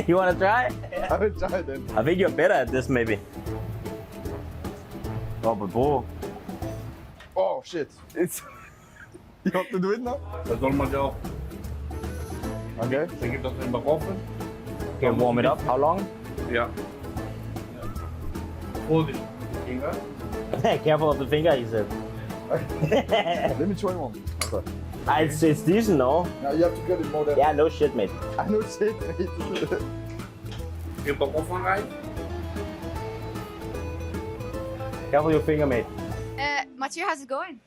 You wanna try? I will try then. I think you're better at this, maybe. Oh, but bro. Oh, shit. It's... You have to do it now? Dat is allemaal job. Okay. Zeg ik dat in mijn oven? Okay, warm it up. How long? Ja. Hold it. Finger. Careful of the finger, he said. Let me try one. Okay. It's decent, no? Now you have to get it more than... Yeah, no shit, mate. I know shit, mate. Je bak oven right? Careful your finger, mate. Mathieu, how's it going?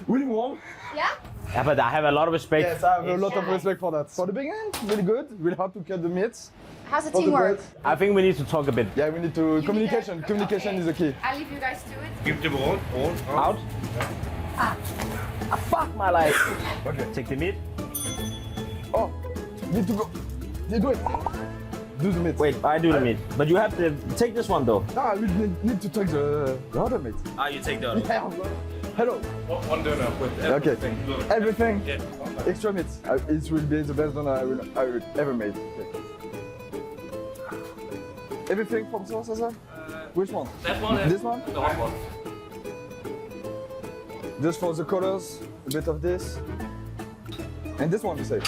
Really warm. Yeah? Yeah, but I have a lot of respect. Yes, I have a lot of respect for that. For the beginning, really good. Really hard to cut the meats. How's the For teamwork? bread. I think we need to talk a bit. Yeah, we need to... Communication. Communication is the key. I'll leave you guys to it. Give the ball. Out. Ah, fuck my life. Okay. Take the meat. Oh, need to go. You do it. Do the meat. Wait, I do the meat. But you have to take this one though. No, we need to take the other meat. Ah, you take the other Yeah. Hello. one donor with everything. Okay. Everything. Yeah. Extra meat. It will be the best donor I will ever made. Okay. Everything from sauce, as well? Which one? That one. This one? The hot one. Just for the colors, a bit of this. And this one, you say?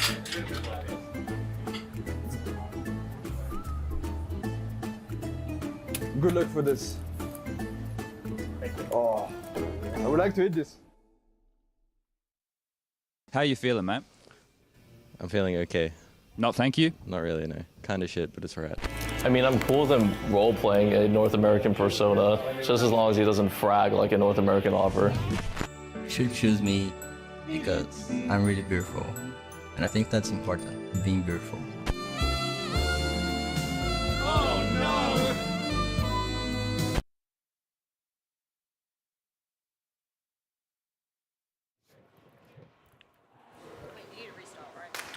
Good luck for this. Oh, I would like to eat this. How you feeling, mate? I'm feeling okay. Not thank you? Not really, no. Kind of shit, but it's alright. I mean, I'm cool with him role-playing a North American persona, just as long as he doesn't frag like a North American offer. You should choose me because I'm really beautiful. And I think that's important, being beautiful.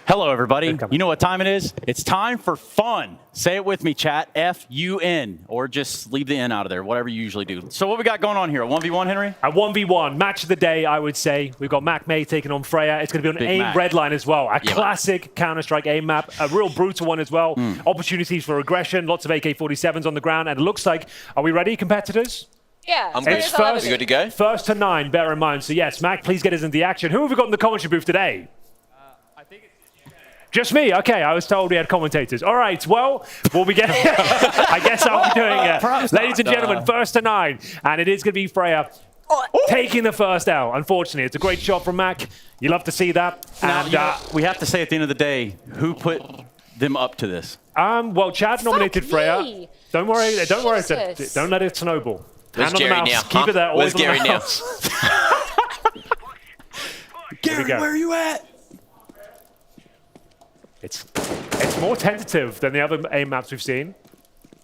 Hello, everybody. You know what time it is? It's time for fun. Say it with me, chat. F-U-N. Or just leave the N out of there, whatever you usually do. So what we got going on here? A 1v1, Henry? A 1v1. Match of the day, I would say. We've got Mac May taking on Freya. It's going to be on Big AIM Mac. Redline as well. A classic Counter-Strike AIM map. A real brutal one as well. Opportunities for aggression. Lots of AK-47s on the ground. And it looks like, are we ready, competitors? Yeah. I'm good. First, You good to go? First to 9, bear in mind. So yes, Mac, please get us into the action. Who have we got in the commentary booth today? Just me? Okay, I was told we had commentators. All right, well, we'll be getting... I guess I'll be doing it. Ladies and gentlemen, first to 9. And it is going to be Freya taking the first out. Unfortunately, it's a great shot from Mac. You love to see that. Now, And we have to say at the end of the day, who put them up to this? well, Chad nominated Freya. me. Don't worry. Jesus. Don't let it snowball. Where's Hand on the Gary mouse. now, Keep huh? it there. Where's Always on the Gary now? mouse. Gary, where are you at? It's more tentative than the other AIM maps we've seen.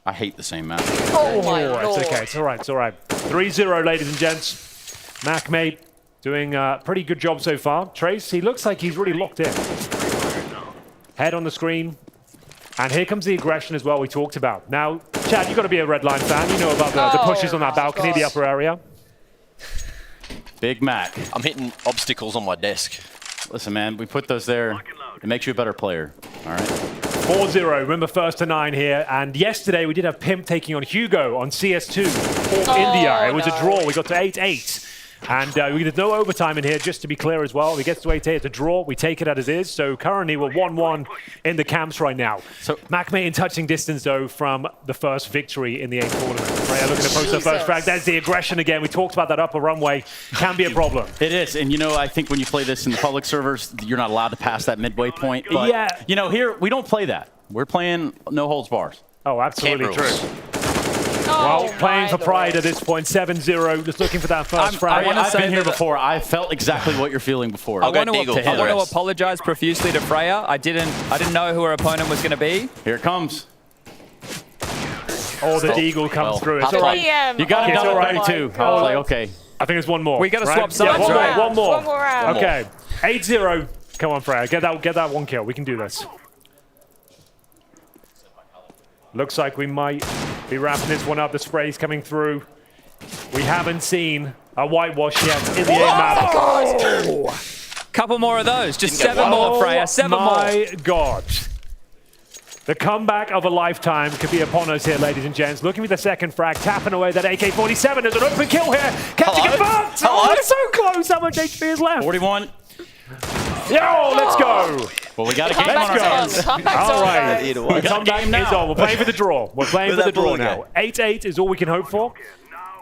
I hate the same map. Oh my lord. It's okay. It's all right. It's all right. 3-0, ladies and gents. Mac, mate, doing a pretty good job so far. Trace, he looks like he's really locked in. Head on the screen. And here comes the aggression as well we talked about. Now, Chad, you've got to be a Redline fan. You know about the pushes on that balcony, the upper area. Big Mac. I'm hitting obstacles on my desk. Listen, man, we put those there. It makes you a better player. All right. 4-0. Remember, first to 9 here. And yesterday, we did have Pimp taking on Hugo on CS2 for India. It was a draw. We got to 8-8. And we did no overtime in here, just to be clear as well. We get to 8-8. It's a draw. We take it as is. So currently, we're 1-1 in the camps right now. So Mac May in touching distance, though, from the first victory in the AIM tournament. Freya looking to post her first frag. There's the aggression again. We talked about that upper runway. Can be a problem. It is. And, you know, I think when you play this in the public servers, you're not allowed to pass that midway point. But, Yeah. you know, here, we don't play that. We're playing no holds bars. Oh, absolutely Camp true. rules. Well, playing for pride at this point, 7-0, just looking for that first frag. I've been here before. I felt exactly what you're feeling before. I want to apologize profusely to Freya. I didn't know who her opponent was going to be. Here it comes. Oh, the Deagle comes through. It's all right. You got it It's done all right. already, too. I was like, okay. I think there's one more. We got to right? swap sides, Yeah, right? one more. One more round. Okay, 8-0. Come on, Freya. Get that one kill. We can do this. Looks like we might be wrapping this one up. The spray's coming through. We haven't seen a whitewash yet in the AIM map. Couple more of those. Just 7 more, Freya. 7 more. My God. The comeback of a lifetime could be upon us here, ladies and gents. Looking for the second frag, tapping away that AK-47. There's an open kill here. Catching it back. Oh, it's so close. How much HP is left? 41. Yo, let's go. Well, we got a game on our hands. All right. The comeback is on. We're playing for the draw. We're playing for the draw now. 8-8 is all we can hope for.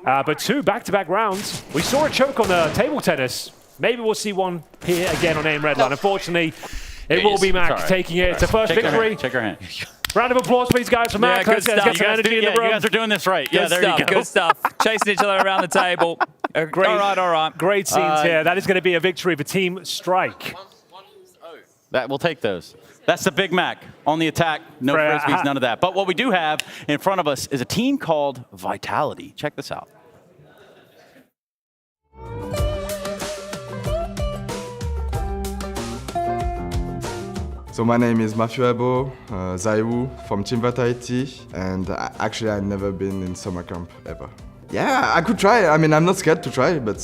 But 2 back-to-back rounds. We saw a choke on the table tennis. Maybe we'll see one here again on AIM Redline. Unfortunately, it will be Mac taking it. It's a first victory. Shake her hand. Round of applause, please, guys, for Mac. Let's get some energy in the room. You guys are doing this right. Good there stuff, you go. good stuff. Chasing each other around the table. Great, all right. Great scenes here. That is going to be a victory for Team Strike. We'll take those. That's the Big Mac on the attack. No frisbees, none of that. But what we do have in front of us is a team called Vitality. Check this out. So my name is Matthew Abo, Zaiwu from Team Vitality, and actually I've never been in summer camp ever. Yeah, I could try. I mean, I'm not scared to try, but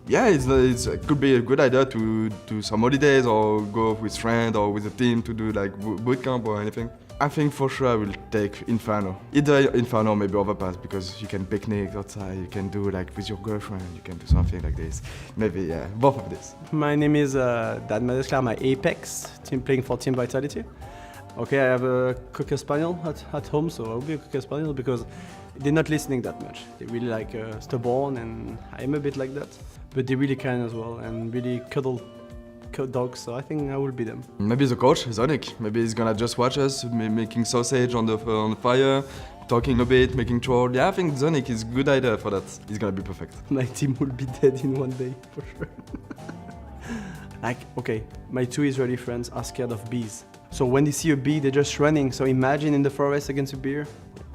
yeah, it could be a good idea to do some holidays or go with friends or with a team to do like boot camp or anything. I think for sure I will take Inferno. Either Inferno or maybe Overpass, because you can picnic outside, you can do like with your girlfriend, you can do something like this. Maybe, yeah, both of this. My name is Dan Madescar, my Apex, playing for Team Vitality. Okay, I have a Cocker Spaniel at home, so I'll be a Cocker Spaniel because they're not listening that much. They're really like stubborn, and I'm a bit like that. But they're really kind as well, and really cuddle dogs, so I think I will be them. Maybe the coach, Zonic, maybe he's gonna just watch us making sausage on the fire, talking a bit, making troll. Yeah, I think Zonic is a good idea for that. He's gonna be perfect. My team will be dead in one day, for sure. Like, okay, my 2 Israeli friends are scared of bees. So when they see a bee, they're just running. So imagine in the forest against a bear.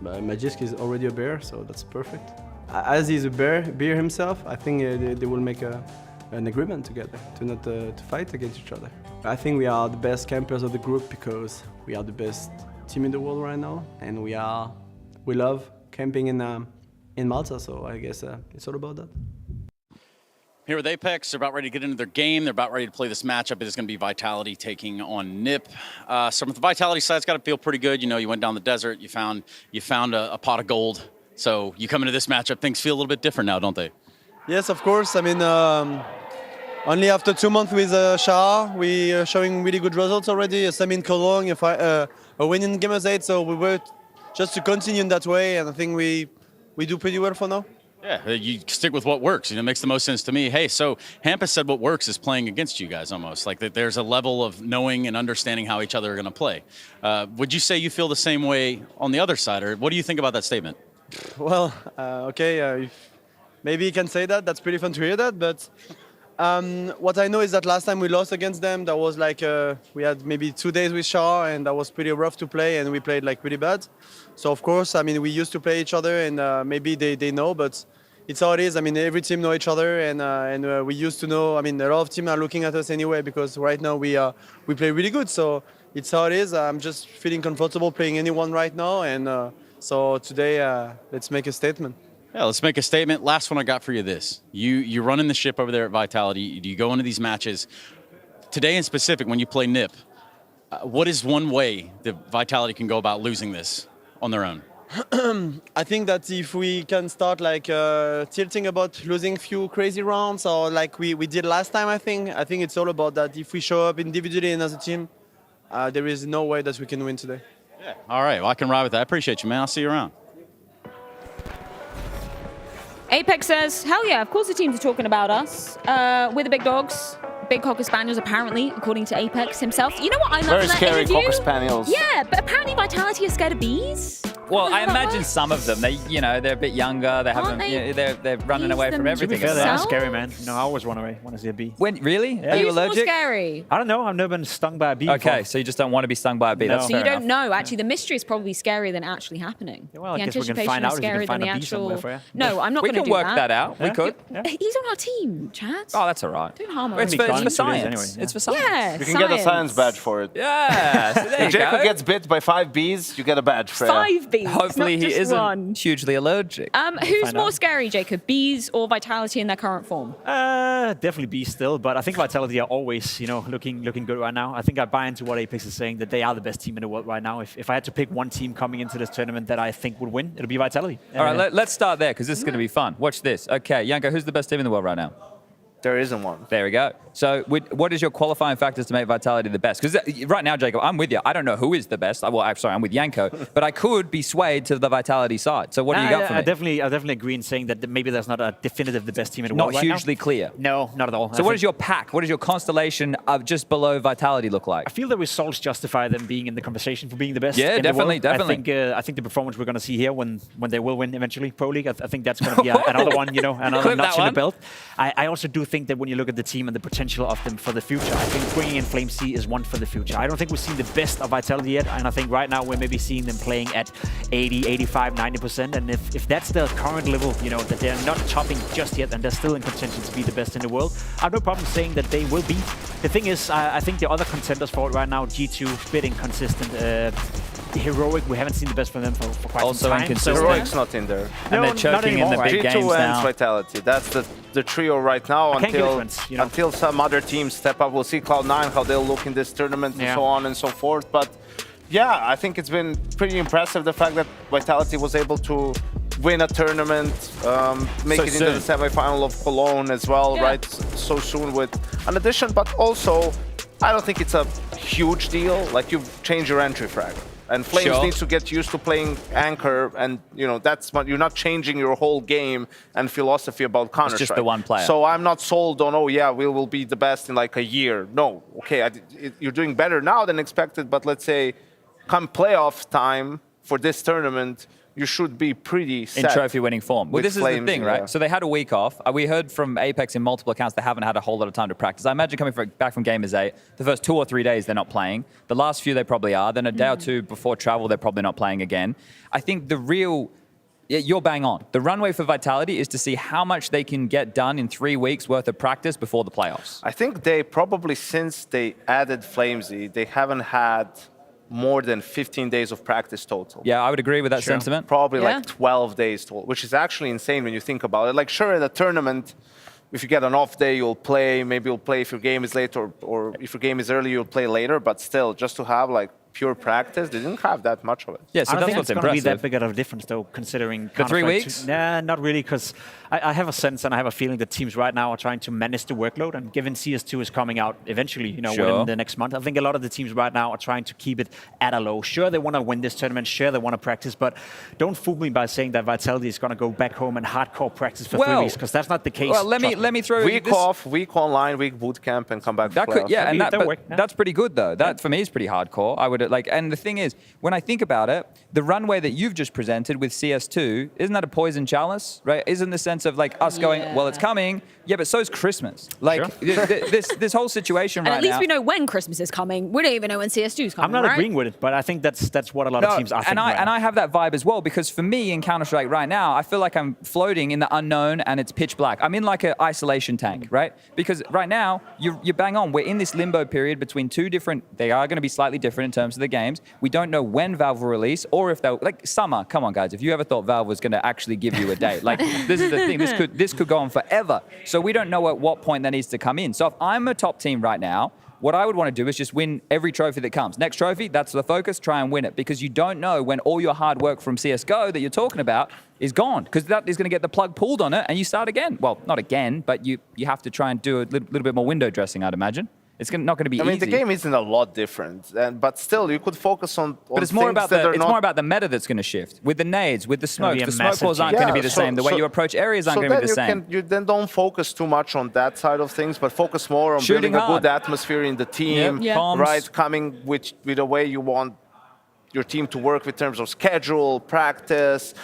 Magisk is already a bear, so that's perfect. As he's a bear himself, I think they will make a an agreement together to not to fight against each other. I think we are the best campers of the group because we are the best team in the world right now, and we love camping in Malta. So I guess it's all about that. Here with Apex, they're about ready to get into their game. They're about ready to play this matchup. It is going to be Vitality taking on NIP. So from the Vitality side, it's got to feel pretty good. You know, you went down the desert, you found a pot of gold. So you come into this matchup, things feel a little bit different now, don't they? Yes, of course. I mean, only after 2 months with Shah, we are showing really good results already. A semi in Cologne, a win in Game 8. So we were just to continue in that way, and I think we do pretty well for now. Yeah, you stick with what works. You know, it makes the most sense to me. Hey, so Hampus said what works is playing against you guys almost. Like that there's a level of knowing and understanding how each other are going to play. Would you say you feel the same way on the other side, or what do you think about that statement? Well, okay, maybe you can say that. That's pretty fun to hear that. But what I know is that last time we lost against them, that was like we had maybe 2 days with Shah, and that was pretty rough to play, and we played like really bad. So of course, I mean, we used to play each other, and maybe they know, but it's how it is. I mean, every team know each other, and we used to know. I mean, a lot of teams are looking at us anyway because right now we play really good. So it's how it is. I'm just feeling comfortable playing anyone right now, and so today let's make a statement. Yeah, let's make a statement. Last one I got for you this. You're running the ship over there at Vitality. You go into these matches. Today in specific, when you play NIP, what is one way that Vitality can go about losing this on their own? I think that if we can start like tilting about losing few crazy rounds or like we did last time, I think it's all about that. If we show up individually and as a team, there is no way that we can win today. Yeah. All right. Well, I can ride with that. I appreciate you, man. I'll see you around. Apex says, hell yeah, of course the teams are talking about us. We're the big dogs. Big Cocker Spaniels, apparently, according to Apex himself. You know what I love Very in that scary interview? Cocker Spaniels. Yeah, but apparently Vitality is scared of bees. Well, I imagine some of them. They're a bit younger. They haven't. They're running away from everything. To be fair, they are scary, man. No, I always run away when I see a bee. When really? Yeah. Are you Who's more allergic? scary? I don't know. I've never been stung by a bee. Okay, before. so you just don't want to be stung by a bee. No. That's So you fair don't enough. know. Actually, the mystery is probably scarier than actually happening. Well, I the guess we can anticipation find is out if we can scarier than find the a bee somewhere actual. for you. No, I'm not We going to can do work that out. We Yeah. could. Yeah. He's on our team, Chad. Oh, that's all right. Don't harm It's us. for It is science. anyway, It's for science. Yeah, You can get a science badge for it. Yeah. So there you If Jacob go. gets bit by 5 bees, you get a badge, Freya. 5 bees. Hopefully not he just isn't one. hugely allergic. Who's find more out. scary, Jacob? Bees or Vitality in their current form? Definitely bees still, but I think Vitality are always, looking good right now. I think I buy into what Apex is saying, that they are the best team in the world right now. If I had to pick one team coming into this tournament that I think would win, it'll be Vitality. All right, let's start there because this is going to be fun. Watch this. Okay, Yanko, who's the best team in the world right now? There isn't one. There we go. So what is your qualifying factors to make Vitality the best? Because right now, Jacob, I'm with you. I don't know who is the best. Well, I'm sorry, I'm with Yanko. But I could be swayed to the Vitality side. So what do you got for me? I definitely agree in saying that maybe there's not a definitive the best team in the world Not right now. hugely clear. No, not at all. So what is your pack? What does your constellation of just below Vitality look like? I feel the results justify them being in the conversation for being the best. Yeah, in definitely, the world. definitely. I think the performance we're going to see here when they will win eventually Pro League, I think that's going to be another one, another Clip notch that in the one. belt. I also do think that when you look at the team and the potential of them for the future, I think bringing in Flame C is one for the future. I don't think we've seen the best of Vitality yet, and I think right now we're maybe seeing them playing at 80, 85, 90%. And if that's the current level, that they're not topping just yet and they're still in contention to be the best in the world, I have no problem saying that they will be. The thing is, I think the other contenders for it right now, G2, bit inconsistent. Heroic, we haven't seen the best from them for quite Also some time. inconsistent. Heroic's not in there. And they're choking in the big G2 games and now. Vitality. That's the trio right now can't give a difference, until some other teams step up. We'll see Cloud9, how they'll look in this tournament and so on and so forth. But yeah, I think it's been pretty impressive the fact that Vitality was able to win a tournament, make it into the semi-final of Cologne as well, right? So soon with an addition, but also I don't think it's a huge deal. Like, you've changed your entry frag. And Flames needs to get used to playing Anchor, and that's what you're not changing your whole game and philosophy about Counter-Strike. It's just the one player. So I'm not sold on, we will be the best in like a year. No, okay, you're doing better now than expected, but let's say come playoff time for this tournament, you should be pretty set. In trophy-winning form. Well, this is Flames, the thing, right? So they had a week off. We heard from Apex in multiple accounts they haven't had a whole lot of time to practice. I imagine coming back from Gamers 8, the first 2 or 3 days they're not playing. The last few they probably are. Then a day or two before travel they're probably not playing again. I think the real Yeah, you're bang on. The runway for Vitality is to see how much they can get done in 3 weeks worth of practice before the playoffs. I think they probably, since they added Flamesy, they haven't had more than 15 days of practice total. Yeah, I would agree with that sentiment. Probably like 12 days total, which is actually insane when you think about it. Like, sure, at a tournament, if you get an off day, you'll play. Maybe you'll play if your game is late, or if your game is early, you'll play later. But still, just to have like pure practice, they didn't have that much of it. Yeah, so I don't that's think what's it's going to be impressive. that big of a difference, though, considering For 3 Counter-Strike weeks? Nah, not really, because I have a sense and I have a feeling that teams right now are trying to manage the workload. And given CS2 is coming out eventually, you know, Sure. within the next month, I think a lot of the teams right now are trying to keep it at a low. Sure, they want to win this tournament. Sure, they want to practice, but don't fool me by saying that Vitality is going to go back home and hardcore practice for 3 weeks, because that's not the case. Well, let me throw week this. off, week online, week boot camp, and come back. That for could, playoffs. yeah, and That'll but work, yeah. that's pretty good though. That for me is pretty hardcore. I would like, and the thing is, when I think about it, the runway that you've just presented with CS2, isn't that a poison chalice, right? Isn't the sense of like us going, well, it's coming, yeah, but so's Christmas. Like this whole situation And right at least now. we know when Christmas is coming. We don't even know when CS2 is coming. I'm not right? agreeing with it, but I think that's what a lot of teams are thinking. And I have that vibe as well, because for me in Counter-Strike right now, I feel like I'm floating in the unknown and it's pitch black. I'm in like an isolation tank, right? Because right now, you bang on. We're in this limbo period between two different, they are going to be slightly different in terms of the games. We don't know when Valve will release, or if they'll, like summer, come on guys, if you ever thought Valve was going to actually give you a date, like this is the thing, this could go on forever. So we don't know at what point that needs to come in. So if I'm a top team right now, what I would want to do is just win every trophy that comes. Next trophy, that's the focus, try and win it. Because you don't know when all your hard work from CSGO that you're talking about is gone. Because that is going to get the plug pulled on it and you start again. Well, not again, but you have to try and do a little bit more window dressing, I'd imagine. It's not going to be easy. I mean, the game isn't a lot different, but still, you could focus on. But it's more about the meta that's going to shift with the nades, with the smokes. The smoke balls aren't going to be the same. The way you approach areas aren't going to be the same. You then don't focus too much on that side of things, but focus more on Shooting building a hard. good atmosphere in the team, Bombs. right? Coming with the way you want your team to work in terms of schedule, practice,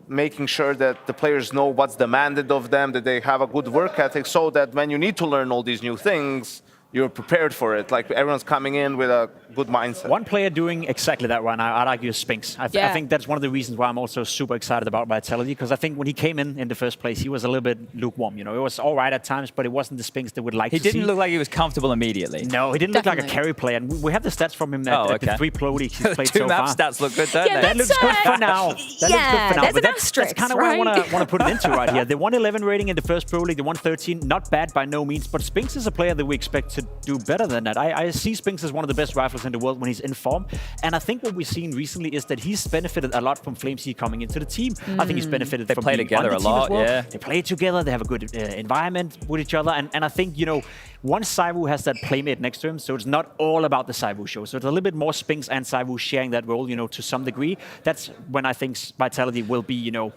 making sure that the players know what's demanded of them, that they have a good work ethic, so that when you need to learn all these new things, you're prepared for it. Like everyone's coming in with a good mindset. One player doing exactly that right now, I'd argue, is Spinks. I think that's one of the reasons why I'm also super excited about Vitality, because I think when he came in the first place, he was a little bit lukewarm. You know, it was all right at times, but it wasn't the Spinks that would like He to see. didn't look like he was comfortable immediately. No, he didn't look like a carry player. And we have the stats from him at the 3 pro leagues he's played Two so map far. stats look good, don't they? That looks good for now. That looks good for now. there's But an that's asterisk, kind of where I right? want to put it into right here. The 111 rating in the first pro league, the 113, not bad by no means, but Spinks is a player that we expect to do better than that. I see Spinks as one of the best rifles in the world when he's in form. And I think what we've seen recently is that he's benefited a lot from Flamesy coming into the team. I think he's benefited They from play being together on the a team as lot, well. yeah. They play together. They have a good environment with each other. And I think, you know, once Saivu has that playmate next to him, so it's not all about the Saivu show. So it's a little bit more Spinks and Saivu sharing that role, you know, to some degree. That's when I think Vitality will be, you know,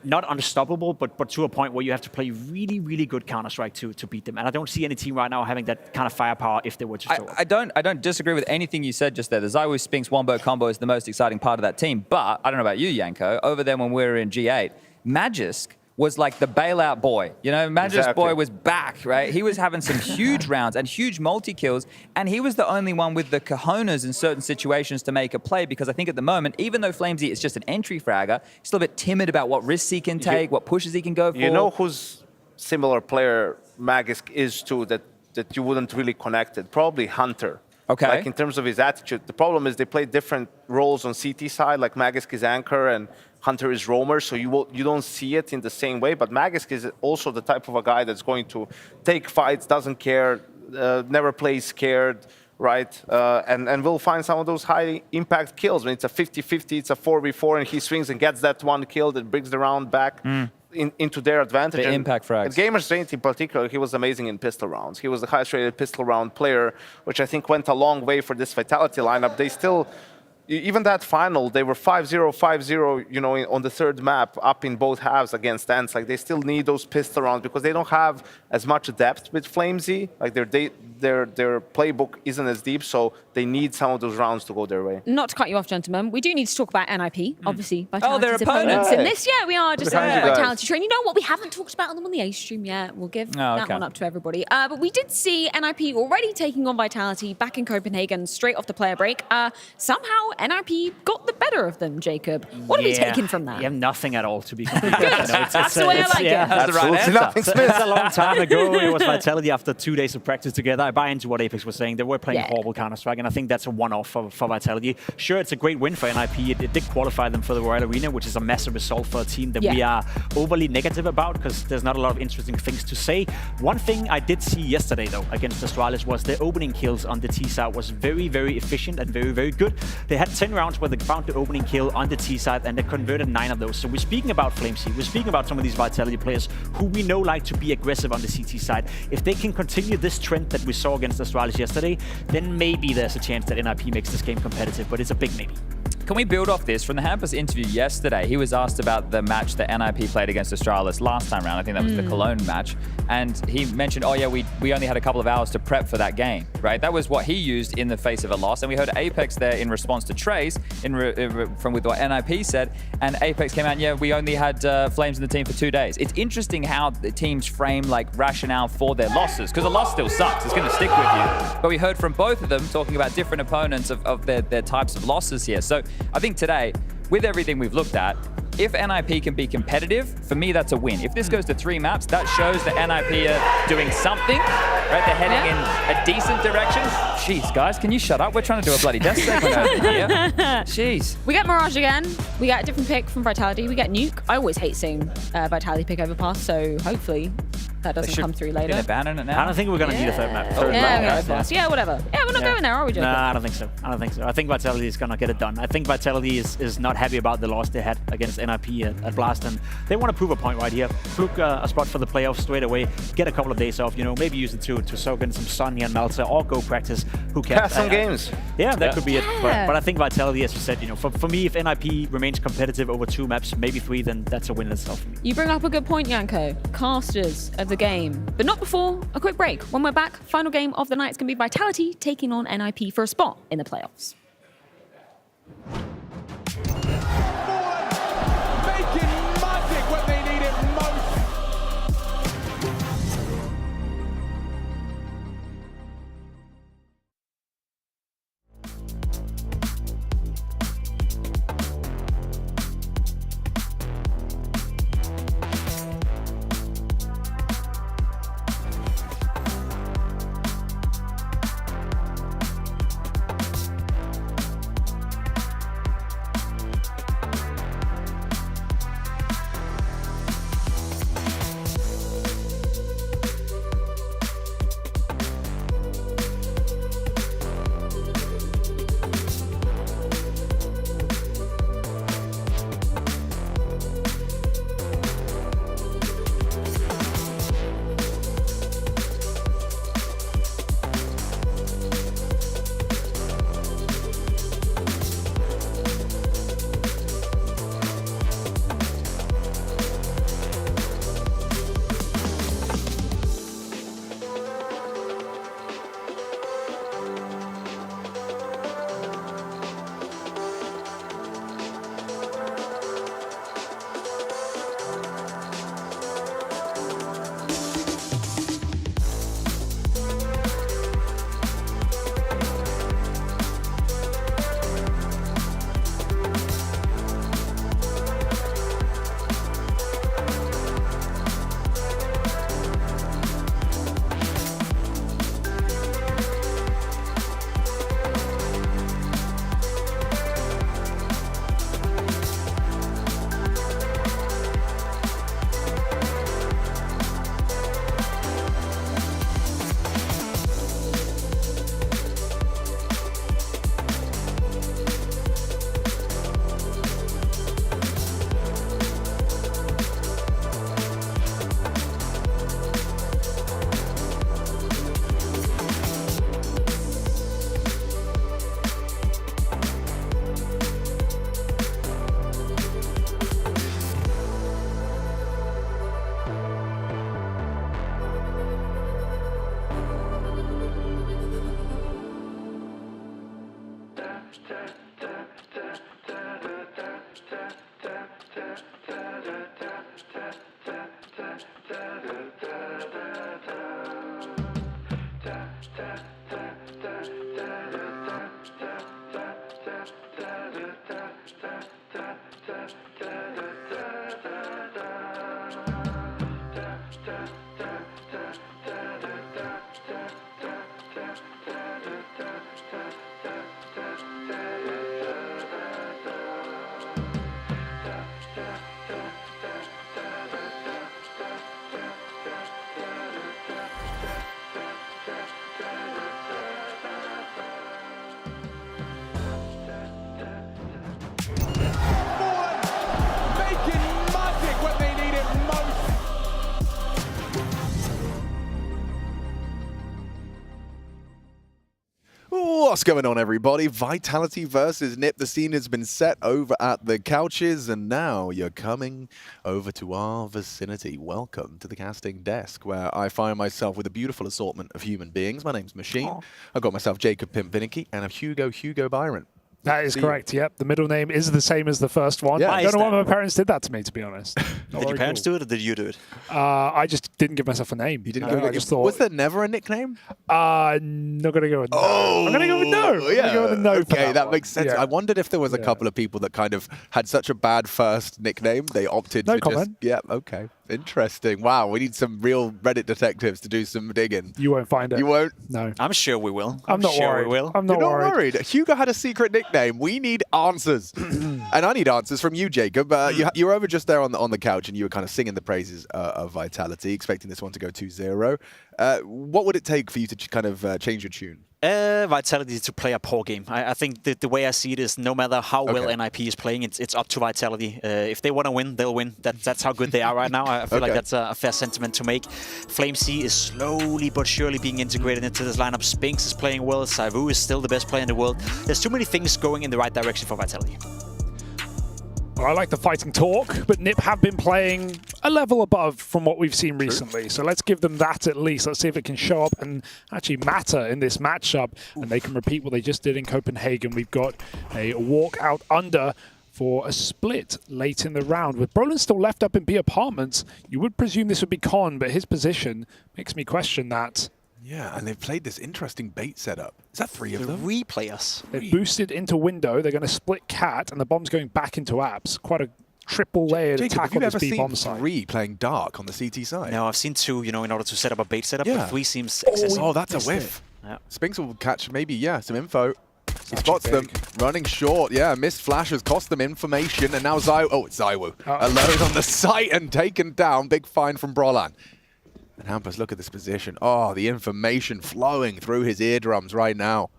not unstoppable, but to a point where you have to play really, really good Counter-Strike to beat them. And I don't see any team right now having that kind of firepower if they were to show up. I don't disagree with anything you said just there. The Zywoo Spinks Wombo combo is the most exciting part of that team. But I don't know about you, Yanko. Over there when we were in G8, Magisk was like the bailout boy. You know, Magisk boy was back, right? He was having some huge rounds and huge multi-kills, and he was the only one with the cojones in certain situations to make a play, because I think at the moment, even though Flamesy is just an entry fragger, he's still a bit timid about what risks he can take, what pushes he can go for. You know who's similar player Magisk is to that you wouldn't really connect it? Probably Hunter. Okay. Like in terms of his attitude. The problem is they play different roles on CT side, like Magisk is anchor and Hunter is roamer, so you don't see it in the same way. But Magisk is also the type of a guy that's going to take fights, doesn't care, never plays scared, right? And we'll find some of those high impact kills. When it's a 50-50, it's a 4v4, and he swings and gets that one kill that brings the round back into their advantage. The impact frags. And Gamers Saint in particular, he was amazing in pistol rounds. He was the highest rated pistol round player, which I think went a long way for this Vitality lineup. They still, even that final, they were 5-0, 5-0, you know, on the third map, up in both halves against Ants. Like, they still need those pistol rounds because they don't have as much depth with Flamesy. Like, their their playbook isn't as deep, so they need some of those rounds to go their way. Not to cut you off, gentlemen, we do need to talk about NIP, obviously. Oh, their opponents in opponents. this. Yeah, we are just Vitality train. You know what? We haven't talked about them on the A stream yet. We'll give that one up to everybody. But we did see NIP already taking on Vitality back in Copenhagen straight off the player break. Somehow NIP got the better of them, Jacob. What are we taking from that? Yeah, nothing at all, to be completely honest. That's the way I like it. That's the right answer. It's a long time ago. It was Vitality after 2 days of practice together. I buy into what Apex was saying. They were playing horrible Counter-Strike, and I think that's a one-off for Vitality. Sure, it's a great win for NIP. It did qualify them for the Royal Arena, which is a massive result for a team that we are overly negative about because there's not a lot of interesting things to say. One thing I did see yesterday, though, against Astralis was their opening kills on the T side was very, very efficient and very, very good. They had 10 rounds where they found the opening kill on the T side, and they converted 9 of those. So we're speaking about FlameC. We're speaking about some of these Vitality players who we know like to be aggressive on the CT side. If they can continue this trend that we saw against Astralis yesterday, then maybe there's a chance that NIP makes this game competitive, but it's a big maybe. Can we build off this? From the Hampus interview yesterday, he was asked about the match that NIP played against Astralis last time round. I think that was the Cologne match. And he mentioned, oh yeah, we only had a couple of hours to prep for that game, right? That was what he used in the face of a loss. And we heard Apex there in response to Trace, from with what NIP said. And Apex came out, and, yeah, we only had Flames in the team for 2 days. It's interesting how the teams frame like rationale for their losses, because a loss still sucks. It's going to stick with you. But we heard from both of them talking about different opponents of their types of losses here. So I think today, with everything we've looked at, if NIP can be competitive, for me, that's a win. If this goes to 3 maps, that shows that NIP are doing something, right? They're heading in a decent direction. Jeez, guys, can you shut up? We're trying to do a bloody death segment over here. Jeez. We get Mirage again. We get a different pick from Vitality. We get Nuke. I always hate seeing Vitality pick over pass, so hopefully that doesn't come through later. Abandon it now. I don't think we're going to need a third map. Yeah, whatever. Yeah, we're not going there, are we, Jacob? No, I don't think so. I think Vitality is going to get it done. I think Vitality is not happy about the loss they had against NIP at Blast, and they want to prove a point right here. Fluke a spot for the playoffs straight away. Get a couple of days off. Maybe use it to soak in some sun here in Malta, or go practice. Who cares? Have some games. Yeah, that could be it. But I think Vitality, as you said, for me, if NIP remains competitive over 2 maps, maybe 3, then that's a win in itself for me. You bring up a good point, Janko. Casters of the game. But not before a quick break. When we're back, final game of the night is going to be Vitality taking on NIP for a spot in the playoffs. Making magic when they need it most. What's going on, everybody? Vitality versus Nip. The scene has been set over at the couches, and now you're coming over to our vicinity. Welcome to the casting desk, where I find myself with a beautiful assortment of human beings. My name's Machine. Aww. I've got myself Jacob Pimp Vinicky and a Hugo Byron. That is correct, yep. The middle name is the same as the first one. Yeah. I don't know why my parents did that to me, to be honest. Did your parents do it, or did you do it? I just didn't give myself a name. You didn't I just thought... Was there never a nickname? Not going to go with no. I'm going to go with no. Yeah. Go with no okay, that one. makes sense. Yeah. I wondered if there was a couple of people that kind of had such a bad first nickname, they opted to comment. just... Yeah, okay. Interesting. Wow, we need some real Reddit detectives to do some digging. You won't find it. You won't? No. I'm sure we will. I'm not sure worried. We will. I'm not You're not worried. Hugo had a secret nickname. We need answers. And I need answers from you, Jacob. You were over just there on the couch and you were kind of singing the praises of Vitality, expecting this one to go 2-0. What would it take for you to kind of change your tune? Vitality to play a poor game. I think the way I see it is no matter how well NIP is playing, it's up to Vitality. If they want to win, they'll win. That's how good they are right now. I feel like that's a fair sentiment to make. FlameC is slowly but surely being integrated into this lineup. Spinks is playing well. Saivu is still the best player in the world. There's too many things going in the right direction for Vitality. Well, I like the fighting talk, but Nip have been playing a level above from what we've seen recently. So let's give them that at least. Let's see if it can show up and actually matter in this matchup, and they can repeat what they just did in Copenhagen. We've got a walk out under for a split late in the round. With Brolin still left up in B apartments, you would presume this would be Con, but his position makes me question that. Yeah, and they've played this interesting bait setup. Is that 3 of them? 3 players. They've boosted into window. They're going to split cat, and the bomb's going back into apps. Quite a triple-layered attack on this B-bomb side. Have you ever seen 3 playing dark on the CT side? No, I've seen 2, in order to set up a bait setup, but 3 seems excessive. Oh, that's a whiff. Yeah. Spinks will catch maybe, some info. He spots them, running short. Yeah, missed flashes cost them information, and now Zaiwu. Oh, it's Zaiwu. Alone on the site and taken down. Big find from Brolan. And Hampus, look at this position. Oh, the information flowing through his eardrums right now.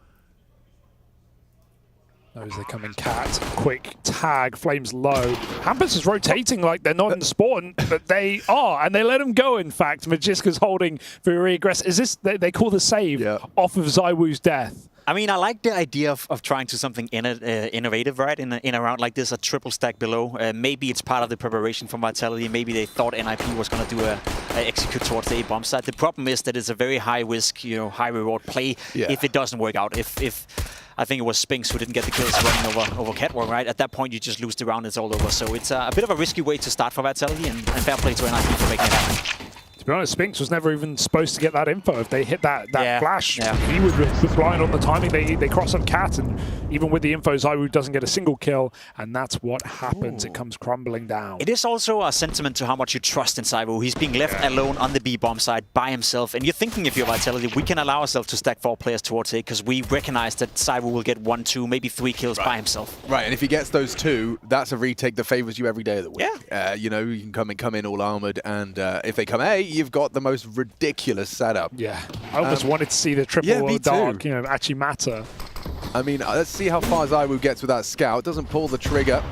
Those they come in cat. Quick tag. Flames low. Hampus is rotating like they're not in spawn, but they are, and they let him go, in fact. Magiska's holding very aggressive. Is this, they call the save off of Zaiwu's death? I mean, I like the idea of trying to something innovative, right? In a round like this, a triple stack below. Maybe it's part of the preparation from Vitality. Maybe they thought NIP was going to do a execute towards the A-bomb side. The problem is that it's a very high risk, high reward play if it doesn't work out. If I think it was Spinks who didn't get the kills running over Catwalk, right? At that point, you just lose the round. It's all over. So it's a bit of a risky way to start for Vitality, and fair play to NIP for making it happen. To be honest, Spinks was never even supposed to get that info. If they hit that flash, he would be blind on the timing. They cross on Cat, and even with the info, Zaiwu doesn't get a single kill, and that's what happens. It comes crumbling down. It is also a sentiment to how much you trust in Zaiwu. He's being left alone on the B-bomb side by himself, and you're thinking if you're Vitality, we can allow ourselves to stack 4 players towards A, because we recognize that Zaiwu will get 1, 2, maybe 3 kills by himself. Right, and if he gets those 2, that's a retake that favors you every day of the week. Yeah. You can come in all armored, and if they come A, you've got the most ridiculous setup. Yeah, I almost wanted to see the triple dark, actually matter. I mean, let's see how far Zaiwu gets with that scout. Doesn't pull the trigger.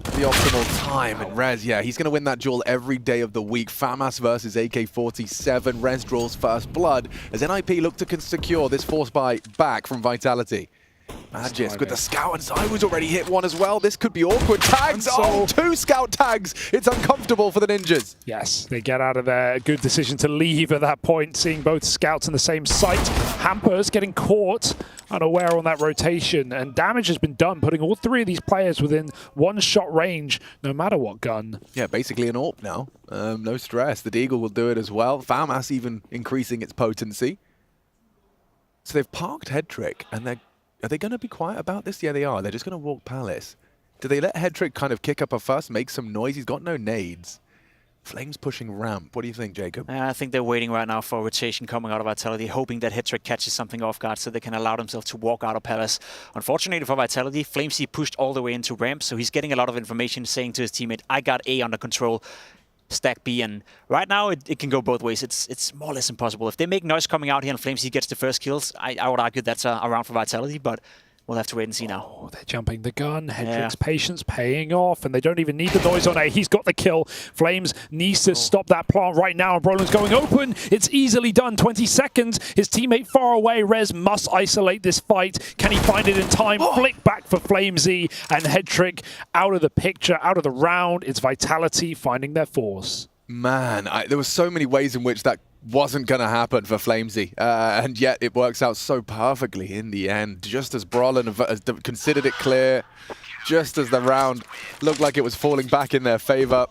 The optimal time, and Rez, he's going to win that duel every day of the week. Famas versus AK-47. Rez draws first blood as NIP look to secure this force buy back from Vitality. Magisk with the scout, and Zaiwu's already hit 1 as well. This could be awkward. Tags! Oh, 2 scout tags! It's uncomfortable for the ninjas. Yes, they get out of there. Good decision to leave at that point, seeing both scouts in the same site. Hampers getting caught unaware on that rotation, and damage has been done, putting all 3 of these players within 1-shot range, no matter what gun. Yeah, basically an AWP now. No stress. The Deagle will do it as well. Famas even increasing its potency. So they've parked Head Trick, and are they going to be quiet about this? Yeah, they are. They're just going to walk Palace. Do they let Head Trick kind of kick up a fuss, make some noise? He's got no nades. Flames pushing ramp. What do you think, Jacob? I think they're waiting right now for a rotation coming out of Vitality, hoping that Head Trick catches something off guard so they can allow themselves to walk out of Palace. Unfortunately for Vitality, FlameC pushed all the way into ramp, so he's getting a lot of information, saying to his teammate, I got A under control. Stack B, and right now it can go both ways. It's more or less impossible. If they make noise coming out here and FlameC gets the first kills, I would argue that's a round for Vitality, but we'll have to wait and see now. Oh, they're jumping the gun. Hedrick's patience paying off, and they don't even need the noise on A. He's got the kill. Flames needs to stop that plant right now, and Brolin's going open. It's easily done. 20 seconds. His teammate far away. Rez must isolate this fight. Can he find it in time? Flick back for Flamesy, and Hedrick out of the picture, out of the round. It's Vitality finding their force. Man, there were so many ways in which that wasn't going to happen for Flamesy, and yet it works out so perfectly in the end. Just as Brolin has considered it clear, just as the round looked like it was falling back in their favor.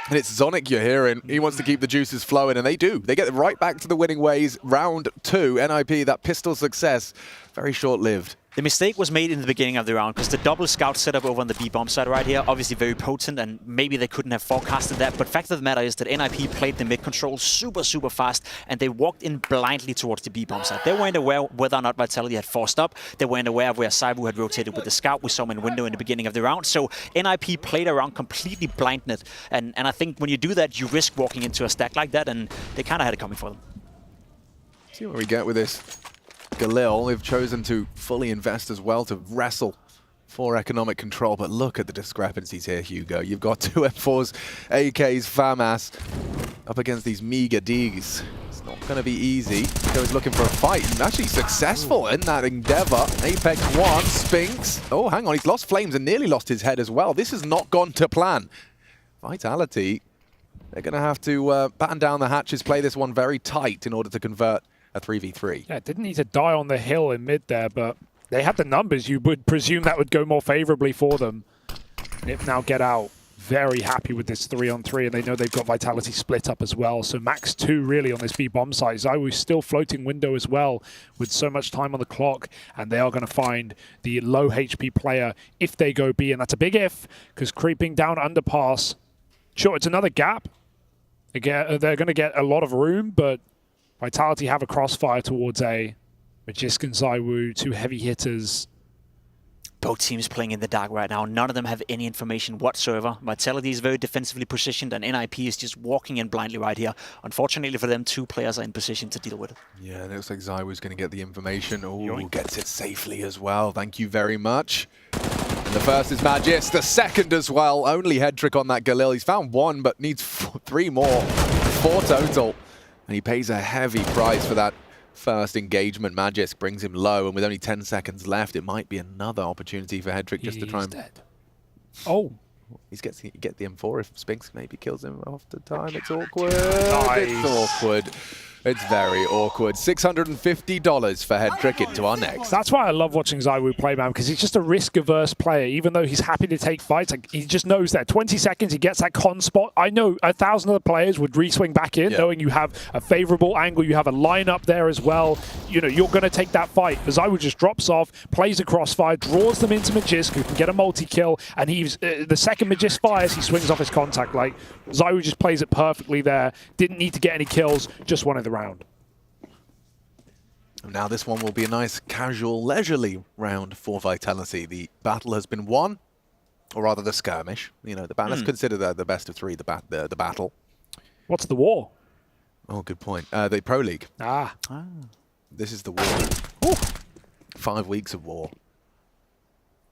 And it's Zonic you're hearing. He wants to keep the juices flowing, and they do. They get right back to the winning ways. Round 2, NIP, that pistol success, very short-lived. The mistake was made in the beginning of the round because the double scout setup over on the B-bomb side right here, obviously very potent, and maybe they couldn't have forecasted that. But fact of the matter is that NIP played the mid control super fast, and they walked in blindly towards the B-bomb side. They weren't aware whether or not Vitality had forced up. They weren't aware of where Saibu had rotated with the scout. We saw him in window in the beginning of the round. So NIP played around completely blinded. And I think when you do that, you risk walking into a stack like that, and they kind of had it coming for them. See what we get with this. Galil have chosen to fully invest as well to wrestle for economic control, but look at the discrepancies here, Hugo. You've got 2 M4s, AKs, FAMAS up against these meager Ds. It's not going to be easy. Hugo's looking for a fight, and actually successful in that endeavor. Apex 1, Spinks. Oh, hang on, he's lost Flames and nearly lost his head as well. This has not gone to plan. Vitality, they're going to have to batten down the hatches, play this one very tight in order to convert a 3v3. Yeah, didn't need to die on the hill in mid there, but they had the numbers. You would presume that would go more favorably for them. And if now Get Out, very happy with this 3-on-3, and they know they've got Vitality split up as well. So max 2 really on this B-bomb side. Zaiwu still floating window as well with so much time on the clock, and they are going to find the low HP player if they go B, and that's a big if, because creeping down underpass, sure, it's another gap. Again, they're going to get a lot of room, but Vitality have a crossfire towards A. Magisk and Zaiwu, 2 heavy hitters. Both teams playing in the dark right now. None of them have any information whatsoever. Vitality is very defensively positioned, and NIP is just walking in blindly right here. Unfortunately for them, 2 players are in position to deal with it. Yeah, and it looks like Zaiwu's going to get the information. Oh, gets it safely as well. Thank you very much. And the first is Magis, the second as well. Only head trick on that Galil. He's found 1, but needs 3 more. 4 total. And he pays a heavy price for that first engagement. Magisk brings him low, and with only 10 seconds left, it might be another opportunity for Hedrick just to try and... dead. Oh. He gets to get the M4 if Spinks maybe kills him after time. It's awkward. Nice. It's awkward. It's very awkward. $650 for Hedrick into our next. That's why I love watching Zaiwu play, man, because he's just a risk-averse player. Even though he's happy to take fights, like, he just knows that 20 seconds, he gets that con spot. I know 1,000 other players would re-swing back in, knowing you have a favorable angle, you have a lineup there as well. You know, you're going to take that fight. Zaiwu just drops off, plays a crossfire, draws them into Magisk, who can get a multi-kill, and he's the second Magisk fires, he swings off his contact. Like, Zaiwu just plays it perfectly there. Didn't need to get any kills, just wanted the round. Now this one will be a nice, casual, leisurely round for Vitality. The battle has been won, or rather the skirmish. You know, let's consider the best of 3, the battle. What's the war? Oh, good point. The Pro League. This is the war. Ooh. 5 weeks of war.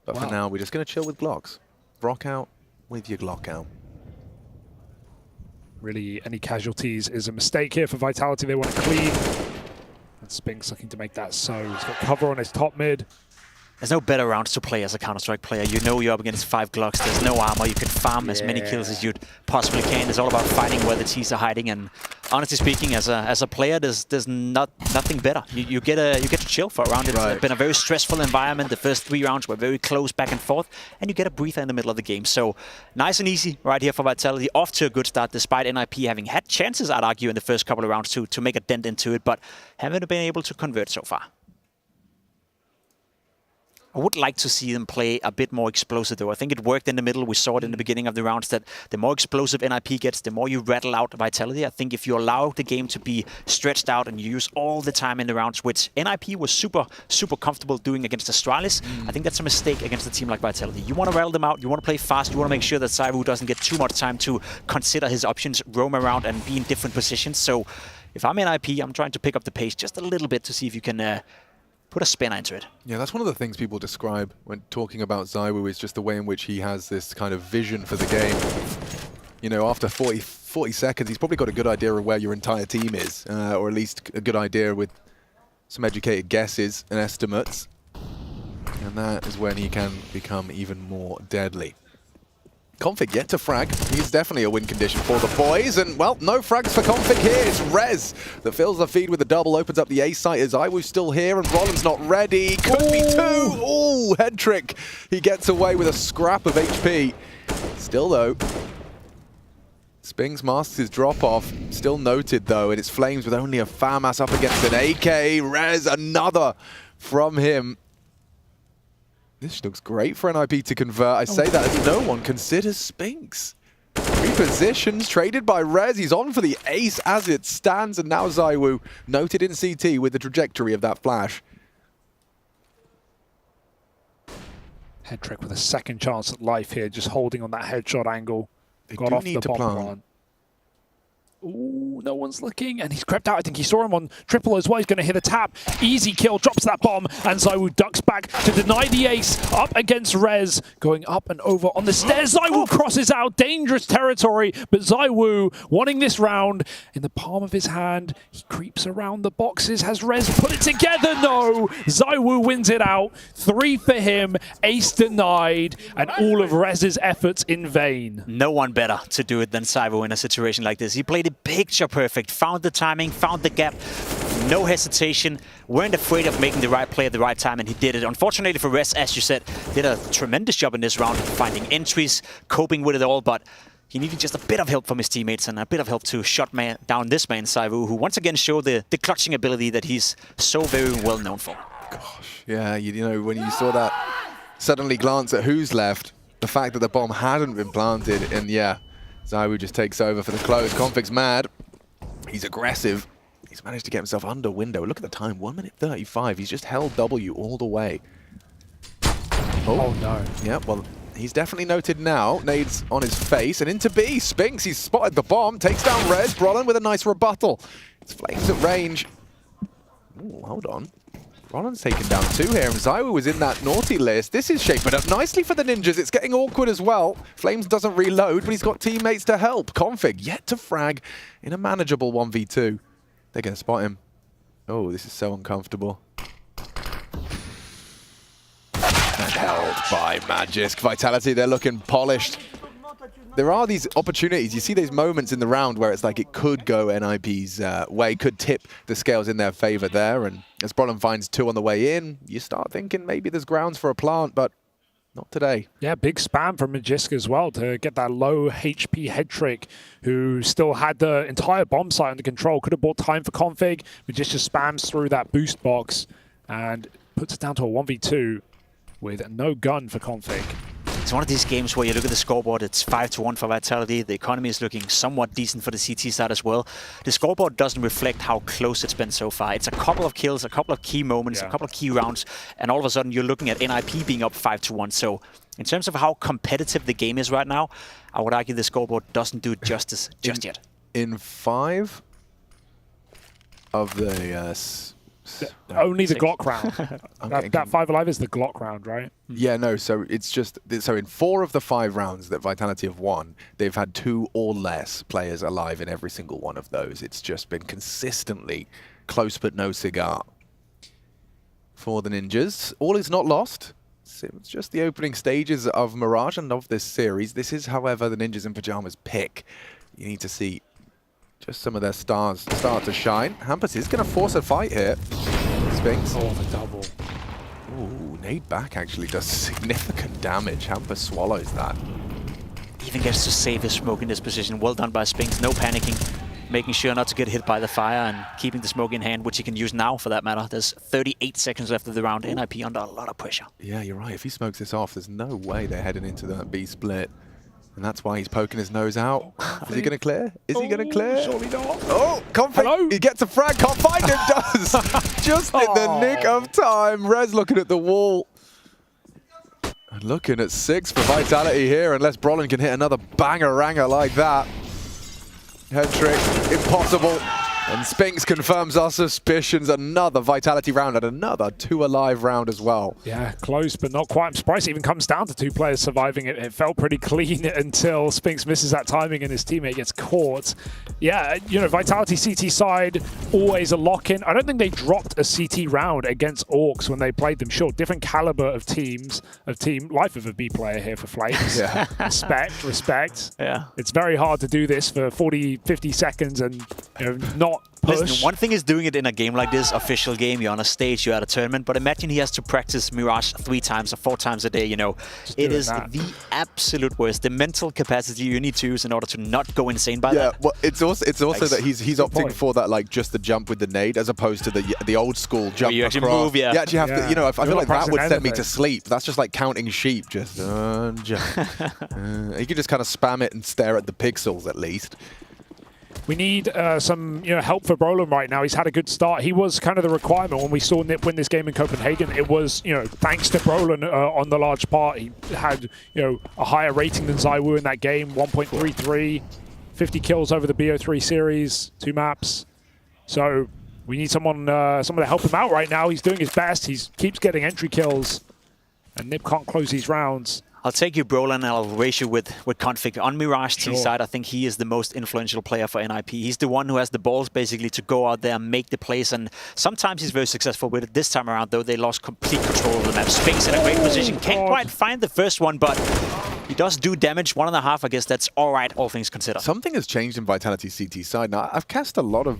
But for now, we're just going to chill with Glocks. Rock out with your Glock out. Really, any casualties is a mistake here for Vitality. They want to clean. And Spinks looking to make that so. He's got cover on his top mid. There's no better rounds to play as a Counter-Strike player. You know you're up against 5 Glocks. There's no armor. You can farm as many kills as you'd possibly can. It's all about finding where the T's are hiding. And honestly speaking, as a player, there's nothing better. You get to chill for a round. It's been a very stressful environment. The first 3 rounds were very close back and forth, and you get a breather in the middle of the game. So nice and easy right here for Vitality. Off to a good start, despite NIP having had chances, I'd argue, in the first couple of rounds to make a dent into it, but haven't been able to convert so far. I would like to see them play a bit more explosive, though. I think it worked in the middle. We saw it in the beginning of the rounds that the more explosive NIP gets, the more you rattle out Vitality. I think if you allow the game to be stretched out and you use all the time in the rounds, which NIP was super comfortable doing against Astralis, I think that's a mistake against a team like Vitality. You want to rattle them out, you want to play fast, you want to make sure that Saibu doesn't get too much time to consider his options, roam around and be in different positions. So if I'm NIP, I'm trying to pick up the pace just a little bit to see if you can put a spin into it. Yeah, that's one of the things people describe when talking about ZywOo is just the way in which he has this kind of vision for the game. You know, after 40 seconds, he's probably got a good idea of where your entire team is, or at least a good idea with some educated guesses and estimates. And that is when he can become even more deadly. Config yet to frag. He's definitely a win condition for the boys. And, well, no frags for Config here. It's Rez that fills the feed with the double, opens up the A site as ZywOo's still here, and Rollins not ready. Could be two. Ooh, head trick. He gets away with a scrap of HP. Still, though, Spinks masks his drop-off. Still noted, though, and it's Flames with only a FAMAS up against an AK. Rez, another from him. This looks great for NIP to convert. I say that as no one considers Spinks. Repositions, traded by Rez. He's on for the ace as it stands, and now ZywOo noted in CT with the trajectory of that flash. Head trick with a second chance at life here, just holding on that headshot angle. They Got do off need the to bomb plant. run. Ooh, no one's looking, and he's crept out. I think he saw him on triple as well. He's going to hit a tap. Easy kill, drops that bomb, and ZywOo ducks back to deny the ace. Up against Rez, going up and over on the stairs. ZywOo crosses out, dangerous territory, but ZywOo wanting this round in the palm of his hand. He creeps around the boxes. Has Rez put it together? No! ZywOo wins it out. 3 for him, ace denied, and all of Rez's efforts in vain. No one better to do it than ZywOo in a situation like this. He played it picture perfect, found the timing, found the gap, no hesitation, weren't afraid of making the right play at the right time, and he did it. Unfortunately for Rez, as you said, did a tremendous job in this round, finding entries, coping with it all, but he needed just a bit of help from his teammates and a bit of help to shut down this man, ZywOo, who once again showed the clutching ability that he's so very well known for. Gosh, yeah, you know, when you saw that suddenly glance at who's left, the fact that the bomb hadn't been planted, and yeah, ZywOo just takes over for the close. Config's mad. He's aggressive. He's managed to get himself under window. Look at the time, 1 minute 35. He's just held W all the way. Oh no. Yeah, well, he's definitely noted now. Nades on his face, and into B. Spinks, he's spotted the bomb, takes down Rez. Brolin with a nice rebuttal. It's Flames at range. Ooh, hold on. Rollins taken down 2 here, and ZywOo was in that naughty list. This is shaping up nicely for the Ninjas. It's getting awkward as well. Flames doesn't reload, but he's got teammates to help. Config yet to frag in a manageable 1v2. They're going to spot him. Oh, this is so uncomfortable. And held by Magisk. Vitality, they're looking polished. There are these opportunities. You see these moments in the round where it's like it could go NIP's way, could tip the scales in their favor there. And as Brolin finds 2 on the way in, you start thinking maybe there's grounds for a plant, but not today. Yeah, big spam from Magisk as well to get that low HP head trick, who still had the entire bomb site under control. Could have bought time for Config. Magisk just spams through that boost box and puts it down to a 1v2 with no gun for Config. It's one of these games where you look at the scoreboard, it's 5-1 for Vitality. The economy is looking somewhat decent for the CT side as well. The scoreboard doesn't reflect how close it's been so far. It's a couple of kills, a couple of key moments, a couple of key rounds, and all of a sudden you're looking at NIP being up 5-1. So in terms of how competitive the game is right now, I would argue the scoreboard doesn't do it justice just yet. In 5 of the... only the Glock round. That 5 alive is the Glock round, right? Yeah, no, so it's just... So in 4 of the 5 rounds that Vitality have won, they've had 2 or less players alive in every single one of those. It's just been consistently close but no cigar for the Ninjas. All is not lost. It's just the opening stages of Mirage and of this series. This is, however, the Ninjas in Pyjamas pick. You need to see just some of their stars start to shine. Hampus is going to force a fight here. Spinks. Oh, the double. Ooh, nade back actually does significant damage. Hampus swallows that. Even gets to save his smoke in this position. Well done by Spinks. No panicking. Making sure not to get hit by the fire and keeping the smoke in hand, which he can use now for that matter. There's 38 seconds left of the round. NIP under a lot of pressure. Yeah, you're right. If he smokes this off, there's no way they're heading into that B split. And that's why he's poking his nose out. Is he going to clear? Is he going to clear? Surely not. Oh, Config. He gets a frag. Can't find him. Does. Just in the nick of time. Rez looking at the wall. And looking at 6 for Vitality here, unless Brolin can hit another banger-ranger like that. Head trick. Impossible. And Spinks confirms our suspicions. Another Vitality round and another 2 alive round as well. Yeah, close, but not quite. I'm surprised it even comes down to 2 players surviving it. It felt pretty clean until Spinks misses that timing and his teammate gets caught. Yeah, you know, Vitality CT side, always a lock-in. I don't think they dropped a CT round against Orcs when they played them. Sure, different caliber of teams, life of a B player here for Flames. Yeah. Respect. Yeah. It's very hard to do this for 40, 50 seconds and not push. Listen, one thing is doing it in a game like this, official game, you're on a stage, you're at a tournament, but imagine he has to practice Mirage 3 times or 4 times a day, you know. It is the absolute worst. The mental capacity you need to use in order to not go insane by that. Yeah, well, it's also that he's opting for that, like, just the jump with the nade as opposed to the old school jump you actually across. move, yeah. You actually have to, you know, I feel like that would send me to anything. sleep. That's just like counting sheep, just jump. You can just kind of spam it and stare at the pixels at least. We need some help for Brolin right now. He's had a good start. He was kind of the requirement when we saw Nip win this game in Copenhagen. It was, thanks to Brolin on the large part. He had, a higher rating than ZywOo in that game, 1.33, 50 kills over the BO3 series, 2 maps. So we need someone to help him out right now. He's doing his best. He keeps getting entry kills, and Nip can't close these rounds. I'll take you, Brolin, and I'll race you with Config. On Mirage T side, I think he is the most influential player for NIP. He's the one who has the balls, basically, to go out there and make the plays, and sometimes he's very successful with it. This time around, though, they lost complete control of the map. Spinks in a great position. Can't quite find the first one, but he does do damage. 1.5, I guess that's all right, all things considered. Something has changed in Vitality CT side. Now, I've cast a lot of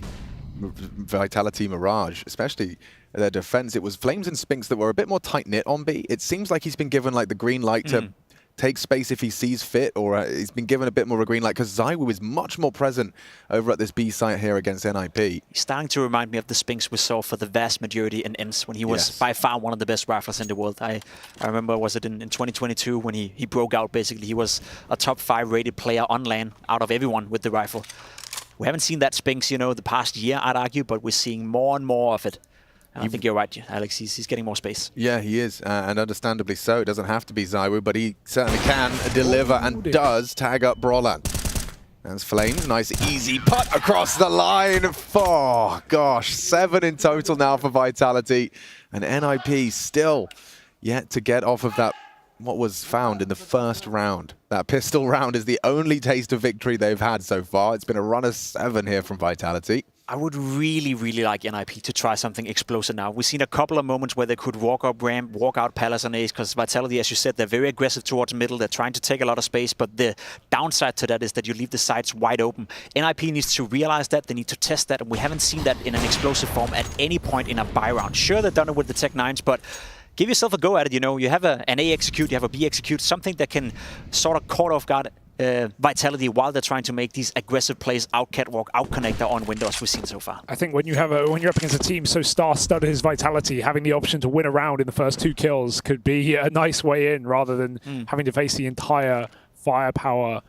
Vitality Mirage, especially their defense. It was Flames and Spinks that were a bit more tight-knit on B. It seems like he's been given like the green light to take space if he sees fit, or he's been given a bit more of a green light because ZywOo is much more present over at this B site here against NIP. He's starting to remind me of the Spinks we saw for the vast majority in ENCE when he was by far one of the best riflers in the world. I remember, was it in 2022 when he broke out, basically. He was a top 5 rated player on LAN out of everyone with the rifle. We haven't seen that Spinks, the past year, I'd argue, but we're seeing more and more of it. I think you're right, Alex. He's getting more space. Yeah, he is, and understandably so. It doesn't have to be ZywOo, but he certainly can deliver and does tag up Brolin. That's Flames. Nice, easy putt across the line. Oh, gosh. 7 in total now for Vitality. And NIP still yet to get off of that, what was found in the first round. That pistol round is the only taste of victory they've had so far. It's been a run of 7 here from Vitality. I would really, really like NIP to try something explosive now. We've seen a couple of moments where they could walk up ramp, walk out Palace and Ace, because Vitality, as you said, they're very aggressive towards middle. They're trying to take a lot of space, but the downside to that is that you leave the sides wide open. NIP needs to realize that. They need to test that, and we haven't seen that in an explosive form at any point in a buy round. Sure, they've done it with the Tech 9s, but give yourself a go at it. You have an A execute, you have a B execute, something that can sort of caught off guard Vitality while they're trying to make these aggressive plays out catwalk, out connector on windows we've seen so far. I think when you're up against a team so star-studded as Vitality, having the option to win a round in the first 2 kills could be a nice way in, rather than having to face the entire firepower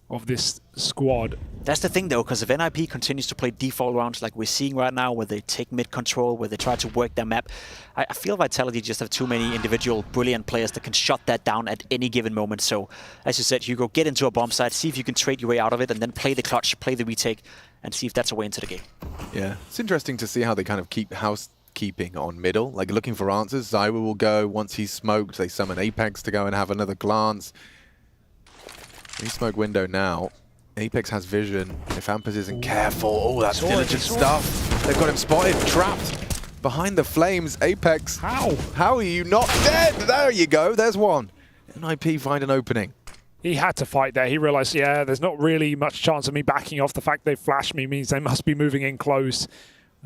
of this squad. That's the thing, though, because if NIP continues to play default rounds like we're seeing right now, where they take mid control, where they try to work their map, I feel Vitality just have too many individual brilliant players that can shut that down at any given moment. So, as you said, Hugo, get into a bomb site, see if you can trade your way out of it, and then play the clutch, play the retake, and see if that's a way into the game. Yeah, it's interesting to see how they kind of keep housekeeping on middle, like looking for answers. ZywOo will go, once he's smoked, they summon Apex to go and have another glance. We smoke window now. Apex has vision. If Ampers isn't careful, oh, that's diligent stuff. They've got him spotted, trapped behind the flames. Apex, how are you not dead? There you go, there's one. NIP find an opening. He had to fight there. He realized, yeah, there's not really much chance of me backing off. The fact they flashed me means they must be moving in close.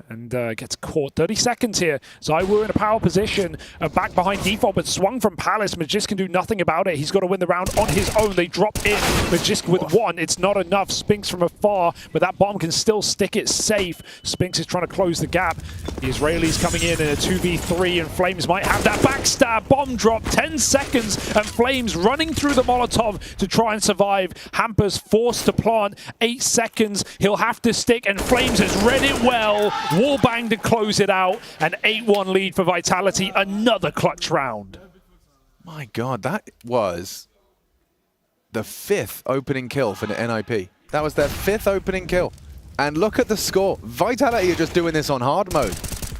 And gets caught. 30 seconds here. ZywOo in a power position, back behind default, but swung from Palace. Magisk can do nothing about it. He's got to win the round on his own. They drop in. Magisk with 1. It's not enough. Spinks from afar, but that bomb can still stick it safe. Spinks is trying to close the gap. The Israelis coming in a 2v3, and Flames might have that backstab. Bomb drop, 10 seconds, and Flames running through the Molotov to try and survive. Hampers forced to plant. 8 seconds. He'll have to stick, and Flames has read it well. Wallbang to close it out. An 8-1 lead for Vitality. Another clutch round. My God, that was the 5th opening kill for the NIP. That was their 5th opening kill. And look at the score. Vitality are just doing this on hard mode.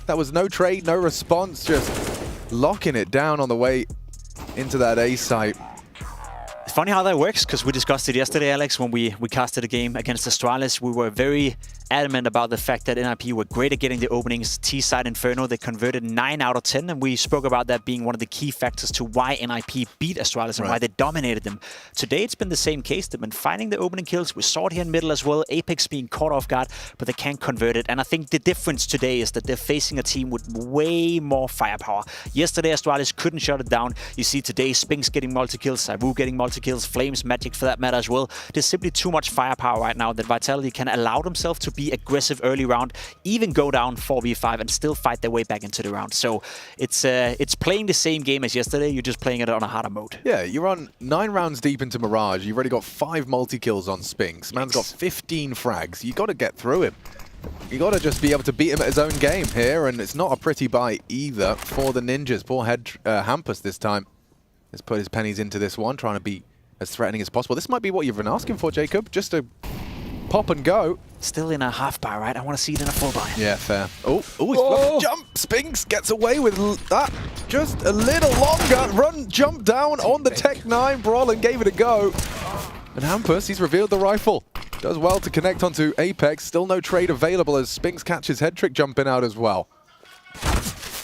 That was no trade, no response, just locking it down on the way into that A site. It's funny how that works, because we discussed it yesterday, Alex, when we casted a game against Astralis. We were very adamant about the fact that NIP were great at getting the openings. T-side Inferno, they converted 9 out of 10, and we spoke about that being one of the key factors to why NIP beat Astralis and why they dominated them. Today, it's been the same case. They've been finding the opening kills. We saw it here in middle as well. Apex being caught off guard, but they can't convert it. And I think the difference today is that they're facing a team with way more firepower. Yesterday, Astralis couldn't shut it down. You see today, Spinks getting multi-kills, Saivu getting multi-kills, Flames, Magic for that matter as well. There's simply too much firepower right now that Vitality can allow themselves to be aggressive early round, even go down 4v5 and still fight their way back into the round. So it's playing the same game as yesterday, you're just playing it on a harder mode. Yeah, you're on 9 rounds deep into Mirage. You've already got 5 multi-kills on Spinks. Man's got 15 frags. You got to get through him. You got to just be able to beat him at his own game here, and it's not a pretty bite either for the Ninjas. Poor Hampus this time has put his pennies into this one, trying to be as threatening as possible. This might be what you've been asking for, Jacob, just to pop and go. Still in a half bar, right? I want to see it in a full bar. Yeah, fair. Oh, he's jump. Spinks gets away with that. Just a little longer. Jump down on the Tech 9 Brawl and gave it a go. And Hampus, he's revealed the rifle. Does well to connect onto Apex. Still no trade available as Spinks catches head trick jumping out as well.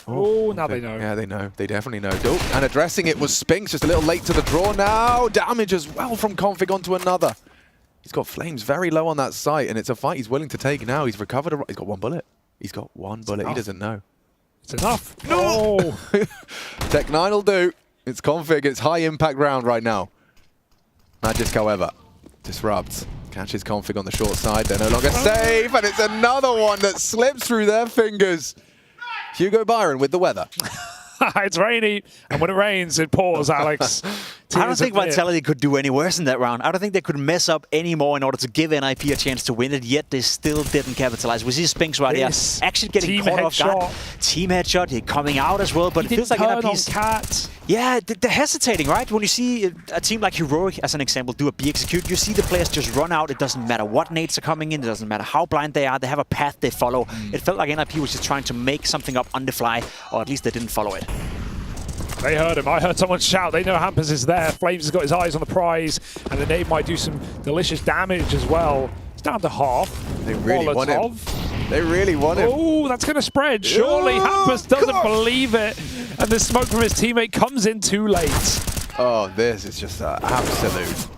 Oh, now they know. Yeah, they know. They definitely know. Oh, and addressing it was Spinks, just a little late to the draw now. Damage as well from Config onto another. He's got Flames very low on that site, and it's a fight he's willing to take now. He's recovered. He's got 1 bullet. He's got 1 bullet. He doesn't know. It's enough. No! Tech 9 will do. It's Config. It's high impact round right now. Magisk, however, disrupts. Catches Config on the short side. They're no longer safe, and it's another one that slips through their fingers. Hugo Byron with the weather. It's rainy, and when it rains, it pours, Alex. I don't think Vitality could do any worse in that round. I don't think they could mess up any more in order to give NIP a chance to win it, yet they still didn't capitalize. We see Spinks right here, actually getting caught off guard. Team headshot, he coming out as well, but it feels like NIP's... Yeah, they're hesitating, right? When you see a team like Heroic, as an example, do a B execute, you see the players just run out. It doesn't matter what nades are coming in, it doesn't matter how blind they are, they have a path they follow. It felt like NIP was just trying to make something up on the fly, or at least they didn't follow it. They heard him. I heard someone shout. They know Hampus is there. Flames has got his eyes on the prize, and the nade might do some delicious damage as well. It's down to half. They really want him. They really want him. Oh, that's going to spread. Surely Hampus doesn't believe it, and the smoke from his teammate comes in too late. Oh, this is just an absolute...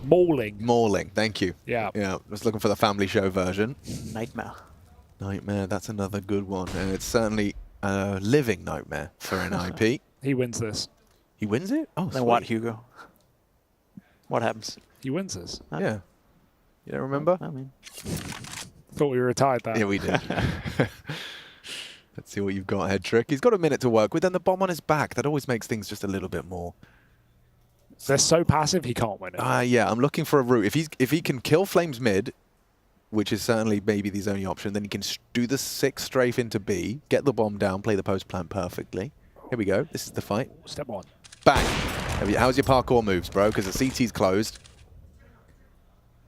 Mauling. Mauling, thank you. Yeah. Yeah, I was looking for the family show version. Nightmare. Nightmare, that's another good one. And it's certainly a living nightmare for NIP. He wins this. He wins it? Oh, then what, Hugo? What happens? He wins this. Yeah. You don't remember? I mean... Thought we retired that. Yeah, we did. Let's see what you've got, head trick. He's got a minute to work with, and the bomb on his back. That always makes things just a little bit more... They're so passive, he can't win it. Yeah, I'm looking for a route. If he can kill Flames mid, which is certainly maybe his only option, then he can do the 6 strafe into B, get the bomb down, play the post plant perfectly. Here we go. This is the fight. Step 1. Bang. How's your parkour moves, bro? Because the CT's closed.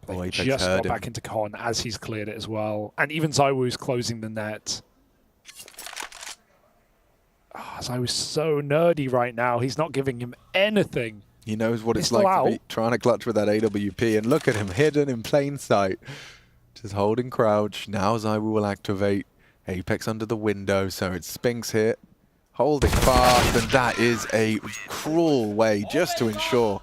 Oh, Apex just got back into Con as he's cleared it as well. And even Zywoo's closing the net. Oh, Zywoo's so nerdy right now. He's not giving him anything. He knows what it's like to be trying to clutch with that AWP. And look at him, hidden in plain sight. Just holding crouch. Now Zywoo will activate. Apex under the window. So it's Spinks here. Holding fast, and that is a cruel way just to ensure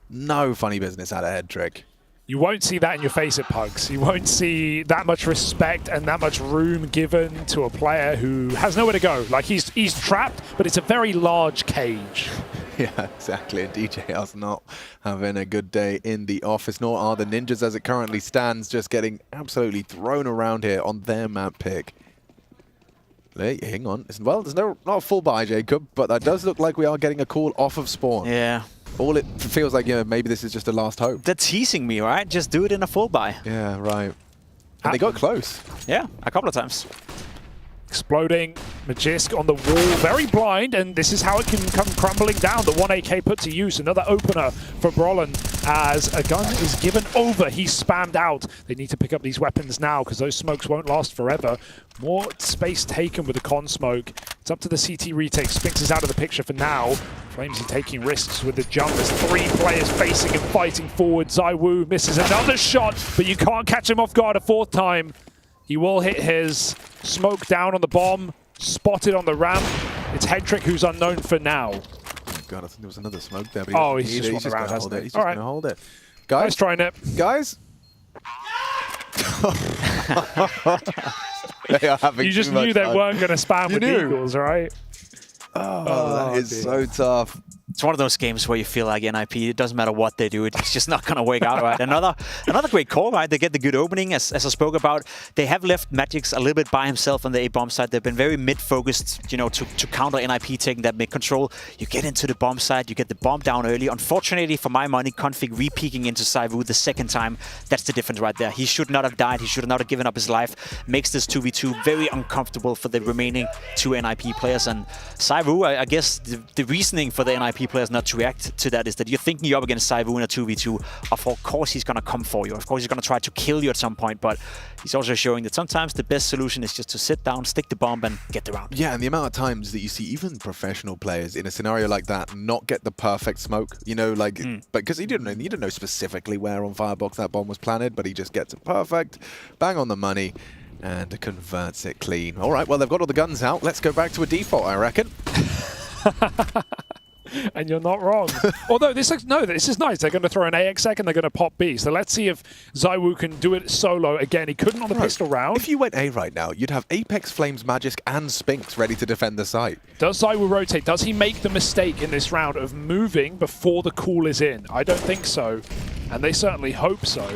no funny business out of head trick. You won't see that in your face at Pugs. You won't see that much respect and that much room given to a player who has nowhere to go. Like, he's trapped, but it's a very large cage. Yeah, exactly. And DJR's not having a good day in the office, nor are the Ninjas as it currently stands, just getting absolutely thrown around here on their map pick. Hey, hang on. Well, there's not a full buy, Jacob, but that does look like we are getting a call off of spawn. Yeah. All it feels like, maybe this is just a last hope. They're teasing me, right? Just do it in a full buy. Yeah, right. And they got close. Yeah, a couple of times. Exploding, Magisk on the wall, very blind, and this is how it can come crumbling down. The 1 AK put to use, another opener for Brolin as a gun is given over. He's spammed out. They need to pick up these weapons now because those smokes won't last forever. More space taken with the con smoke. It's up to the CT retake. Spinks is out of the picture for now. Flamesy taking risks with the jump. There's 3 players facing and fighting forward. ZywOo misses another shot, but you can't catch him off guard a 4th time. He will hit his smoke down on the bomb, spotted on the ramp. It's Hedrick who's unknown for now. Oh God, I think there was another smoke there. But he's just going to hold it. He's just going to hold it. Guys, nice trying it. Guys. They are having you just knew they weren't going to spam with Eagles, right? Oh, that is so tough. It's one of those games where you feel like NIP, it doesn't matter what they do, it's just not going to work out right. Another great call, right? They get the good opening, as I spoke about. They have left Magix a little bit by himself on the A-bomb side. They've been very mid-focused, you know, to counter NIP taking that mid-control. You get into the bomb side, you get the bomb down early. Unfortunately, for my money, Config re-peeking into ZywOo the 2nd time. That's the difference right there. He should not have died. He should not have given up his life. Makes this 2v2 very uncomfortable for the remaining 2 NIP players. And ZywOo, I guess the reasoning for the NIP players not to react to that is that you're thinking you're up against ZywOo in a 2v2. Of course he's going to come for you. Of course he's going to try to kill you at some point, but he's also showing that sometimes the best solution is just to sit down, stick the bomb, and get the round. Yeah, and the amount of times that you see even professional players in a scenario like that not get the perfect smoke, you know, like, because he didn't know specifically where on Firebox that bomb was planted, but he just gets it perfect, bang on the money, and converts it clean. All right, well, they've got all the guns out. Let's go back to a default, I reckon. And you're not wrong. Although this is nice. They're going to throw an AXX and they're going to pop B. So let's see if ZywOo can do it solo. Again, he couldn't on the pistol round. If you went A right now, you'd have Apex, Flames, Magisk, and Spinks ready to defend the site. Does ZywOo rotate? Does he make the mistake in this round of moving before the call is in? I don't think so. And they certainly hope so.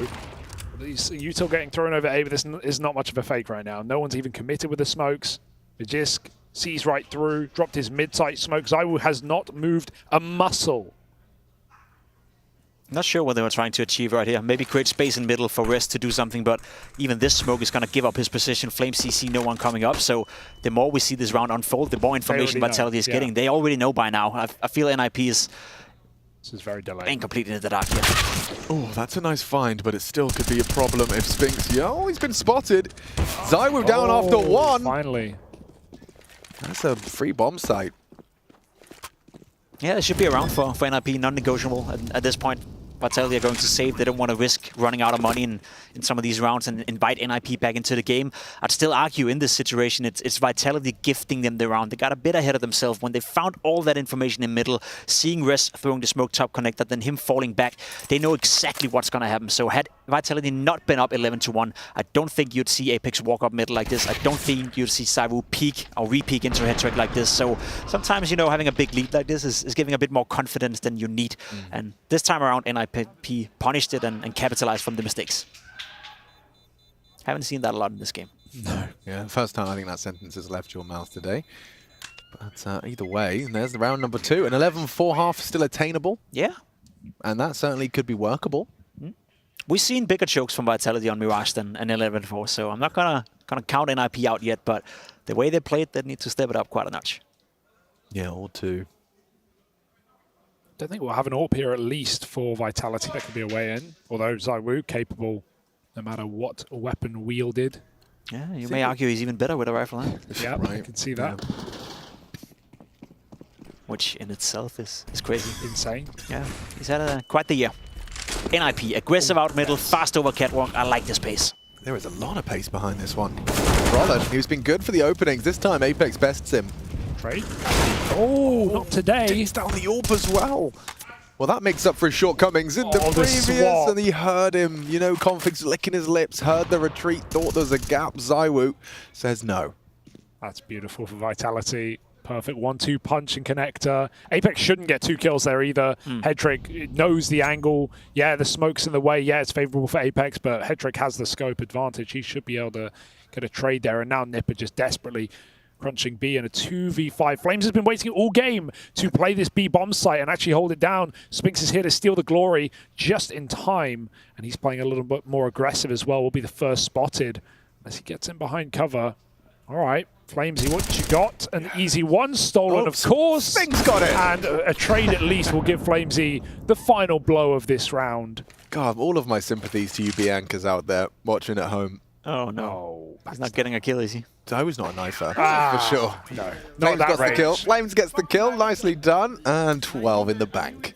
These util getting thrown over A, but this is not much of a fake right now. No one's even committed with the smokes. Magisk sees right through, dropped his mid-sight smoke. ZywOo has not moved a muscle. Not sure what they were trying to achieve right here. Maybe create space in middle for Rest to do something, but even this smoke is going to give up his position. Flamesy see no one coming up, so the more we see this round unfold, the more information Vitality is getting. They already know by now. I feel NIP is... This is very delayed. Ain't completely in the dark yet. Oh, that's a nice find, but it still could be a problem if Spinks... Oh, he's been spotted. ZywOo down after 1. Finally. That's a free bomb site. Yeah, it should be around for NIP, non-negotiable at this point. Vitality are going to save. They don't want to risk running out of money in some of these rounds and invite NIP back into the game. I'd still argue in this situation, it's Vitality gifting them the round. They got a bit ahead of themselves when they found all that information in middle, seeing Res throwing the smoke top connector, then him falling back. They know exactly what's going to happen. So had Vitality not been up 11-1, I don't think you'd see Apex walk up middle like this. I don't think you'd see ZywOo peek or re-peek into Hedrick like this. So sometimes, you know, having a big lead like this is giving a bit more confidence than you need. And this time around, NIP punished it and capitalized from the mistakes. Haven't seen that a lot in this game. No. Yeah, first time I think that sentence has left your mouth today. But either way, and there's the round number 2. An 11-4 half still attainable. Yeah. And that certainly could be workable. We've seen bigger chokes from Vitality on Mirage than an 11-4, so I'm not gonna count NIP out yet, but the way they played, they need to step it up quite a notch. Yeah, or 2. Don't think we'll have an AWP here at least for Vitality. That could be a way in. Although ZywOo capable no matter what weapon wielded. Yeah, you may argue he's even better with a rifle, huh? Yeah, right. I can see that. Yeah. Which in itself is crazy. Insane. Yeah, he's had quite the year. NIP, aggressive out middle, fast over catwalk. I like this pace. There is a lot of pace behind this one. Brolin, who's been good for the openings. This time Apex bests him. Trade. Oh, not today. Takes down the AWP as well. Well, that makes up for his shortcomings in the previous, and he heard him. You know, Config's licking his lips, heard the retreat, thought there was a gap. ZywOo says no. That's beautiful for Vitality. Perfect 1-2 punch and connector. Apex shouldn't get 2 kills there either. Hedrick knows the angle. Yeah, the smoke's in the way. Yeah, it's favorable for Apex, but Hedrick has the scope advantage. He should be able to get a trade there. And now Nipper just desperately crunching B in a 2v5. Flames has been waiting all game to play this B bomb site and actually hold it down. Spinks is here to steal the glory just in time. And he's playing a little bit more aggressive as well. Will be the first spotted as he gets in behind cover. All right, Flamesy, what you got? An easy one, stolen, of course. Things got it. And a trade at least will give Flamesy the final blow of this round. God, all of my sympathies to you Biancas out there watching at home. Oh, no. He's not getting a kill, is he? Zaiwu's not a knifer, for sure. No, Flames not gets that the kill. Flames gets the kill. Nicely done. And 12 in the bank.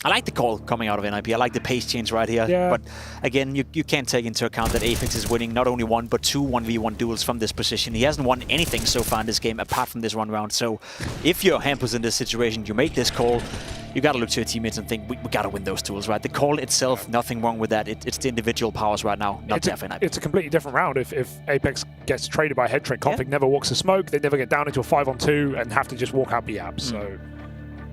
I like the call coming out of NIP. I like the pace change right here. Yeah. But again, you can't take into account that Apex is winning not only one, but two 1v1 duels from this position. He hasn't won anything so far in this game apart from this one round. So if you're Hampus in this situation, you make this call, you got to look to your teammates and think, we got to win those duels, right? The call itself, nothing wrong with that. It's the individual powers right now, not the FNIP. It's a completely different round. If Apex gets traded by Headtrick, Config never walks the smoke. They never get down into a 5-on-2 and have to just walk out B-Abs. So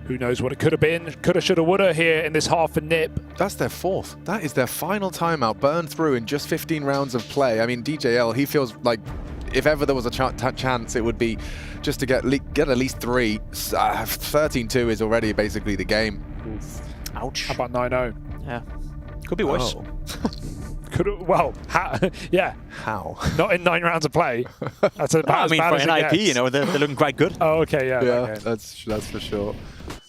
who knows what it could have been. Coulda, shoulda, woulda here in this half a nip. That's their fourth. That is their final timeout, burned through in just 15 rounds of play. I mean, DJL, he feels like if ever there was a chance, it would be just to get at least 3. 13-2 is already basically the game. Ouch. How about 9-0? Yeah. Could be worse. Oh. Well, yeah. How? Not in 9 rounds of play. That's about I mean, for NIP, you know, they're looking quite good. Oh, okay, yeah. Yeah, okay. that's for sure.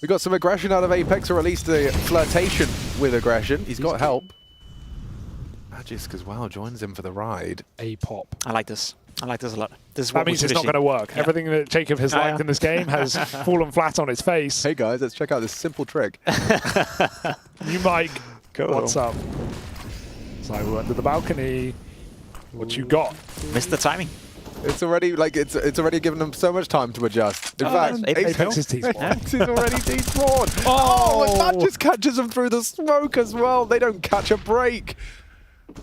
We got some aggression out of Apex, or at least a flirtation with aggression. He's got help. Magisk as well joins him for the ride. A-pop. I like this. I like this a lot. This is what That means it's not going to work. Yeah. Everything that Jacob has liked in this game has fallen flat on its face. Hey guys, let's check out this simple trick. You, Mike, Go. what's up? Zaiwu under the balcony. What you got? Missed the timing. It's already it's already given them so much time to adjust. In fact, Apex is T-spawn. Apex is already despawned. Oh, and that just catches them through the smoke as well. They don't catch a break.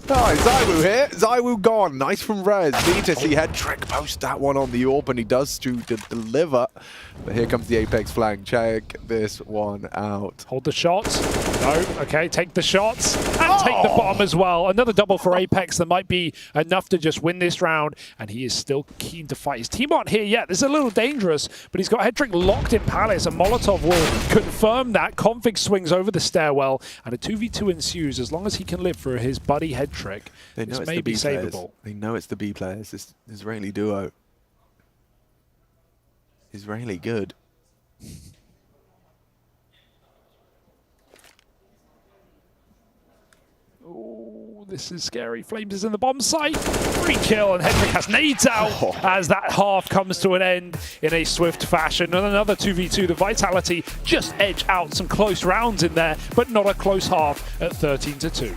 Oh, Zaiwu here. Zaiwu gone. Nice from Rez. Need to see Headtrick post that one on the AWP, and he does to deliver. But here comes the Apex flank. Check this one out. Hold the shots. No. Okay, take the shots. And take the bomb as well. Another double for Apex that might be enough to just win this round. And he is still keen to fight. His team aren't here yet. This is a little dangerous, but he's got Headtrick locked in Palace. And Molotov will confirm that. Config swings over the stairwell. And a 2v2 ensues as long as he can live for his buddy Headtrick. They know this it's may the be B players. savable. They know it's the B players. This Israeli duo is really good. Oh, this is scary. Flames is in the bomb site. Free kill, and Headtrick has nades out as that half comes to an end in a swift fashion. And another 2v2. The Vitality just edge out some close rounds in there, but not a close half at 13-2.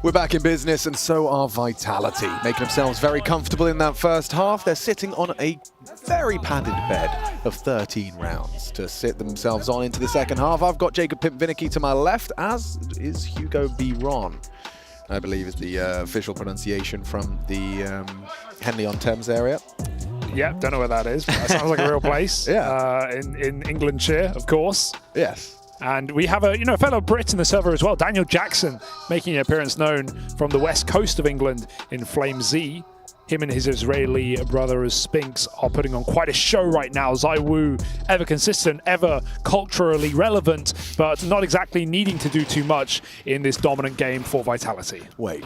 We're back in business, and so are Vitality, making themselves very comfortable in that first half. They're sitting on a very padded bed of 13 rounds to sit themselves on into the second half. I've got Jacob Pimp Vinicky to my left, as is Hugo B. Ron, I believe is the official pronunciation from the Henley-on-Thames area. Yeah, don't know where that is, but that sounds like a real place. Yeah. In Englandshire, of course. Yes. And we have a fellow Brit in the server as well, Daniel Jackson, making an appearance known from the west coast of England in Flame Z. Him and his Israeli brother as Spinks are putting on quite a show right now. ZywOo, ever consistent, ever culturally relevant, but not exactly needing to do too much in this dominant game for Vitality. Wait.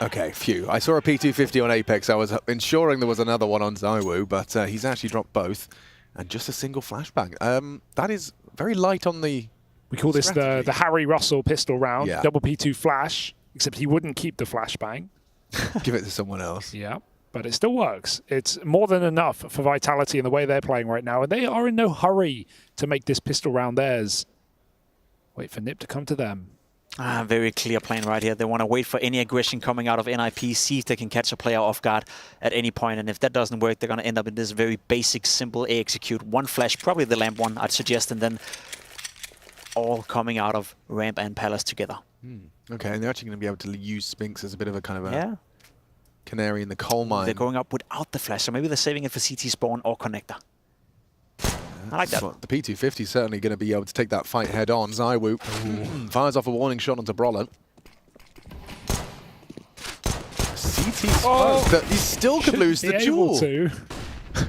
Okay, phew. I saw a P250 on Apex. I was ensuring there was another one on ZywOo, but he's actually dropped both. And just a single flashbang. That is very light on the... We call this the Harry Russell pistol round, Yeah. double P2 flash, except he wouldn't keep the flashbang. Give it to someone else. Yeah, but it still works. It's more than enough for Vitality in the way they're playing right now, and they are in no hurry to make this pistol round theirs. Wait for Nip to come to them. Very clear plan right here. They want to wait for any aggression coming out of NIP, see if they can catch a player off guard at any point. And if that doesn't work, they're going to end up in this very basic, simple A execute. One flash, probably the lamp one, I'd suggest, and then all coming out of ramp and palace together. Okay, and they're actually going to be able to use Spinks as a bit of a kind of a canary in the coal mine. They're going up without the flash, so maybe they're saving it for CT spawn or connector. I like that. The P250 is certainly going to be able to take that fight head on. ZywOo fires off a warning shot onto Brollan. CT he still could lose the duel.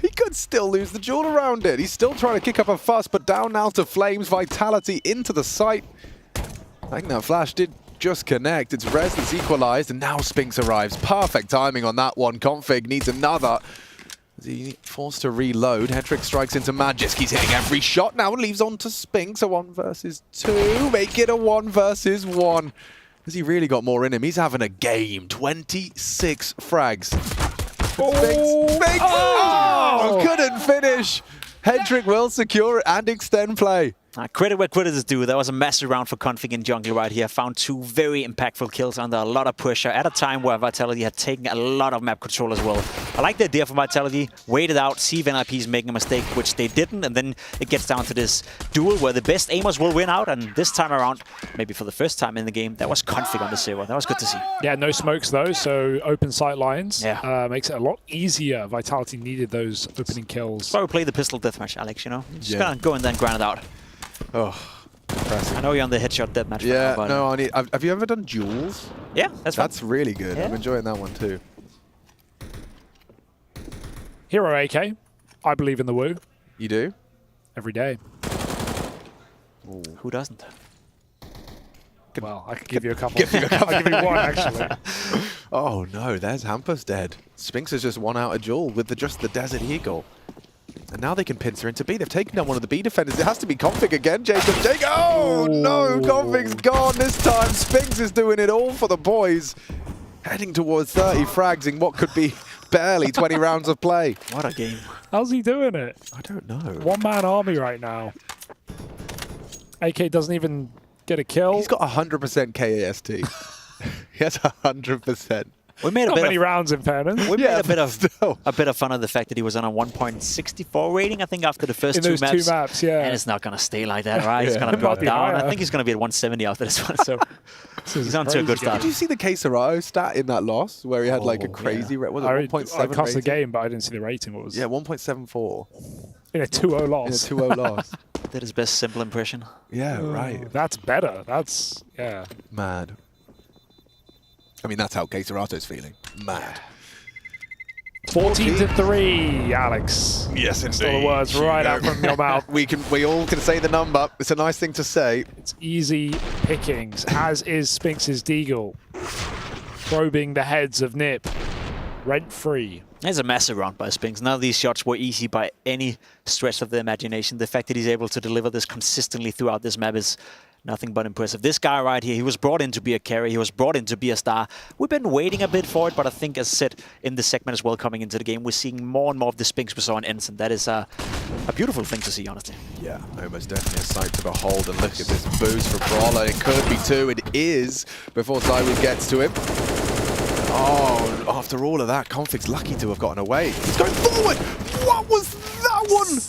He could still lose the duel around it. He's still trying to kick up a fuss, but down now to Flames. Vitality into the site. I think that flash did just connect. It's Rez that's equalized, and now Spinks arrives. Perfect timing on that one. Config needs another. Is he forced to reload? Hetrick strikes into Magisk. He's hitting every shot now and leaves on to Spinks. A 1 versus 2. Make it a 1 versus 1. Has he really got more in him? He's having a game. 26 frags. Spinks! Oh! Couldn't finish. Hetrick will secure it and extend play. Credit where credit is due. That was a massive round for Config in jungle right here. Found 2 very impactful kills under a lot of pressure at a time where Vitality had taken a lot of map control as well. I like the idea for Vitality. Wait it out, see if NIP is making a mistake, which they didn't, and then it gets down to this duel where the best aimers will win out, and this time around, maybe for the first time in the game, that was Config on the server. That was good to see. Yeah, no smokes though, so open sight lines. Makes it a lot easier. Vitality needed those opening kills. That's why we play the pistol deathmatch, Alex, you know? Just gonna go and then grind it out. Oh, impressive. I know you're on the headshot deathmatch. Yeah, now, no, have you ever done duels? Yeah, that's really good. Yeah. I'm enjoying that one too. Hero AK. I believe in the Woo. You do? Every day. Ooh. Who doesn't? Well, I could give you a couple. I'll give you one, actually. Oh no, there's Hampus dead. Spinks has just won out a duel with just the Desert Eagle. And now they can pincer into B. They've taken down one of the B defenders. It has to be Config again, Jacob. Oh no, Config's gone this time. Spinks is doing it all for the boys. Heading towards 30 frags in what could be barely 20 rounds of play. What a game. How's he doing it? I don't know. One-man army right now. AK doesn't even get a kill. He's got 100% KAST. He has 100%. We made Not many rounds in fairness. We made a bit of fun of the fact that he was on a 1.64 rating, I think, after the first two maps. Yeah. And it's not going to stay like that, right? He's going to drop down. I think he's going to be at 170 after this one. So he's on to a good start. Did you see the Quesarao stat in that loss where he had like a crazy I 1.7 cast the game, but I didn't see the rating. What was? Yeah, 1.74. In a 2-0 loss. In a 2-0 loss. Did his best simple impression. Yeah, right. That's better. That's, mad. I mean, that's how Quesarato's feeling. Mad. 14-3, Alex. Yes, indeed. Still the words right out from your mouth. We all can say the number. It's a nice thing to say. It's easy pickings, as is Spinks's Deagle. Probing the heads of Nip. Rent-free. It's a massive round by Spinks. None of these shots were easy by any stretch of the imagination. The fact that he's able to deliver this consistently throughout this map is Nothing but impressive. This guy right here, he was brought in to be a carry. He was brought in to be a star. We've been waiting a bit for it, but I think, as said in this segment as well, coming into the game, we're seeing more and more of the Spinks we saw in Ensign. That is a beautiful thing to see, honestly. Yeah, almost definitely a sight to behold. And look at this boost from Brawler. It could be 2. It is before Zywoo gets to him. Oh, after all of that, Config's lucky to have gotten away. He's going forward. What was that one?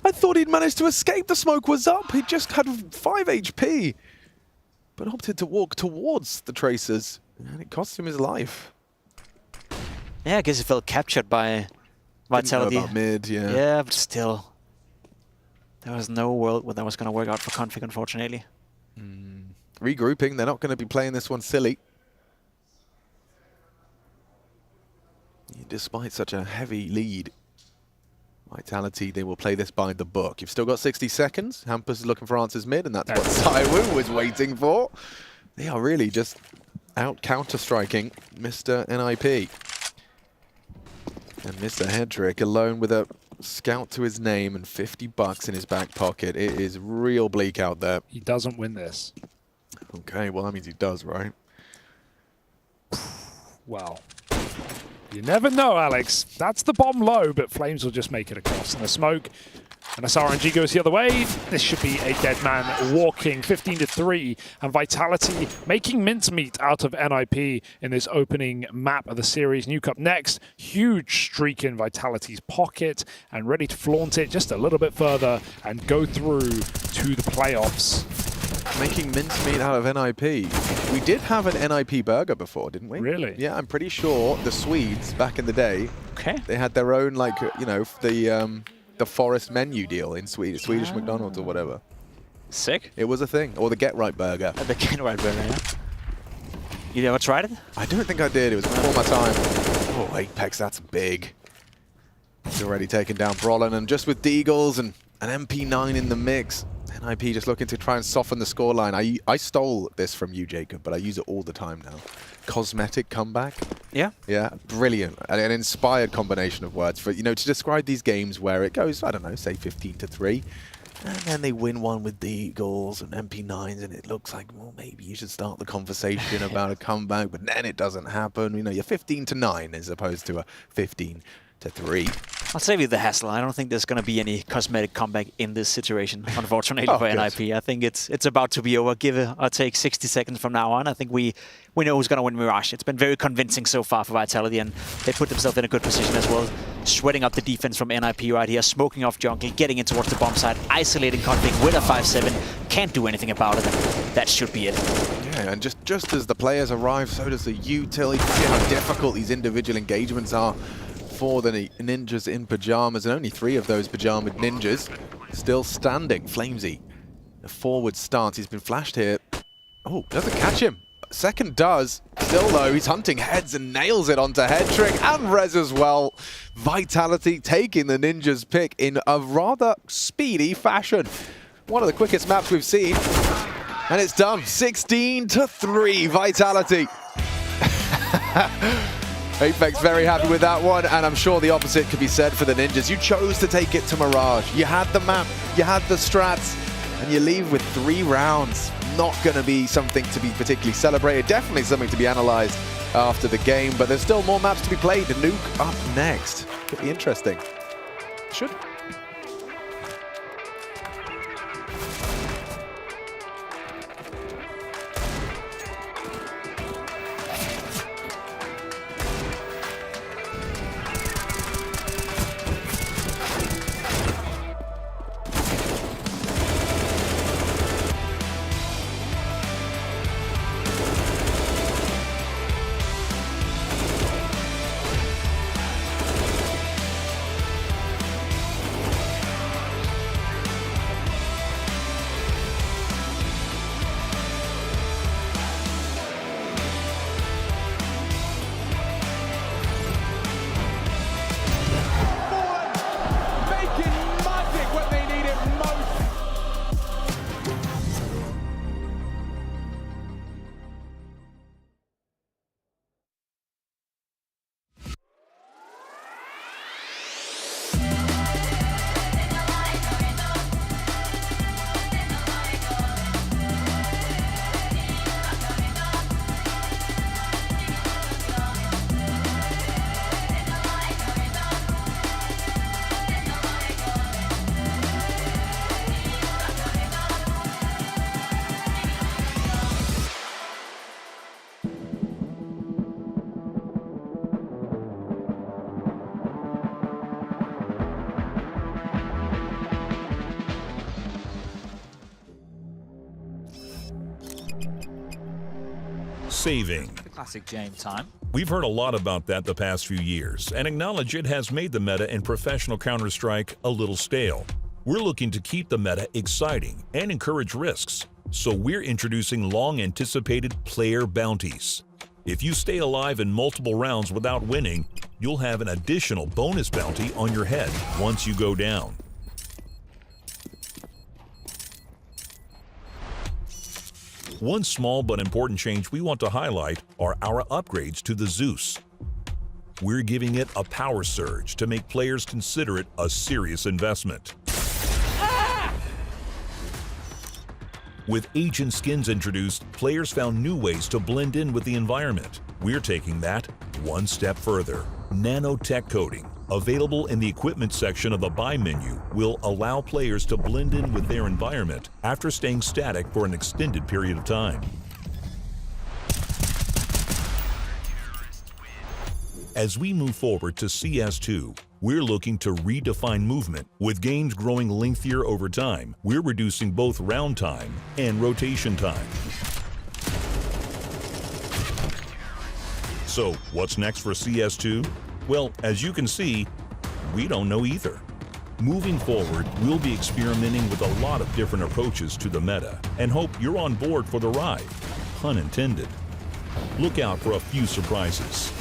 I thought he'd managed to escape. The smoke was up. He just had 5 HP, but opted to walk towards the Tracers, and it cost him his life. Yeah, I guess he felt captured by Vitality. Didn't know about mid, yeah. Yeah, but still, there was no world where that was going to work out for Config, unfortunately. Regrouping. They're not going to be playing this one silly. Despite such a heavy lead, Vitality, they will play this by the book. You've still got 60 seconds. Hampus is looking for answers mid, and that's what Zywoo was waiting for. They are really just out counter-striking Mr. NIP. And Mr. Hedrick, alone with a scout to his name and 50 bucks in his back pocket. It is real bleak out there. He doesn't win this. Okay, well, that means he does, right? Wow. You never know, Alex. That's the bomb low, but Flames will just make it across. And the smoke, and as RNG goes the other way, this should be a dead man walking 15-3. And Vitality making mincemeat out of NIP in this opening map of the series. New Cup next. Huge streak in Vitality's pocket and ready to flaunt it just a little bit further and go through to the playoffs. Making mincemeat out of NIP. We did have an NIP burger before, didn't we? Really? Yeah, I'm pretty sure the Swedes back in the day, they had their own, like, you know, the forest menu deal in Swedish McDonald's or whatever. Sick. It was a thing. Or the Get Right burger. The Get Right burger, yeah. You ever tried it? I don't think I did. It was before my time. Oh, Apex, that's big. He's already taken down Brolin, and just with Deagles and an MP9 in the mix, NIP just looking to try and soften the scoreline. I stole this from you, Jacob, but I use it all the time now. Cosmetic comeback. Yeah. Yeah, brilliant. An inspired combination of words for, you know, to describe these games where it goes, I don't know, say 15-3, and then they win one with the goals and MP9s, and it looks like, well, maybe you should start the conversation about a comeback, but then it doesn't happen. You know, you're 15-9 as opposed to a 15-3. I'll save you the hassle. I don't think there's going to be any cosmetic comeback in this situation, unfortunately, for NIP. I think it's about to be over. Give it or take 60 seconds from now on. I think we know who's going to win Mirage. It's been very convincing so far for Vitality, and they put themselves in a good position as well. Sweating up the defense from NIP right here, smoking off jungle, getting in towards the bomb side, isolating Config with a 5-7. Can't do anything about it. That should be it. Yeah, and just as the players arrive, so does the util. You can see how difficult these individual engagements are for the ninjas in pajamas, and only 3 of those pajama ninjas still standing. Flamesy, a forward stance. He's been flashed here. Oh, doesn't catch him. Second does. Still though, he's hunting heads and nails it onto Hedrick and Rez as well. Vitality taking the ninjas pick in a rather speedy fashion. One of the quickest maps we've seen. And it's done. 16-3 Vitality. Apex very happy with that one, and I'm sure the opposite could be said for the ninjas. You chose to take it to Mirage. You had the map, you had the strats, and you leave with 3 rounds. Not going to be something to be particularly celebrated. Definitely something to be analyzed after the game, but there's still more maps to be played. The Nuke up next. Could be interesting. Should. saving. The classic James time. We've heard a lot about that the past few years and acknowledge it has made the meta in professional Counter-Strike a little stale. We're looking to keep the meta exciting and encourage risks, so we're introducing long-anticipated player bounties. If you stay alive in multiple rounds without winning, you'll have an additional bonus bounty on your head once you go down. One small but important change we want to highlight are our upgrades to the Zeus. We're giving it a power surge to make players consider it a serious investment. With ancient skins introduced, players found new ways to blend in with the environment. We're taking that one step further. Nanotech coating, available in the equipment section of the buy menu, will allow players to blend in with their environment after staying static for an extended period of time. As we move forward to CS2, we're looking to redefine movement. With games growing lengthier over time, we're reducing both round time and rotation time. So, what's next for CS2? Well, as you can see, we don't know either. Moving forward, we'll be experimenting with a lot of different approaches to the meta and hope you're on board for the ride, pun intended. Look out for a few surprises.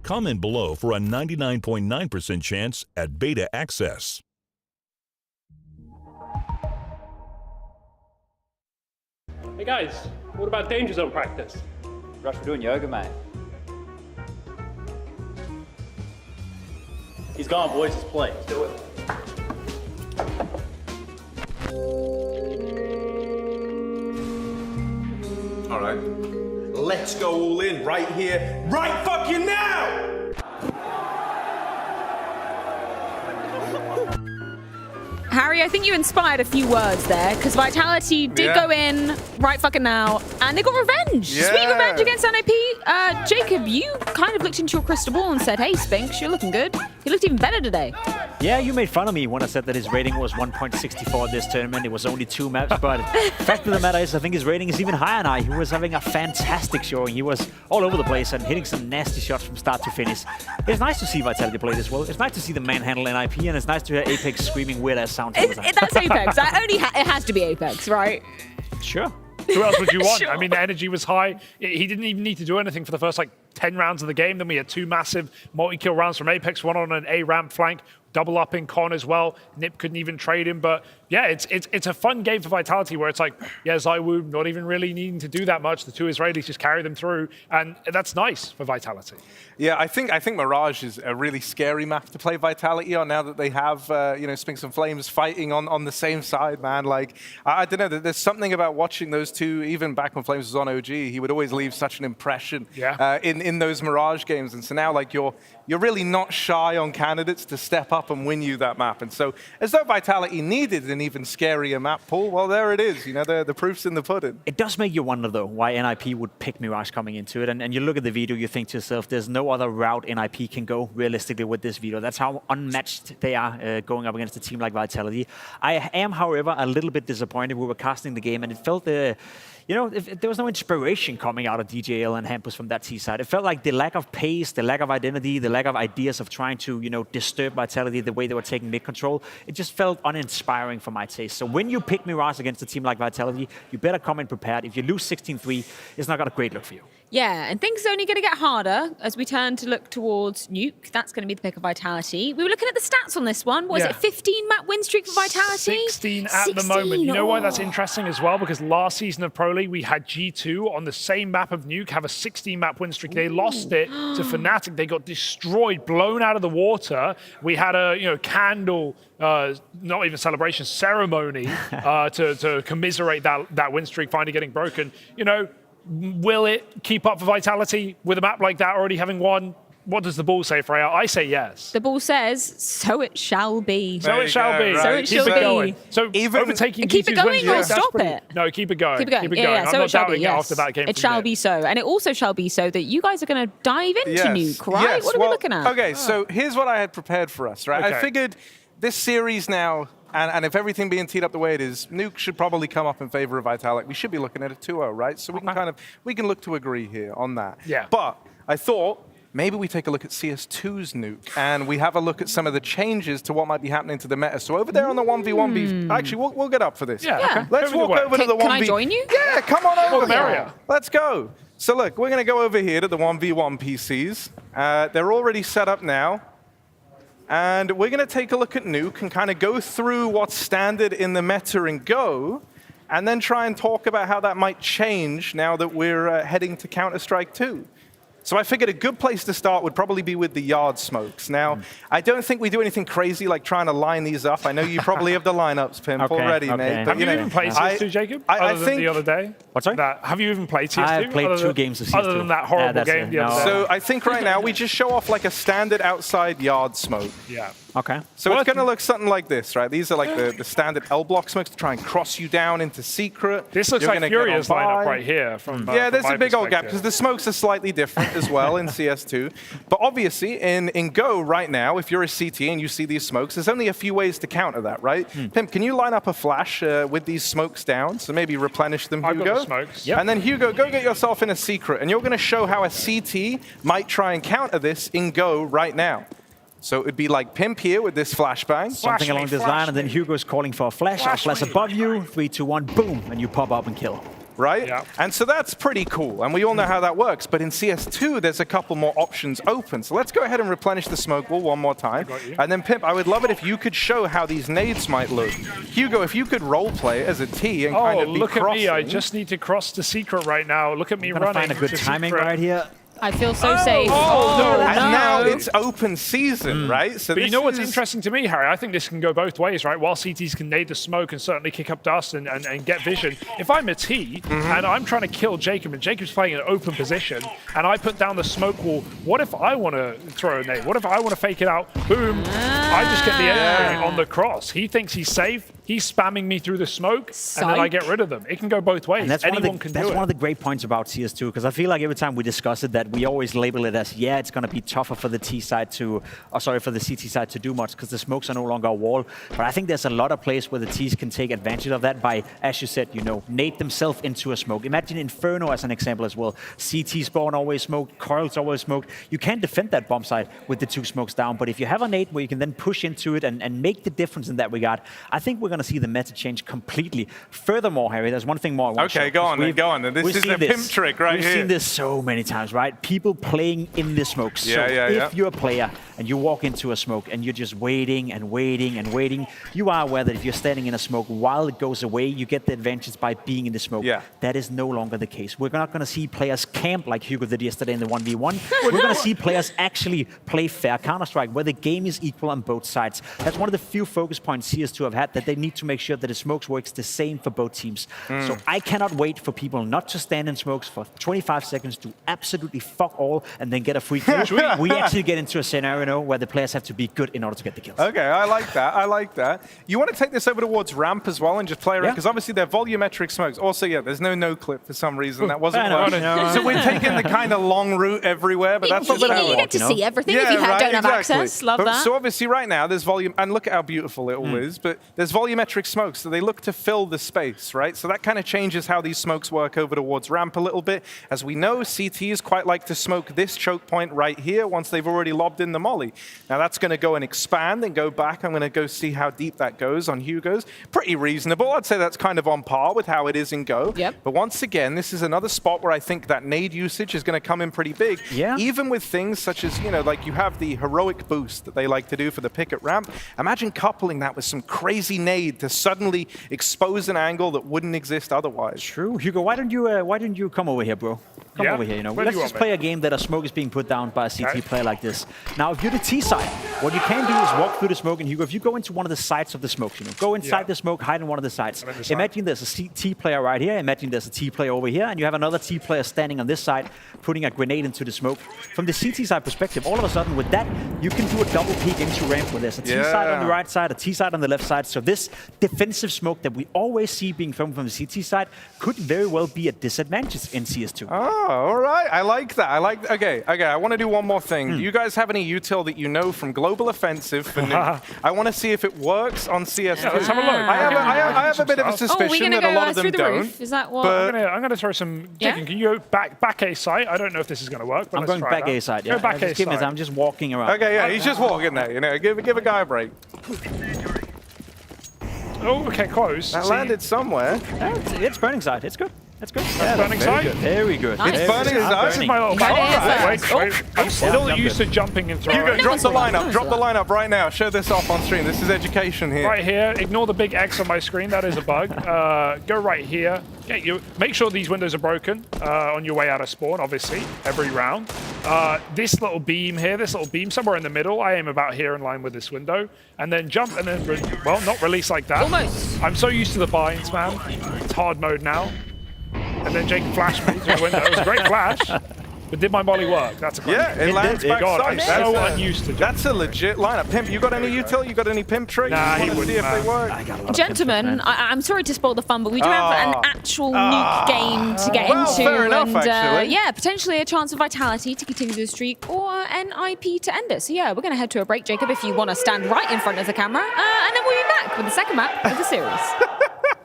Comment below for a 99.9% chance at beta access. Hey guys, what about danger zone practice? Rush, we're doing yoga, mate. He's gone, boys. Let's play. Let's do it. All right. Let's go all in right here, right fucking now! Harry, I think you inspired a few words there, because Vitality did go in right fucking now, and they got revenge. Yeah. Sweet revenge against NIP. Jacob, you kind of looked into your crystal ball and said, hey, Spinks, you're looking good. You looked even better today. Yeah, you made fun of me when I said that his rating was 1.64 this tournament. It was only 2 maps, but the fact of the matter is I think his rating is even higher now. He was having a fantastic showing. He was all over the place and hitting some nasty shots from start to finish. It's nice to see Vitality play this well. It's nice to see them manhandle NIP, and it's nice to hear Apex screaming weird-ass sounds. That's Apex. It has to be Apex, right? Sure. Who else would you want? Sure. I mean, the energy was high. He didn't even need to do anything for the first, 10 rounds of the game. Then we had 2 massive multi-kill rounds from Apex, one on an A ramp flank, double up in Con as well. Nip couldn't even trade him. But yeah, it's a fun game for Vitality where it's ZywOo not even really needing to do that much. The 2 Israelis just carry them through. And that's nice for Vitality. Yeah, I think Mirage is a really scary map to play Vitality on now that they have, Spinks and Flames fighting on the same side, man. I don't know, there's something about watching those 2, even back when Flames was on OG, he would always leave such an impression in those Mirage games. And so now, you're really not shy on candidates to step up and win you that map. And so, as though Vitality needed an even scarier map pool, well, there it is. The proof's in the pudding. It does make you wonder, though, why NIP would pick Mirage coming into it. And you look at the video, you think to yourself, there's no other route NIP can go realistically with this video. That's how unmatched they are going up against a team like Vitality. I am, however, a little bit disappointed. We were casting the game, and it felt if there was no inspiration coming out of DJL and Hampus from that T side. It felt like the lack of pace, the lack of identity, the lack of ideas of trying to, disturb Vitality the way they were taking mid control. It just felt uninspiring for my taste. So when you pick Mirage against a team like Vitality, you better come in prepared. If you lose 16-3, it's not got a great look for you. Yeah, and things are only going to get harder as we turn to look towards Nuke. That's going to be the pick of Vitality. We were looking at the stats on this one. Was it 15 map win streak for Vitality? 16 at the moment. You know why that's interesting as well? Because last season of Pro League, we had G2 on the same map of Nuke have a 16 map win streak. They lost it to Fnatic. They got destroyed, blown out of the water. We had a candle, not even celebration, ceremony to commiserate that win streak finally getting broken. Will it keep up for Vitality with a map like that already having won? What does the ball say, Freya? I say yes. The ball says, so it shall be. So it shall be. So it shall be. Going. So even overtaking keep it going or stop it? No, keep it going. Keep it going. Keep it going. Yeah, I'm so not it shall doubting be, it after that game. It shall be so. And it also shall be so that you guys are going to dive into Nuke, right? Yes. What are we looking at? Okay, so here's what I had prepared for us, right? Okay. I figured this series now And if everything being teed up the way it is, Nuke should probably come up in favor of Vitalik. We should be looking at a 2-0, right? So we can look to agree here on that. Yeah. But I thought maybe we take a look at CS2's Nuke and we have a look at some of the changes to what might be happening to the meta. So over there on the 1v1, actually, we'll get up for this. Yeah. Okay. Let's walk over to the 1v. Can I join you? Yeah, come on over there. there. Let's go. So look, we're going to go over here to the 1v1 PCs. They're already set up now. And we're going to take a look at Nuke and kind of go through what's standard in the meta in Go, and then try and talk about how that might change now that we're heading to Counter-Strike 2. So I figured a good place to start would probably be with the yard smokes. Now, I don't think we do anything crazy like trying to line these up. I know you probably have the lineups, Pimp, already, mate. But, have you even played CS2, Jacob? I other think than the other day? What's that? Have you even played CS2? I've played 2 games of CS2. Other than that horrible game the other day? So I think right now we just show off like a standard outside yard smoke. Yeah. Okay. So it's going to look something like this, right? These are like the standard L block smokes to try and cross you down into secret. This looks like Furious lineup right here. Yeah, there's a big old gap because the smokes are slightly different as well in CS2. But obviously in Go right now, if you're a CT and you see these smokes, there's only a few ways to counter that, right? Pimp, can you line up a flash with these smokes down? So maybe replenish them, Hugo. I've got the smokes. Yep. And then Hugo, go get yourself in a secret. And you're going to show how a CT might try and counter this in Go right now. So it would be like Pimp here with this flashbang. Something along this line, and then Hugo's calling for a flash. I'll flash above you, 3, 2, 1, boom, and you pop up and kill. Right? Yeah. And so that's pretty cool, and we all know how that works. But in CS2, there's a couple more options open. So let's go ahead and replenish the smoke wall one more time. And then Pimp, I would love it if you could show how these nades might look. Hugo, if you could role play as a T and kind of be look crossing. at me. I just need to cross the secret right now. Look at me running. Find a good timing right here. I feel so safe. And now it's open season, right? So but you know what's interesting to me, Harry? I think this can go both ways, right? While CTs can nade the smoke and certainly kick up dust and get vision, if I'm a T and I'm trying to kill Jacob and Jacob's playing in an open position and I put down the smoke wall, what if I want to throw a nade? What if I want to fake it out? Boom. I just get the entry on the cross. He thinks he's safe. He's spamming me through the smoke, and then I get rid of them. It can go both ways. And that's Anyone can do it. That's one of the great points about CS2, because I feel like every time we discuss it, that we always label it as, yeah, it's going to be tougher for the T side to, for the CT side to do much, because the smokes are no longer a wall. But I think there's a lot of places where the Ts can take advantage of that by, as you said, nade themselves into a smoke. Imagine Inferno as an example as well. CT spawn always smoked, Coil's always smoked. You can't defend that bomb site with the 2 smokes down, but if you have a nade where you can then push into it and make the difference in that regard, I think we're going to see the meta change completely. Furthermore, Harry, there's one thing more I want to show. Okay, go on. This is the Pimp trick right here. We've seen this so many times, right? People playing in the smoke. So if you're a player and you walk into a smoke and you're just waiting and waiting and waiting, you are aware that if you're standing in a smoke, while it goes away, you get the advantage by being in the smoke. Yeah. That is no longer the case. We're not going to see players camp like Hugo did yesterday in the 1v1. We're going to see players actually play fair Counter-Strike, where the game is equal on both sides. That's one of the few focus points CS2 have had, that they need to make sure that the smokes works the same for both teams. So I cannot wait for people not to stand in smokes for 25 seconds, to absolutely fuck all, and then get a free kill. We actually get into a scenario where the players have to be good in order to get the kills. Okay, I like that. You want to take this over towards ramp as well and just play around, because obviously they're volumetric smokes. Also, there's no clip for some reason. That wasn't working. So we're taking the kind of long route everywhere, but that's what you get to see everything if you don't have access. Love that. So obviously right now there's volume, and look at how beautiful it all is, but there's volumetric smokes, so they look to fill the space, right? So that kind of changes how these smokes work over towards ramp a little bit. As we know, CTs quite like to smoke this choke point right here once they've already lobbed in the molly. Now that's going to go and expand and go back. I'm going to go see how deep that goes on Hugo's. Pretty reasonable. I'd say that's kind of on par with how it is in Go. But once again, this is another spot where I think that nade usage is going to come in pretty big. Even with things such as, like you have the heroic boost that they like to do for the pick at ramp. Imagine coupling that with some crazy nade to suddenly expose an angle that wouldn't exist otherwise. True. Hugo, why don't you come over here, bro? Come over here, Let's just play a game that a smoke is being put down by a CT player like this. Now, if you're the T side, what you can do is walk through the smoke, and Hugo, if you go into one of the sides of the smoke, go inside the smoke, hide in one of the sides. Imagine there's a T player right here, imagine there's a T player over here, and you have another T player standing on this side, putting a grenade into the smoke. From the CT side perspective, all of a sudden with that, you can do a double peek into ramp where there's a T side on the right side, a T side on the left side. So this defensive smoke that we always see being thrown from the CT side could very well be a disadvantage in CS2. Oh, all right. I like that. Okay. I want to do one more thing. Do you guys have any util that you know from global global offensive for Nuke. I want to see if it works on CS2. Yeah, let's have a look. I have a bit of a suspicion that a lot of them don't. Is that what? I'm going to throw some. Can you go back A site? I don't know if this is going to work, but I'm going back A side. Yeah. Go back A side. I'm just walking around. Okay, yeah, he's just walking there. You know, give a guy a break. Oh, okay, close. That landed somewhere. It's burning side. It's good. That's good. That's burning side? Very good. Nice. It's burning side. This is my little wait. I'm still used to jumping and throwing. Hugo, drop the lineup. Drop the lineup right now. Show this off on stream. This is education here. Right here. Ignore the big X on my screen. That is a bug. Go right here. Make sure these windows are broken on your way out of spawn, obviously, every round. This little beam here, somewhere in the middle. I aim about here in line with this window. And then jump and then, well, not release like that. Almost. I'm so used to the binds, man. It's hard mode now. And then Jake flashed me through the window. It was a great flash. But did my molly work? That's a question. Yeah, it lands back God, I'm side. so unused to That's a legit lineup. Pimp, you got any util? You got any pimp tricks? Nah, he wouldn't. See if they work. Gentlemen, I'm sorry to spoil the fun, but we do have an actual Nuke game to get into. Fair enough, actually. Yeah, potentially a chance of Vitality to continue the streak or an IP to end it. So yeah, we're going to head to a break, Jacob, if you want to stand right in front of the camera. And then we'll be back with the second map of the series.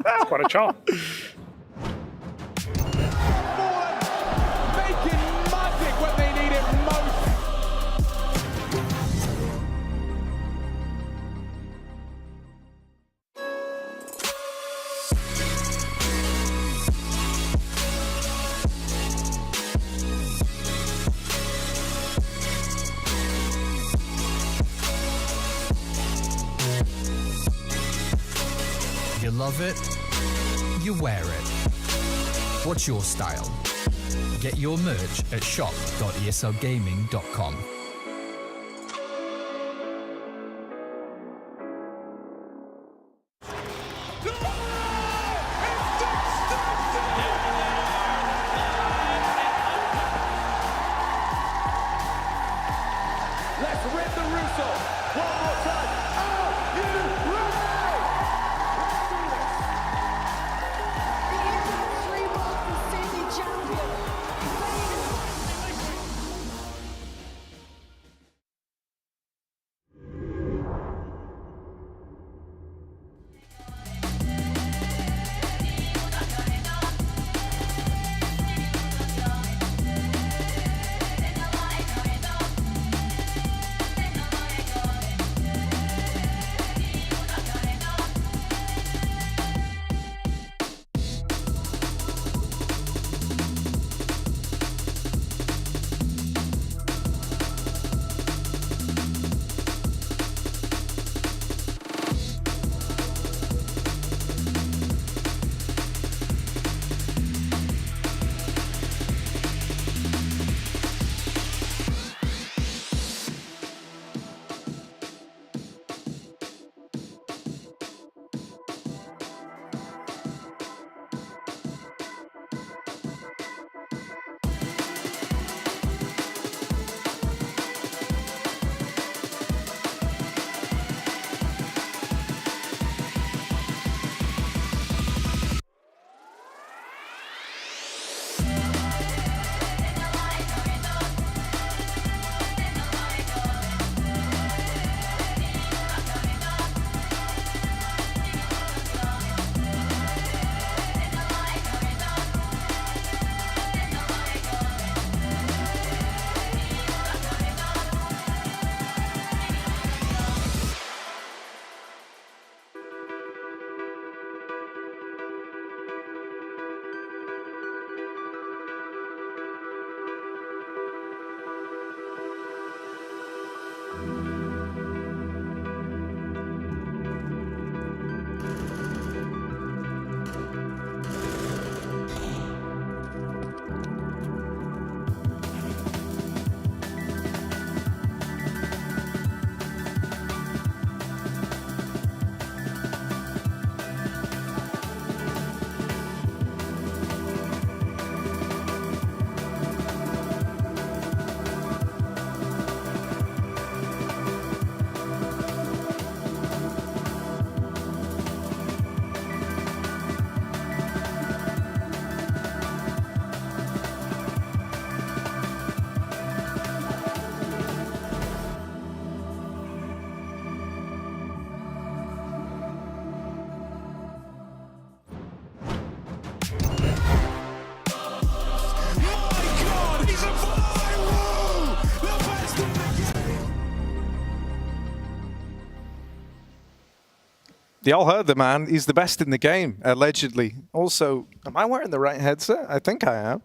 That's quite a charm. You love it, you wear it. What's your style? Get your merch at shop.eslgaming.com. Let's rip the Russo. One more time. Are you ready? Y'all heard the man. He's the best in the game, allegedly. Also, am I wearing the right headset? I think I am.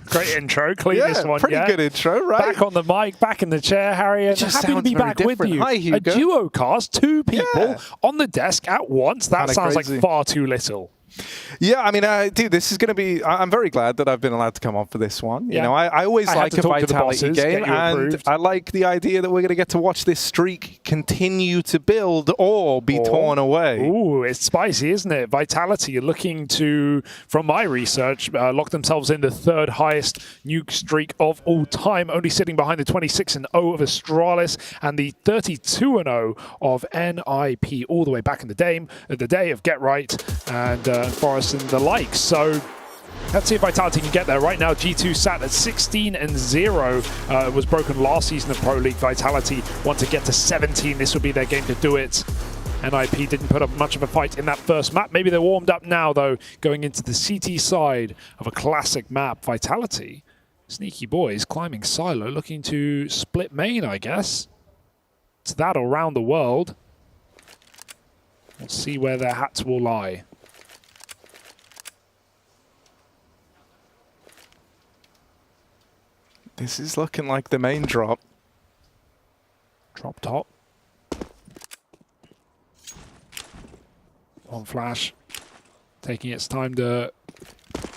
Great intro, cleanest one pretty good intro, right? Back on the mic, back in the chair, Harry, and happy to be back with you. Hi, Hugo. A duo cast, 2 people on the desk at once. That sounds like far too little. Yeah, I mean, dude, this is going to be... I'm very glad that I've been allowed to come on for this one. You know, I always like a Vitality game, and I like the idea that we're going to get to watch this streak continue to build or be torn away. Ooh, it's spicy, isn't it? Vitality are looking to, from my research, lock themselves in the 3rd highest nuke streak of all time, only sitting behind the 26-0 of Astralis and the 32-0 of NIP, all the way back in the day of Get Right and Forest and the like. So let's see if Vitality can get there. Right now, G2 sat at 16-0. Was broken last season of Pro League. Vitality want to get to 17. This would be their game to do it. NIP didn't put up much of a fight in that first map. Maybe they're warmed up now, though, going into the CT side of a classic map. Vitality, sneaky boys, climbing silo, looking to split main, I guess. It's that around the world. We'll see where their hats will lie. This is looking like the main drop. Drop top. One flash. Taking its time to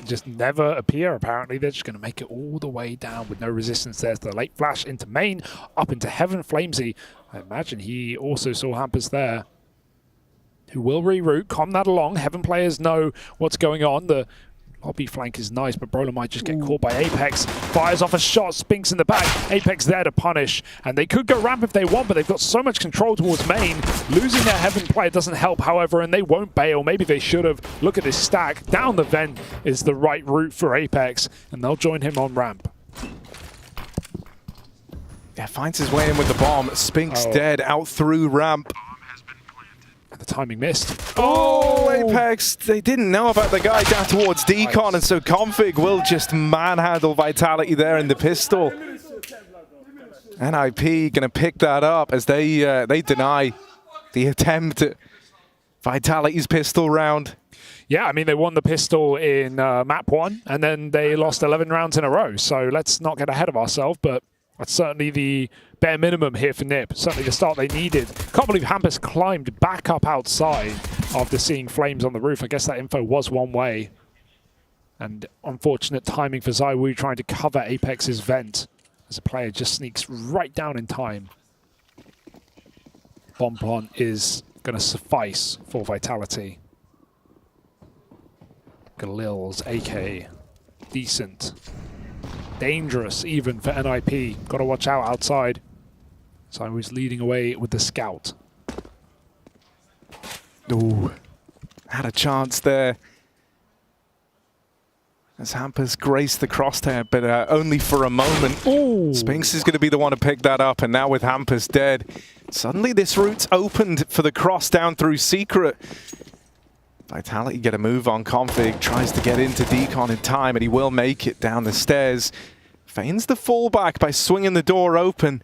just never appear, apparently. They're just going to make it all the way down with no resistance. There's the late flash into main, up into heaven. Flamesy, I imagine he also saw Hampus there, who will reroute, calm that along. Heaven players know what's going on. The lobby flank is nice, but Brola might just get caught by Apex. Fires off a shot, Spinks in the back. Apex there to punish, and they could go ramp if they want, but they've got so much control towards main. Losing their Heaven player doesn't help, however, and they won't bail. Maybe they should have. Look at this stack. Down the vent is the right route for Apex, and they'll join him on ramp. Yeah, finds his way in with the bomb. Spinks dead out through ramp. The timing missed. Oh, Apex, they didn't know about the guy down towards Decon, and so Config will just manhandle Vitality there in the pistol. NIP going to pick that up as they deny the attempt at Vitality's pistol round. Yeah, I mean, they won the pistol in map 1, and then they lost 11 rounds in a row. So let's not get ahead of ourselves, but that's certainly the bare minimum here for NIP. Certainly the start they needed. Can't believe Hampus climbed back up outside after seeing flames on the roof. I guess that info was one way. And unfortunate timing for ZywOo trying to cover Apex's vent as a player just sneaks right down in time. Bomb plant is going to suffice for Vitality. Galil's AK, decent. Dangerous even for NIP. Got to watch out outside. ZywOo's leading away with the scout. Ooh, had a chance there. As Hampus graced the crosshair, but only for a moment. Ooh. Spinks is going to be the one to pick that up, and now with Hampus dead, suddenly this route's opened for the cross down through Secret. Vitality get a move on Config, tries to get into Decon in time, and he will make it down the stairs. Feigns the fallback by swinging the door open.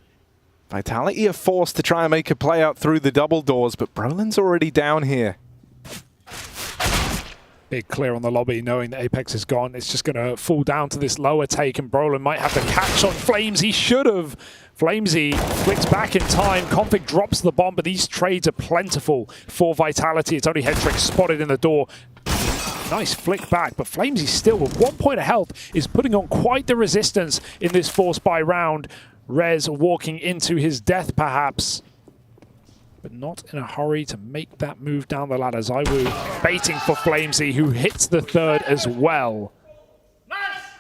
Vitality are forced to try and make a play out through the double doors, but Brolin's already down here. Big clear on the lobby, knowing that Apex is gone. It's just going to fall down to this lower take, and Brolin might have to catch on Flames. He should have. Flamesy flicks back in time. Config drops the bomb, but these trades are plentiful for Vitality. It's only Headtrick spotted in the door. Nice flick back, but Flamesy still with 1 point of health is putting on quite the resistance in this force buy round. Rez walking into his death perhaps, but not in a hurry to make that move down the ladder. ZywOo baiting for Flamesy, who hits the 3rd as well.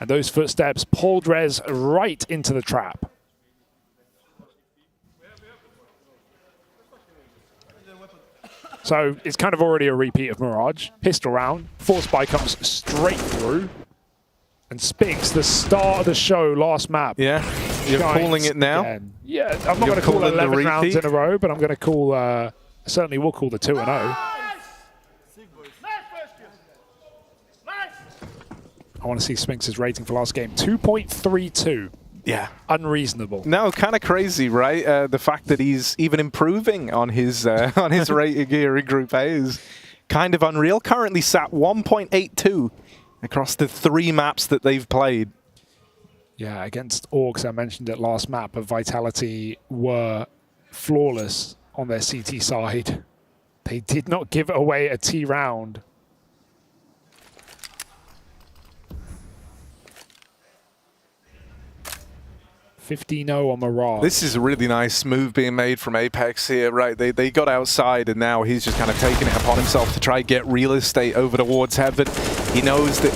And those footsteps pulled Rez right into the trap. So it's kind of already a repeat of Mirage. Pistol round, force buy comes straight through. And Spinks, the star of the show last map. Yeah, you're calling it now? Again. Yeah, I'm not going to call 11 rounds in a row, but I'm going to call, certainly will call the 2-0. I want to see Spinks' rating for last game, 2.32. Yeah. Unreasonable. No, kind of crazy, right? The fact that he's even improving on his rating here in Group A is kind of unreal. Currently sat 1.82 across the 3 maps that they've played. Yeah, against Orcs, I mentioned it last map, but Vitality were flawless on their CT side. They did not give away a T round. 15-0 on Mirage. This is a really nice move being made from Apex here, right? They got outside, and now he's just kind of taking it upon himself to try and get real estate over towards Heaven. He knows that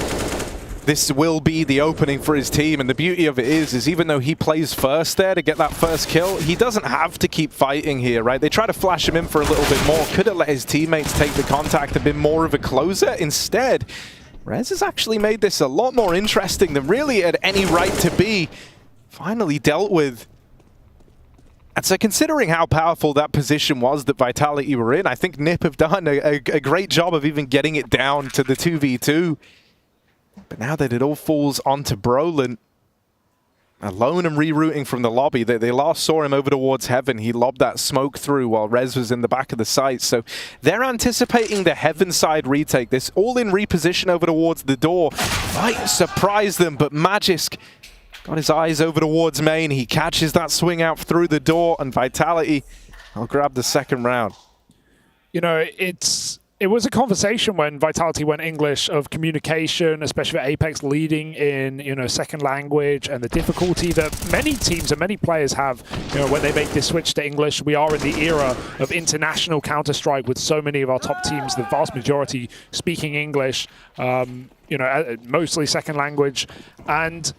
this will be the opening for his team, and the beauty of it is even though he plays first there to get that first kill, he doesn't have to keep fighting here, right? They try to flash him in for a little bit more. Could have let his teammates take the contact and been more of a closer. Instead, Rez has actually made this a lot more interesting than really had any right to be. Finally dealt with. And so considering how powerful that position was that Vitality were in, I think NiP have done a great job of even getting it down to the 2v2. But now that it all falls onto Brolin, alone and rerouting from the lobby, they last saw him over towards Heaven. He lobbed that smoke through while Rez was in the back of the site. So they're anticipating the Heaven side retake. This all-in reposition over towards the door might surprise them, but Magisk got his eyes over towards main. He catches that swing out through the door, and Vitality will grab the second round. You know, it was a conversation when Vitality went English of communication, especially with Apex leading in, you know, second language, and the difficulty that many teams and many players have, you know, when they make this switch to English. We are in the era of international Counter-Strike with so many of our top teams, the vast majority speaking English, you know, mostly second language. And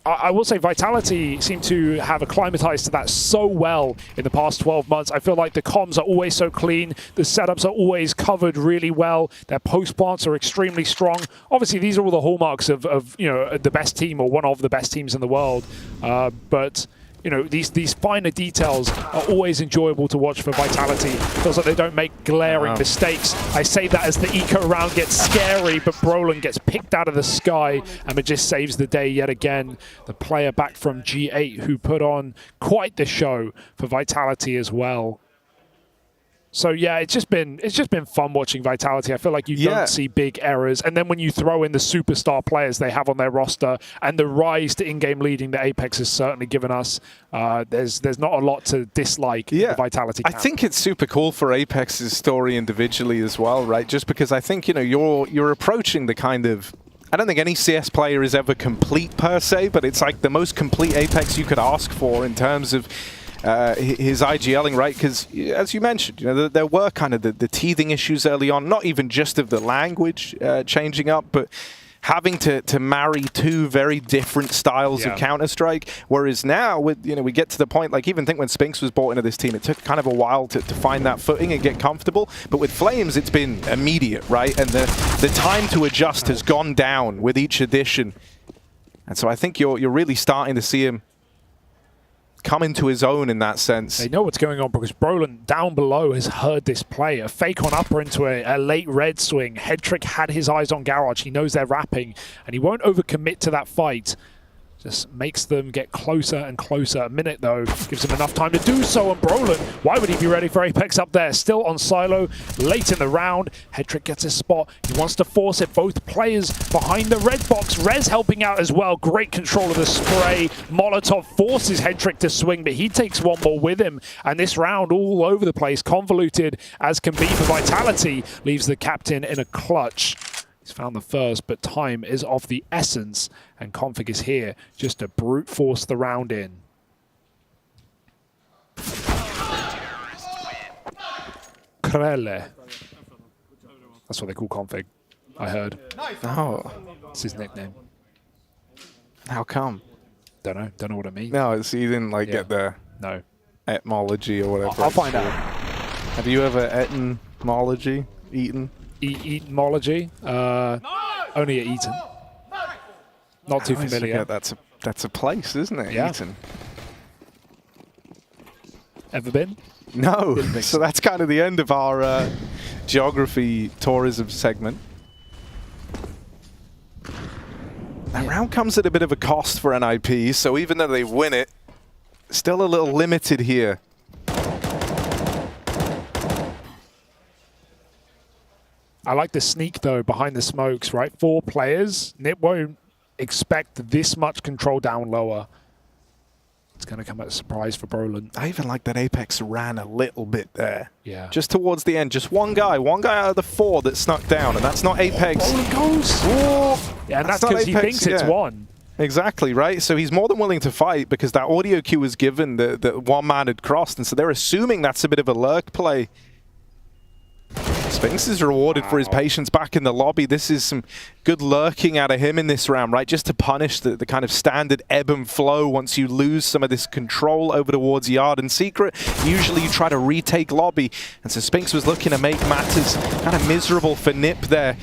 I will say Vitality seem to have acclimatized to that so well in the past 12 months. I feel like the comms are always so clean. The setups are always covered really well. Their post plants are extremely strong. Obviously, these are all the hallmarks of you know, the best team or one of the best teams in the world. But you know, these finer details are always enjoyable to watch for Vitality. Feels like they don't make glaring mistakes. I say that as the eco round gets scary, but Brolin gets picked out of the sky and it just saves the day yet again. The player back from G8 who put on quite the show for Vitality as well. So yeah, it's just been fun watching Vitality. I feel like you don't see big errors, and then when you throw in the superstar players they have on their roster and the rise to in-game leading that Apex has certainly given us, there's not a lot to dislike in the Vitality camp. I think it's super cool for Apex's story individually as well, right? Just because I think, you know, you're approaching the kind of, I don't think any CS player is ever complete per se, but it's like the most complete Apex you could ask for in terms of his IGLing, right? Because as you mentioned, you know, there were kind of the teething issues early on, not even just of the language changing up, but having to marry two very different styles of Counter-Strike. Whereas now, with, you know, we get to the point, like even think when Spinks was brought into this team, it took kind of a while to find that footing and get comfortable. But with Flames, it's been immediate, right? And the time to adjust has gone down with each edition. And so I think you're really starting to see him come into his own in that sense. They know what's going on because Brolin down below has heard this play. A fake on upper into a late red swing. Headtrick had his eyes on Garage. He knows they're wrapping, and he won't overcommit to that fight. Just makes them get closer and closer. A minute, though, gives him enough time to do so. And Brolin, why would he be ready for Apex up there? Still on silo, late in the round. Headtrick gets his spot. He wants to force it. Both players behind the red box. Rez helping out as well. Great control of the spray. Molotov forces Headtrick to swing, but he takes one more with him. And this round, all over the place, convoluted as can be for Vitality, leaves the captain in a clutch. He's found the first, but time is of the essence, and Config is here just to brute force the round in. Krele. That's what they call Config, I heard. Oh. It's his nickname. How come? Don't know what it means. No, so you didn't like get the etymology or whatever. I'll find out. Have you ever etymology eaten? Eatonmology? Only at Eton. Not too familiar. That's a place, isn't it? Yeah. Eton. Ever been? No. So that's kind of the end of our geography tourism segment. That round comes at a bit of a cost for NIP, so even though they win it, still a little limited here. I like the sneak, though, behind the smokes, right? 4 players. Nip won't expect this much control down lower. It's going to come as a surprise for Brolin. I even like that Apex ran a little bit there. Yeah. Just towards the end. Just one guy out of the 4 that snuck down, and that's not Apex. Brolin goes. Ooh, Yeah, and that's because he thinks it's one. Exactly, right? So he's more than willing to fight because that audio cue was given that one man had crossed, and so they're assuming that's a bit of a lurk play. Spinks is rewarded for his patience back in the lobby. This is some good lurking out of him in this round, right? Just to punish the kind of standard ebb and flow once you lose some of this control over towards Yard and Secret. Usually you try to retake lobby. And so Spinks was looking to make matters kind of miserable for Nip there.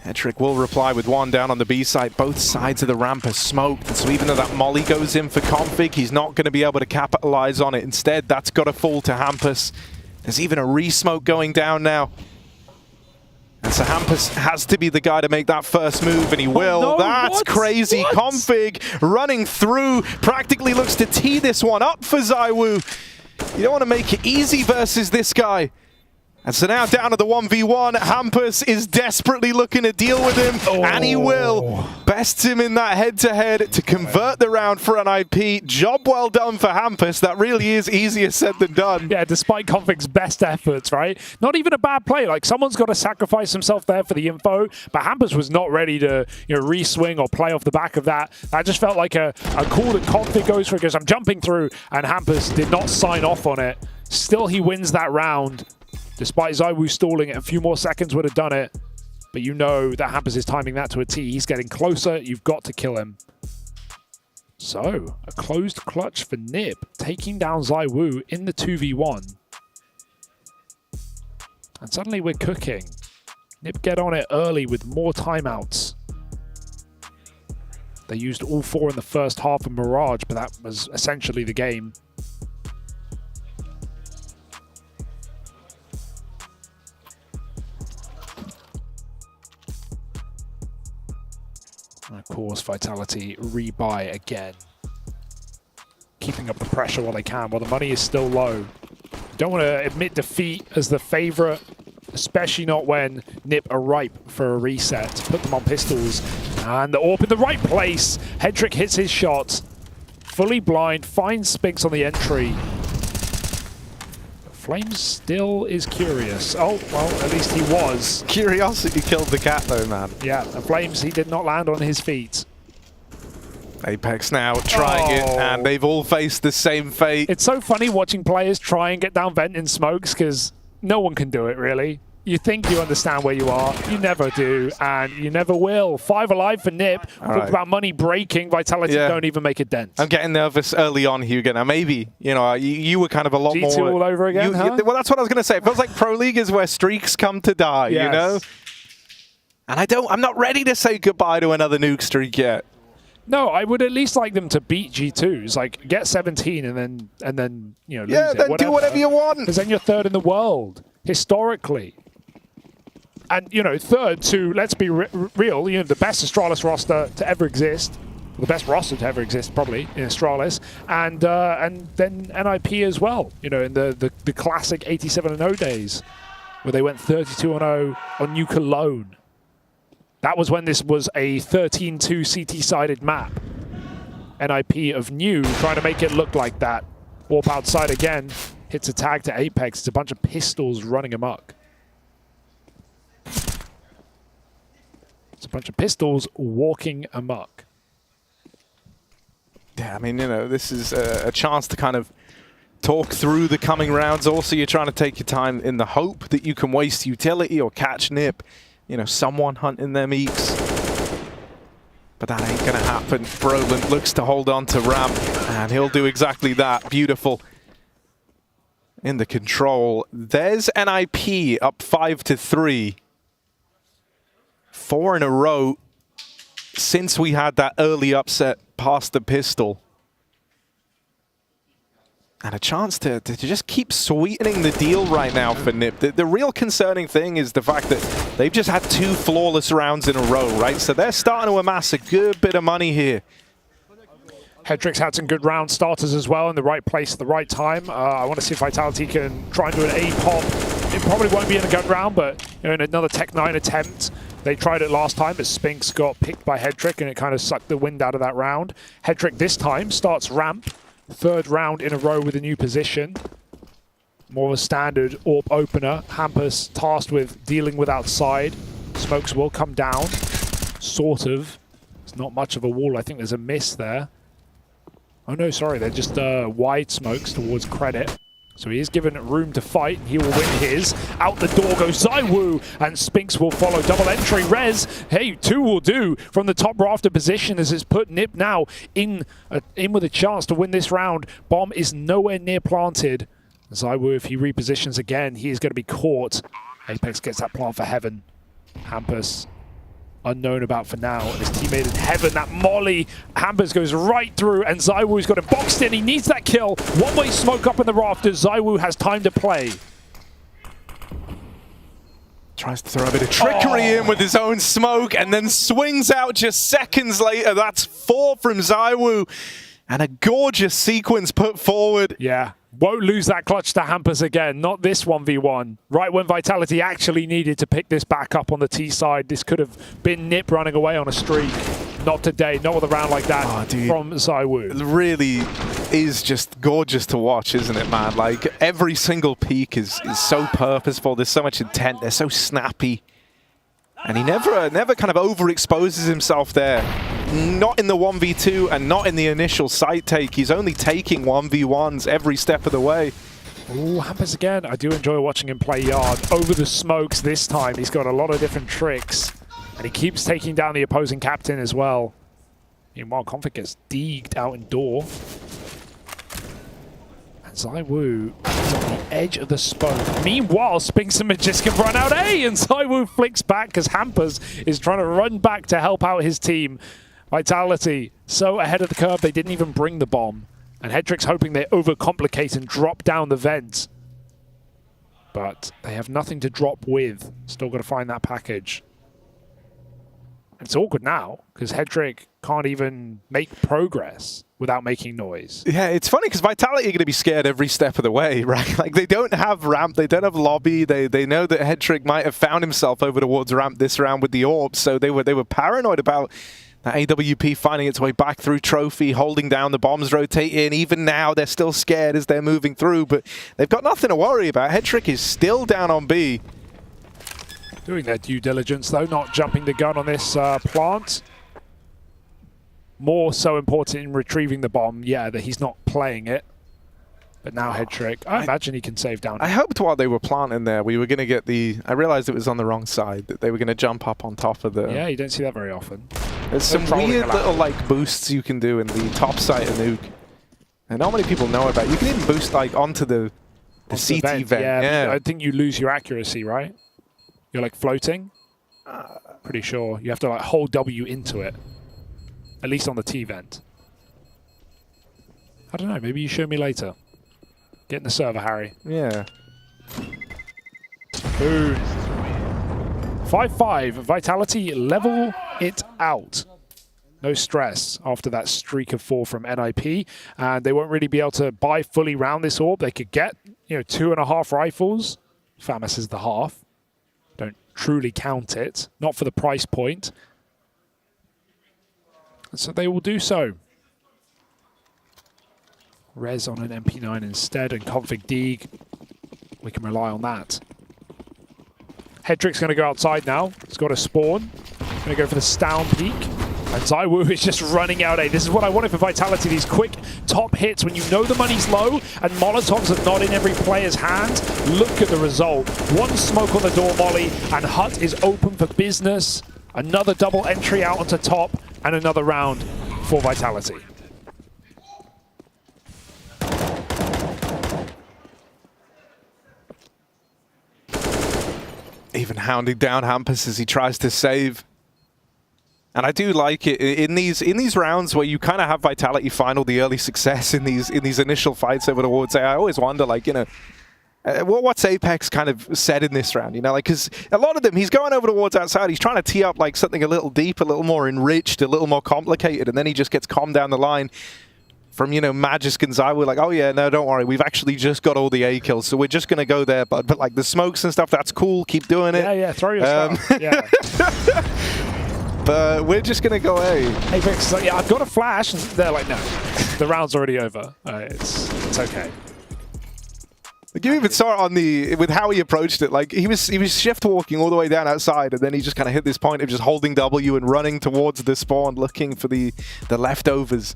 Hedrick will reply with one down on the B side. Both sides of the ramp are smoked. And so even though that molly goes in for Config, he's not going to be able to capitalize on it. Instead, that's got to fall to Hampus. There's even a re-smoke going down now. And so Hampus has to be the guy to make that first move, and he will. No, That's crazy. What? Config running through, practically looks to tee this one up for ZywOo. You don't want to make it easy versus this guy. And so now down to the 1v1, Hampus is desperately looking to deal with him, and he will. Bests him in that head-to-head to convert the round for NIP. Job well done for Hampus. That really is easier said than done. Yeah, despite Config's best efforts, right? Not even a bad play. Like, someone's got to sacrifice himself there for the info, but Hampus was not ready to, re-swing or play off the back of that. That just felt like a call that Config goes for because I'm jumping through, and Hampus did not sign off on it. Still, he wins that round. Despite ZywOo stalling it, a few more seconds would have done it. But you know that Hampus is timing that to a T. He's getting closer. You've got to kill him. So, a closed clutch for Nip, taking down ZywOo in the 2v1. And suddenly we're cooking. Nip get on it early with more timeouts. They used all 4 in the first half of Mirage, but that was essentially the game. And of course, Vitality rebuy again. Keeping up the pressure while they can, while the money is still low. Don't want to admit defeat as the favorite, especially not when Nip are ripe for a reset. Put them on pistols. And the AWP in the right place. Hedrick hits his shot. Fully blind, finds Spinks on the entry. Flames still is curious. Oh, well, at least he was. Curiosity killed the cat, though, man. Yeah, the Flames, he did not land on his feet. Apex now trying it, and they've all faced the same fate. It's so funny watching players try and get down vent in smokes, because no one can do it, really. You think you understand where you are. You never do, and you never will. 5 alive for Nip. Talk about money breaking. Vitality don't even make a dent. I'm getting nervous early on, Hugo. Now, maybe, you were kind of a lot G2 more... all over again, huh? Well, that's what I was going to say. It feels like Pro League is where streaks come to die, you know? And I'm not ready to say goodbye to another nuke streak yet. No, I would at least like them to beat G2s. Like, get 17 and then lose it. Yeah, then do whatever you want. Because then you're third in the world, historically. And, third to, let's be real, the best Astralis roster to ever exist. The best roster to ever exist, probably, in Astralis. And then NIP as well, in the classic 87-0 days, where they went 32-0 on Nuke alone. That was when this was a 13-2 CT-sided map. NIP of New trying to make it look like that. Warp outside again, hits a tag to Apex. It's a bunch of pistols running amok. It's a bunch of pistols walking amok. Yeah, I mean, this is a chance to kind of talk through the coming rounds. Also, you're trying to take your time in the hope that you can waste utility or catch Nip. Someone hunting them eeks. But that ain't going to happen. Brolin looks to hold on to ramp, and he'll do exactly that. Beautiful. In the control. There's NIP up 5-3. 4 in a row since we had that early upset past the pistol. And a chance to just keep sweetening the deal right now for Nip. The real concerning thing is the fact that they've just had 2 flawless rounds in a row, right? So they're starting to amass a good bit of money here. Hedrick's had some good round starters as well in the right place at the right time. I want to see if Vitality can try and do an A-pop. It probably won't be in a gun round, but in another Tech 9 attempt. They tried it last time, but Spinks got picked by Hedrick, and it kind of sucked the wind out of that round. Hedrick this time starts ramp. 3rd round in a row with a new position. More of a standard AWP opener. Hampus tasked with dealing with outside. Smokes will come down. Sort of. It's not much of a wall. I think there's a miss there. Oh no, sorry. They're just wide smokes towards Credit. So he is given room to fight. He will win his. Out the door goes ZywOo, and Spinks will follow. Double entry. Rez, hey, 2 will do from the top rafter position as it's put Nip now in with a chance to win this round. Bomb is nowhere near planted. ZywOo, if he repositions again, he is going to be caught. Apex gets that plant for Heaven. Hampus unknown about for now, and his teammate in Heaven, that molly. Hampus goes right through, and ZywOo's got him boxed in. He needs that kill. One-way smoke up in the rafters. ZywOo has time to play. Tries to throw a bit of trickery in with his own smoke, and then swings out just seconds later. That's 4 from ZywOo, and a gorgeous sequence put forward. Yeah. Won't lose that clutch to Hampus again. Not this 1v1. Right when Vitality actually needed to pick this back up on the T side. This could have been Nip running away on a streak. Not today. Not with a round like that from ZywOo. It really is just gorgeous to watch, isn't it, man? Like, every single peak is so purposeful. There's so much intent. They're so snappy. And he never kind of overexposes himself there. Not in the 1v2 and not in the initial site take. He's only taking 1v1s every step of the way. Ooh, Hampus again. I do enjoy watching him play Yard. Over the smokes this time. He's got a lot of different tricks. And he keeps taking down the opposing captain as well. Meanwhile, Config gets deegged out in door. And ZywOo is on the edge of the spoke. Meanwhile, Spinks and Magiska run out A, and ZywOo flicks back because Hampus is trying to run back to help out his team. Vitality so ahead of the curve, they didn't even bring the bomb. And Hedrick's hoping they overcomplicate and drop down the vent. But they have nothing to drop with. Still got to find that package. It's awkward now, because Hedrick can't even make progress without making noise. Yeah, it's funny, because Vitality are going to be scared every step of the way, right? Like, they don't have ramp, they don't have lobby, they know that Hedrick might have found himself over towards ramp this round with the AWP, so they were paranoid about that AWP finding its way back through Trophy, holding down the bombs, rotating. Even now, they're still scared as they're moving through, but they've got nothing to worry about. Hedrick is still down on B. Doing their due diligence, though, not jumping the gun on this plant. More so important in retrieving the bomb, yeah, that he's not playing it. But now Hedrick, I imagine he can save down. I hoped while they were planting there, we were going to get the... I realized it was on the wrong side, that they were going to jump up on top of the... Yeah, you don't see that very often. There's some weird little, like, boosts you can do in the top side of Nuke. And not many people know about. You can even boost, like, onto the CT vent. Yeah, I think you lose your accuracy, right? You're, like, floating? Pretty sure. You have to, like, hold W into it. At least on the T vent. I don't know, maybe you show me later. Get in the server, Harry. Yeah. Boom. 5-5. Vitality level it out. No stress after that streak of 4 from NIP. And they won't really be able to buy fully round this AWP. They could get, 2.5 rifles. FAMAS is the half. Don't truly count it. Not for the price point. So they will do so. Rez on an MP9 instead, and Config Deeg. We can rely on that. Hedrick's going to go outside now. He's got a spawn. Going to go for the Stown peak. And ZywOo is just running out A. This is what I wanted for Vitality. These quick top hits when you know the money's low and Molotovs are not in every player's hand. Look at the result. One smoke on the door molly, and Hut is open for business. Another double entry out onto top, and another round for Vitality. Even hounding down Hampus as he tries to save. And I do like it in these rounds where you kind of have Vitality final the early success in these initial fights over towards A. I always wonder, like, you know, what's Apex kind of said in this round, you know, like, because a lot of them, he's going over towards outside, he's trying to tee up like something a little deep, a little more enriched, a little more complicated, and then he just gets calmed down the line from, you know, Magisk and Zai. We're like, oh yeah, no, don't worry, we've actually just got all the A kills, so we're just going to go there, but like the smokes and stuff, that's cool, keep doing it. Yeah, throw your stuff. Yeah. But we're just going to go A. Apex is like, yeah, I've got a flash, and they're like, no, the round's already over. It's okay. Like, you even saw it with how he approached it. Like, he was shift walking all the way down outside, and then he just kind of hit this point of just holding W and running towards the spawn, looking for the leftovers.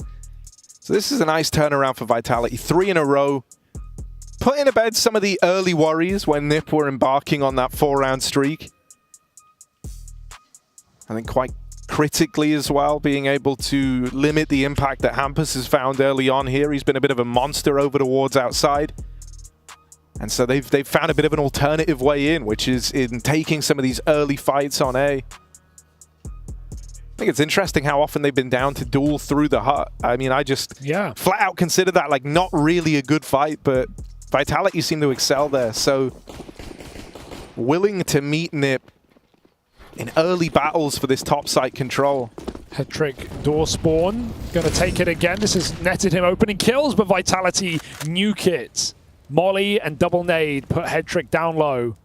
So this is a nice turnaround for Vitality. 3 in a row. Putting to bed some of the early worries when NiP were embarking on that 4-round streak. I think quite critically as well, being able to limit the impact that Hampus has found early on here. He's been a bit of a monster over towards outside. And so they've found a bit of an alternative way in, which is in taking some of these early fights on A. I think it's interesting how often they've been down to duel through the hut. I mean, I just flat out consider that like not really a good fight, but Vitality seem to excel there. So willing to meet NiP in early battles for this top site control. Head-trick door spawn, gonna take it again. This has netted him opening kills, but Vitality nuke it. Molly and double nade put Head-trick down low.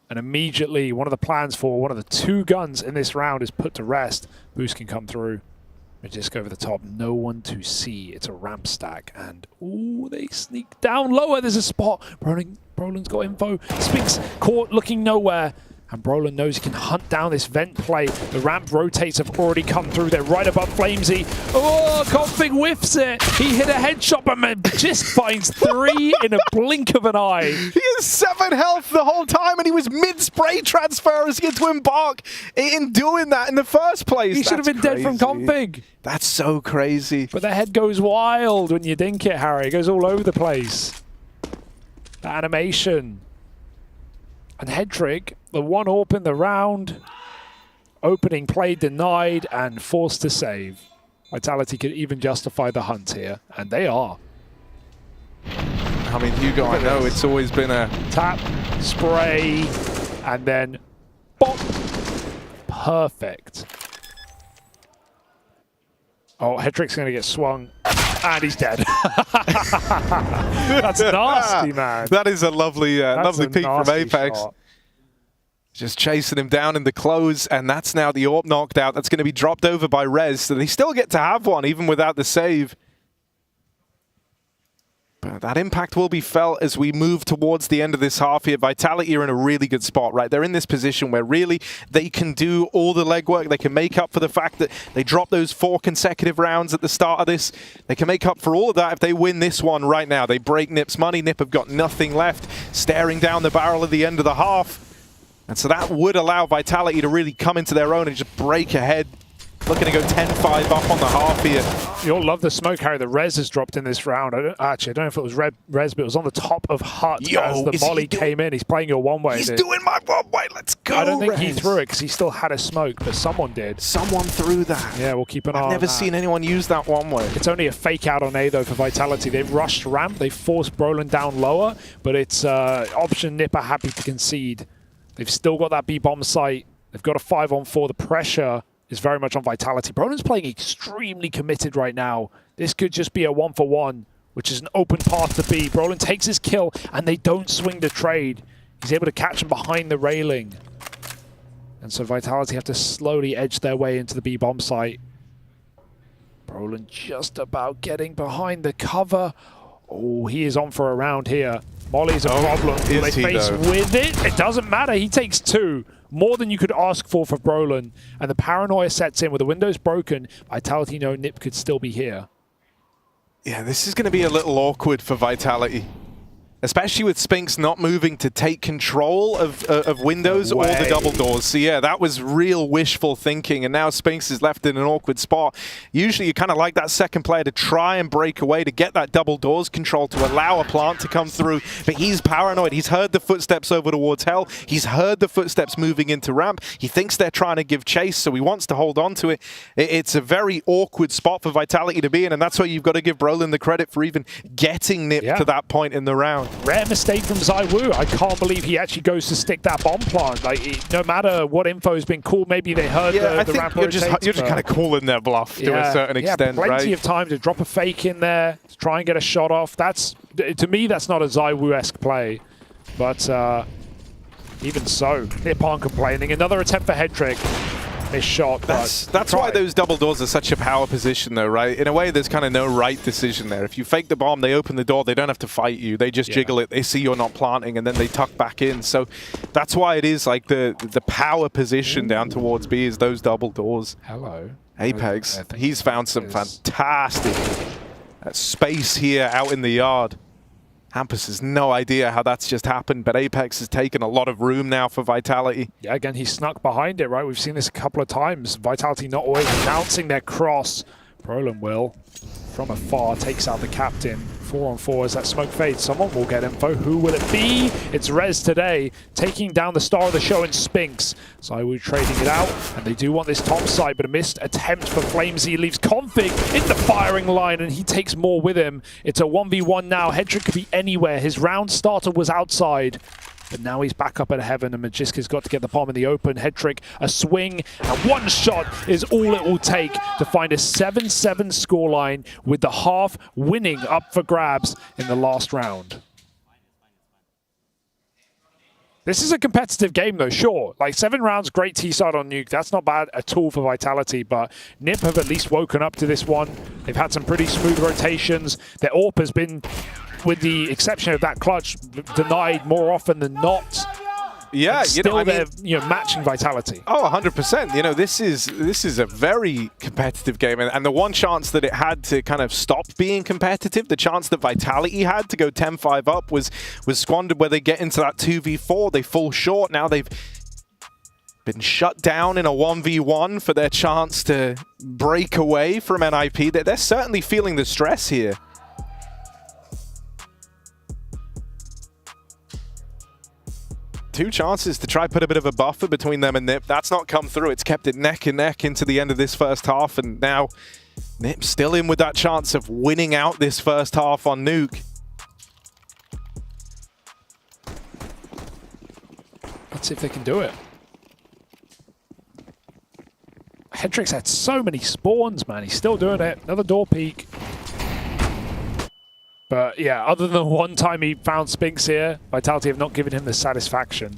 And immediately, one of the plans for one of the 2 guns in this round is put to rest. Boost can come through. Magisk over the top, no one to see. It's a ramp stack, and ooh, they sneak down lower. There's a spot. Brolin's got info. Spinks caught looking nowhere. And Brolin knows he can hunt down this vent play. The ramp rotates have already come through. They're right above Flamesy. Oh, Config whiffs it. He hit a headshot, but Magisk finds 3 in a blink of an eye. He has 7 health the whole time, and he was mid-spray transfer as he had to embark in doing that in the first place. He should have been dead from Config. That's so crazy. But the head goes wild when you dink it, Harry. It goes all over the place. The animation. And Head-trick, the 1 AWP in the round. Opening play denied and forced to save. Vitality could even justify the hunt here, and they are. I mean, Hugo, I know it's always been a tap, spray, and then bop. Perfect. Oh, Head-trick's going to get swung, and he's dead. That's nasty, man. That is a lovely, lovely peek from Apex. Shot. Just chasing him down in the close, and that's now the AWP knocked out. That's going to be dropped over by Rez, so they still get to have one, even without the save. But that impact will be felt as we move towards the end of this half here. Vitality are in a really good spot, right? They're in this position where really they can do all the legwork. They can make up for the fact that they dropped those 4 consecutive rounds at the start of this. They can make up for all of that if they win this one right now. They break NiP's money. NiP have got nothing left, staring down the barrel at the end of the half. And so that would allow Vitality to really come into their own and just break ahead. Looking to go 10-5 up on the half here. You'll love the smoke, Harry. The Rez has dropped in this round. I don't know if it was Rez, but it was on the top of Hut as the molly came in. He's playing your one-way. He's doing my one-way. Let's go, I don't think he Rez. threw it because he still had a smoke, but someone did. Someone threw that. Yeah, we'll keep an eye on that. I've never seen anyone use that one-way. It's only a fake out on A, though, for Vitality. They've rushed ramp. They forced Brolin down lower, but it's option NiP are happy to concede. They've still got that B-bomb site. They've got a 5-on-4. The pressure is very much on Vitality. Brolin's playing extremely committed right now. This could just be a 1-for-1, which is an open path to B. Brolin takes his kill, and they don't swing the trade. He's able to catch him behind the railing. And so Vitality have to slowly edge their way into the B-bomb site. Brolin just about getting behind the cover. Oh, he is on for a round here. Molly's a problem. Will they face with it? It doesn't matter. He takes 2. More than you could ask for Brolin. And the paranoia sets in with the windows broken. Vitality know NiP could still be here. Yeah, this is going to be a little awkward for Vitality. Especially with Spinks not moving to take control of windows or the double doors. So yeah, that was real wishful thinking, and now Spinks is left in an awkward spot. Usually you kind of like that second player to try and break away to get that double doors control to allow a plant to come through, but he's paranoid. He's heard the footsteps over towards Hell. He's heard the footsteps moving into ramp. He thinks they're trying to give chase, so he wants to hold on to it. It's a very awkward spot for Vitality to be in, and that's why you've got to give Brolin the credit for even getting Nip to that point in the round. Rare mistake from ZywOo. I can't believe he actually goes to stick that bomb plant. Like, no matter what info has been called, maybe they heard the ramp you're just kind of calling their bluff to a certain extent, right? Plenty of time to drop a fake in there, to try and get a shot off. That's, to me, that's not a ZywOo-esque play. But even so, Nip aren't complaining. Another attempt for head trick. Missed shot. That's why those double doors are such a power position, though, right? In a way, there's kind of no right decision there. If you fake the bomb, they open the door, they don't have to fight you. They just jiggle it, they see you're not planting, and then they tuck back in. So that's why it is like the power position down towards B is those double doors. Hello. Apex, he's found some fantastic space here out in the yard. Hampus has no idea how that's just happened, but Apex has taken a lot of room now for Vitality. Yeah, again, he snuck behind it, right? We've seen this a couple of times. Vitality not always announcing their cross. Brolin will, from afar, takes out the captain. 4-on-4 as that smoke fades. Someone will get info. Who will it be? It's Rez today, taking down the star of the show in Spinks. ZywOo trading it out, and they do want this top side, but a missed attempt for flamez leaves Config in the firing line, and he takes more with him. It's a 1v1 now. Hedrick could be anywhere. His round starter was outside, but now he's back up at heaven, and Magiska's got to get the bomb in the open. Hedrick, a swing, and one shot is all it will take to find a 7-7 scoreline, with the half winning up for grabs in the last round. This is a competitive game, though, sure. Like, 7 rounds, great T-side on Nuke. That's not bad at all for Vitality, but Nip have at least woken up to this one. They've had some pretty smooth rotations. Their AWP has been, with the exception of that clutch, denied more often than not. Yeah, they're matching Vitality. Oh, 100%. This is a very competitive game, and the one chance that it had to kind of stop being competitive, the chance that Vitality had to go 10-5 up was squandered where they get into that 2v4. They fall short. Now they've been shut down in a 1v1 for their chance to break away from NIP. They're certainly feeling the stress here. Two chances to try put a bit of a buffer between them and Nip. That's not come through. It's kept it neck and neck into the end of this first half, and now Nip's still in with that chance of winning out this first half on Nuke. Let's see if they can do it. Hedrick's had so many spawns, man. He's still doing it. Another door peek. But yeah, other than one time he found Spinks here, Vitality have not given him the satisfaction.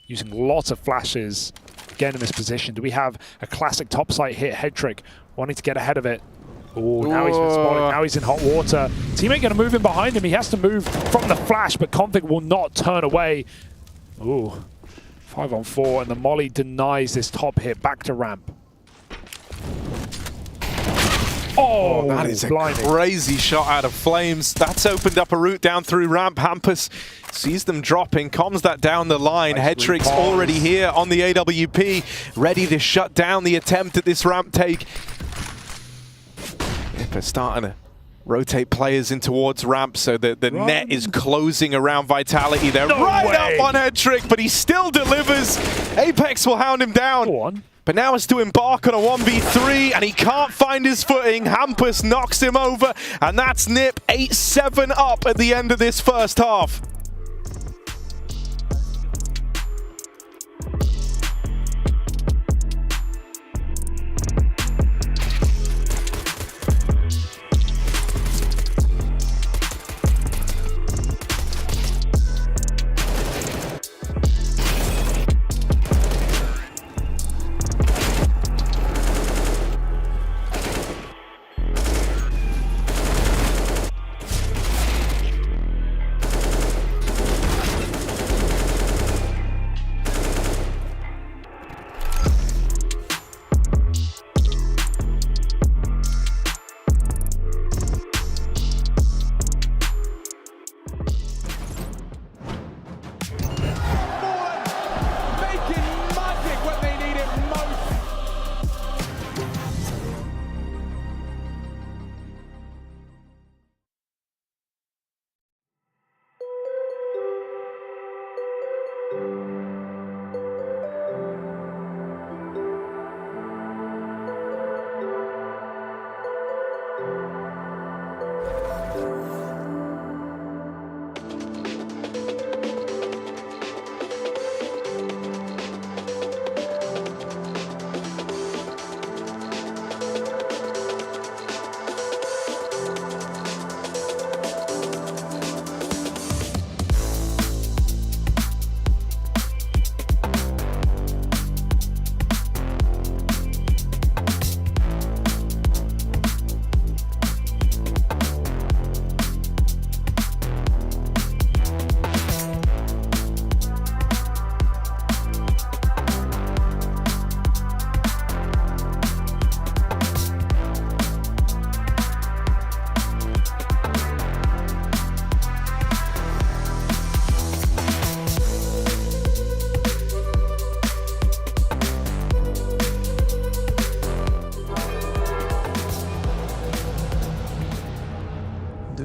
Using lots of flashes, again in this position. Do we have a classic topside hit? Hedrick wanting to get ahead of it. Oh, now he's been spotted. Now he's in hot water. Teammate going to move in behind him. He has to move from the flash, but Config will not turn away. Ooh, 5-on-4, and the molly denies this top hit. Back to ramp. Oh, that is a crazy shot out of Flames. That's opened up a route down through ramp. Hampus sees them dropping, comms that down the line. Hedrick's already here on the AWP, ready to shut down the attempt at this ramp take. Nipper starting to rotate players in towards ramp so that the net is closing around Vitality. They're up on Hedrick, but he still delivers. Apex will hound him down. Go on. But now has to embark on a 1v3, and he can't find his footing. Hampus knocks him over, and that's Nip 8-7 up at the end of this first half. Do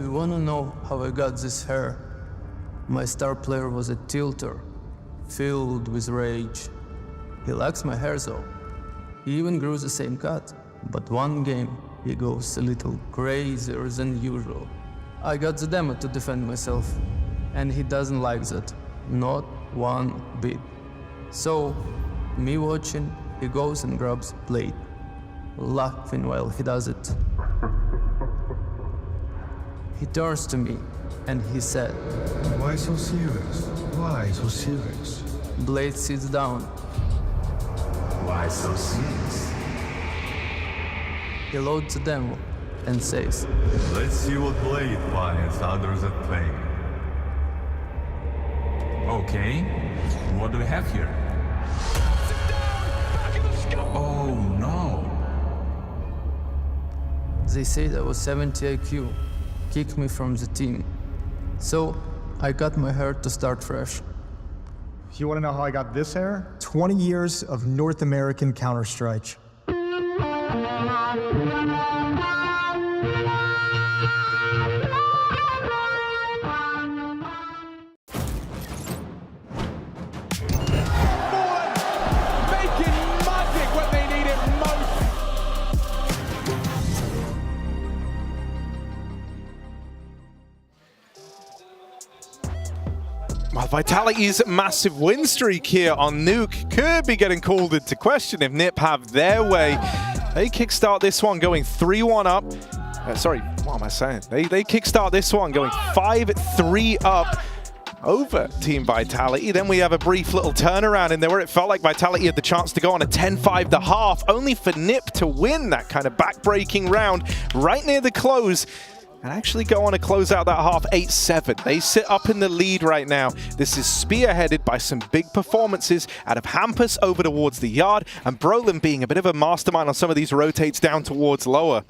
you want to know how I got this hair? My star player was a tilter, filled with rage. He likes my hair though. He even grew the same cut. But one game, he goes a little crazier than usual. I got the demo to defend myself, and he doesn't like that. Not one bit. So, me watching, he goes and grabs blade, laughing while he does it. He turns to me, and he said, "Why so serious? Why so serious?" Blade sits down. "Why so serious?" He loads the demo and says, "Let's see what Blade finds others at play." Okay, what do we have here? Oh no! They said I was 70 IQ, kicked me from the team. So, I cut my hair to start fresh. You want to know how I got this hair? 20 years of North American Counter-Strike. Well, Vitality's massive win streak here on Nuke could be getting called into question if NiP have their way. They kickstart this one going 3-1 up. Sorry, what am I saying? They kickstart this one going 5-3 up over Team Vitality. Then we have a brief little turnaround in there where it felt like Vitality had the chance to go on a 10-5 the half, only for NiP to win that kind of back-breaking round right near the close and actually go on to close out that half 8-7. They sit up in the lead right now. This is spearheaded by some big performances out of Hampus over towards the yard, and Brolin being a bit of a mastermind on some of these rotates down towards lower.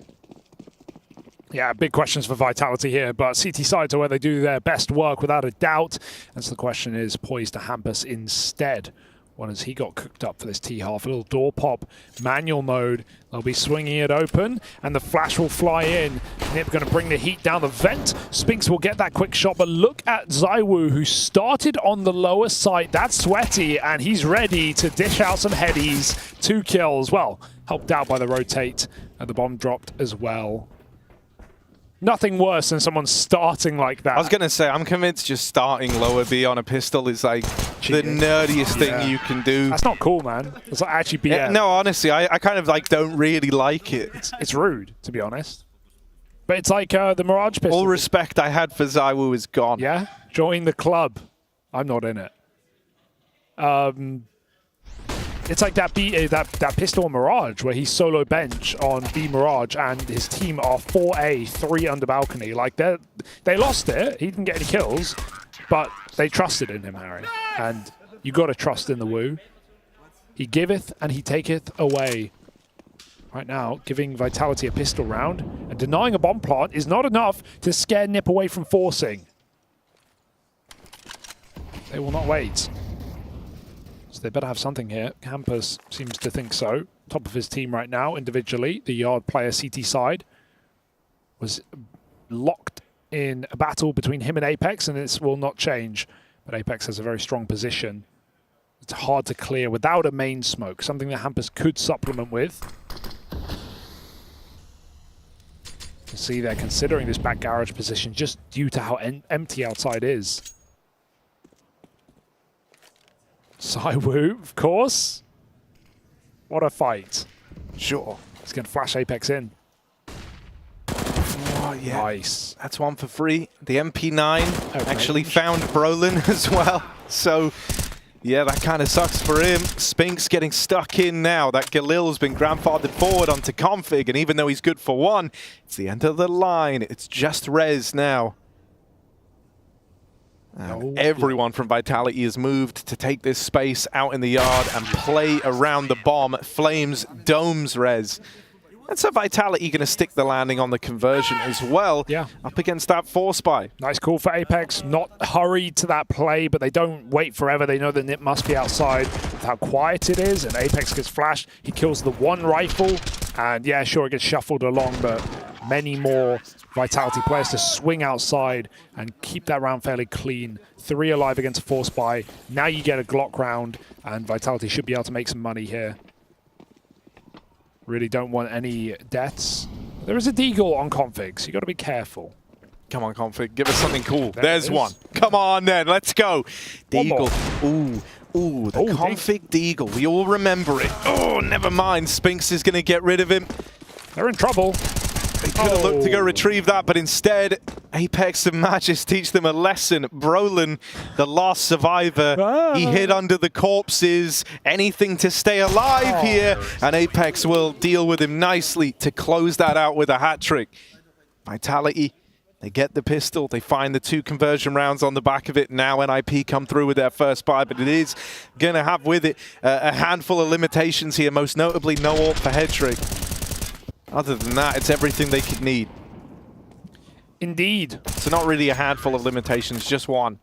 Yeah, big questions for Vitality here, but CT sides are where they do their best work without a doubt. And so the question is, poised to Hampus instead. What has he got cooked up for this T-half? A little door pop, manual mode. They'll be swinging it open, and the flash will fly in. NiP going to bring the heat down the vent. Spinks will get that quick shot, but look at ZywOo, who started on the lower site. That's Sweaty, and he's ready to dish out some headies. 2 kills. Well, helped out by the rotate, and the bomb dropped as well. Nothing worse than someone starting like that. I was going to say, I'm convinced just starting lower B on a pistol is like the nerdiest thing you can do. That's not cool, man. It's like actually BS. Yeah, no, honestly, I kind of like don't really like it. It's rude, to be honest. But it's like the Mirage pistol. All respect I had for ZywOo is gone. Yeah? Join the club. I'm not in it. It's like that pistol Mirage where he's solo bench on B Mirage and his team are 4A, 3 under balcony. Like they lost it. He didn't get any kills, but they trusted in him, Harry. And you got to trust in the Woo. He giveth and he taketh away. Right now, giving Vitality a pistol round and denying a bomb plant is not enough to scare NiP away from forcing. They will not wait. So they better have something here. Hampus seems to think so. Top of his team right now, individually. The yard player CT side was locked in a battle between him and Apex, and this will not change. But Apex has a very strong position. It's hard to clear without a main smoke, something that Hampus could supplement with. You see they're considering this back garage position just due to how empty outside is. Saiwu, of course. What a fight. Sure. He's going to flash Apex in. Oh, yeah. Nice. That's one for free. The MP9 actually found Brolin as well. So, yeah, that kind of sucks for him. Spinks getting stuck in now. That Galil's been grandfathered forward onto Config, and even though he's good for one, it's the end of the line. It's just Rez now. And everyone from Vitality has moved to take this space out in the yard and play around the bomb. Flames domes Rez. And so Vitality going to stick the landing on the conversion as well. Yeah. Up against that Force Spy. Nice call for Apex. Not hurried to that play, but they don't wait forever. They know the Nip must be outside with how quiet it is. And Apex gets flashed. He kills the one rifle. And yeah, sure, it gets shuffled along, but many more Vitality players to swing outside and keep that round fairly clean. 3 alive against a Force Spy. Now you get a Glock round, and Vitality should be able to make some money here. Really don't want any deaths. There is a deagle on Config, so you got to be careful. Come on, Config, give us something cool. There's one. Come on, then, let's go. Deagle. Ooh, the Config Deagle. We all remember it. Oh, never mind. Spinks is going to get rid of him. They're in trouble. They could have looked to go retrieve that, but instead, Apex and Magis teach them a lesson. Brolin, the last survivor, he hid under the corpses. Anything to stay alive here, and Apex will deal with him nicely to close that out with a hat trick. Vitality, they get the pistol. They find the 2 conversion rounds on the back of it. Now NIP come through with their first buy, but it is going to have with it a handful of limitations here, most notably no ult for head trick. Other than that, it's everything they could need. Indeed. So not really a handful of limitations, just one.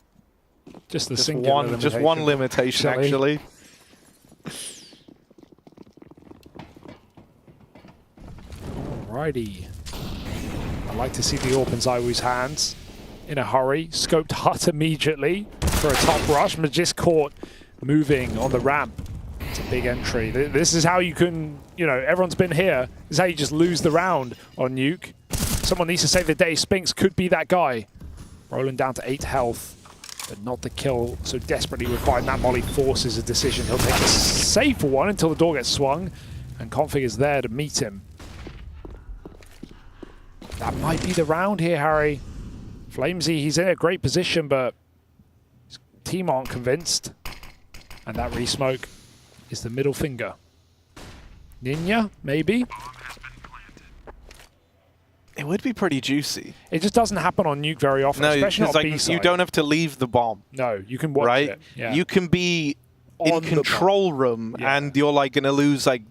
Just the singular one, limitation. just one limitation, actually. Alrighty. I like to see the AWP in Zaiwu's hands. In a hurry, scoped hut immediately for a top rush. Magis caught moving on the ramp. It's a big entry. This is how you can, you know, everyone's been here. This is how you just lose the round on Nuke. Someone needs to save the day. Spinks could be that guy. Rolling down to 8 health, but not the kill so desperately required. Matt Molly forces a decision. He'll take a safe one until the door gets swung, and Config is there to meet him. That might be the round here, Harry. Flamesy, he's in a great position, but his team aren't convinced. And that re-smoke is the middle finger. Ninja, maybe? It would be pretty juicy. It just doesn't happen on Nuke very often, especially on B-side. You don't have to leave the bomb. No, you can watch it. Yeah. You can be in control room, and you're like going to lose like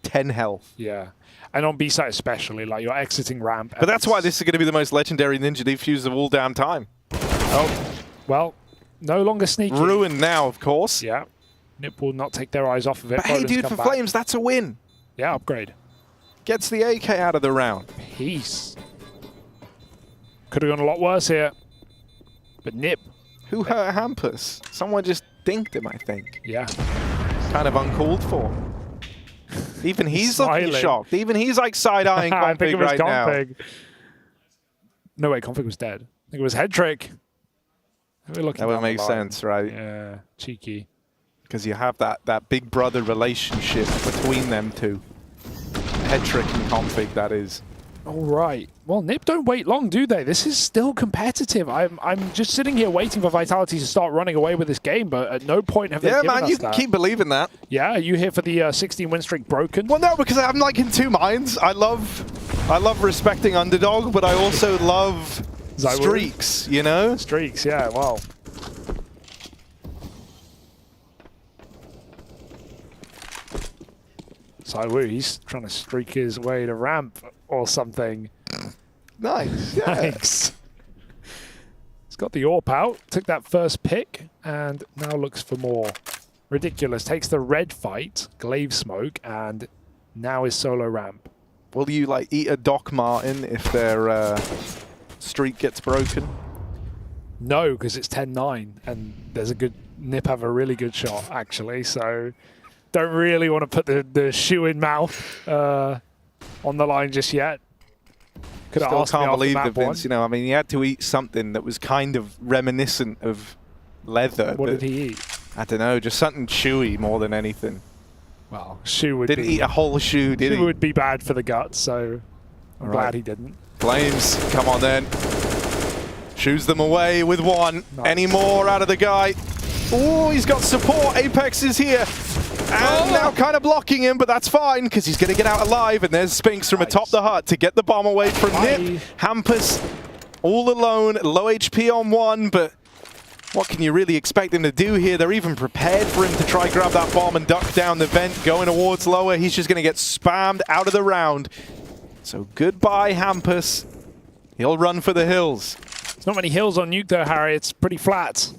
10 health. Yeah. And on B-side especially, like you're exiting ramp. But that's why this is going to be the most legendary ninja defuse of all damn time. Oh, well, no longer sneaky. Ruined now, of course. Yeah. Nip will not take their eyes off of it. But hey, dude, for Flames, that's a win. Yeah, upgrade. Gets the AK out of the round. Peace. Could have gone a lot worse here. But Nip. Who hurt Hampus? Someone just dinked him, I think. Yeah. Kind of uncalled for. Even he's looking shocked. Even he's like side-eyeing Config I think it was right Config. now. No, wait, Config was dead. I think it was head trick. That would make sense, right? Yeah, cheeky. Because you have that big brother relationship between them two. Head trick and Config, that is. All right. Well, Nip don't wait long, do they? This is still competitive. I'm just sitting here waiting for Vitality to start running away with this game, but at no point have they given us that. Yeah, man, you can keep believing that. Yeah, are you here for the 16 win streak broken? Well, no, because I'm like in two minds. I love respecting underdog, but I also love streaks, you know? Streaks, yeah, wow. Saiwu, he's trying to streak his way to ramp or something. Nice, yeah. Nice. He's got the AWP out, took that first pick, and now looks for more. Ridiculous. Takes the red fight, glaive smoke, and now is solo ramp. Will you like eat a Doc Martin if their streak gets broken? No, because it's 10-9, and there's a good Nip have a really good shot actually. So don't really want to put the shoe in mouth on the line just yet. Could have Still asked me can't after believe map that Vince, one. you know, I mean, he had to eat something that was kind of reminiscent of leather. What did he eat? I don't know, just something chewy more than anything. Well, shoe would Didn't be, eat a whole shoe, did he? shoe would be bad for the guts, so I'm glad he didn't. Flames, come on then. Shoos them away with one. Nice. Any more out of the guy? Oh, he's got support. Apex is here. And now kind of blocking him, but that's fine because he's going to get out alive. And there's Spinks from atop the hut to get the bomb away from Nip. Hampus all alone, low HP on one, but what can you really expect him to do here? They're even prepared for him to try grab that bomb and duck down the vent, going towards lower. He's just going to get spammed out of the round. So goodbye, Hampus. He'll run for the hills. There's not many hills on Nuke though, Harry. It's pretty flat.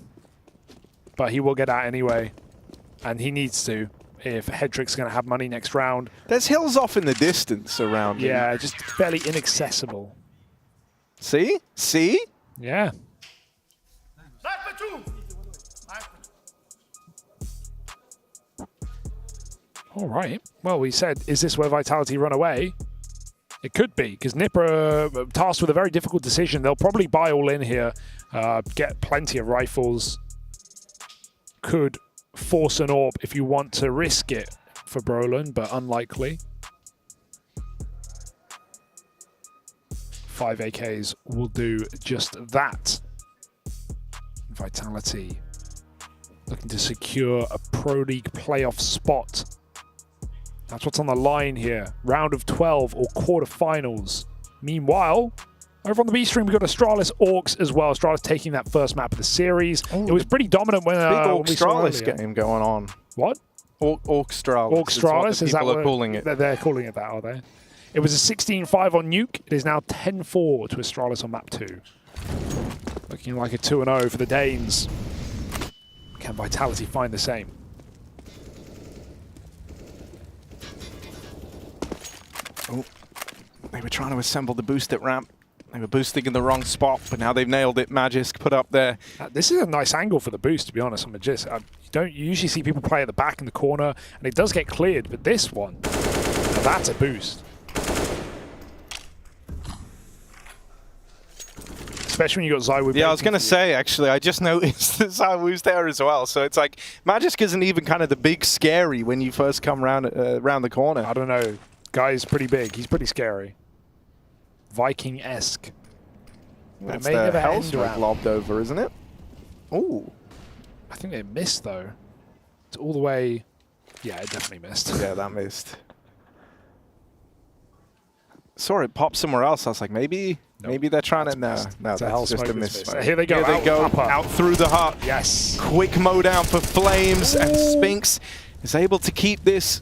But he will get out anyway. And he needs to if Hedrick's going to have money next round. There's hills off in the distance around him. Yeah, just fairly inaccessible. See? See? Yeah. All right. Well, we said, is this where Vitality run away? It could be, because Nip are tasked with a very difficult decision. They'll probably buy all in here, get plenty of rifles. Could force an AWP if you want to risk it for Brolin, but unlikely. 5 AKs will do just that. Vitality looking to secure a Pro League playoff spot. That's what's on the line here. Round of 12 or quarterfinals. Meanwhile, over on the B stream, we've got Astralis Orcs as well. Astralis taking that first map of the series. It was pretty dominant when big we saw Orcstralis earlier. game going on. What? Orcstralis. Orcstralis, is that people what are calling it? They're calling it that, are they? It was a 16-5 on Nuke. It is now 10-4 to Astralis on map 2. Looking like a 2-0 for the Danes. Can Vitality find the same? Oh, they were trying to assemble the boost at ramp. They were boosting in the wrong spot, but now they've nailed it. Magisk put up there. This is a nice angle for the boost, to be honest, on Magisk. You usually see people play at the back in the corner, and it does get cleared, but this one, now that's a boost. Especially when you got Zywoo. Yeah, I was going to say, actually, I just noticed that Zywoo's there as well. So it's like, Magisk isn't even kind of the big scary when you first come around the corner. I don't know. Guy's pretty big. He's pretty scary. Viking-esque. But That's it may the never hell end smoke around. lobbed over, isn't it? Ooh. I think they missed, though. It's all the way... Yeah, it definitely missed. Yeah, that missed. Saw it pop somewhere else. I was like, maybe they're trying to... No, that's just a miss. Here they go. Here they go. Out through the hut. Yes. Quick mow down for Flames, and Spinks is able to keep this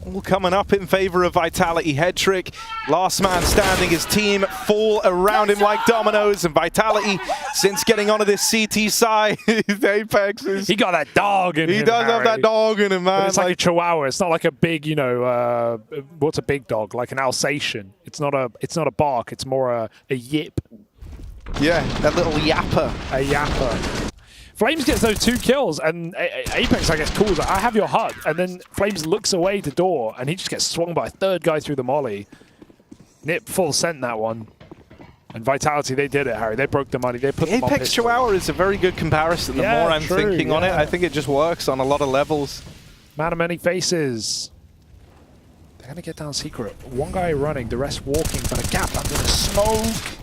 all coming up in favor of Vitality. Hedrick, last man standing. His team fall around him like dominoes, and Vitality, since getting onto this CT side, Apex is... He got that dog in him. He does have that dog in him, man. But it's like a Chihuahua. It's not like a big, you know, what's a big dog? Like an Alsatian. It's not a bark. It's more a yip. Yeah, that little yapper. A yapper. Flames gets those 2 kills, and Apex, I guess, calls it, I have your hut. And then Flames looks away to door, and he just gets swung by a 3rd guy through the molly. Nip full sent that one. And Vitality, they did it, Harry. They broke the money. They put them on Apex pistol. Chihuahua is a very good comparison. The more I'm thinking on it, I think it just works on a lot of levels. Man of many faces. They're going to get down secret. One guy running, the rest walking, but a gap under the smoke.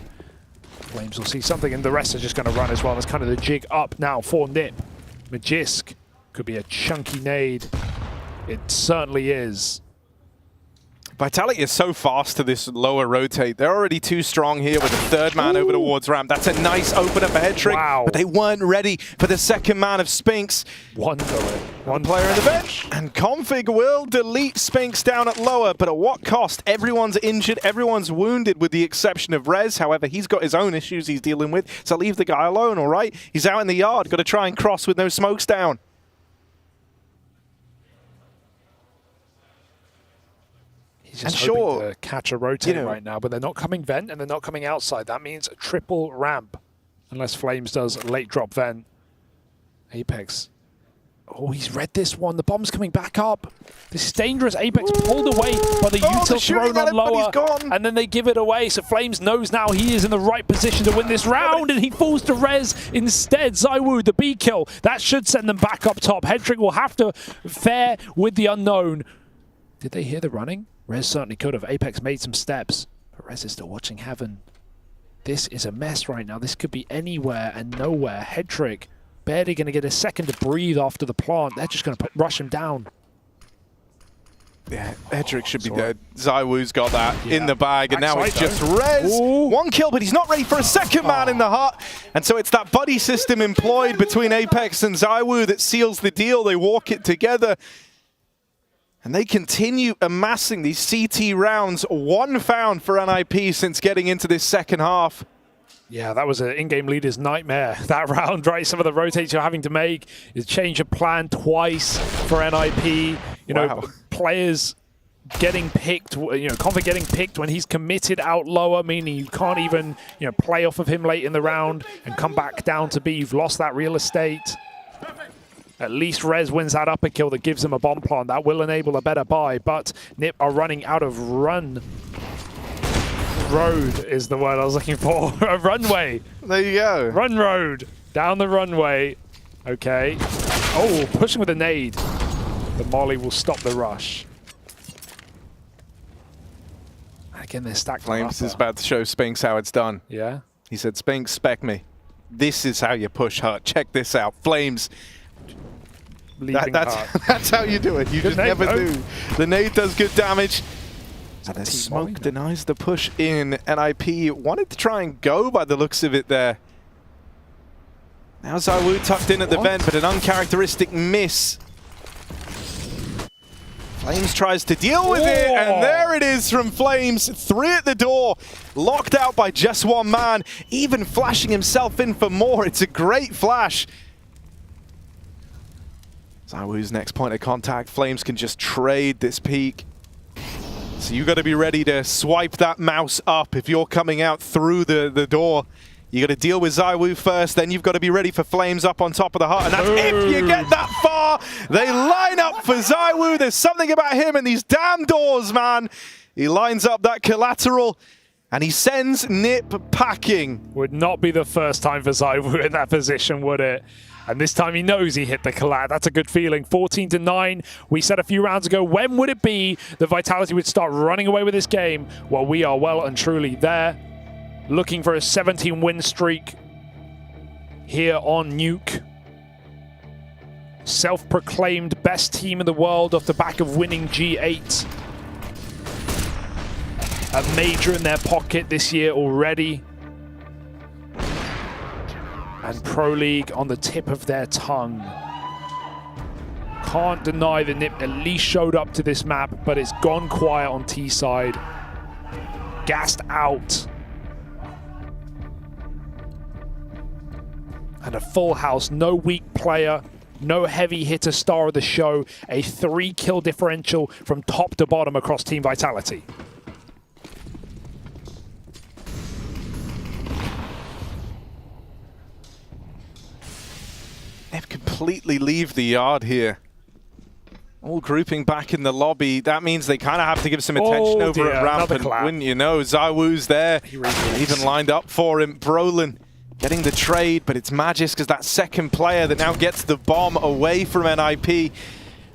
Flames will see something, and the rest are just going to run as well. That's kind of the jig up now for Nip. Magisk could be a chunky nade. It certainly is. Vitality is so fast to this lower rotate. They're already too strong here with a 3rd man over towards ramp. That's a nice opener for Hedrick, wow. But they weren't ready for the 2nd man of Spinks. One player in the bench, and Config will delete Spinks down at lower, but at what cost? Everyone's injured, everyone's wounded with the exception of Rez. However, he's got his own issues he's dealing with, so leave the guy alone, all right? He's out in the yard, got to try and cross with no smokes down. He's just hoping to catch a rotate right now, but they're not coming vent and they're not coming outside. That means a triple ramp. unless Flames does late drop then. Apex. Oh, he's read this one. The bomb's coming back up. This is dangerous. Apex pulled away, but the util thrown on lower, and then they give it away. So Flames knows now he is in the right position to win this round, and he falls to Rez instead. ZywOo, the B kill. That should send them back up top. Hedrick will have to fare with the unknown. Did they hear the running? Rez certainly could have. Apex made some steps, but Rez is still watching Heaven. This is a mess right now. This could be anywhere and nowhere. Hedrick barely going to get a second to breathe after the plant. They're just going to rush him down. Yeah, Hedrick should be dead. ZywOo's got that in the bag, and now it's just Rez. Ooh. 1 kill, but he's not ready for a second man in the hut. And so it's that buddy system employed between Apex and ZywOo that seals the deal. They walk it together. And they continue amassing these CT rounds. 1 found for NIP since getting into this second half. Yeah, that was an in-game leader's nightmare, that round, right? Some of the rotates you're having to make is change of plan twice for NIP. You know, players getting picked, you know, Config getting picked when he's committed out lower, meaning you can't even, you know, play off of him late in the round and come back down to B. You've lost that real estate. At least Rez wins that upper kill that gives him a bomb plant. That will enable a better buy, but NIP are running out of run. Road is the word I was looking for. A runway. There you go. Run road. Down the runway. Okay. Oh, pushing with a nade. The molly will stop the rush. Again, they're stacked. Flames is about to show Spinks how it's done. Yeah. He said, Spinks, spec me. This is how you push hut. Check this out. Flames. That's how you do it. You just never do. The nade does good damage. And the smoke denies the push in. NIP wanted to try and go by the looks of it there. Now ZywOo tucked in at the vent, but an uncharacteristic miss. Flames tries to deal with it, and there it is from Flames. 3 at the door, locked out by just 1 man, even flashing himself in for more. It's a great flash. ZywOo's next point of contact. Flames can just trade this peak. So you got to be ready to swipe that mouse up if you're coming out through the door. You got to deal with ZywOo first, then you've got to be ready for Flames up on top of the hut. And that's if you get that far. They line up for ZywOo. There's something about him and these damn doors, man. He lines up that collateral and he sends NIP packing. Would not be the first time for ZywOo in that position, would it? And this time he knows he hit the collat. That's a good feeling. 14-9. We said a few rounds ago, when would it be the Vitality would start running away with this game? Well, we are well and truly there. Looking for a 17-win streak here on Nuke. Self-proclaimed best team in the world off the back of winning G8. A major in their pocket this year already. And Pro League on the tip of their tongue. Can't deny the NIP at least showed up to this map, but it's gone quiet on T side. Gassed out. And a full house, no weak player, no heavy hitter star of the show. A 3-kill differential from top to bottom across Team Vitality. They've completely leave the yard here. All grouping back in the lobby. That means they kind of have to give some attention over at ramp. And wouldn't you know, ZywOo's there. Even lined up for him. Brolin getting the trade, but it's Magis because that second player that now gets the bomb away from NIP.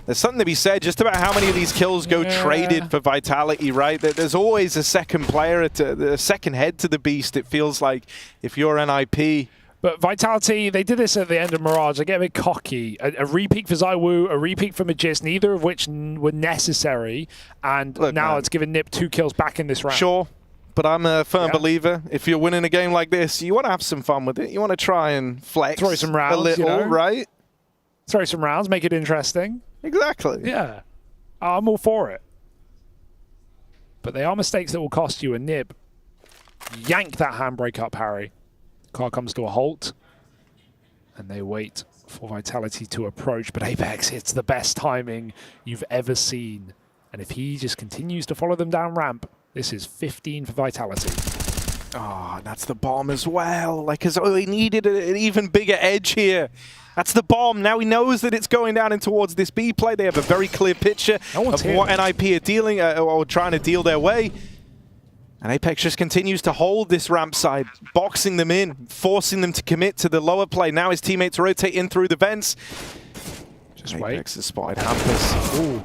There's something to be said just about how many of these kills go traded for Vitality, right? There's always a second player, a second head to the beast, it feels like, if you're NIP. But Vitality, they did this at the end of Mirage. They get a bit cocky. A repeat for ZywOo, a repeat for Magis, neither of which were necessary. And look, now it's given NIP 2 kills back in this round. Sure, but I'm a firm believer. If you're winning a game like this, you want to have some fun with it. You want to try and flex throw some rounds, a little, you know? right? Throw some rounds, make it interesting. Exactly. Yeah, I'm all for it. But they are mistakes that will cost you. A NIP yank that handbrake up, Harry. Car comes to a halt, and they wait for Vitality to approach, but Apex hits the best timing you've ever seen. And if he just continues to follow them down ramp, this is 15 for Vitality. Oh, that's the bomb as well. Like, as he needed an even bigger edge here. That's the bomb. Now he knows that it's going down in towards this B play. They have a very clear picture of what NIP are dealing or trying to deal their way. And Apex just continues to hold this ramp side, boxing them in, forcing them to commit to the lower play. Now his teammates rotate in through the vents. Just Apex has spotted Hampus. Ooh.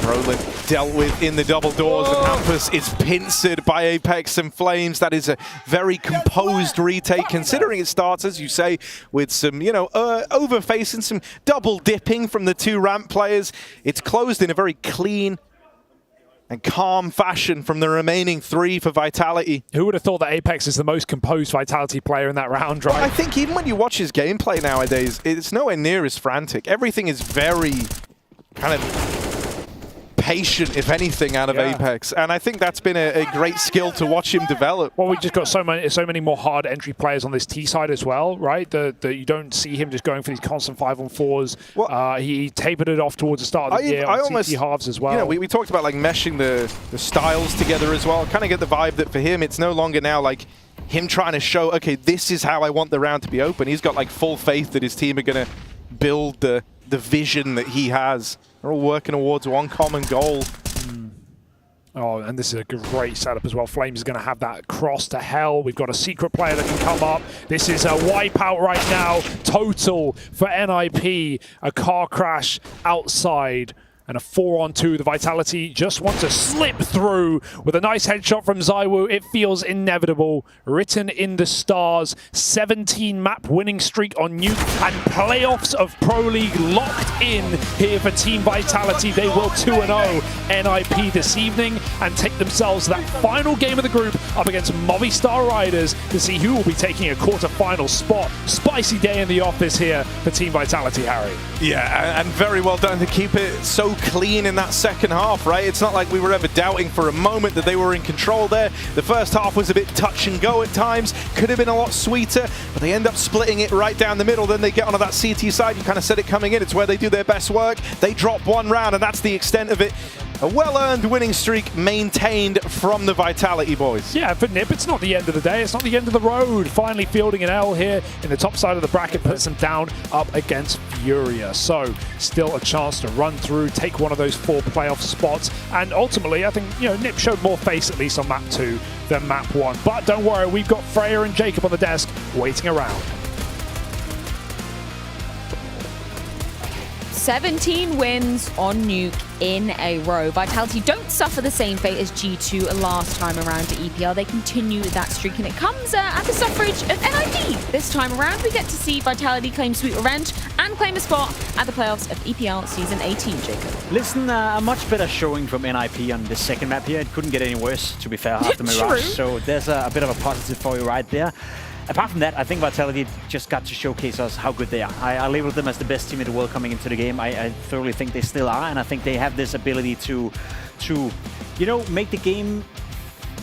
Brolin dealt with in the double doors, and Hampus is pincered by Apex and Flames. That is a very composed retake, considering it starts, as you say, with some, overfacing, some double dipping from the two ramp players. It's closed in a very clean and calm fashion from the remaining three for Vitality. Who would have thought that Apex is the most composed Vitality player in that round, right? Well, I think even when you watch his gameplay nowadays, it's nowhere near as frantic. Everything is very kind of patient, if anything, out of Apex. And I think that's been a great skill to watch him develop. Well, we've just got so many more hard entry players on this T side as well, right? That you don't see him just going for these constant 5-on-4s. Well, he tapered it off towards the start of the year on CT halves as well. We talked about like meshing the styles together as well. Kind of get the vibe that for him, it's no longer now like him trying to show, okay, this is how I want the round to be open. He's got like full faith that his team are going to build the vision that he has. They're all working towards one common goal. Oh, and this is a great setup as well. Flames is going to have that cross to hell. We've got a secret player that can come up. This is a wipeout right now. Total for NIP. A car crash outside. And a 4-on-2. The Vitality just want to slip through with a nice headshot from ZywOo. It feels inevitable. Written in the stars. 17 map winning streak on Nuke. And playoffs of Pro League locked in here for Team Vitality. They will 2-0 NIP this evening and take themselves that final game of the group up against Movistar Riders to see who will be taking a quarter-final spot. Spicy day in the office here for Team Vitality, Harry. Yeah, and very well done to keep it so clean in that second half, right? It's not like we were ever doubting for a moment that they were in control there. The first half was a bit touch and go at times, could have been a lot sweeter, but they end up splitting it right down the middle. Then they get onto that CT side. You kind of said it coming in. It's where they do their best work. They drop one round, and that's the extent of it. A well-earned winning streak maintained from the Vitality boys. Yeah, for Nip, it's not the end of the day. It's not the end of the road. Finally fielding an L here in the top side of the bracket puts them down up against Furia. So still a chance to run through, take one of those 4 playoff spots. And ultimately, I think, Nip showed more face at least on map 2 than map 1. But don't worry, we've got Freya and Jacob on the desk waiting around. 17 wins on Nuke in a row. Vitality don't suffer the same fate as G2 last time around at EPL. They continue that streak, and it comes at the suffrage of NIP. This time around, we get to see Vitality claim sweet revenge and claim a spot at the playoffs of EPL Season 18, Jacob. Listen, a much better showing from NIP on the second map here. It couldn't get any worse, to be fair, after Mirage. So there's a bit of a positive for you right there. Apart from that, I think Vitality just got to showcase us how good they are. I labeled them as the best team in the world coming into the game. I thoroughly think they still are, and I think they have this ability to make the game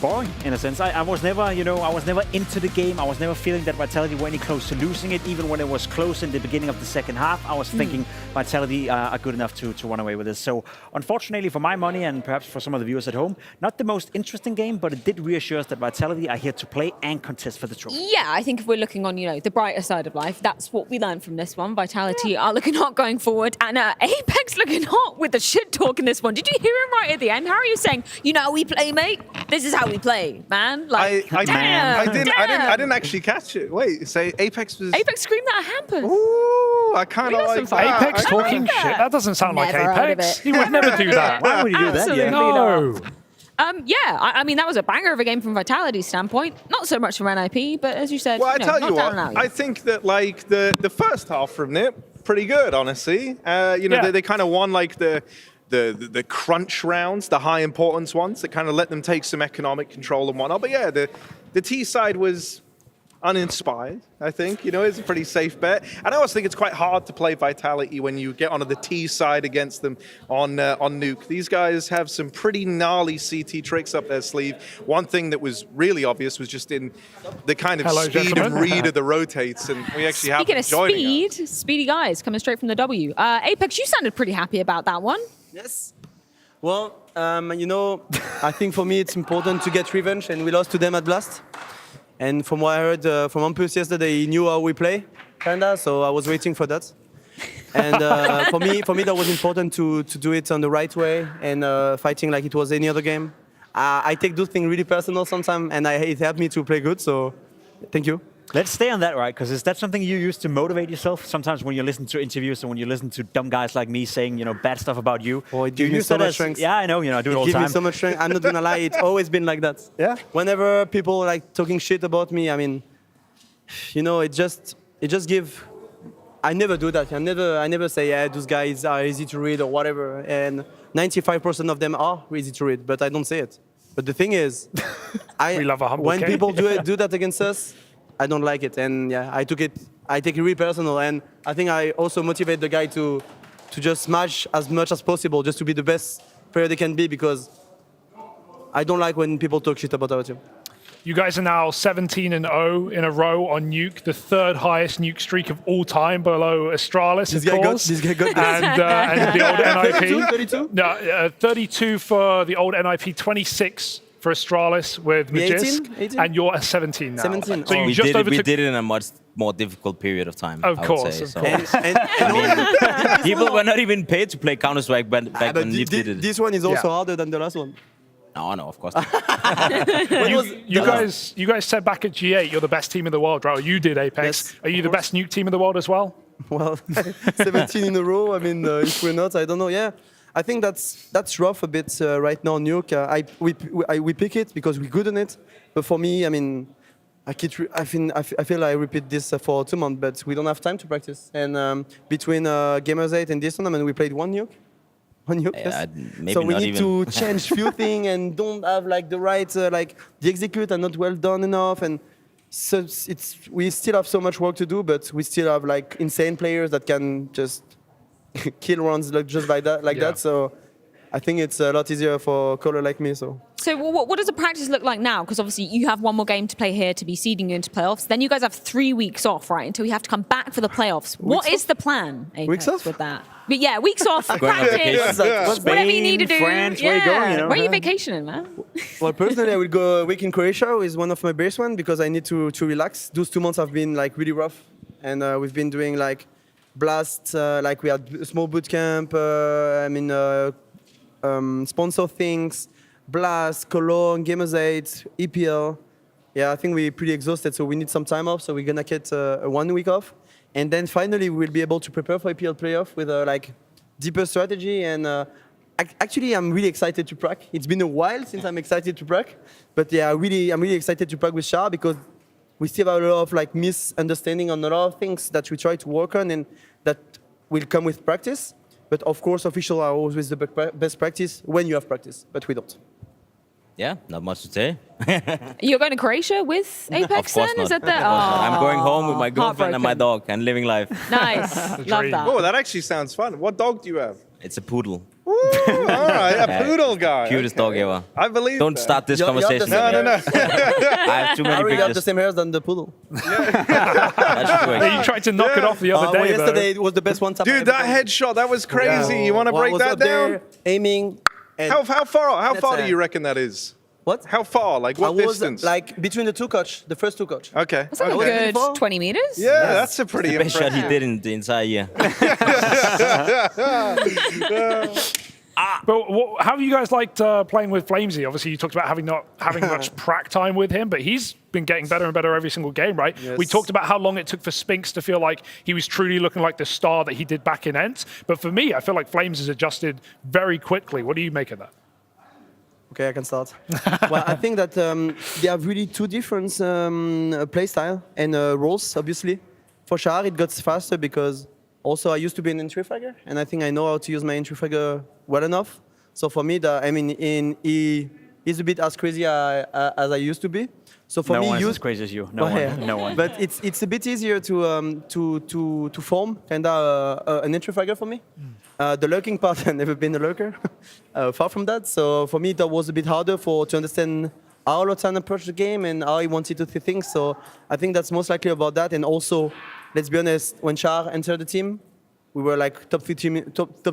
boring in a sense. I was never, I was never into the game. I was never feeling that Vitality were any close to losing it. Even when it was close in the beginning of the second half, I was thinking Vitality are good enough to run away with this. So unfortunately for my money, and perhaps for some of the viewers at home, not the most interesting game, but it did reassure us that Vitality are here to play and contest for the trophy. Yeah, I think if we're looking on, the brighter side of life, that's what we learned from this one. Vitality are looking hot going forward, and Apex looking hot with the shit talk in this one. Did you hear him right at the end? How are you saying, how we play, mate? This is how we play, man. Like, I didn't actually catch it. Wait, say Apex was... Apex screamed that at Hampus. Ooh, I kind of like that. Apex talking shit? That doesn't sound like Apex. He would never do that. Why would he do that? Yeah. No. I mean, that was a banger of a game from Vitality's standpoint. Not so much from NIP, but as you said, well, I tell you what, I think that like the first half from Nip, pretty good, honestly. They kind of won like the crunch rounds, the high importance ones that kind of let them take some economic control and whatnot. But yeah, the T side was uninspired, I think. It's a pretty safe bet. And I also think it's quite hard to play Vitality when you get onto the T side against them on Nuke. These guys have some pretty gnarly CT tricks up their sleeve. One thing that was really obvious was just in the kind of speed and read of the rotates, and we actually have them joining us. Speedy guys coming straight from the W. Apex, you sounded pretty happy about that one. Yes. Well, You know, I think for me it's important to get revenge, and we lost to them at Blast. And from what I heard from Ampus yesterday, he knew how we play, kinda. So I was waiting for that. And for me, that was important to do it on the right way and fighting like it was any other game. I take those things really personal sometimes, and it helped me to play good. So, thank you. Let's stay on that, right? Because is that something you use to motivate yourself? Sometimes when you listen to interviews and when you listen to dumb guys like me saying, bad stuff about you. Oh, it gives me so much strength. Yeah, I know. I do it all the time. It gives me so much strength. I'm not gonna lie. It's always been like that. Yeah. Whenever people like talking shit about me, I mean, it just give. I never do that. I never say, yeah, those guys are easy to read or whatever. And 95% of them are easy to read, but I don't say it. But the thing is, we love a humble when king. people do that against us, I don't like it. And yeah, I take it really personal. And I think I also motivate the guy to just smash as much as possible, just to be the best player they can be, because I don't like when people talk shit about our team. You guys are now 17-0 in a row on Nuke, the third highest Nuke streak of all time, below Astralis, This of guy course. got this. And the old NIP. 32? No, 32 for the old NIP, 26 for Astralis with Magisk, 18? and you're at 17 now. 17. So you we just did overtook. it in a much more difficult period of time. Of I would course, say. of So, course. I mean, people were not even paid to play Counter-Strike back when Nip did it. This one is also harder than the last one. No, of course not. You guys said back at G8 you're the best team in the world, right? Or you did Apex. Yes, Are you the best Nuke team in the world as well? Well, 17 in a row. I mean, if we're not, I don't know. Yeah, I think that's rough a bit right now. Nuke, we pick it because we're good on it. But for me, I mean, I feel I repeat this for 2 months, but we don't have time to practice. And between Gamers 8 and this tournament, we played one Nuke. Yeah, maybe so we not need even. to change few things and don't have like the right the execute are not well done enough, and so we still have so much work to do, but we still have like insane players that can just kill runs just like that. So I think it's a lot easier for a caller like me. So what does the practice look like now? Because obviously you have one more game to play here to be seeding you into playoffs. Then you guys have 3 weeks off, right? Until you have to come back for the playoffs. What is the plan, Apex, Weeks off? with that? But yeah, weeks off, Going on practice, vacation. whatever you need to do. France, where you going, Where are you vacationing, man? well, personally, I will go a week in Croatia with one of my best ones because I need to relax. Those 2 months have been like really rough, and we've been doing like Blast, like we had a small boot camp. Sponsor things, Blast, Cologne, Gamers 8, EPL. Yeah, I think we're pretty exhausted, so we need some time off. So we're gonna get 1 week off, and then finally we'll be able to prepare for EPL playoff with like deeper strategy. And actually, I'm really excited to prac. It's been a while since I'm excited to prac, but yeah, I'm really excited to prac with Char because we still have a lot of like misunderstanding on a lot of things that we try to work on, and that will come with practice. But of course, officials are always the best practice when you have practice, but we don't. Yeah, not much to say. You're going to Croatia with Apex Of course then? not. Is that the? I'm going home with my girlfriend and my heartbroken. dog and living life. Nice, love that. Oh, that actually sounds fun. What dog do you have? It's a poodle. Ooh, all right, a poodle guy. Cutest dog ever. I believe Don't that. start this You have the conversation. same No. I have too many Harry have the pictures. same hairs than the poodle. That's true. You tried to knock it off the other day, yesterday it was the best one time. Dude, that headshot, that was crazy. You want to break was that up down? there, aiming. And How far That's do you reckon that is? What? How far? Like what I was distance? like between the first two coach. Okay. That's like a okay. good 20 meters. Yeah, that's a pretty The best shot impressive. he did in the entire year. But how have you guys liked playing with Flamesy? Obviously, you talked about not having much prac time with him, but he's been getting better and better every single game, right? Yes. We talked about how long it took for Spinks to feel like he was truly looking like the star that he did back in Ent. But for me, I feel like Flames has adjusted very quickly. What do you make of that? Okay, I can start. Well, I think that they have really two different play style and roles, obviously. For Char, it got faster because also I used to be an entry fragger, and I think I know how to use my entry fragger well enough. So for me, he's a bit as crazy as I used to be. So for no me, one is as crazy as you. No one. No one. But it's a bit easier to form kinda an entry fragger for me. The lurking part, I've never been a lurker. Far from that. So for me, that was a bit harder to understand how Lotan approached the game and how he wanted to see things. So I think that's most likely about that. And also, let's be honest, when Char entered the team, we were like top 3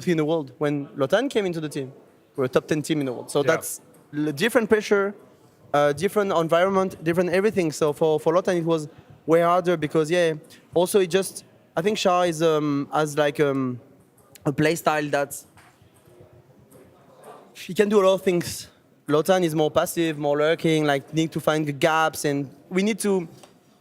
in the world. When Lotan came into the team, we're a top 10 team in the world. So that's different pressure, different environment, different everything. So for Lotan it was way harder because also it just, I think Shah is has like a play style that he can do a lot of things. Lotan is more passive, more lurking, like need to find the gaps, and we need to.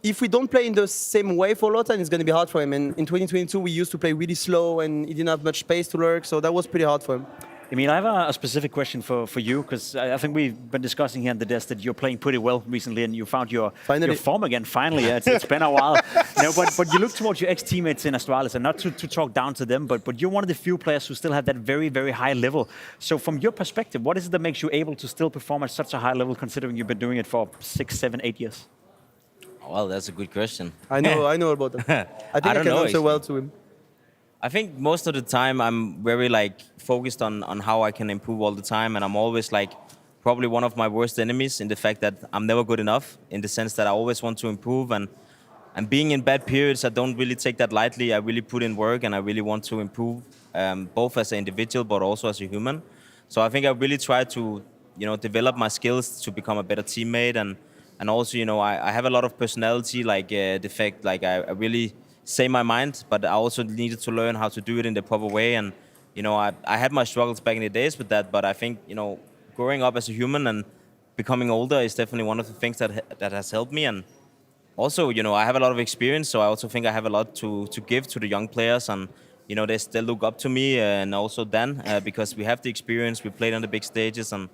If we don't play in the same way for Lotan, it's going to be hard for him. And in 2022, we used to play really slow, and he didn't have much space to lurk, so that was pretty hard for him. Emil, I have a specific question for you, because I think we've been discussing here at the desk that you're playing pretty well recently, and you found your form again, finally. It's been a while. But you look towards your ex-teammates in Astralis, and not to talk down to them, but you're one of the few players who still have that very, very high level. So from your perspective, what is it that makes you able to still perform at such a high level, considering you've been doing it for 6, 7, 8 years? Well, that's a good question. I know about that. I think I can answer well to him. I think most of the time I'm very focused on how I can improve all the time, and I'm always probably one of my worst enemies in the fact that I'm never good enough, in the sense that I always want to improve, and being in bad periods, I don't really take that lightly. I really put in work, and I really want to improve, both as an individual but also as a human. So I think I really try to develop my skills to become a better teammate, and also I have a lot of personality, the fact I really say my mind, but I also needed to learn how to do it in the proper way. And I had my struggles back in the days with that, but I think growing up as a human and becoming older is definitely one of the things that has helped me. And also I have a lot of experience, so I also think I have a lot to give to the young players, and they still look up to me, and also Dan, because we have the experience, we played on the big stages, and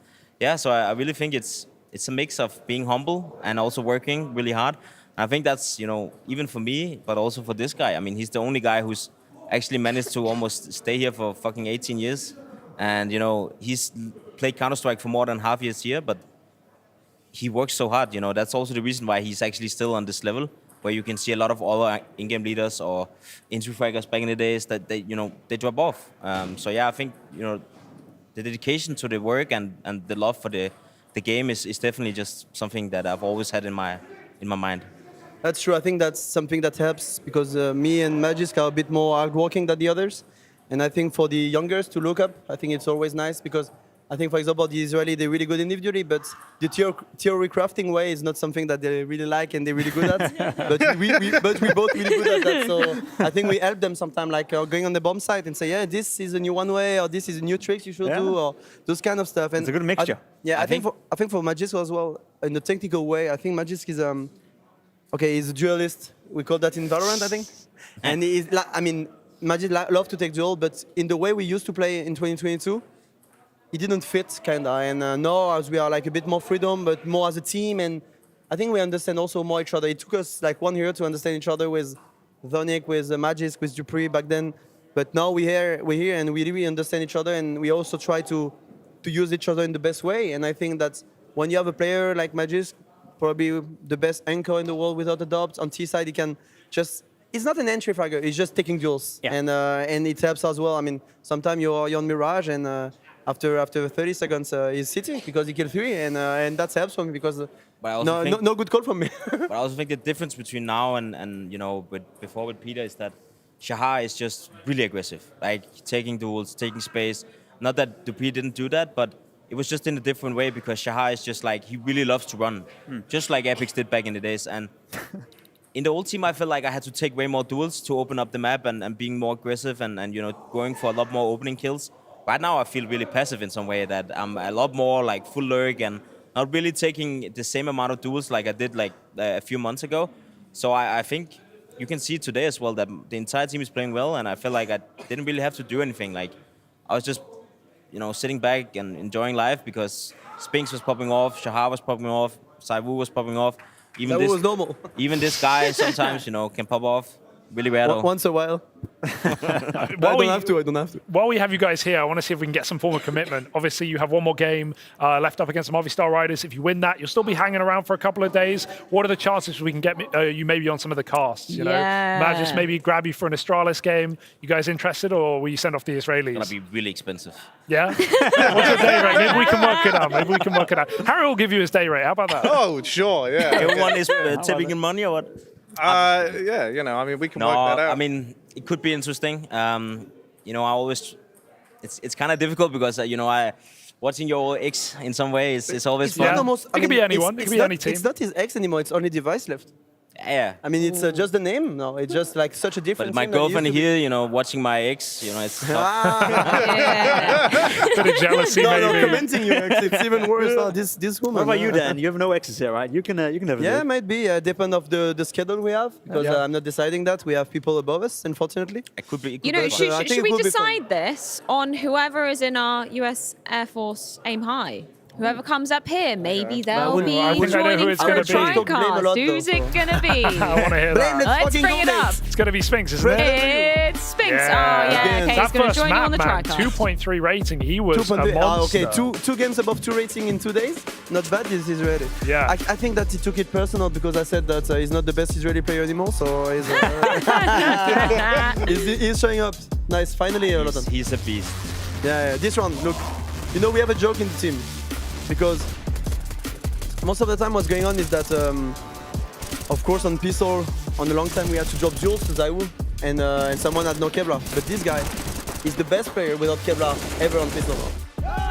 so I really think it's a mix of being humble and also working really hard. I think that's, even for me, but also for this guy. I mean, he's the only guy who's actually managed to almost stay here for fucking 18 years. And, he's played Counter-Strike for more than half years here, but he works so hard. That's also the reason why he's actually still on this level, where you can see a lot of other in-game leaders or entry fraggers back in the days that they drop off. So I think, the dedication to the work and the love for the game is definitely just something that I've always had in my mind. That's true. I think that's something that helps, because me and Magisk are a bit more hardworking than the others. And I think for the youngers to look up, I think it's always nice, because I think, for example, the Israeli, they're really good individually, but the theory crafting way is not something that they really like and they're really good at. but we both really good at that. So I think we help them sometimes, going on the bomb site and say, this is a new one way, or this is a new trick you should do, or those kind of stuff. And it's a good mixture. I think for Magisk as well, in the technical way, I think Magisk is he's a duelist. We call that in Valorant, I think. And Magisk loves to take duel, but in the way we used to play in 2022, it didn't fit, kinda. And now, as we are a bit more freedom, but more as a team, and I think we understand also more each other. It took us 1 year to understand each other with Thonik, with Magisk, with Dupree back then. But now we're here, and we really understand each other, and we also try to use each other in the best way. And I think that when you have a player like Magisk, probably the best anchor in the world without a doubt, on T side, he can just. It's not an entry fragger. It's just taking duels, and it helps as well. I mean, sometimes you're on Mirage, and after 30 seconds, he's sitting because he killed 3, and that helps for me, because no good call from me. But I also think the difference between now and before with Peter is that Shahar is just really aggressive, taking duels, taking space. Not that Dupree didn't do that, but it was just in a different way, because Shahar is just he really loves to run, just like Epix did back in the days. And in the old team, I felt like I had to take way more duels to open up the map and being more aggressive and going for a lot more opening kills. Right now, I feel really passive in some way, that I'm a lot more full lurk and not really taking the same amount of duels like I did a few months ago. So I think you can see today as well that the entire team is playing well, and I feel like I didn't really have to do anything. I was just sitting back and enjoying life, because Spinks was popping off, Shahar was popping off, Saiwu was popping off. Even this was normal. Even this guy sometimes, can pop off. Really rare. Once a while. I don't have to. While we have you guys here, I want to see if we can get some form of commitment. Obviously, you have one more game left up against the Movistar Riders. If you win that, you'll still be hanging around for a couple of days. What are the chances we can get you maybe on some of the casts? You know, Magis maybe grab you for an Astralis game. You guys interested, or will you send off the Israelis? It's gonna be really expensive. Yeah. What's your day rate? Maybe we can work it out. Harry will give you his day rate. How about that? Oh, sure. Yeah. Everyone is tipping in money, or what? Yeah, we can work that out. I mean, it could be interesting. I always, it's kind of difficult, because I watching your ex in some way is always fun. Yeah. Almost, It could be anyone. It could be any team. It's not his ex anymore. It's only Device left. Yeah. I mean, it's just the name now. It's just like such a different. But my team than it girlfriend used to be. here, you know, watching my ex, you know, it's tough. Bit of jealousy, no, maybe. No, commenting you ex. It's even worse. This woman. What about you, Dan? You have no exes here, right? You can have Yeah, it. might be. Depend of the schedule we have because I'm not deciding that. We have people above us, unfortunately. It could be. You know, should I think we it would be fun. decide this on whoever is in our US Air Force Aim High? Whoever comes up here, maybe they'll be I think I know who joining it's for gonna a be. Tricast. Who's it gonna be? I want to hear that. Let's bring it up. It's going to be Spinks, isn't it? It's Spinks. Oh, yeah. Okay, That he's going to first join you on the map, man, Tricast. 2.3 rating. He was a 2.3. monster. Okay, two games above 2 rating in 2 days. Not bad. This Israeli. Yeah. I think that he took it personal because I said that he's not the best Israeli player anymore. So he's showing up. Nice. Finally, Lotan. He's a beast. Yeah. This round, look. You know, we have a joke in the team because most of the time what's going on is that, of course, on Pistol, on a long time we had to drop duels to Zaiwu and someone had no Kevlar. But this guy is the best player without Kevlar ever on Pistol.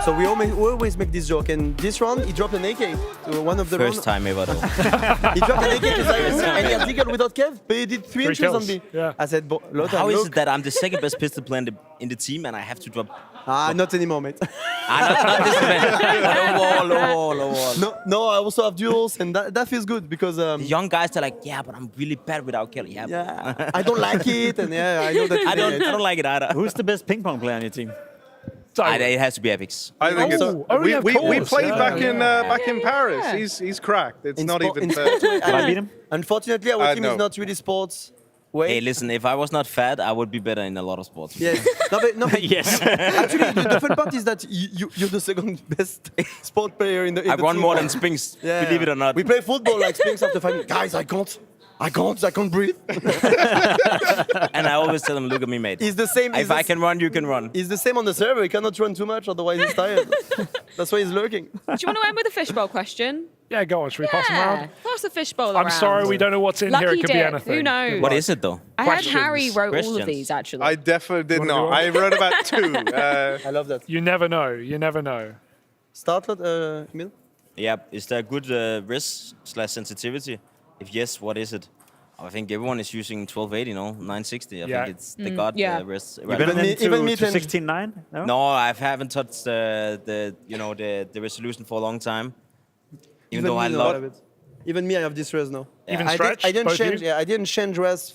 So we always make this joke. And this round, he dropped an AK to one of the First time ever, though. He dropped an AK to Zaiwu and he had Deagle without Kev, but he did 3 entries on me. Yeah. I said, Lothar, How is look. it that I'm the second best pistol player in the team and I have to drop? Not anymore, mate. Not this man. Low wall. No, I also have duels, and that feels good because The young guys are like, yeah, but I'm really bad without kill. Yeah. I don't like it, and I know that. I don't like it either. Who's the best ping pong player on your team? It has to be Epix. I think Oh, so. yeah, of We course. played Yeah. back in Paris. He's cracked. It's not even fair. Did I beat him? Unfortunately, our team no. is not really sports. Way. Hey, listen, if I was not fat, I would be better in a lot of sports. Yes. No, Yes. Actually, the fun part is that you're the second best sport player in the I the run team. more than Spinks, believe it or not. We play football like Spinks after 5 minutes. Guys, I can't breathe. And I always tell them, look at me, mate. He's the same. If I can run, you can run. He's the same on the server. He cannot run too much, otherwise he's tired. That's why he's lurking. Do you want to end with a fishbowl question? Yeah, go on. Should we pass them around? Pass the fishbowl I'm around. sorry, we don't know what's in here. Lucky It could be dip. anything. Who knows? What is it, though? I heard Questions. Harry wrote all of Questions. these, actually. I definitely did Wanna not. go on? I wrote about 2. I love that. You never know. You never know. Start, Emil. Yeah, is there good risk/sensitivity? If yes, what is it? I think everyone is using 1280, no? 960. I think it's the god risk. You better than Even me to then. 16.9? No? No, I haven't touched the resolution for a long time. Even though I me, love it. Even me, I have this res now. Even I stretch, didn't both change. you? Yeah, I didn't change res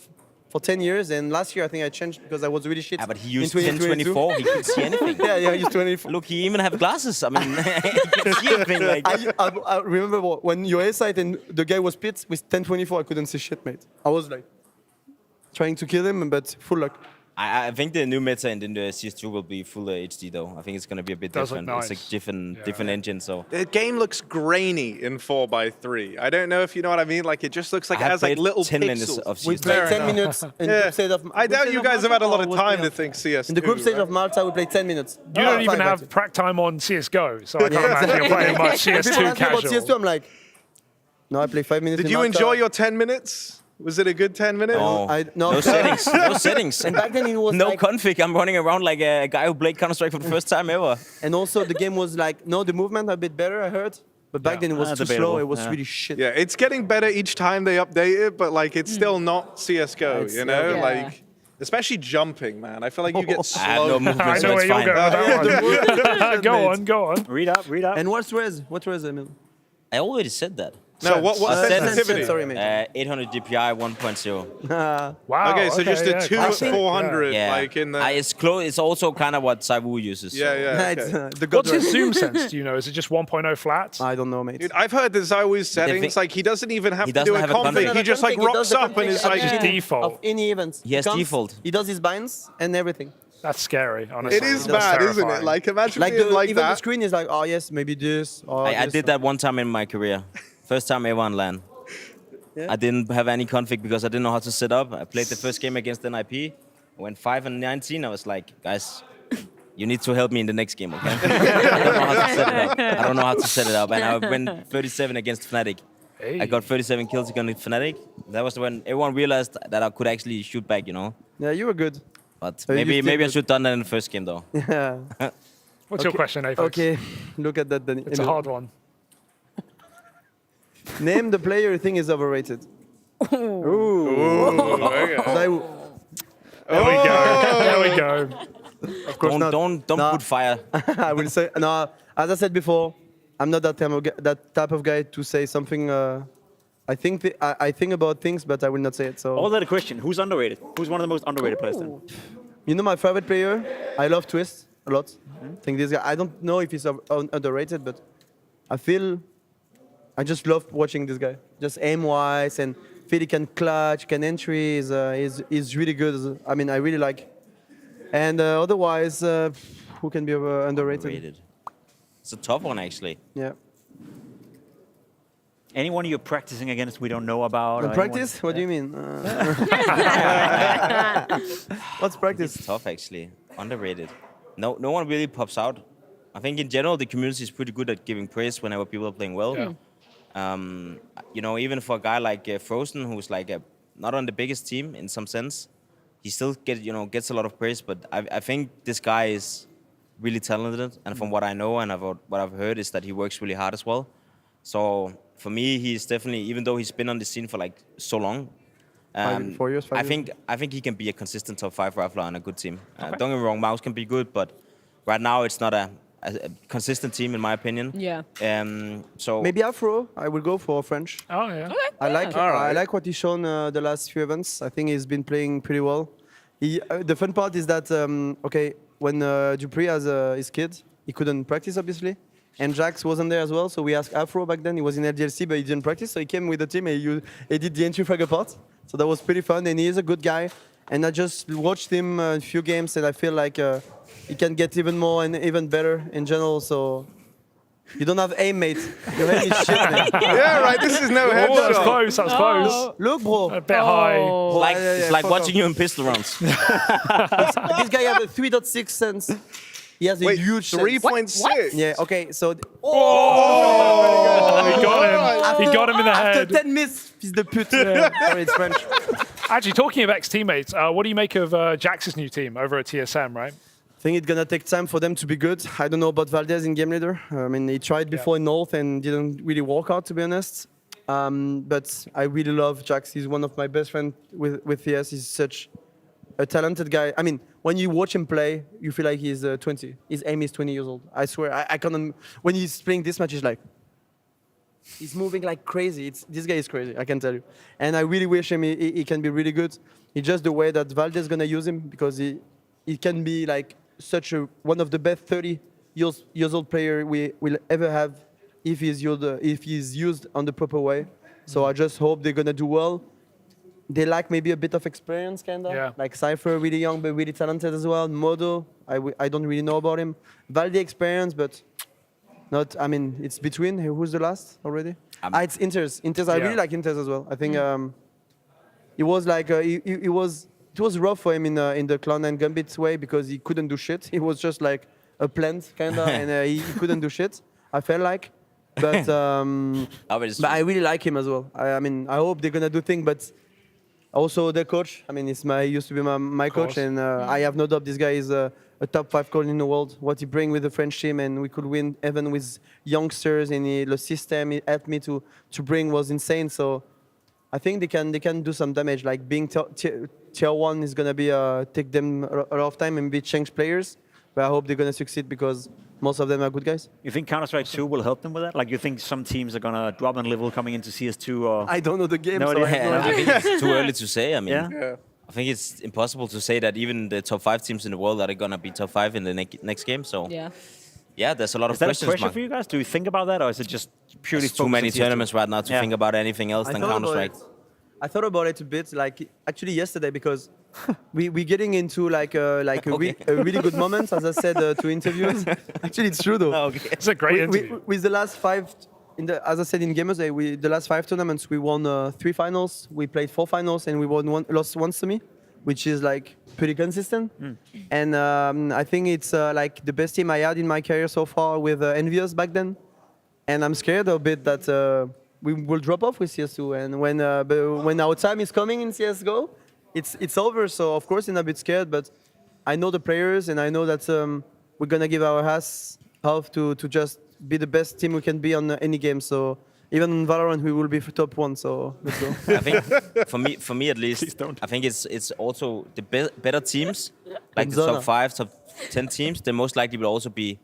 for 10 years, and last year I think I changed because I was really shit. Yeah, but he in used 2022. 1024. He could see anything. Yeah, I used 24. Look, he even have glasses. I mean, he can see anything. Like I remember when your A site and the guy was pit with 1024, I couldn't see shit, mate. I was like trying to kill him, but full luck. I think the new meta in the CS2 will be full HD though. I think it's going to be a bit Does look different. nice. It's a different engine. So The game looks grainy in 4x3. I don't know if you know what I mean. Like it just looks like I it have has like played little 10 minutes pixels. of We CS2. played 10 minutes in Yeah. group stage of. I doubt you guys have had a lot of time to to think CS2. In the group stage right? of Malta, we played 10 minutes. You don't even have prac time on CSGO, so I can't imagine you're playing much People CS2 ask me about casual. CS2, I'm like, no, I play 5 minutes. Did in you Malta. enjoy your 10 minutes? Was it a good 10 minutes? No, no. no settings. No settings. And back then it was No like, config. I'm running around like a guy who played Counter-Strike for the first time ever. and also the game was like, no, the movement a bit better, I heard. But back then it was too debatable. slow. It was Yeah. really shit. Yeah, it's getting better each time they update it, but like it's still not CS:GO. It's- You know, yeah. like especially jumping, man. I feel like you get I have no slow. movement, I so know it's where you're fine. going with that one. Go on, go on. Read up. And what's res? What res, Emil? I already said that. No, what sensitivity? Sorry, mate. 800 DPI 1.0. Wow. Okay, so just a yeah, 2 classic. at 400, Yeah, like in the. it's close. It's also kind of what Saiwu uses. Yeah, yeah. It's, Okay. the god What's his res. zoom sense? Do you know? Is it just 1.0 flat? I don't know, mate. Dude, I've heard there's always settings. thing- Like he doesn't even have He to do doesn't a have a config. config. He just like He does rocks the up and is config like. at the Just beginning default. Of any event. He has comes, default. He does his binds and everything. That's scary, honestly. It is That's bad, isn't it? terrifying. Like imagine Like, being like even the that. screen is like, oh yes, maybe this. Or I this. did that one time in my career. First time ever on LAN. Yeah. I didn't have any config because I didn't know how to set up. I played the first game against NIP. I went 5-19. I was like, guys, you need to help me in the next game, okay? I don't know how to set it up. I don't know how to set it up. And I went 37 against Fnatic. Hey. I got 37 kills against Fnatic. That was when everyone realized that I could actually shoot back, you know? Yeah, you were good. But you maybe still I good. should have done that in the first game, though. Yeah. What's your question, Apex? Okay, look at that. It's a hard one. Name the player you think is overrated. Ooh. There we go. There we go. Of course not. Don't put fire. I will say no. As I said before, I'm not that type of guy to say something. I think about things, but I will not say it. So. All that a question. Who's underrated? Who's one of the most underrated players then? You know my favorite player? I love Twist a lot. I think this guy. I don't know if he's underrated, but I just love watching this guy. Just aim-wise and feel he can clutch, can entry. Is really good. I mean, I really like. And otherwise, who can be underrated? It's a tough one, actually. Yeah. Anyone you're practicing against we don't know about? And practice? What do you mean? What's practice? It's tough, actually. Underrated. No one really pops out. I think in general the community is pretty good at giving praise whenever people are playing well. Yeah. You know, even for a guy like Frozen, who's like not on the biggest team in some sense, he still gets a lot of praise. But I think this guy is really talented, and from what I know and what I've heard is that he works really hard as well. So for me, he's definitely, even though he's been on the scene for like so long, 4 years, 5 years. I think he can be a consistent top 5 rifler on a good team. Don't get me wrong, Mouse can be good, but right now it's not a consistent team in my opinion. Yeah. So maybe Afro. I will go for French. Oh yeah. Okay. I like what he's shown the last few events. I think he's been playing pretty well. The fun part is that when Dupree has his kid, he couldn't practice obviously. And Jax wasn't there as well, so we asked Afro back then. He was in LGLC, but he didn't practice, so he came with the team and he did the entry fragger part. So that was pretty fun, and he is a good guy. And I just watched him a few games, and I feel like he can get even more and even better in general. So you don't have aim, mate. Your aim is shit, man. Yeah, right. This is no headshot. That was close. That was close. Look, bro. A bit high. It's like watching you in pistol rounds. This guy has a 3.6 sense. He has a huge 3.6. Yeah. Okay. So. He got him. He got him in the head. After 10 miss, he's the pute. Sorry, it's French. Actually, talking of ex-teammates, what do you make of Jax's new team over at TSM, right? I think it's gonna take time for them to be good. I don't know about Valdez in game leader. I mean, he tried before in North and didn't really work out, to be honest. But I really love Jax. He's one of my best friends with TS. He's such a talented guy. I mean, when you watch him play, you feel like he's 20. His aim is 20 years old. I swear. I can't. When he's playing this match, he's moving like crazy. This guy is crazy, I can tell you. And I really wish him he can be really good. It's just the way that Valdez is gonna use him, because he can be like one of the best 30 years old player we will ever have if he's used on the proper way. So I just hope they're gonna do well. They lack maybe a bit of experience, kind of. Yeah. Like Cypher, really young but really talented as well. Modo, I don't really know about him. Valde experience, but not. I mean, it's between. Who's the last already? It's Inters. I really like Inters as well. I think it was like it was rough for him in the Cloud9 Gambit way, because he couldn't do shit. He was just like a plant, kind of, and he couldn't do shit. I felt like. But but I really like him as well. I mean, I hope they're gonna do things, but. Also, the coach. I mean, he used to be my coach, and I have no doubt this guy is a top 5 coach in the world. What he brings with the French team, and we could win even with youngsters, and the system he helped me to bring was insane. So I think they can do some damage. Like being tier 1 is gonna be take them a lot of time and be change players. But I hope they're gonna succeed, because most of them are good guys. You think Counter-Strike 2 will help them with that? Like, you think some teams are going to drop in level coming into CS2? Or I don't know the game. No, so I think it's too early to say. I mean, Yeah? I think it's impossible to say that even the top 5 teams in the world are going to be top 5 in the next game. So yeah, there's a lot of questions. Is that a pressure for you guys? Do you think about that, or is it just purely too many tournaments right now to think about anything else than Counter-Strike? I thought about it a bit, like actually yesterday, because we're getting into like a really good moment, as I said to interviews. Actually, it's true though. Okay. It's a great interview. With the last 5, as I said in Gamers Day, the last 5 tournaments, we won 3 finals, we played 4 finals, and we lost 1 semi, which is like pretty consistent. And I think it's like the best team I had in my career so far with Envious back then. And I'm scared a bit that we will drop off with CS2, and when our time is coming in CSGO, it's over. So of course I'm a bit scared, but I know the players, and I know that we're gonna give our ass off to just be the best team we can be on any game. So even in Valorant, we will be top 1. So let's go. I think for me at least, I think it's also the better teams, like the top 5, top 10 teams. They most likely will also be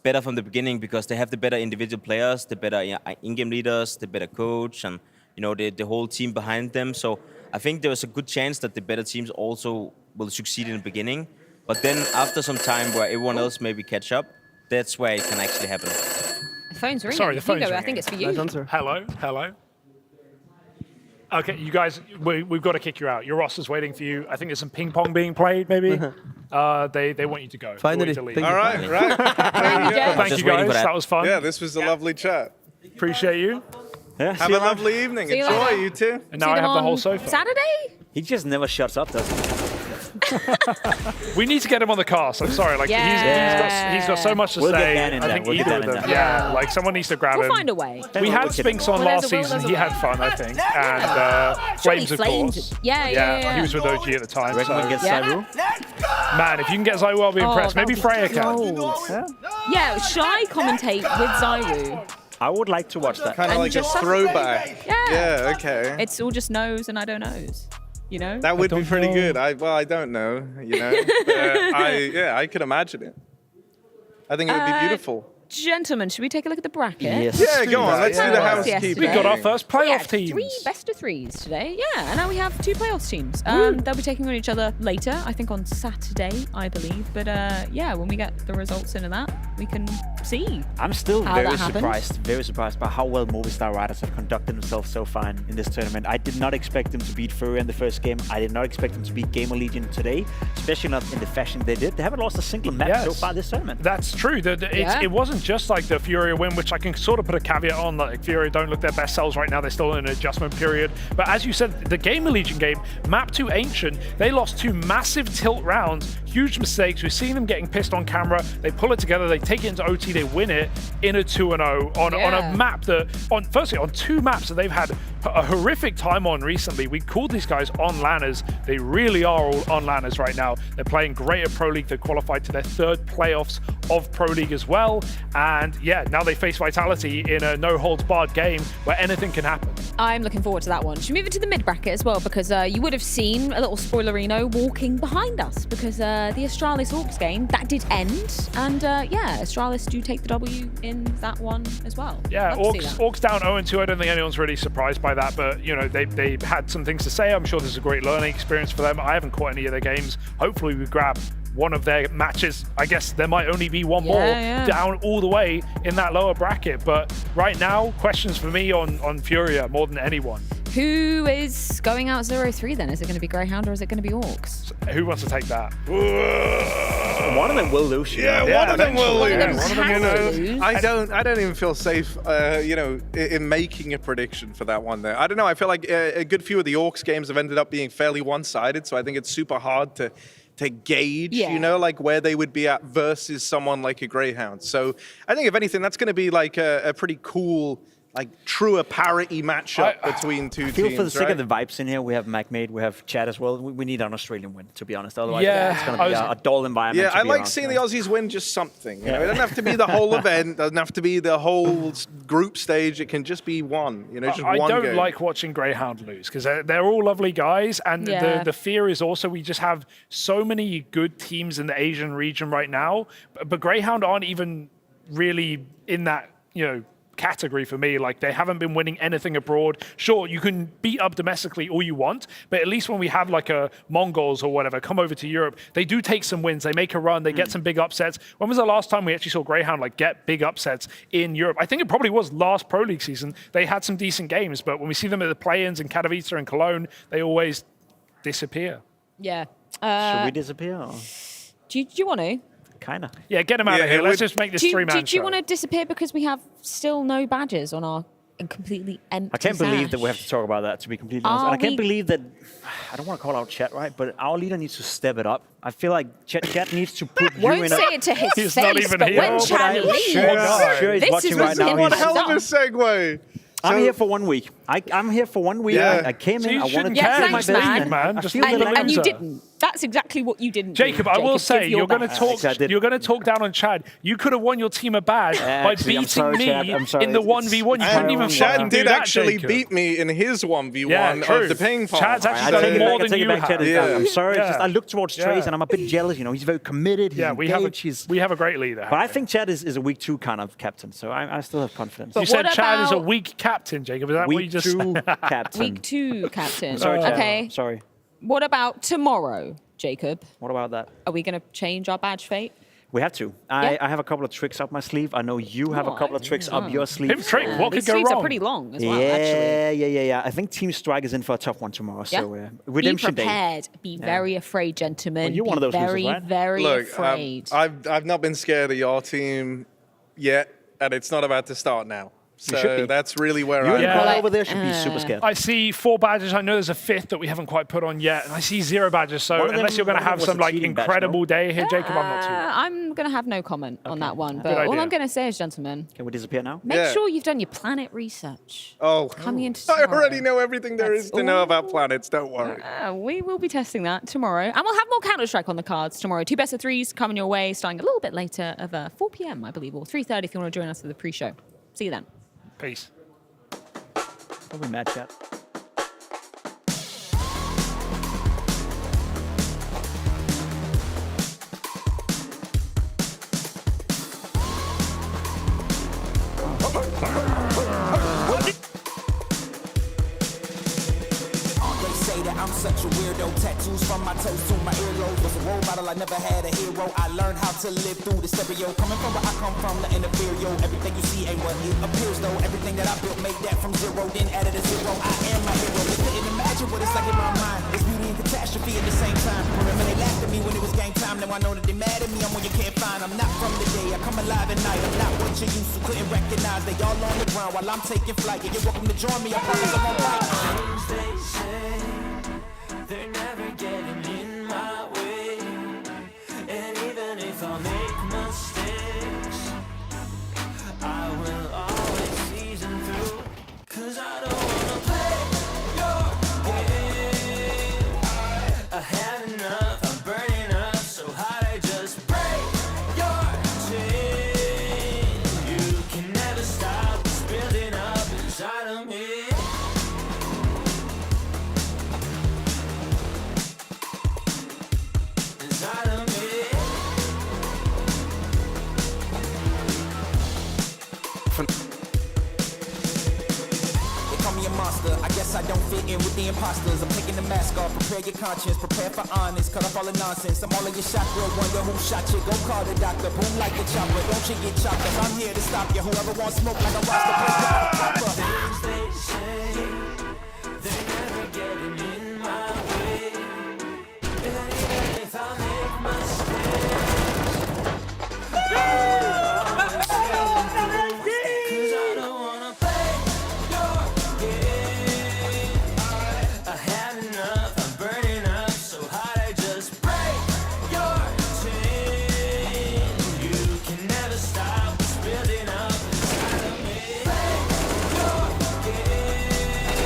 better from the beginning because they have the better individual players, the better in-game leaders, the better coach, and the whole team behind them. So I think there's a good chance that the better teams also will succeed in the beginning. But then after some time where everyone else maybe catch up, that's where it can actually happen. The phone's ringing. Sorry, the phone's Hugo, ringing. I think it's for you. Hello, hello. Okay, you guys, we've got to kick you out. Your roster's waiting for you. I think there's some ping pong being played, maybe. They want you to go. Finally. To leave. All right. Thank you guys. That was fun. Yeah, this was a lovely chat. Appreciate you. Yeah, have a lovely evening. See you Enjoy, later. you too. And now I have the whole sofa. Saturday? He just never shuts up, does he? We need to get him on the cast. I'm sorry, like he's got so much to We'll get say. Dan in I there. think We'll get either Dan of in them. there. Yeah, like someone needs to grab We'll him. find a way. We had Spinks on Well, last there's a will, season. there's He a had way. fun, I think. And Flames, Surely of Flames. course. Yeah. He was with OG at the time. Reckon we get Cyru? Man, if you can get Zyru, I'll be impressed. Maybe Freya can. Yeah, shall I commentate with Zyru? I would like to watch that. Kind of And like a just throwback. Yeah. Okay. It's all just knows and I don't knows. That would be pretty good. I don't know. I could imagine it. I think it would be beautiful. Gentlemen, should we take a look at the bracket? Yes. Yeah, go on. Let's do the housekeeping. Yesterday. We got our first playoff We had teams. 3 best of 3s today. Yeah, and now we have 2 playoffs teams. They'll be taking on each other later, I think on Saturday, I believe. But when we get the results into that, we can see. I'm still how very that surprised by how well Movistar Riders have conducted themselves so far in this tournament. I did not expect them to beat Fury in the first game. I did not expect them to beat Gamer Legion today, especially not in the fashion they did. They haven't lost a single match so far this tournament. That's true. It wasn't just like the Fury win, which I can sort of put a caveat on, like Fury don't look their best selves right now. They're still in an adjustment period. But as you said, the Gamer Legion game, map 2 Ancient, they lost 2 massive tilt rounds, huge mistakes. We've seen them getting pissed on camera. They pull it together, they take it into OT, they win it in a 2-0 on a map that, firstly, on 2 maps that they've had a horrific time on recently. We called these guys on-lanners. They really are all on-lanners right now. They're playing great at Pro League. They qualified to their 3rd playoffs of Pro League as well. And yeah, now they face Vitality in a no-holds-barred game where anything can happen. I'm looking forward to that one. Should we move it to the mid-bracket as well? Because you would have seen a little spoilerino walking behind us because the Astralis Orcs game, that did end. And Astralis do take the W in that one as well. Yeah, Orcs down 0-2. I don't think anyone's really surprised by that, but they had some things to say. I'm sure this is a great learning experience for them. I haven't caught any of their games. Hopefully we grab one of their matches. I guess there might only be one more down all the way in that lower bracket. But right now, questions for me on Furia more than anyone. Who is going out 0-3 then? Is it going to be Greyhound or is it going to be Orcs? Who wants to take that? One of them will lose. One of them will lose. One of them has to lose. I don't even feel safe, in making a prediction for that one there. I don't know. I feel like a good few of the Orcs games have ended up being fairly one-sided, so I think it's super hard to gauge, like where they would be at versus someone like a Greyhound. So I think if anything, that's going to be like a pretty cool, like truer parity matchup between two teams. For the sake right? of the vibes in here, we have MacMade, we have Chad as well. We need an Australian win, to be honest. Otherwise, it's going to be a dull environment. Yeah, I like seeing the Aussies win just something. It doesn't have to be the whole event. Doesn't have to be the whole group stage. It can just be one. Just I one don't game. like watching Greyhound lose because they're all lovely guys, and the fear is also we just have so many good teams in the Asian region right now, but Greyhound aren't even really in that category for me. Like, they haven't been winning anything abroad. Sure, you can beat up domestically all you want, but at least when we have like a Mongols or whatever come over to Europe, they do take some wins, they make a run, they get some big upsets. When was the last time we actually saw Greyhound like get big upsets in Europe? I think it probably was last Pro League season. They had some decent games, but when we see them at the play-ins in Katowice and Cologne, they always disappear. Yeah. Should we disappear? Or? Do you want to? Kind of. Yeah, get them out of here. Let's just make this 3-man Do you want to disappear because we have still no badges on our completely empty I can't believe that we sash? have to talk about that, to be completely honest. And I can't believe that, I don't want to call out Chet, right? But our leader needs to step it up. I feel like Chet needs to put you Won't in say it to his He's face, not even but here. when Chad leaves, sure he's this watching is right now. What a hell of a segue. I'm here for 1 week. I'm here for 1 week. Yeah. I came So in. you I wanted shouldn't to care, do my thanks, best. man. man. I Just feel be the like- And you loser. didn't. That's exactly what you didn't Jacob, do. I will give say your you're going to back. talk. Actually, I did. You're going to talk down on Chad. You could have won your team a badge by Actually, I'm beating sorry, me Chad. I'm sorry. in the 1v1. You couldn't even Chad fucking do did that, actually Jacob. beat me in his 1v1 Yeah, true. of the ping pong. Chad's I actually take done it more back, I than take it you back, have. Chad. Yeah. I'm sorry. Yeah. It's just I look towards Trace Yeah. and I'm a bit jealous. You know, he's very committed. Yeah, he's we have engaged, we have a great leader. But I think Chad is a week 2 kind of captain, so I still have confidence. you said what Chad is a about- weak captain, Jacob. Is that what you Week just 2 said? captain. Week 2, captain. Sorry, Chad. Okay. Sorry. What about tomorrow, Jacob? What about that? Are we going to change our badge fate? We have to. I have a couple of tricks up my sleeve. I know you have a couple of tricks up your sleeve. Him trick. What could These go sleeves wrong? are pretty long as well, actually. Yeah. I think Team Strike is in for a tough one tomorrow. Yeah. So Redemption Be Day. prepared. Be very afraid, gentlemen. Well, you're one of Be those losers, very, right? very Look, afraid. I've not been scared of your team yet, and it's not about to start now. You should So be. that's really where You I'm and Yeah. Paul Like, over there should be super scared. I see 4 badges. I know there's a 5th that we haven't quite put on yet, and I see 0 badges. So One of them- unless you're going to one of them have was some a like cheating badge, incredible day here, Jacob, I'm not too. I'm going to have no comment on that one. But Good all idea. I'm going to say is, gentlemen, Can we disappear now? make Yeah. sure you've done your planet research. Oh, Coming into I tomorrow. already know everything there is to know about planets. Don't worry. We will be testing that tomorrow. And we'll have more Counter-Strike on the cards tomorrow. 2 best of 3s coming your way, starting a little bit later of 4 p.m., I believe, or 3:30 if you want to join us for the pre-show. See you then. Peace. Probably mad chat. They say that I'm such a weirdo. Tattoos from my toes to my earlobes. Was a role model, I never had a hero. I learned how to live through the stereo. Coming from where I come from, nothing inferior. Everything you see ain't what it appears though. Everything that I built made that from 0, then added a 0. I am my hero. They couldn't imagine what it's like in my mind. It's beauty and catastrophe at the same time. Remember they laughed at me when it was game time. Now I know that they mad at me. I'm one you can't find. I'm not from the day. I come alive at night. I'm not what you used to. Couldn't recognize. They all on the ground while I'm taking flight. Yeah, you're welcome to join me. I promise I'm alright. They say they're never getting in my way. And even if I make mistakes, I will always season through. 'Cause I don't wanna play your game. I had enough, I'm burning up so hot I just break your chain. You can never stop, it's building up inside of me. Inside of me. They call me a monster. I guess I don't fit in with the imposters. I'm taking the mask off. Prepare your conscience. Prepare for honest. Cut off all the nonsense. I'm all in your chakra. Wonder who shot you. Go call the doctor. Boom like a chopper. Don't you get chopped up. I'm here to stop you. Whoever wants smoke like a roster. Things they say, they're never getting in my way. Even if I make mistakes. Cause I don't wanna play your game. I had enough, I'm burning up so hot I just break your chain. You can never stop, it's building up inside of me. Play your game.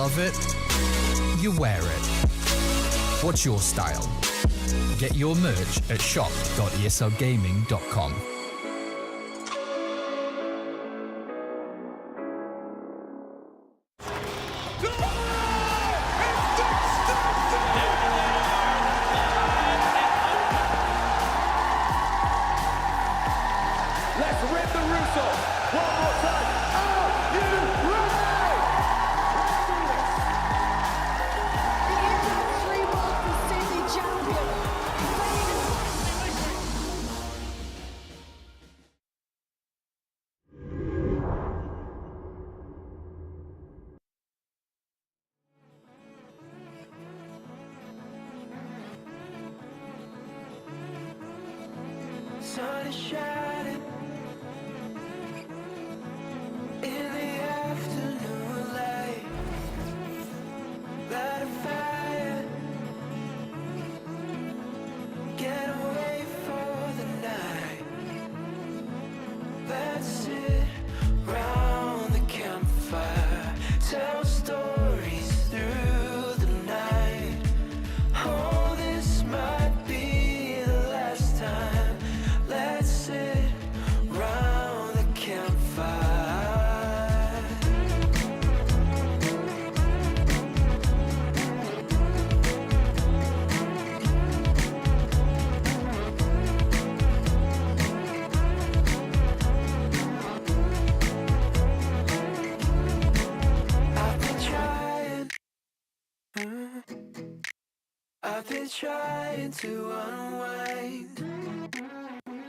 love it, you wear it. What's your style? Get your merch at shop.eslgaming.com. Let's rip the Russo. One more time. Are you ready? The industry world Sydney champion. Sun is shining. In the afternoon light, light a fire, get away for the night. Let's sit round the campfire, tell stories through the night. Oh, this might be the last time. Let's sit round the campfire. I've been trying to unwind.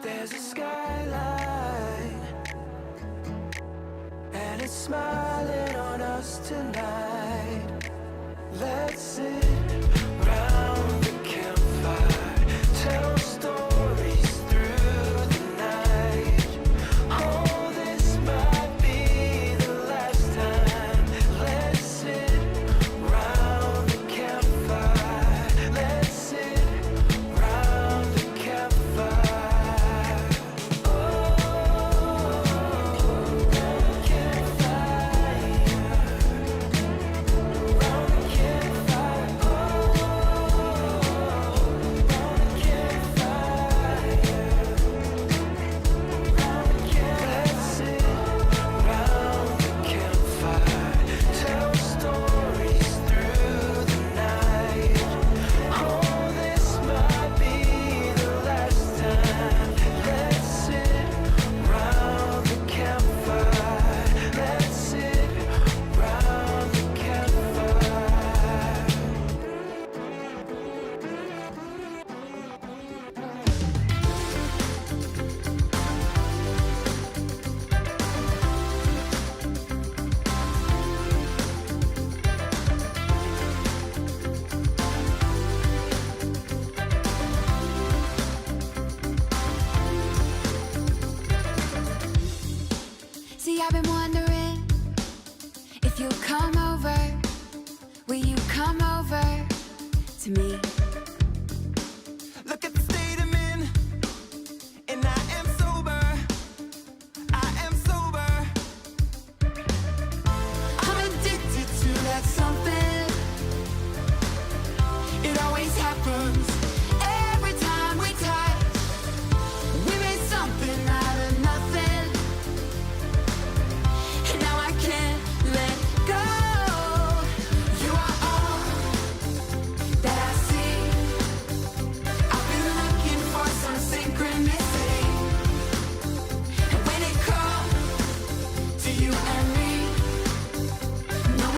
There's a skyline, and it's smiling on us tonight. Let's sit round the campfire, tell stories through the night. Oh, this might be the last time. Let's sit round the campfire. Let's sit round the campfire. Oh, campfire. Round the campfire. Oh, round the campfire. Round the campfire. Let's sit round the campfire. Tell stories through the night. Oh, this might be the last time. Let's sit round the campfire. Let's sit round the campfire. See, I've been wondering